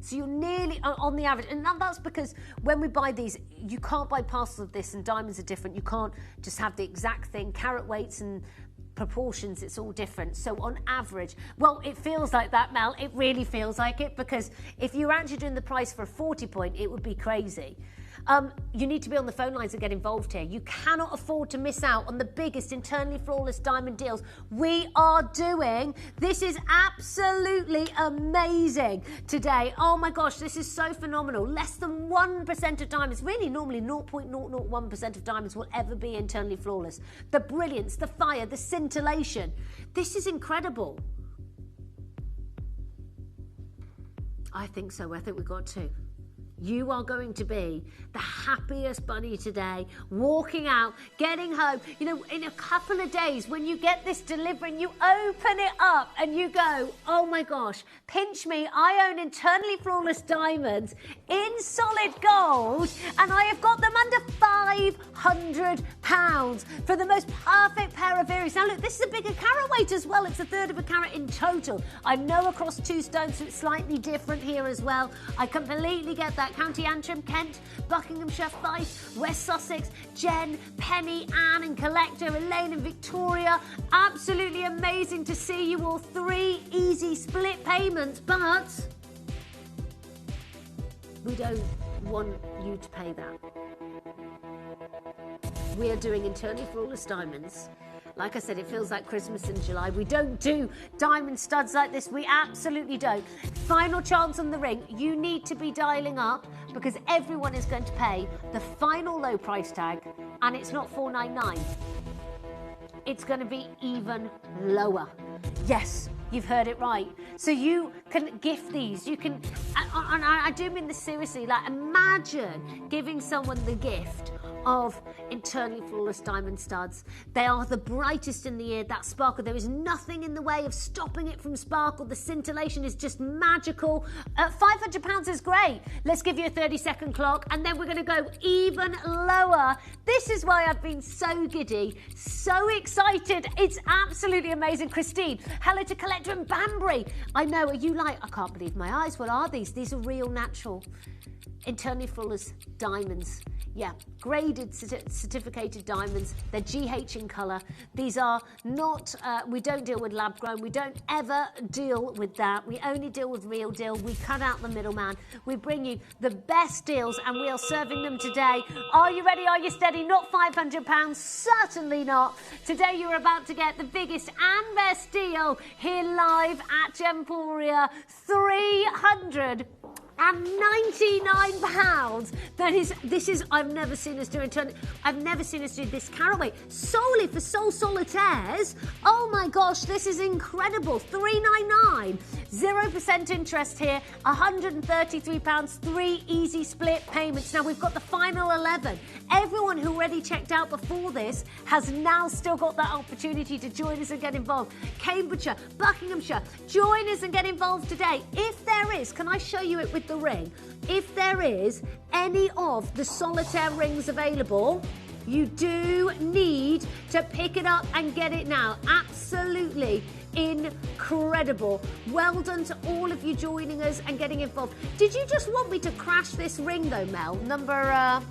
[SPEAKER 7] So you're nearly on the average. And that's because when we buy these, you can't buy parcels of this, and diamonds are different. You can't just have the exact thing. Carat weights and proportions, it's all different. So on average, well, it feels like that, Mel. It really feels like it, because if you're actually doing the price for a 40-point, it would be crazy. You need to be on the phone lines and get involved here. You cannot afford to miss out on the biggest internally flawless diamond deals we are doing. This is absolutely amazing today. Oh my gosh, this is so phenomenal. Less than 1% of diamonds, really normally 0.001% of diamonds will ever be internally flawless. The brilliance, the fire, the scintillation. This is incredible. I think so. I think we've got to. You are going to be the happiest bunny today, walking out, getting home. You know, in a couple of days, when you get this delivery and you open it up and you go, oh my gosh, pinch me, I own internally flawless diamonds in solid gold, and I have got them under £500 for the most perfect pair of earrings. Now look, this is a bigger carat weight as well. It's 1/3 of a carat in total. I know across 2 stones, so it's slightly different here as well. I completely get that. County Antrim, Kent, Buckinghamshire, Fife, West Sussex, Jen, Penny, Anne and Collector, Elaine and Victoria. Absolutely amazing to see you all. 3 easy split payments, but we don't want you to pay that. We are doing internally flawless diamonds. Like I said, it feels like Christmas in July. We don't do diamond studs like this. We absolutely don't. Final chance on the ring. You need to be dialing up, because everyone is going to pay the final low price tag, and it's not $499. It's going to be even lower. Yes, you've heard it right. So you can gift these. You can, and I do mean this seriously. Like, imagine giving someone the gift of internally flawless diamond studs. They are the brightest in the year. That sparkle, there is nothing in the way of stopping it from sparkle. The scintillation is just magical. £500 is great. Let's give you a 30-second clock, and then we're going to go even lower. This is why I've been so giddy, so excited. It's absolutely amazing. Christine, hello to Collector and Banbury. I know, are you like, I can't believe my eyes. What are these? These are real natural internally flawless diamonds. Yeah, graded certificated diamonds. They're GH in colour. These are not, we don't deal with lab grown. We don't ever deal with that. We only deal with real deal. We cut out the middleman. We bring you the best deals, and we are serving them today. Are you ready? Are you steady? Not £500, certainly not. Today you're about to get the biggest and best deal here live at Gemporia. £399. This is, I've never seen us do it. I've never seen us do this caraway solely for Sol Solitaires. Oh my gosh, this is incredible. $3.99, 0% interest here, £133, 3 easy split payments. Now we've got the final 11. Everyone who already checked out before this has now still got that opportunity to join us and get involved. Cambridgeshire, Buckinghamshire, join us and get involved today. If there is, can I show you it with the ring? If there is any of the solitaire rings available, you do need to pick it up and get it now. Absolutely incredible. Well done to all of you joining us and getting involved. Did you just want me to crash this ring though, Mel? Number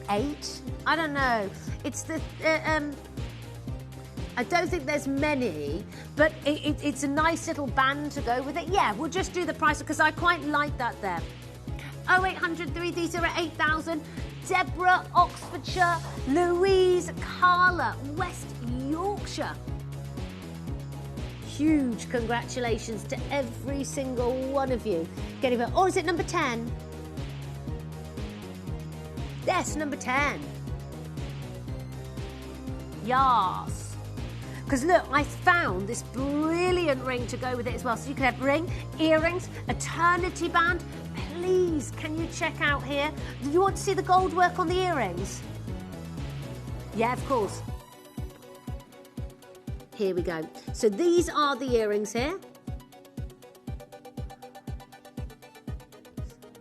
[SPEAKER 7] 8? I don't know. It's the... I don't think there's many, but it's a nice little band to go with it. Yeah, we'll just do the price because I quite like that there. 0800 330 8000. Deborah, Oxfordshire. Louise, Carla, West Yorkshire. Huge congratulations to every single one of you. Getting it. Or is it number 10? Yes, number 10. Yes. Because look, I found this brilliant ring to go with it as well. So you can have ring, earrings, eternity band. Please, can you check out here? Do you want to see the gold work on the earrings? Yeah, of course. Here we go. So these are the earrings here.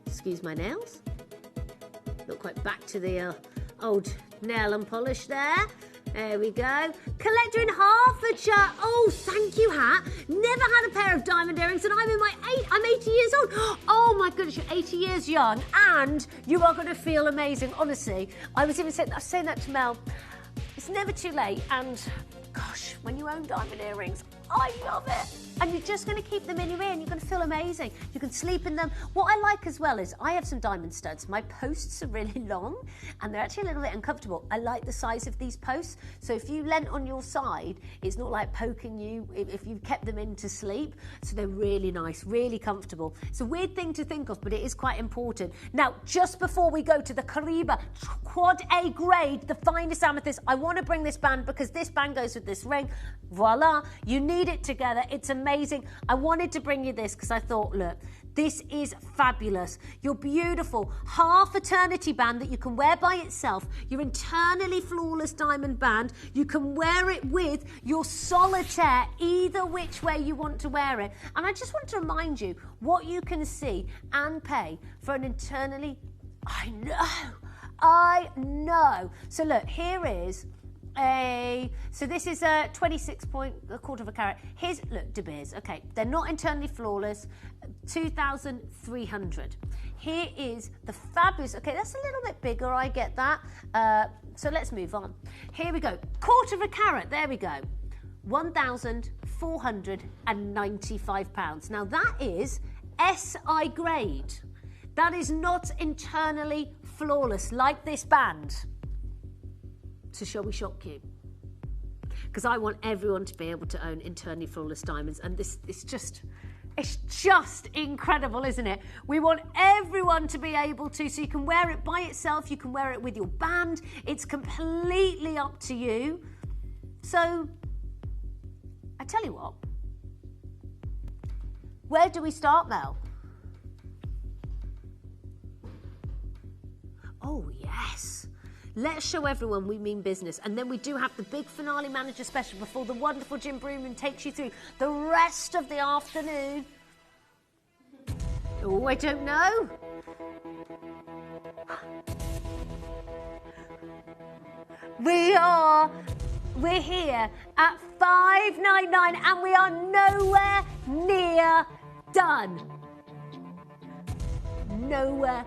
[SPEAKER 7] Excuse my nails. Not quite back to the old nail and polish there. There we go. Collector in Hertfordshire. Oh, thank you, Hat. Never had a pair of diamond earrings and I'm 80 years old. Oh my goodness, you're 80 years young and you are going to feel amazing. Honestly, I was even saying that to Mel. It's never too late and gosh, when you own diamond earrings, I love it. And you're just going to keep them in your ear and you're going to feel amazing. You can sleep in them. What I like as well is I have some diamond studs. My posts are really long and they're actually a little bit uncomfortable. I like the size of these posts. So if you leant on your side, it's not like poking you if you've kept them in to sleep. So they're really nice, really comfortable. It's a weird thing to think of, but it is quite important. Now, just before we go to the Kariba Quad A grade, the finest amethyst, I want to bring this band because this band goes with this ring. Voila, you need it together. It's amazing. I wanted to bring you this because I thought, look, this is fabulous. Your beautiful half eternity band that you can wear by itself, your internally flawless diamond band. You can wear it with your solitaire, either which way you want to wear it. And I just want to remind you what you can see and pay for an internally... I know. So look, here is so this is a 26.25 of a carat. Here's, look, De Beers. Okay, they're not internally flawless. 2,300. Here is the fabulous. Okay, that's a little bit bigger. I get that. So let's move on. Here we go. Quarter of a carat. There we go. £1,495. Now that is SI grade. That is not internally flawless like this band. So shall we shock you? Because I want everyone to be able to own internally flawless diamonds, and this it's just incredible, isn't it? We want everyone to be able to, so you can wear it by itself, you can wear it with your band. It's completely up to you. So I tell you what, where do we start, Mel? Oh yes. Let's show everyone we mean business. And then we do have the big finale manager special before the wonderful Jim Broomman takes you through the rest of the afternoon. Oh, I don't know. We're here at $5.99 and we are nowhere near done. Nowhere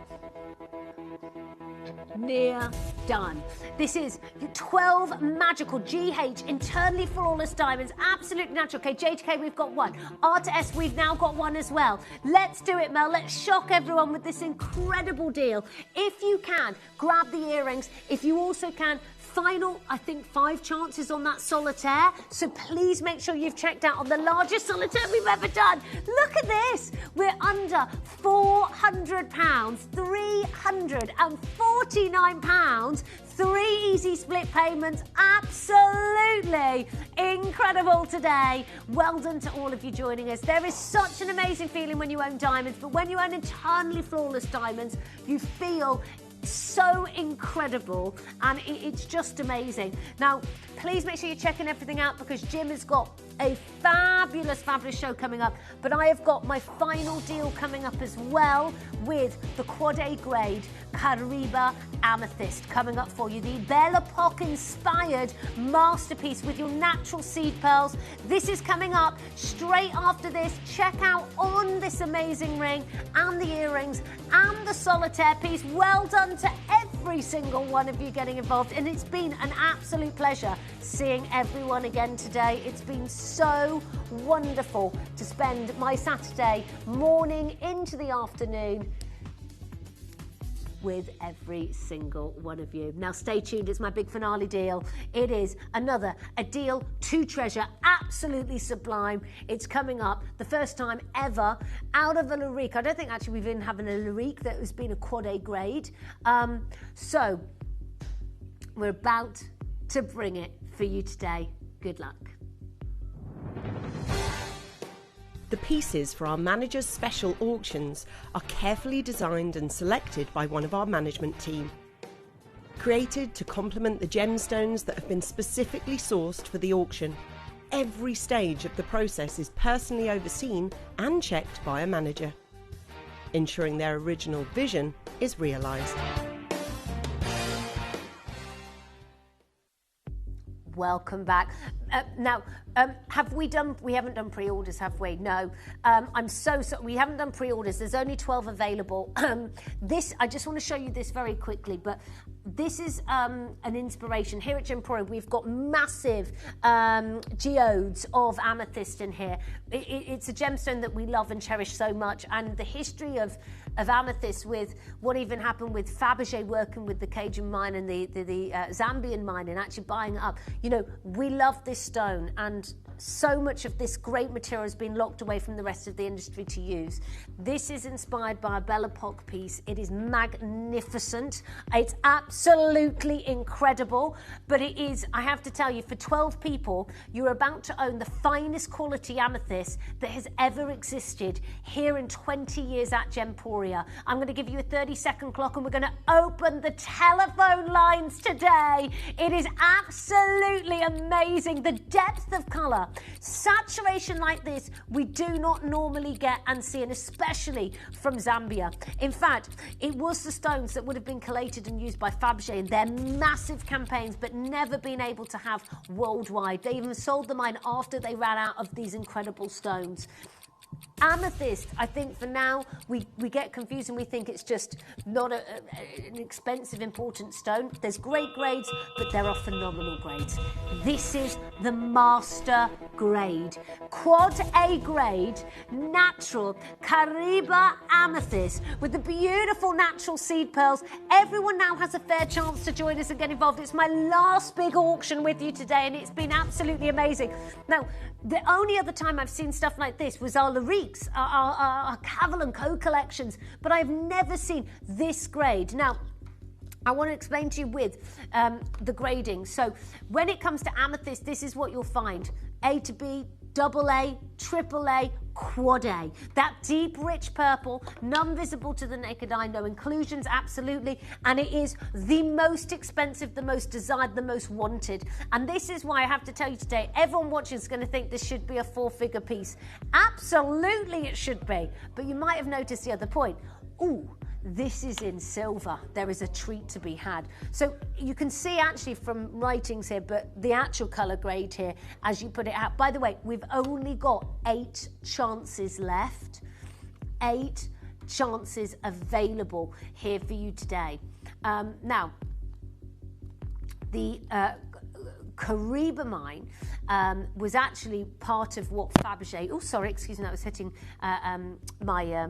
[SPEAKER 7] near done. This is 12 magical GH internally flawless diamonds, absolutely natural. Okay, J to K, we've got one. R to S, we've now got one as well. Let's do it, Mel. Let's shock everyone with this incredible deal. If you can, grab the earrings. If you also can, Final, I think, 5 chances on that solitaire. So please make sure you've checked out on the largest solitaire we've ever done. Look at this. We're under £400, £349. 3 easy split payments. Absolutely incredible today. Well done to all of you joining us. There is such an amazing feeling when you own diamonds, but when you own eternally flawless diamonds, you feel so incredible, and it's just amazing. Now, please make sure you're checking everything out, because Jim has got a fabulous show coming up, but I have got my final deal coming up as well with the Quad A grade Cariba Amethyst coming up for you. The Belle Epoque inspired masterpiece with your natural seed pearls. This is coming up straight after this. Check out on this amazing ring and the earrings and the solitaire piece. Well done to every single one of you getting involved, and it's been an absolute pleasure seeing everyone again today. It's been so wonderful to spend my Saturday morning into the afternoon with every single one of you. Now stay tuned, it's my big finale deal. It is a deal to treasure, absolutely sublime. It's coming up, the first time ever out of a Larique. I don't think actually we've even had a Larique that has been a Quad A grade. So we're about to bring it for you today. Good luck.
[SPEAKER 2] The pieces for our managers' special auctions are carefully designed and selected by one of our management team. Created to complement the gemstones that have been specifically sourced for the auction, every stage of the process is personally overseen and checked by a manager, ensuring their original vision is realised.
[SPEAKER 7] Welcome back. Now, we haven't done pre-orders, have we? No. I'm so sorry. We haven't done pre-orders. There's only 12 available. I just want to show you this very quickly, but this is an inspiration. Here at Gemporia, we've got massive geodes of amethyst in here. It's a gemstone that we love and cherish so much, and the history of amethyst, with what even happened with Fabergé working with the Cajun mine and the Zambian mine and actually buying it up. You know, we love this stone, and so much of this great material has been locked away from the rest of the industry to use. This is inspired by a Belle Epoque piece. It is magnificent. It's absolutely incredible, but it is, I have to tell you, for 12 people, you're about to own the finest quality amethyst that has ever existed here in 20 years at Gemporia. I'm going to give you a 30-second clock, and we're going to open the telephone lines today. It is absolutely amazing, the depth of colour. Saturation like this we do not normally get and see, and especially from Zambia. In fact, it was the stones that would have been collated and used by Fabergé in their massive campaigns, but never been able to have worldwide. They even sold the mine after they ran out of these incredible stones. Amethyst, I think for now, we get confused and we think it's just not an expensive, important stone. There's great grades, but there are phenomenal grades. This is the master grade. Quad A grade, natural Cariba Amethyst with the beautiful natural seed pearls. Everyone now has a fair chance to join us and get involved. It's my last big auction with you today, and it's been absolutely amazing. Now, the only other time I've seen stuff like this was our Lariques, our Cavell & Co collections, but I've never seen this grade. Now, I want to explain to you with the grading. So when it comes to amethyst, this is what you'll find. A to B, double A, triple A, Quad A. That deep, rich purple, none visible to the naked eye, no inclusions, absolutely. And it is the most expensive, the most desired, the most wanted. And this is why I have to tell you today, everyone watching is going to think this should be a 4-figure piece. Absolutely it should be. But you might have noticed the other point. Ooh, this is in silver. There is a treat to be had. So you can see actually from writings here, but the actual colour grade here, as you put it out. By the way, we've only got 8 chances left. 8 chances available here for you today. Now, the Cariba mine was actually part of what Fabergé... Oh, sorry, excuse me, that was hitting my...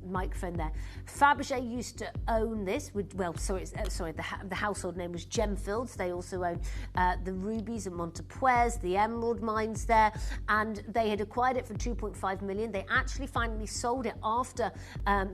[SPEAKER 7] microphone there. Fabergé used to own this. The household name was Gemfields. They also own the rubies and Montepuez, the emerald mines there, and they had acquired it for 2.5 million. They actually finally sold it after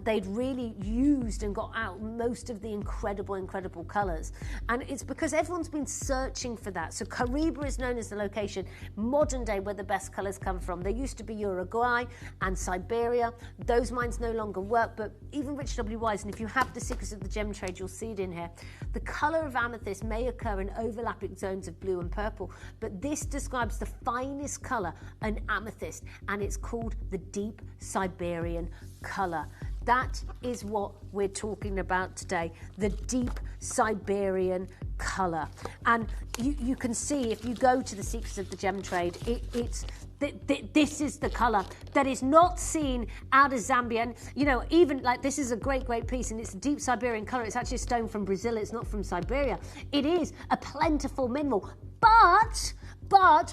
[SPEAKER 7] they'd really used and got out most of the incredible colours. And it's because everyone's been searching for that. So Caribe is known as the location, modern day, where the best colours come from. There used to be Uruguay and Siberia. Those mines no longer work, but even Richard W. Wise, and if you have the Secrets of the Gem Trade, you'll see it in here. The colour of amethyst may occur in overlapping zones of blue and purple, but this describes the finest colour in amethyst, and it's called the deep Siberian colour. That is what we're talking about today, the deep Siberian colour. And you can see, if you go to the Secrets of the Gem Trade, this is the colour that is not seen out of Zambia. And, you know, even like this is a great piece, and it's a deep Siberian colour. It's actually a stone from Brazil. It's not from Siberia. It is a plentiful mineral. But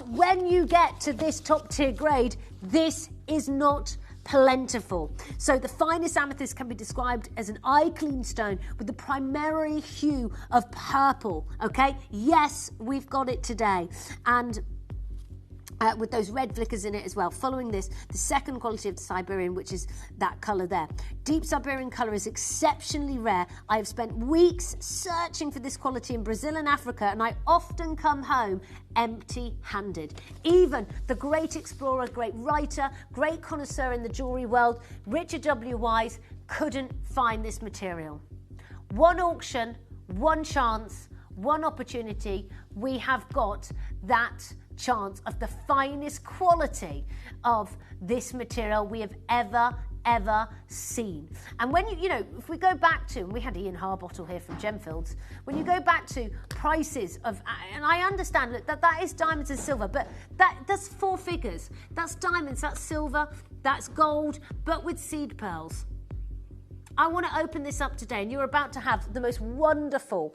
[SPEAKER 7] when you get to this top tier grade, this is not plentiful. So the finest amethyst can be described as an eye-clean stone with the primary hue of purple. Okay, yes, we've got it today. And with those red flickers in it as well. Following this, the second quality of the Siberian, which is that colour there. Deep Siberian colour is exceptionally rare. I have spent weeks searching for this quality in Brazil and Africa, and I often come home empty-handed. Even the great explorer, great writer, great connoisseur in the jewellery world, Richard W. Wise, couldn't find this material. One auction, one chance, one opportunity. We have got that chance of the finest quality of this material we have ever seen. And when you know, if we go back to, and we had Ian Harbottle here from Gemfields, when you go back to prices of, and I understand that is diamonds and silver, but that's 4 figures. That's diamonds, that's silver, that's gold, but with seed pearls. I want to open this up today, and you're about to have the most wonderful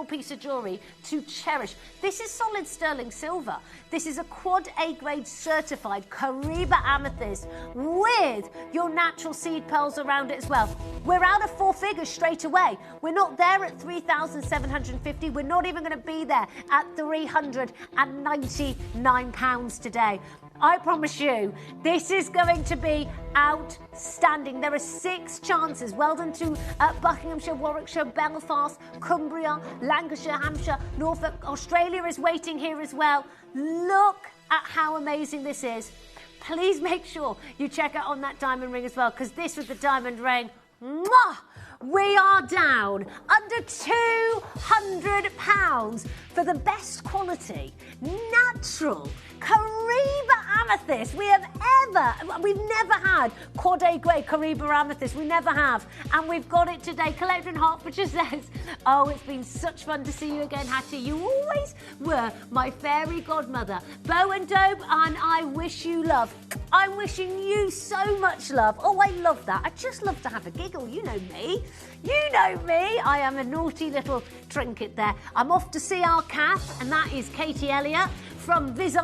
[SPEAKER 7] piece of jewellery to cherish. This is solid sterling silver. This is a quad A grade certified Caribe amethyst with your natural seed pearls around it as well. We're out of 4 figures straight away. We're not there at 3,750. We're not even going to be there at £399 today. I promise you, this is going to be outstanding. There are 6 chances. Well done to Buckinghamshire, Warwickshire, Belfast, Cumbria, Lancashire, Hampshire, Norfolk. Australia is waiting here as well. Look at how amazing this is. Please make sure you check out on that diamond ring as well, because this with the diamond ring, mwah! We are down under £200 for the best quality, natural, Caribe amethyst we've never had quad A grade Caribe amethyst, we never have, and we've got it today. Collector in Hertfordshire says, oh, it's been such fun to see you again, Hattie. You always were my fairy godmother. Bo and Dope, and I wish you love. I'm wishing you so much love. Oh, I love that. I just love to have a giggle. You know me. You know me. I am a naughty little trinket there. I'm off to see our cat, and that is Katie Elliott from Visage.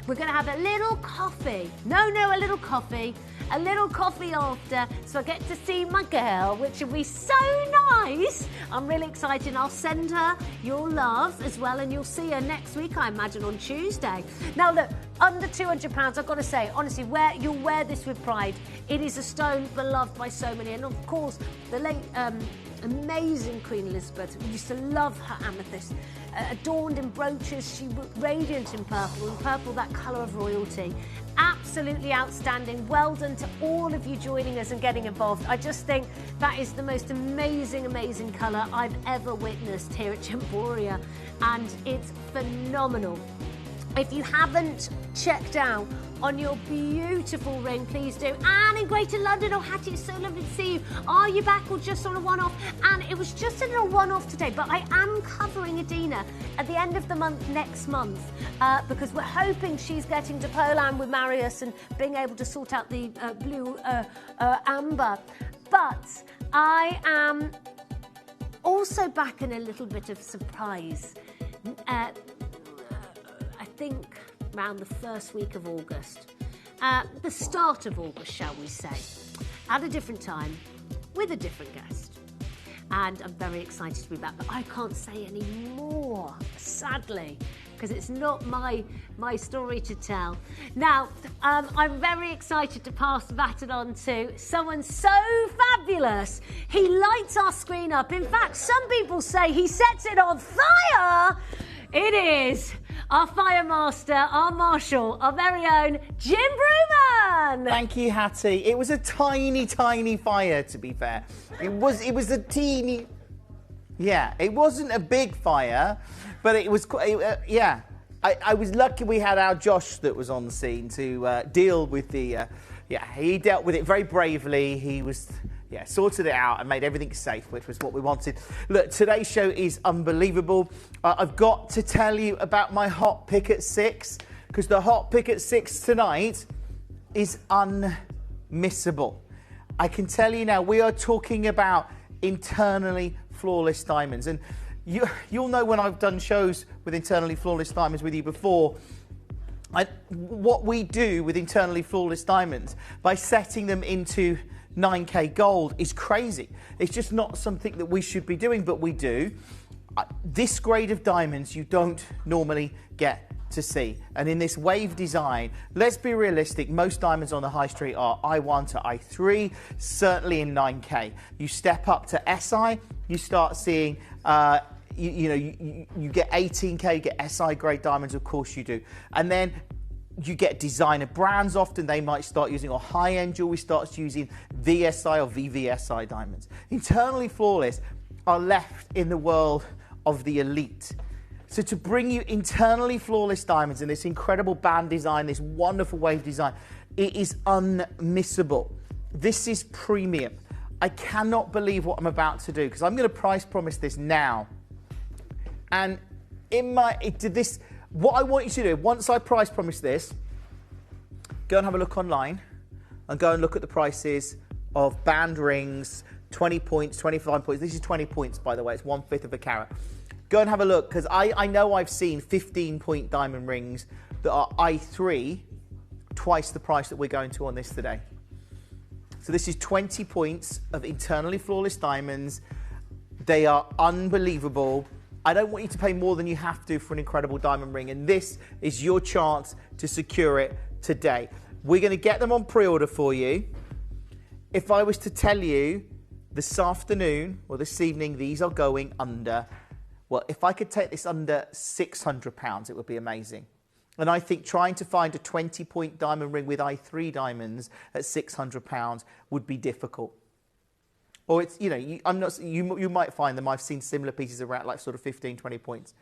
[SPEAKER 7] We're going to have a little coffee. No, a little coffee. A little coffee after, so I get to see my girl, which will be so nice. I'm really excited. I'll send her your love as well, and you'll see her next week, I imagine, on Tuesday. Now, look, under £200, I've got to say, honestly, you'll wear this with pride. It is a stone beloved by so many, and of course, the late amazing Queen Elizabeth used to love her amethyst. Adorned in brooches, she was radiant in purple, that colour of royalty. Absolutely outstanding. Well done to all of you joining us and getting involved. I just think that is the most amazing colour I've ever witnessed here at Gemporia, and it's phenomenal. If you haven't checked out on your beautiful ring, please do. And in Greater London, oh Hattie, it's so lovely to see you. Are you back or just on a one-off? And it was just a little one-off today, but I am covering Adina at the end of the month next month because we're hoping she's getting to Poland with Marius and being able to sort out the blue amber. But I am also back in a little bit of surprise. I think around the first week of August, the start of August, shall we say. at a different time with a different guest. And I'm very excited to be back, but I can't say any more, sadly, because it's not my story to tell. Now, I'm very excited to pass the baton on to someone so fabulous. He lights our screen up. In fact, some people say he sets it on fire. It is our fire master, our marshal, our very own Jim Brewman.
[SPEAKER 12] Thank you, Hattie. It was a tiny, tiny fire, to be fair. It was a teeny... Yeah, it wasn't a big fire, but it was quite... yeah. I was lucky we had our Josh that was on the scene to deal with the... yeah, he dealt with it very bravely. He was... yeah, sorted it out and made everything safe, which was what we wanted. Look, today's show is unbelievable. I've got to tell you about my hot pick at 6, because the hot pick at 6 tonight is unmissable. I can tell you now, we are talking about internally flawless diamonds. And you'll know when I've done shows with internally flawless diamonds with you before, what we do with internally flawless diamonds by setting them into 9K gold is crazy. It's just not something that we should be doing, but we do. This grade of diamonds you don't normally get to see. And in this wave design, let's be realistic, most diamonds on the high street are I1 to I3, certainly in 9K. You step up to SI, you start seeing, you get 18K, you get SI grade diamonds, of course you do. And then you get designer brands often, they might start using, or high-end jewelry starts using VSI or VVSI diamonds. Internally flawless are left in the world of the elite. So to bring you internally flawless diamonds in this incredible band design, this wonderful wave design, it is unmissable. This is premium. I cannot believe what I'm about to do, because I'm going to price promise this now. And what I want you to do, once I price promise this, go and have a look online and go and look at the prices of band rings, 20 points, 25 points. This is 20 points, by the way. It's 1/5 of a carat. Go and have a look, because I know I've seen 15-point diamond rings that are I3, twice the price that we're going to on this today. So this is 20 points of internally flawless diamonds. They are unbelievable. I don't want you to pay more than you have to for an incredible diamond ring, and this is your chance to secure it today. We're going to get them on pre-order for you. If I was to tell you this afternoon or this evening, these are going under, well, if I could take this under £600, it would be amazing. And I think trying to find a 20-point diamond ring with I3 diamonds at £600 would be difficult. Or it's, you might find them. I've seen similar pieces around like sort of 15, 20 points.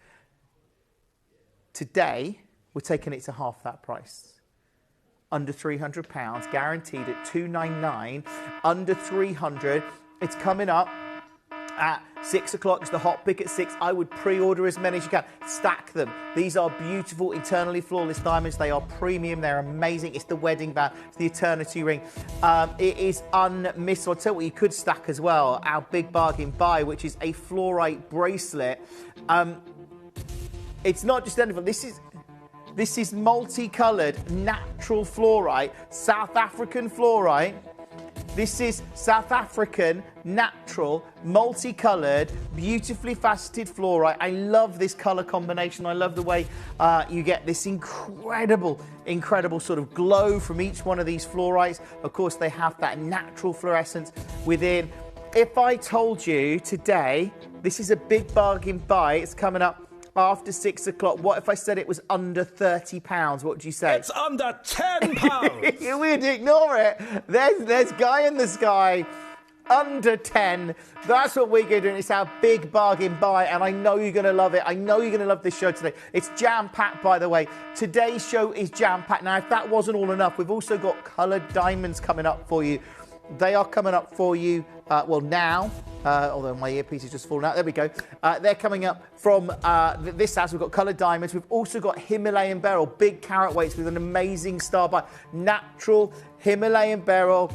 [SPEAKER 12] Today, we're taking it to half that price. Under £300, guaranteed at $299, under 300. It's coming up at 6 o'clock. It's the hot pick at 6. I would pre-order as many as you can. Stack them. These are beautiful, internally flawless diamonds. They are premium. They're amazing. It's the wedding band. It's the eternity ring. It is unmissable. I'll tell you what you could stack as well. Our big bargain buy, which is a fluorite bracelet. It's not just anything. This is multicoloured natural fluorite, South African fluorite. This is South African, natural, multicoloured, beautifully faceted fluorite. I love this colour combination. I love the way you get this incredible sort of glow from each one of these fluorites. Of course, they have that natural fluorescence within. If I told you today, this is a big bargain buy, it's coming up after 6 o'clock. What if I said it was under £30? What would you say?
[SPEAKER 13] It's under £10.
[SPEAKER 12] You would ignore it. There's Guy in the Sky. Under 10. That's what we're going to do. It's our big bargain buy, and I know you're going to love it. I know you're going to love this show today. It's jam-packed, by the way. Today's show is jam-packed. Now, if that wasn't all enough, we've also got coloured diamonds coming up for you. They are coming up for you, now, although my earpiece has just fallen out. There we go. They're coming up from this house. We've got coloured diamonds. We've also got Himalayan beryl, big carat weights with an amazing star by natural Himalayan beryl.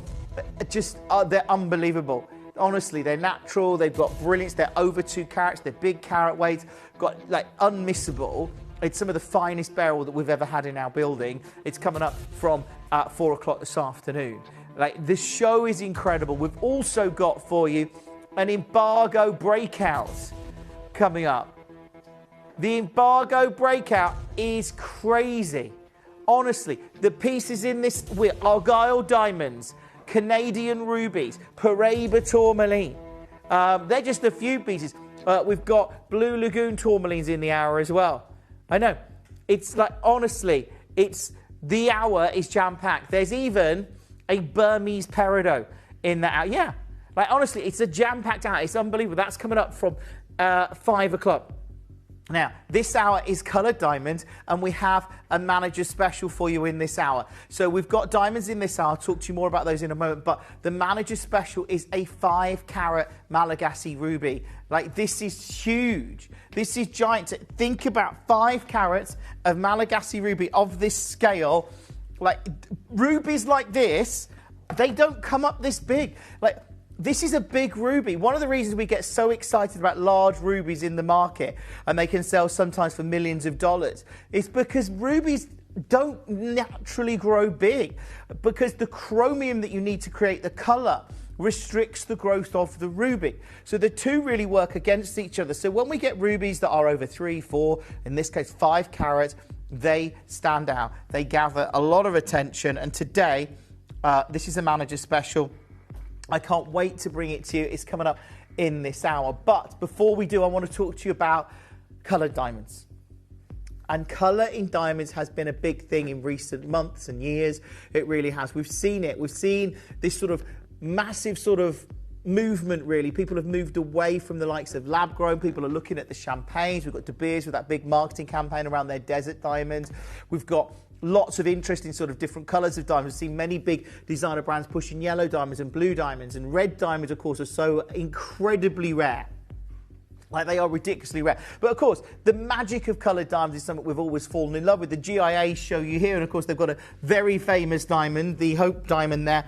[SPEAKER 12] They're unbelievable. Honestly, they're natural. They've got brilliance. They're over 2 carats. They're big carat weights. Got unmissable. It's some of the finest beryl that we've ever had in our building. It's coming up from 4 o'clock this afternoon. Like, the show is incredible. We've also got for you an embargo breakout coming up. The embargo breakout is crazy. Honestly, the pieces in this with Argyle diamonds, Canadian rubies, Paraiba tourmaline. They're just a few pieces. We've got Blue Lagoon tourmalines in the hour as well. I know. It's like, honestly, the hour is jam-packed. There's even a Burmese peridot in that hour. Yeah. Like, honestly, it's a jam-packed hour. It's unbelievable. That's coming up from 5 o'clock. Now, this hour is coloured diamonds, and we have a manager special for you in this hour. So we've got diamonds in this hour. I'll talk to you more about those in a moment. But the manager special is a 5-carat Malagasy ruby. Like, this is huge. This is giant. Think about 5 carats of Malagasy ruby of this scale. Like, rubies like this, they don't come up this big. Like, this is a big ruby. One of the reasons we get so excited about large rubies in the market, and they can sell sometimes for millions of dollars, is because rubies don't naturally grow big, because the chromium that you need to create the colour restricts the growth of the ruby. So the two really work against each other. So when we get rubies that are over 3, 4, in this case 5 carats, they stand out. They gather a lot of attention. And today, this is a manager special. I can't wait to bring it to you. It's coming up in this hour. But before we do, I want to talk to you about coloured diamonds. And colour in diamonds has been a big thing in recent months and years. It really has. We've seen it. We've seen this sort of massive sort of movement, really. People have moved away from the likes of lab grown. People are looking at the champagnes. We've got De Beers with that big marketing campaign around their desert diamonds. We've got lots of interest in sort of different colours of diamonds. We've seen many big designer brands pushing yellow diamonds and blue diamonds, and red diamonds, of course, are so incredibly rare. Like, they are ridiculously rare. But, of course, the magic of coloured diamonds is something we've always fallen in love with. The GIA show you here, and, of course, they've got a very famous diamond, the Hope diamond there,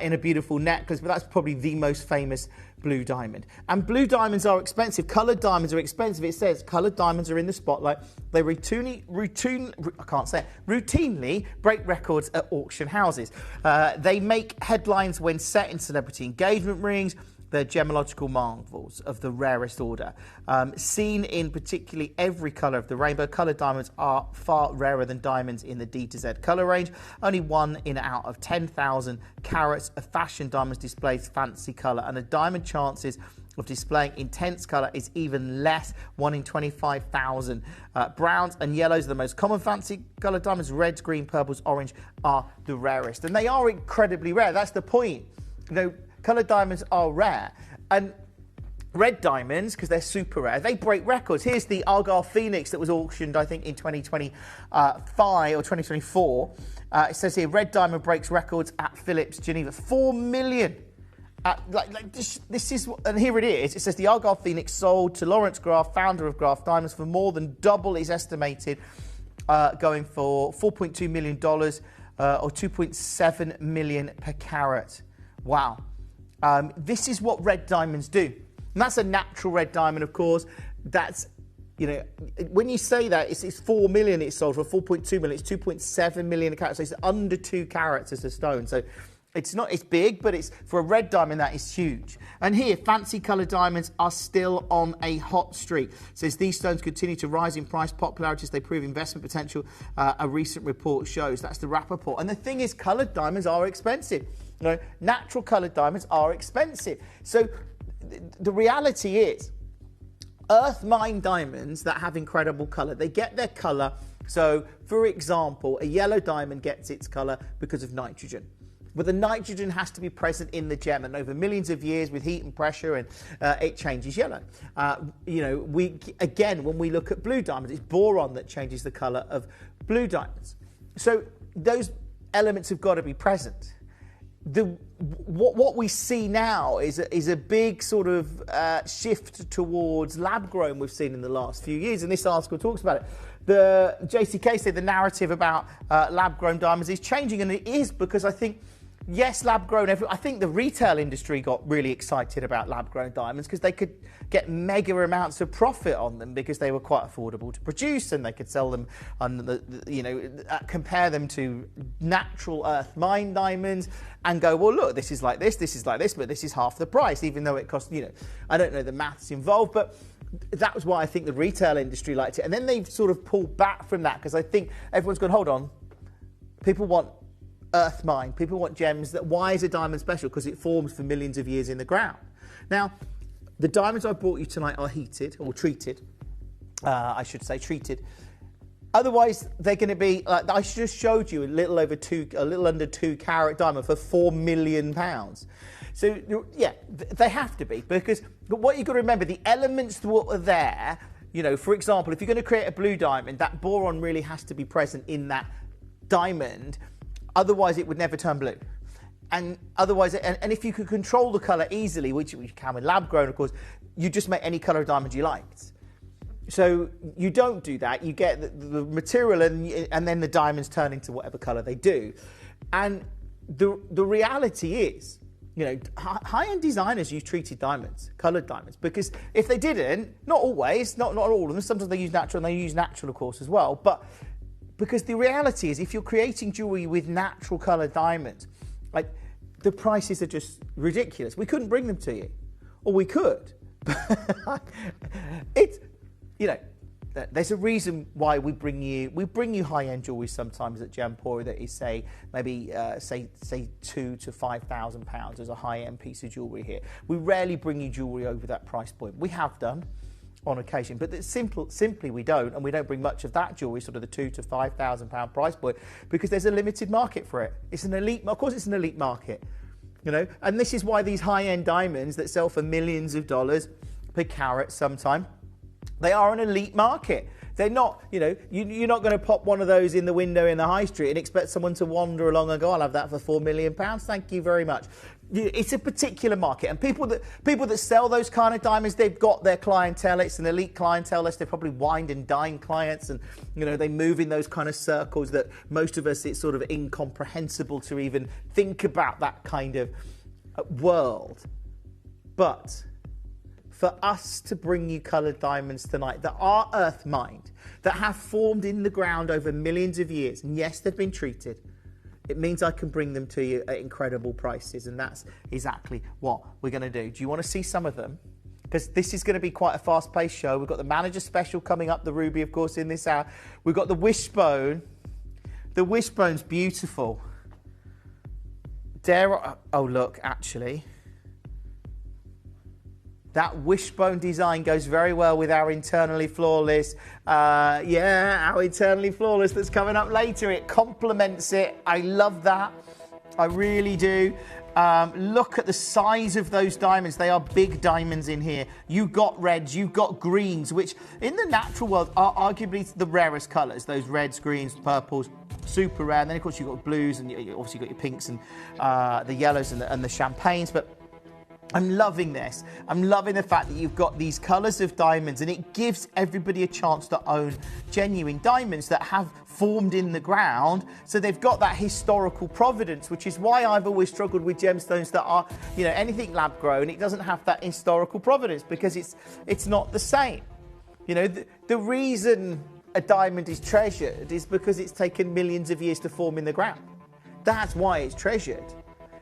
[SPEAKER 12] in a beautiful necklace, but that's probably the most famous blue diamond. And blue diamonds are expensive. Coloured diamonds are expensive. It says coloured diamonds are in the spotlight. They routinely break records at auction houses. They make headlines when set in celebrity engagement rings. They're gemological marvels of the rarest order. Seen in particularly every colour of the rainbow, coloured diamonds are far rarer than diamonds in the D to Z colour range. Only 1 in out of 10,000 carats of fashion diamonds displays fancy colour, and the diamond chances of displaying intense colour is even less, 1 in 25,000. Browns and yellows are the most common fancy coloured diamonds. Reds, green, purples, orange are the rarest. And they are incredibly rare. That's the point. You know, coloured diamonds are rare. And red diamonds, because they're super rare, they break records. Here's the Argyle Phoenix that was auctioned, I think, in 2025 or 2024. It says here, red diamond breaks records at Phillips, Geneva. 4 million. This is, and here it is. It says the Argyle Phoenix sold to Lawrence Graf, founder of Graf Diamonds, for more than double is estimated, going for $4.2 million or 2.7 million per carat. Wow. This is what red diamonds do. And that's a natural red diamond, of course. That's, you know, when you say that, it's 4 million it's sold for 4.2 million. It's 2.7 million a carat. So it's under 2 carats as a stone. So it's big, but it's, for a red diamond, that is huge. And here, fancy coloured diamonds are still on a hot streak. It says these stones continue to rise in price popularity as they prove investment potential. A recent report shows. That's the Rappaport. And the thing is, coloured diamonds are expensive. You know, natural coloured diamonds are expensive. So the reality is, earth mine diamonds that have incredible colour, they get their colour. So, for example, a yellow diamond gets its colour because of nitrogen. But the nitrogen has to be present in the gem, and over millions of years with heat and pressure, and it changes yellow. You know, when we look at blue diamonds, it's boron that changes the colour of blue diamonds. So those elements have got to be present. What we see now is a big sort of shift towards lab grown we've seen in the last few years, and this article talks about it. The JCK said the narrative about lab grown diamonds is changing, and it is because I think yes, lab-grown. I think the retail industry got really excited about lab-grown diamonds because they could get mega amounts of profit on them because they were quite affordable to produce, and they could sell them on compare them to natural earth mine diamonds and go, well, look, this is like this, but this is half the price, even though it costs, I don't know the maths involved, but that was why I think the retail industry liked it. And then they've sort of pulled back from that because I think everyone's gone, hold on, people want earth mine. People want gems. Why is a diamond special? Because it forms for millions of years in the ground. Now, the diamonds I brought you tonight are heated or treated. I should say treated. Otherwise, they're going to be. I just showed you a little under 2 carat diamond for £4 million. So yeah, they have to be, because what you've got to remember, the elements that are there. For example, if you're going to create a blue diamond, that boron really has to be present in that diamond. Otherwise, it would never turn blue. And otherwise, and if you could control the colour easily, which you can with lab grown, of course, you just make any colour of diamond you liked. So you don't do that. You get the material, and then the diamonds turn into whatever colour they do. And the reality is, high-end designers use treated diamonds, coloured diamonds, because if they didn't, not always, not all of them. Sometimes they use natural, and they use natural, of course, as well. But because the reality is, if you're creating jewellery with natural coloured diamonds, the prices are just ridiculous. We couldn't bring them to you, or we could. There's a reason why we bring you high-end jewellery sometimes at Gemporia that is say £2,000 to £5,000 as a high-end piece of jewellery here. We rarely bring you jewellery over that price point. We have done on occasion, but simply we don't, and we don't bring much of that jewellery, sort of the £2,000 to £5,000 price point, because there's a limited market for it. It's an elite, of course, it's an elite market, and this is why these high-end diamonds that sell for millions of dollars per carat, sometimes they are an elite market. They're not, you're not going to pop one of those in the window in the high street and expect someone to wander along and go, I'll have that for £4 million. Thank you very much. It's a particular market, and people that sell those kind of diamonds, they've got their clientele. It's an elite clientele list. They're probably wined and dine clients, and they move in those kind of circles that most of us, it's sort of incomprehensible to even think about that kind of world. But for us to bring you coloured diamonds tonight that are earth mined, that have formed in the ground over millions of years, and yes, they've been treated, it means I can bring them to you at incredible prices, and that's exactly what we're going to do. Do you want to see some of them? Because this is going to be quite a fast-paced show. We've got the manager special coming up, the ruby, of course, in this hour. We've got the wishbone. The wishbone's beautiful. Oh, look, actually, that wishbone design goes very well with our internally flawless. Our internally flawless that's coming up later. It complements it. I love that. I really do. Look at the size of those diamonds. They are big diamonds in here. You've got reds, you've got greens, which in the natural world are arguably the rarest colours. Those reds, greens, purples, super rare. And then, of course, you've got blues, and you obviously got your pinks and the yellows and the champagnes. But I'm loving this. I'm loving the fact that you've got these colours of diamonds, and it gives everybody a chance to own genuine diamonds that have formed in the ground. So they've got that historical provenance, which is why I've always struggled with gemstones that are, anything lab grown. It doesn't have that historical provenance because it's not the same. The reason a diamond is treasured is because it's taken millions of years to form in the ground. That's why it's treasured.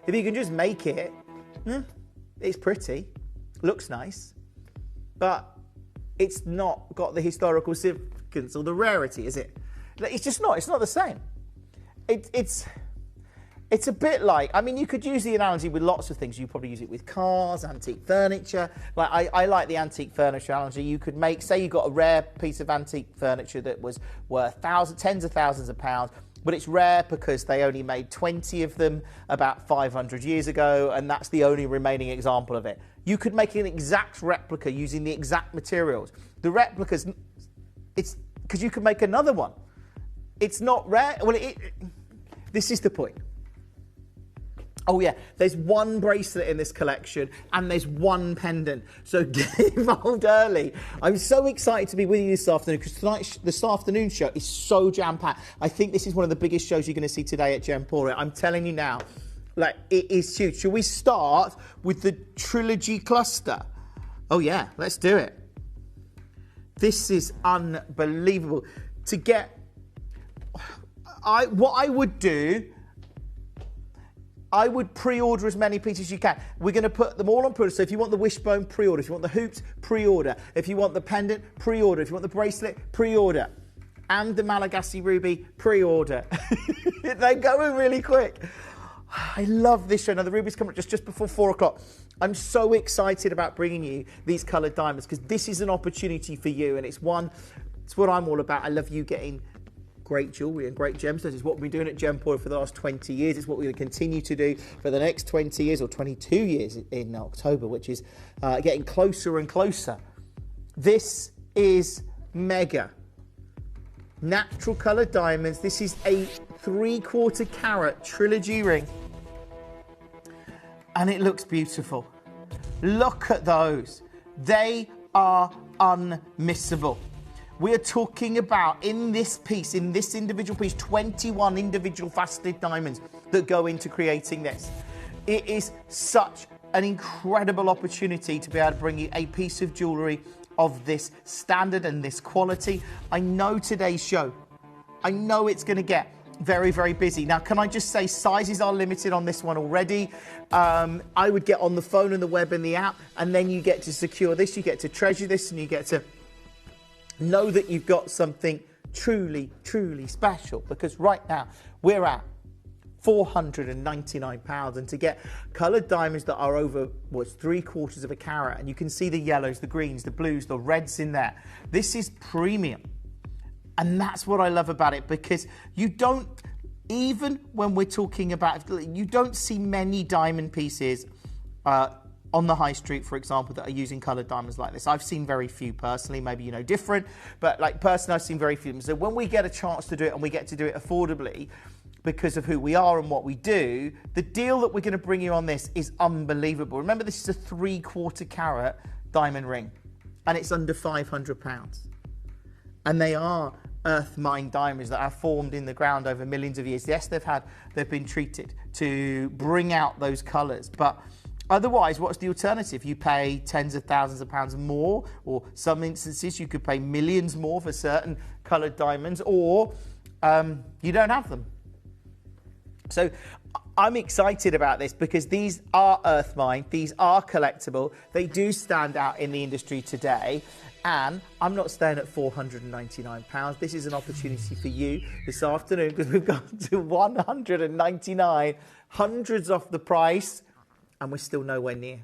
[SPEAKER 12] If you can just make it, it's pretty, looks nice, but it's not got the historical significance or the rarity, is it? It's just not. It's not the same. It's a bit like, you could use the analogy with lots of things. You probably use it with cars, antique furniture. I like the antique furniture analogy. You could say you got a rare piece of antique furniture that was worth tens of thousands of pounds, but it's rare because they only made 20 of them about 500 years ago, and that's the only remaining example of it. You could make an exact replica using the exact materials. The replicas, it's because you could make another one. It's not rare. Well, this is the point. Oh yeah, there's one bracelet in this collection and there's one pendant. So get involved early. I'm so excited to be with you this afternoon because this afternoon's show is so jam-packed. I think this is one of the biggest shows you're going to see today at Gemporia. I'm telling you now, Like, it is huge. Shall we start with the Trilogy cluster? Oh yeah, let's do it. This is unbelievable. To get, what I would do, I would pre-order as many pieces as you can. We're going to put them all on pre-order. So if you want the wishbone, pre-order. If you want the hoops, pre-order. If you want the pendant, pre-order. If you want the bracelet, pre-order. And the Malagasy ruby, pre-order. They're going really quick. I love this show. Now, the ruby's coming up just before 4 o'clock. I'm so excited about bringing you these coloured diamonds because this is an opportunity for you, and it's what I'm all about. I love you getting great jewellery and great gemstones. It's what we've been doing at Gemporia for the last 20 years. It's what we're going to continue to do for the next 20 years or 22 years in October, which is getting closer and closer. This is mega. Natural coloured diamonds. This is a 3/4 carat trilogy ring. And it looks beautiful. Look at those. They are unmissable. We are talking about, in this piece, in this individual piece, 21 individual faceted diamonds that go into creating this. It is such an incredible opportunity to be able to bring you a piece of jewellery of this standard and this quality. I know today's show, I know it's going to get very, very busy. Now, can I just say sizes are limited on this one already. I would get on the phone and the web and the app, and then you get to secure this, you get to treasure this, and you get to know that you've got something truly, truly special. Because right now, we're at £499, and to get coloured diamonds that are over what's 3/4 of a carat, and you can see the yellows, the greens, the blues, the reds in there. This is premium, and that's what I love about it, because you don't, even when we're talking about, you don't see many diamond pieces on the high street, for example, that are using coloured diamonds like this. I've seen very few personally, maybe you know different, but like personally I've seen very few. So when we get a chance to do it, and we get to do it affordably, because of who we are and what we do, the deal that we're going to bring you on this is unbelievable. Remember, this is a 3/4 carat diamond ring, and it's under £500. And they are earth mine diamonds that are formed in the ground over millions of years. Yes, they've been treated to bring out those colours, but otherwise, what's the alternative? You pay tens of thousands of pounds more, or some instances you could pay millions more for certain coloured diamonds, or you don't have them. So I'm excited about this because these are earth mined, these are collectible, they do stand out in the industry today, and I'm not staying at £499. This is an opportunity for you this afternoon, because we've gone to 199, hundreds off the price, and we're still nowhere near.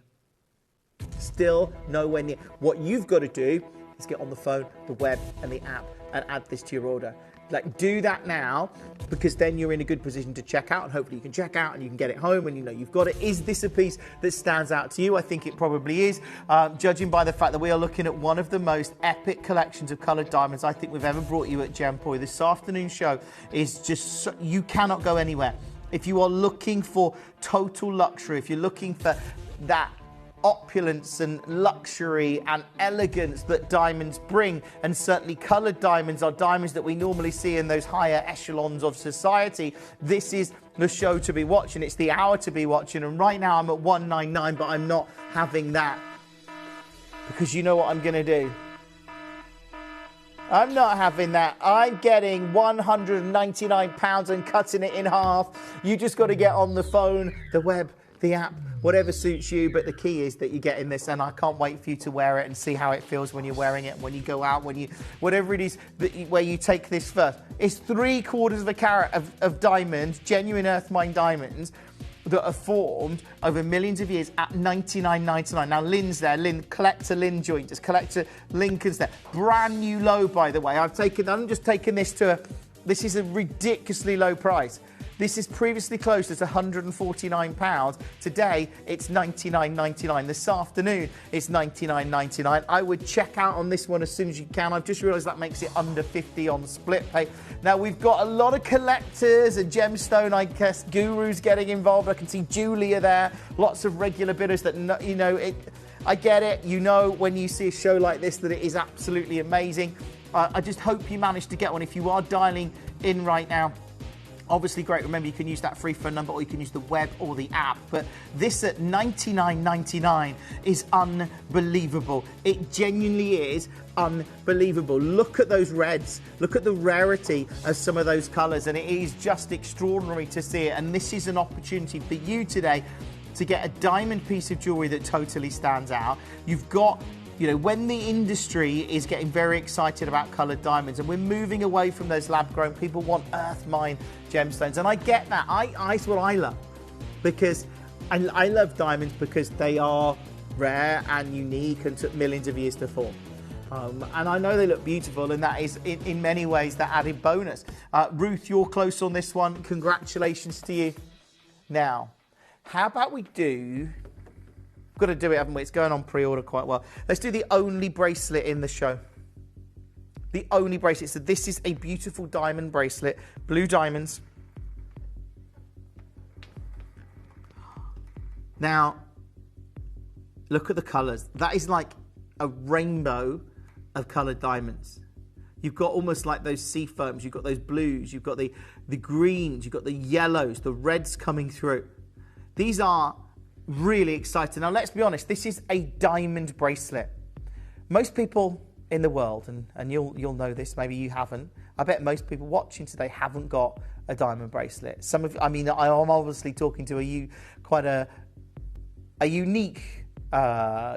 [SPEAKER 12] Still nowhere near. What you've got to do is get on the phone, the web, and the app and add this to your order. Like, do that now, because then you're in a good position to check out, and hopefully you can check out and you can get it home and you know you've got it. Is this a piece that stands out to you? I think it probably is, judging by the fact that we are looking at one of the most epic collections of coloured diamonds I think we've ever brought you at Gemporia. This afternoon show is just, you cannot go anywhere. If you are looking for total luxury, if you're looking for that opulence and luxury and elegance that diamonds bring, and certainly coloured diamonds are diamonds that we normally see in those higher echelons of society, this is the show to be watching. It's the hour to be watching, and right now I'm at 199, but I'm not having that, because you know what I'm going to do? I'm not having that. I'm getting £199 and cutting it in half. You just got to get on the phone, the web, the app, whatever suits you, but the key is that you're getting this, and I can't wait for you to wear it and see how it feels when you're wearing it, when you go out, when you, whatever it is where you take this first. It's 3/4 of a carat of diamonds, genuine earth mine diamonds, that are formed over millions of years at $99.99. Now, Lynn's there, collector Lynn joined us, collector Lincoln's there. Brand new low, by the way. I'm just taking this to this is a ridiculously low price. This is previously closed at £149. Today, it's $99.99. This afternoon, it's $99.99. I would check out on this one as soon as you can. I've just realised that makes it under 50 on split pay. Now, we've got a lot of collectors and gemstone, I guess, gurus getting involved. I can see Julia there. Lots of regular bidders that, you know, I get it. You know, when you see a show like this, that it is absolutely amazing. I just hope you manage to get one. If you are dialing in right now, Obviously great. Remember, you can use that free phone number, or you can use the web or the app. But this at $99.99 is unbelievable. It genuinely is unbelievable. Look at those reds. Look at the rarity of some of those colours, and it is just extraordinary to see it. And this is an opportunity for you today to get a diamond piece of jewellery that totally stands out. You've got, you know, when the industry is getting very excited about coloured diamonds and we're moving away from those lab-grown, people want earth mine gemstones. And I get that. It's what I love, because I love diamonds because they are rare and unique and took millions of years to form. And I know they look beautiful, and that is, in many ways, that added bonus. Ruth, you're close on this one. Congratulations to you. Now, how about we do... Got to do it, haven't we? It's going on pre-order quite well. Let's do the only bracelet in the show. The only bracelet. So this is a beautiful diamond bracelet. Blue diamonds. Now, look at the colours. That is like a rainbow of coloured diamonds. You've got almost like those sea foams. You've got those blues. You've got the greens. You've got the yellows, the reds coming through. These are really exciting. Now, let's be honest, this is a diamond bracelet. Most people in the world, and you'll know this, maybe you haven't, I bet most people watching today haven't got a diamond bracelet. Some of, I mean, I'm obviously talking to quite a unique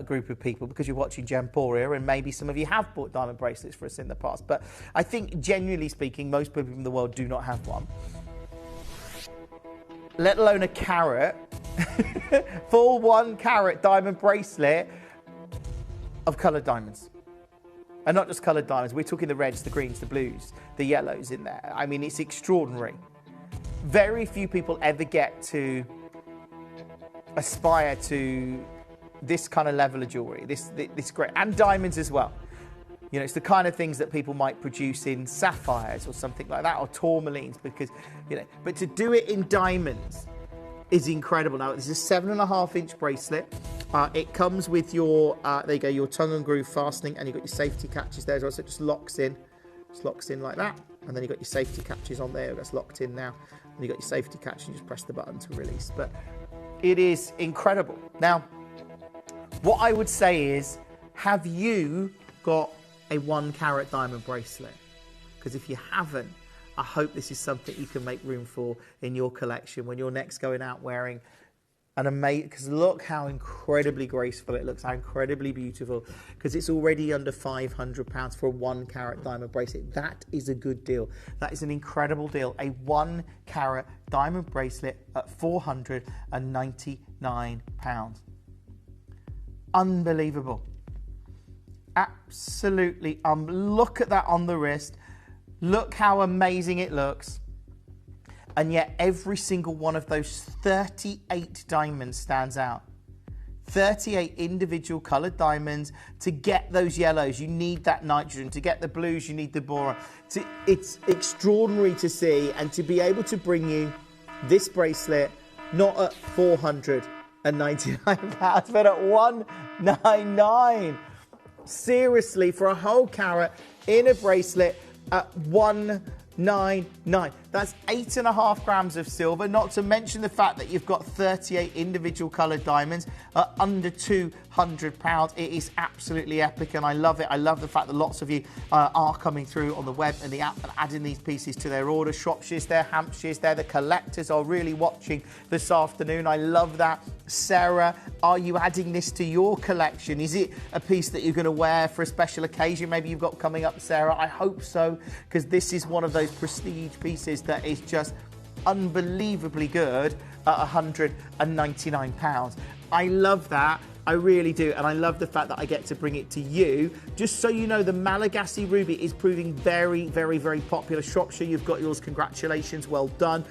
[SPEAKER 12] group of people, because you're watching Gemporia, and maybe some of you have bought diamond bracelets for us in the past. But I think, genuinely speaking, most people in the world do not have one, let alone a carat. Full 1 carat diamond bracelet of coloured diamonds. And not just coloured diamonds, we're talking the reds, the greens, the blues, the yellows in there. I mean, it's extraordinary. Very few people ever get to aspire to this kind of level of jewellery, this great, and diamonds as well. You know, it's the kind of things that people might produce in sapphires or something like that, or tourmalines, because, you know, but to do it in diamonds is incredible. Now, this is a 7.5-inch bracelet. It comes with your, there you go, your tongue and groove fastening, and you've got your safety catches there as well. So it just locks in like that. And then you've got your safety catches on there. That's locked in now. And you've got your safety catch, and you just press the button to release. But it is incredible. Now, what I would say is, have you got a 1 carat diamond bracelet? Because if you haven't, I hope this is something you can make room for in your collection when you're next going out wearing an amazing, because look how incredibly graceful it looks, how incredibly beautiful, because it's already under £500 for a 1 carat diamond bracelet. That is a good deal. That is an incredible deal. A 1 carat diamond bracelet at £499. Unbelievable. Absolutely. Look at that on the wrist. Look how amazing it looks. And yet every single one of those 38 diamonds stands out. 38 individual coloured diamonds. To get those yellows, you need that nitrogen. To get the blues, you need the boron. It's extraordinary to see, and to be able to bring you this bracelet, not at £499, but at £199. Seriously, for a whole carat in a bracelet at $199. That's 8.5 grams of silver, not to mention the fact that you've got 38 individual coloured diamonds at under £200. It is absolutely epic, and I love it. I love the fact that lots of you are coming through on the web and the app and adding these pieces to their order. Shropshires there, Hampshires there, the collectors are really watching this afternoon. I love that. Sarah, are you adding this to your collection? Is it a piece that you're going to wear for a special occasion maybe you've got coming up, Sarah? I hope so, because this is one of those prestige pieces that is just unbelievably good at £199. I love that. I really do. And I love the fact that I get to bring it to you. Just so you know, the Malagasy Ruby is proving very, very, very popular. Shropshire, you've got yours. Congratulations. Well done.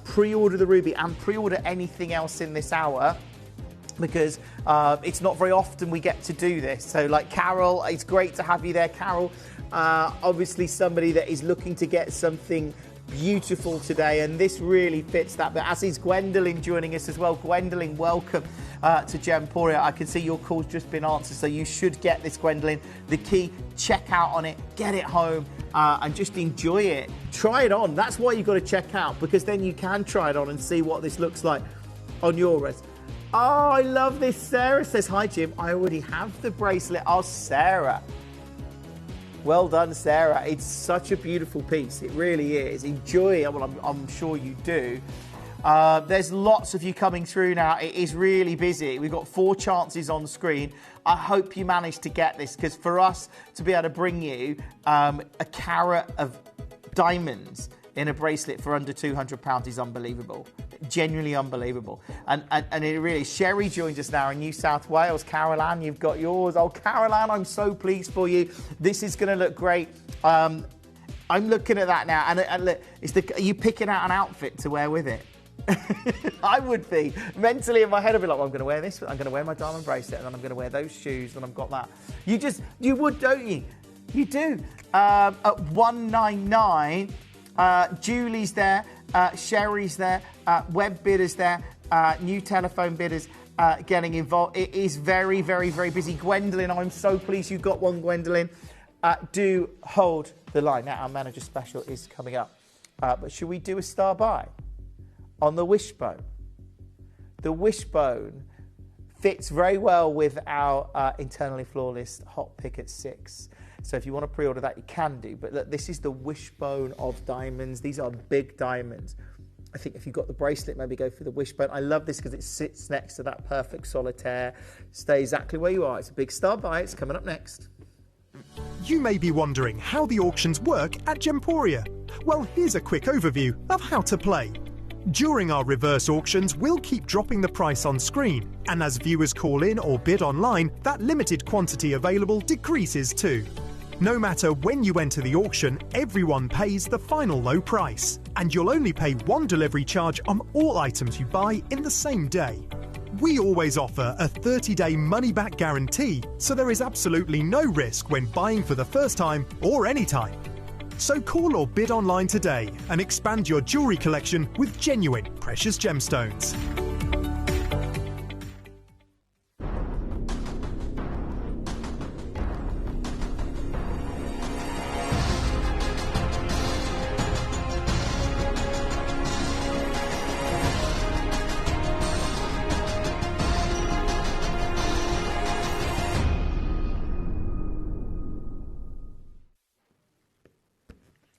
[SPEAKER 12] Pre-order the Ruby and pre-order anything else in this hour, because it's not very often we get to do this. So like Carol, it's great to have you there, Carol. Obviously somebody that is looking to get something beautiful today, and this really fits that. But as is Gwendolyn joining us as well. Gwendolyn, welcome to Gemporia. I can see your call's just been answered, so you should get this, Gwendolyn. The key, check out on it, get it home, and just enjoy it. Try it on. That's why you've got to check out, because then you can try it on and see what this looks like on your wrist. Oh, I love this. Sarah says, hi, Jim. I already have the bracelet. Oh, Sarah. Well done, Sarah. It's such a beautiful piece. It really is. Enjoy it. Well, I'm sure you do. There's lots of you coming through now. It is really busy. We've got 4 chances on screen. I hope you managed to get this, because for us to be able to bring you a carat of diamonds in a bracelet for under £200 is unbelievable. Genuinely unbelievable. And it really, Sherry joins us now in New South Wales. Carol Ann, you've got yours. Oh, Carol Ann, I'm so pleased for you. This is going to look great. I'm looking at that now, and look, are you picking out an outfit to wear with it? I would be. Mentally in my head, I'd be like, well, I'm going to wear this, I'm going to wear my diamond bracelet, and then I'm going to wear those shoes, and I've got that. You would, don't you? You do. At 199, Julie's there, Sherry's there, web bidders there, new telephone bidders getting involved. It is very, very, very busy. Gwendolyn, I'm so pleased you got one, Gwendolyn. Do hold the line. Now, our manager special is coming up. But should we do a star buy on the wishbone? The wishbone fits very well with our internally flawless hot pick at 6. So if you want to pre-order that, you can do. But look, this is the wishbone of diamonds. These are big diamonds. I think if you've got the bracelet, maybe go for the wishbone. I love this because it sits next to that perfect solitaire. Stay exactly where you are. It's a big star buy. It's coming up next.
[SPEAKER 6] You may be wondering how the auctions work at Gemporia. Well, here's a quick overview of how to play. During our reverse auctions, we'll keep dropping the price on screen, and as viewers call in or bid online, that limited quantity available decreases too. No matter when you enter the auction, everyone pays the final low price, and you'll only pay one delivery charge on all items you buy in the same day. We always offer a 30-day money-back guarantee, so there is absolutely no risk when buying for the first time or any time. So call or bid online today and expand your jewellery collection with genuine precious gemstones.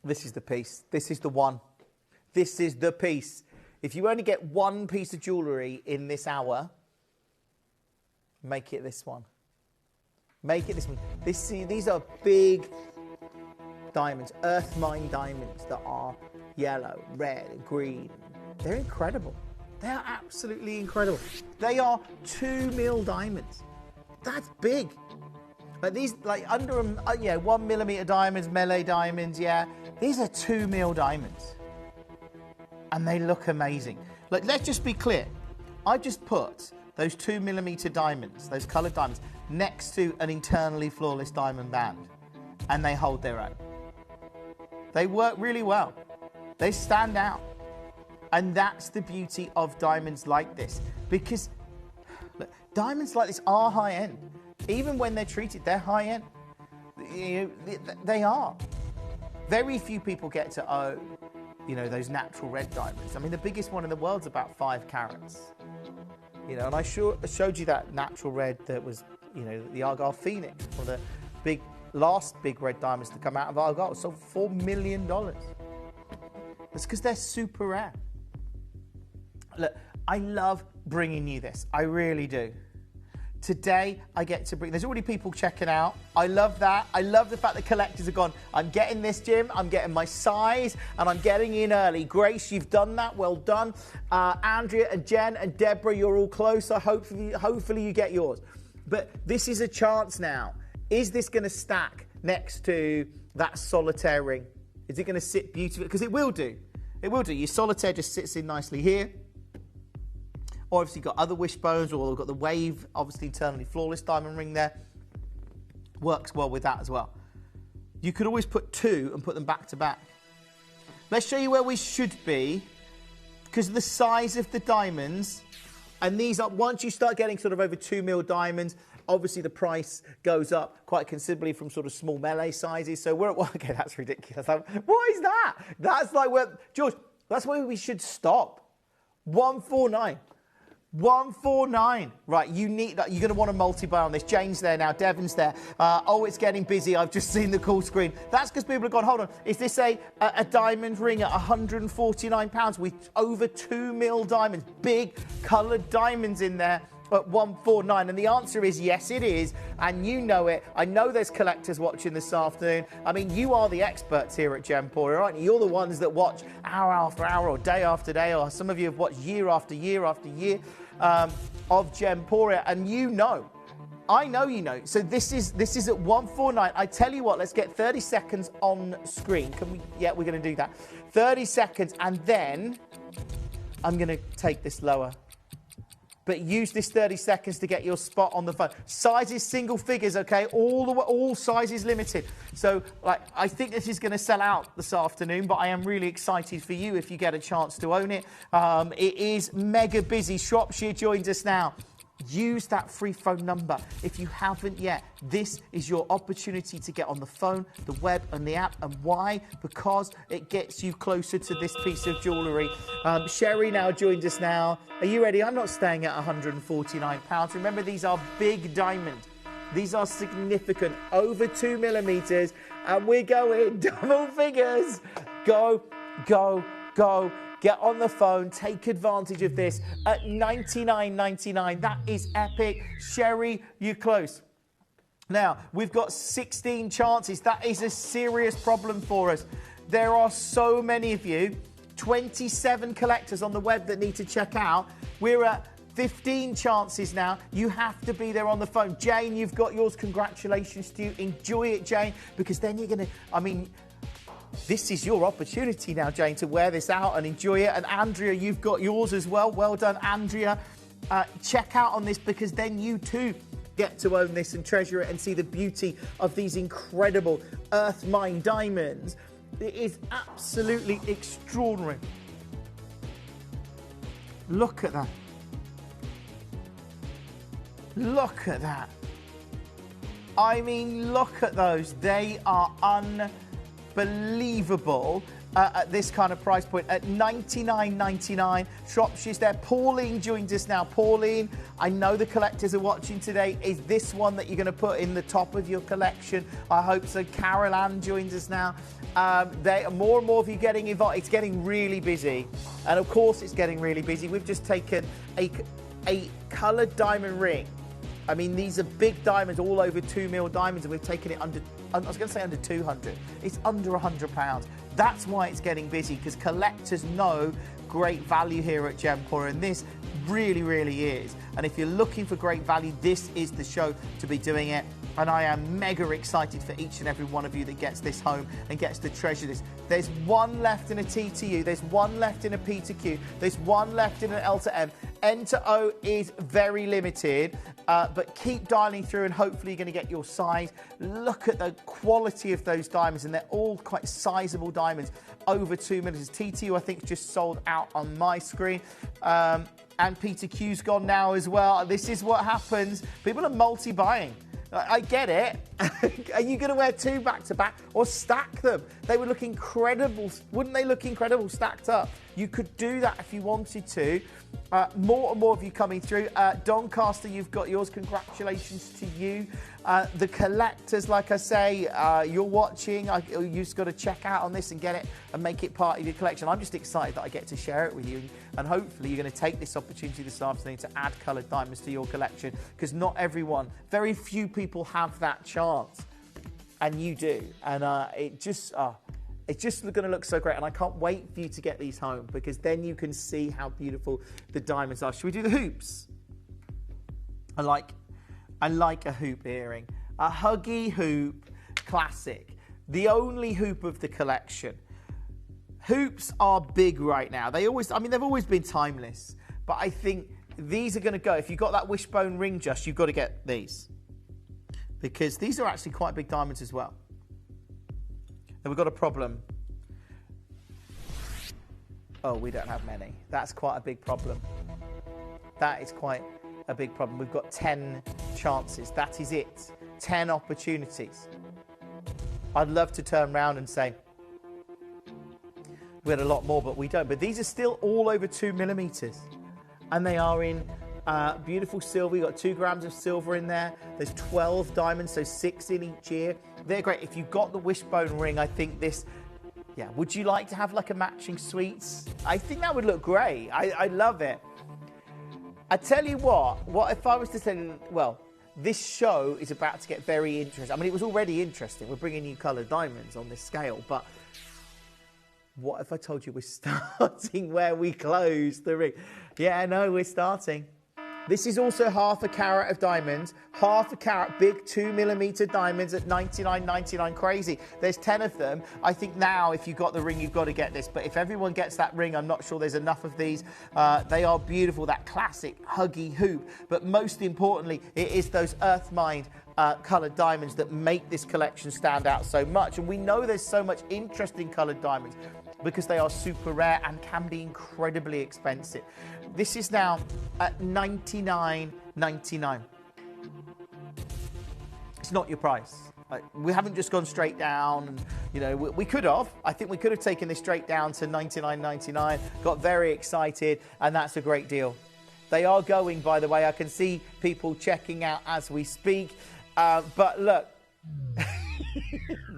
[SPEAKER 12] This is the piece. This is the one. This is the piece. If you only get one piece of jewellery in this hour, make it this one. Make it this one. These are big diamonds, earth mine diamonds that are yellow, red, and green. They're incredible. They are absolutely incredible. They are 2 mil diamonds. That's big. Like these, like under 1 millimeter diamonds, melee diamonds, yeah. These are 2 mil diamonds. And they look amazing. Like, let's just be clear. I just put those 2 millimeter diamonds, those coloured diamonds, next to an internally flawless diamond band. And they hold their own. They work really well. They stand out. And that's the beauty of diamonds like this. Because look, diamonds like this are high end. Even when they're treated, they're high end. They are. Very few people get to own, those natural red diamonds. I mean, the biggest one in the world's about 5 carats. And I showed you that natural red that was, the Argyle Phoenix, one of the last big red diamonds to come out of Argyle. So $4 million. That's because they're super rare. Look, I love bringing you this. I really do. Today, I get to bring... There's already people checking out. I love that. I love the fact that collectors have gone, I'm getting this, Jim. I'm getting my size, and I'm getting in early. Grace, you've done that. Well done. Andrea and Jen and Deborah, you're all closer. Hopefully you get yours. But this is a chance now. Is this going to stack next to that solitaire ring? Is it going to sit beautifully? Because it will do. It will do. Your solitaire just sits in nicely here. Or obviously you've got other wishbones, or we've got the wave, obviously internally flawless diamond ring there. Works well with that as well. You could always put 2 and put them back to back. Let's show you where we should be, because of the size of the diamonds. And these are, once you start getting sort of over 2 mil diamonds, obviously the price goes up quite considerably from sort of small melee sizes. So we're at, well, okay, that's ridiculous. What is that? That's like where, George, that's where we should stop. 149. 149. Right, you need that. You're going to want to multi-buy on this. Jane's there now. Devon's there. Oh, it's getting busy. I've just seen the call screen. That's because people have gone, hold on. Is this a diamond ring at £149 with over 2 mil diamonds? Big coloured diamonds in there at 149. And the answer is yes, it is. And you know it. I know there's collectors watching this afternoon. I mean, you are the experts here at Gemporia, aren't you? You're the ones that watch hour after hour or day after day, or some of you have watched year after year after year of Gemporia, and you know, I know you know. So this is at 149. I tell you what, let's get 30 seconds on screen. Can we? Yeah, we're going to do that. 30 seconds, and then I'm going to take this lower. But use this 30 seconds to get your spot on the phone. Sizes, single figures, okay? All sizes limited. So, like, I think this is going to sell out this afternoon, but I am really excited for you if you get a chance to own it. It is mega busy. Shropshire joins us now. Use that free phone number. If you haven't yet, this is your opportunity to get on the phone, the web and the app. And why? Because it gets you closer to this piece of jewellery. Sherry now joins us now. Are you ready? I'm not staying at £149. Remember, these are big diamonds. These are significant, over 2 millimetres. And we're going double figures. Go, go, go. Get on the phone, take advantage of this at $99.99. That is epic. Sherry, you're close. Now, we've got 16 chances. That is a serious problem for us. There are so many of you, 27 collectors on the web that need to check out. We're at 15 chances now. You have to be there on the phone. Jane, you've got yours. Congratulations to you. Enjoy it, Jane, because then you're going to, I mean, this is your opportunity now, Jane, to wear this out and enjoy it. And Andrea, you've got yours as well. Well done, Andrea. Check out on this, because then you too get to own this and treasure it and see the beauty of these incredible earth mine diamonds. It is absolutely extraordinary. Look at that. Look at that. I mean, look at those. They are unbelievable at this kind of price point at $99.99. Shropshire's there. Pauline joins us now. Pauline, I know the collectors are watching today. Is this one that you're going to put in the top of your collection? I hope so. Carol Ann joins us now. More and more of you getting involved. It's getting really busy, and of course it's getting really busy. We've just taken a coloured diamond ring. I mean, these are big diamonds, all over 2 mil diamonds, and we've taken it under, I was going to say under 200. It's under £100. That's why it's getting busy, because collectors know great value here at Gemporia, and this really, really is. And if you're looking for great value, this is the show to be doing it. And I am mega excited for each and every one of you that gets this home and gets to treasure this. There's one left in a T to U. There's one left in a P to Q. There's one left in an L to M. N to O is very limited, but keep dialing through and hopefully you're going to get your size. Look at the quality of those diamonds, and they're all quite sizable diamonds, over 2 millimeters. T to U, I think, just sold out on my screen. And P to Q's gone now as well. This is what happens. People are multi-buying. I get it. Are you going to wear two back-to-back or stack them? They would look incredible. Wouldn't they look incredible stacked up? You could do that if you wanted to. More and more of you coming through. Doncaster, you've got yours. Congratulations to you. The collectors, like I say, you're watching. You've just got to check out on this and get it and make it part of your collection. I'm just excited that I get to share it with you. And hopefully you're going to take this opportunity this afternoon to add coloured diamonds to your collection, because not everyone, very few people have that chance. And you do. And it's just going to look so great. And I can't wait for you to get these home, because then you can see how beautiful the diamonds are. Should we do the hoops? I like a hoop earring. A Huggy hoop classic. The only hoop of the collection. Hoops are big right now. They've always been timeless. But I think these are going to go. If you've got that wishbone ring just, you've got to get these. Because these are actually quite big diamonds as well. Then we've got a problem. Oh, we don't have many. That's quite a big problem. That is quite a big problem. We've got 10 chances. That is it. 10 opportunities. I'd love to turn around and say we had a lot more, but we don't. But these are still all over 2 millimeters. And they are in beautiful silver. You've got 2 grams of silver in there. There's 12 diamonds, so 6 in each ear. They're great. If you've got the wishbone ring, I think this... Yeah, would you like to have like a matching sweets? I think that would look great. I love it. I tell you what if I was to say, well, this show is about to get very interesting. I mean, it was already interesting. We're bringing you coloured diamonds on this scale, but what if I told you we're starting where we closed the ring? Yeah, no, we're starting. This is also half a carat of diamonds, half a carat big 2 millimeter diamonds at $99.99. Crazy. There's 10 of them. I think now if you've got the ring, you've got to get this. But if everyone gets that ring, I'm not sure there's enough of these. They are beautiful, that classic huggy hoop. But most importantly, it is those earth mined coloured diamonds that make this collection stand out so much. And we know there's so much interest in coloured diamonds because they are super rare and can be incredibly expensive. This is now at $99.99. It's not your price. We haven't just gone straight down. And, you know, we could have. I think we could have taken this straight down to $99.99, got very excited, and that's a great deal. They are going, by the way. I can see people checking out as we speak. But look,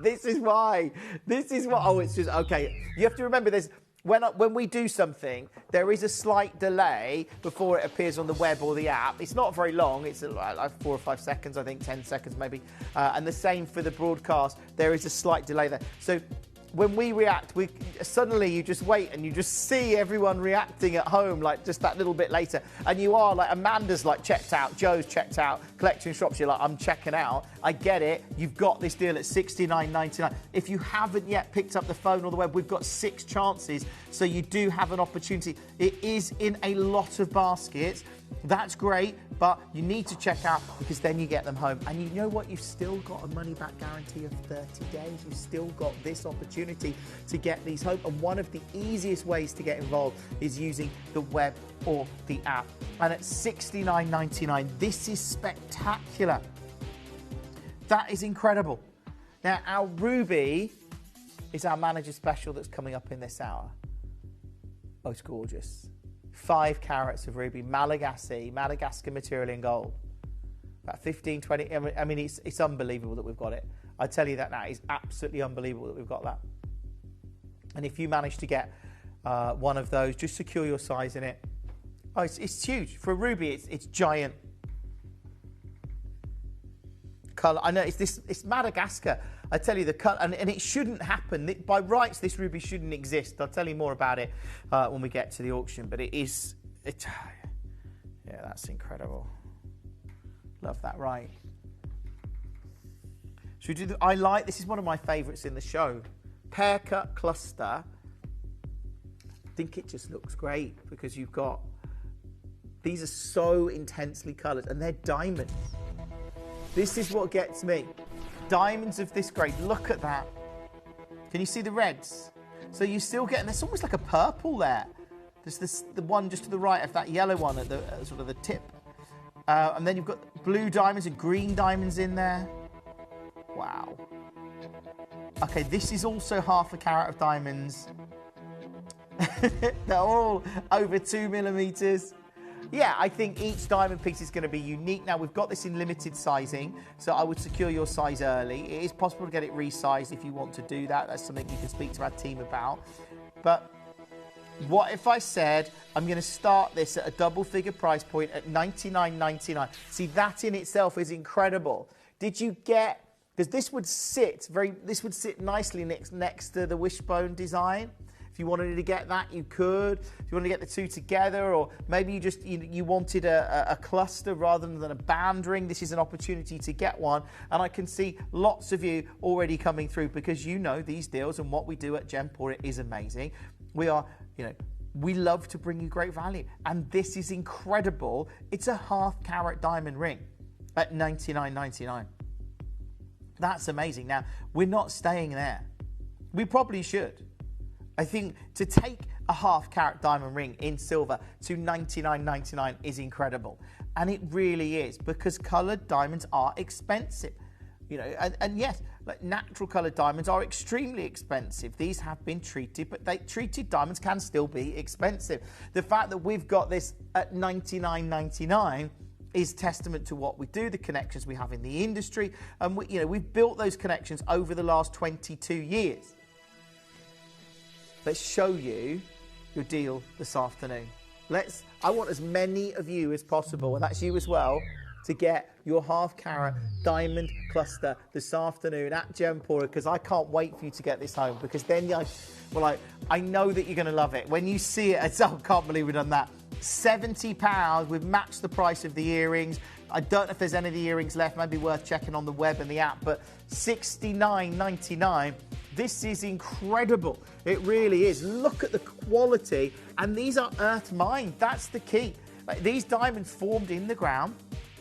[SPEAKER 12] this is why. Oh, it's just, okay. You have to remember this. When we do something, there is a slight delay before it appears on the web or the app. It's not very long. It's like 4 or 5 seconds, I think, 10 seconds maybe. And the same for the broadcast. There is a slight delay there. So when we react, suddenly you just wait and you just see everyone reacting at home, like just that little bit later. And you are like, Amanda's like checked out, Joe's checked out, collecting shops, you're like, I'm checking out. I get it. You've got this deal at $69.99. If you haven't yet picked up the phone or the web, we've got 6 chances. So you do have an opportunity. It is in a lot of baskets. That's great, but you need to check out because then you get them home. And you know what? You've still got a money-back guarantee of 30 days. You've still got this opportunity to get these home. And one of the easiest ways to get involved is using the web or the app. And at $69.99, this is spectacular. That is incredible. Now, our ruby is our manager special that's coming up in this hour. Oh, it's gorgeous. 5 carats of ruby, Madagascar material in gold. About 15, 20, I mean, it's unbelievable that we've got it. I tell you that now, it's absolutely unbelievable that we've got that. And if you manage to get one of those, just secure your size in it. Oh, it's huge. For a ruby, it's giant. Colour, I know, it's Madagascar. I tell you, the cut, and it shouldn't happen. By rights, this ruby shouldn't exist. I'll tell you more about it when we get to the auction. But yeah, that's incredible. Love that, right? Should we do this is one of my favourites in the show. Pear cut cluster. I think it just looks great because you've got, these are so intensely coloured and they're diamonds. This is what gets me. Diamonds of this grade. Look at that. Can you see the reds? So you still get, and there's almost like a purple there. There's the one just to the right of that yellow one at the sort of the tip. And then you've got blue diamonds and green diamonds in there. Wow. Okay, this is also half a carat of diamonds. They're all over 2 millimeters. Yeah, I think each diamond piece is going to be unique. Now, we've got this in limited sizing, so I would secure your size early. It is possible to get it resized if you want to do that. That's something you can speak to our team about. But what if I said I'm going to start this at a double-figure price point at $99.99? See, that in itself is incredible. Did you get... Because this would sit nicely next to the wishbone design. If you wanted to get that, you could. If you wanted to get the two together, or maybe you wanted a cluster rather than a band ring, this is an opportunity to get one. And I can see lots of you already coming through because you know these deals and what we do at Gemporia is amazing. We love to bring you great value. And this is incredible. It's a half-carat diamond ring at $99.99. That's amazing. Now, we're not staying there. We probably should. I think to take a half-carat diamond ring in silver to $99.99 is incredible. And it really is, because coloured diamonds are expensive. You know, and yes, like natural coloured diamonds are extremely expensive. These have been treated, but treated diamonds can still be expensive. The fact that we've got this at $99.99 is testament to what we do, the connections we have in the industry, and we've built those connections over the last 22 years. Let's show you your deal this afternoon. I want as many of you as possible, and that's you as well, to get your half-carat diamond cluster this afternoon at Gemporia, because I can't wait for you to get this home, because then I know that you're going to love it. When you see it, I can't believe we've done that. £70, we've matched the price of the earrings. I don't know if there's any of the earrings left, maybe worth checking on the web and the app, but $69.99. This is incredible. It really is. Look at the quality, and these are earth mined. That's the key. Like, these diamonds formed in the ground.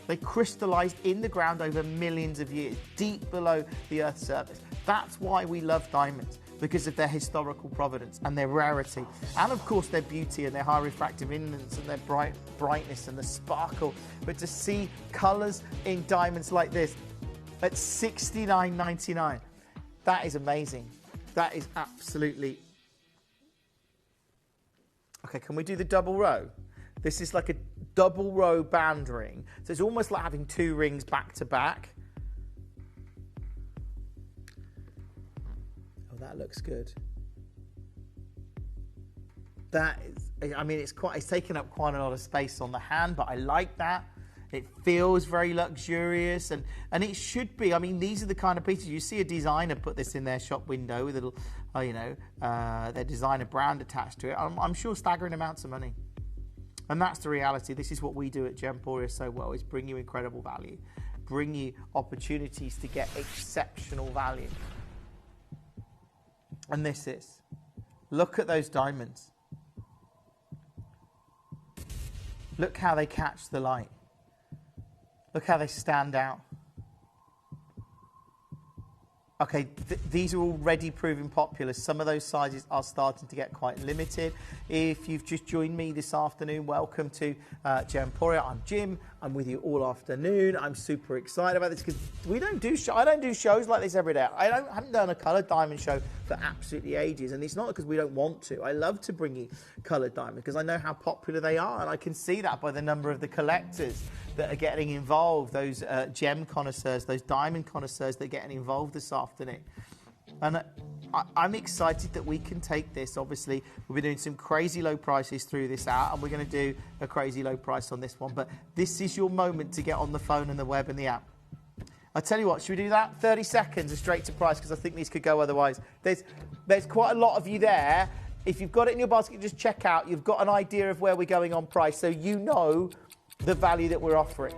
[SPEAKER 12] They crystallised in the ground over millions of years, deep below the Earth's surface. That's why we love diamonds, because of their historical provenance and their rarity. And of course their beauty and their high refractive index and their brightness and the sparkle. But to see colours in diamonds like this at $69.99, that is amazing. That is absolutely... Okay, can we do the double row? This is like a double row band ring. So it's almost like having two rings back to back. Oh, that looks good. That is, I mean, it's taken up quite a lot of space on the hand, but I like that. It feels very luxurious, and it should be. I mean, these are the kind of pieces you see a designer put this in their shop window with a little, their designer brand attached to it. I'm sure staggering amounts of money. And that's the reality. This is what we do at Gemporia so well, is bring you incredible value, bring you opportunities to get exceptional value. And this is, look at those diamonds. Look how they catch the light. Look how they stand out. Okay, these are already proving popular. Some of those sizes are starting to get quite limited. If you've just joined me this afternoon, welcome to Gemporia. I'm Jim. I'm with you all afternoon. I'm super excited about this because I don't do shows like this every day. I haven't done a coloured diamond show for absolutely ages, and it's not because we don't want to. I love to bring you coloured diamonds because I know how popular they are, and I can see that by the number of the collectors that are getting involved, those gem connoisseurs, those diamond connoisseurs that are getting involved this afternoon. And I'm excited that we can take this. Obviously, we've been doing some crazy low prices through this hour, and we're going to do a crazy low price on this one. But this is your moment to get on the phone and the web and the app. I tell you what, should we do that? 30 seconds and straight to price, because I think these could go otherwise. There's quite a lot of you there. If you've got it in your basket, just check out. You've got an idea of where we're going on price, so you know the value that we're offering.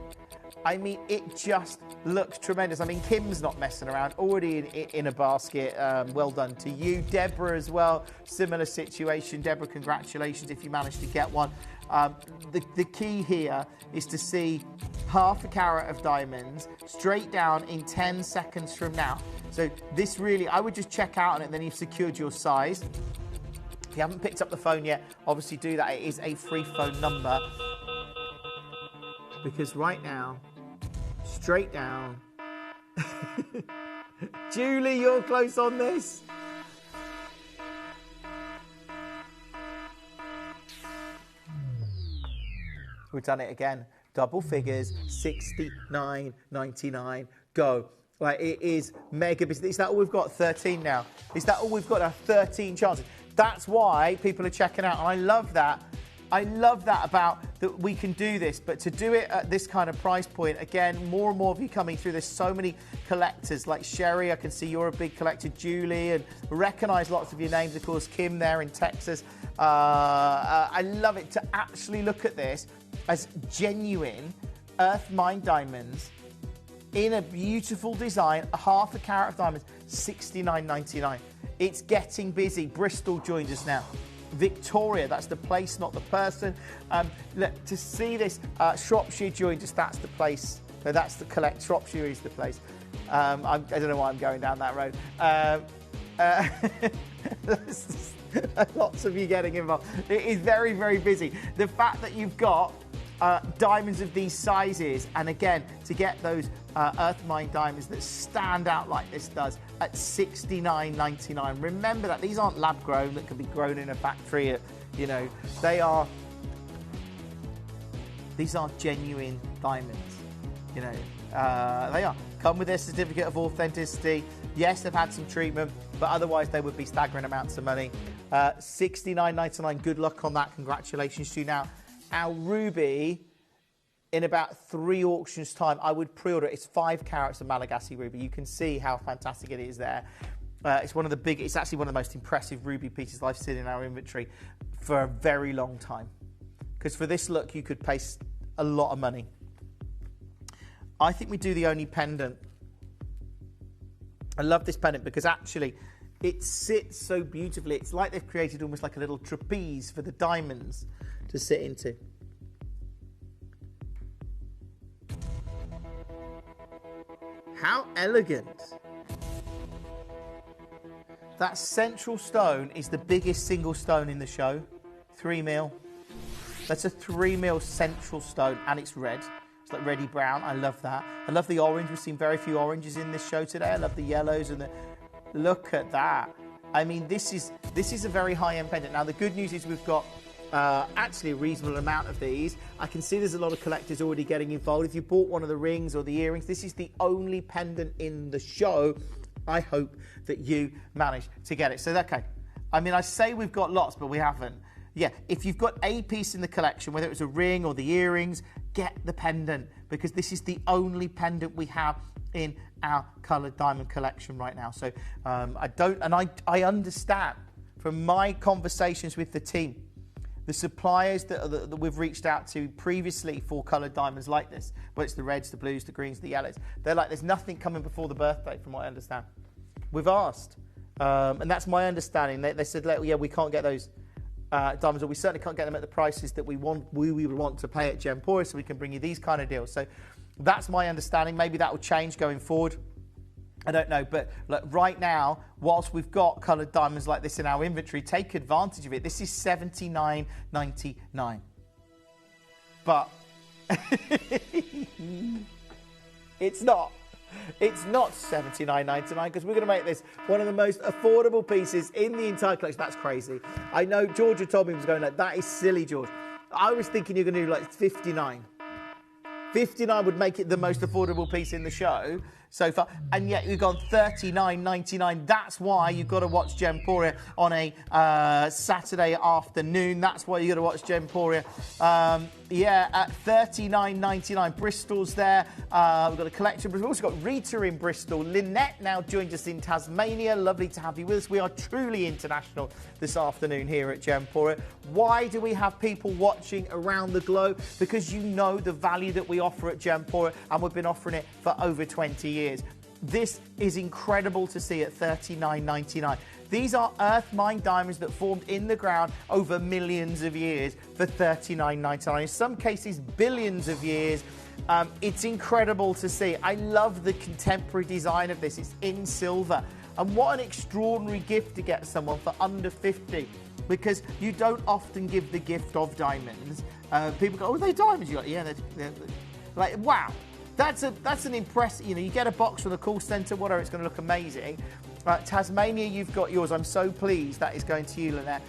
[SPEAKER 12] I mean, it just looks tremendous. I mean, Kim's not messing around, already in a basket. Well done to you. Deborah as well, similar situation. Deborah, congratulations if you managed to get one. The key here is to see half a carat of diamonds straight down in 10 seconds from now. So this really, I would just check out on it, and then you've secured your size. If you haven't picked up the phone yet, obviously do that. It is a free phone number. Because right now, straight down. Julie, you're close on this. We've done it again. Double figures, $69.99. Go. Like, it is mega business. Is that all we've got? 13 now. Is that all we've got now? 13 chances. That's why people are checking out. And I love that. I love that about that we can do this, but to do it at this kind of price point, again, more and more of you coming through. There's so many collectors like Sherry. I can see you're a big collector, Julie, and recognise lots of your names, of course, Kim there in Texas. I love it to actually look at this as genuine earth mine diamonds in a beautiful design, half a carat of diamonds, $69.99. It's getting busy. Bristol joins us now. Victoria, that's the place, not the person. Look, to see this, Shropshire joined us, that's the place. So that's the collect. Shropshire is the place. I don't know why I'm going down that road. Lots of you getting involved. It is very, very busy. The fact that you've got diamonds of these sizes, and again, to get those earth mine diamonds that stand out like this does at $69.99. Remember that these aren't lab grown that can be grown in a factory. You know, these are genuine diamonds. You know, they are. Come with their certificate of authenticity. Yes, they've had some treatment, but otherwise they would be staggering amounts of money. $69.99. Good luck on that. Congratulations to you. Now, our ruby, in about 3 auctions time, I would pre-order. It's 5 carats of Malagasy ruby. You can see how fantastic it is there. It's one of the big. It's actually one of the most impressive ruby pieces I've seen in our inventory for a very long time. Because for this look, you could pay a lot of money. I think we do the only pendant. I love this pendant because actually it sits so beautifully. It's like they've created almost like a little trapeze for the diamonds to sit into. How elegant. That central stone is the biggest single stone in the show. 3 mil. That's a 3 mil central stone, and it's red. It's like reddy brown. I love that. I love the orange. We've seen very few oranges in this show today. I love the yellows and the. Look at that. I mean, this is a very high-end pendant. Now, the good news is we've got actually a reasonable amount of these. I can see there's a lot of collectors already getting involved. If you bought one of the rings or the earrings, this is the only pendant in the show. I hope that you manage to get it. So, okay. I mean, I say we've got lots, but we haven't. Yeah, if you've got a piece in the collection, whether it was a ring or the earrings, get the pendant, because this is the only pendant we have in our coloured diamond collection right now. So I understand from my conversations with the team, the suppliers that we've reached out to previously for coloured diamonds like this, whether it's the reds, the blues, the greens, the yellows, they're like, there's nothing coming before the birthday, from what I understand. We've asked, and that's my understanding. They said, yeah, we can't get those diamonds, or we certainly can't get them at the prices that we would want to pay at Gemporia, so we can bring you these kind of deals. So that's my understanding. Maybe that will change going forward. I don't know, but look, right now, whilst we've got coloured diamonds like this in our inventory, take advantage of it. This is $79.99. But it's not. It's not $79.99 because we're going to make this one of the most affordable pieces in the entire collection. That's crazy. I know Georgia told me he was going like, that is silly, George. I was thinking you're going to do like 59. 59 would make it the most affordable piece in the show so far, and yet you've gone $39.99. That's why you've got to watch Gemporia on a Saturday afternoon. That's why you've got to watch Gemporia. At $39.99. Bristol's there. We've got a collection. We've also got Rita in Bristol. Lynette now joined us in Tasmania. Lovely to have you with us. We are truly international this afternoon here at Gemporia. Why do we have people watching around the globe? Because you know the value that we offer at Gemporia, and we've been offering it for over 20 years. This is incredible to see at $39.99. These are earth mine diamonds that formed in the ground over millions of years for $39.99. In some cases, billions of years. It's incredible to see. I love the contemporary design of this. It's in silver. And what an extraordinary gift to get someone for under 50, because you don't often give the gift of diamonds. People go, oh, they're diamonds. You're like, yeah, they're like, wow. That's an impressive, you get a box from the call centre, whatever, it's going to look amazing. Tasmania, you've got yours. I'm so pleased that is going to you, Lynette.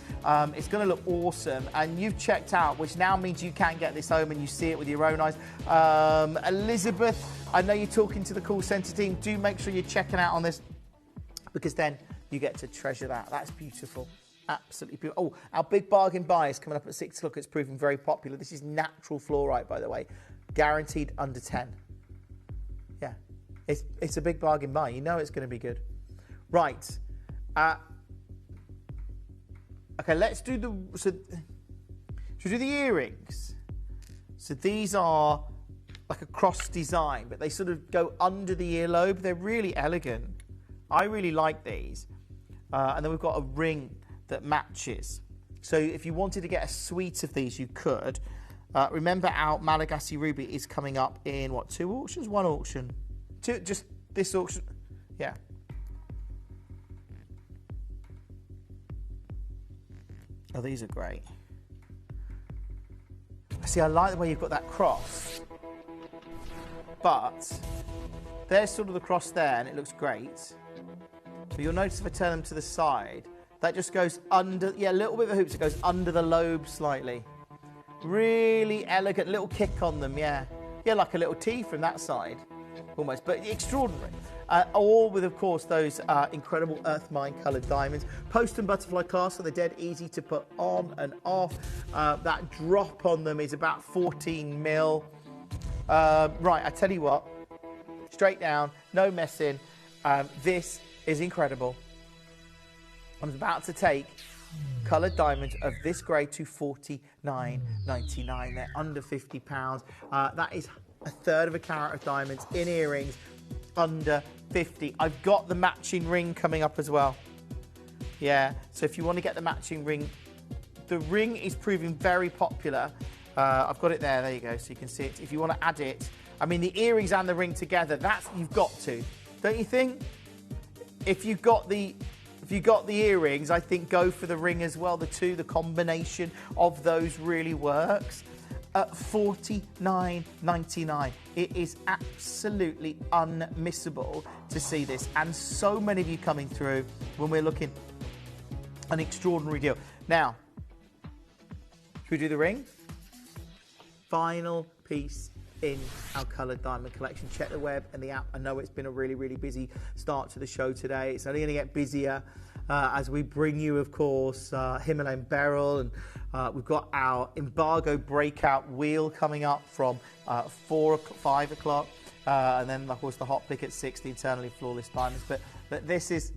[SPEAKER 12] It's going to look awesome. And you've checked out, which now means you can get this home and you see it with your own eyes. Elizabeth, I know you're talking to the call centre team. Do make sure you're checking out on this, because then you get to treasure that. That's beautiful. Absolutely beautiful. Oh, our big bargain buy is coming up at 6 o'clock. It's proving very popular. This is natural fluorite, by the way. Guaranteed under 10. Yeah, it's a big bargain buy. You know it's going to be good. Right. Okay, let's do should we do the earrings? So these are like a cross design, but they sort of go under the earlobe. They're really elegant. I really like these. And then we've got a ring that matches. So if you wanted to get a suite of these, you could. Remember, our Malagasy Ruby is coming up in, what, 2 auctions? 1 auction? 2, just this auction? Yeah. Oh, these are great. See, I like the way you've got that cross, but there's sort of the cross there, and it looks great. But you'll notice if I turn them to the side, that just goes under, yeah, a little bit of the hoops, it goes under the lobe slightly. Really elegant, little kick on them, yeah. Yeah, like a little T from that side, almost, but extraordinary. All with, of course, those incredible earth mine coloured diamonds. Post and butterfly clasp, so they're dead easy to put on and off. That drop on them is about 14 mil. Right, I tell you what, straight down, no messing. This is incredible. I'm about to take coloured diamonds of this grade to $49.99. They're under £50. That is a third of a carat of diamonds in earrings, under 50. I've got the matching ring coming up as well. Yeah, so if you want to get the matching ring, the ring is proving very popular. I've got it there you go, so you can see it. If you want to add it, I mean, the earrings and the ring together, that's, you've got to, don't you think? If you've got the earrings, I think go for the ring as well. The combination of those really works. At $49.99. It is absolutely unmissable to see this. And so many of you coming through when we're looking an extraordinary deal. Now, should we do the ring? Final piece in our coloured diamond collection. Check the web and the app. I know it's been a really, really busy start to the show today. It's only going to get busier as we bring you, of course, Himalayan Beryl, and we've got our embargo breakout wheel coming up from 5 o'clock, and then, of course, the hot pick at 6, the eternally flawless diamonds. But this is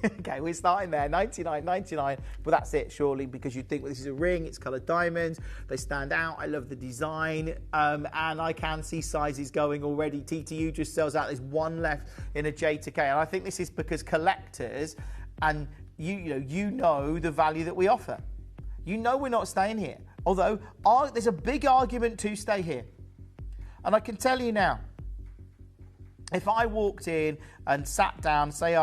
[SPEAKER 12] okay, we're starting there, $99.99, but that's it, surely, because you'd think, well, this is a ring, it's coloured diamonds, they stand out, I love the design, and I can see sizes going already. TTU just sells out, there's one left in a J to K, and I think this is because collectors, and you know the value that we offer. You know we're not staying here, although there's a big argument to stay here. And I can tell you now, if I walked in and sat down, say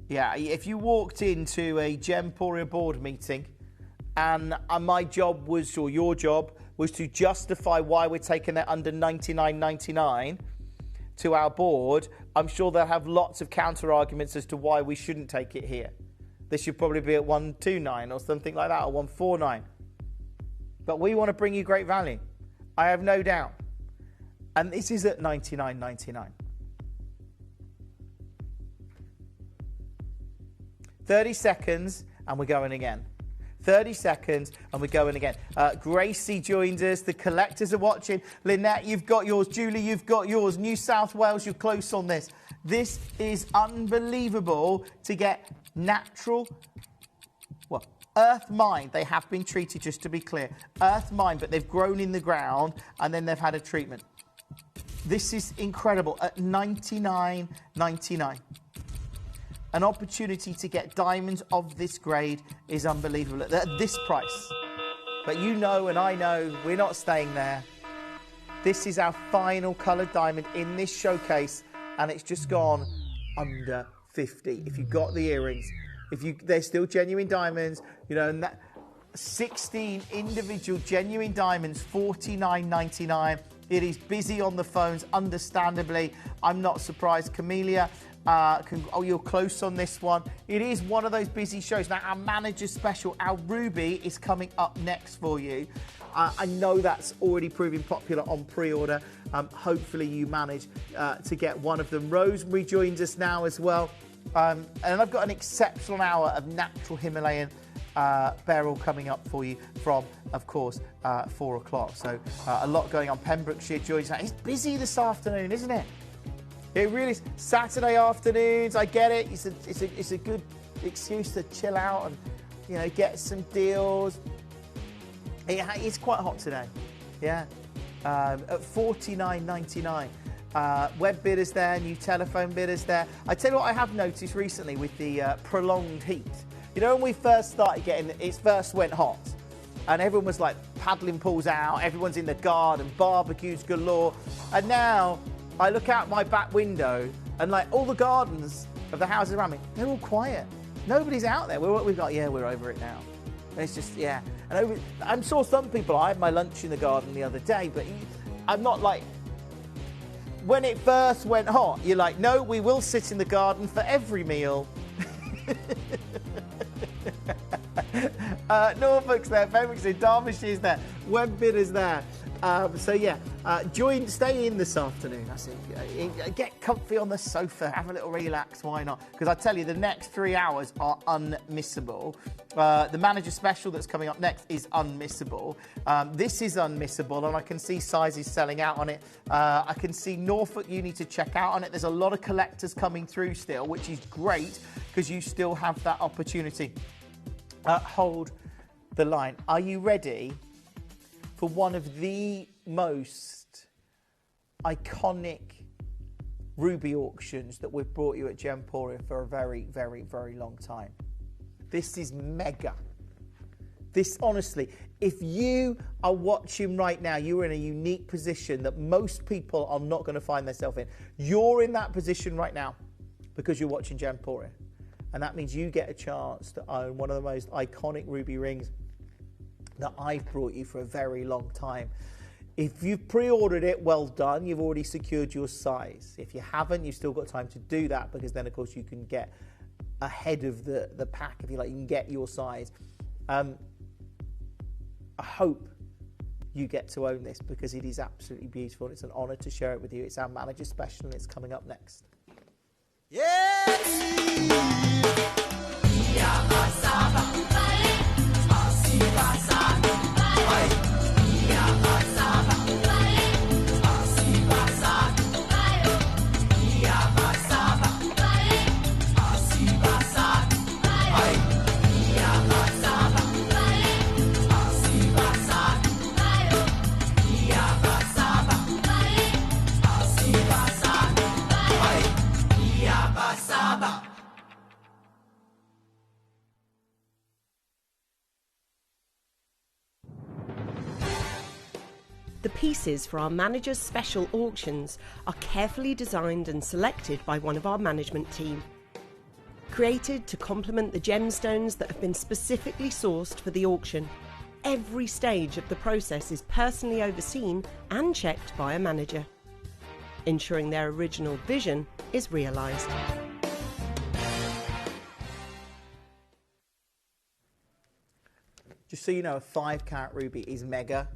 [SPEAKER 12] if you walked into a Gemporia board meeting and my job was, or your job was, to justify why we're taking that under $99.99 to our board, I'm sure they'll have lots of counter arguments as to why we shouldn't take it here. This should probably be at $129 or something like that, or $149. But we want to bring you great value. I have no doubt. And this is at $99.99. 30 seconds and we're going again. 30 seconds and we're going again. Gracie joins us. The collectors are watching. Lynette, you've got yours. Julie, you've got yours. New South Wales, you're close on this. This is unbelievable to get natural, well, earth mined. They have been treated, just to be clear. Earth mined, but they've grown in the ground and then they've had a treatment. This is incredible at $99.99. An opportunity to get diamonds of this grade is unbelievable at this price. But you know and I know we're not staying there. This is our final coloured diamond in this showcase, and it's just gone under 50. If you've got the earrings, they're still genuine diamonds, and that 16 individual genuine diamonds, $49.99. It is busy on the phones, understandably. I'm not surprised. Camellia, you're close on this one. It is one of those busy shows. Now, our manager special, our Ruby, is coming up next for you. I know that's already proving popular on pre-order. Hopefully you manage to get one of them. Rosemary joins us now as well. And I've got an exceptional hour of natural Himalayan beryl coming up for you from, of course, 4 o'clock. So a lot going on. Pembrokeshire joins us. It's busy this afternoon, isn't it? It really is. Saturday afternoons, I get it. It's a good excuse to chill out and get some deals. It's quite hot today, yeah. At $49.99. Web bidders there, new telephone bidders there. I tell you what I have noticed recently with the prolonged heat. When we first started it first went hot, and everyone was like paddling pools out, everyone's in the garden, barbecues galore, and now I look out my back window and like all the gardens of the houses around me, they're all quiet. Nobody's out there. We've got, we're over it now. And it's just, And I'm sure some people, I had my lunch in the garden the other day, but I'm not like, when it first went hot, you're like, no, we will sit in the garden for every meal. Norfolk's there, Pembrokeshire's there, Derbyshire there, Webbitter's there. Stay in this afternoon. That's it. Get comfy on the sofa, have a little relax. Why not? Because I tell you, the next 3 hours are unmissable. The manager special that's coming up next is unmissable. This is unmissable, and I can see sizes selling out on it. I can see Norfolk you need to check out on it. There's a lot of collectors coming through still, which is great because you still have that opportunity. Hold the line. Are you ready for one of the most iconic ruby auctions that we've brought you at Gemporia for a very, very, very long time? This is mega. This, honestly, if you are watching right now, you're in a unique position that most people are not going to find themselves in. You're in that position right now because you're watching Gemporia. And that means you get a chance to own one of the most iconic ruby rings that I've brought you for a very long time. If you've pre-ordered it, well done. You've already secured your size. If you haven't, you've still got time to do that, because then, of course, you can get ahead of the pack, if you like. You can get your size. I hope you get to own this, because it is absolutely beautiful. It's an honour to share it with you. It's our manager special, and it's coming up next.
[SPEAKER 2] The pieces for our manager's special auctions are carefully designed and selected by one of our management team. Created to complement the gemstones that have been specifically sourced for the auction, every stage of the process is personally overseen and checked by a manager, ensuring their original vision is realised.
[SPEAKER 12] Just so you know, a 5-carat ruby is mega.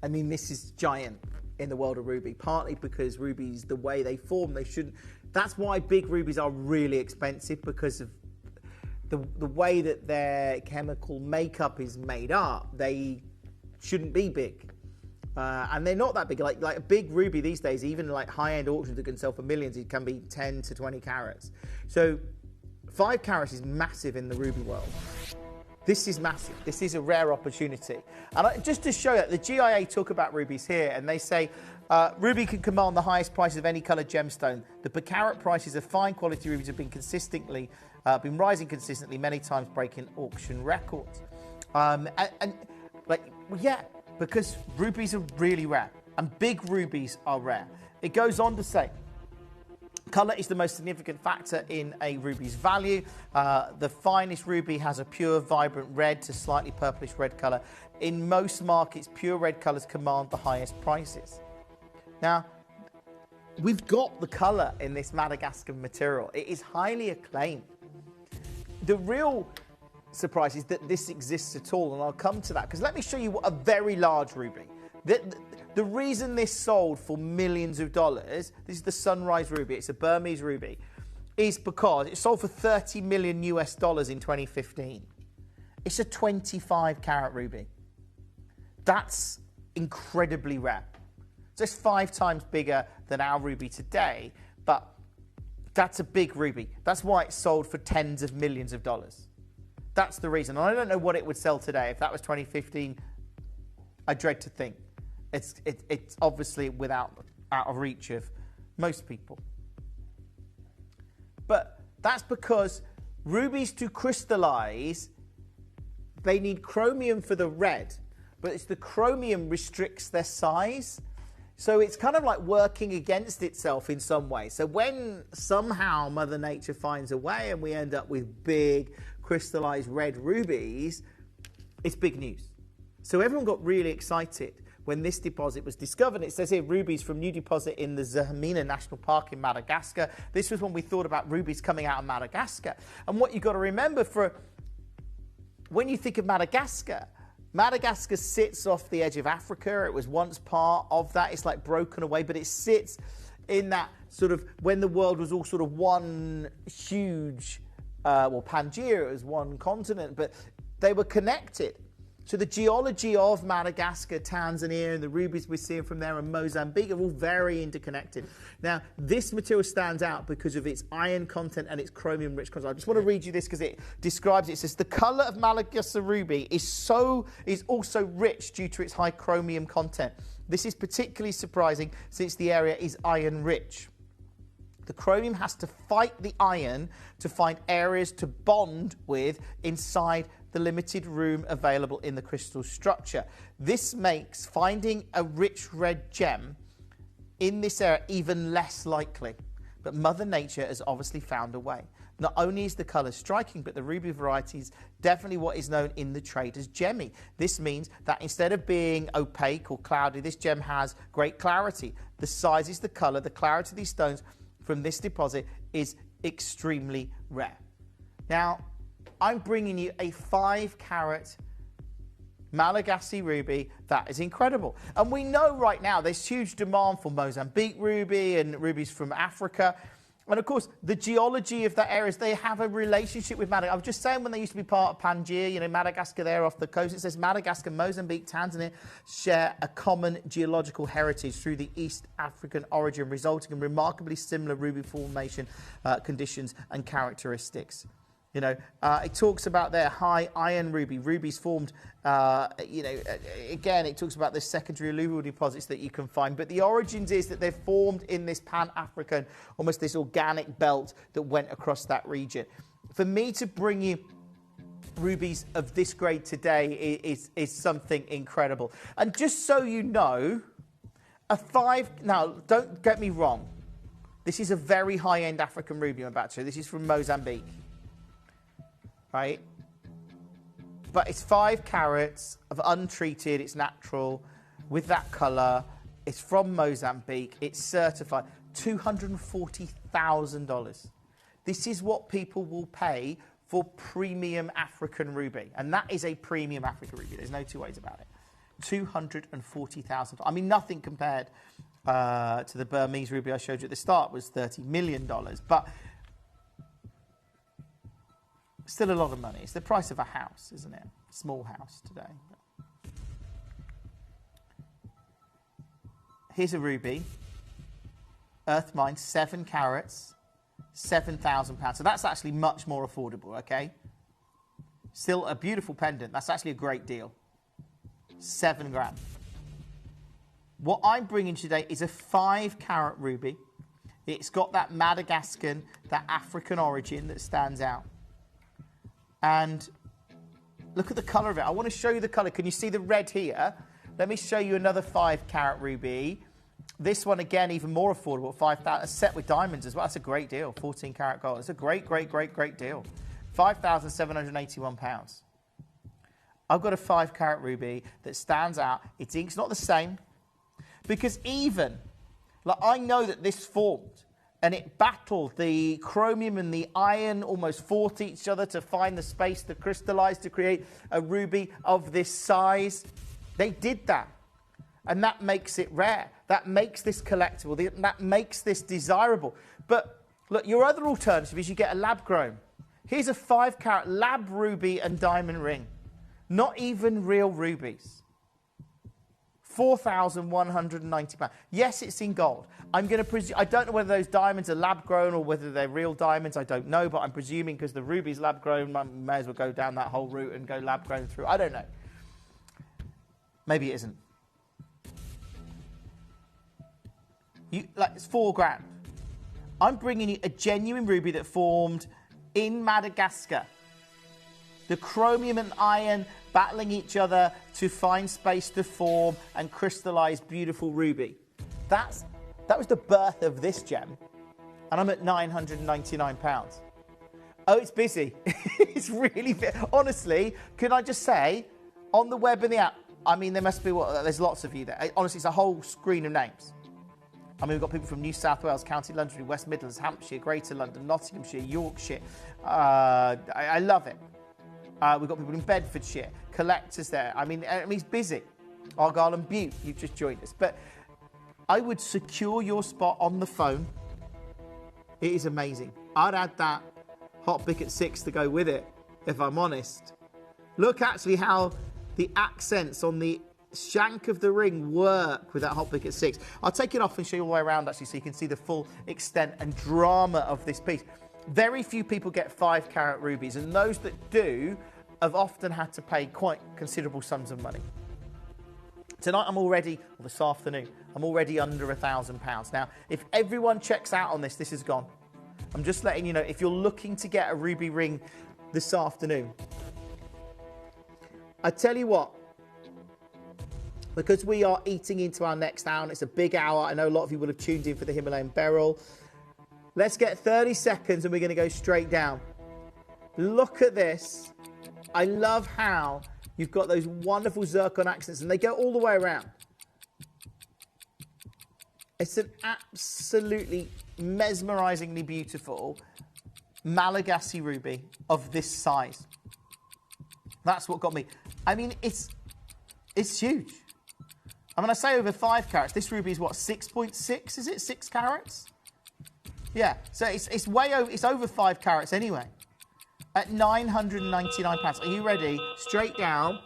[SPEAKER 12] I mean, this is giant in the world of ruby, partly because rubies, the way they form, they shouldn't. That's why big rubies are really expensive, because of the way that their chemical makeup is made up. They shouldn't be big. And they're not that big. Like a big ruby these days, even like high-end auctions that can sell for millions, it can be 10 to 20 carats. So 5 carats is massive in the ruby world. This is massive. This is a rare opportunity. And just to show that, the GIA talk about rubies here, and they say, ruby can command the highest prices of any coloured gemstone. The per carat prices of fine quality rubies have been rising consistently, many times breaking auction records. Because rubies are really rare, and big rubies are rare. It goes on to say, colour is the most significant factor in a ruby's value. The finest ruby has a pure, vibrant red to slightly purplish red colour. In most markets, pure red colours command the highest prices. Now, we've got the colour in this Madagascar material. It is highly acclaimed. The real surprise is that this exists at all, and I'll come to that, because let me show you what a very large ruby. The reason this sold for millions of dollars, this is the Sunrise Ruby, it's a Burmese ruby, is because it sold for $30 million US in 2015. It's a 25-carat ruby. That's incredibly rare. So it's 5 times bigger than our ruby today, but that's a big ruby. That's why it sold for tens of millions of dollars. That's the reason. And I don't know what it would sell today. If that was 2015, I dread to think. It's obviously out of reach of most people. But that's because rubies, to crystallize, they need chromium for the red, but it's the chromium restricts their size. So it's kind of like working against itself in some way. So when somehow Mother Nature finds a way and we end up with big crystallized red rubies, it's big news. So everyone got really excited when this deposit was discovered. It says here, rubies from new deposit in the Zahamina National Park in Madagascar. This was when we thought about rubies coming out of Madagascar. And what you've got to remember, when you think of Madagascar, Madagascar sits off the edge of Africa. It was once part of that. It's like broken away, but it sits in that sort of, when the world was all sort of one huge, Pangaea, it was one continent, but they were connected. So the geology of Madagascar, Tanzania, and the rubies we're seeing from there, and Mozambique are all very interconnected. Now, this material stands out because of its iron content and its chromium-rich content. I just want to read you this because it describes it. It says, the colour of Madagascar ruby is also rich due to its high chromium content. This is particularly surprising since the area is iron-rich. The chromium has to fight the iron to find areas to bond with inside the limited room available in the crystal structure. This makes finding a rich red gem in this area even less likely. But Mother Nature has obviously found a way. Not only is the colour striking, but the ruby variety is definitely what is known in the trade as gemmy. This means that instead of being opaque or cloudy, this gem has great clarity. The sizes, the colour, the clarity of these stones from this deposit is extremely rare. Now, I'm bringing you a 5-carat Malagasy ruby that is incredible. And we know right now there's huge demand for Mozambique ruby and rubies from Africa. And of course, the geology of that area, they have a relationship with Madagascar. I was just saying when they used to be part of Pangaea, Madagascar there off the coast, it says Madagascar, Mozambique, Tanzania share a common geological heritage through the East African origin, resulting in remarkably similar ruby formation conditions and characteristics. It talks about their high iron rubies formed, again, it talks about the secondary alluvial deposits that you can find. But the origins is that they're formed in this Pan-African, almost this organic belt that went across that region. For me to bring you rubies of this grade today is something incredible. And just so you know, now, don't get me wrong. This is a very high-end African ruby I'm about to show. This is from Mozambique. Right? But it's 5 carats of untreated, it's natural, with that colour. It's from Mozambique, it's certified. $240,000. This is what people will pay for premium African ruby. And that is a premium African ruby. There's no two ways about it. $240,000. I mean, nothing compared to the Burmese ruby I showed you at the start was $30 million. But still a lot of money. It's the price of a house, isn't it? Small house today. Here's a ruby. Earth mine, 7 carats, £7,000. So that's actually much more affordable, okay? Still a beautiful pendant. That's actually a great deal. 7 grand. What I'm bringing today is a 5-carat ruby. It's got that Madagascan, that African origin that stands out. And look at the colour of it. I want to show you the colour. Can you see the red here? Let me show you another 5-carat ruby. This one, again, even more affordable, 5,000, set with diamonds as well. That's a great deal, 14-carat gold. It's a great, great, great, great deal. £5,781. I've got a 5-carat ruby that stands out. Its ink's not the same. Because even, I know that this formed, and it battled the chromium and the iron, almost fought each other to find the space to crystallize, to create a ruby of this size. They did that. And that makes it rare. That makes this collectible. That makes this desirable. But look, your other alternative is you get a lab grown. Here's a 5-carat lab ruby and diamond ring. Not even real rubies. £4,190. Yes, it's in gold. I'm going to presume, I don't know whether those diamonds are lab grown or whether they're real diamonds. I don't know, but I'm presuming because the ruby's lab grown, I may as well go down that whole route and go lab grown through. I don't know. Maybe it isn't. It's 4 grand. I'm bringing you a genuine ruby that formed in Madagascar. The chromium and iron battling each other to find space to form and crystallize beautiful ruby. that was the birth of this gem, and I'm at £999. Oh, it's busy. It's really, honestly, can I just say, on the web and the app, I mean, there must be, there's lots of you there. Honestly, it's a whole screen of names. I mean, we've got people from New South Wales, County London, West Midlands, Hampshire, Greater London, Nottinghamshire, Yorkshire. I love it. We've got people in Bedfordshire, collectors there. I mean, it's busy. Argyll and Bute, you've just joined us. But I would secure your spot on the phone. It is amazing. I'd add that hot pick at 6 to go with it, if I'm honest. Look actually how the accents on the shank of the ring work with that hot pick at 6. I'll take it off and show you all the way around actually so you can see the full extent and drama of this piece. Very few people get 5 carat rubies, and those that do have often had to pay quite considerable sums of money. Tonight I'm already, or this afternoon, I'm already under £1,000. Now, if everyone checks out on this, this is gone. I'm just letting you know, if you're looking to get a ruby ring this afternoon, I tell you what, because we are eating into our next hour, and it's a big hour, I know a lot of you will have tuned in for the Himalayan Beryl. Let's get 30 seconds and we're going to go straight down. Look at this. I love how you've got those wonderful zircon accents, and they go all the way around. It's an absolutely mesmerizingly beautiful Malagasy ruby of this size. That's what got me. I mean, it's huge. I mean, I say over 5 carats. This ruby is what, 6.6? Is it 6 carats? Yeah. So it's way over. It's over 5 carats anyway. At £999. Are you ready? Straight down.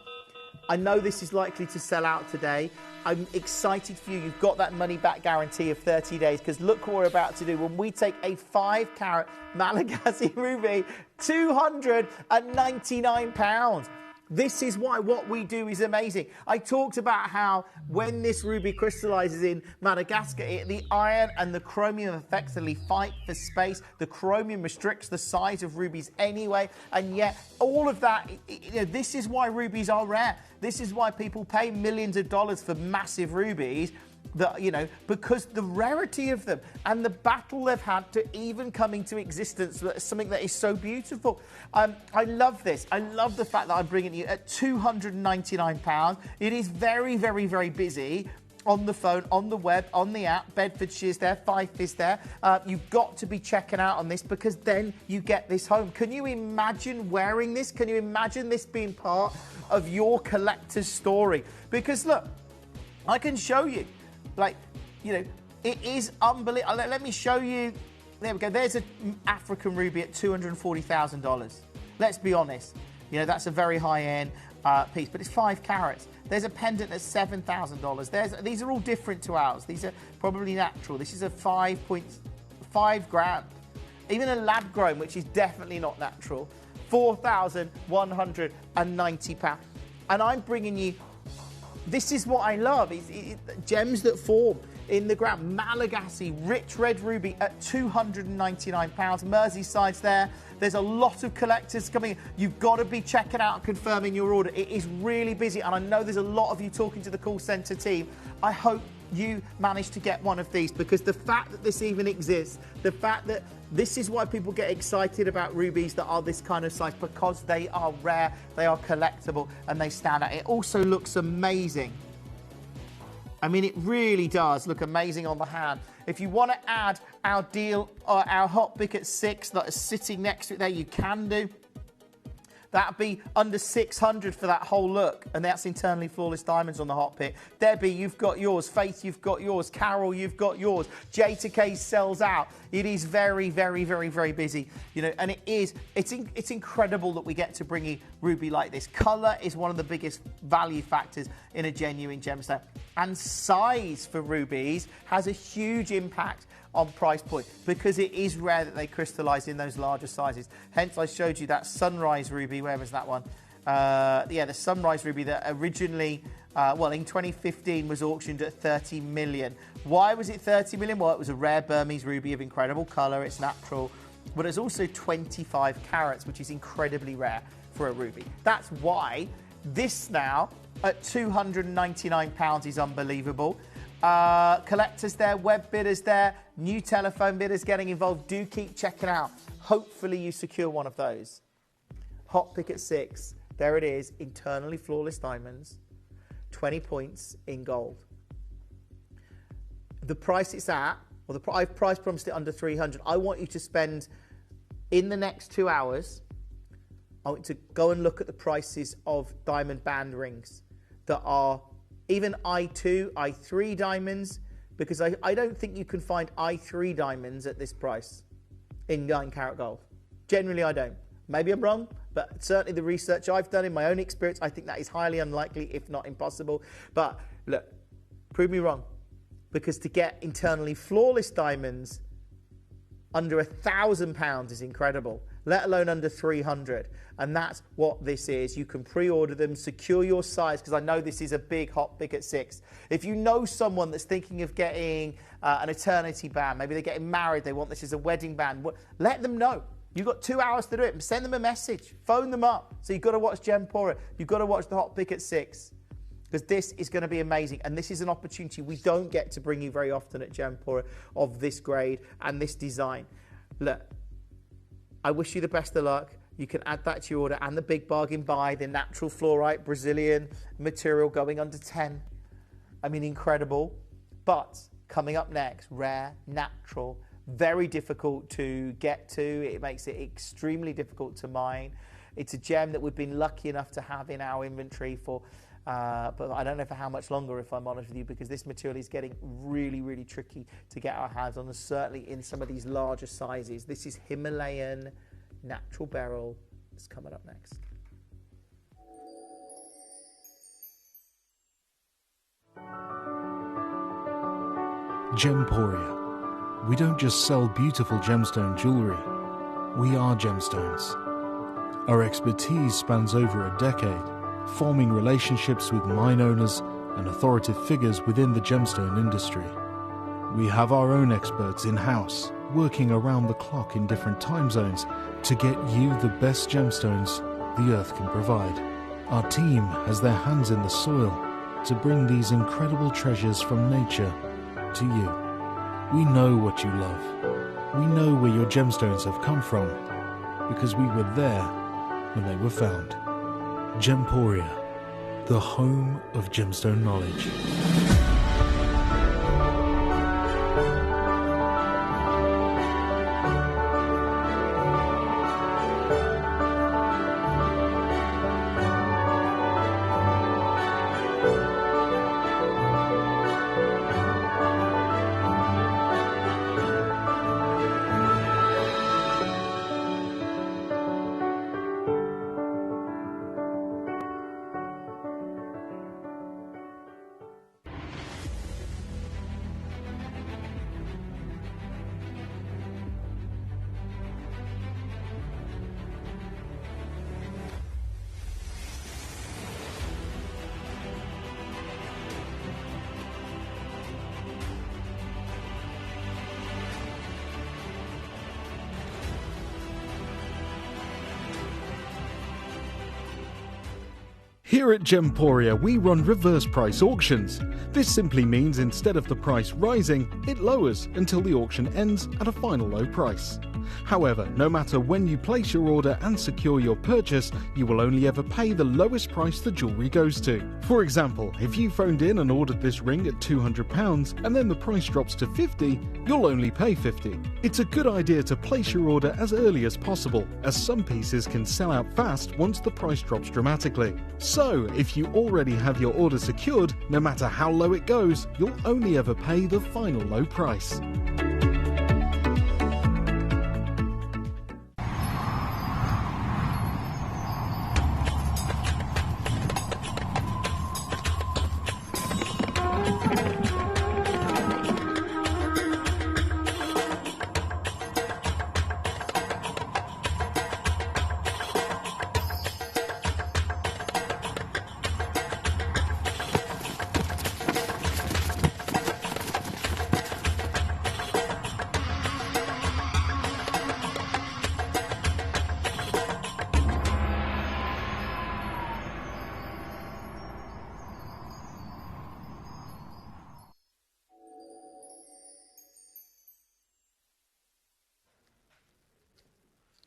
[SPEAKER 12] I know this is likely to sell out today. I'm excited for you. You've got that money back guarantee of 30 days, because look what we're about to do. When we take a 5 carat Malagasy ruby, £299. This is why what we do is amazing. I talked about how when this ruby crystallizes in Madagascar, the iron and the chromium effectively fight for space. The chromium restricts the size of rubies anyway, and yet all of that, this is why rubies are rare. This is why people pay millions of dollars for massive rubies. Because the rarity of them and the battle they've had to even come into existence, something that is so beautiful. I love this. I love the fact that I'm bringing you at £299. It is very, very, very busy on the phone, on the web, on the app. Bedfordshire's there, Fife is there. You've got to be checking out on this, because then you get this home. Can you imagine wearing this? Can you imagine this being part of your collector's story? Because look, I can show you. It is unbelievable. Let me show you. There we go. There's an African ruby at $240,000. Let's be honest. That's a very high-end piece, but it's 5 carats. There's a pendant at $7,000. These are all different to ours. These are probably natural. This is a 5.5 grand. Even a lab-grown, which is definitely not natural, £4,190. And I'm bringing you. This is what I love. It's gems that form in the ground. Malagasy, rich red ruby at £299. Merseyside's there. There's a lot of collectors coming in. You've got to be checking out and confirming your order. It is really busy, and I know there's a lot of you talking to the call centre team. I hope you manage to get one of these, because the fact that this even exists, the fact that this is why people get excited about rubies that are this kind of size, because they are rare, they are collectible, and they stand out. It also looks amazing. I mean, it really does look amazing on the hand. If you want to add our deal, or our hot pick at 6 that is sitting next to it there, you can do. That'd be under $600 for that whole look, and that's internally flawless diamonds on the hot pit. Debbie, you've got yours. Faith, you've got yours. Carol, you've got yours. J2K sells out. It is very, very, very, very busy, and it's incredible that we get to bring you ruby like this. Colour is one of the biggest value factors in a genuine gemstone, and size for rubies has a huge impact on price point, because it is rare that they crystallise in those larger sizes. Hence, I showed you that Sunrise ruby. Where was that one? The Sunrise ruby that originally, in 2015 was auctioned at 30 million. Why was it 30 million? Well, it was a rare Burmese ruby of incredible colour. It's natural, but it's also 25 carats, which is incredibly rare for a ruby. That's why this now at £299 is unbelievable. Collectors there, web bidders there, new telephone bidders getting involved. Do keep checking out. Hopefully you secure one of those. Hot pick at 6. There it is. Internally flawless diamonds. 20 points in gold. The price it's at, or I've price promised it under 300. I want you to spend, in the next 2 hours, I want you to go and look at the prices of diamond band rings that are even I2, I3 diamonds, because I don't think you can find I3 diamonds at this price in 9 karat gold. Generally, I don't. Maybe I'm wrong, but certainly the research I've done in my own experience, I think that is highly unlikely, if not impossible. But look, prove me wrong, because to get internally flawless diamonds under £1,000 is incredible, let alone under 300. And that's what this is. You can pre-order them, secure your size, because I know this is a big hot pick at 6. If you know someone that's thinking of getting an eternity band, maybe they're getting married, they want this as a wedding band, let them know. You've got 2 hours to do it. Send them a message. Phone them up. So you've got to watch Gemporia. You've got to watch the hot pick at 6. Because this is going to be amazing. And this is an opportunity we don't get to bring you very often at Gemporia of this grade and this design. Look, I wish you the best of luck. You can add that to your order, and the big bargain buy, the natural fluorite Brazilian material going under 10. I mean, incredible. But coming up next, rare, natural, very difficult to get to. It makes it extremely difficult to mine. It's a gem that we've been lucky enough to have in our inventory for, but I don't know for how much longer, if I'm honest with you, because this material is getting really, really tricky to get our hands on, and certainly in some of these larger sizes. This is Himalayan natural beryl. It's coming up next.
[SPEAKER 4] Gemporia. We don't just sell beautiful gemstone jewellery, we are gemstones. Our expertise spans over a decade, forming relationships with mine owners and authoritative figures within the gemstone industry. We have our own experts in-house, working around the clock in different time zones to get you the best gemstones the earth can provide. Our team has their hands in the soil to bring these incredible treasures from nature to you. We know what you love. We know where your gemstones have come from, because we were there when they were found. Gemporia, the home of gemstone knowledge. Here at Gemporia, we run reverse price auctions. This simply means instead of the price rising, it lowers until the auction ends at a final low price. However, no matter when you place your order and secure your purchase, you will only ever pay the lowest price the jewellery goes to. For example, if you phoned in and ordered this ring at £200 and then the price drops to £50, you'll only pay £50. It's a good idea to place your order as early as possible, as some pieces can sell out fast once the price drops dramatically. So, if you already have your order secured, no matter how low it goes, you'll only ever pay the final low price.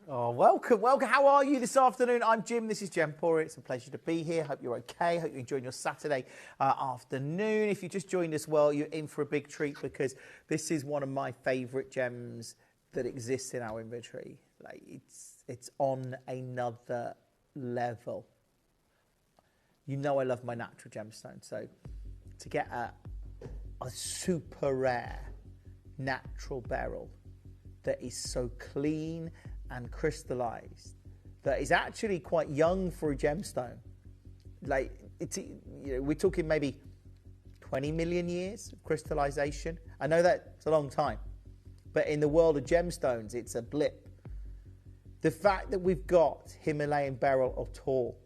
[SPEAKER 12] Oh, welcome. How are you this afternoon? I'm Jim. This is Gemporia. It's a pleasure to be here. Hope you're okay. Hope you're enjoying your Saturday afternoon. If you just joined us, well, you're in for a big treat because this is one of my favourite gems that exists in our inventory. Like it's on another level. You know I love my natural gemstone, so to get a super rare natural beryl that is so clean and crystallized, that is actually quite young for a gemstone. Like we're talking maybe 20 million years of crystallization. I know that's a long time, but in the world of gemstones, it's a blip. The fact that we've got Himalayan beryl at all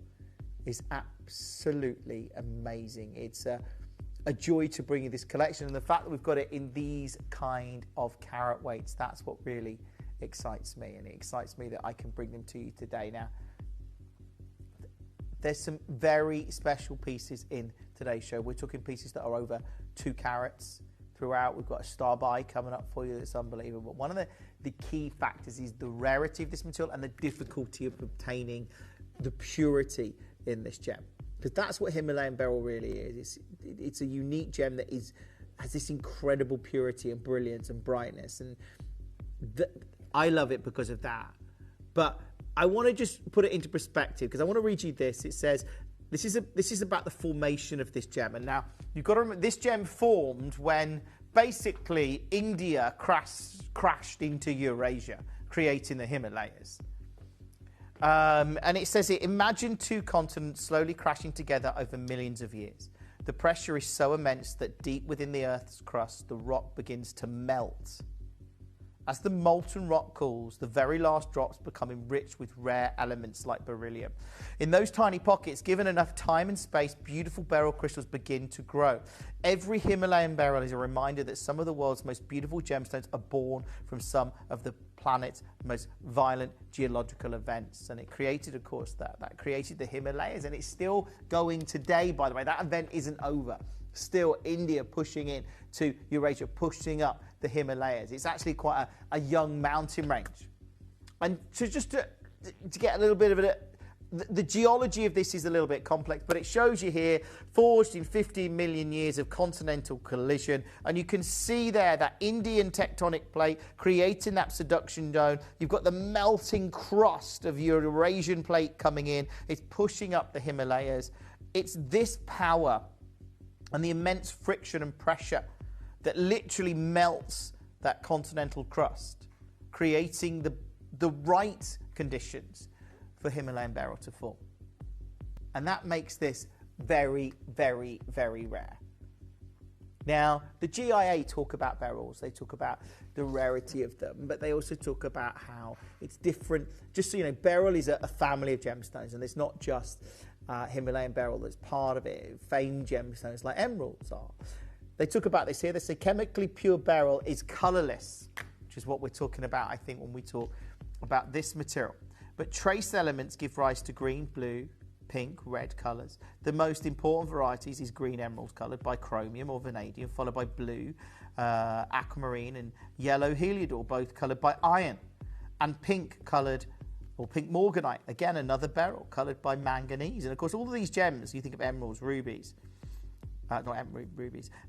[SPEAKER 12] is absolutely amazing. It's a joy to bring you this collection, and the fact that we've got it in these kind of carat weights, that's what really excites me, and it excites me that I can bring them to you today. Now, there's some very special pieces in today's show. We're talking pieces that are over 2 carats throughout. We've got a star buy coming up for you that's unbelievable. One of the key factors is the rarity of this material and the difficulty of obtaining the purity in this gem, because that's what Himalayan beryl really is. It's a unique gem that has this incredible purity and brilliance and brightness, and I love it because of that. But I want to just put it into perspective, because I want to read you this. It says, this is about the formation of this gem. And now, you've got to remember, this gem formed when basically India crashed into Eurasia, creating the Himalayas. And it says, imagine 2 continents slowly crashing together over millions of years. The pressure is so immense that deep within the Earth's crust, the rock begins to melt. As the molten rock cools, the very last drops become enriched with rare elements like beryllium. In those tiny pockets, given enough time and space, beautiful beryl crystals begin to grow. Every Himalayan beryl is a reminder that some of the world's most beautiful gemstones are born from some of the planet's most violent geological events. And it created, of course, that created the Himalayas, and it's still going today, by the way. That event isn't over. Still India pushing in to Eurasia, pushing up the Himalayas. It's actually quite a young mountain range. And so just to get a little bit of it, the geology of this is a little bit complex, but it shows you here, forged in 15 million years of continental collision. And you can see there that Indian tectonic plate creating that subduction zone. You've got the melting crust of your Eurasian plate coming in. It's pushing up the Himalayas. It's this power and the immense friction and pressure that literally melts that continental crust, creating the right conditions for Himalayan beryl to form. And that makes this very, very, very rare. Now, the GIA talk about beryls. They talk about the rarity of them, but they also talk about how it's different. Just so you know, beryl is a family of gemstones, and it's not just Himalayan beryl that's part of it. Famed gemstones like emeralds are. They talk about this here. They say chemically pure beryl is colourless, which is what we're talking about, I think, when we talk about this material. But trace elements give rise to green, blue, pink, red colours. The most important varieties is green emerald coloured by chromium or vanadium, followed by blue, aquamarine, and yellow heliodor, both coloured by iron, and pink coloured or pink morganite, again another beryl coloured by manganese. And of course, all of these gems, you think of emeralds, rubies,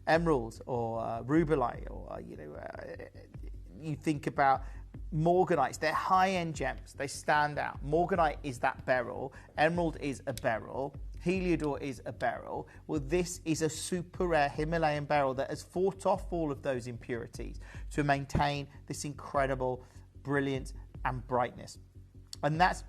[SPEAKER 12] emeralds or rubellite, or you think about morganites. They're high-end gems. They stand out. Morganite is that beryl. Emerald is a beryl. Heliodor is a beryl. Well, this is a super rare Himalayan beryl that has fought off all of those impurities to maintain this incredible brilliance and brightness. And that's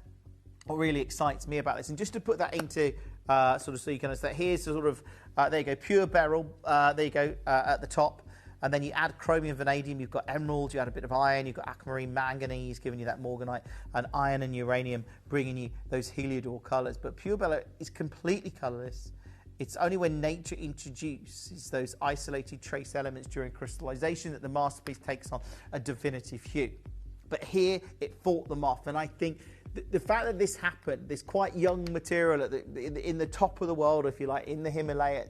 [SPEAKER 12] what really excites me about this. And just to put that into sort of, so you can understand, here's sort of, there you go, pure beryl, there you go, at the top. And then you add chromium, vanadium, you've got emerald, you add a bit of iron, you've got aquamarine, manganese, giving you that morganite, and iron and uranium, bringing you those heliodor colours. But pure beryl is completely colourless. It's only when nature introduces those isolated trace elements during crystallization that the masterpiece takes on a definitive hue. But here, it fought them off. And I think the fact that this happened, this quite young material in the top of the world, if you like, in the Himalayas.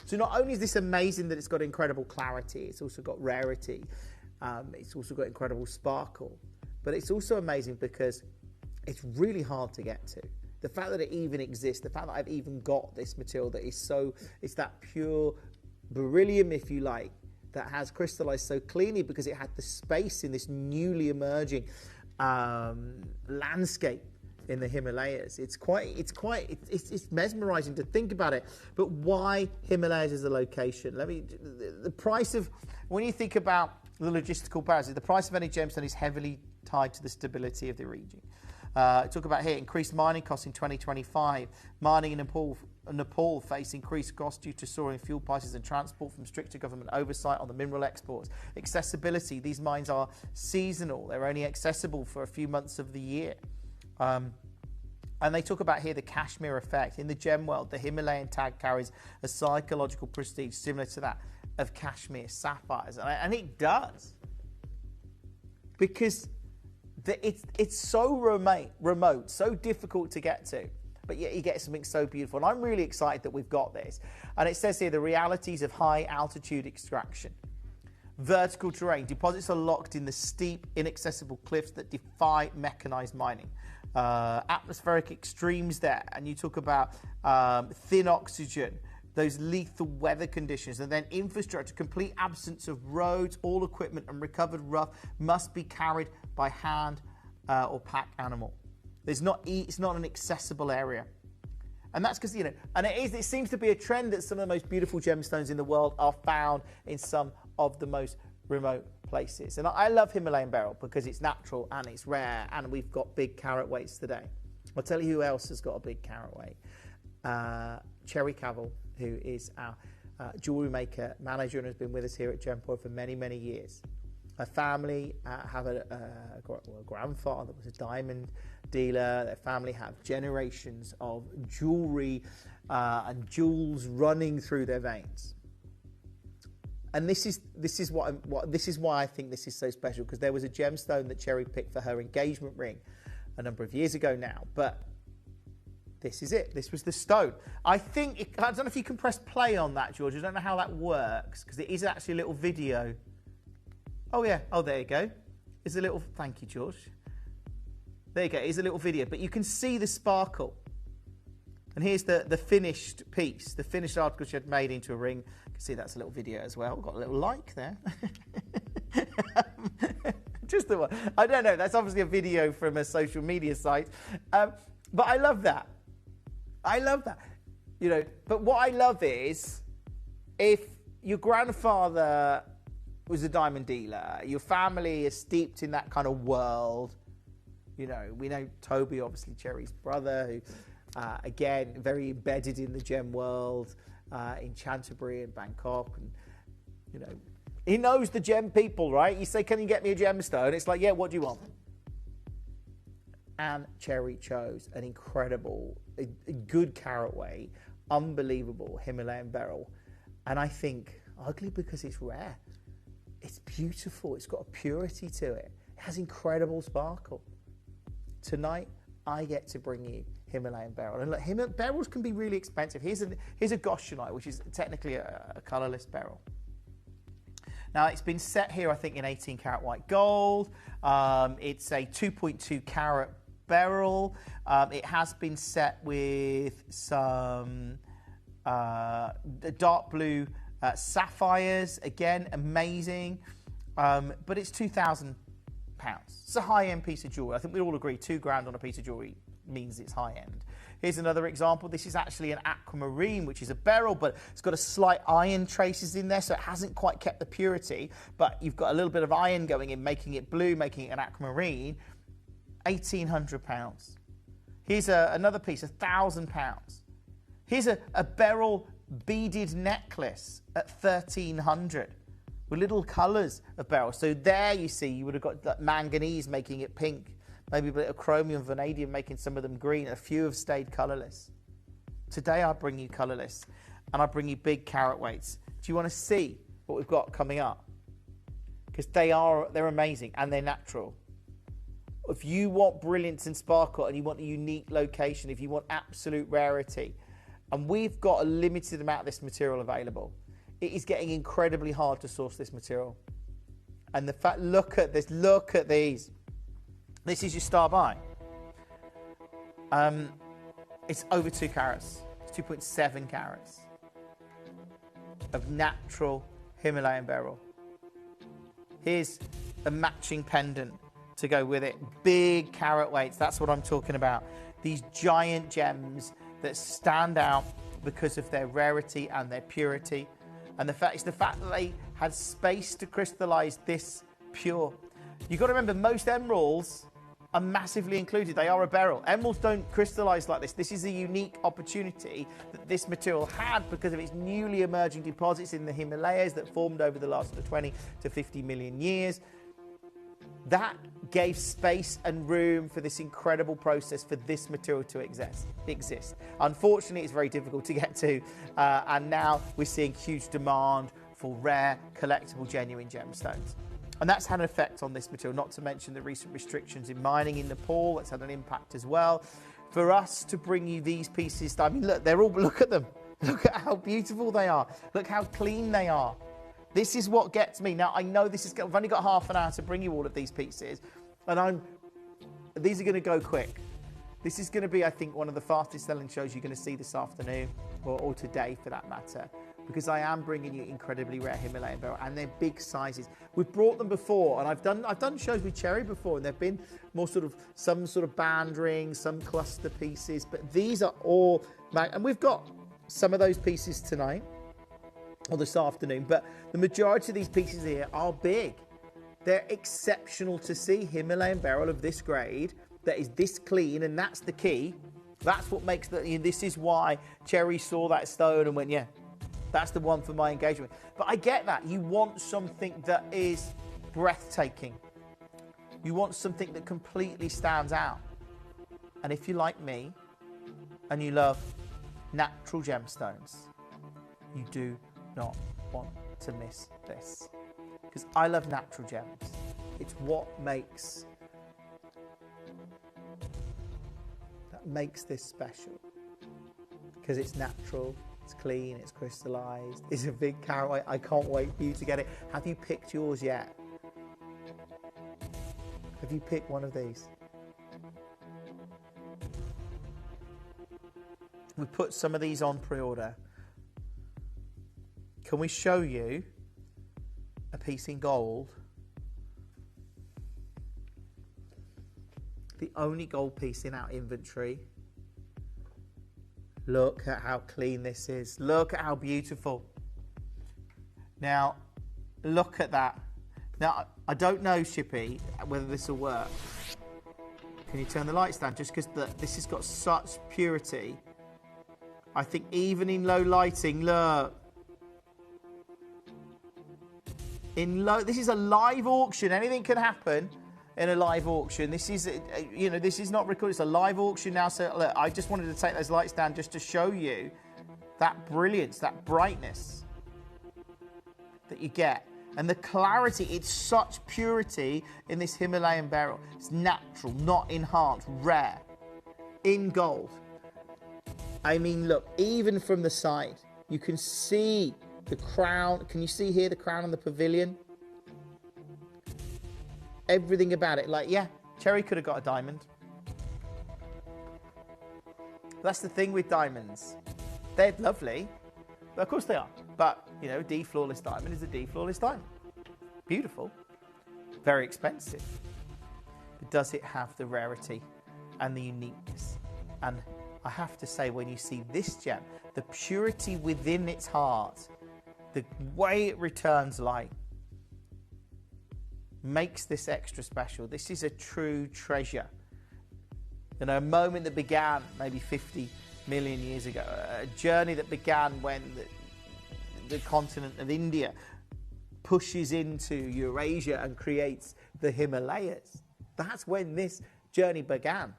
[SPEAKER 12] So not only is this amazing that it's got incredible clarity, it's also got rarity, it's also got incredible sparkle. but it's also amazing because it's really hard to get to. The fact that it even exists, the fact that I've even got this material that is so, it's that pure beryllium, if you like, that has crystallized so cleanly because it had the space in this newly emerging landscape in the Himalayas. It's mesmerizing to think about it. But why Himalayas as a location? The price of, when you think about the logistical barriers, the price of any gemstone is heavily tied to the stability of the region. Talk about here, increased mining costs in 2025. Mining in Nepal face increased costs due to soaring fuel prices and transport from stricter government oversight on the mineral exports. Accessibility, these mines are seasonal. They're only accessible for a few months of the year. And they talk about here the Kashmir effect. In the gem world, the Himalayan tag carries a psychological prestige similar to that of Kashmir sapphires. And it does. Because it's so remote, so difficult to get to, but yet you get something so beautiful. And I'm really excited that we've got this. And it says here, the realities of high altitude extraction. Vertical terrain. Deposits are locked in the steep, inaccessible cliffs that defy mechanized mining. Atmospheric extremes there. And you talk about thin oxygen, those lethal weather conditions, and then infrastructure, complete absence of roads, all equipment and recovered rough must be carried by hand or pack animal. It's not an accessible area. And that's because, and it seems to be a trend that some of the most beautiful gemstones in the world are found in some of the most remote places. And I love Himalayan beryl because it's natural and it's rare, and we've got big carat weights today. I'll tell you who else has got a big carat weight. Cherry Cavill, who is our jewellery maker, manager, and has been with us here at Gemporia for many, many years. Her family have a grandfather that was a diamond dealer. Their family have generations of jewellery and jewels running through their veins. And this is why I think this is so special, because there was a gemstone that Cherry picked for her engagement ring a number of years ago now, but this is it. This was the stone. I don't know if you can press play on that, George. I don't know how that works, because it is actually a little video. Oh, yeah. Oh, there you go. It's a little... Thank you, George. There you go. It's a little video. But you can see the sparkle. And here's the finished piece, the finished article she had made into a ring. You can see that's a little video as well. Got a little like there. Just the one. I don't know. That's obviously a video from a social media site. But I love that. I love that. But what I love is, if your grandfather was a diamond dealer, your family is steeped in that kind of world. We know Toby, obviously Cherry's brother, who, again, very embedded in the gem world, in Canterbury and Bangkok. And, he knows the gem people, right? You say, can you get me a gemstone? It's like, yeah, what do you want? And Cherry chose an incredible, a good carat weight, unbelievable Himalayan beryl. And I think, ugly because it's rare. It's beautiful. It's got a purity to it. It has incredible sparkle. Tonight, I get to bring you Himalayan beryl. And look, beryls can be really expensive. Here's a goshenite, which is technically a colourless beryl. Now, it's been set here, I think, in 18 karat white gold. It's a 2.2 carat beryl. It has been set with some dark blue sapphires, again, amazing. But it's £2,000. It's a high-end piece of jewellery. I think we all agree £2,000 on a piece of jewellery means it's high-end. Here's another example. This is actually an aquamarine, which is a beryl, but it's got a slight iron traces in there, so it hasn't quite kept the purity, but you've got a little bit of iron going in, making it blue, making it an aquamarine. £1,800. Here's another piece, £1,000. Here's a beryl beaded necklace at £1,300 with little colours of beryl. So there you see, you would have got that manganese making it pink, maybe a bit of chromium, vanadium making some of them green. A few have stayed colourless. Today I bring you colourless, and I bring you big carat weights. Do you want to see what we've got coming up? Because they're amazing and they're natural. If you want brilliance and sparkle and you want a unique location, if you want absolute rarity, and we've got a limited amount of this material available, it is getting incredibly hard to source this material. And the fact, look at this, look at these. This is your star buy. It's over 2 carats. It's 2.7 carats of natural Himalayan beryl. Here's a matching pendant to go with it. Big carat weights, that's what I'm talking about. These giant gems that stand out because of their rarity and their purity. And it's the fact that they had space to crystallize this pure. You've got to remember, most emeralds are massively included. They are a beryl. Emeralds don't crystallize like this. This is a unique opportunity that this material had because of its newly emerging deposits in the Himalayas that formed over the last 20 to 50 million years. That gave space and room for this incredible process for this material to exist. Unfortunately, it's very difficult to get to, and now we're seeing huge demand for rare, collectible, genuine gemstones. And that's had an effect on this material, not to mention the recent restrictions in mining in Nepal. That's had an impact as well. For us to bring you these pieces, I mean, look, look at them. Look at how beautiful they are. Look how clean they are. This is what gets me. Now, I know I've only got half an hour to bring you all of these pieces, and these are going to go quick. This is going to be, I think, one of the fastest selling shows you're going to see this afternoon, or today for that matter, because I am bringing you incredibly rare Himalayan beryl, and they're big sizes. We've brought them before, and I've done shows with cherry before, and they've been more some sort of band rings, some cluster pieces, but these are all, and we've got some of those pieces tonight, or this afternoon, but the majority of these pieces here are big. They're exceptional to see Himalayan beryl of this grade that is this clean, and that's the key. That's what makes this is why Cherry saw that stone and went, yeah, that's the one for my engagement. But I get that. You want something that is breathtaking. You want something that completely stands out. And if you like me and you love natural gemstones, you do not want to miss this, because I love natural gems. It's what makes this special, because it's natural, it's clean, it's crystallized, it's a big carat. I can't wait for you to get it. Have you picked yours yet? Have you picked one of these? We put some of these on pre-order. Can we show you a piece in gold? The only gold piece in our inventory. Look at how clean this is. Look at how beautiful. Now, look at that. Now, I don't know, Shippy, whether this will work. Can you turn the lights down? Just because this has got such purity. I think even in low lighting, look. This is a live auction. Anything can happen in a live auction. This is, this is not recorded. It's a live auction now. So look, I just wanted to take those lights down just to show you that brilliance, that brightness that you get. And the clarity, it's such purity in this Himalayan beryl. It's natural, not enhanced, rare, in gold. I mean, look, even from the side, you can see the crown. Can you see here the crown on the pavilion? Everything about it. Like, yeah, Cherry could have got a diamond. That's the thing with diamonds. They're lovely. Of course they are. But, D flawless diamond is a D flawless diamond. Beautiful. Very expensive. But does it have the rarity and the uniqueness? And I have to say, when you see this gem, the purity within its heart, the way it returns light, makes this extra special. This is a true treasure. A moment that began maybe 50 million years ago, a journey that began when the continent of India pushes into Eurasia and creates the Himalayas. That's when this journey began.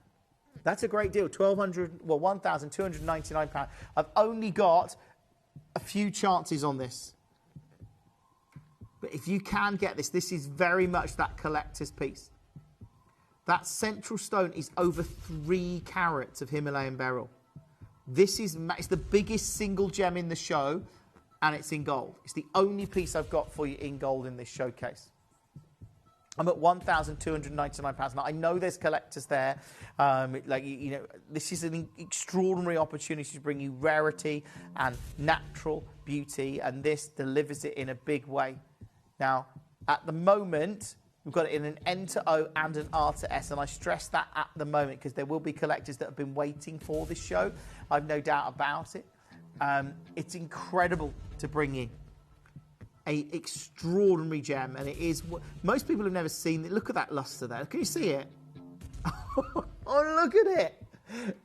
[SPEAKER 12] That's a great deal. £1,299. I've only got a few chances on this. But if you can get this, this is very much that collector's piece. That central stone is over 3 carats of Himalayan beryl. It's the biggest single gem in the show, and it's in gold. It's the only piece I've got for you in gold in this showcase. I'm at £1,299. Now, I know there's collectors there. This is an extraordinary opportunity to bring you rarity and natural beauty, and this delivers it in a big way. Now, at the moment, we've got it in an N to O and an R to S, and I stress that at the moment because there will be collectors that have been waiting for this show. I've no doubt about it. It's incredible to bring in an extraordinary gem, and it is. Most people have never seen it. Look at that luster there. Can you see it? Oh, look at it.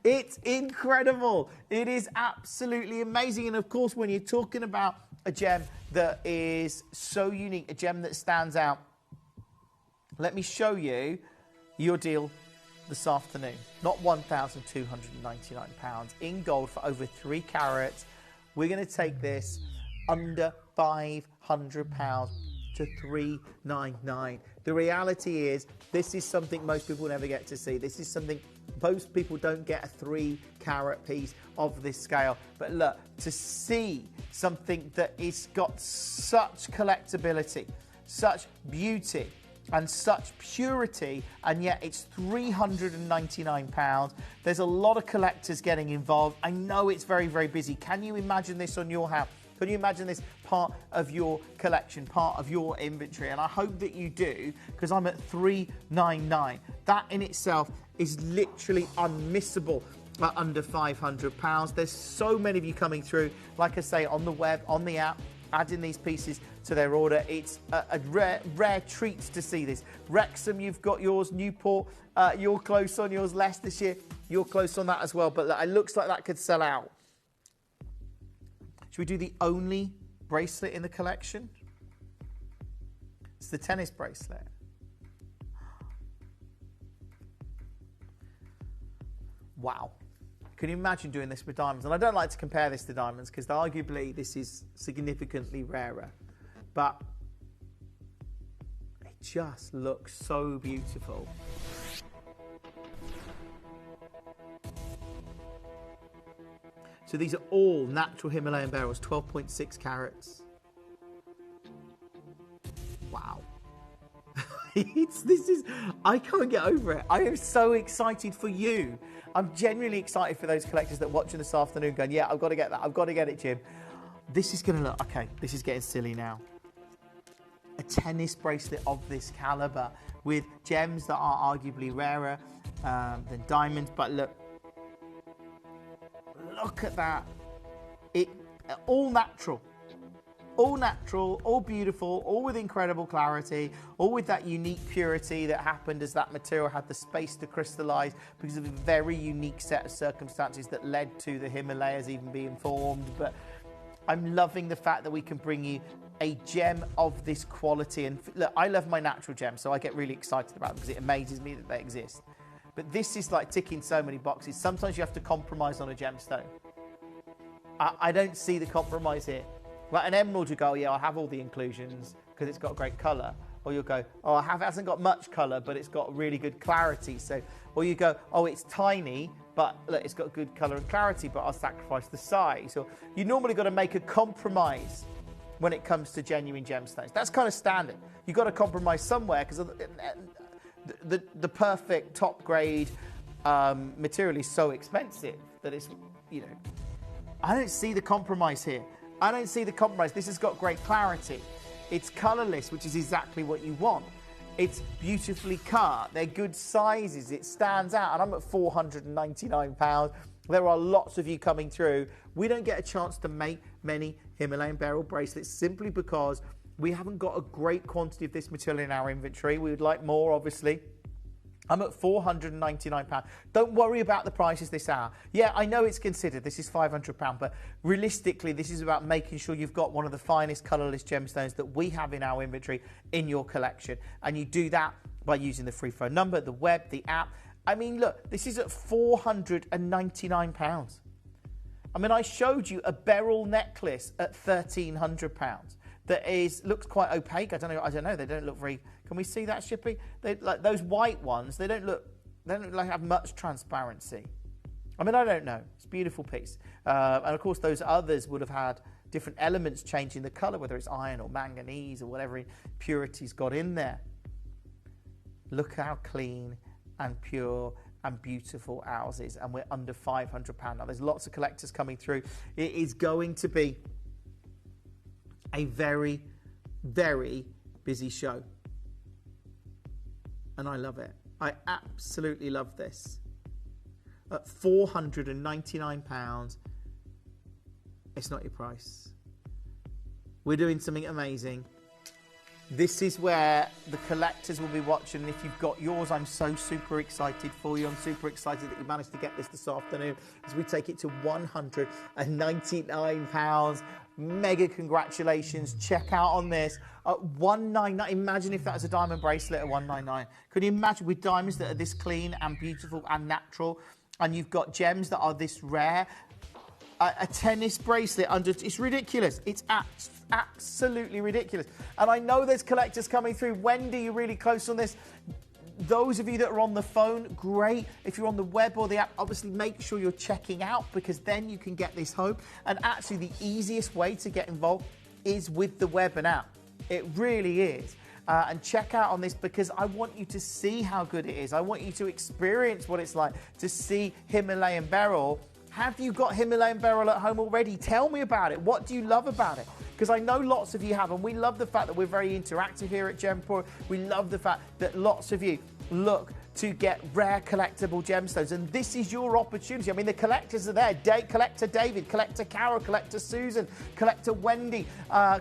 [SPEAKER 12] It's incredible. It is absolutely amazing. And of course, when you're talking about a gem that is so unique, a gem that stands out, let me show you your deal this afternoon. Not £1,299 in gold for over 3 carats. We're going to take this under £500 to £399. The reality is, this is something most people never get to see. This is something most people don't get, a 3-carat piece of this scale. But look, to see something that is got such collectability, such beauty, and such purity, and yet it's £399. There's a lot of collectors getting involved. I know it's very, very busy. Can you imagine this on your house? Can you imagine this part of your collection, part of your inventory? And I hope that you do, because I'm at £399. That in itself is literally unmissable at under £500. There's so many of you coming through, like I say, on the web, on the app, adding these pieces to their order. It's a rare treat to see this. Wrexham, you've got yours. Newport, you're close on yours. Leicestershire, you're close on that as well. But it looks like that could sell out. Should we do the only bracelet in the collection? It's the tennis bracelet. Wow. Can you imagine doing this with diamonds? And I don't like to compare this to diamonds because arguably this is significantly rarer. But it just looks so beautiful. So these are all natural Himalayan beryls, 12.6 carats. Wow. I can't get over it. I am so excited for you. I'm genuinely excited for those collectors that are watching this afternoon going, yeah, I've got to get that. I've got to get it, Jim. This is going to look, okay, this is getting silly now. A tennis bracelet of this caliber with gems that are arguably rarer than diamonds. But look at that. All natural. All natural, all beautiful, all with incredible clarity, all with that unique purity that happened as that material had the space to crystallize because of a very unique set of circumstances that led to the Himalayas even being formed. But I'm loving the fact that we can bring you a gem of this quality. And look, I love my natural gems, so I get really excited about them because it amazes me that they exist. But this is like ticking so many boxes. Sometimes you have to compromise on a gemstone. I don't see the compromise here. Like an emerald, you go, oh, yeah, I'll have all the inclusions because it's got great colour. Or you'll go, oh, it hasn't got much colour, but it's got really good clarity. So, or you go, oh, it's tiny, but look, it's got good colour and clarity, but I'll sacrifice the size. Or you normally got to make a compromise when it comes to genuine gemstones. That's kind of standard. You've got to compromise somewhere because the perfect top grade material is so expensive that it's, I don't see the compromise here. I don't see the compromise. This has got great clarity. It's colourless, which is exactly what you want. It's beautifully cut. They're good sizes. It stands out. And I'm at £499. There are lots of you coming through. We don't get a chance to make many Himalayan beryl bracelets simply because we haven't got a great quantity of this material in our inventory. We would like more, obviously. I'm at £499. Don't worry about the prices this hour. Yeah, I know it's considered. This is £500, but realistically, this is about making sure you've got one of the finest colourless gemstones that we have in our inventory in your collection. And you do that by using the free phone number, the web, the app. I mean, look, this is at £499. I mean, I showed you a beryl necklace at £1,300 that looks quite opaque. I don't know. They don't look very. Can we see that, Shippy? Like those white ones. They don't look like have much transparency. I mean, I don't know. It's a beautiful piece. And of course, those others would have had different elements changing the colour, whether it's iron or manganese or whatever impurities got in there. Look how clean and pure and beautiful ours is, and we're under £500. Now, there's lots of collectors coming through. It is going to be a very, very busy show, and I love it. I absolutely love this. At £499, it's not your price. We're doing something amazing. This is where the collectors will be watching. And if you've got yours, I'm so super excited for you. I'm super excited that you managed to get this afternoon as we take it to £199. Mega congratulations. Check out on this at $199. Imagine if that was a diamond bracelet at $199. Could you imagine with diamonds that are this clean and beautiful and natural, and you've got gems that are this rare? A tennis bracelet under, it's ridiculous. It's absolutely ridiculous. And I know there's collectors coming through. Wendy, you're really close on this. Those of you that are on the phone, great. If you're on the web or the app, obviously make sure you're checking out, because then you can get this home. And actually the easiest way to get involved is with the web and app. It really is. And check out on this, because I want you to see how good it is. I want you to experience what it's like to see Himalayan beryl. Have you got Himalayan beryl at home already? Tell me about it. What do you love about it? Because I know lots of you have, and we love the fact that we're very interactive here at Gemporia. We love the fact that lots of you look to get rare collectible gemstones, and this is your opportunity. I mean, the collectors are there. Collector David, Collector Carol, Collector Susan, Collector Wendy,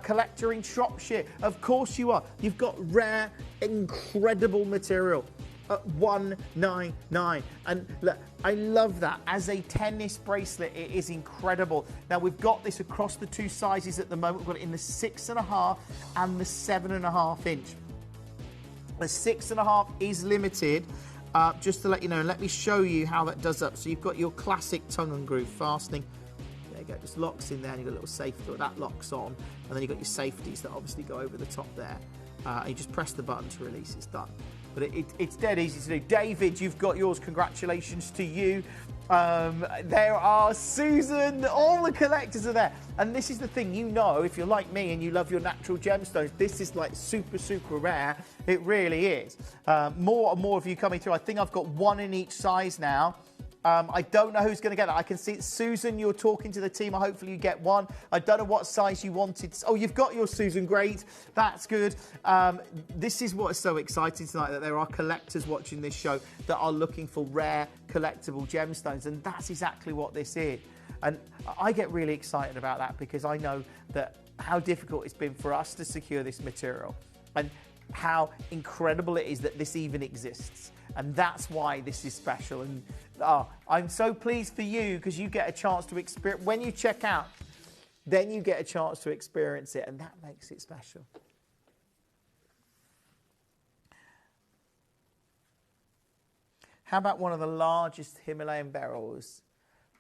[SPEAKER 12] Collector in Shropshire. Of course you are. You've got rare, incredible material at $199. And look, I love that. As a tennis bracelet, it is incredible. Now, we've got this across the two sizes at the moment. We've got it in the 6.5 and the 7.5 inch. The 6.5 is limited, just to let you know. Let me show you how that does up. So you've got your classic tongue and groove fastening. There you go, just locks in there, and you've got a little safety, that locks on. And then you've got your safeties that obviously go over the top there. And you just press the button to release, it's done. But it's dead easy to do. David, you've got yours. Congratulations to you. There are Susan. All the collectors are there. And this is the thing, you know, if you're like me and you love your natural gemstones, this is like super, super rare. It really is. More and more of you coming through. I think I've got one in each size now. I don't know who's going to get that. I can see it. Susan, you're talking to the team. Hopefully you get one. I don't know what size you wanted. Oh, you've got yours, Susan. Great. That's good. This is what is so exciting tonight, that there are collectors watching this show that are looking for rare collectible gemstones, and that's exactly what this is. And I get really excited about that, because I know that how difficult it's been for us to secure this material, and how incredible it is that this even exists. And that's why this is special. And I'm so pleased for you, because you get a chance to experience, when you check out, then you get a chance to experience it, and that makes it special. How about one of the largest Himalayan beryls,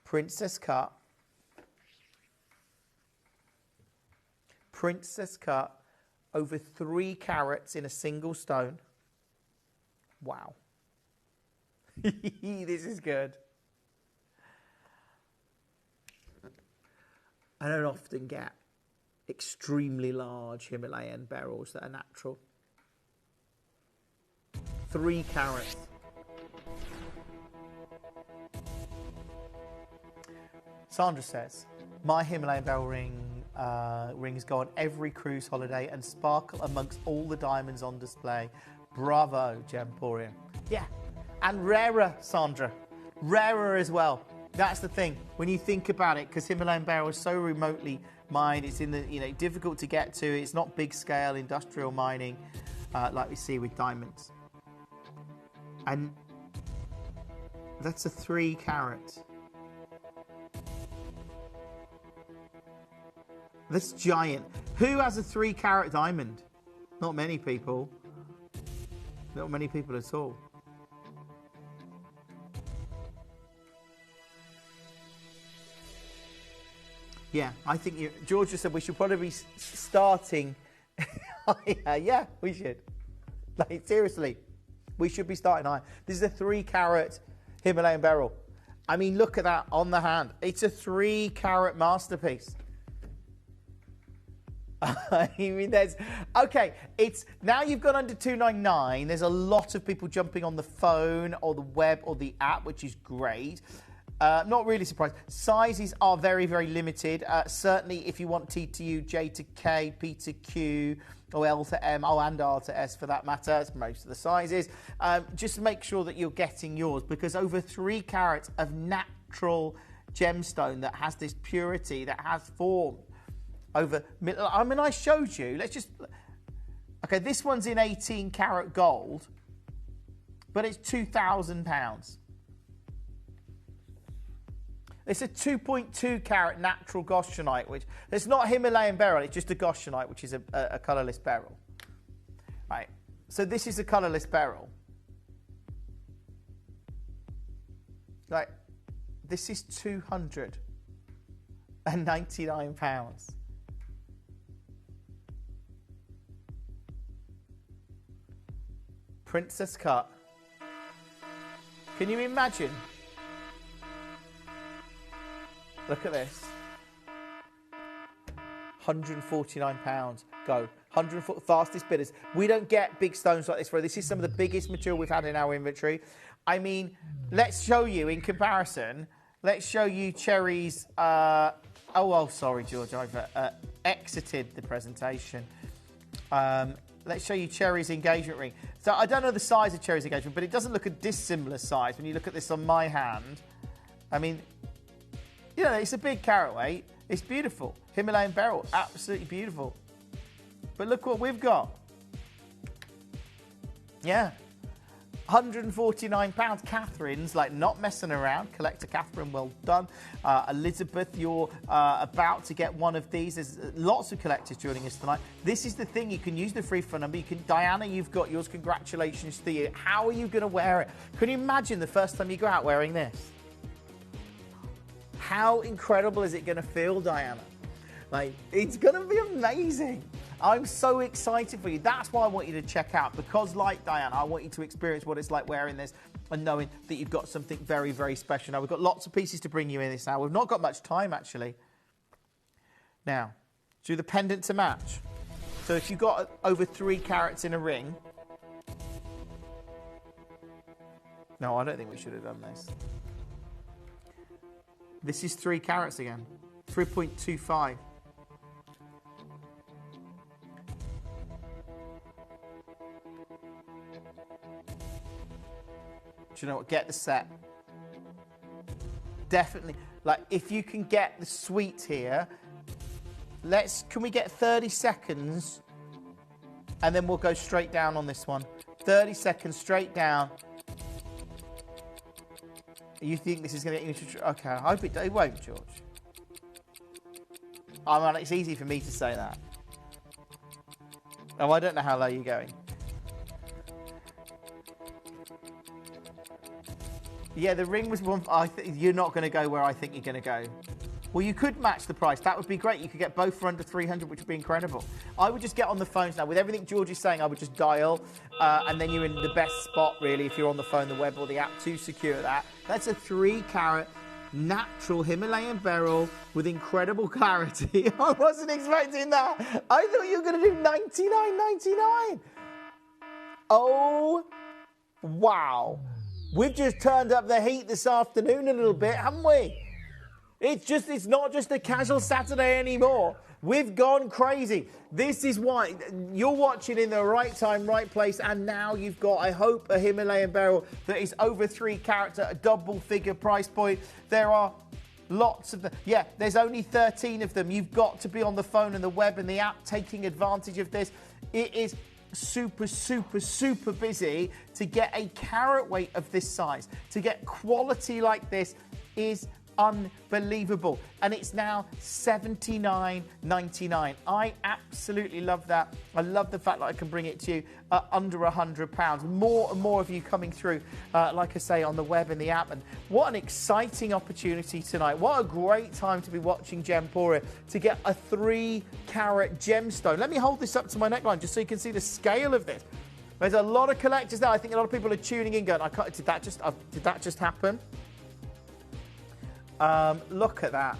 [SPEAKER 12] Princess cut. Princess cut, over 3 carats in a single stone. Wow. This is good. I don't often get extremely large Himalayan beryls that are natural. 3 carats. Sandra says, my Himalayan beryl rings go on every cruise holiday and sparkle amongst all the diamonds on display. Bravo, Gemporia. Yeah, and rarer, Sandra. Rarer as well. That's the thing. When you think about it, because Himalayan beryl is so remotely mined, it's in the difficult to get to. It's not big scale industrial mining like we see with diamonds. And that's a 3 carat. That's giant. Who has a 3 carat diamond? Not many people. Not many people at all. Yeah, I think Georgia said we should probably be starting. Yeah, we should. Like, seriously, we should be starting high. This is a 3 carat Himalayan beryl. I mean, look at that on the hand. It's a 3 carat masterpiece. I mean, it's now you've gone under 299. There's a lot of people jumping on the phone or the web or the app, which is great. Not really surprised. Sizes are very, very limited. Certainly, if you want T to U, J to K, P to Q, or L to M, and R to S for that matter, it's most of the sizes. Just make sure that you're getting yours, because over 3 carats of natural gemstone that has this purity, that has form. I showed you. Okay, this one's in 18 karat gold, but it's £2,000. It's a 2.2 carat natural goshenite, which it's not Himalayan beryl, it's just a goshenite, which is a colourless beryl. Right, so this is a colourless beryl. Like, this is £299. Princess cut. Can you imagine? Look at this. £149. Go. 140 fastest bidders. We don't get big stones like this. This is some of the biggest material we've had in our inventory. I mean, let's show you in comparison. Let's show you Cherry's. Sorry, George. I've exited the presentation. Let's show you Cherry's engagement ring. So I don't know the size of Cherry's engagement, but it doesn't look a dissimilar size when you look at this on my hand. I mean, you know, it's a big carat weight. It's beautiful. Himalayan beryl, absolutely beautiful. But look what we've got. Yeah. £149. Catherine's, like, not messing around. Collector Catherine, well done. Elizabeth, you're about to get one of these. There's lots of collectors joining us tonight. This is the thing. You can use the free phone number. Diana, you've got yours. Congratulations to you. How are you going to wear it? Can you imagine the first time you go out wearing this? How incredible is it going to feel, Diana? Like, it's going to be amazing. I'm so excited for you. That's why I want you to check out, because like Diana, I want you to experience what it's like wearing this and knowing that you've got something very, very special. Now, we've got lots of pieces to bring you in this hour. We've not got much time, actually. Now, do the pendant to match. So if you've got over 3 carats in a ring... No, I don't think we should have done this. This is 3 carats again. 3.25. Do you know what? Get the set. Definitely. Like, if you can get the suite here, can we get 30 seconds? And then we'll go straight down on this one. 30 seconds straight down. You think this is going to get you into... Okay, I hope it won't, George. I mean, it's easy for me to say that. Oh, I don't know how low you're going. Yeah, the ring was one... You're not going to go where I think you're going to go. Well, you could match the price. That would be great. You could get both for under 300, which would be incredible. I would just get on the phones now. With everything George is saying, I would just dial, and then you're in the best spot, really, if you're on the phone, the web, or the app to secure that. That's a 3-carat natural Himalayan beryl with incredible clarity. I wasn't expecting that. I thought you were going to do $99.99. Oh, wow. We've just turned up the heat this afternoon a little bit, haven't we? It's not just a casual Saturday anymore. We've gone crazy. This is why you're watching in the right time, right place, and now you've got, I hope, a Himalayan beryl that is over 3 carats at a double-figure price point. There are lots of them. Yeah, there's only 13 of them. You've got to be on the phone and the web and the app taking advantage of this. It is super, super, super busy to get a carat weight of this size. To get quality like this is unbelievable, and it's now $79.99. I absolutely love that. I love the fact that I can bring it to you under £100. More and more of you coming through, like I say, on the web and the app. And what an exciting opportunity tonight. What a great time to be watching Gemporia, to get a 3-carat gemstone. Let me hold this up to my neckline just so you can see the scale of this. There's a lot of collectors now. I think a lot of people are tuning in going, did that just happen? Look at that.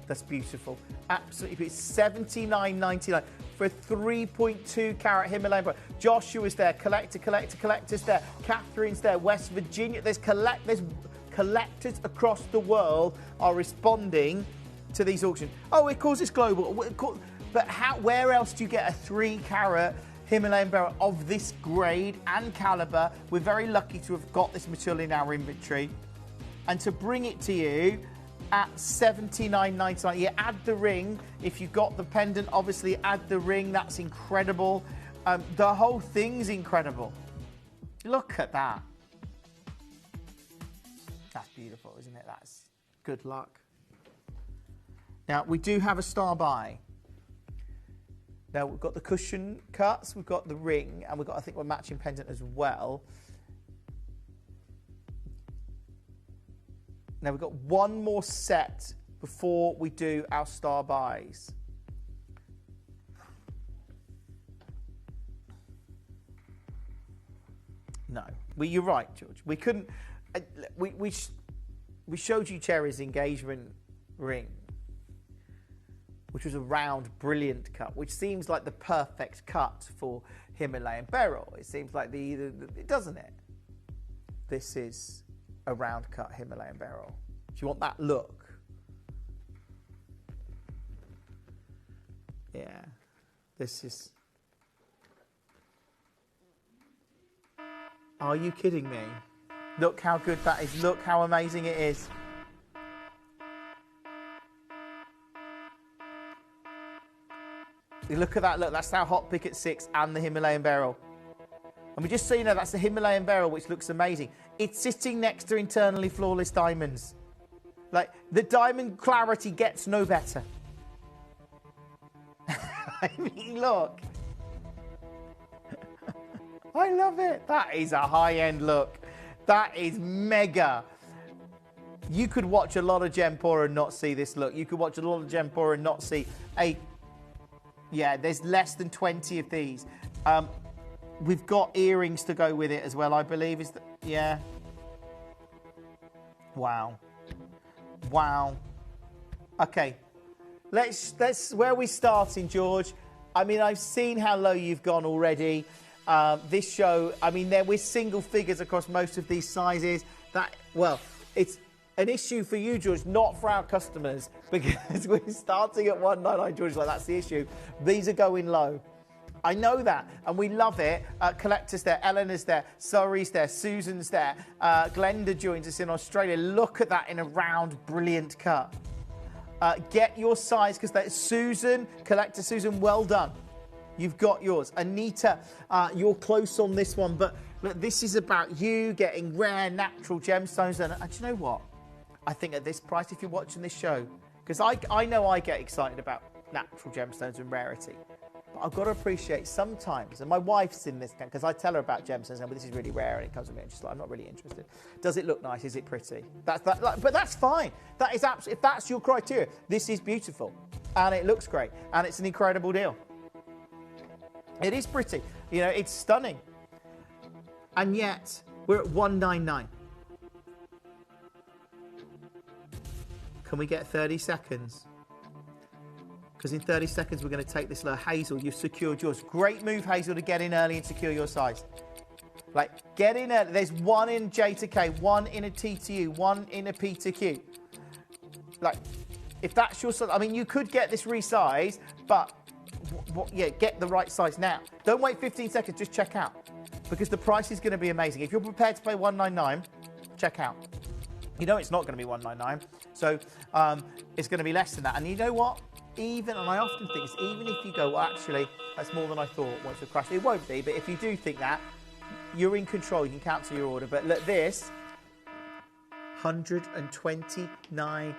[SPEAKER 12] That's beautiful. Absolutely. It's $79.99 for a 3.2 carat Himalayan pearl. Joshua's there. Collector's there. Catherine's there. West Virginia. There's collectors across the world are responding to these auctions. Oh, of course it's global. But where else do you get a 3 carat Himalayan beryl of this grade and caliber? We're very lucky to have got this material in our inventory. And to bring it to you at $79.99. You add the ring. If you've got the pendant, obviously add the ring. That's incredible. The whole thing's incredible. Look at that. That's beautiful, isn't it? That's good luck. Now, we do have a star buy. Now, we've got the cushion cuts, we've got the ring, and we've got, I think, a matching pendant as well. Now, we've got one more set before we do our star buys. No. Well, you're right, George. We couldn't... We showed you Cherry's engagement ring, which was a round, brilliant cut, which seems like the perfect cut for Himalayan beryl. It seems like doesn't it? This is a round cut Himalayan beryl. Do you want that look? Yeah, this is... Are you kidding me? Look how good that is. Look how amazing it is. Look at that. Look, that's our hot pick at 6 and the Himalayan beryl. And we just so you know, that's the Himalayan beryl, which looks amazing. It's sitting next to internally flawless diamonds. Like, the diamond clarity gets no better. I mean, look. I love it. That is a high-end look. That is mega. You could watch a lot of Gemporia and not see this look. You could watch a lot of Gemporia and not see a... Yeah, there's less than 20 of these. We've got earrings to go with it as well, I believe. Yeah. Wow. Wow. Okay. Let's where are we starting, George? I mean, I've seen how low you've gone already. This show, I mean, we're single figures across most of these sizes. Well, it's an issue for you, George, not for our customers, because we're starting at 199, George. Like, that's the issue. These are going low. I know that, and we love it. Collector's there, Eleanor's there, Surrey's there, Susan's there. Glenda joins us in Australia. Look at that in a round, brilliant cut. Get your size, because that's Susan, Collector Susan, well done. You've got yours. Anita, you're close on this one, but look, this is about you getting rare, natural gemstones. And do you know what? I think at this price, if you're watching this show, because I know I get excited about natural gemstones and rarity, but I've got to appreciate sometimes, and my wife's in this, because I tell her about gemstones, but this is really rare, and it comes to me, and she's like, I'm not really interested. Does it look nice? Is it pretty? But that's fine. That is absolutely, if that's your criteria, this is beautiful, and it looks great, and it's an incredible deal. It is pretty. You know, it's stunning. And yet, we're at 199. Can we get 30 seconds? Because in 30 seconds, we're going to take this little Hazel. You've secured yours. Great move, Hazel, to get in early and secure your size. Like, get in early. There's one in J to K, one in a T to U, one in a P to Q. Like, if that's your size, I mean, you could get this resized, but yeah, get the right size now. Don't wait 15 seconds, just check out. Because the price is going to be amazing. If you're prepared to pay $199, check out. You know it's not going to be $199, so it's going to be less than that. And you know what? And I often think, even if you go, well, actually, that's more than I thought once we've crashed. It won't be, but if you do think that, you're in control. You can cancel your order. But look, this, £129.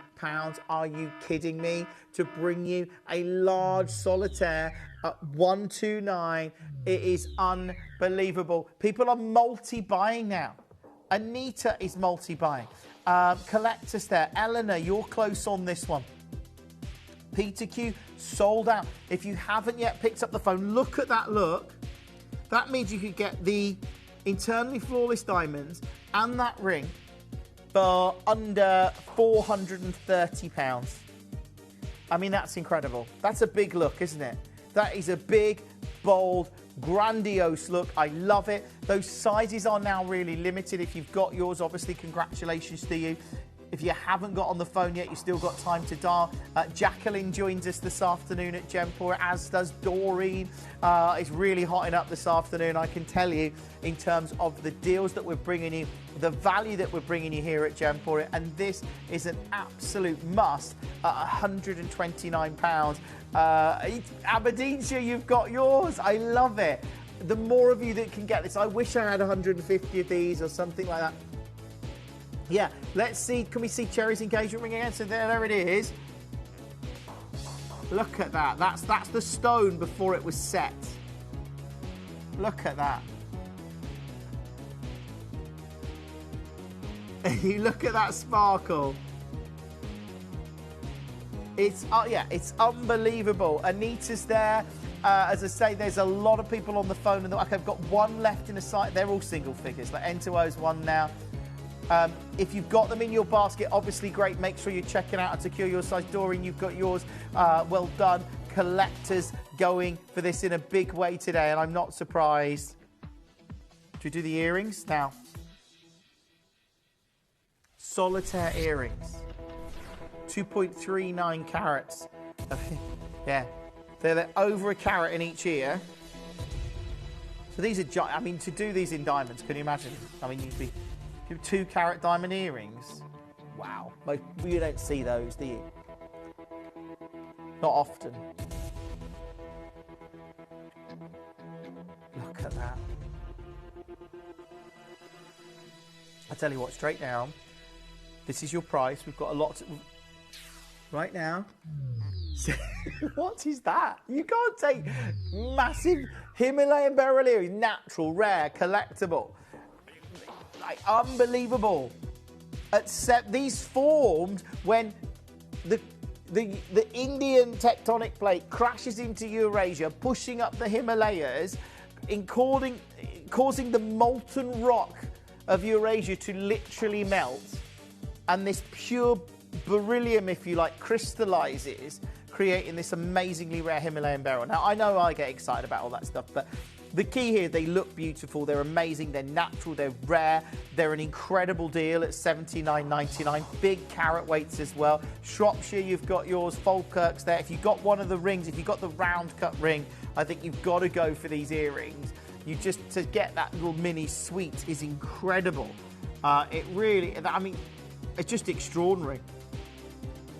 [SPEAKER 12] Are you kidding me? To bring you a large solitaire at $129. It is unbelievable. People are multi-buying now. Anita is multi-buying. Collectors there. Eleanor, you're close on this one. Peter Q, sold out. If you haven't yet picked up the phone, look at that look. That means you could get the internally flawless diamonds and that ring for under £430. I mean, that's incredible. That's a big look, isn't it? That is a big, bold, grandiose look. I love it. Those sizes are now really limited. If you've got yours, obviously, congratulations to you. If you haven't got on the phone yet, you've still got time to dial. Jacqueline joins us this afternoon at Gemporia, as does Doreen. It's really hotting up this afternoon, I can tell you, in terms of the deals that we're bringing you, the value that we're bringing you here at Gemporia, and this is an absolute must at £129. Aberdeenshire, you've got yours. I love it. The more of you that can get this, I wish I had 150 of these or something like that. Yeah, let's see. Can we see Cherry's engagement ring again? So there it is. Look at that. That's the stone before it was set. Look at that. You look at that sparkle. It's it's unbelievable. Anita's there. As I say, there's a lot of people on the phone, and I've got one left in a site. They're all single figures. Like N2O's one now. If you've got them in your basket, obviously great. Make sure you're checking out and secure your size. Doreen, you've got yours. Well done. Collectors going for this in a big way today, and I'm not surprised. Do we do the earrings now? Solitaire earrings. 2.39 carats. Yeah. They're over a carat in each ear. So these are, I mean, to do these in diamonds, can you imagine? I mean, you'd be 2 carat diamond earrings. Wow. You don't see those, do you? Not often. Look at that. I tell you what, straight down. This is your price. We've got a lot to, right now. What is that? You can't take massive Himalayan beryl earrings, natural, rare, collectible. Like, unbelievable. These formed when the Indian tectonic plate crashes into Eurasia, pushing up the Himalayas, causing the molten rock of Eurasia to literally melt. And this pure beryllium, if you like, crystallizes, creating this amazingly rare Himalayan beryl. Now, I know I get excited about all that stuff, but the key here, they look beautiful, they're amazing, they're natural, they're rare, they're an incredible deal at $79.99. Big carat weights as well. Shropshire, you've got yours. Falkirk's there. If you've got one of the rings, if you've got the round cut ring, I think you've got to go for these earrings. To get that little mini suite is incredible. It really, I mean, it's just extraordinary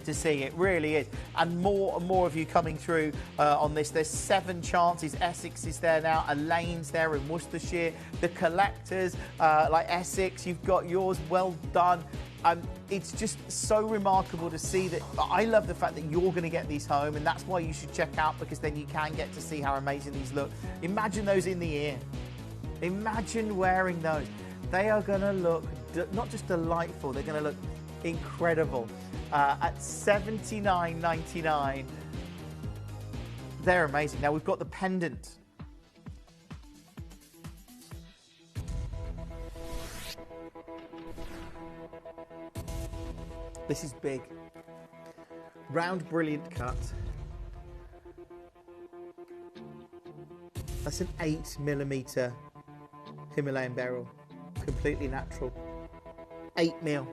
[SPEAKER 12] to see. It really is. And more of you coming through on this. There's 7 chances. Essex is there now. Elaine's there in Worcestershire. The collectors, like Essex, you've got yours. Well done. It's just so remarkable to see that. I love the fact that you're going to get these home, and that's why you should check out, because then you can get to see how amazing these look. Imagine those in the ear. Imagine wearing those. They are going to look not just delightful, they're going to look incredible. At $79.99. They're amazing. Now we've got the pendant. This is big. Round, brilliant cut. That's an 8mm Himalayan beryl. Completely natural. 8mm.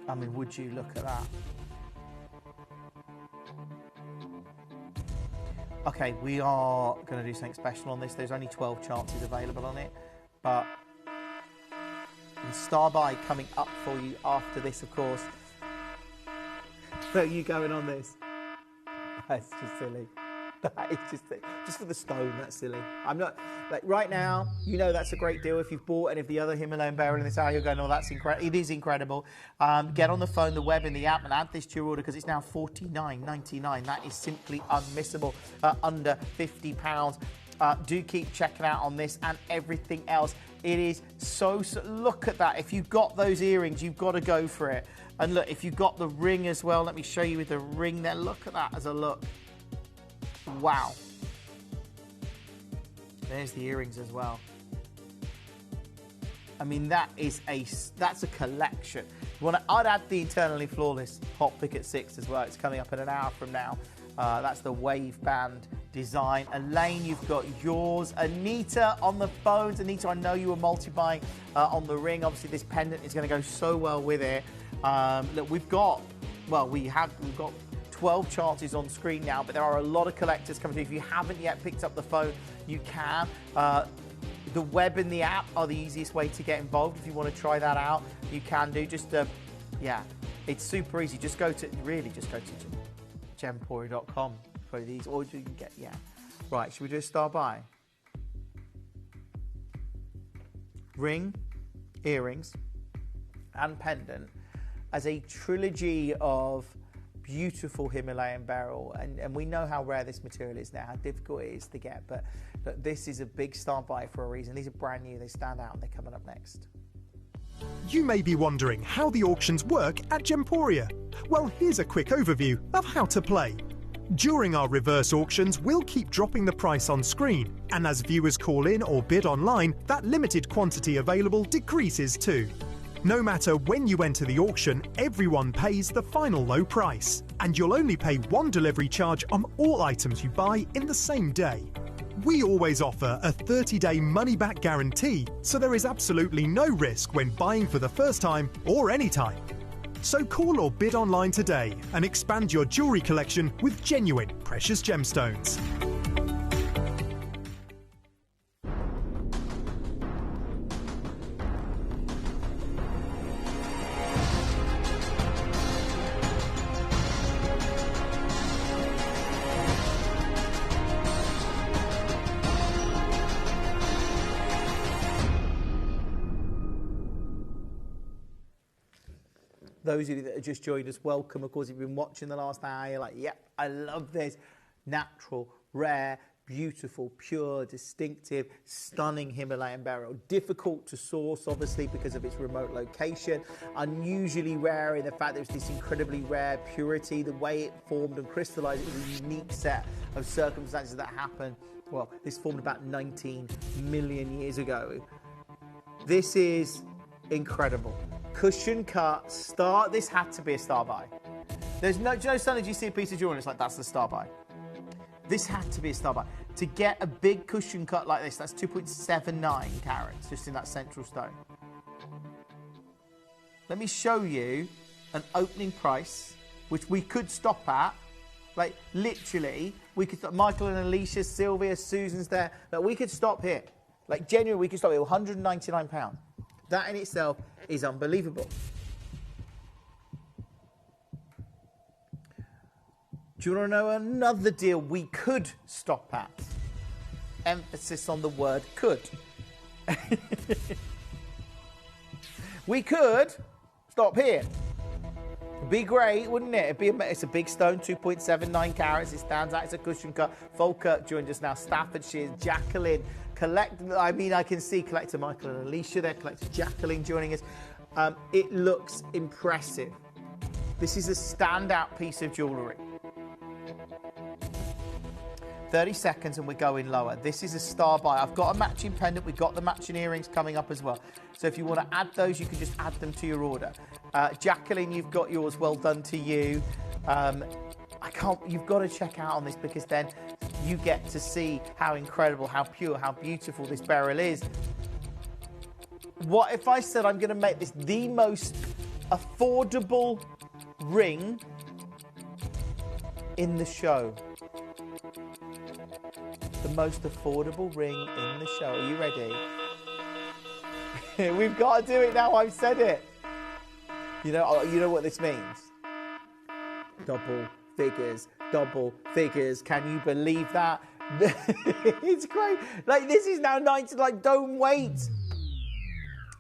[SPEAKER 12] I mean, would you look at that? Okay, we are going to do something special on this. There's only 12 chances available on it, but the star buy coming up for you after this, of course. So you going on this? That's just silly. That is just for the stone, that's silly. I'm not, like, right now, you know that's a great deal. If you've bought any of the other Himalayan beryl in this hour, you're going, oh, that's incredible. It is incredible. Get on the phone, the web, and the app, and add this to your order, because it's now $49.99. That is simply unmissable, under £50. Do keep checking out on this and everything else. It is so, look at that. If you've got those earrings, you've got to go for it. And look, if you've got the ring as well, let me show you with the ring there. Look at that as a look. Wow. There's the earrings as well. I mean, that's a collection. I'd add the Eternally Flawless Hot Pick at 6 as well. It's coming up in an hour from now. That's the wave band design. Elaine, you've got yours. Anita on the phones. Anita, I know you were multi-buying on the ring. Obviously, this pendant is going to go so well with it. Look, we've got 12 chances on screen now, but there are a lot of collectors coming through. If you haven't yet picked up the phone, you can. The web and the app are the easiest way to get involved. If you want to try that out, you can do. Yeah, it's super easy. Just go to Gemporia.com for these, or you can get, Right, should we do a star buy? Ring, earrings, and pendant as a trilogy of beautiful Himalayan beryl, and we know how rare this material is now, how difficult it is to get, but look, this is a big star buy for a reason. These are brand new, they stand out, and they're coming up next.
[SPEAKER 6] You may be wondering how the auctions work at Gemporia. Well, here's a quick overview of how to play. During our reverse auctions, we'll keep dropping the price on screen, and as viewers call in or bid online, that limited quantity available decreases too. No matter when you enter the auction, everyone pays the final low price, and you'll only pay one delivery charge on all items you buy in the same day. We always offer a 30-day money-back guarantee, so there is absolutely no risk when buying for the first time or any time. So call or bid online today and expand your jewellery collection with genuine precious gemstones.
[SPEAKER 12] Those of you that have just joined us, welcome. Of course, if you've been watching the last hour, you're like, yep, I love this. Natural, rare, beautiful, pure, distinctive, stunning Himalayan beryl. Difficult to source, obviously, because of its remote location. Unusually rare in the fact that it's this incredibly rare purity. The way it formed and crystallized, it was a unique set of circumstances that happened. Well, this formed about 19 million years ago. This is incredible. Cushion cut, star. This had to be a star buy. There's no, do you know, sometimes you see a piece of jewelry and it's like, that's the star buy. This had to be a star buy. To get a big cushion cut like this, that's 2.79 carats just in that central stone. Let me show you an opening price, which we could stop at. Like, literally, we could stop. Michael and Alicia, Sylvia, Susan's there. Like, we could stop here. Like, genuinely, we could stop here. £199. That in itself is unbelievable. Do you want to know another deal we could stop at? Emphasis on the word could. We could stop here. It'd be great, wouldn't it? It's a big stone, 2.79 carats. It stands out. It's a cushion cut. Falkirk joined us now. Staffordshire, Jacqueline. I can see collector Michael and Alicia there. Collector Jacqueline joining us. It looks impressive. This is a standout piece of jewellery. 30 seconds and we're going lower. This is a star buy. I've got a matching pendant. We've got the matching earrings coming up as well. So if you want to add those, you can just add them to your order. Jacqueline, you've got yours. Well done to you. You've got to check out on this because then you get to see how incredible, how pure, how beautiful this beryl is. What if I said I'm going to make this the most affordable ring in the show? The most affordable ring in the show. Are you ready? We've got to do it now. I've said it. You know what this means? Double figures. Can you believe that? It's great. Like, this is now 90. Like, don't wait.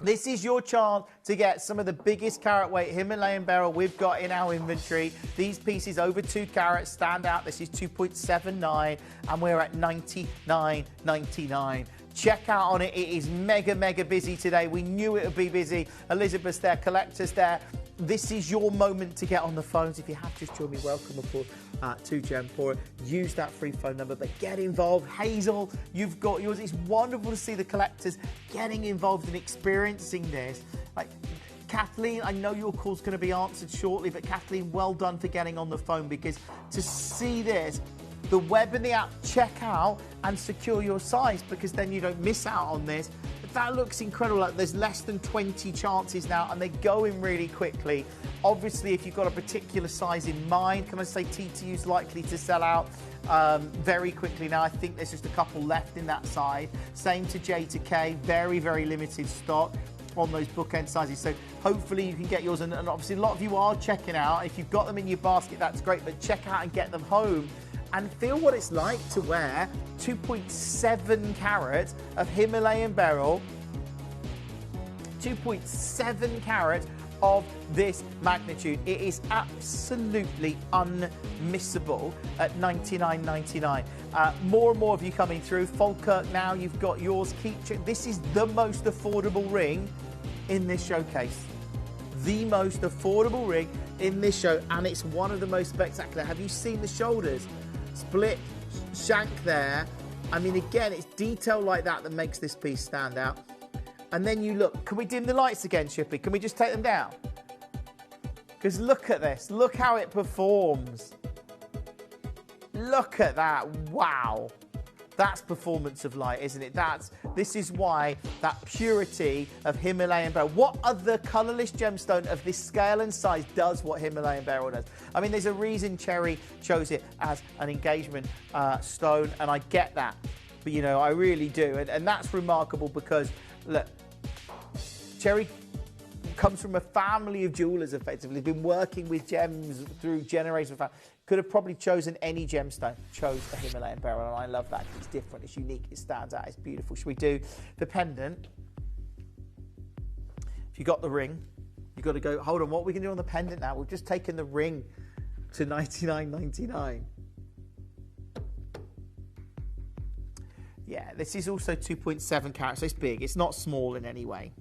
[SPEAKER 12] This is your chance to get some of the biggest carat weight Himalayan beryl we've got in our inventory. These pieces over 2 carats stand out. This is 2.79 and we're at $99.99. Check out on it. It is mega busy today. We knew it would be busy. Elizabeth's there, collectors there. this is your moment to get on the phones. If you have just joined me, welcome aboard to Gemporia. Use that free phone number, but get involved. Hazel, you've got yours. It's wonderful to see the collectors getting involved and experiencing this. Like Kathleen, I know your call's going to be answered shortly, but Kathleen, well done for getting on the phone, because to see this, the web and the app, check out and secure your size, because then you don't miss out on this. But that looks incredible. Like, there's less than 20 chances now, and they're going really quickly. Obviously, if you've got a particular size in mind, can I say TTU's likely to sell out very quickly now. I think there's just a couple left in that size. Same to J to K, very, very limited stock on those bookend sizes. So hopefully you can get yours, and obviously a lot of you are checking out. If you've got them in your basket, that's great, but check out and get them home and feel what it's like to wear 2.7 carat of Himalayan beryl, 2.7 carat of this magnitude. It is absolutely unmissable at $99.99. More and more of you coming through. Falkirk, now you've got yours. This is the most affordable ring in this showcase. The most affordable ring in this show, and it's one of the most spectacular. Have you seen the shoulders? Split shank there. I mean, again, it's detail like that that makes this piece stand out. And then you look, can we dim the lights again, Shippy? Can we just take them down? Because look at this. Look how it performs. Look at that. Wow. That's performance of light, isn't it? This is why that purity of Himalayan beryl. What other colourless gemstone of this scale and size does what Himalayan beryl does? I mean, there's a reason Cherry chose it as an engagement stone, and I get that. But, you know, I really do. And that's remarkable because, look, Cherry comes from a family of jewellers, effectively. Been working with gems through generations. Could have probably chosen any gemstone. Chose a Himalayan beryl, and I love that. It's different, it's unique, it stands out, it's beautiful. Should we do the pendant? If you got the ring, you've got to go, hold on, what are we going to do on the pendant now? We've just taken the ring to $99.99. Yeah, this is also 2.7 carat, so it's big. It's not small in any way.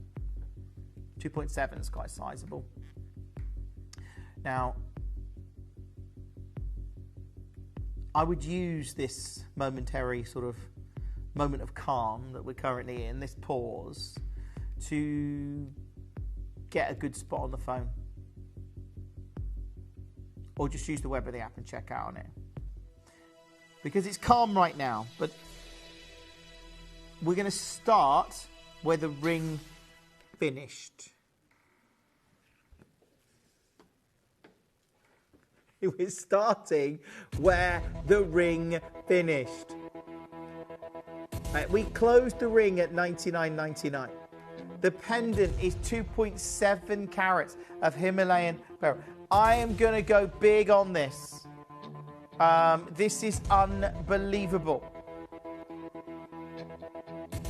[SPEAKER 12] 2.7 is quite sizable. Now, I would use this momentary sort of moment of calm that we're currently in, this pause, to get a good spot on the phone. Or just use the web of the app and check out on it. Because it's calm right now, but we're going to start where the ring finished. We're starting where the ring finished. Right, we closed the ring at $99.99. The pendant is 2.7 carats of Himalayan beryl. I am going to go big on this. This is unbelievable.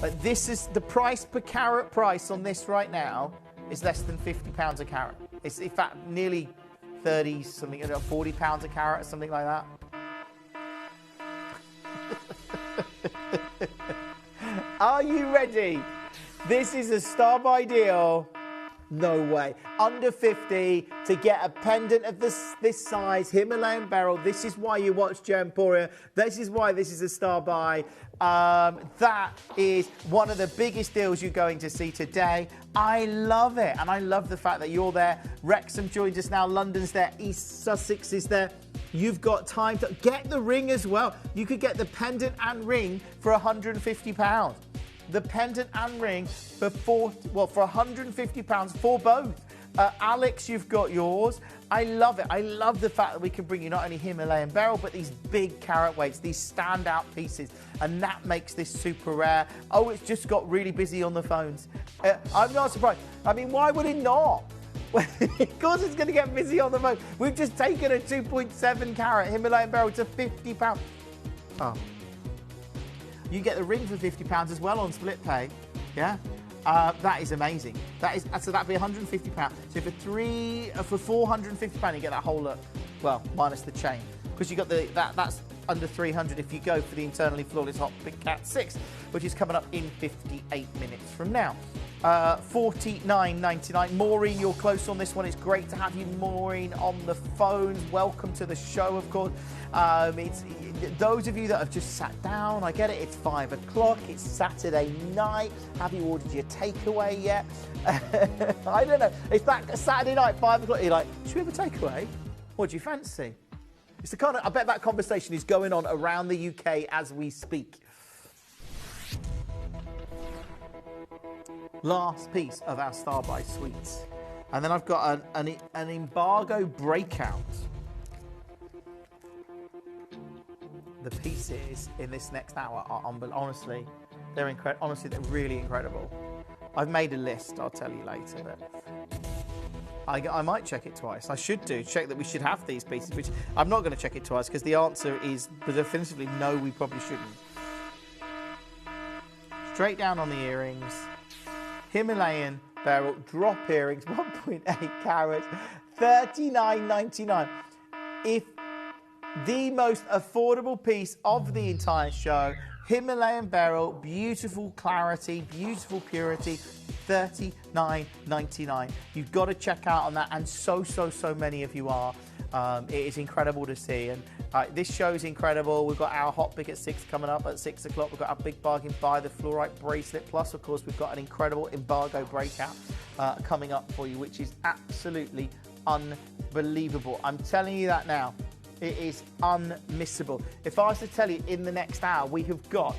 [SPEAKER 12] But this is the price per carat price on this right now is less than £50 a carat. It's in fact nearly 30 something, £40 a carat or something like that. Are you ready? This is a star by deal. No way. Under 50 to get a pendant of this size, Himalayan beryl. This is why you watch Gemporia. This is why this is a star buy. That is one of the biggest deals you're going to see today. I love it. And I love the fact that you're there. Wrexham joins us now. London's there. East Sussex is there. You've got time to get the ring as well. You could get the pendant and ring for £150. The pendant and ring for for £150 for both. Alex, you've got yours. I love it. I love the fact that we can bring you not only Himalayan beryl, but these big carat weights, these standout pieces, and that makes this super rare. Oh, it's just got really busy on the phones. I'm not surprised. I mean, why would it not? Of course it's going to get busy on the phone. We've just taken a 2.7 carat Himalayan beryl to £50. Oh. You get the ring for £50 as well on split pay. Yeah? That is amazing. So that'd be £150. So for £450 you get that whole look. Well, minus the chain. Because you got that's under 300 if you go for the internally flawless Hot Big Cat 6, which is coming up in 58 minutes from now. $49.99. Maureen, you're close on this one. It's great to have you, Maureen, on the phones. Welcome to the show, of course. It's those of you that have just sat down, I get it, it's 5 o'clock, it's Saturday night. Have you ordered your takeaway yet? I don't know. It's that Saturday night, 5 o'clock, you're like, should we have a takeaway? What do you fancy? It's the kind of, I bet that conversation is going on around the UK as we speak. Last piece of our Star Buy sweets. And then I've got an embargo breakout. The pieces in this next hour are honestly, they're incredible. Honestly, they're really incredible. I've made a list, I'll tell you later, but I might check it twice. I should check that we should have these pieces, which I'm not going to check it twice because the answer is definitively no, we probably shouldn't. Straight down on the earrings. Himalayan beryl drop earrings, 1.8 carats, $39.99. If the most affordable piece of the entire show, Himalayan beryl, beautiful clarity, beautiful purity, $39.99. You've got to check out on that, and so many of you are. It is incredible to see, and this show is incredible. We've got our hot pick at 6 coming up at 6 o'clock. We've got our big bargain buy, the fluorite bracelet, plus of course we've got an incredible embargo breakout coming up for you, which is absolutely unbelievable. I'm telling you that now. It is unmissable. If I was to tell you in the next hour, we have got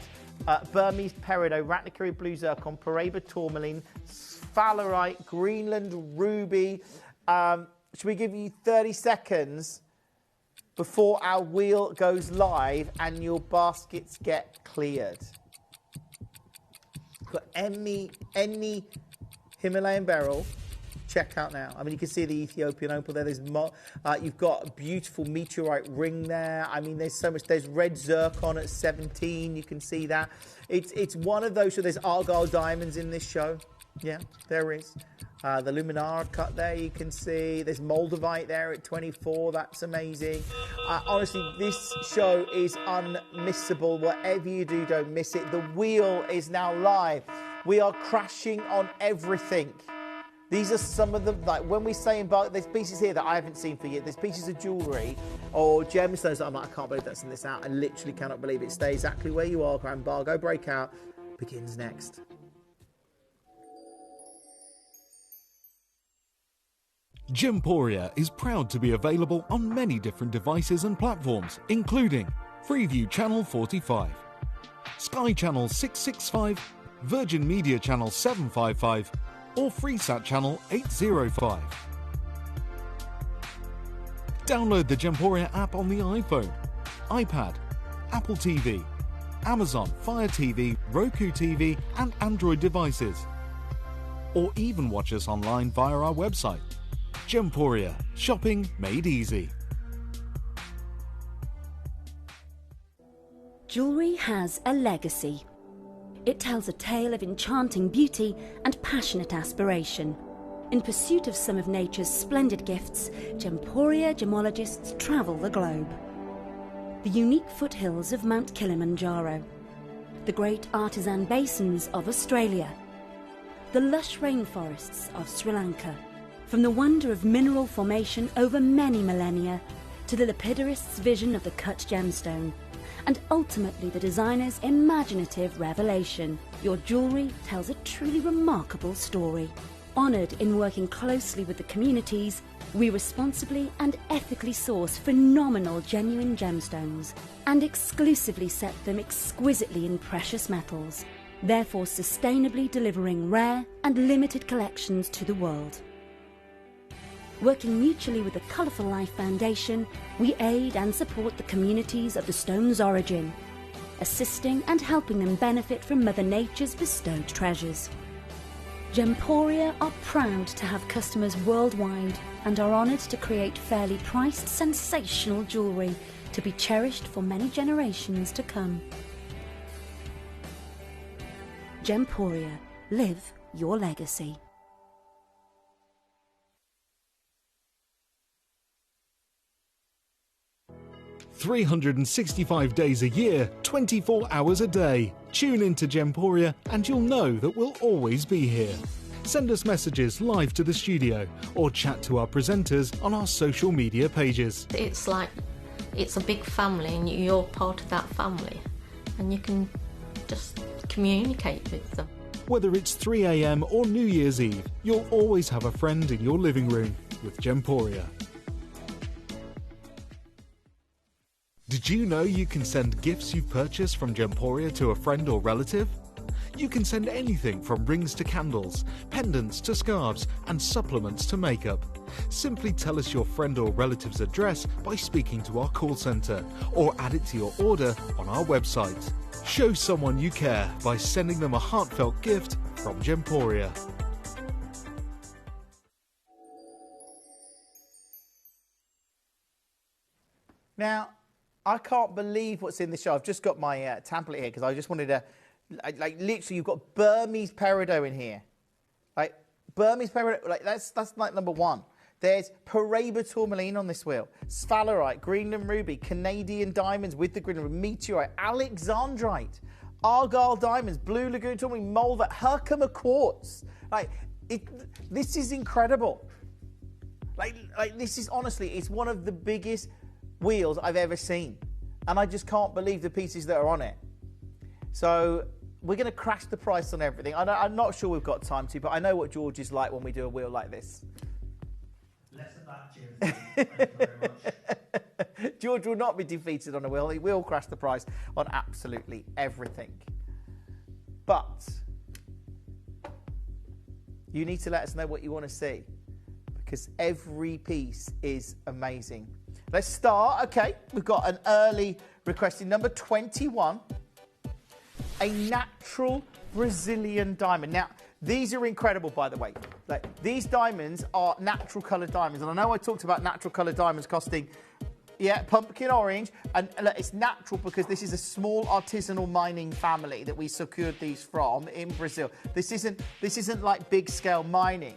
[SPEAKER 12] Burmese peridot, Ratnakiri blue zircon, Paraiba tourmaline, sphalerite, Greenland ruby. Should we give you 30 seconds before our wheel goes live and your baskets get cleared? Got any Himalayan beryl? Check out now. I mean, you can see the Ethiopian opal there. You've got a beautiful meteorite ring there. I mean, there's so much. There's red zircon at 17. You can see that. It's one of those. So there's Argyle diamonds in this show. Yeah, there is. The Luminar cut there, you can see. There's Moldavite there at 24. That's amazing. Honestly, this show is unmissable. Whatever you do, don't miss it. The wheel is now live. We are crashing on everything. These are some of them, like when we say embargo, there's pieces here that I haven't seen for years. There's pieces of jewellery or gemstones that I'm like, I can't believe that's in this out. I literally cannot believe it. Stay exactly where you are. Embargo breakout begins next.
[SPEAKER 4] Gemporia is proud to be available on many different devices and platforms, including Freeview Channel 45, Sky Channel 665, Virgin Media Channel 755, or Freesat Channel 805. Download the Gemporia app on the iPhone, iPad, Apple TV, Amazon Fire TV, Roku TV, and Android devices. Or even watch us online via our website. Gemporia, shopping made easy.
[SPEAKER 14] Jewellery has a legacy. It tells a tale of enchanting beauty and passionate aspiration. In pursuit of some of nature's splendid gifts, Gemporia gemologists travel the globe. The unique foothills of Mount Kilimanjaro, the great artisan basins of Australia, the lush rainforests of Sri Lanka. From the wonder of mineral formation over many millennia to the lapidarists' vision of the cut gemstone, and ultimately the designer's imaginative revelation, your jewellery tells a truly remarkable story. Honoured in working closely with the communities, we responsibly and ethically source phenomenal genuine gemstones and exclusively set them exquisitely in precious metals, therefore sustainably delivering rare and limited collections to the world. Working mutually with the Colourful Life Foundation, we aid and support the communities of the stone's origin, assisting and helping them benefit from Mother Nature's bestowed treasures. Gemporia are proud to have customers worldwide and are honoured to create fairly priced, sensational jewellery to be cherished for many generations to come. Gemporia, live your legacy.
[SPEAKER 4] 365 days a year, 24 hours a day. Tune into Gemporia and you'll know that we'll always be here. Send us messages live to the studio or chat to our presenters on our social media pages.
[SPEAKER 15] It's like it's a big family and you're part of that family and you can just communicate with them.
[SPEAKER 4] Whether it's 3 a.m. or New Year's Eve, you'll always have a friend in your living room with Gemporia. Did you know you can send gifts you've purchased from Gemporia to a friend or relative? You can send anything from rings to candles, pendants to scarves, and supplements to makeup. Simply tell us your friend or relative's address by speaking to our call centre, or add it to your order on our website. Show someone you care by sending them a heartfelt gift from Gemporia.
[SPEAKER 12] Now, I can't believe what's in the show. I've just got my tablet here because I just wanted to, like literally, you've got Burmese peridot in here. Like, Burmese peridot, like that's like number one. There's Paraiba tourmaline on this wheel, sphalerite, Greenland ruby, Canadian diamonds with the Greenland ruby, meteorite, alexandrite, Argyle diamonds, blue lagoon tourmaline, Malva, Herkimer quartz. Like, this is incredible. Like this is honestly, it's one of the biggest wheels I've ever seen, and I just can't believe the pieces that are on it. So we're going to crash the price on everything. I'm not sure we've got time to, but I know what George is like when we do a wheel like this.
[SPEAKER 16] Less of that, Jim. Thank you very much.
[SPEAKER 12] George will not be defeated on a wheel. He will crash the price on absolutely everything. But you need to let us know what you want to see, because every piece is amazing. Let's start. Okay, we've got an early requesting number 21, a natural Brazilian diamond. Now, these are incredible, by the way. Like, these diamonds are natural coloured diamonds, and I know I talked about natural coloured diamonds costing, yeah, pumpkin orange, and look, it's natural because this is a small artisanal mining family that we secured these from in Brazil. This isn't like big scale mining.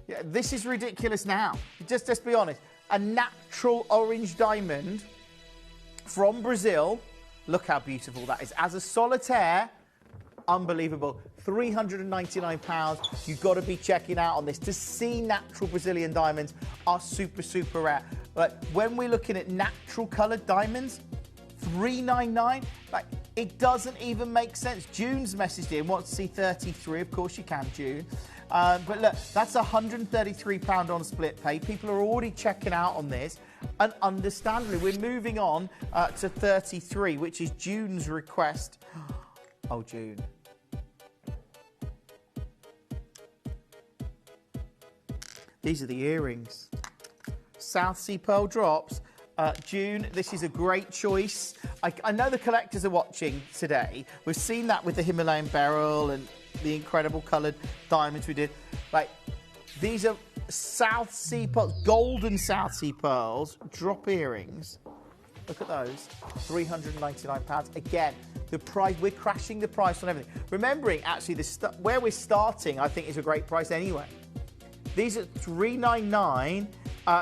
[SPEAKER 12] Yeah, this is ridiculous now. Just be honest. A natural orange diamond from Brazil. Look how beautiful that is. As a solitaire, unbelievable. £399. You've got to be checking out on this. To see natural Brazilian diamonds are super, super rare. Like, when we're looking at natural coloured diamonds, $399. Like, it doesn't even make sense. June's messaged in, wants to see 33. Of course you can, June. But look, that's £133 on split pay. People are already checking out on this, and understandably, we're moving on to 33, which is June's request. Oh, June. These are the earrings. South Sea Pearl drops. June, this is a great choice. I know the collectors are watching today. We've seen that with the Himalayan beryl and the incredible coloured diamonds we did. Like, these are South Sea Pearls, golden South Sea Pearls, drop earrings. Look at those, £399. Again, the price, we're crashing the price on everything. Remembering, actually, where we're starting, I think, is a great price anyway. These are $399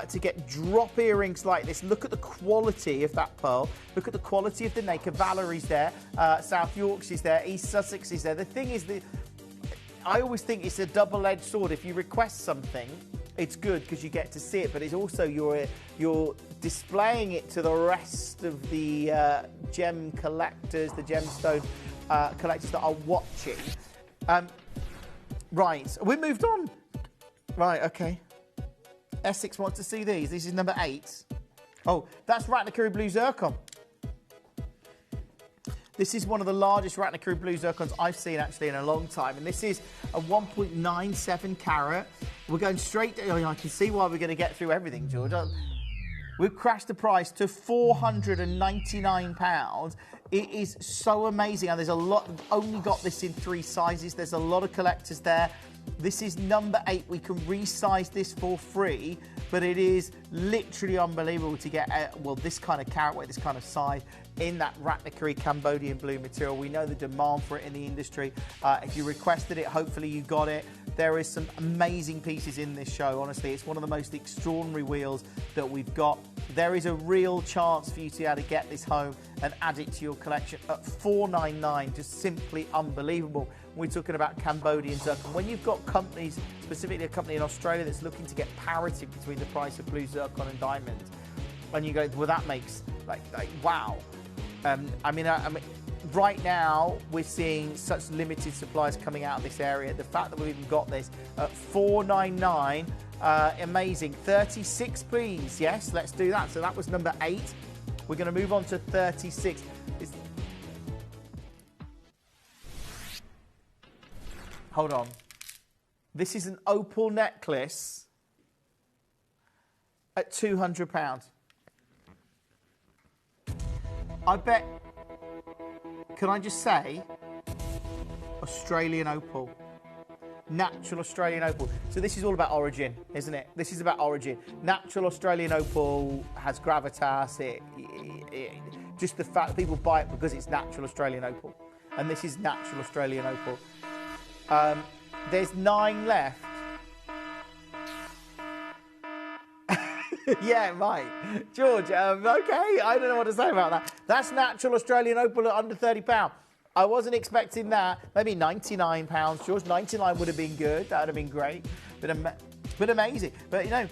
[SPEAKER 12] to get drop earrings like this. Look at the quality of that pearl. Look at the quality of the Naked Valerie's there. South Yorkshire's there. East Sussex is there. The thing is, I always think it's a double-edged sword. If you request something, it's good because you get to see it, but it's also you're displaying it to the rest of the gem collectors, the gemstone collectors that are watching. Right, we moved on. Right, okay. Essex wants to see these. This is number 8. Oh, that's Ratnakiri Blue Zircon. This is one of the largest Ratnakiri Blue Zircons I've seen actually in a long time. And this is a 1.97 carat. We're going straight, I can see why we're going to get through everything, George. We've crashed the price to £499. It is so amazing. And there's a lot, only got this in 3 sizes. There's a lot of collectors there. This is number 8. We can resize this for free, but it is literally unbelievable to get, this kind of carat weight, this kind of size in that Ratnakiri Cambodian blue material. We know the demand for it in the industry. If you requested it, hopefully you got it. There is some amazing pieces in this show, honestly. It's one of the most extraordinary wheels that we've got. there is a real chance for you to be able to get this home and add it to your collection at $4.99. Just simply unbelievable. We're talking about Cambodian zircon. When you've got companies, specifically a company in Australia that's looking to get parity between the price of blue zircon and diamond, and you go, well, that makes like wow. I mean, right now we're seeing such limited supplies coming out of this area. The fact that we've even got this at $4.99, amazing. 36, please. Yes, let's do that. So that was number 8. We're going to move on to 36. Hold on. This is an opal necklace at £200. I bet, can I just say, Australian opal. Natural Australian opal. So this is all about origin, isn't it? This is about origin. Natural Australian opal has gravitas. Just the fact that people buy it because it's natural Australian opal. And this is natural Australian opal. There's 9 left. Yeah, right. George, okay, I don't know what to say about that. That's natural Australian opal at under £30. I wasn't expecting that. Maybe £99, George. 99 would have been good. That would have been great. But amazing. But, you know,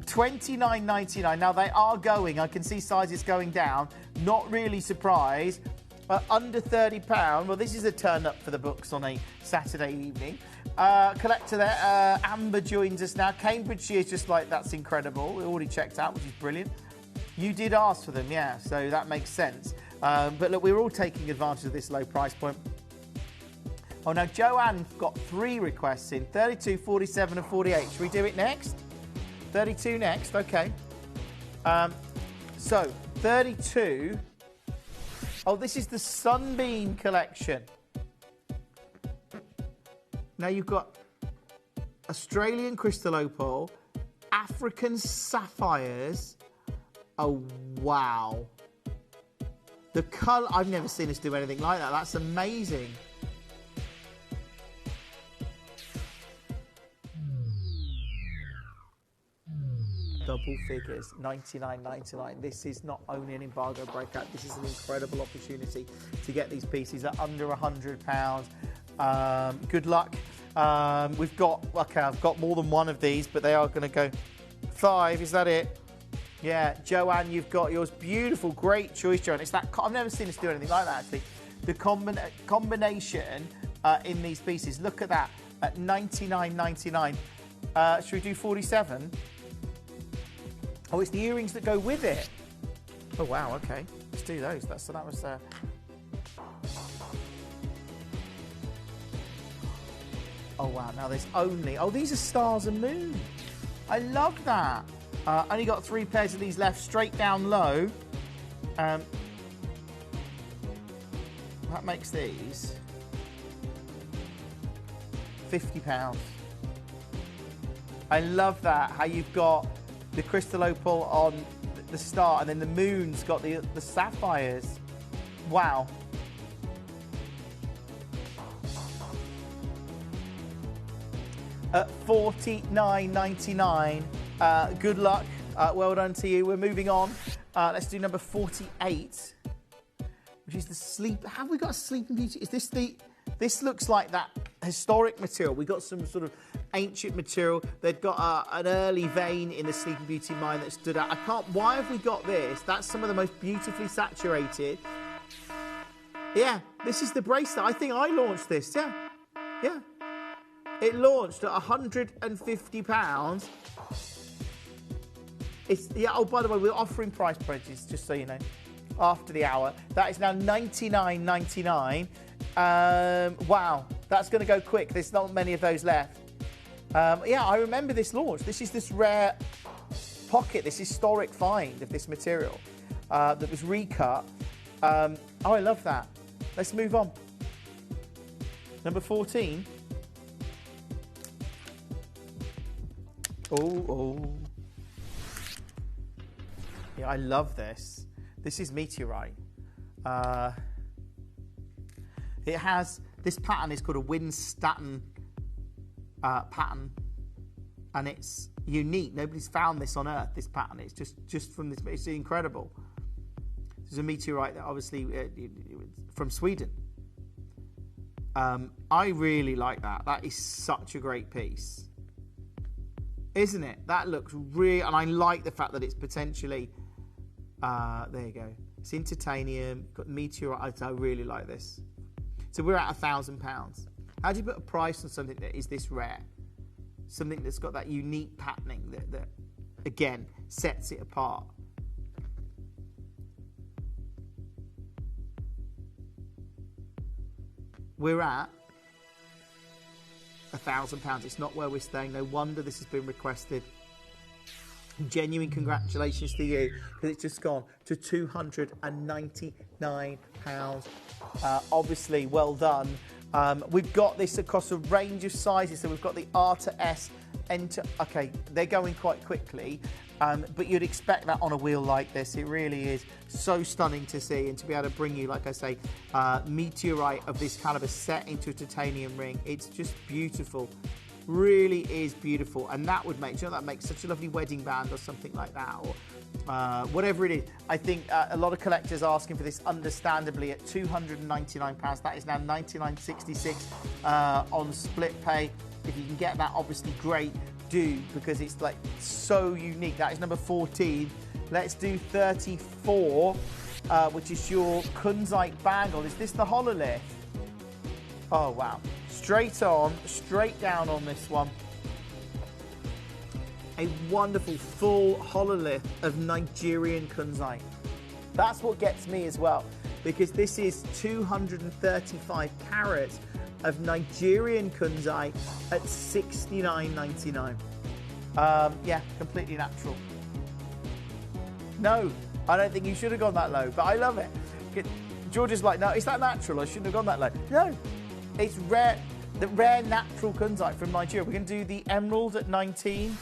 [SPEAKER 12] $29.99. Now, they are going. I can see sizes going down. Not really surprised. Under £30. Well, this is a turn up for the books on a Saturday evening. Collector there, Amber joins us now. Cambridgeshire is just like, that's incredible. We already checked out, which is brilliant. You did ask for them, yeah, so that makes sense. But look, we're all taking advantage of this low price point. Oh, now Joanne got 3 requests in, 32, 47 and 48. Should we do it next? 32 next, okay. So, 32. Oh, this is the Sunbeam collection. Now you've got Australian crystal opal, African sapphires. Oh, wow. The colour, I've never seen us do anything like that. That's amazing. Double figures, $99.99. This is not only an embargo breakout, this is an incredible opportunity to get these pieces at under £100. Good luck. We've got, okay, I've got more than one of these, but they are going to go 5. Is that it? Yeah, Joanne, you've got yours. Beautiful, great choice, Joanne. It's that, I've never seen us do anything like that, actually. The combination in these pieces, look at that, at $99.99. Should we do 47? Oh, it's the earrings that go with it. Oh, wow, okay. Let's do those. So that was... Oh, wow, now there's only... Oh, these are stars and moon. I love that. Only got 3 pairs of these left, straight down low. That makes these £50. I love that, how you've got the crystal opal on the star and then the moon's got the sapphires. Wow. At $49.99. Good luck. Well done to you. We're moving on. Let's do number 48, which is the sleep. Have we got a Sleeping Beauty? Is this the... This looks like that historic material. We got some sort of ancient material. They've got an early vein in the Sleeping Beauty mine that stood out. I can't... Why have we got this? That's some of the most beautifully saturated. Yeah, this is the bracelet. I think I launched this. Yeah. Yeah. It launched at £150. It's, yeah, oh, by the way, we're offering price pledges, just so you know, after the hour. That is now $99.99. Wow, that's going to go quick. There's not many of those left. Yeah, I remember this launch. This is this rare pocket, this historic find of this material that was recut. Oh, I love that. Let's move on. Number 14. Oh. Yeah, I love this. This is meteorite. It has, this pattern is called a Winstanton pattern, and it's unique. Nobody's found this on Earth, this pattern. It's just from this, it's incredible. This is a meteorite that obviously from Sweden. I really like that. That is such a great piece, isn't it? That looks real, and I like the fact that it's potentially, there you go. It's in titanium, got meteorite. I really like this. So we're at £1,000. How do you put a price on something that is this rare? Something that's got that unique patterning that again, sets it apart. We're at £1,000. It's not where we're staying. No wonder this has been requested. Genuine congratulations to you, because it's just gone to £299. Obviously, well done. We've got this across a range of sizes. So we've got the R to S, N to... Okay, they're going quite quickly. But you'd expect that on a wheel like this. It really is so stunning to see, and to be able to bring you, like I say, meteorite of this caliber set into a titanium ring. It's just beautiful. Really is beautiful, and that would make, that makes such a lovely wedding band or something like that, or whatever it is. I think a lot of collectors are asking for this, understandably, at £299. That is now $99.66 on split pay. If you can get that, obviously great. Do, because it's like so unique. That is number 14. Let's do 34, which is your kunzite bangle. Is this the hololith? Oh wow, straight on, straight down on this one. A wonderful full hololith of Nigerian kunzite. That's what gets me as well, because this is 235 carats of Nigerian kunzite at $69.99. Yeah, completely natural. No, I don't think you should have gone that low, but I love it. George is like, no, is that natural? I shouldn't have gone that low. No, it's rare, the rare natural kunzite from Nigeria. We're going to do the emerald at 19.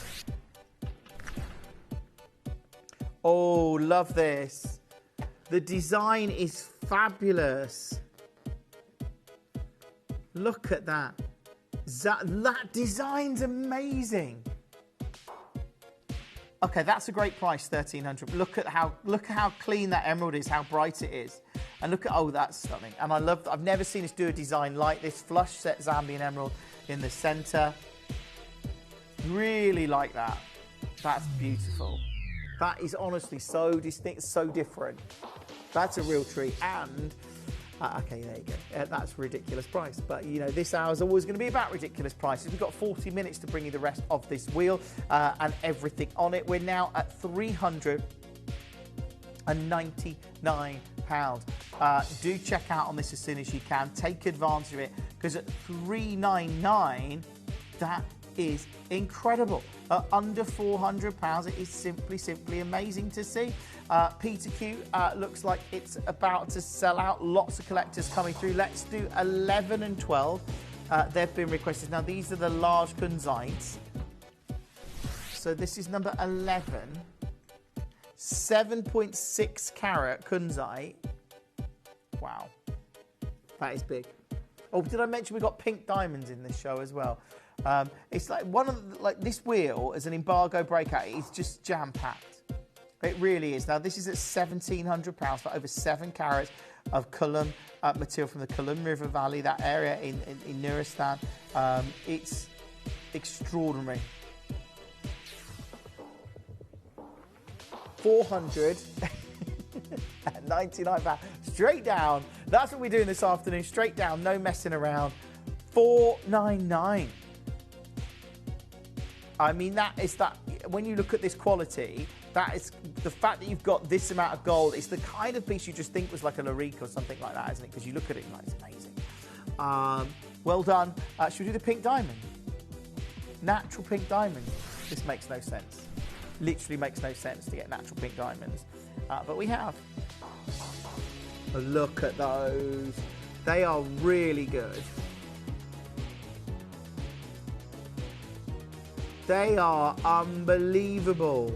[SPEAKER 12] Oh, love this. The design is fabulous. Look at that. That design's amazing. Okay, that's a great price, $1,300. Look at how clean that emerald is, how bright it is. And look at, oh, that's stunning. And I've never seen us do a design like this. Flush set Zambian emerald in the center. Really like that. That's beautiful. That is honestly so distinct, so different. That's a real treat. And okay, there you go. That's a ridiculous price. But, you know, this hour is always going to be about ridiculous prices. We've got 40 minutes to bring you the rest of this wheel and everything on it. We're now at £399. Do check out on this as soon as you can. Take advantage of it, because at $399, that is incredible. Under £400, it is simply amazing to see. Peter Q looks like it's about to sell out. Lots of collectors coming through. Let's do 11 and 12. They've been requested. Now, these are the large kunzites. So this is number 11. 7.6 carat kunzite. Wow. That is big. Oh, did I mention we got pink diamonds in this show as well? It's like one of the, like this wheel as an embargo breakout. It's just jam-packed. It really is. Now, this is at £1,700 for over 7 carats of Kulum material from the Kulum River Valley, that area in Nuristan. It's extraordinary. £499. Straight down. That's what we're doing this afternoon. Straight down. No messing around. $499. I mean, that is that. When you look at this quality, that is the fact that you've got this amount of gold. It's the kind of piece you just think was like a Larique or something like that, isn't it? Because you look at it and like, it's amazing. Well done. Should we do the pink diamond? Natural pink diamond. This makes no sense. Literally makes no sense to get natural pink diamonds. But we have. Look at those. They are really good. They are unbelievable.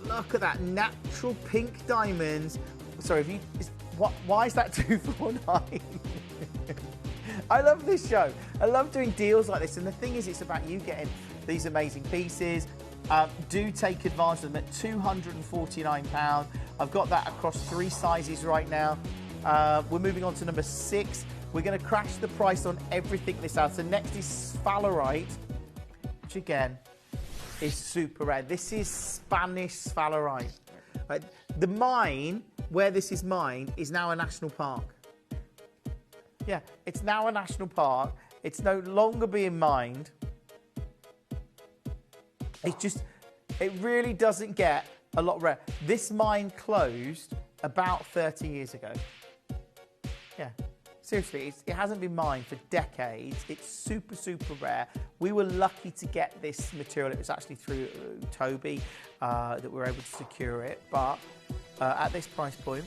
[SPEAKER 12] Look at that, natural pink diamonds. Sorry, why is that 249? I love this show. I love doing deals like this. And the thing is, it's about you getting these amazing pieces. Do take advantage of them at £249. I've got that across 3 sizes right now. We're moving on to number 6. We're going to crash the price on everything this out. So next is sphalerite, which again is super rare. This is Spanish sphalerite. Right? The mine where this is mined is now a national park. Yeah, it's now a national park. It's no longer being mined. It really doesn't get a lot rare. This mine closed about 30 years ago. Yeah, seriously, it hasn't been mined for decades. It's super, super rare. We were lucky to get this material. It was actually through Toby that we were able to secure it. But at this price point,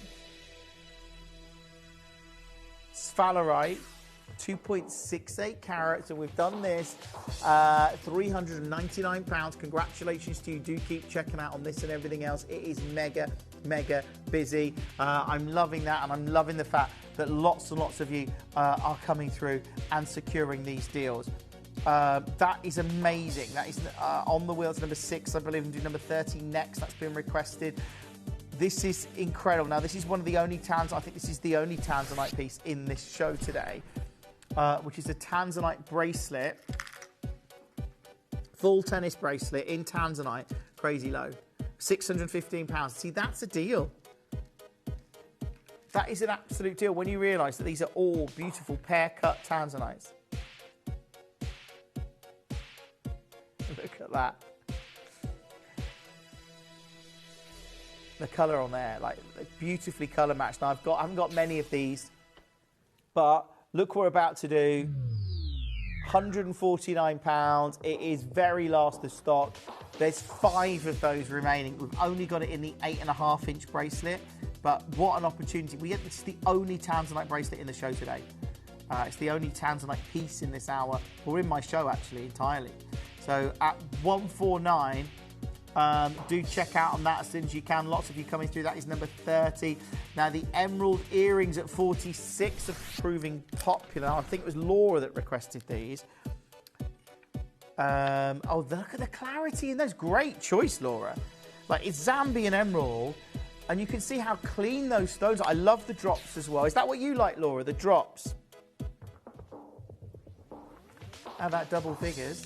[SPEAKER 12] sphalerite, 2.68 carats, and we've done this, £399. Congratulations to you. Do keep checking out on this and everything else. It is mega, mega busy. I'm loving that, and I'm loving the fact that lots and lots of you are coming through and securing these deals. That is amazing. That is on the wheels number 6, I believe. I'm doing number 30 next. That's been requested. This is incredible. Now, this is one of the only I think this is the only tanzanite piece in this show today, which is a tanzanite bracelet, full tennis bracelet in tanzanite, crazy low, £615. See, that's a deal. That is an absolute deal when you realise that these are all beautiful pear-cut tanzanites. Look at that. The colour on there, like beautifully colour matched. Now I haven't got many of these, but look what we're about to do. £149. It is very last of stock. There's 5 of those remaining. We've only got it in the 8.5-inch bracelet, but what an opportunity. This is the only tanzanite bracelet in the show today. It's the only tanzanite piece in this hour, or in my show actually, entirely. So at £149, do check out on that as soon as you can. Lots of you coming through. That is number 30. Now the emerald earrings at 46 are proving popular. I think it was Laura that requested these. Oh, look at the clarity in those. Great choice, Laura. Like, it's Zambian emerald, and you can see how clean those stones are. I love the drops as well. Is that what you like, Laura, the drops? How about double figures?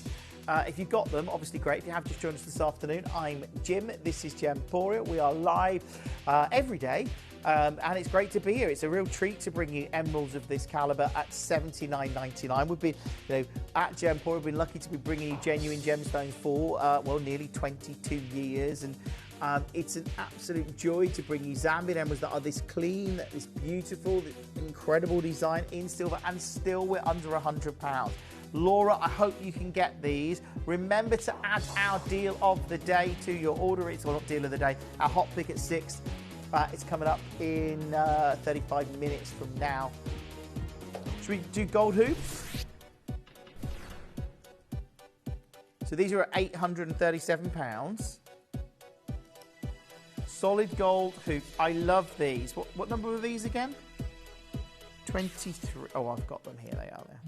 [SPEAKER 12] If you've got them, obviously great. If you have just joined us this afternoon, I'm Jim. This is Gemporia. We are live every day, and it's great to be here. It's a real treat to bring you emeralds of this caliber at $79.99. We've been, at Gemporia, we've been lucky to be bringing you genuine gemstones for, nearly 22 years. And it's an absolute joy to bring you Zambian emeralds that are this clean, this beautiful, this incredible design in silver, and still we're under £100. Laura, I hope you can get these. Remember to add our deal of the day to your order. It's not deal of the day, our hot pick at 6. It's coming up in 35 minutes from now. Should we do gold hoops? So these are at £837. Solid gold hoops. I love these. What number are these again? 23. Oh, I've got them here. They are there.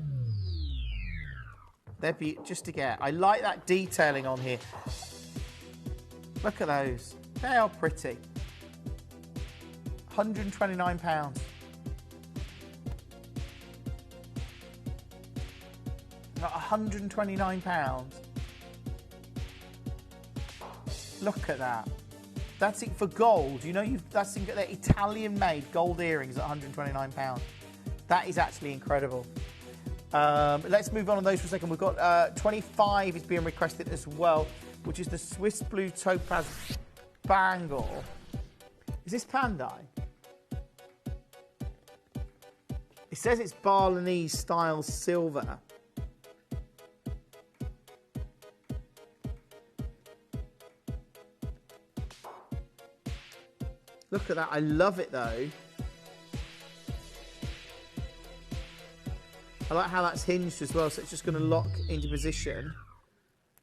[SPEAKER 12] They're just to get. I like that detailing on here. Look at those. They are pretty. £129. £129. Look at that. That's it for gold. You know, that's they're Italian-made gold earrings at £129. That is actually incredible. Let's move on those for a second. We've got 25 is being requested as well, which is the Swiss Blue Topaz Bangle. Is this Pandai? It says it's Balinese style silver. Look at that. I love it though. I like how that's hinged as well, so it's just going to lock into position.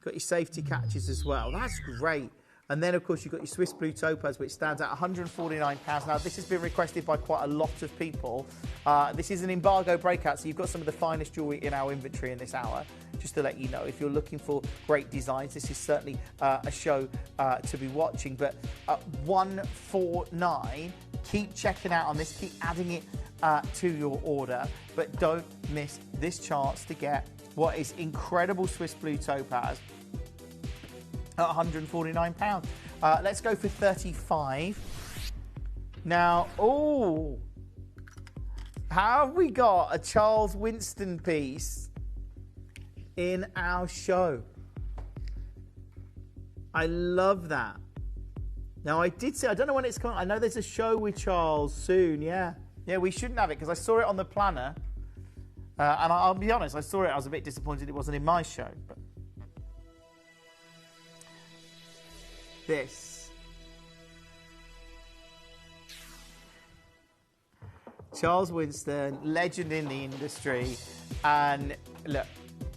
[SPEAKER 12] Got your safety catches as well. That's great. And then, of course, you've got your Swiss Blue Topaz, which stands at £149. Now, this has been requested by quite a lot of people. This is an embargo breakout, so you've got some of the finest jewellery in our inventory in this hour. Just to let you know, if you're looking for great designs, this is certainly a show to be watching. But at £149, keep checking out on this, keep adding it to your order. But don't miss this chance to get what is incredible Swiss Blue Topaz at £149. Let's go for 35. Now, oh, have we got a Charles Winston piece in our show? I love that. Now, I did say, I don't know when it's coming. I know there's a show with Charles soon, yeah. Yeah, we shouldn't have it because I saw it on the planner. And I'll be honest, I saw it, I was a bit disappointed it wasn't in my show. But this. Charles Winston, legend in the industry. And look,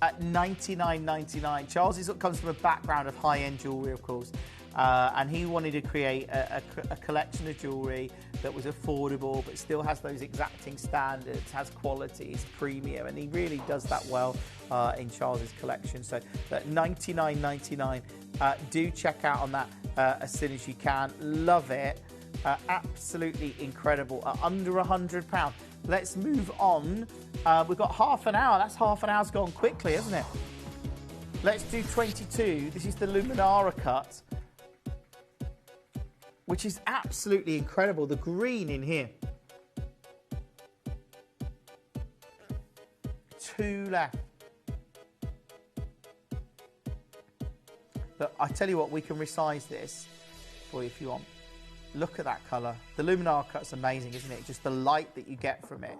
[SPEAKER 12] at $99.99, Charles comes from a background of high-end jewellery, of course. And he wanted to create a collection of jewellery that was affordable but still has those exacting standards, has quality, is premium, and he really does that well in Charles's collection. So at $99.99, do check out on that as soon as you can. Love it. Absolutely incredible. Under £100. Let's move on. We've got half an hour. That's half an hour's gone quickly, isn't it? Let's do 22. This is the Luminara cut, which is absolutely incredible. The green in here. 2 left. Look, I tell you what, we can resize this for you if you want. Look at that colour. The Luminara cut's amazing, isn't it? Just the light that you get from it.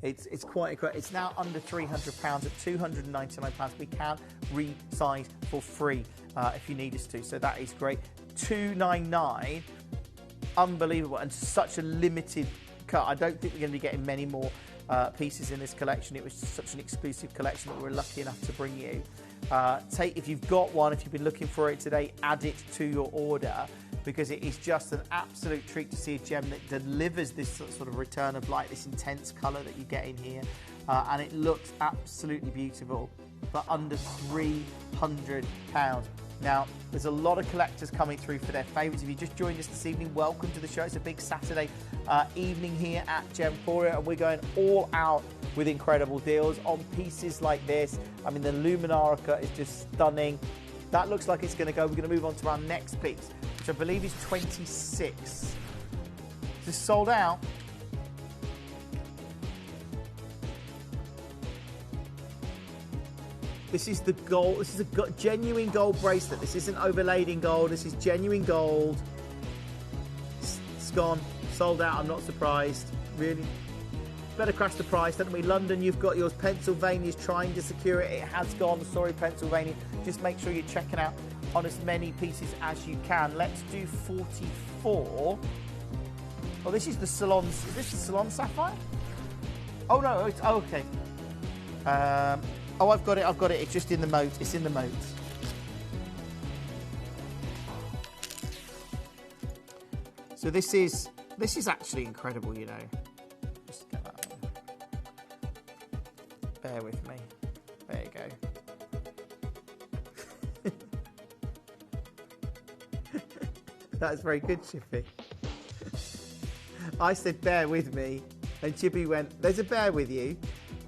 [SPEAKER 12] It's quite incredible. It's now under £300 at £299. We can resize for free if you need us to. So that is great. $299. Unbelievable, and such a limited cut. I don't think we're going to be getting many more pieces in this collection. It was such an exclusive collection that we were lucky enough to bring you. If you've got one, if you've been looking for it today, add it to your order, because it is just an absolute treat to see a gem that delivers this sort of return of light, this intense colour that you get in here, and it looks absolutely beautiful, but under £300. Now, there's a lot of collectors coming through for their favourites. If you just joined us this evening, welcome to the show. It's a big Saturday evening here at Gemporia, and we're going all out with incredible deals on pieces like this. I mean, the Luminara cut is just stunning. That looks like it's going to go. We're going to move on to our next piece, which I believe is 26. Is this sold out? This is the gold. This is a genuine gold bracelet. This isn't overlaid in gold. This is genuine gold. It's gone. Sold out. I'm not surprised. Really. Better crash the price, don't we? London, you've got yours. Pennsylvania's trying to secure it. It has gone. Sorry, Pennsylvania. Just make sure you're checking out on as many pieces as you can. Let's do 44. Oh, this is the Salon. Is this the Salon Sapphire? Oh, no. It's, oh, okay. Oh, I've got it. I've got it. It's just in the moat. It's in the moat. So this is actually incredible, you know. Just get that on. Bear with me. There you go. That's very good, Chippy. I said bear with me, and Chippy went, there's a bear with you,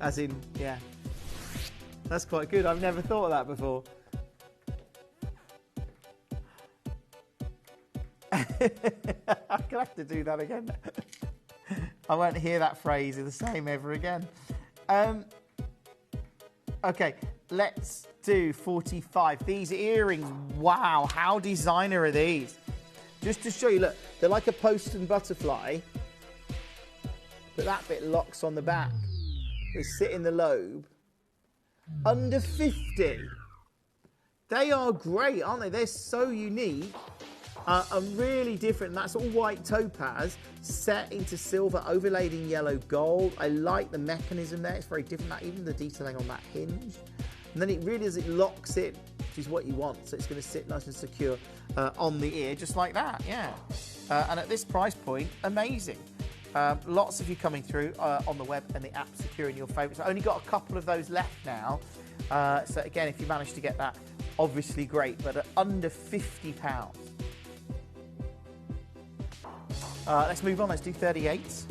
[SPEAKER 12] as in, yeah. That's quite good. I've never thought of that before. I'm going to have to do that again. I won't hear that phrase the same ever again. Okay, let's do 45. These earrings, wow, how designer are these? Just to show you, look, they're like a post and butterfly, but that bit locks on the back. They sit in the lobe. Under 50. They are great, aren't they? They're so unique and really different. That's all white topaz set into silver, overlaid in yellow gold. I like the mechanism there. It's very different. Even the detailing on that hinge. And then it really, as it locks in, which is what you want. So it's going to sit nice and secure on the ear, just like that, yeah. And at this price point, amazing. Lots of you coming through on the web and the app securing your favourites. I've only got a couple of those left now. So again, if you manage to get that, obviously great, but at under £50. Let's move on, let's do 38s.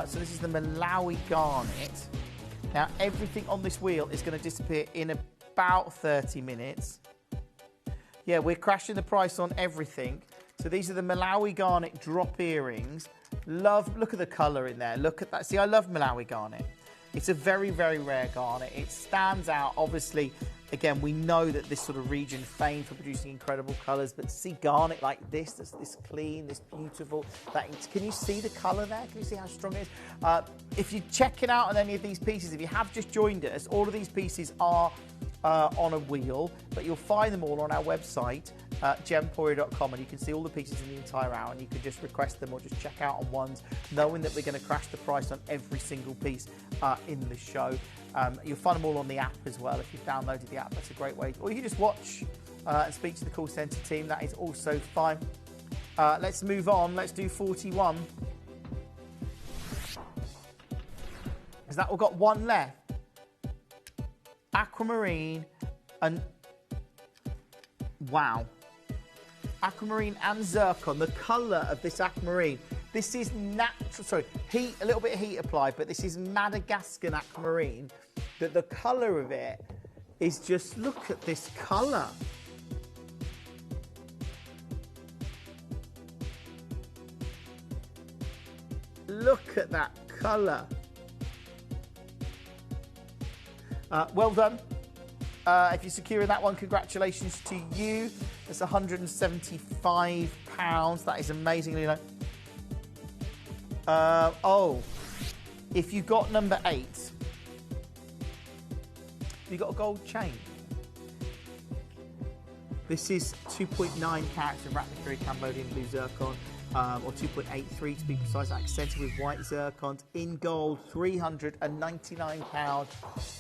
[SPEAKER 12] So this is the Malawi Garnet. Now everything on this wheel is going to disappear in about 30 minutes. Yeah, we're crashing the price on everything. So these are the Malawi Garnet drop earrings. Look at the colour in there. Look at that. See, I love Malawi Garnet. It's a very, very rare garnet. It stands out, obviously. Again, we know that this sort of region is famed for producing incredible colours, but to see garnet like this clean, this beautiful, can you see the colour there? Can you see how strong it is? If you're checking out on any of these pieces, if you have just joined us, all of these pieces are on a wheel, but you'll find them all on our website, gemporia.com, and you can see all the pieces in the entire hour, and you can just request them or just check out on ones, knowing that we're going to crash the price on every single piece in the show. You'll find them all on the app as well. If you've downloaded the app, that's a great way. Or you can just watch and speak to the call centre team. That is also fine. Let's move on. Let's do 41. Has that all got one left? Aquamarine and... Wow. Aquamarine and zircon. The colour of this aquamarine. This is natural, sorry, heat, a little bit of heat applied, but this is Madagascar aquamarine. The colour of it is just, look at this colour. Look at that colour. Well done. If you're securing that one, congratulations to you. It's £175. That is amazingly low. If you got number 8, you got a gold chain. This is 2.9 carats of rapid Cambodian blue zircon, or 2.83 to be precise, accented with white zircons in gold, £399,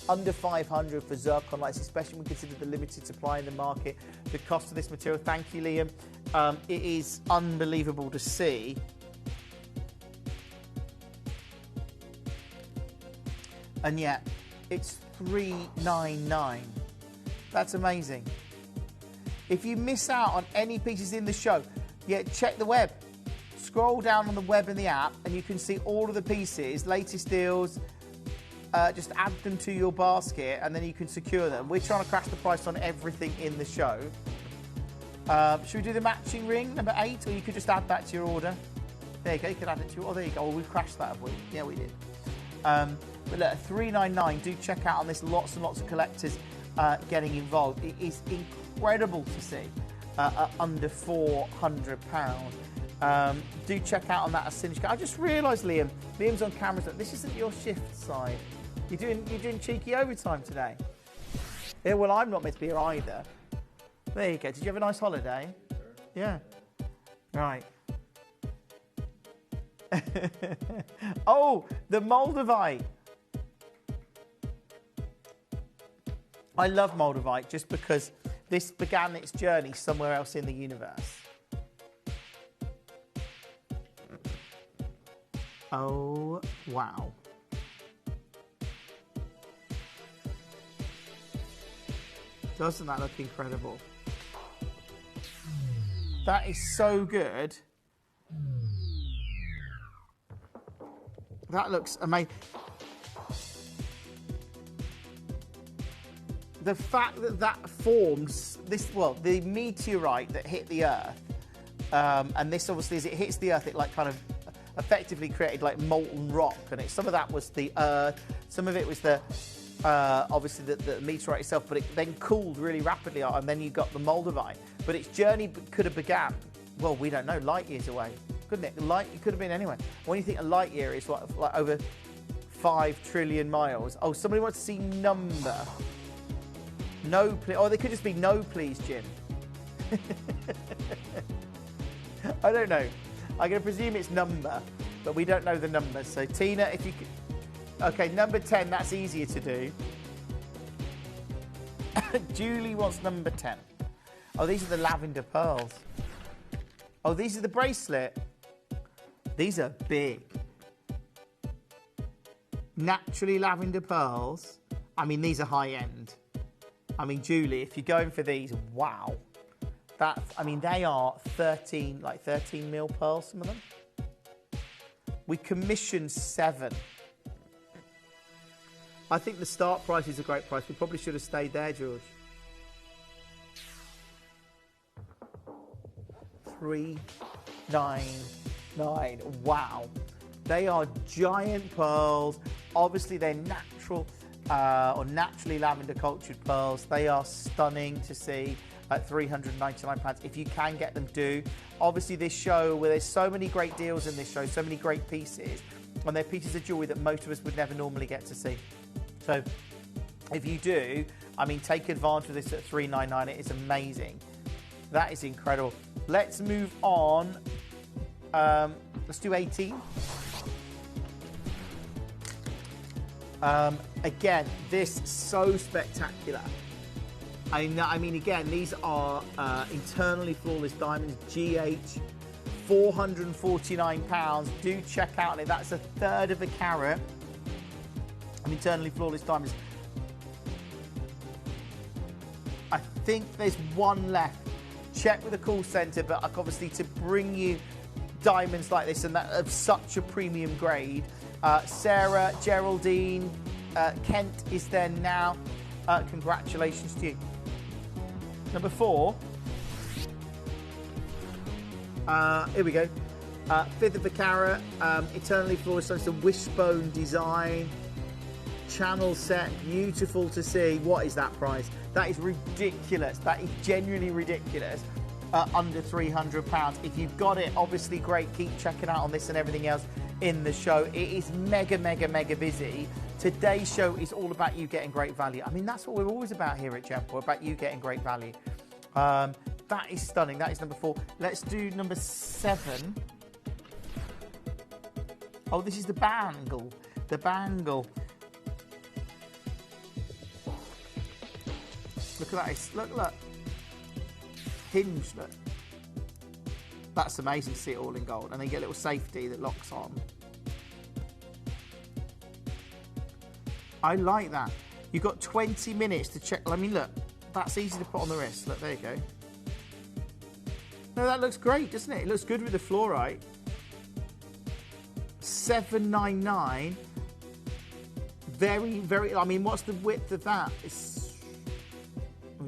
[SPEAKER 12] under 500 for zircon lights, especially when considered the limited supply in the market. The cost of this material, thank you, Liam. It is unbelievable to see. And yet, it's $399. That's amazing. If you miss out on any pieces in the show, check the web. Scroll down on the web in the app and you can see all of the pieces, latest deals. Just add them to your basket and then you can secure them. We're trying to crash the price on everything in the show. Should we do the matching ring, number 8, or you could just add that to your order? There you go, you could add it to your order. There you go. Oh, we've crashed that, have we? Yeah, we did. But look, $399, do check out on this. Lots and lots of collectors getting involved. It is incredible to see at under £400. Do check out on that Async. I just realised, Liam's on camera. This isn't your shift side. You're doing cheeky overtime today. Yeah, well, I'm not meant to be here either. There you go. Did you have a nice holiday? Sure. Yeah. Right. Oh, the Moldavite. I love Moldavite just because this began its journey somewhere else in the universe. Oh, wow. Doesn't that look incredible? That is so good. That looks amazing. The fact that forms this, well, the meteorite that hit the Earth, and this obviously, as it hits the Earth, it like kind of effectively created like molten rock, and some of that was the Earth, some of it was the obviously the meteorite itself, but it then cooled really rapidly, and then you got the Moldavite. But its journey could have began, well, we don't know, light years away, couldn't it? It could have been anywhere. When you think a light year is like over 5 trillion miles. Oh, somebody wants to see number. No, please. Oh, they could just be no, please, Jim. I don't know. I'm going to presume it's number, but we don't know the number. So, Tina, if you could... Okay, number 10, that's easier to do. Julie wants number 10. Oh, these are the lavender pearls. Oh, these are the bracelet. These are big. Naturally lavender pearls. I mean, these are high end. I mean, Julie, if you're going for these, wow. I mean, they are 13 mil pearls, some of them. We commissioned 7. I think the start price is a great price. We probably should have stayed there, George. 399. Wow. They are giant pearls. Obviously, they're natural or naturally lavender cultured pearls. They are stunning to see at £399. If you can get them, do. Obviously, this show, where there's so many great deals in this show, so many great pieces, and they're pieces of jewellery that most of us would never normally get to see. So if you do, I mean, take advantage of this at £399. It is amazing. That is incredible. Let's move on. Let's do 18. Again, this is so spectacular. I mean, again, these are internally flawless diamonds, GH, £449. Do check out it. That's 1/3 of a carat. And internally flawless diamonds. I think there's one left. Check with the call centre, but obviously to bring you diamonds like this and that of such a premium grade. Sarah, Geraldine, Kent is there now. Congratulations to you. Number 4. Here we go. 1/5 of a carat, eternally flawless. So it's a wishbone design. Channel set, beautiful to see. What is that price? That is ridiculous. That is genuinely ridiculous. Under £300. If you've got it, obviously great. Keep checking out on this and everything else in the show. It is mega, mega, mega busy. Today's show is all about you getting great value. I mean, that's what we're always about here at Gemporia, about you getting great value. That is stunning. That is number 4. Let's do number 7. Oh, this is the bangle. The bangle. Look at that. Look. Hinge, look. That's amazing to see it all in gold. And then you get a little safety that locks on. I like that. You've got 20 minutes to check. I mean, look. That's easy to put on the wrist. Look, there you go. No, that looks great, doesn't it? It looks good with the fluorite. $799. Very, very... I mean, what's the width of that? It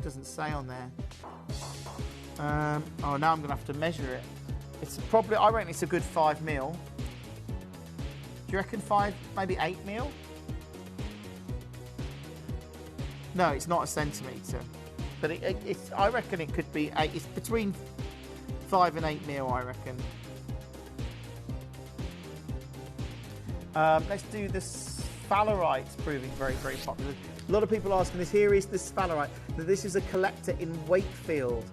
[SPEAKER 12] doesn't say on there. Oh, now I'm going to have to measure it. It's probably, I reckon it's a good 5 mil. Do you reckon 5, maybe 8 mil? No, it's not a centimetre. But it's, I reckon it could be 8. It's between 5 and 8 mil, I reckon. Let's do the sphalerite, proving very, very popular. A lot of people asking this. Here is the sphalerite. Now, this is a collector in Wakefield.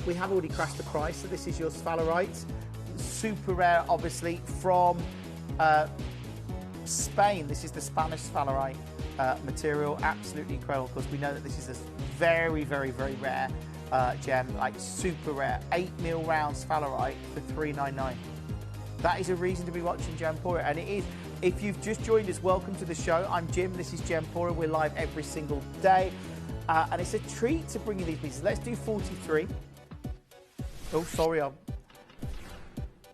[SPEAKER 12] We have already crashed the price, so this is your sphalerite. Super rare, obviously, from Spain. This is the Spanish sphalerite material. Absolutely incredible, because we know that this is a very, very, very rare gem, like super rare. 8 mil round sphalerite for $399. That is a reason to be watching Gemporia, and it is. If you've just joined us, welcome to the show. I'm Jim, this is Gemporia. We're live every single day. And it's a treat to bring you these pieces. Let's do 43. Oh, sorry.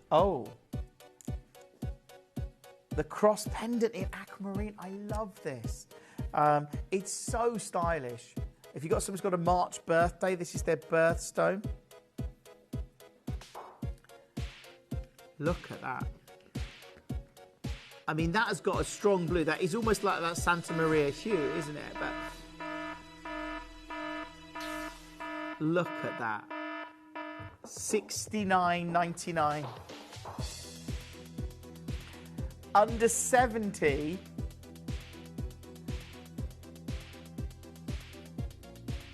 [SPEAKER 12] Oh. The cross pendant in aquamarine. I love this. It's so stylish. If you've got someone's got a March birthday, this is their birthstone. Look at that. I mean, that has got a strong blue. That is almost like that Santa Maria hue, isn't it? But look at that. $69.99. Under 70.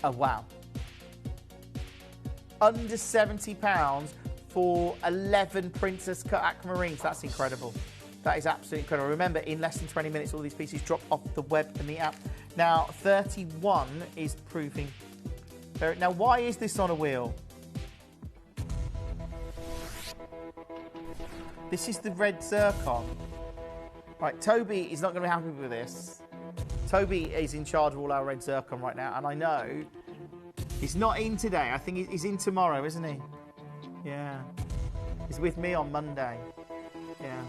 [SPEAKER 12] Oh, wow. Under £70 for 11 Princess Cut aquamarines. That's incredible. That is absolutely incredible. Remember, in less than 20 minutes, all these pieces drop off the web and the app. Now, 31 is proving... Now, why is this on a wheel? This is the red zircon. Right, Toby is not going to be happy with this. Toby is in charge of all our red zircon right now, and I know he's not in today. I think he's in tomorrow, isn't he? Yeah. He's with me on Monday. Yeah.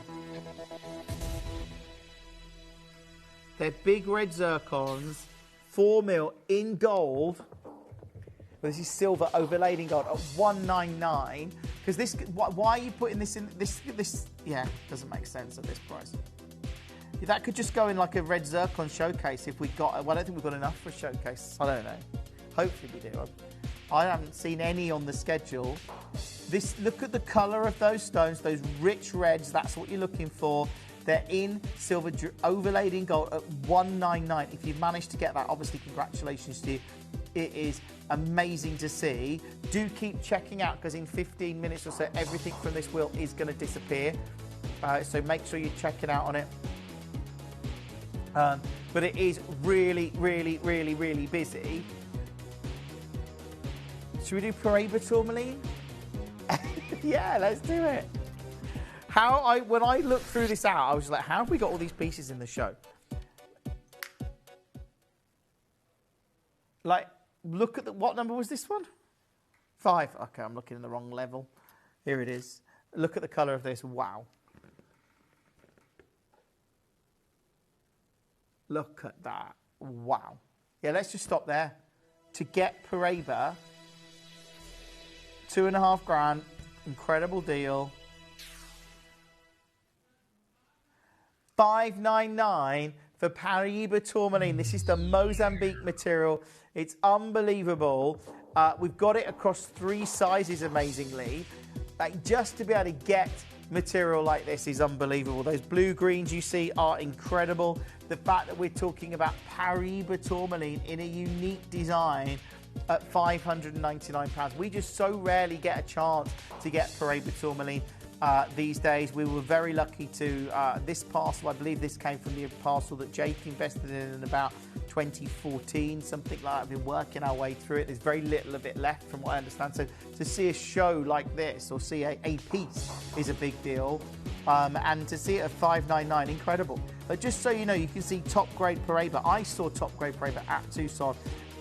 [SPEAKER 12] They're big red zircons, 4 mil in gold. Well, this is silver overlaid in gold at 199. Because this, why are you putting this in? This, yeah, doesn't make sense at this price. That could just go in like a red zircon showcase if we got. Well, I don't think we've got enough for a showcase. I don't know. Hopefully we do. I haven't seen any on the schedule. Look at the colour of those stones, those rich reds. That's what you're looking for. They're in silver, overlaid in gold at 199. If you've managed to get that, obviously congratulations to you. It is amazing to see. Do keep checking out, because in 15 minutes or so, everything from this wheel is going to disappear. So make sure you check it out on it. But it is really, really, really, really busy. Should we do Paraiba tourmaline? Yeah, let's do it. When I looked through this out, I was like, how have we got all these pieces in the show? Like, look at what number was this one? 5. Okay, I'm looking in the wrong level. Here it is. Look at the colour of this. Wow. Look at that. Wow. Yeah, let's just stop there. To get Paraiba, 2.5 grand, incredible deal. 599 for Paraiba tourmaline. This is the Mozambique material. It's unbelievable. We've got it across 3 sizes, amazingly. Like, just to be able to get material like this is unbelievable. Those blue greens you see are incredible. The fact that we're talking about Paraiba tourmaline in a unique design at £599. We just so rarely get a chance to get Paraiba tourmaline these days. We were very lucky to, this parcel, I believe this came from the parcel that Jake invested in about 2014, something like that. We've been working our way through it. There's very little of it left from what I understand. So to see a show like this, or see a piece, is a big deal. And to see it at $599, incredible. But just so you know, you can see top grade Paraiba. I saw top grade Paraiba at Tucson.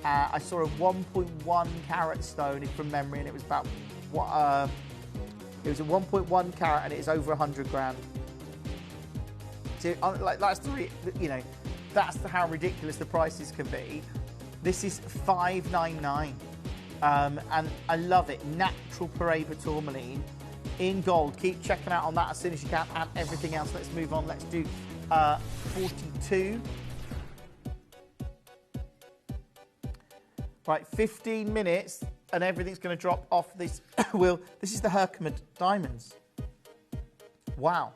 [SPEAKER 12] I saw a 1.1 carat stone from memory, and it was about it was a 1.1 carat, and it is over 100 grand. So, like, that's that's how ridiculous the prices can be. This is $599, and I love it. Natural Paraiba tourmaline in gold. Keep checking out on that as soon as you can, and everything else. Let's move on. Let's do 42. Right, 15 minutes, and everything's going to drop off this wheel. This is the Herkimer diamonds. Wow.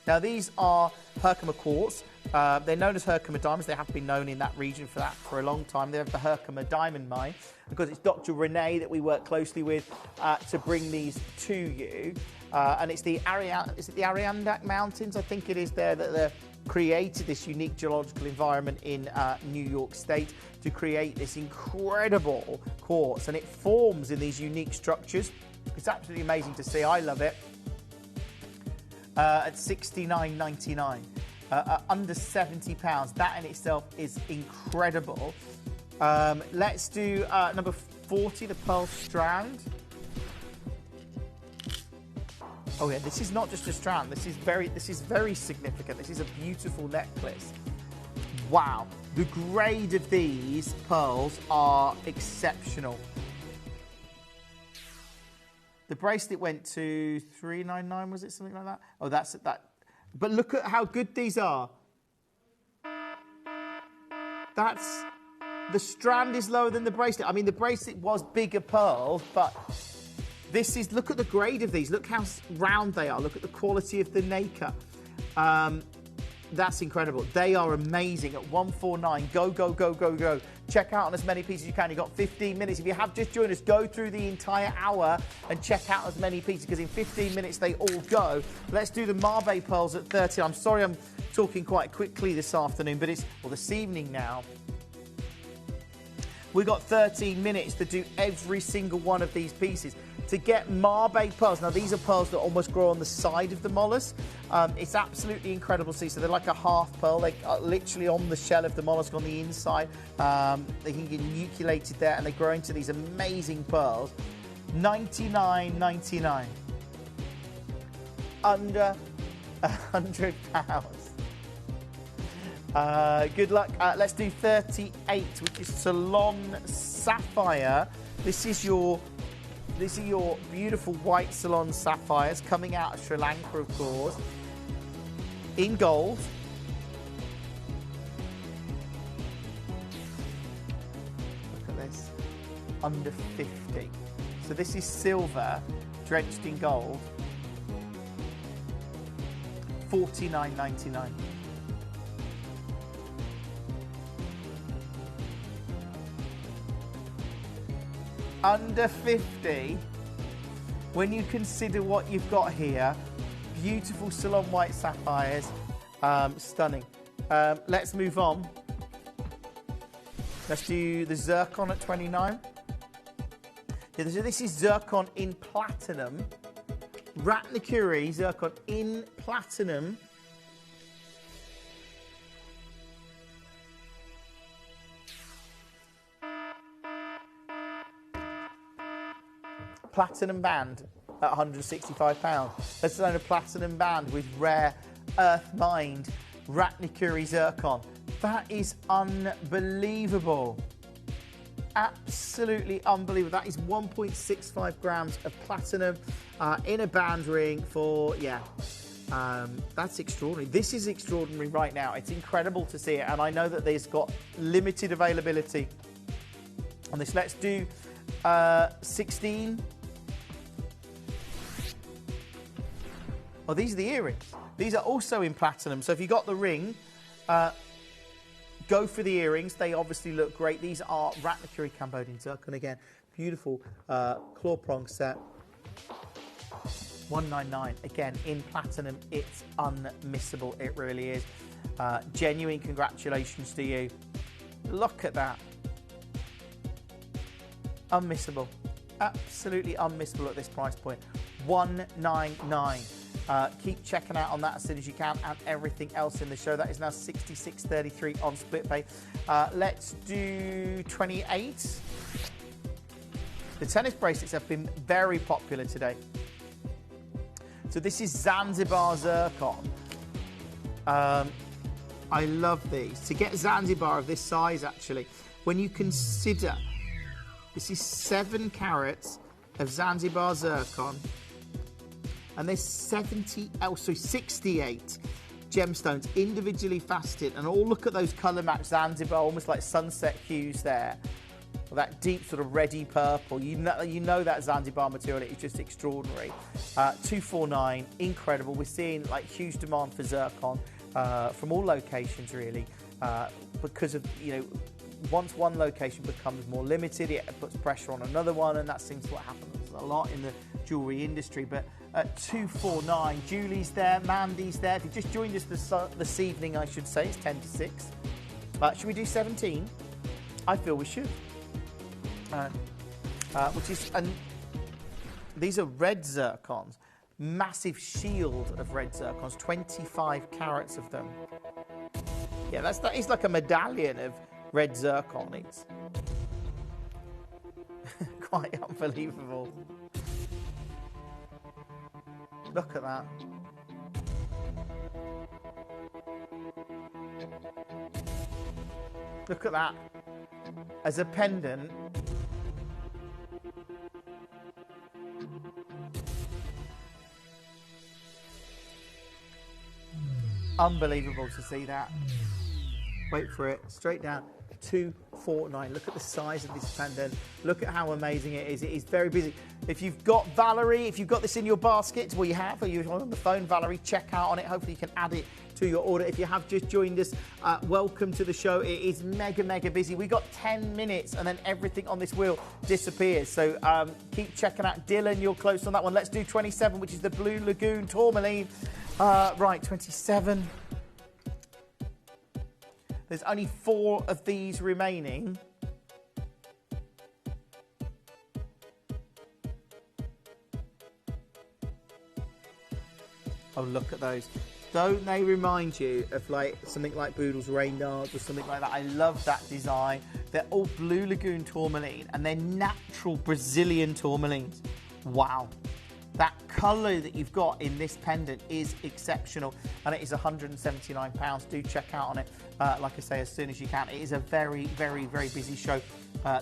[SPEAKER 12] Now, these are Herkimer quartz. They're known as Herkimer diamonds. They have been known in that region for a long time. They have the Herkimer diamond mine, because it's Dr. Renee that we work closely with to bring these to you. And it's the Adirondack Mountains, I think it is there, that created this unique geological environment in New York State to create this incredible quartz, and it forms in these unique structures. It's absolutely amazing to see. I love it. At $69.99, under £70. That in itself is incredible. Let's do number 40, the Pearl Strand. Oh yeah, this is not just a strand. This is very significant. This is a beautiful necklace. Wow, the grade of these pearls are exceptional. The bracelet went to $399, was it, something like that? Oh, that's that. But look at how good these are. The strand is lower than the bracelet. I mean, the bracelet was bigger pearls, but this is, look at the grade of these. Look how round they are. Look at the quality of the nacre. That's incredible. They are amazing at $149. Go, go, go, go, go. Check out on as many pieces as you can. You've got 15 minutes. If you have just joined us, go through the entire hour and check out as many pieces, because in 15 minutes they all go. Let's do the Mabe pearls at 30. I'm sorry I'm talking quite quickly this afternoon, but it's, well, this evening now. We've got 13 minutes to do every single one of these pieces. To get Marbe pearls, now these are pearls that almost grow on the side of the mollusk. It's absolutely incredible to see. So they're like a half pearl. They are literally on the shell of the mollusk on the inside. They can get nucleated there and they grow into these amazing pearls. $99.99. Under £100. Good luck. Let's do 38, which is Ceylon Sapphire. This is your beautiful white Ceylon sapphires coming out of Sri Lanka, of course, in gold. Look at this, under 50. So this is silver, drenched in gold. $49.99. Under 50, when you consider what you've got here, beautiful Ceylon white sapphires, stunning. Let's move on. Let's do the zircon at 29. Yeah, so this is zircon in platinum. Ratnakuri zircon in platinum. Platinum band at £165. Let's learn a platinum band with rare earth mined Ratnakuri zircon. That is unbelievable. Absolutely unbelievable. That is 1.65 grams of platinum in a band ring for, that's extraordinary. This is extraordinary right now. It's incredible to see it, and I know that there's got limited availability on this. Let's do 16. Oh, these are the earrings. These are also in platinum. So if you got the ring, go for the earrings. They obviously look great. These are Ratnakuri Cambodian zircon. Again, beautiful claw prong set. $199. Again, in platinum. It's unmissable. It really is. Genuine congratulations to you. Look at that. Unmissable. Absolutely unmissable at this price point. $199. Keep checking out on that as soon as you can, and everything else in the show. That is now $66.33 on split pay. Let's do 28. The tennis bracelets have been very popular today. So this is Zanzibar zircon. I love these. To get Zanzibar of this size, actually, when you consider this is 7 carats of Zanzibar zircon, and there's 68 gemstones individually faceted, and all look at those colour match Zanzibar, almost like sunset hues there. Well, that deep sort of reddy purple. You know that Zanzibar material is just extraordinary. $249, incredible. We're seeing like huge demand for zircon from all locations really, because of, once one location becomes more limited, it puts pressure on another one, and that seems what happens a lot in the jewellery industry. But at $249, Julie's there, Mandy's there. If you just joined us this evening, I should say, it's 10 to 6. Should we do 17? I feel we should. Which is, these are red zircons, massive shield of red zircons, 25 carats of them. Yeah, that is like a medallion of red zircon. It's quite unbelievable. Look at that. Look at that. As a pendant. Unbelievable to see that. Wait for it. Straight down. $249. Look at the size of this pendant. Look at how amazing it is. It is very busy. If you've got Valerie, if you've got this in your basket, well, you have, or you're on the phone, Valerie, check out on it. Hopefully you can add it to your order. If you have just joined us, welcome to the show. It is mega busy. We got 10 minutes and then everything on this wheel disappears. So keep checking out. Dylan, you're close on that one. Let's do 27, which is the Blue Lagoon tourmaline. Right, 27. There's only 4 of these remaining. Oh, look at those. Don't they remind you of like something like Boodle's Rain Dance or something like that? I love that design. They're all Blue Lagoon tourmaline and they're natural Brazilian tourmalines. Wow. That colour that you've got in this pendant is exceptional and it is £179. Do check out on it, like I say, as soon as you can. It is a very, very, very busy show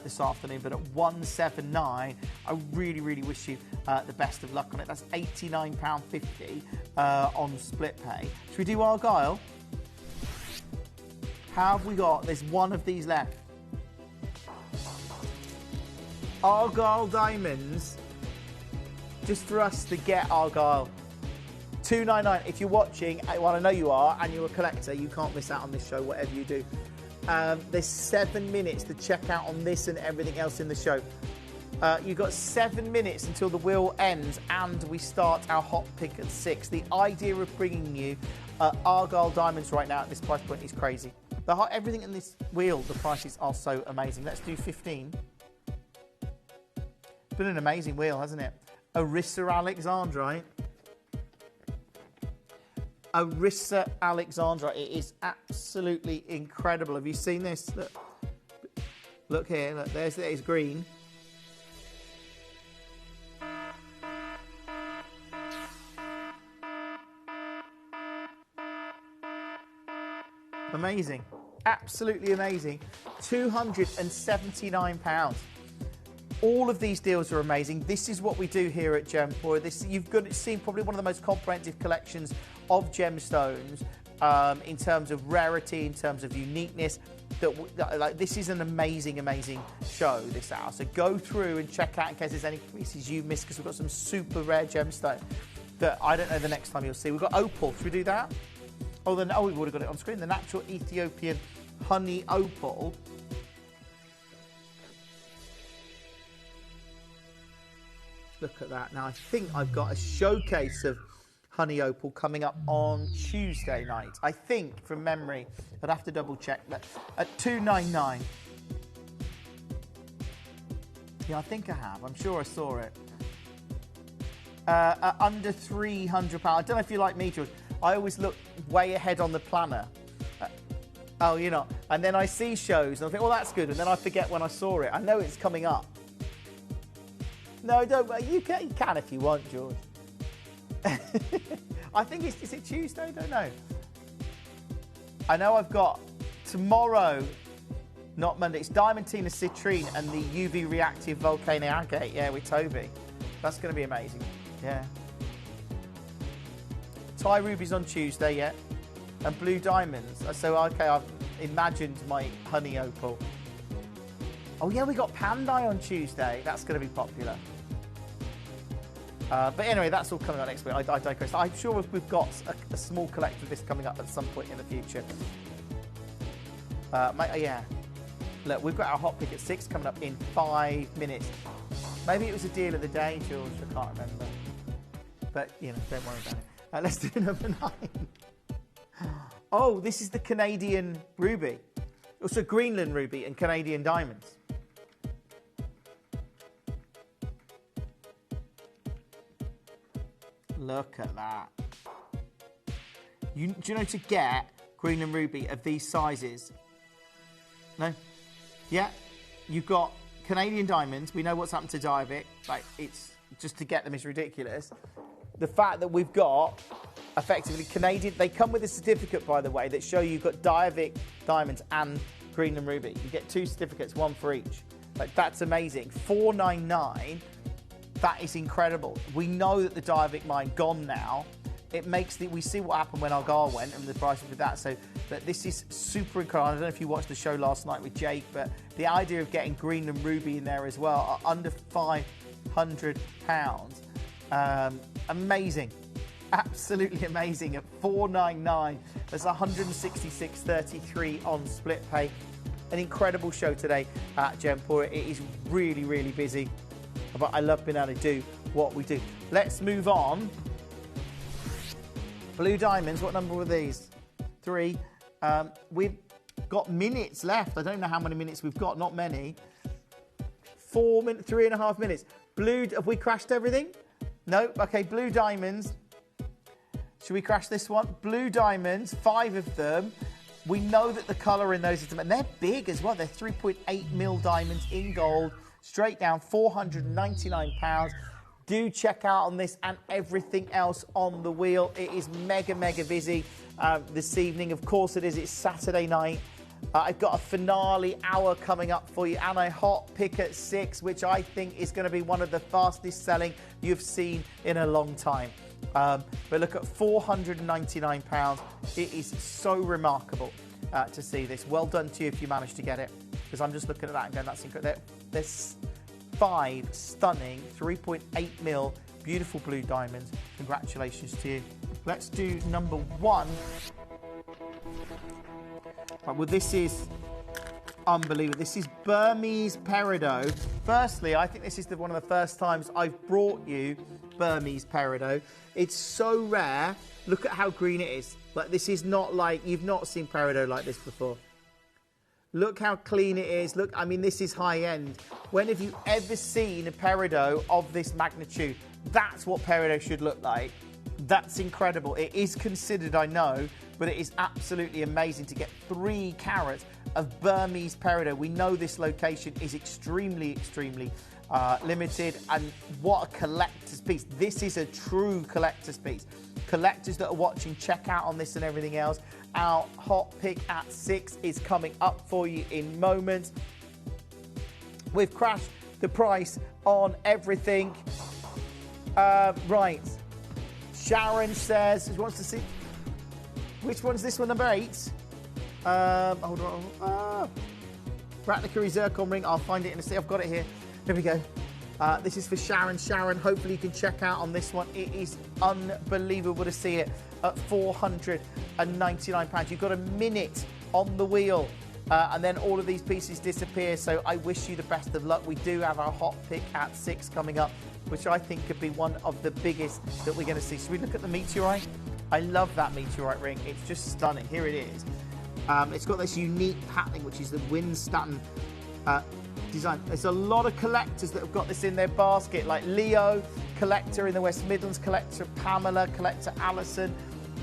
[SPEAKER 12] this afternoon, but at 179, I really, really wish you the best of luck on it. That's £89.50 on split pay. Should we do Argyle? How have we got? There's one of these left. Argyle Diamonds. Just for us to get Argyle. $2.99. If you're watching, well, I know you are, and you're a collector, you can't miss out on this show, whatever you do. There's 7 minutes to check out on this and everything else in the show. You've got 7 minutes until the wheel ends and we start our hot pick at 6. The idea of bringing you Argyle Diamonds right now at this price point is crazy. Everything in this wheel, the prices are so amazing. Let's do 15. It's been an amazing wheel, hasn't it? Arissa Alexandrite. Arissa Alexandrite. It is absolutely incredible. Have you seen this? Look here. Look, there's green. Amazing. Absolutely amazing. £279. All of these deals are amazing. This is what we do here at Gemporia. You've got to see probably one of the most comprehensive collections of gemstones in terms of rarity, in terms of uniqueness. This is an amazing, amazing show this hour. So go through and check out in case there's any pieces you missed, because we've got some super rare gemstones that I don't know the next time you'll see. We've got opal. Should we do that? Oh, we've already got it on screen. The natural Ethiopian honey opal. Look at that. Now, I think I've got a showcase of honey opal coming up on Tuesday night. I think, from memory, I'd have to double check, but at $2.99. Yeah, I think I have. I'm sure I saw it. Under £300. I don't know if you like me, George. I always look way ahead on the planner. Oh, you're not. And then I see shows and I think, well, that's good. And then I forget when I saw it. I know it's coming up. No, don't. You can if you want, George. I think is it Tuesday? I don't know. I know I've got tomorrow, not Monday. It's Diamantina Citrine and the UV reactive volcano agate. Yeah, with Toby. That's going to be amazing. Yeah. Thai rubies on Tuesday, yeah. And blue diamonds. So, okay, I've imagined my honey opal. Oh, yeah, we got Pandai on Tuesday. That's going to be popular. But anyway, that's all coming up next week. I digress. I'm sure we've got a small collection of this coming up at some point in the future. Yeah. Look, we've got our hot pick at 6 coming up in 5 minutes. Maybe it was a deal of the day, George. I can't remember. But, you know, don't worry about it. Let's do number 9. Oh, this is the Canadian ruby. Also Greenland ruby and Canadian diamonds. Look at that. Do you know to get Greenland ruby of these sizes? No? Yeah? You've got Canadian diamonds. We know what's happened to Diavik. Like, it's just to get them is ridiculous. The fact that we've got effectively Canadian, they come with a certificate, by the way, that show you've got Diavik diamonds and Greenland ruby. You get 2 certificates, 1 for each. Like, that's amazing. $4.99. That is incredible. We know that the Diavik mine gone now. It makes we see what happened when Argyle went and the prices with that. So, but this is super incredible. I don't know if you watched the show last night with Jake, but the idea of getting Greenland ruby in there as well, under £500. Amazing. Absolutely amazing. At $4.99. There's $166.33 on split pay. An incredible show today at Gemporia. It is really, really busy. But I love being able to do what we do. Let's move on. Blue diamonds, what number were these? 3. We've got minutes left. I don't know how many minutes we've got. Not many. 4 minutes, 3.5 minutes. Blue, have we crashed everything? No. Okay, blue diamonds. Should we crash this one? Blue diamonds, 5 of them. We know that the colour in those is, and they're big as well. They're 3.8mm diamonds in gold, straight down, £499. Do check out on this and everything else on the wheel. It is mega, mega busy this evening. Of course it is. It's Saturday night. I've got a finale hour coming up for you and a hot pick at 6, which I think is going to be one of the fastest selling you've seen in a long time. But look at £499. It is so remarkable to see this. Well done to you if you managed to get it, because I'm just looking at that and going, that's incredible. There's 5 stunning 3.8mm beautiful blue diamonds. Congratulations to you. Let's do number 1. Right, well, this is unbelievable. This is Burmese peridot. Firstly, I think this is one of the first times I've brought you Burmese peridot. It's so rare. Look at how green it is. Like, this is not like, you've not seen peridot like this before. Look how clean it is. Look, I mean, this is high end. When have you ever seen a peridot of this magnitude? That's what peridot should look like. That's incredible. It is considered, I know, but it is absolutely amazing to get 3 carats of Burmese peridot. We know this location is extremely, extremely limited, and what a collector's piece. This is a true collector's piece. Collectors that are watching, check out on this and everything else. Our hot pick at 6 is coming up for you in moments. We've crashed the price on everything. Right. Sharon says, she wants to see, which one's this one, number 8? Hold on. Ratnickery Zircon ring. I'll find it in a second. I've got it here. Here we go. This is for Sharon. Sharon, hopefully you can check out on this one. It is unbelievable to see it at £499. You've got a minute on the wheel, and then all of these pieces disappear. So I wish you the best of luck. We do have our hot pick at 6 coming up, which I think could be one of the biggest that we're going to see. Should we look at the meteorite? I love that meteorite ring. It's just stunning. Here it is. It's got this unique patterning, which is the Winstanton design. There's a lot of collectors that have got this in their basket, like Leo, collector in the West Midlands, collector Pamela, collector Alison.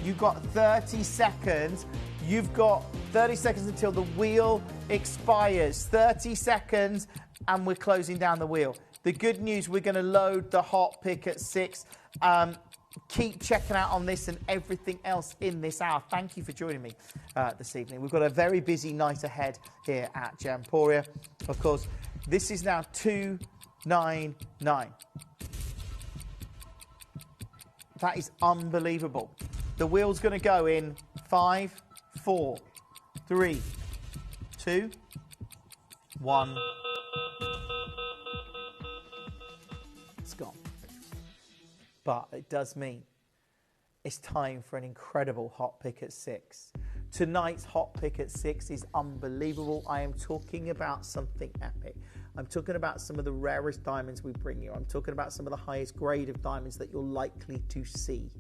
[SPEAKER 12] You've got 30 seconds. You've got 30 seconds until the wheel expires. 30 seconds, and we're closing down the wheel. The good news, we're going to load the hot pick at 6. Keep checking out on this and everything else in this hour. Thank you for joining me this evening. We've got a very busy night ahead here at Gemporia. Of course, this is now 299. That is unbelievable. The wheel's going to go in 5, 4, 3, 2, 1. It's gone. But it does mean it's time for an incredible hot pick at 6. Tonight's hot pick at 6 is unbelievable. I am talking about something epic. I'm talking about some of the rarest diamonds we bring you. I'm talking about some of the highest grade of diamonds that you're likely to see.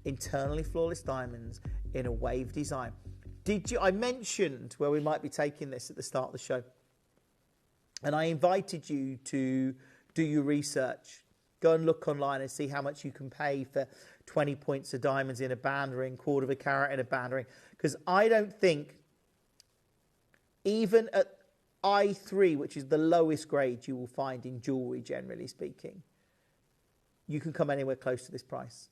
[SPEAKER 12] Internally flawless diamonds in a wave design. I mentioned where we might be taking this at the start of the show. And I invited you to do your research. Go and look online and see how much you can pay for 20 points of diamonds in a band ring, 1/4 carat in a band ring. Because I don't think, even at I3, which is the lowest grade you will find in jewellery, generally speaking, you can come anywhere close to this price.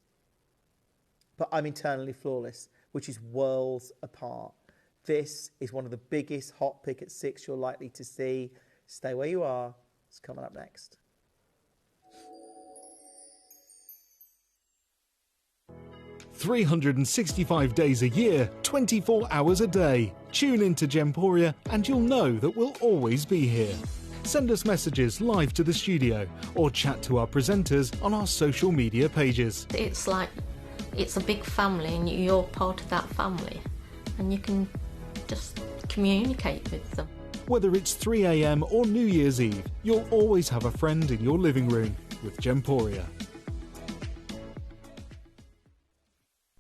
[SPEAKER 12] But I'm internally flawless, which is worlds apart. This is one of the biggest hot pick at 6 you're likely to see. Stay where you are. It's coming up next.
[SPEAKER 4] 365 days a year, 24 hours a day. Tune into Gemporia and you'll know that we'll always be here. Send us messages live to the studio or chat to our presenters on our social media pages.
[SPEAKER 15] It's like, it's a big family and you're part of that family and you can just communicate with them.
[SPEAKER 4] Whether it's 3 a.m. or New Year's Eve, you'll always have a friend in your living room with Gemporia.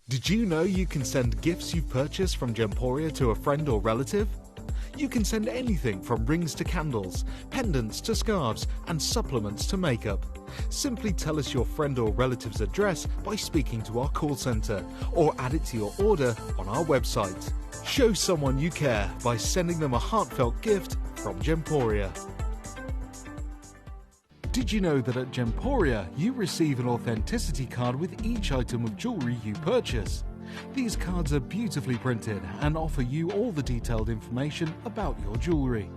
[SPEAKER 4] Did Do you know you can send gifts you've purchased from Gemporia to a friend or relative? You can send anything from rings to candles, pendants to scarves, and supplements to makeup. Simply tell us your friend or relative's address by speaking to our call centre, or add it to your order on our website. Show someone you care by sending them a heartfelt gift from Gemporia. Did you know that at Gemporia you receive an authenticity card with each item of jewellery you purchase? These cards are beautifully printed and offer you all the detailed information about your jewellery.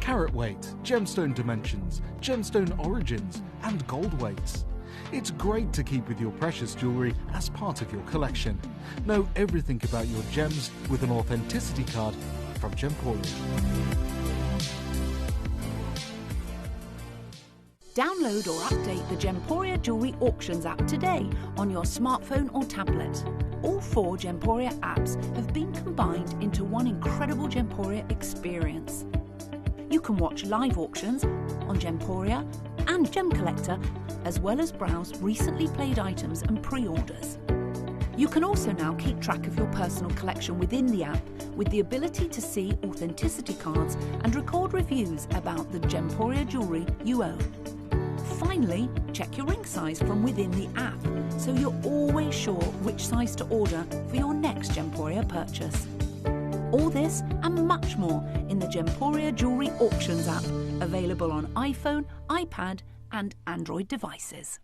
[SPEAKER 4] Carat weight, gemstone dimensions, gemstone origins, and gold weights. It's great to keep with your precious jewellery as part of your collection. Know everything about your gems with an authenticity card from Gemporia.
[SPEAKER 5] Download or update the Gemporia Jewellery Auctions app today on your smartphone or tablet. All 4 Gemporia apps have been combined into one incredible Gemporia experience. You can watch live auctions on Gemporia and Gem Collector, as well as browse recently played items and pre-orders. You can also now keep track of your personal collection within the app with the ability to see authenticity cards and record reviews about the Gemporia jewellery you own. Finally, check your ring size from within the app, so you're always sure which size to order for your next Gemporia purchase. All this and much more in the Gemporia Jewellery Auctions app, available on iPhone, iPad and Android devices.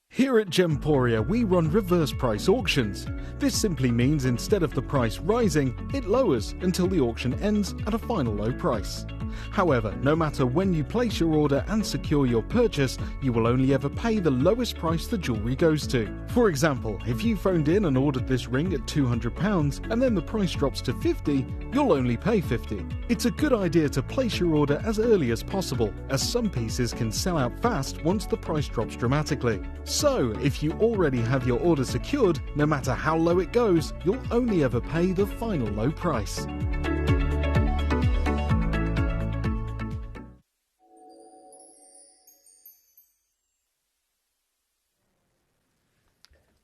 [SPEAKER 4] Here at Gemporia, we run reverse price auctions. This simply means instead of the price rising, it lowers until the auction ends at a final low price. However, no matter when you place your order and secure your purchase, you will only ever pay the lowest price the jewellery goes to. For example, if you phoned in and ordered this ring at £200 and then the price drops to £50, you'll only pay £50. It's a good idea to place your order as early as possible, as some pieces can sell out fast once the price drops dramatically. So, if you already have your order secured, no matter how low it goes, you'll only ever pay the final low price.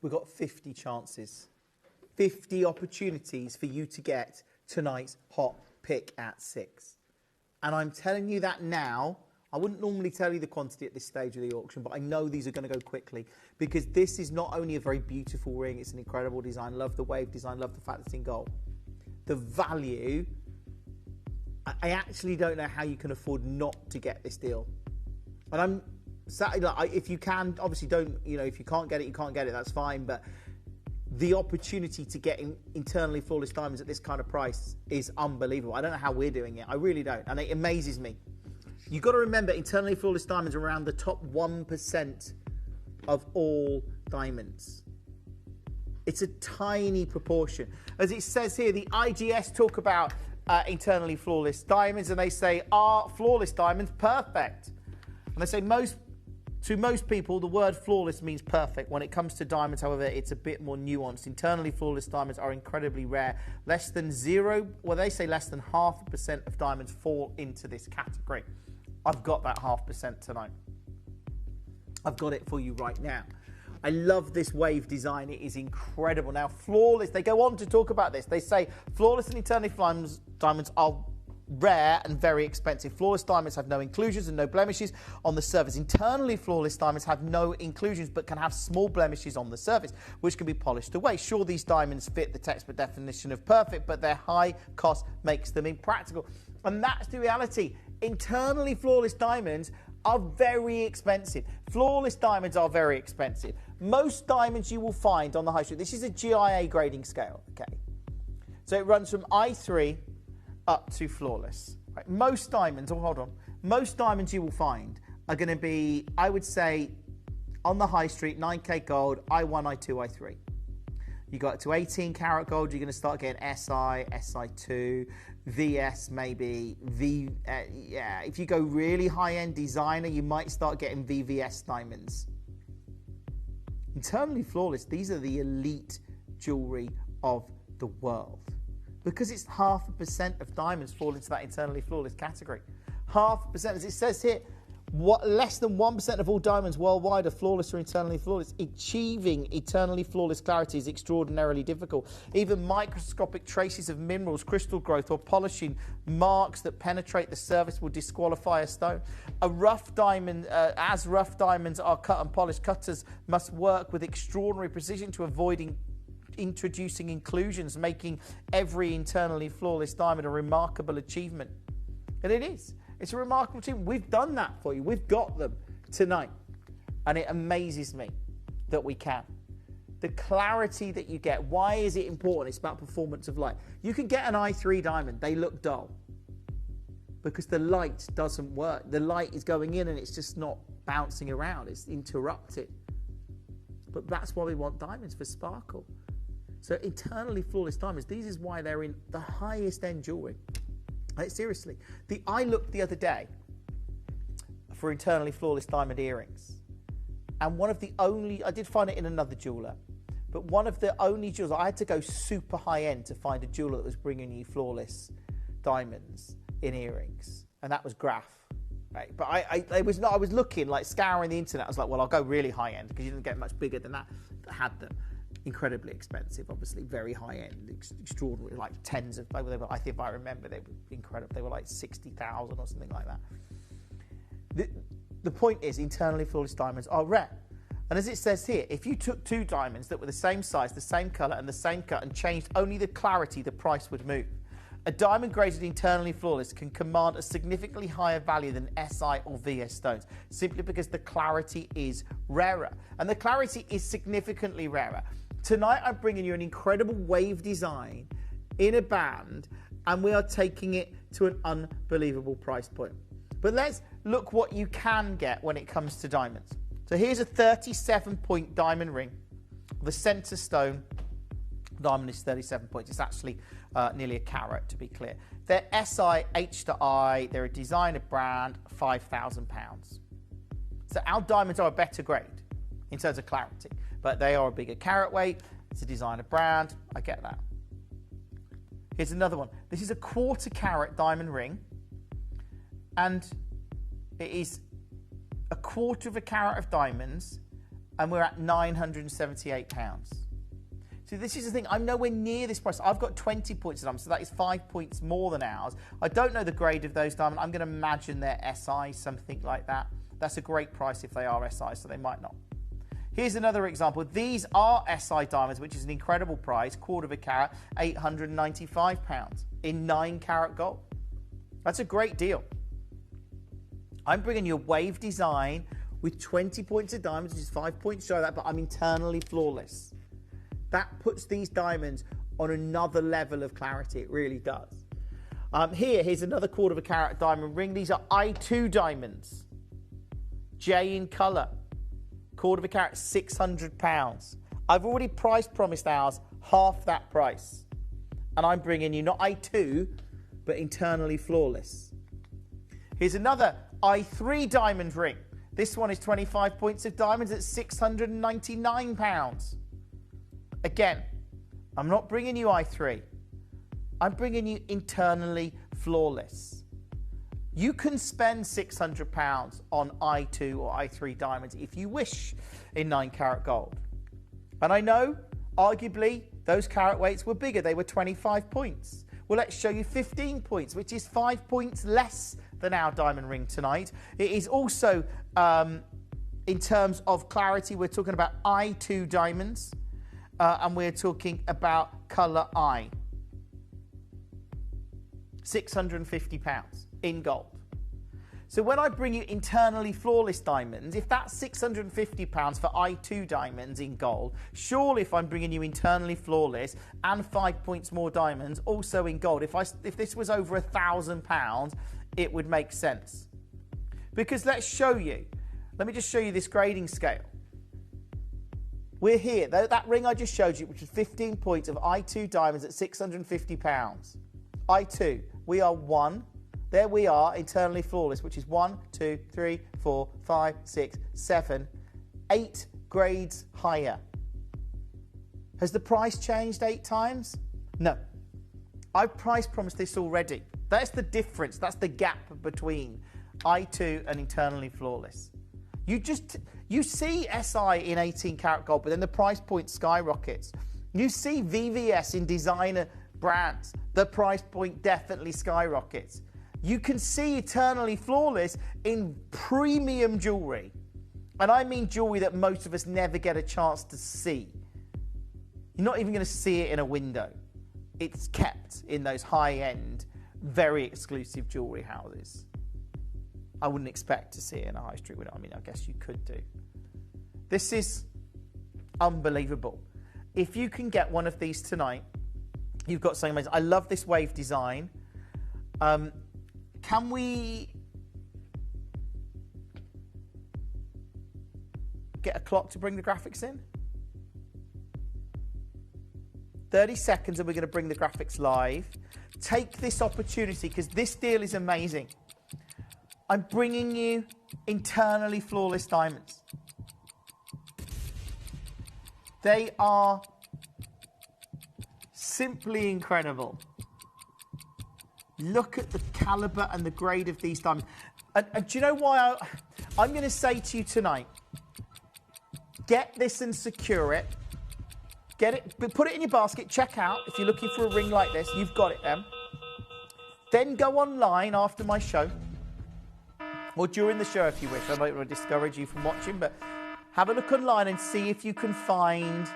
[SPEAKER 12] We've got 50 chances, 50 opportunities for you to get tonight's hot pick at 6. And I'm telling you that now. I wouldn't normally tell you the quantity at this stage of the auction, but I know these are going to go quickly because this is not only a very beautiful ring, it's an incredible design. Love the wave design, love the fact it's in gold. The value, I actually don't know how you can afford not to get this deal. And I'm if you can, obviously don't, if you can't get it, you can't get it, that's fine. But the opportunity to get internally flawless diamonds at this kind of price is unbelievable. I don't know how we're doing it. I really don't. And it amazes me. You've got to remember, internally flawless diamonds are around the top 1% of all diamonds. It's a tiny proportion. As it says here, the IGS talk about internally flawless diamonds, and they say, are flawless diamonds perfect? And they say to most people, the word flawless means perfect. When it comes to diamonds, however, it's a bit more nuanced. Internally flawless diamonds are incredibly rare. Less than 0.5% of diamonds fall into this category. I've got that 0.5% tonight. I've got it for you right now. I love this wave design. It is incredible. Now, flawless, they go on to talk about this. They say flawless and internally flawless diamonds are rare and very expensive. Flawless diamonds have no inclusions and no blemishes on the surface. Internally flawless diamonds have no inclusions but can have small blemishes on the surface, which can be polished away. Sure, these diamonds fit the textbook definition of perfect, but their high cost makes them impractical. And that's the reality. Internally flawless diamonds are very expensive. Flawless diamonds are very expensive. Most diamonds you will find on the high street, this is a GIA grading scale, okay? So it runs from I3 up to flawless. Right? Most diamonds you will find are going to be, I would say, on the high street, 9K gold, I1, I2, I3. You got to 18 karat gold, you're going to start getting SI, SI2, VS maybe, if you go really high-end designer, you might start getting VVS diamonds. Internally flawless, these are the elite jewelry of the world. Because it's 0.5% of diamonds fall into that internally flawless category. 0.5%, as it says here, Less than 1% of all diamonds worldwide are flawless or internally flawless. Achieving eternally flawless clarity is extraordinarily difficult. Even microscopic traces of minerals, crystal growth, or polishing marks that penetrate the surface will disqualify a stone. As rough diamonds are cut and polished, cutters must work with extraordinary precision to avoid introducing inclusions, making every internally flawless diamond a remarkable achievement. And it is. It's a remarkable achievement. We've done that for you. We've got them tonight. And it amazes me that we can. The clarity that you get. Why is it important? It's about performance of light. You can get an i3 diamond. They look dull because the light doesn't work. The light is going in and it's just not bouncing around. It's interrupted. But that's why we want diamonds, for sparkle. So internally flawless diamonds, this is why they're in the highest end jewelry. Like, seriously, I looked the other day for internally flawless diamond earrings, and one of the only, I did find it in another jeweler, but one of the only jewelers, I had to go super high end to find a jeweler that was bringing you flawless diamonds in earrings, and that was Graf, right? But I was looking, like scouring the internet. I was like, well, I'll go really high end because you didn't get much bigger than that. That had them. Incredibly expensive, obviously, very high end, extraordinary, like tens of, I think if I remember, they were incredible. They were like 60,000 or something like that. The point is, internally flawless diamonds are rare. And as it says here, if you took two diamonds that were the same size, the same color, and the same cut and changed only the clarity, the price would move. A diamond graded internally flawless can command a significantly higher value than SI or VS stones, simply because the clarity is rarer. And the clarity is significantly rarer. Tonight I'm bringing you an incredible wave design in a band, and we are taking it to an unbelievable price point. But let's look what you can get when it comes to diamonds. So here's a 37-point diamond ring. The center stone diamond is 37 points. It's actually nearly a carat, to be clear. They're SI H to I. They're a designer brand, £5,000. So our diamonds are a better grade in terms of clarity, but they are a bigger carat weight. It's a designer brand. I get that. Here's another one. This is a 1/4 carat diamond ring, and it is a 1/4 carat of diamonds, and we're at £978. So this is the thing, I'm nowhere near this price. I've got 20 points of diamonds, so that is 5 points more than ours. I don't know the grade of those diamonds. I'm going to imagine they're SI, something like that. That's a great price if they are SI, so they might not. Here's another example. These are SI diamonds, which is an incredible price, 1/4 carat, £895 in 9 carat gold. That's a great deal. I'm bringing you a wave design with 20 points of diamonds, which is 5 points shy of that, but I'm internally flawless. That puts these diamonds on another level of clarity. It really does. Here's another 1/4 carat diamond ring. These are I2 diamonds. J in colour. 1/4 carat, £600. I've already price promised ours half that price. And I'm bringing you not I2, but internally flawless. Here's another I3 diamond ring. This one is 25 points of diamonds at £699. Again, I'm not bringing you I3. I'm bringing you internally flawless. You can spend £600 on I2 or I3 diamonds if you wish in 9 carat gold. And I know, arguably, those carat weights were bigger. They were 25 points. Well, let's show you 15 points, which is 5 points less than our diamond ring tonight. It is also, in terms of clarity, we're talking about I2 diamonds, and we're talking about colour I. £650 in gold. So when I bring you internally flawless diamonds, if that's £650 for I2 diamonds in gold, surely if I'm bringing you internally flawless and 5 points more diamonds also in gold, if this was over £1,000, it would make sense. Because let me just show you this grading scale. We're here, that ring I just showed you, which is 15 points of I2 diamonds at £650. I2, we are 1. There we are, internally flawless, which is 1, 2, 3, 4, 5, 6, 7, 8 grades higher. Has the price changed 8 times? No. I've price promised this already. That's the difference. That's the gap between I2 and internally flawless. You see SI in 18 karat gold, but then the price point skyrockets. You see VVS in designer brands, the price point definitely skyrockets. You can see eternally flawless in premium jewelry. And I mean jewelry that most of us never get a chance to see. You're not even going to see it in a window. It's kept in those high-end, very exclusive jewelry houses. I wouldn't expect to see it in a high street window. I mean, I guess you could do. This is unbelievable. If you can get one of these tonight, you've got something amazing. I love this wave design. Can we get a clock to bring the graphics in? 30 seconds and we're going to bring the graphics live. Take this opportunity because this deal is amazing. I'm bringing you internally flawless diamonds. They are simply incredible. Look at the caliber and the grade of these diamonds. And do you know why I'm going to say to you tonight, get this and secure it. Get it, put it in your basket, check out. If you're looking for a ring like this, you've got it then. Then go online after my show, or during the show if you wish. I don't want to discourage you from watching, but have a look online and see if you can find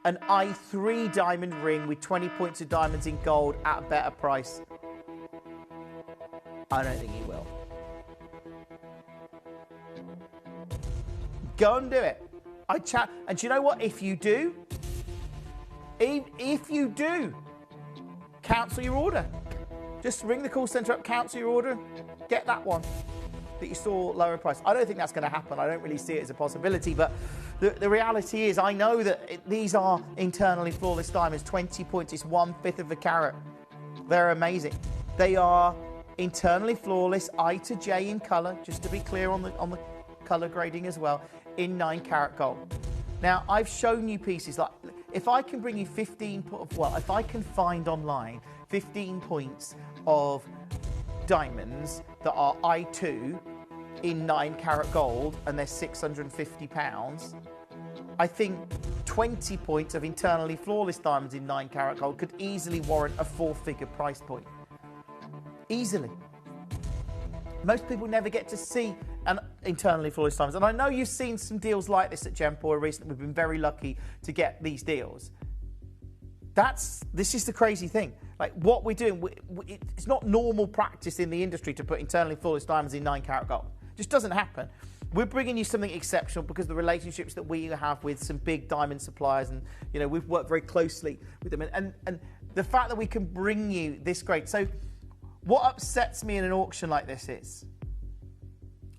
[SPEAKER 12] an I3 diamond ring with 20 points of diamonds in gold at a better price. I don't think you will. Go and do it. And do you know what? If you do, cancel your order. Just ring the call centre up, cancel your order, get that one that you saw lower price. I don't think that's going to happen. I don't really see it as a possibility, but the reality is I know that these are internally flawless diamonds. 20 points is 1/5 of a carat. They're amazing. They are internally flawless, I to J in colour, just to be clear on the colour grading as well, in 9 karat gold. Now, I've shown you pieces like, if I can bring you if I can find online 15 points of diamonds that are I2 in 9 karat gold and they're £650, I think 20 points of internally flawless diamonds in 9 karat gold could easily warrant a 4-figure price point. Easily. Most people never get to see an internally flawless diamonds. And I know you've seen some deals like this at Gemporia recently. We've been very lucky to get these deals. This is the crazy thing. Like what we're doing, it's not normal practice in the industry to put internally flawless diamonds in 9 karat gold. It just doesn't happen. We're bringing you something exceptional because of the relationships that we have with some big diamond suppliers, and we've worked very closely with them. And the fact that we can bring you this great. So what upsets me in an auction like this is,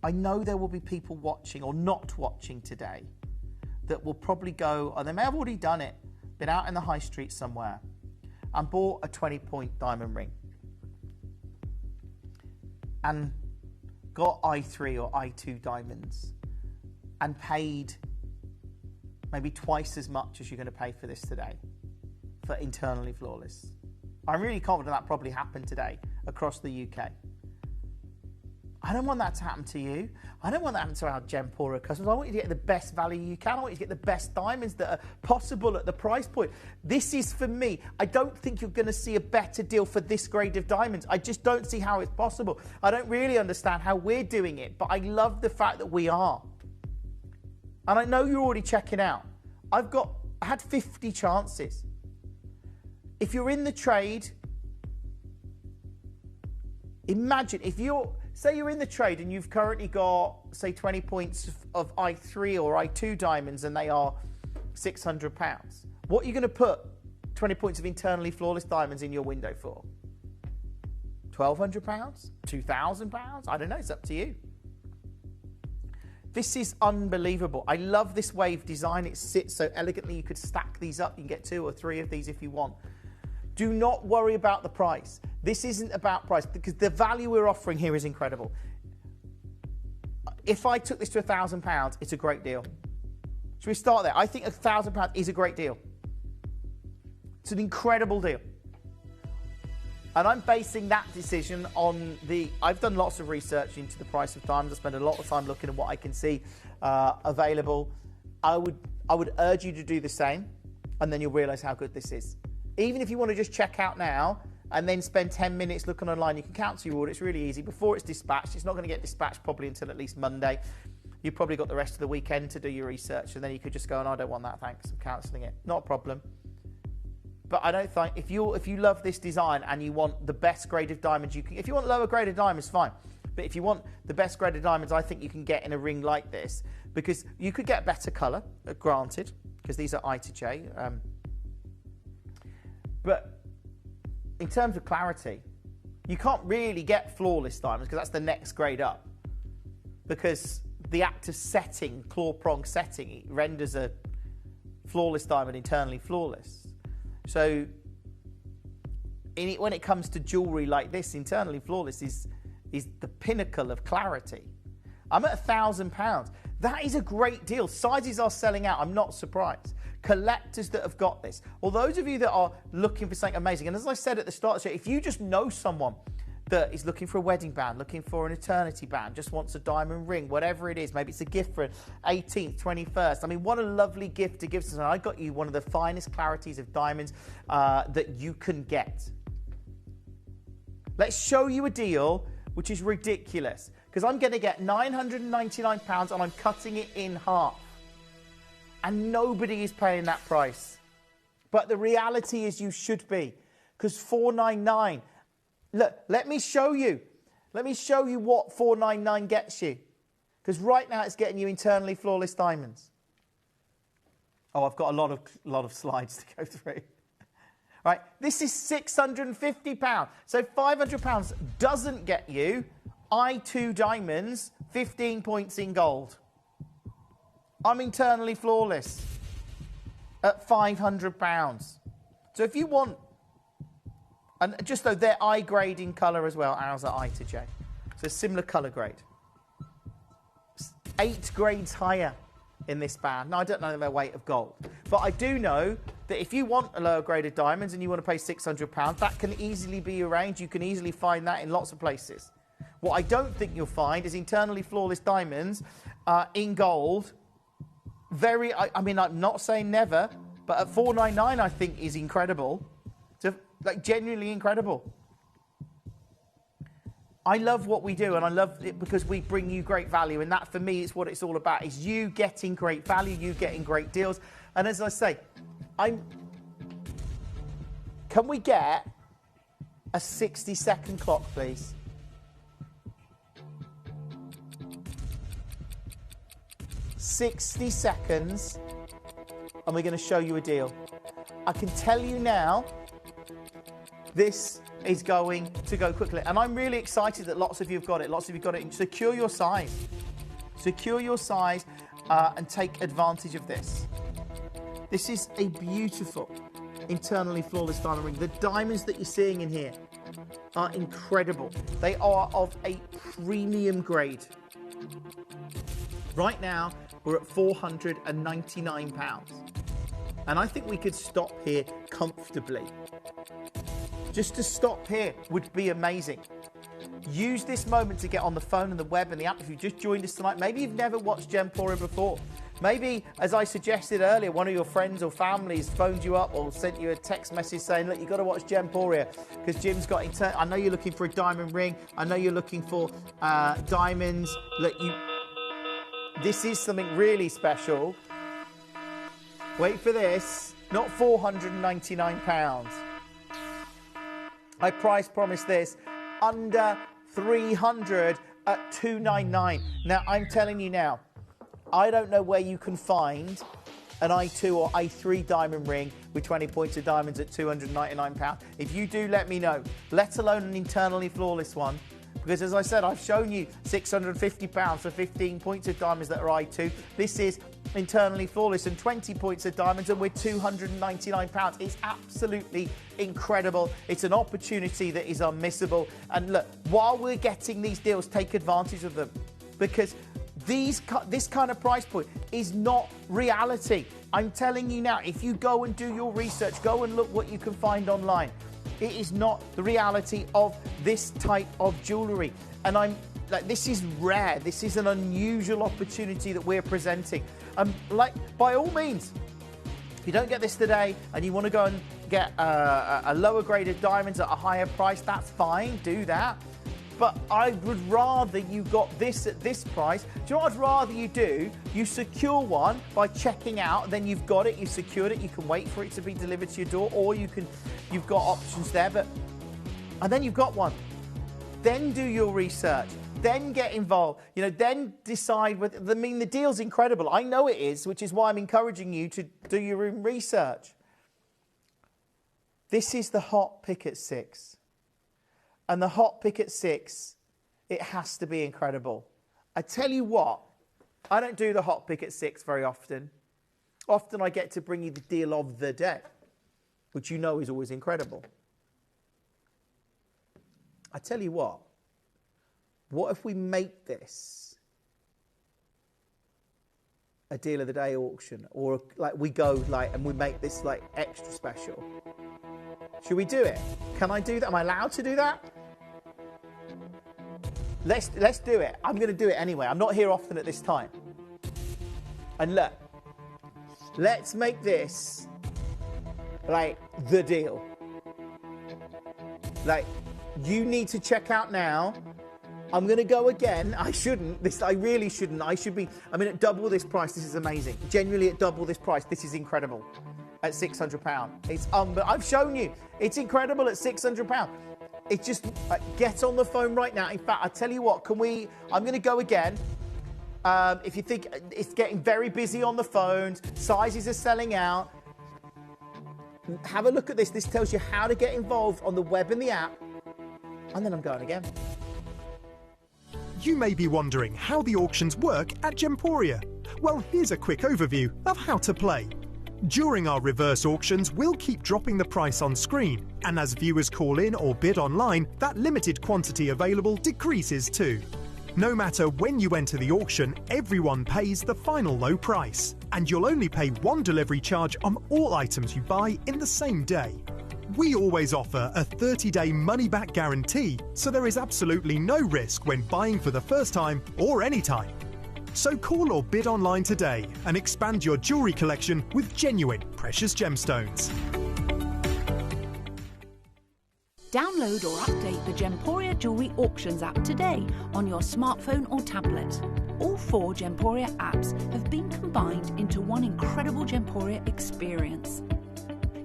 [SPEAKER 12] I know there will be people watching or not watching today that will probably go, or they may have already done it, been out in the high street somewhere and bought a 20-point diamond ring and got I3 or I2 diamonds and paid maybe twice as much as you're going to pay for this today for internally flawless. I'm really confident that probably happened today across the UK. I don't want that to happen to you. I don't want that to happen to our Gemporia customers. I want you to get the best value you can. I want you to get the best diamonds that are possible at the price point. This is for me. I don't think you're going to see a better deal for this grade of diamonds. I just don't see how it's possible. I don't really understand how we're doing it, but I love the fact that we are. And I know you're already checking out. I had 50 chances. If you're in the trade, imagine if say you're in the trade and you've currently got, say, 20 points of I3 or I2 diamonds and they are £600. What are you going to put 20 points of internally flawless diamonds in your window for? £1,200? £2,000? I don't know, it's up to you. This is unbelievable. I love this wave design. It sits so elegantly. You could stack these up. You can get 2 or 3 of these if you want. Do not worry about the price. This isn't about price because the value we're offering here is incredible. If I took this to £1,000, it's a great deal. Should we start there? I think £1,000 is a great deal. It's an incredible deal. And I'm basing that decision on I've done lots of research into the price of diamonds. I spend a lot of time looking at what I can see available. I would urge you to do the same, and then you'll realise how good this is. Even if you want to just check out now and then spend 10 minutes looking online, you can cancel your order. It's really easy. Before it's dispatched, it's not going to get dispatched probably until at least Monday. You've probably got the rest of the weekend to do your research, and then you could just go, I don't want that, thanks, I'm cancelling it. Not a problem. But I don't think, if you love this design and you want the best grade of diamonds you can, if you want lower grade of diamonds, fine. But if you want the best grade of diamonds, I think you can get in a ring like this, because you could get better colour, granted, because these are I to J. But in terms of clarity, you can't really get flawless diamonds, because that's the next grade up. Because the act of setting, claw prong setting, renders a flawless diamond internally flawless. So when it comes to jewellery like this, internally flawless is the pinnacle of clarity. I'm at £1,000. That is a great deal. Sizes are selling out. I'm not surprised. Collectors that have got this, or those of you that are looking for something amazing, and as I said at the start of the show, if you just know someone that is looking for a wedding band, looking for an eternity band, just wants a diamond ring, whatever it is, maybe it's a gift for 18th, 21st. I mean, what a lovely gift to give to someone. I got you one of the finest clarities of diamonds that you can get. Let's show you a deal which is ridiculous, because I'm going to get £999 and I'm cutting it in half. And nobody is paying that price. But the reality is you should be, because $499. Look, let me show you. Let me show you what $499 gets you. Because right now it's getting you internally flawless diamonds. Oh, I've got a lot of slides to go through. Right, this is £650. So £500 doesn't get you I2 diamonds, 15 points in gold. I'm internally flawless at £500. So if you want, and just though they're I grade in colour as well, ours are I to J. So similar colour grade. 8 grades higher in this band. Now, I don't know their weight of gold, but I do know that if you want a lower grade of diamonds and you want to pay £600, that can easily be arranged. You can easily find that in lots of places. What I don't think you'll find is internally flawless diamonds in gold. I mean, I'm not saying never, but at $499, I think is incredible. So, like, genuinely incredible. I love what we do, and I love it because we bring you great value, and that for me is what it's all about, is you getting great value, you getting great deals. And as I say, can we get a 60-second clock, please? $60 seconds, and we're going to show you a deal. I can tell you now, this is going to go quickly. And I'm really excited that lots of you have got it. Lots of you got it. Secure your size. Secure your size and take advantage of this. This is a beautiful, internally flawless diamond ring. The diamonds that you're seeing in here are incredible. They are of a premium grade. Right now, we're at £499. And I think we could stop here comfortably. Just to stop here would be amazing. Use this moment to get on the phone and the web and the app. If you've just joined us tonight, maybe you've never watched Gemporia before. Maybe, as I suggested earlier, one of your friends or families phoned you up or sent you a text message saying, look, you've got to watch Gemporia because Jim's got... I know you're looking for a diamond ring. I know you're looking for diamonds. Look, this is something really special. Wait for this. Not £499. I price promise this under 300 at 299. Now, I'm telling you now, I don't know where you can find an I2 or I3 diamond ring with 20 points of diamonds at £299. If you do, let me know, let alone an internally flawless one. Because as I said, I've shown you £650 for 15 points of diamonds that are I2. This is internally flawless and 20 points of diamonds, and we're £299. It's absolutely incredible. It's an opportunity that is unmissable. And look, while we're getting these deals, take advantage of them, because this kind of price point is not reality. I'm telling you now, if you go and do your research, go and look what you can find online. It is not the reality of this type of jewellery. And I'm like, this is rare. This is an unusual opportunity that we're presenting. Like, by all means, if you don't get this today and you want to go and get a lower grade of diamonds at a higher price, that's fine, do that. But I would rather you got this at this price. Do you know what I'd rather you do? You secure one by checking out, then you've got it, you've secured it, you can wait for it to be delivered to your door, or you've got options there, and then you've got one. Then do your research, then get involved, then decide whether, the deal's incredible. I know it is, which is why I'm encouraging you to do your own research. This is the hot pick at 6. And the hot pick at 6, it has to be incredible. I tell you what, I don't do the hot pick at 6 very often. Often I get to bring you the deal of the day, which is always incredible. I tell you what if we make this a deal of the day auction, or we go and we make this extra special? Should we do it? Can I do that? Am I allowed to do that? Let's do it. I'm going to do it anyway. I'm not here often at this time. And look, let's make this the deal. You need to check out now. I'm going to go again. I really shouldn't. At double this price, this is amazing. Genuinely at double this price, this is incredible. At £600. I've shown you. It's incredible at £600. It's just, get on the phone right now. In fact, I tell you what, I'm going to go again. If you think it's getting very busy on the phones, sizes are selling out, have a look at this. This tells you how to get involved on the web and the app. And then I'm going again.
[SPEAKER 6] You may be wondering how the auctions work at Gemporia. Well, here's a quick overview of how to play. During our reverse auctions, we'll keep dropping the price on screen, and as viewers call in or bid online, that limited quantity available decreases too. No matter when you enter the auction, everyone pays the final low price, and you'll only pay one delivery charge on all items you buy in the same day. We always offer a 30-day money-back guarantee, so there is absolutely no risk when buying for the first time or any time. So call or bid online today and expand your jewellery collection with genuine precious gemstones.
[SPEAKER 5] Download or update the Gemporia Jewellery Auctions app today on your smartphone or tablet. All 4 Gemporia apps have been combined into one incredible Gemporia experience.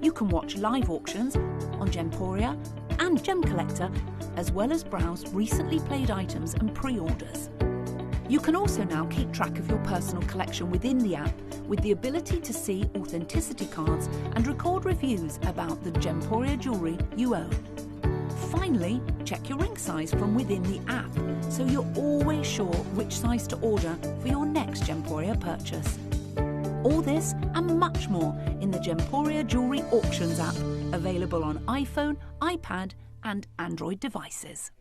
[SPEAKER 5] You can watch live auctions on Gemporia and Gem Collector, as well as browse recently played items and pre-orders. You can also now keep track of your personal collection within the app, with the ability to see authenticity cards and record reviews about the Gemporia jewellery you own. Finally, check your ring size from within the app, so you're always sure which size to order for your next Gemporia purchase. All this and much more in the Gemporia Jewellery Auctions app, available on iPhone, iPad and Android devices.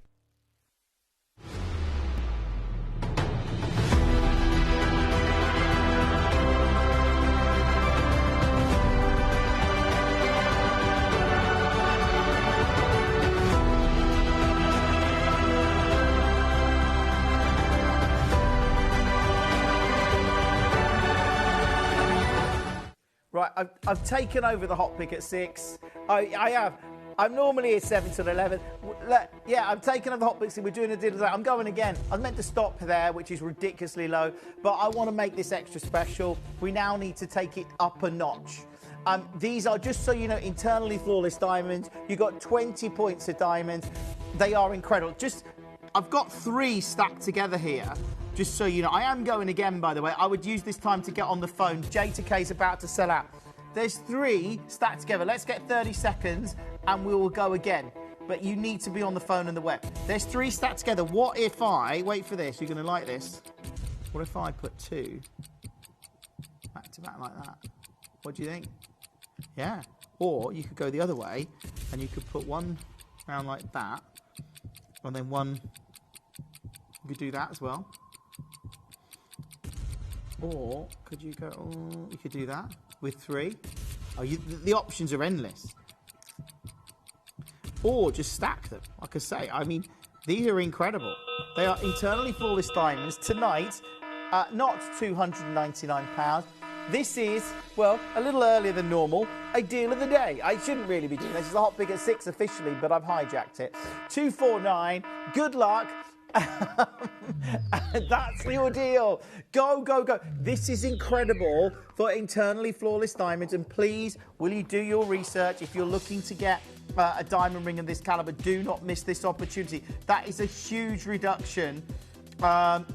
[SPEAKER 12] Right, I've taken over the hot pick at 6. I have. I'm normally at 7 till 11. Yeah, I've taken over the hot picks and we're doing a deal today. I'm going again. I was meant to stop there, which is ridiculously low, but I want to make this extra special. We now need to take it up a notch. These are, just so you know, internally flawless diamonds. You've got 20 points of diamonds. They are incredible. I've got 3 stacked together here. Just so you know, I am going again, by the way. I would use this time to get on the phone. J2K is about to sell out. There's 3 stacked together. Let's get 30 seconds and we will go again. But you need to be on the phone and the web. There's 3 stacked together. What if I, wait for this, you're going to like this. What if I put 2 back to back like that? What do you think? Yeah. Or you could go the other way and you could put 1 round like that. And then 1, you could do that as well. Or could you go, you could do that with 3. The options are endless. or just stack them. Like I say, I mean, these are incredible. They are internally flawless diamonds. Tonight, not £299. This is, well, a little earlier than normal, a deal of the day. I shouldn't really be doing this. It's a hot big at 6 officially, but I've hijacked it. 249. Good luck. That's your deal. Go, go, go. This is incredible for internally flawless diamonds. And please, will you do your research? If you're looking to get a diamond ring of this caliber, do not miss this opportunity. That is a huge reduction.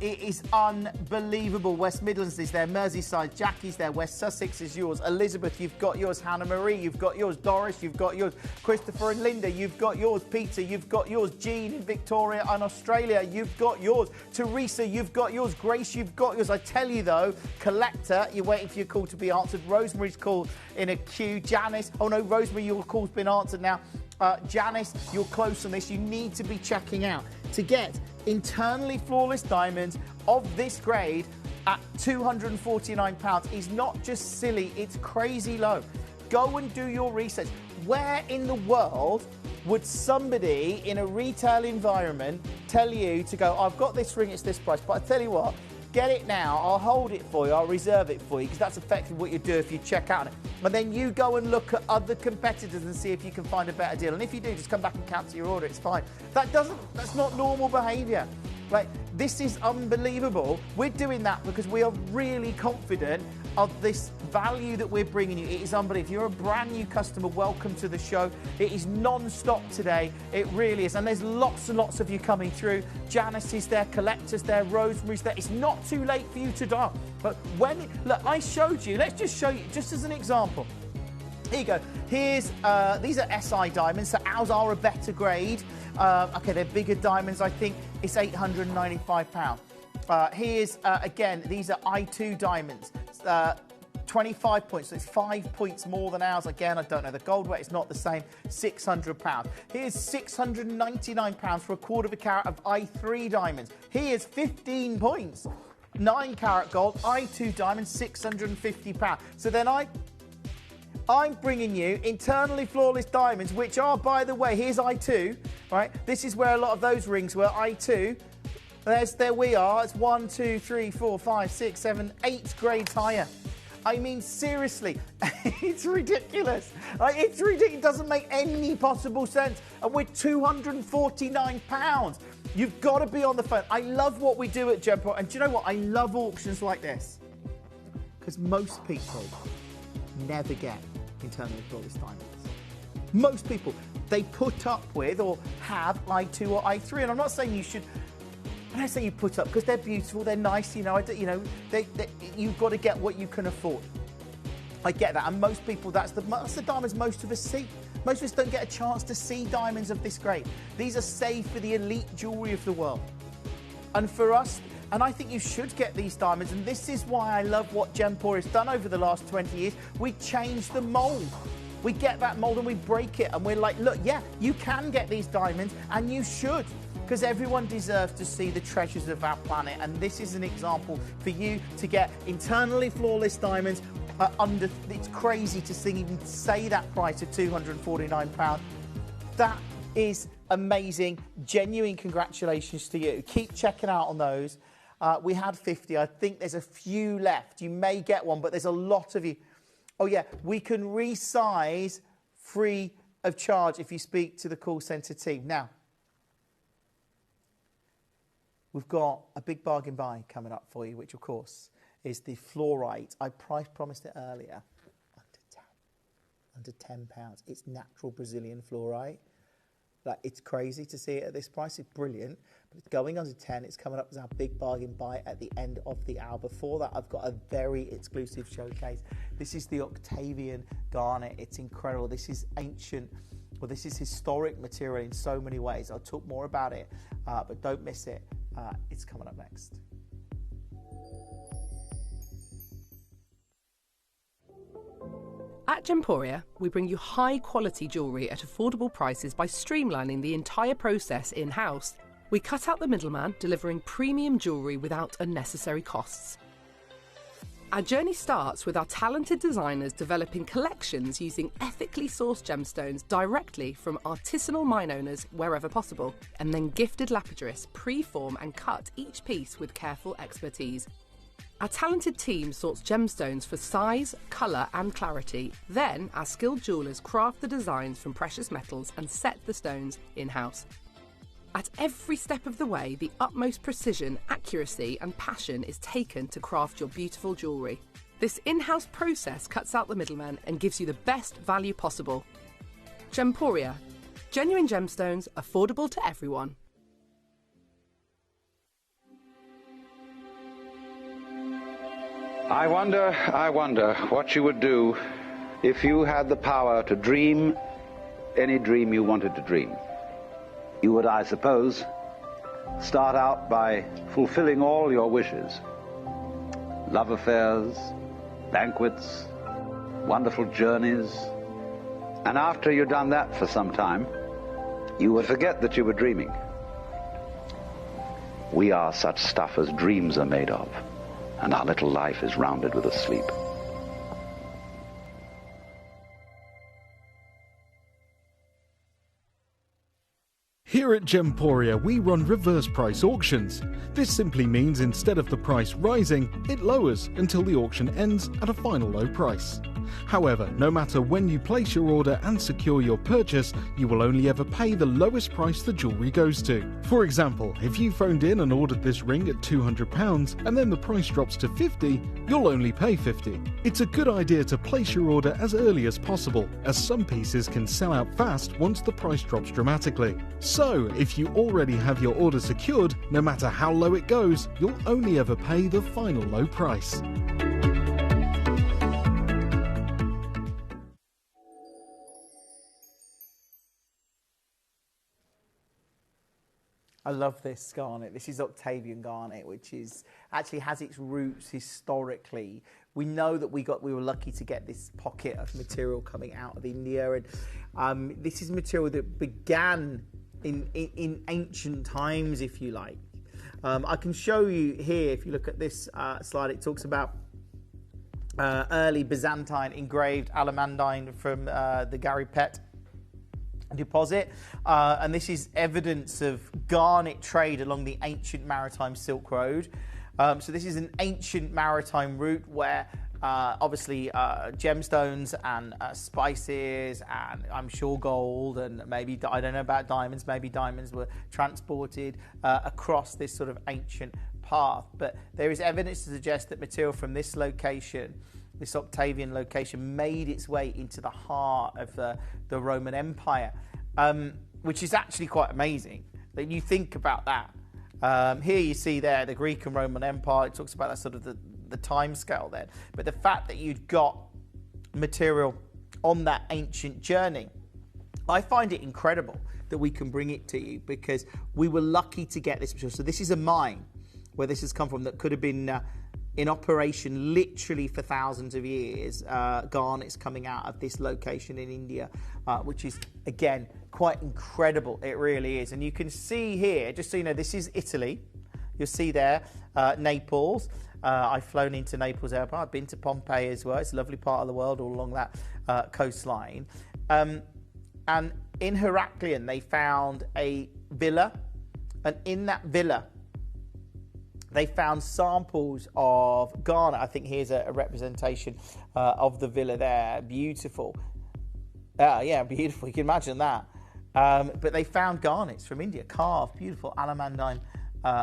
[SPEAKER 12] It is unbelievable. West Midlands is there, Merseyside, Jackie's there, West Sussex is yours, Elizabeth, you've got yours, Hannah Marie, you've got yours, Doris, you've got yours, Christopher and Linda, you've got yours, Peter, you've got yours, Jean in Victoria and Australia, you've got yours, Teresa, you've got yours, Grace, you've got yours. I tell you though, Collector, you're waiting for your call to be answered. Rosemary's call in a queue. Janice, oh no, Rosemary, your call's been answered now. Janice, you're close on this. You need to be checking out to get internally flawless diamonds of this grade at £249 is not just silly, it's crazy low. Go and do your research. Where in the world would somebody in a retail environment tell you to go, I've got this ring, it's this price, but I tell you what, get it now, I'll hold it for you, I'll reserve it for you, because that's effectively what you do if you check out on it. And then you go and look at other competitors and see if you can find a better deal. And if you do, just come back and cancel your order, it's fine. That's not normal behaviour. Like, this is unbelievable. We're doing that because we are really confident of this value that we're bringing you. It is unbelievable. If you're a brand new customer, welcome to the show. It is non-stop today. It really is. And there's lots and lots of you coming through. Janice is there, Collector's there, Rosemary's there. It's not too late for you to dial. But look, I showed you, let's just show you, just as an example. Here you go. Here's, these are SI diamonds, so ours are a better grade. Okay, they're bigger diamonds, I think. It's £895. Here's, again, these are I2 diamonds. 25 points, so it's 5 points more than ours. Again, I don't know the gold weight, it's not the same. £600. Here's £699 for a quarter of a carat of I3 diamonds. Here's 15 points. 9 carat gold, I2 diamonds, £650. So then I'm bringing you internally flawless diamonds, which are, by the way, here's I2, right? This is where a lot of those rings were, I2. There we are. It's 1, 2, 3, 4, 5, 6, 7, 8 grades higher. I mean, seriously, it's ridiculous. It's ridiculous. It doesn't make any possible sense. And we're £249. You've got to be on the phone. I love what we do at Gemporia. And do you know what? I love auctions like this. Because most people never get internally flawless diamonds. Most people, they put up with or have I2 or I3. And I'm not saying you should... When I say you put up, because they're beautiful, they're nice, you've got to get what you can afford. I get that, and most people, that's the diamonds most of us see. Most of us don't get a chance to see diamonds of this grade. These are saved for the elite jewellery of the world. And for us, and I think you should get these diamonds, and this is why I love what Gemporia has done over the last 20 years. We change the mould. We get that mould and we break it, and we're like, look, yeah, you can get these diamonds, and you should. Because everyone deserves to see the treasures of our planet, and this is an example for you to get internally flawless diamonds under. It's crazy to even say that price of £249. That is amazing. Genuine congratulations to you. Keep checking out on those. We had 50. I think there's a few left. You may get one, but there's a lot of you. Oh yeah, we can resize free of charge if you speak to the call centre team. Now, we've got a big bargain buy coming up for you, which, of course, is the fluorite. I promised it earlier. Under £10. It's natural Brazilian fluorite. Like, it's crazy to see it at this price. It's brilliant. But it's going under 10. It's coming up as our big bargain buy at the end of the hour. Before that, I've got a very exclusive showcase. This is the Octavian garnet. It's incredible. This is ancient. Well, this is historic material in so many ways. I'll talk more about it, but don't miss it. It's coming up next.
[SPEAKER 17] At Gemporia, we bring you high-quality jewellery at affordable prices by streamlining the entire process in-house. We cut out the middleman, delivering premium jewellery without unnecessary costs. Our journey starts with our talented designers developing collections using ethically sourced gemstones directly from artisanal mine owners wherever possible, and then gifted lapidarists pre-form and cut each piece with careful expertise. Our talented team sorts gemstones for size, colour and clarity. Then our skilled jewellers craft the designs from precious metals and set the stones in-house. At every step of the way, the utmost precision, accuracy and passion is taken to craft your beautiful jewellery. This in-house process cuts out the middleman and gives you the best value possible. Gemporia. Genuine gemstones, affordable to everyone.
[SPEAKER 18] I wonder what you would do if you had the power to dream any dream you wanted to dream. You would, I suppose, start out by fulfilling all your wishes. Love affairs, banquets, wonderful journeys. And after you'd done that for some time, you would forget that you were dreaming. We are such stuff as dreams are made of, and our little life is rounded with a sleep.
[SPEAKER 4] Here at Gemporia, we run reverse price auctions. This simply means instead of the price rising, it lowers until the auction ends at a final low price. However, no matter when you place your order and secure your purchase, you will only ever pay the lowest price the jewellery goes to. For example, if you phoned in and ordered this ring at £200 and then the price drops to £50, you'll only pay £50. It's a good idea to place your order as early as possible, as some pieces can sell out fast once the price drops dramatically. So, if you already have your order secured, no matter how low it goes, you'll only ever pay the final low price.
[SPEAKER 12] I love this garnet. This is Octavian garnet, which is actually has its roots historically. We know that we were lucky to get this pocket of material coming out of India, and this is material that began in ancient times, if you like. I can show you here, if you look at this slide, it talks about early Byzantine engraved alamandine from the Garipet deposit, and this is evidence of garnet trade along the ancient maritime Silk Road. So this is an ancient maritime route where obviously gemstones and spices and I'm sure gold and maybe, I don't know about diamonds, maybe diamonds were transported across this sort of ancient path. But there is evidence to suggest that material from this location, this Octavian location, made its way into the heart of the Roman Empire, which is actually quite amazing that you think about that. Here you see there the Greek and Roman Empire. It talks about that sort of the time scale there. But the fact that you'd got material on that ancient journey, I find it incredible that we can bring it to you because we were lucky to get this material. So this is a mine where this has come from that could have been in operation literally for thousands of years. Garnets coming out of this location in India, which is, again, quite incredible. It really is. And you can see here, just so you know, this is Italy. You'll see there, Naples. I've flown into Naples Airport. I've been to Pompeii as well. It's a lovely part of the world all along that coastline. And in Heraklion, they found a villa. And in that villa, they found samples of garnet. I think here's a representation of the villa there. Beautiful. Yeah, beautiful. You can imagine that. But they found garnets from India, carved, beautiful alamandine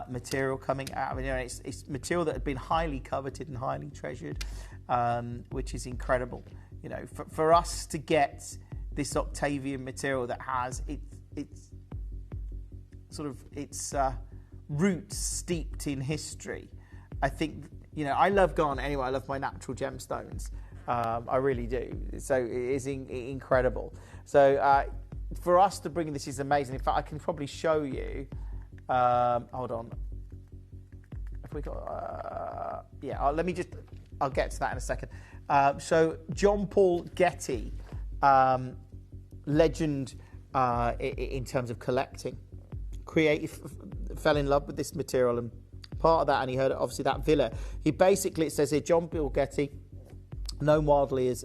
[SPEAKER 12] material coming out of it. You know, it's material that had been highly coveted and highly treasured, which is incredible. You know, for us to get this Octavian material that has its roots steeped in history. I think, you know, I love garnet anyway. I love my natural gemstones. I really do. So it is incredible. So for us to bring this is amazing. In fact, I can probably show you. Hold on. If we got, let me just. I'll get to that in a second. So John Paul Getty, legend in terms of collecting, fell in love with this material and part of that, and he heard obviously that villa. He basically, it says here, John Bill Getty, known widely as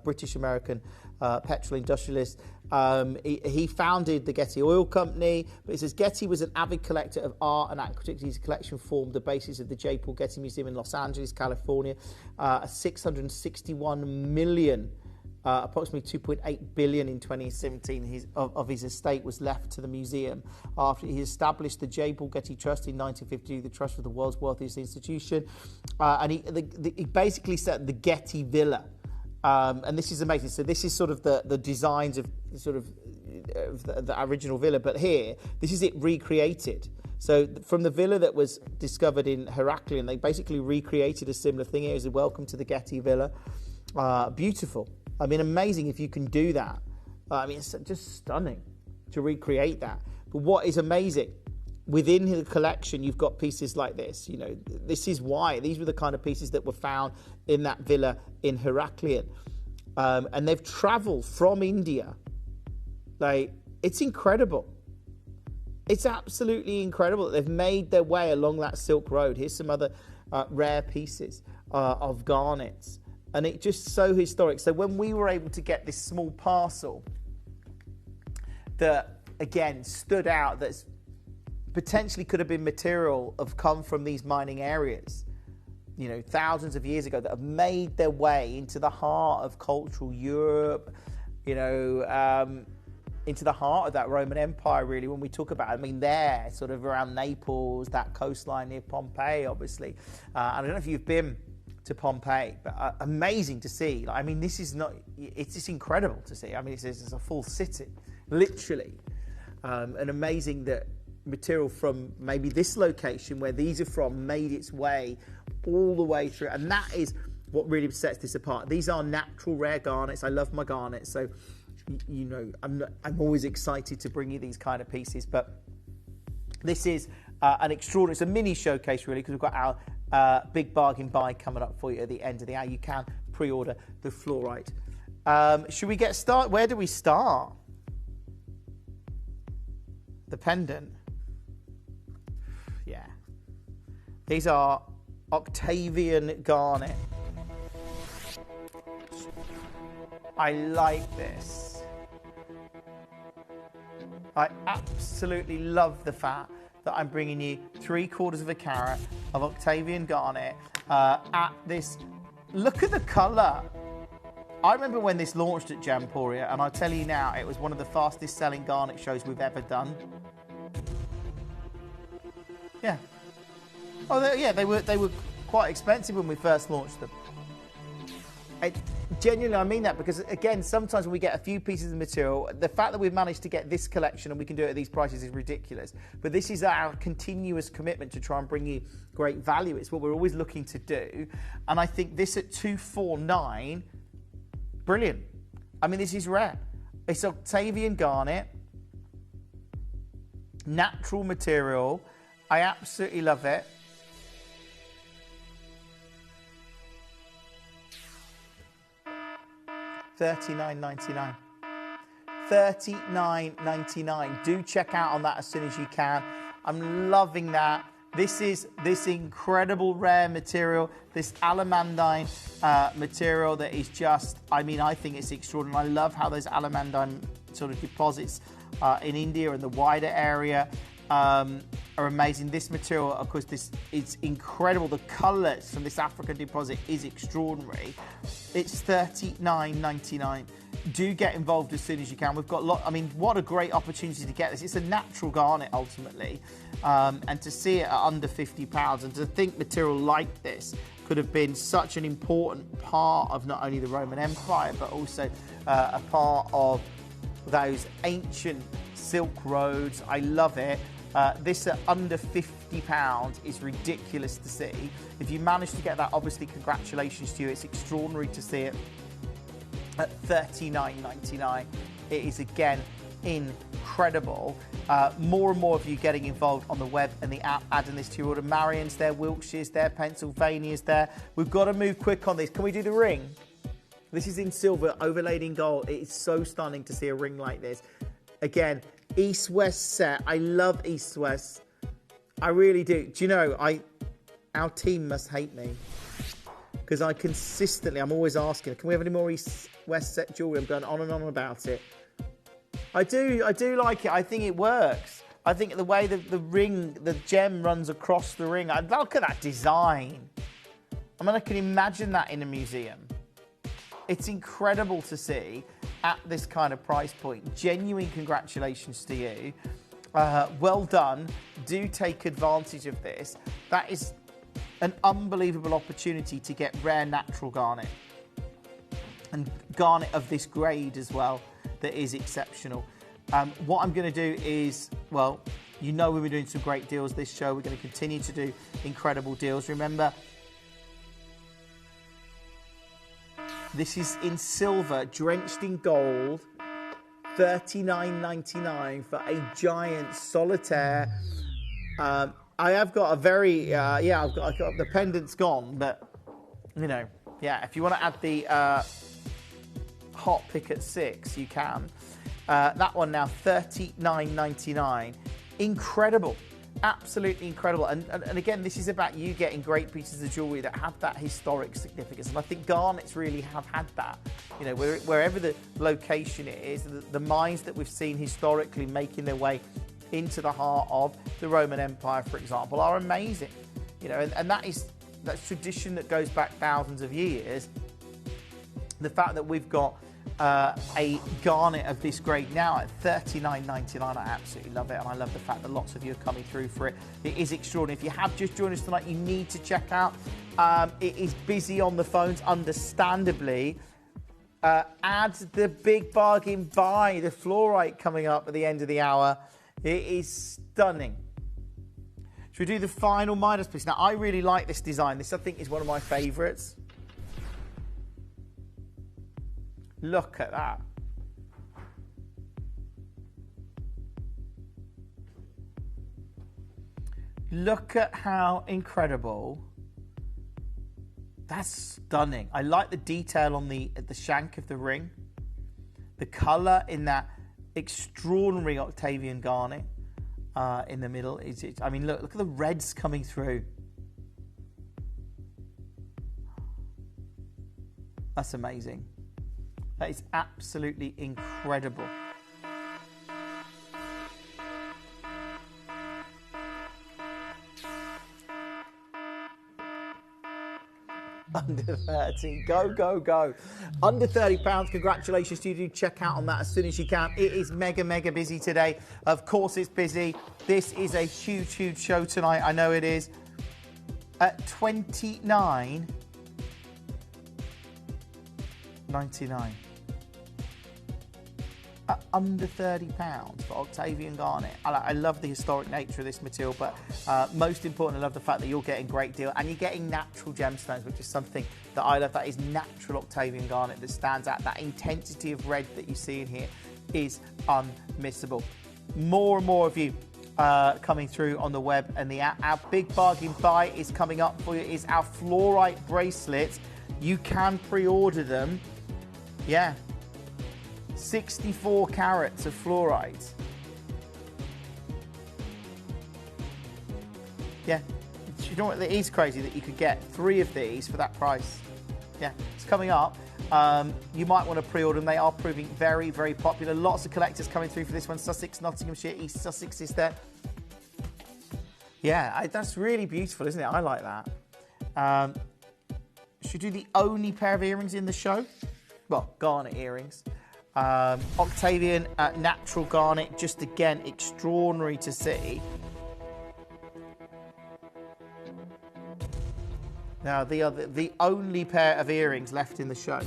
[SPEAKER 12] British-American petrol industrialist. He founded the Getty Oil Company, but it says Getty was an avid collector of art and antiquities. His collection formed the basis of the J. Paul Getty Museum in Los Angeles, California. A 661 million, approximately 2.8 billion in 2017 of his estate was left to the museum after he established the J. Paul Getty Trust in 1952, the trust for the world's wealthiest institution. And he basically set the Getty Villa. And this is amazing. So this is sort of the designs of sort of the original villa, but here, this is it recreated. So from the villa that was discovered in Heraklion, they basically recreated a similar thing. Here is a welcome to the Getty Villa. Beautiful. I mean, amazing if you can do that. I mean, it's just stunning to recreate that. But what is amazing, within the collection, you've got pieces like this. You know, this is why. These were the kind of pieces that were found in that villa in Heraklion. And they've travelled from India. Like, it's incredible. It's absolutely incredible that they've made their way along that Silk Road. Here's some other rare pieces of garnets. And it's just so historic. So when we were able to get this small parcel that, again, stood out, that's potentially could have been material have come from these mining areas, you know, thousands of years ago, that have made their way into the heart of cultural Europe, you know, into the heart of that Roman Empire, really, when we talk about it. I mean, there, sort of around Naples, that coastline near Pompeii, obviously. I don't know if you've been to Pompeii, but amazing to see. Like, I mean, this is not, it's just incredible to see. I mean, it's a full city, literally. And amazing that material from maybe this location where these are from made its way all the way through. And that is what really sets this apart. These are natural rare garnets. I love my garnets. So, you know, I'm always excited to bring you these kind of pieces. But this is an extraordinary, it's a mini showcase really, because we've got our big bargain buy coming up for you at the end of the hour. You can pre-order the fluorite. Should we get started? Where do we start? The pendant. Yeah. These are Octavian garnet. I like this. I absolutely love the fact that I'm bringing you 3/4 of a carat of Octavian garnet at this. Look at the colour. I remember when this launched at Gemporia, and I'll tell you now, it was one of the fastest selling garnet shows we've ever done. Yeah. Oh, yeah, they were quite expensive when we first launched them. Genuinely, I mean that, because again, sometimes when we get a few pieces of material, the fact that we've managed to get this collection and we can do it at these prices is ridiculous. But this is our continuous commitment to try and bring you great value. It's what we're always looking to do. And I think this at 249, brilliant. I mean, this is rare. It's Octavian garnet, natural material. I absolutely love it. $39.99. $39.99. Do check out on that as soon as you can. I'm loving that. This is this incredible rare material, this alamandine material that is just, I mean, I think it's extraordinary. I love how those alamandine sort of deposits in India and the wider area are amazing. This material, of course, this is incredible. The colours from this African deposit is extraordinary. It's $39.99. Do get involved as soon as you can. We've got I mean, what a great opportunity to get this. It's a natural garnet ultimately, and to see it at under £50, and to think material like this could have been such an important part of not only the Roman Empire, but also a part of those ancient Silk Roads. I love it. This at under £50 is ridiculous to see. If you manage to get that, obviously congratulations to you. It's extraordinary to see it at $39.99. It is again incredible. More and more of you getting involved on the web and the app, adding this to your order. Marion's there, Wiltshire's there, Pennsylvania's there. We've got to move quick on this. Can we do the ring? This is in silver, overlaid in gold. It is so stunning to see a ring like this. Again, East-West set. I love East-West. I really do. Do you know, our team must hate me. Because I'm always asking, can we have any more East-West set jewellery? I'm going on and on about it. I do like it. I think it works. I think the way the ring, the gem runs across the ring. Look at that design. I mean, I can imagine that in a museum. It's incredible to see at this kind of price point. Genuine congratulations to you. Well done. Do take advantage of this. That is an unbelievable opportunity to get rare natural garnet. And garnet of this grade as well, that is exceptional. What I'm going to do is, well, you know we've been doing some great deals this show. We're going to continue to do incredible deals. Remember, this is in silver, drenched in gold, $39.99 for a giant solitaire. I have got a very, I've got the pendant's gone, but, you know, yeah, if you want to add the hot pick at 6, you can. That one now, $39.99. Incredible. Absolutely incredible. And again, this is about you getting great pieces of jewellery that have that historic significance. And I think garnets really have had that. You know, wherever the location is, the mines that we've seen historically making their way into the heart of the Roman Empire, for example, are amazing. You know, and that's tradition that goes back thousands of years. The fact that we've got a garnet of this grade now at $39.99, I absolutely love it, and I love the fact that lots of you are coming through for it. It is extraordinary. If you have just joined us tonight, you need to check out. It is busy on the phones, understandably. Add the big bargain buy, the fluorite coming up at the end of the hour. It is stunning. Should we do the final Midas piece? Now, I really like this design. This, I think, is one of my favourites. Look at that. Look at how incredible. That's stunning. I like the detail on the shank of the ring. The colour in that extraordinary Octavian garnet in the middle. I mean, look at the reds coming through. That's amazing. That is absolutely incredible. Under 30. Go, go, go. Under £30. Congratulations to you. Do check out on that as soon as you can. It is mega, mega busy today. Of course it's busy. This is a huge, huge show tonight. I know it is. At $29.99. Under £30 for Octavian garnet. I love the historic nature of this material, but most importantly, I love the fact that you're getting a great deal and you're getting natural gemstones, which is something that I love. That is natural Octavian garnet that stands out. That intensity of red that you see in here is unmissable. More and more of you coming through on the web and the app. Our big bargain buy is coming up for you. Is our fluorite bracelets. You can pre-order them. Yeah. 64 carats of fluorite. Yeah. You know what? It is crazy that you could get 3 of these for that price. Yeah. It's coming up. You might want to pre-order them. They are proving very, very popular. Lots of collectors coming through for this one. Sussex, Nottinghamshire, East Sussex is there. Yeah, that's really beautiful, isn't it? I like that. Should we do the only pair of earrings in the show? Well, garnet earrings. Octavian natural garnet, just again extraordinary to see. Now the only pair of earrings left in the show.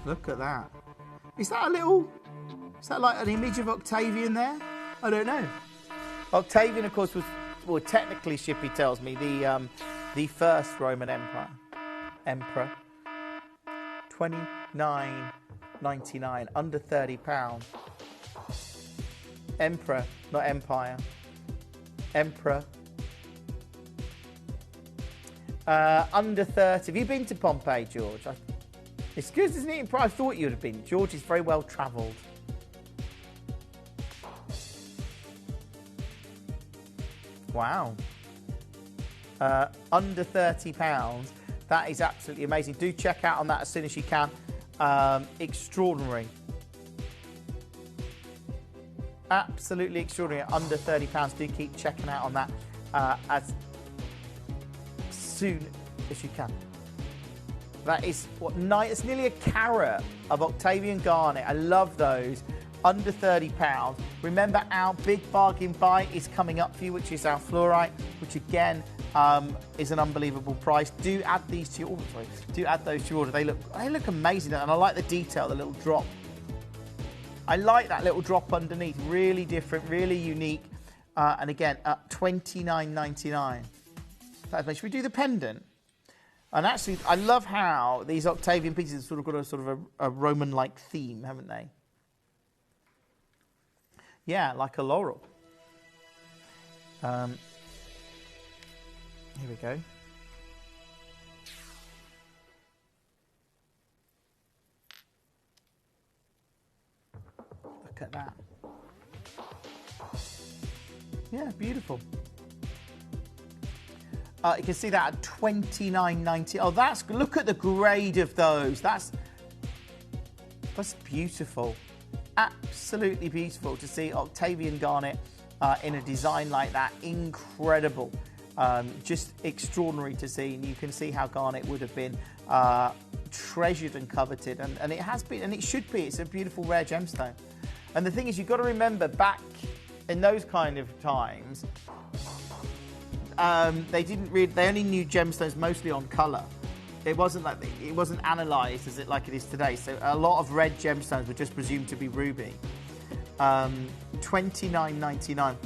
[SPEAKER 12] Look at that. Is that like an image of Octavian there? I don't know. Octavian, of course, was, well, technically, Shippy tells me, the first Roman emperor. $29.99, under £30. Emperor, not empire. Emperor. Under 30. Have you been to Pompeii, George? It's good, isn't it? I thought you would have been. George is very well travelled. Wow. Under £30. That is absolutely amazing. Do check out on that as soon as you can. Extraordinary. Absolutely extraordinary. Under £30. Do keep checking out on that as soon as you can. That is it's nearly a carat of Octavian garnet. I love those. Under £30. Remember, our big bargain buy is coming up for you, which is our fluorite, which again is an unbelievable price. Do add these to your order. Sorry, do add those to your order. They look amazing, and I like the detail, the little drop. I like that little drop underneath. Really different, really unique, and again at $29.99. Should we do the pendant? And actually, I love how these Octavian pieces have sort of got a Roman-like theme, haven't they? Yeah, like a laurel. Here we go. Look at that. Yeah, beautiful. You can see that at $29.90. Oh, look at the grade of those. That's beautiful. Absolutely beautiful to see Octavian garnet in a design like that. Incredible. Just extraordinary to see. And you can see how garnet would have been treasured and coveted. And it has been, and it should be. It's a beautiful, rare gemstone. And the thing is, you've got to remember, back in those kind of times, they only knew gemstones mostly on colour. It wasn't analysed like it is today. So a lot of red gemstones were just presumed to be ruby. $29.99.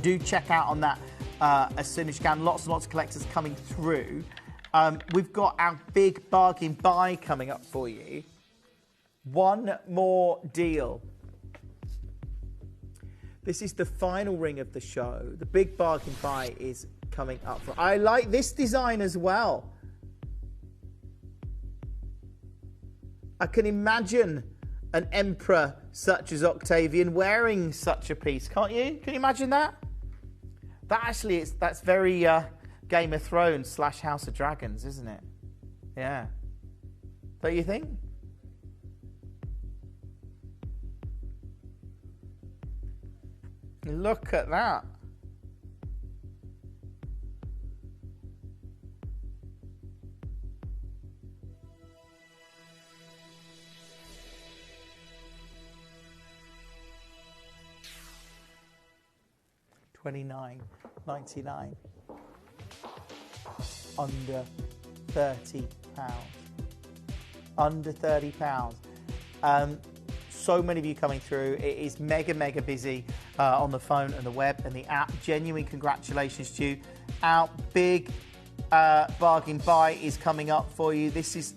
[SPEAKER 12] Do check out on that as soon as you can. Lots and lots of collectors coming through. We've got our big bargain buy coming up for you. One more deal. This is the final ring of the show. The big bargain buy is coming up. I like this design as well. I can imagine an emperor such as Octavian wearing such a piece, can't you? Can you imagine that? That's very Game of Thrones / House of Dragons, isn't it? Yeah. Don't you think? Look at that. $29.99. Under £30. Under £30. So many of you coming through. It is mega busy on the phone and the web and the app. Genuine congratulations to you. Our big bargain buy is coming up for you. This is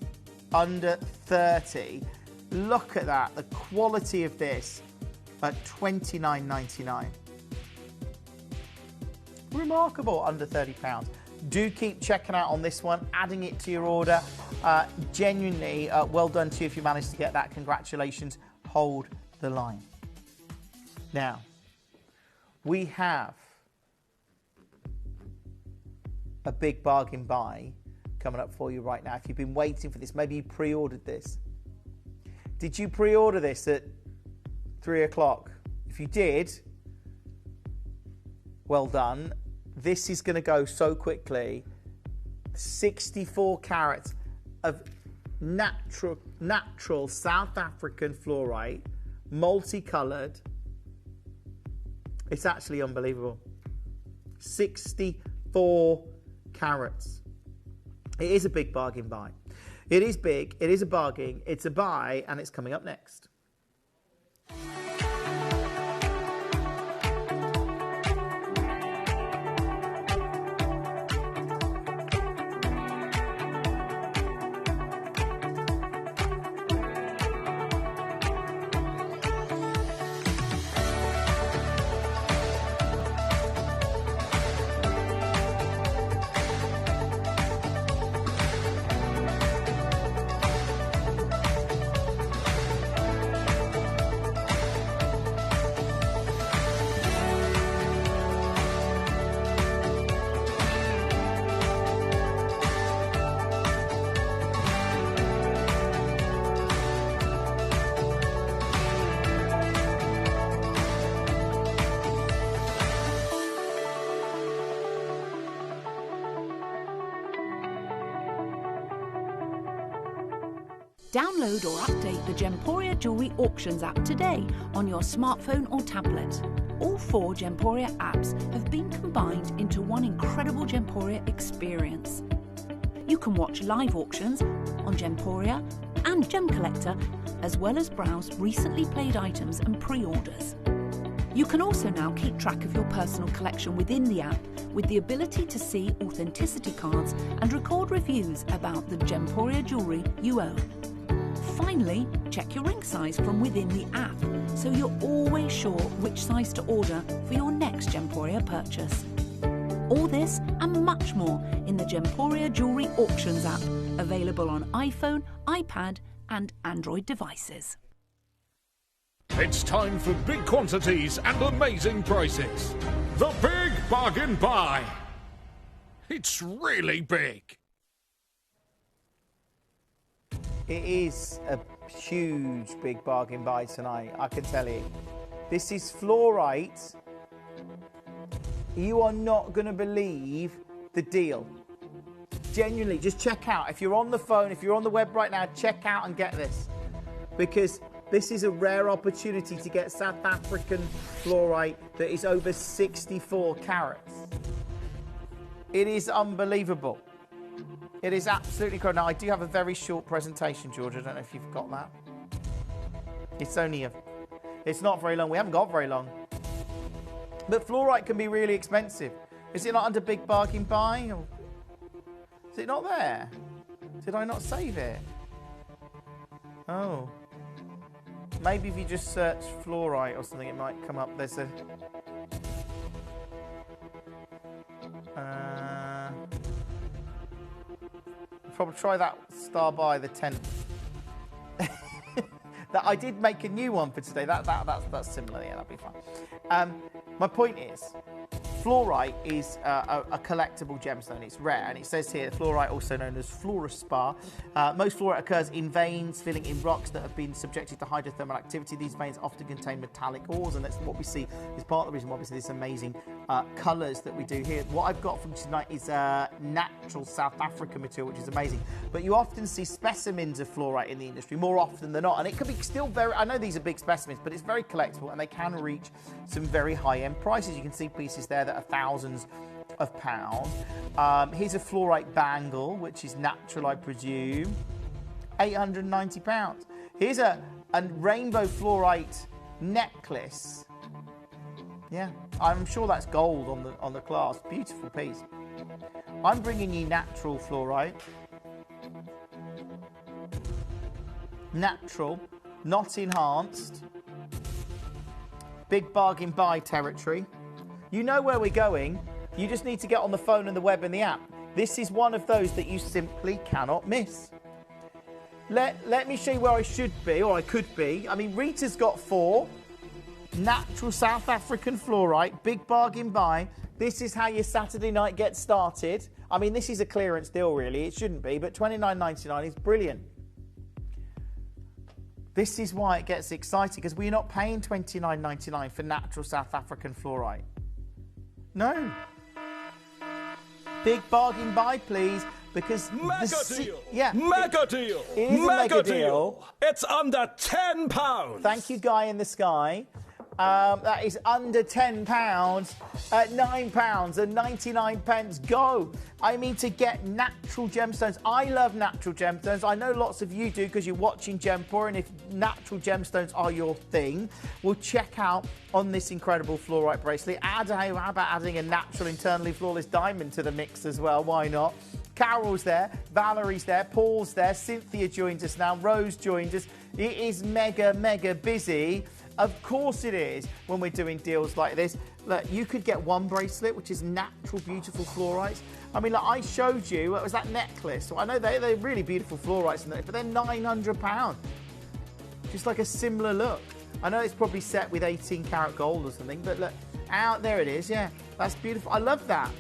[SPEAKER 12] under 30. Look at that. The quality of this at $29.99. Remarkable. Under £30. Do keep checking out on this one, adding it to your order. Genuinely well done to you if you managed to get that. Congratulations. Hold the line. Now, we have a big bargain buy coming up for you right now. If you've been waiting for this, maybe you pre-ordered this. Did you pre-order this at 3 o'clock? If you did, well done. This is going to go so quickly. 64 carats of natural South African fluorite, multicoloured. It's actually unbelievable. 64 carats. It is a big bargain buy. It is big, it is a bargain, it's a buy, and it's coming up next.
[SPEAKER 5] Download or update the Gemporia Jewellery Auctions app today on your smartphone or tablet. All 4 Gemporia apps have been combined into one incredible Gemporia experience. You can watch live auctions on Gemporia and Gem Collector, as well as browse recently played items and pre-orders. You can also now keep track of your personal collection within the app with the ability to see authenticity cards and record reviews about the Gemporia jewellery you own. Finally, check your ring size from within the app so you're always sure which size to order for your next Gemporia purchase. All this and much more in the Gemporia Jewellery Auctions app, available on iPhone, iPad and Android devices.
[SPEAKER 4] It's time for big quantities and amazing prices. The Big Bargain Buy. It's really big.
[SPEAKER 12] It is a huge big bargain buy tonight, I can tell you. This is fluorite. You are not going to believe the deal. Genuinely, just check out. If you're on the phone, if you're on the web right now, check out and get this. Because this is a rare opportunity to get South African fluorite that is over 64 carats. It is unbelievable. It is absolutely incredible. Now, I do have a very short presentation, George. I don't know if you've got that. It's not very long. We haven't got very long. But fluorite can be really expensive. Is it not under big bargain buy? Or is it not there? Did I not save it? Oh. Maybe if you just search fluorite or something, it might come up. There's a... probably try that star by the 10th. That I did make a new one for today. That's similar. Yeah, that'd be fun. My point is, fluorite is a collectible gemstone. It's rare, and it says here, fluorite, also known as fluorspar. Most fluorite occurs in veins filling in rocks that have been subjected to hydrothermal activity. These veins often contain metallic ores, and that's what we see is part of the reason why we see this amazing colours that we do here. What I've got from tonight is natural South African material, which is amazing. But you often see specimens of fluorite in the industry more often than not, and it can be still very, I know these are big specimens, but it's very collectible, and they can reach some very high-end prices. You can see pieces there that are thousands of pounds. Here's a fluorite bangle, which is natural, I presume. £890. Here's a rainbow fluorite necklace. Yeah, I'm sure that's gold on the clasp. Beautiful piece. I'm bringing you natural fluorite. Natural, not enhanced. Big bargain buy territory. You know where we're going. You just need to get on the phone and the web and the app. This is one of those that you simply cannot miss. Let me show you where I should be, or I could be. I mean, Rita's got 4. Natural South African fluorite, big bargain buy. This is how your Saturday night gets started. I mean, this is a clearance deal, really. It shouldn't be, but $29.99 is brilliant. This is why it gets exciting, because we're not paying $29.99 for natural South African fluorite. No. Big bargain buy, please, because...
[SPEAKER 13] Mega deal!
[SPEAKER 12] Yeah.
[SPEAKER 13] Mega deal!
[SPEAKER 12] It is a mega deal.
[SPEAKER 13] It's under £10.
[SPEAKER 12] Thank you, Guy in the Sky. That is under £10 at £9.99. Go! I mean, to get natural gemstones. I love natural gemstones. I know lots of you do because you're watching Gemporia, and if natural gemstones are your thing, well, check out on this incredible fluorite bracelet. How about adding a natural internally flawless diamond to the mix as well? Why not? Carol's there, Valerie's there, Paul's there, Cynthia joins us now, Rose joins us. It is mega, mega busy. Of course it is when we're doing deals like this. Look, you could get one bracelet, which is natural, beautiful fluorites. I mean, like I showed you, what was that necklace? Well, I know they're really beautiful fluorites, but they're £900. Just like a similar look. I know it's probably set with 18 karat gold or something, but look, out there it is, yeah. That's beautiful. I love that.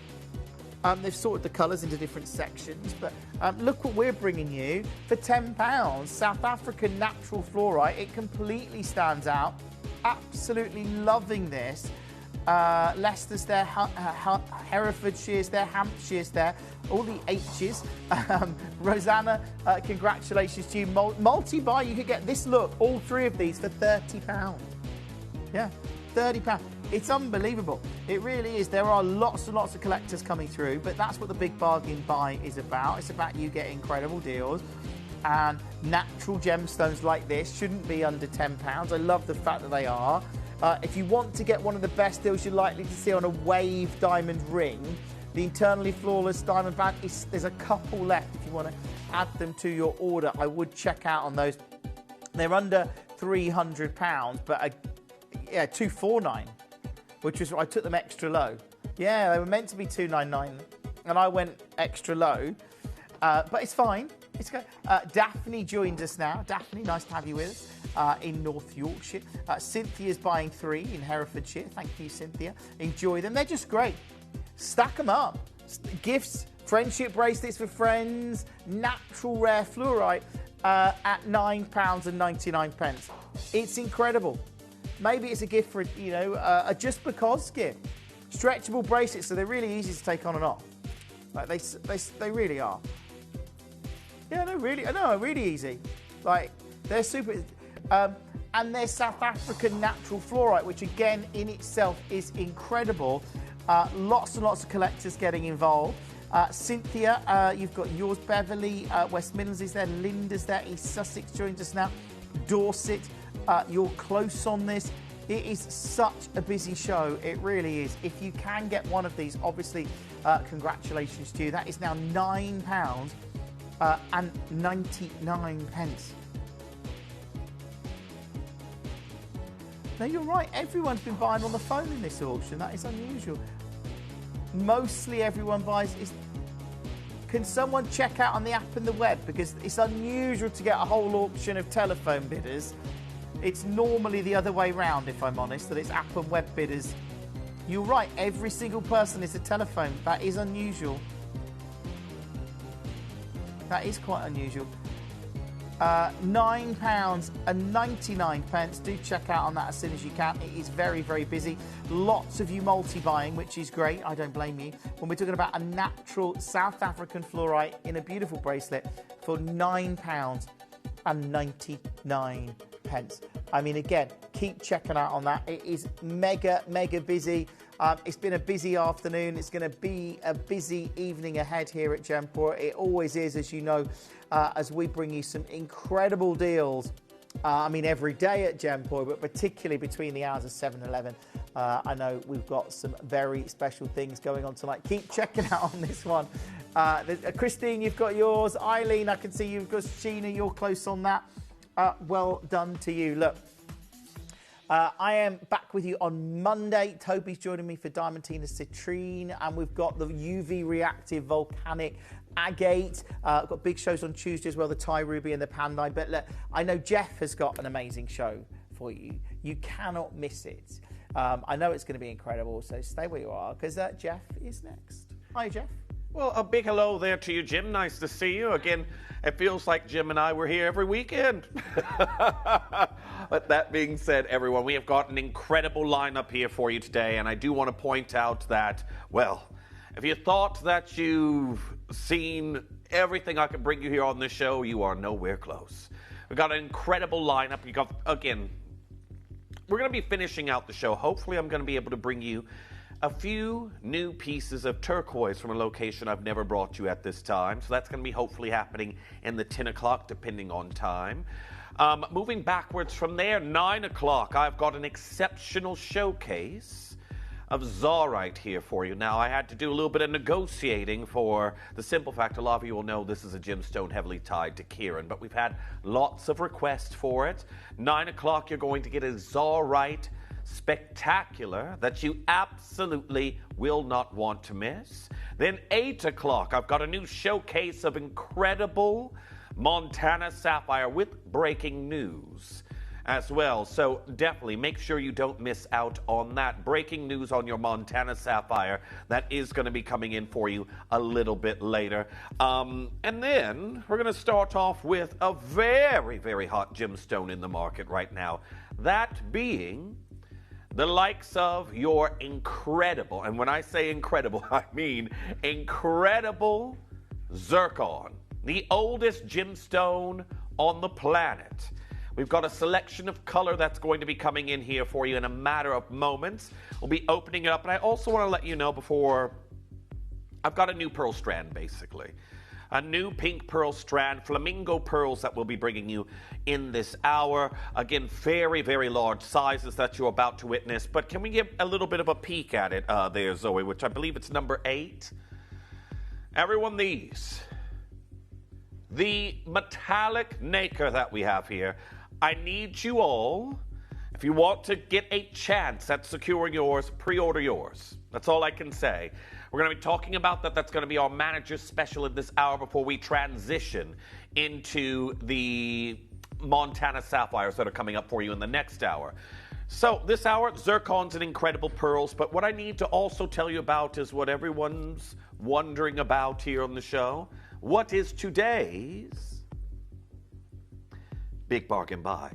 [SPEAKER 12] They've sorted the colours into different sections, but look what we're bringing you for £10. South African natural fluorite. It completely stands out. Absolutely loving this. Leicester's there, Herefordshire's there, Hampshire's there, all the H's. Rosanna, congratulations to you. Multi-buy, you could get this look, all 3 of these for £30. Yeah, £30. It's unbelievable. It really is. There are lots and lots of collectors coming through, but that's what the Big Bargain Buy is about. It's about you getting incredible deals. And natural gemstones like this shouldn't be under £10. I love the fact that they are. If you want to get one of the best deals you're likely to see on a wave diamond ring, the internally flawless diamond band, there's a couple left. If you want to add them to your order, I would check out on those. They're under £300, but yeah, £249, which was, I took them extra low. Yeah, they were meant to be £299, and I went extra low, but it's fine. It's good. Daphne joined us now. Daphne, nice to have you with us in North Yorkshire. Cynthia's buying 3 in Herefordshire. Thank you, Cynthia. Enjoy them. They're just great. Stack them up. Gifts, friendship bracelets for friends, natural rare fluorite at £9.99. It's incredible. Maybe it's a gift for, a just because gift. Stretchable bracelets, so they're really easy to take on and off. Like they really are. Yeah, really easy. Like, they're super... and they're South African natural fluorite, which again, in itself, is incredible. Lots and lots of collectors getting involved. Cynthia, you've got yours. Beverly, West Midlands is there. Linda's there. East Sussex joins us now. Dorset, you're close on this. It is such a busy show. It really is. If you can get one of these, obviously, congratulations to you. That is now £9 and 99 pence. No, you're right. Everyone's been buying on the phone in this auction. That is unusual. Mostly everyone buys. Can someone check out on the app and the web? Because it's unusual to get a whole auction of telephone bidders. It's normally the other way round, if I'm honest, that it's app and web bidders. You're right. Every single person is a telephone. That is unusual. That is quite unusual. £9 and 99 pence. Do check out on that as soon as you can. It is very, very busy. Lots of you multi-buying, which is great. I don't blame you. When we're talking about a natural South African fluorite in a beautiful bracelet for £9 and 99 pence. I mean, again, keep checking out on that. It is mega, mega busy. It's been a busy afternoon. It's going to be a busy evening ahead here at Gemporia. It always is, as you know, as we bring you some incredible deals. Every day at Gemporia, but particularly between the hours of 7 and 11. I know we've got some very special things going on tonight. Keep checking out on this one. Christine, you've got yours. Eileen, I can see you've got Sheena. You're close on that. Well done to you. Look. I am back with you on Monday. Toby's joining me for Diamantina Citrine, and we've got the UV reactive volcanic agate. I've got big shows on Tuesday as well, the Thai Ruby and the Pandai. But look, I know Jeff has got an amazing show for you. You cannot miss it. I know it's going to be incredible, so stay where you are, because Jeff is next. Hi, Jeff.
[SPEAKER 19] Well, a big hello there to you, Jim. Nice to see you. Again, it feels like Jim and I were here every weekend. But that being said, everyone, we have got an incredible lineup here for you today, and I do want to point out that, well, if you thought that you've seen everything I can bring you here on this show, you are nowhere close. We've got an incredible lineup. We got, again, we're going to be finishing out the show. Hopefully, I'm going to be able to bring you a few new pieces of turquoise from a location I've never brought you at this time. So that's going to be hopefully happening in the 10 o'clock, depending on time. Moving backwards from there, 9 o'clock, I've got an exceptional showcase of Zaurite here for you. Now, I had to do a little bit of negotiating for the simple fact a lot of you will know this is a gemstone heavily tied to Kieran, but we've had lots of requests for it. 9 o'clock, you're going to get a Zaurite spectacular that you absolutely will not want to miss. Then 8 o'clock, I've got a new showcase of incredible Montana Sapphire with breaking news as well. So definitely make sure you don't miss out on that. Breaking news on your Montana Sapphire. That is going to be coming in for you a little bit later. And then we're going to start off with a very, very hot gemstone in the market right now. That being the likes of your incredible, and when I say incredible, I mean incredible zircon, the oldest gemstone on the planet. We've got a selection of color that's going to be coming in here for you in a matter of moments. We'll be opening it up, and I also want to let you know before, I've got a new pearl strand, basically. A new pink pearl strand, flamingo pearls that we'll be bringing you in this hour. Again, very, very large sizes that you're about to witness. But can we give a little bit of a peek at it there, Zoe, which I believe it's number 8. Everyone, these. The metallic nacre that we have here. I need you all, if you want to get a chance at securing yours, pre-order yours. That's all I can say. We're going to be talking about that. That's going to be our manager's special in this hour before we transition into the Montana Sapphires that are coming up for you in the next hour. So this hour, zircons and incredible pearls. But what I need to also tell you about is what everyone's wondering about here on the show. What is today's big bargain buy?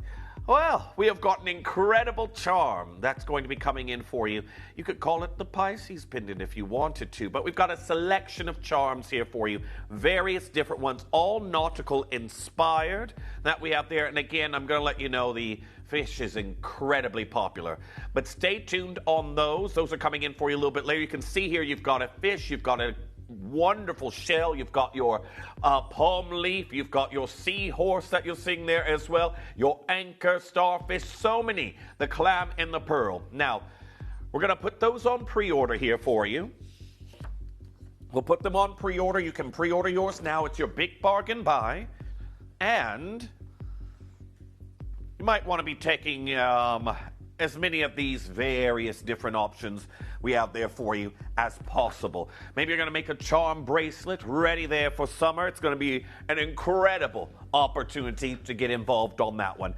[SPEAKER 19] Well, we have got an incredible charm that's going to be coming in for you. You could call it the Pisces pendant if you wanted to, but we've got a selection of charms here for you. Various different ones, all nautical inspired that we have there. And again, I'm going to let you know the fish is incredibly popular. But stay tuned on those. Those are coming in for you a little bit later. You can see here you've got a fish, you've got a wonderful shell, you've got your palm leaf, you've got your seahorse that you're seeing there as well, your anchor, starfish, so many, the clam and the pearl. Now, we're going to put those on pre-order here for you. We'll put them on pre-order. You can pre-order yours now. It's your big bargain buy. And you might want to be taking as many of these various different options we have there for you as possible. Maybe you're going to make a charm bracelet ready there for summer. It's going to be an incredible opportunity to get involved on that one.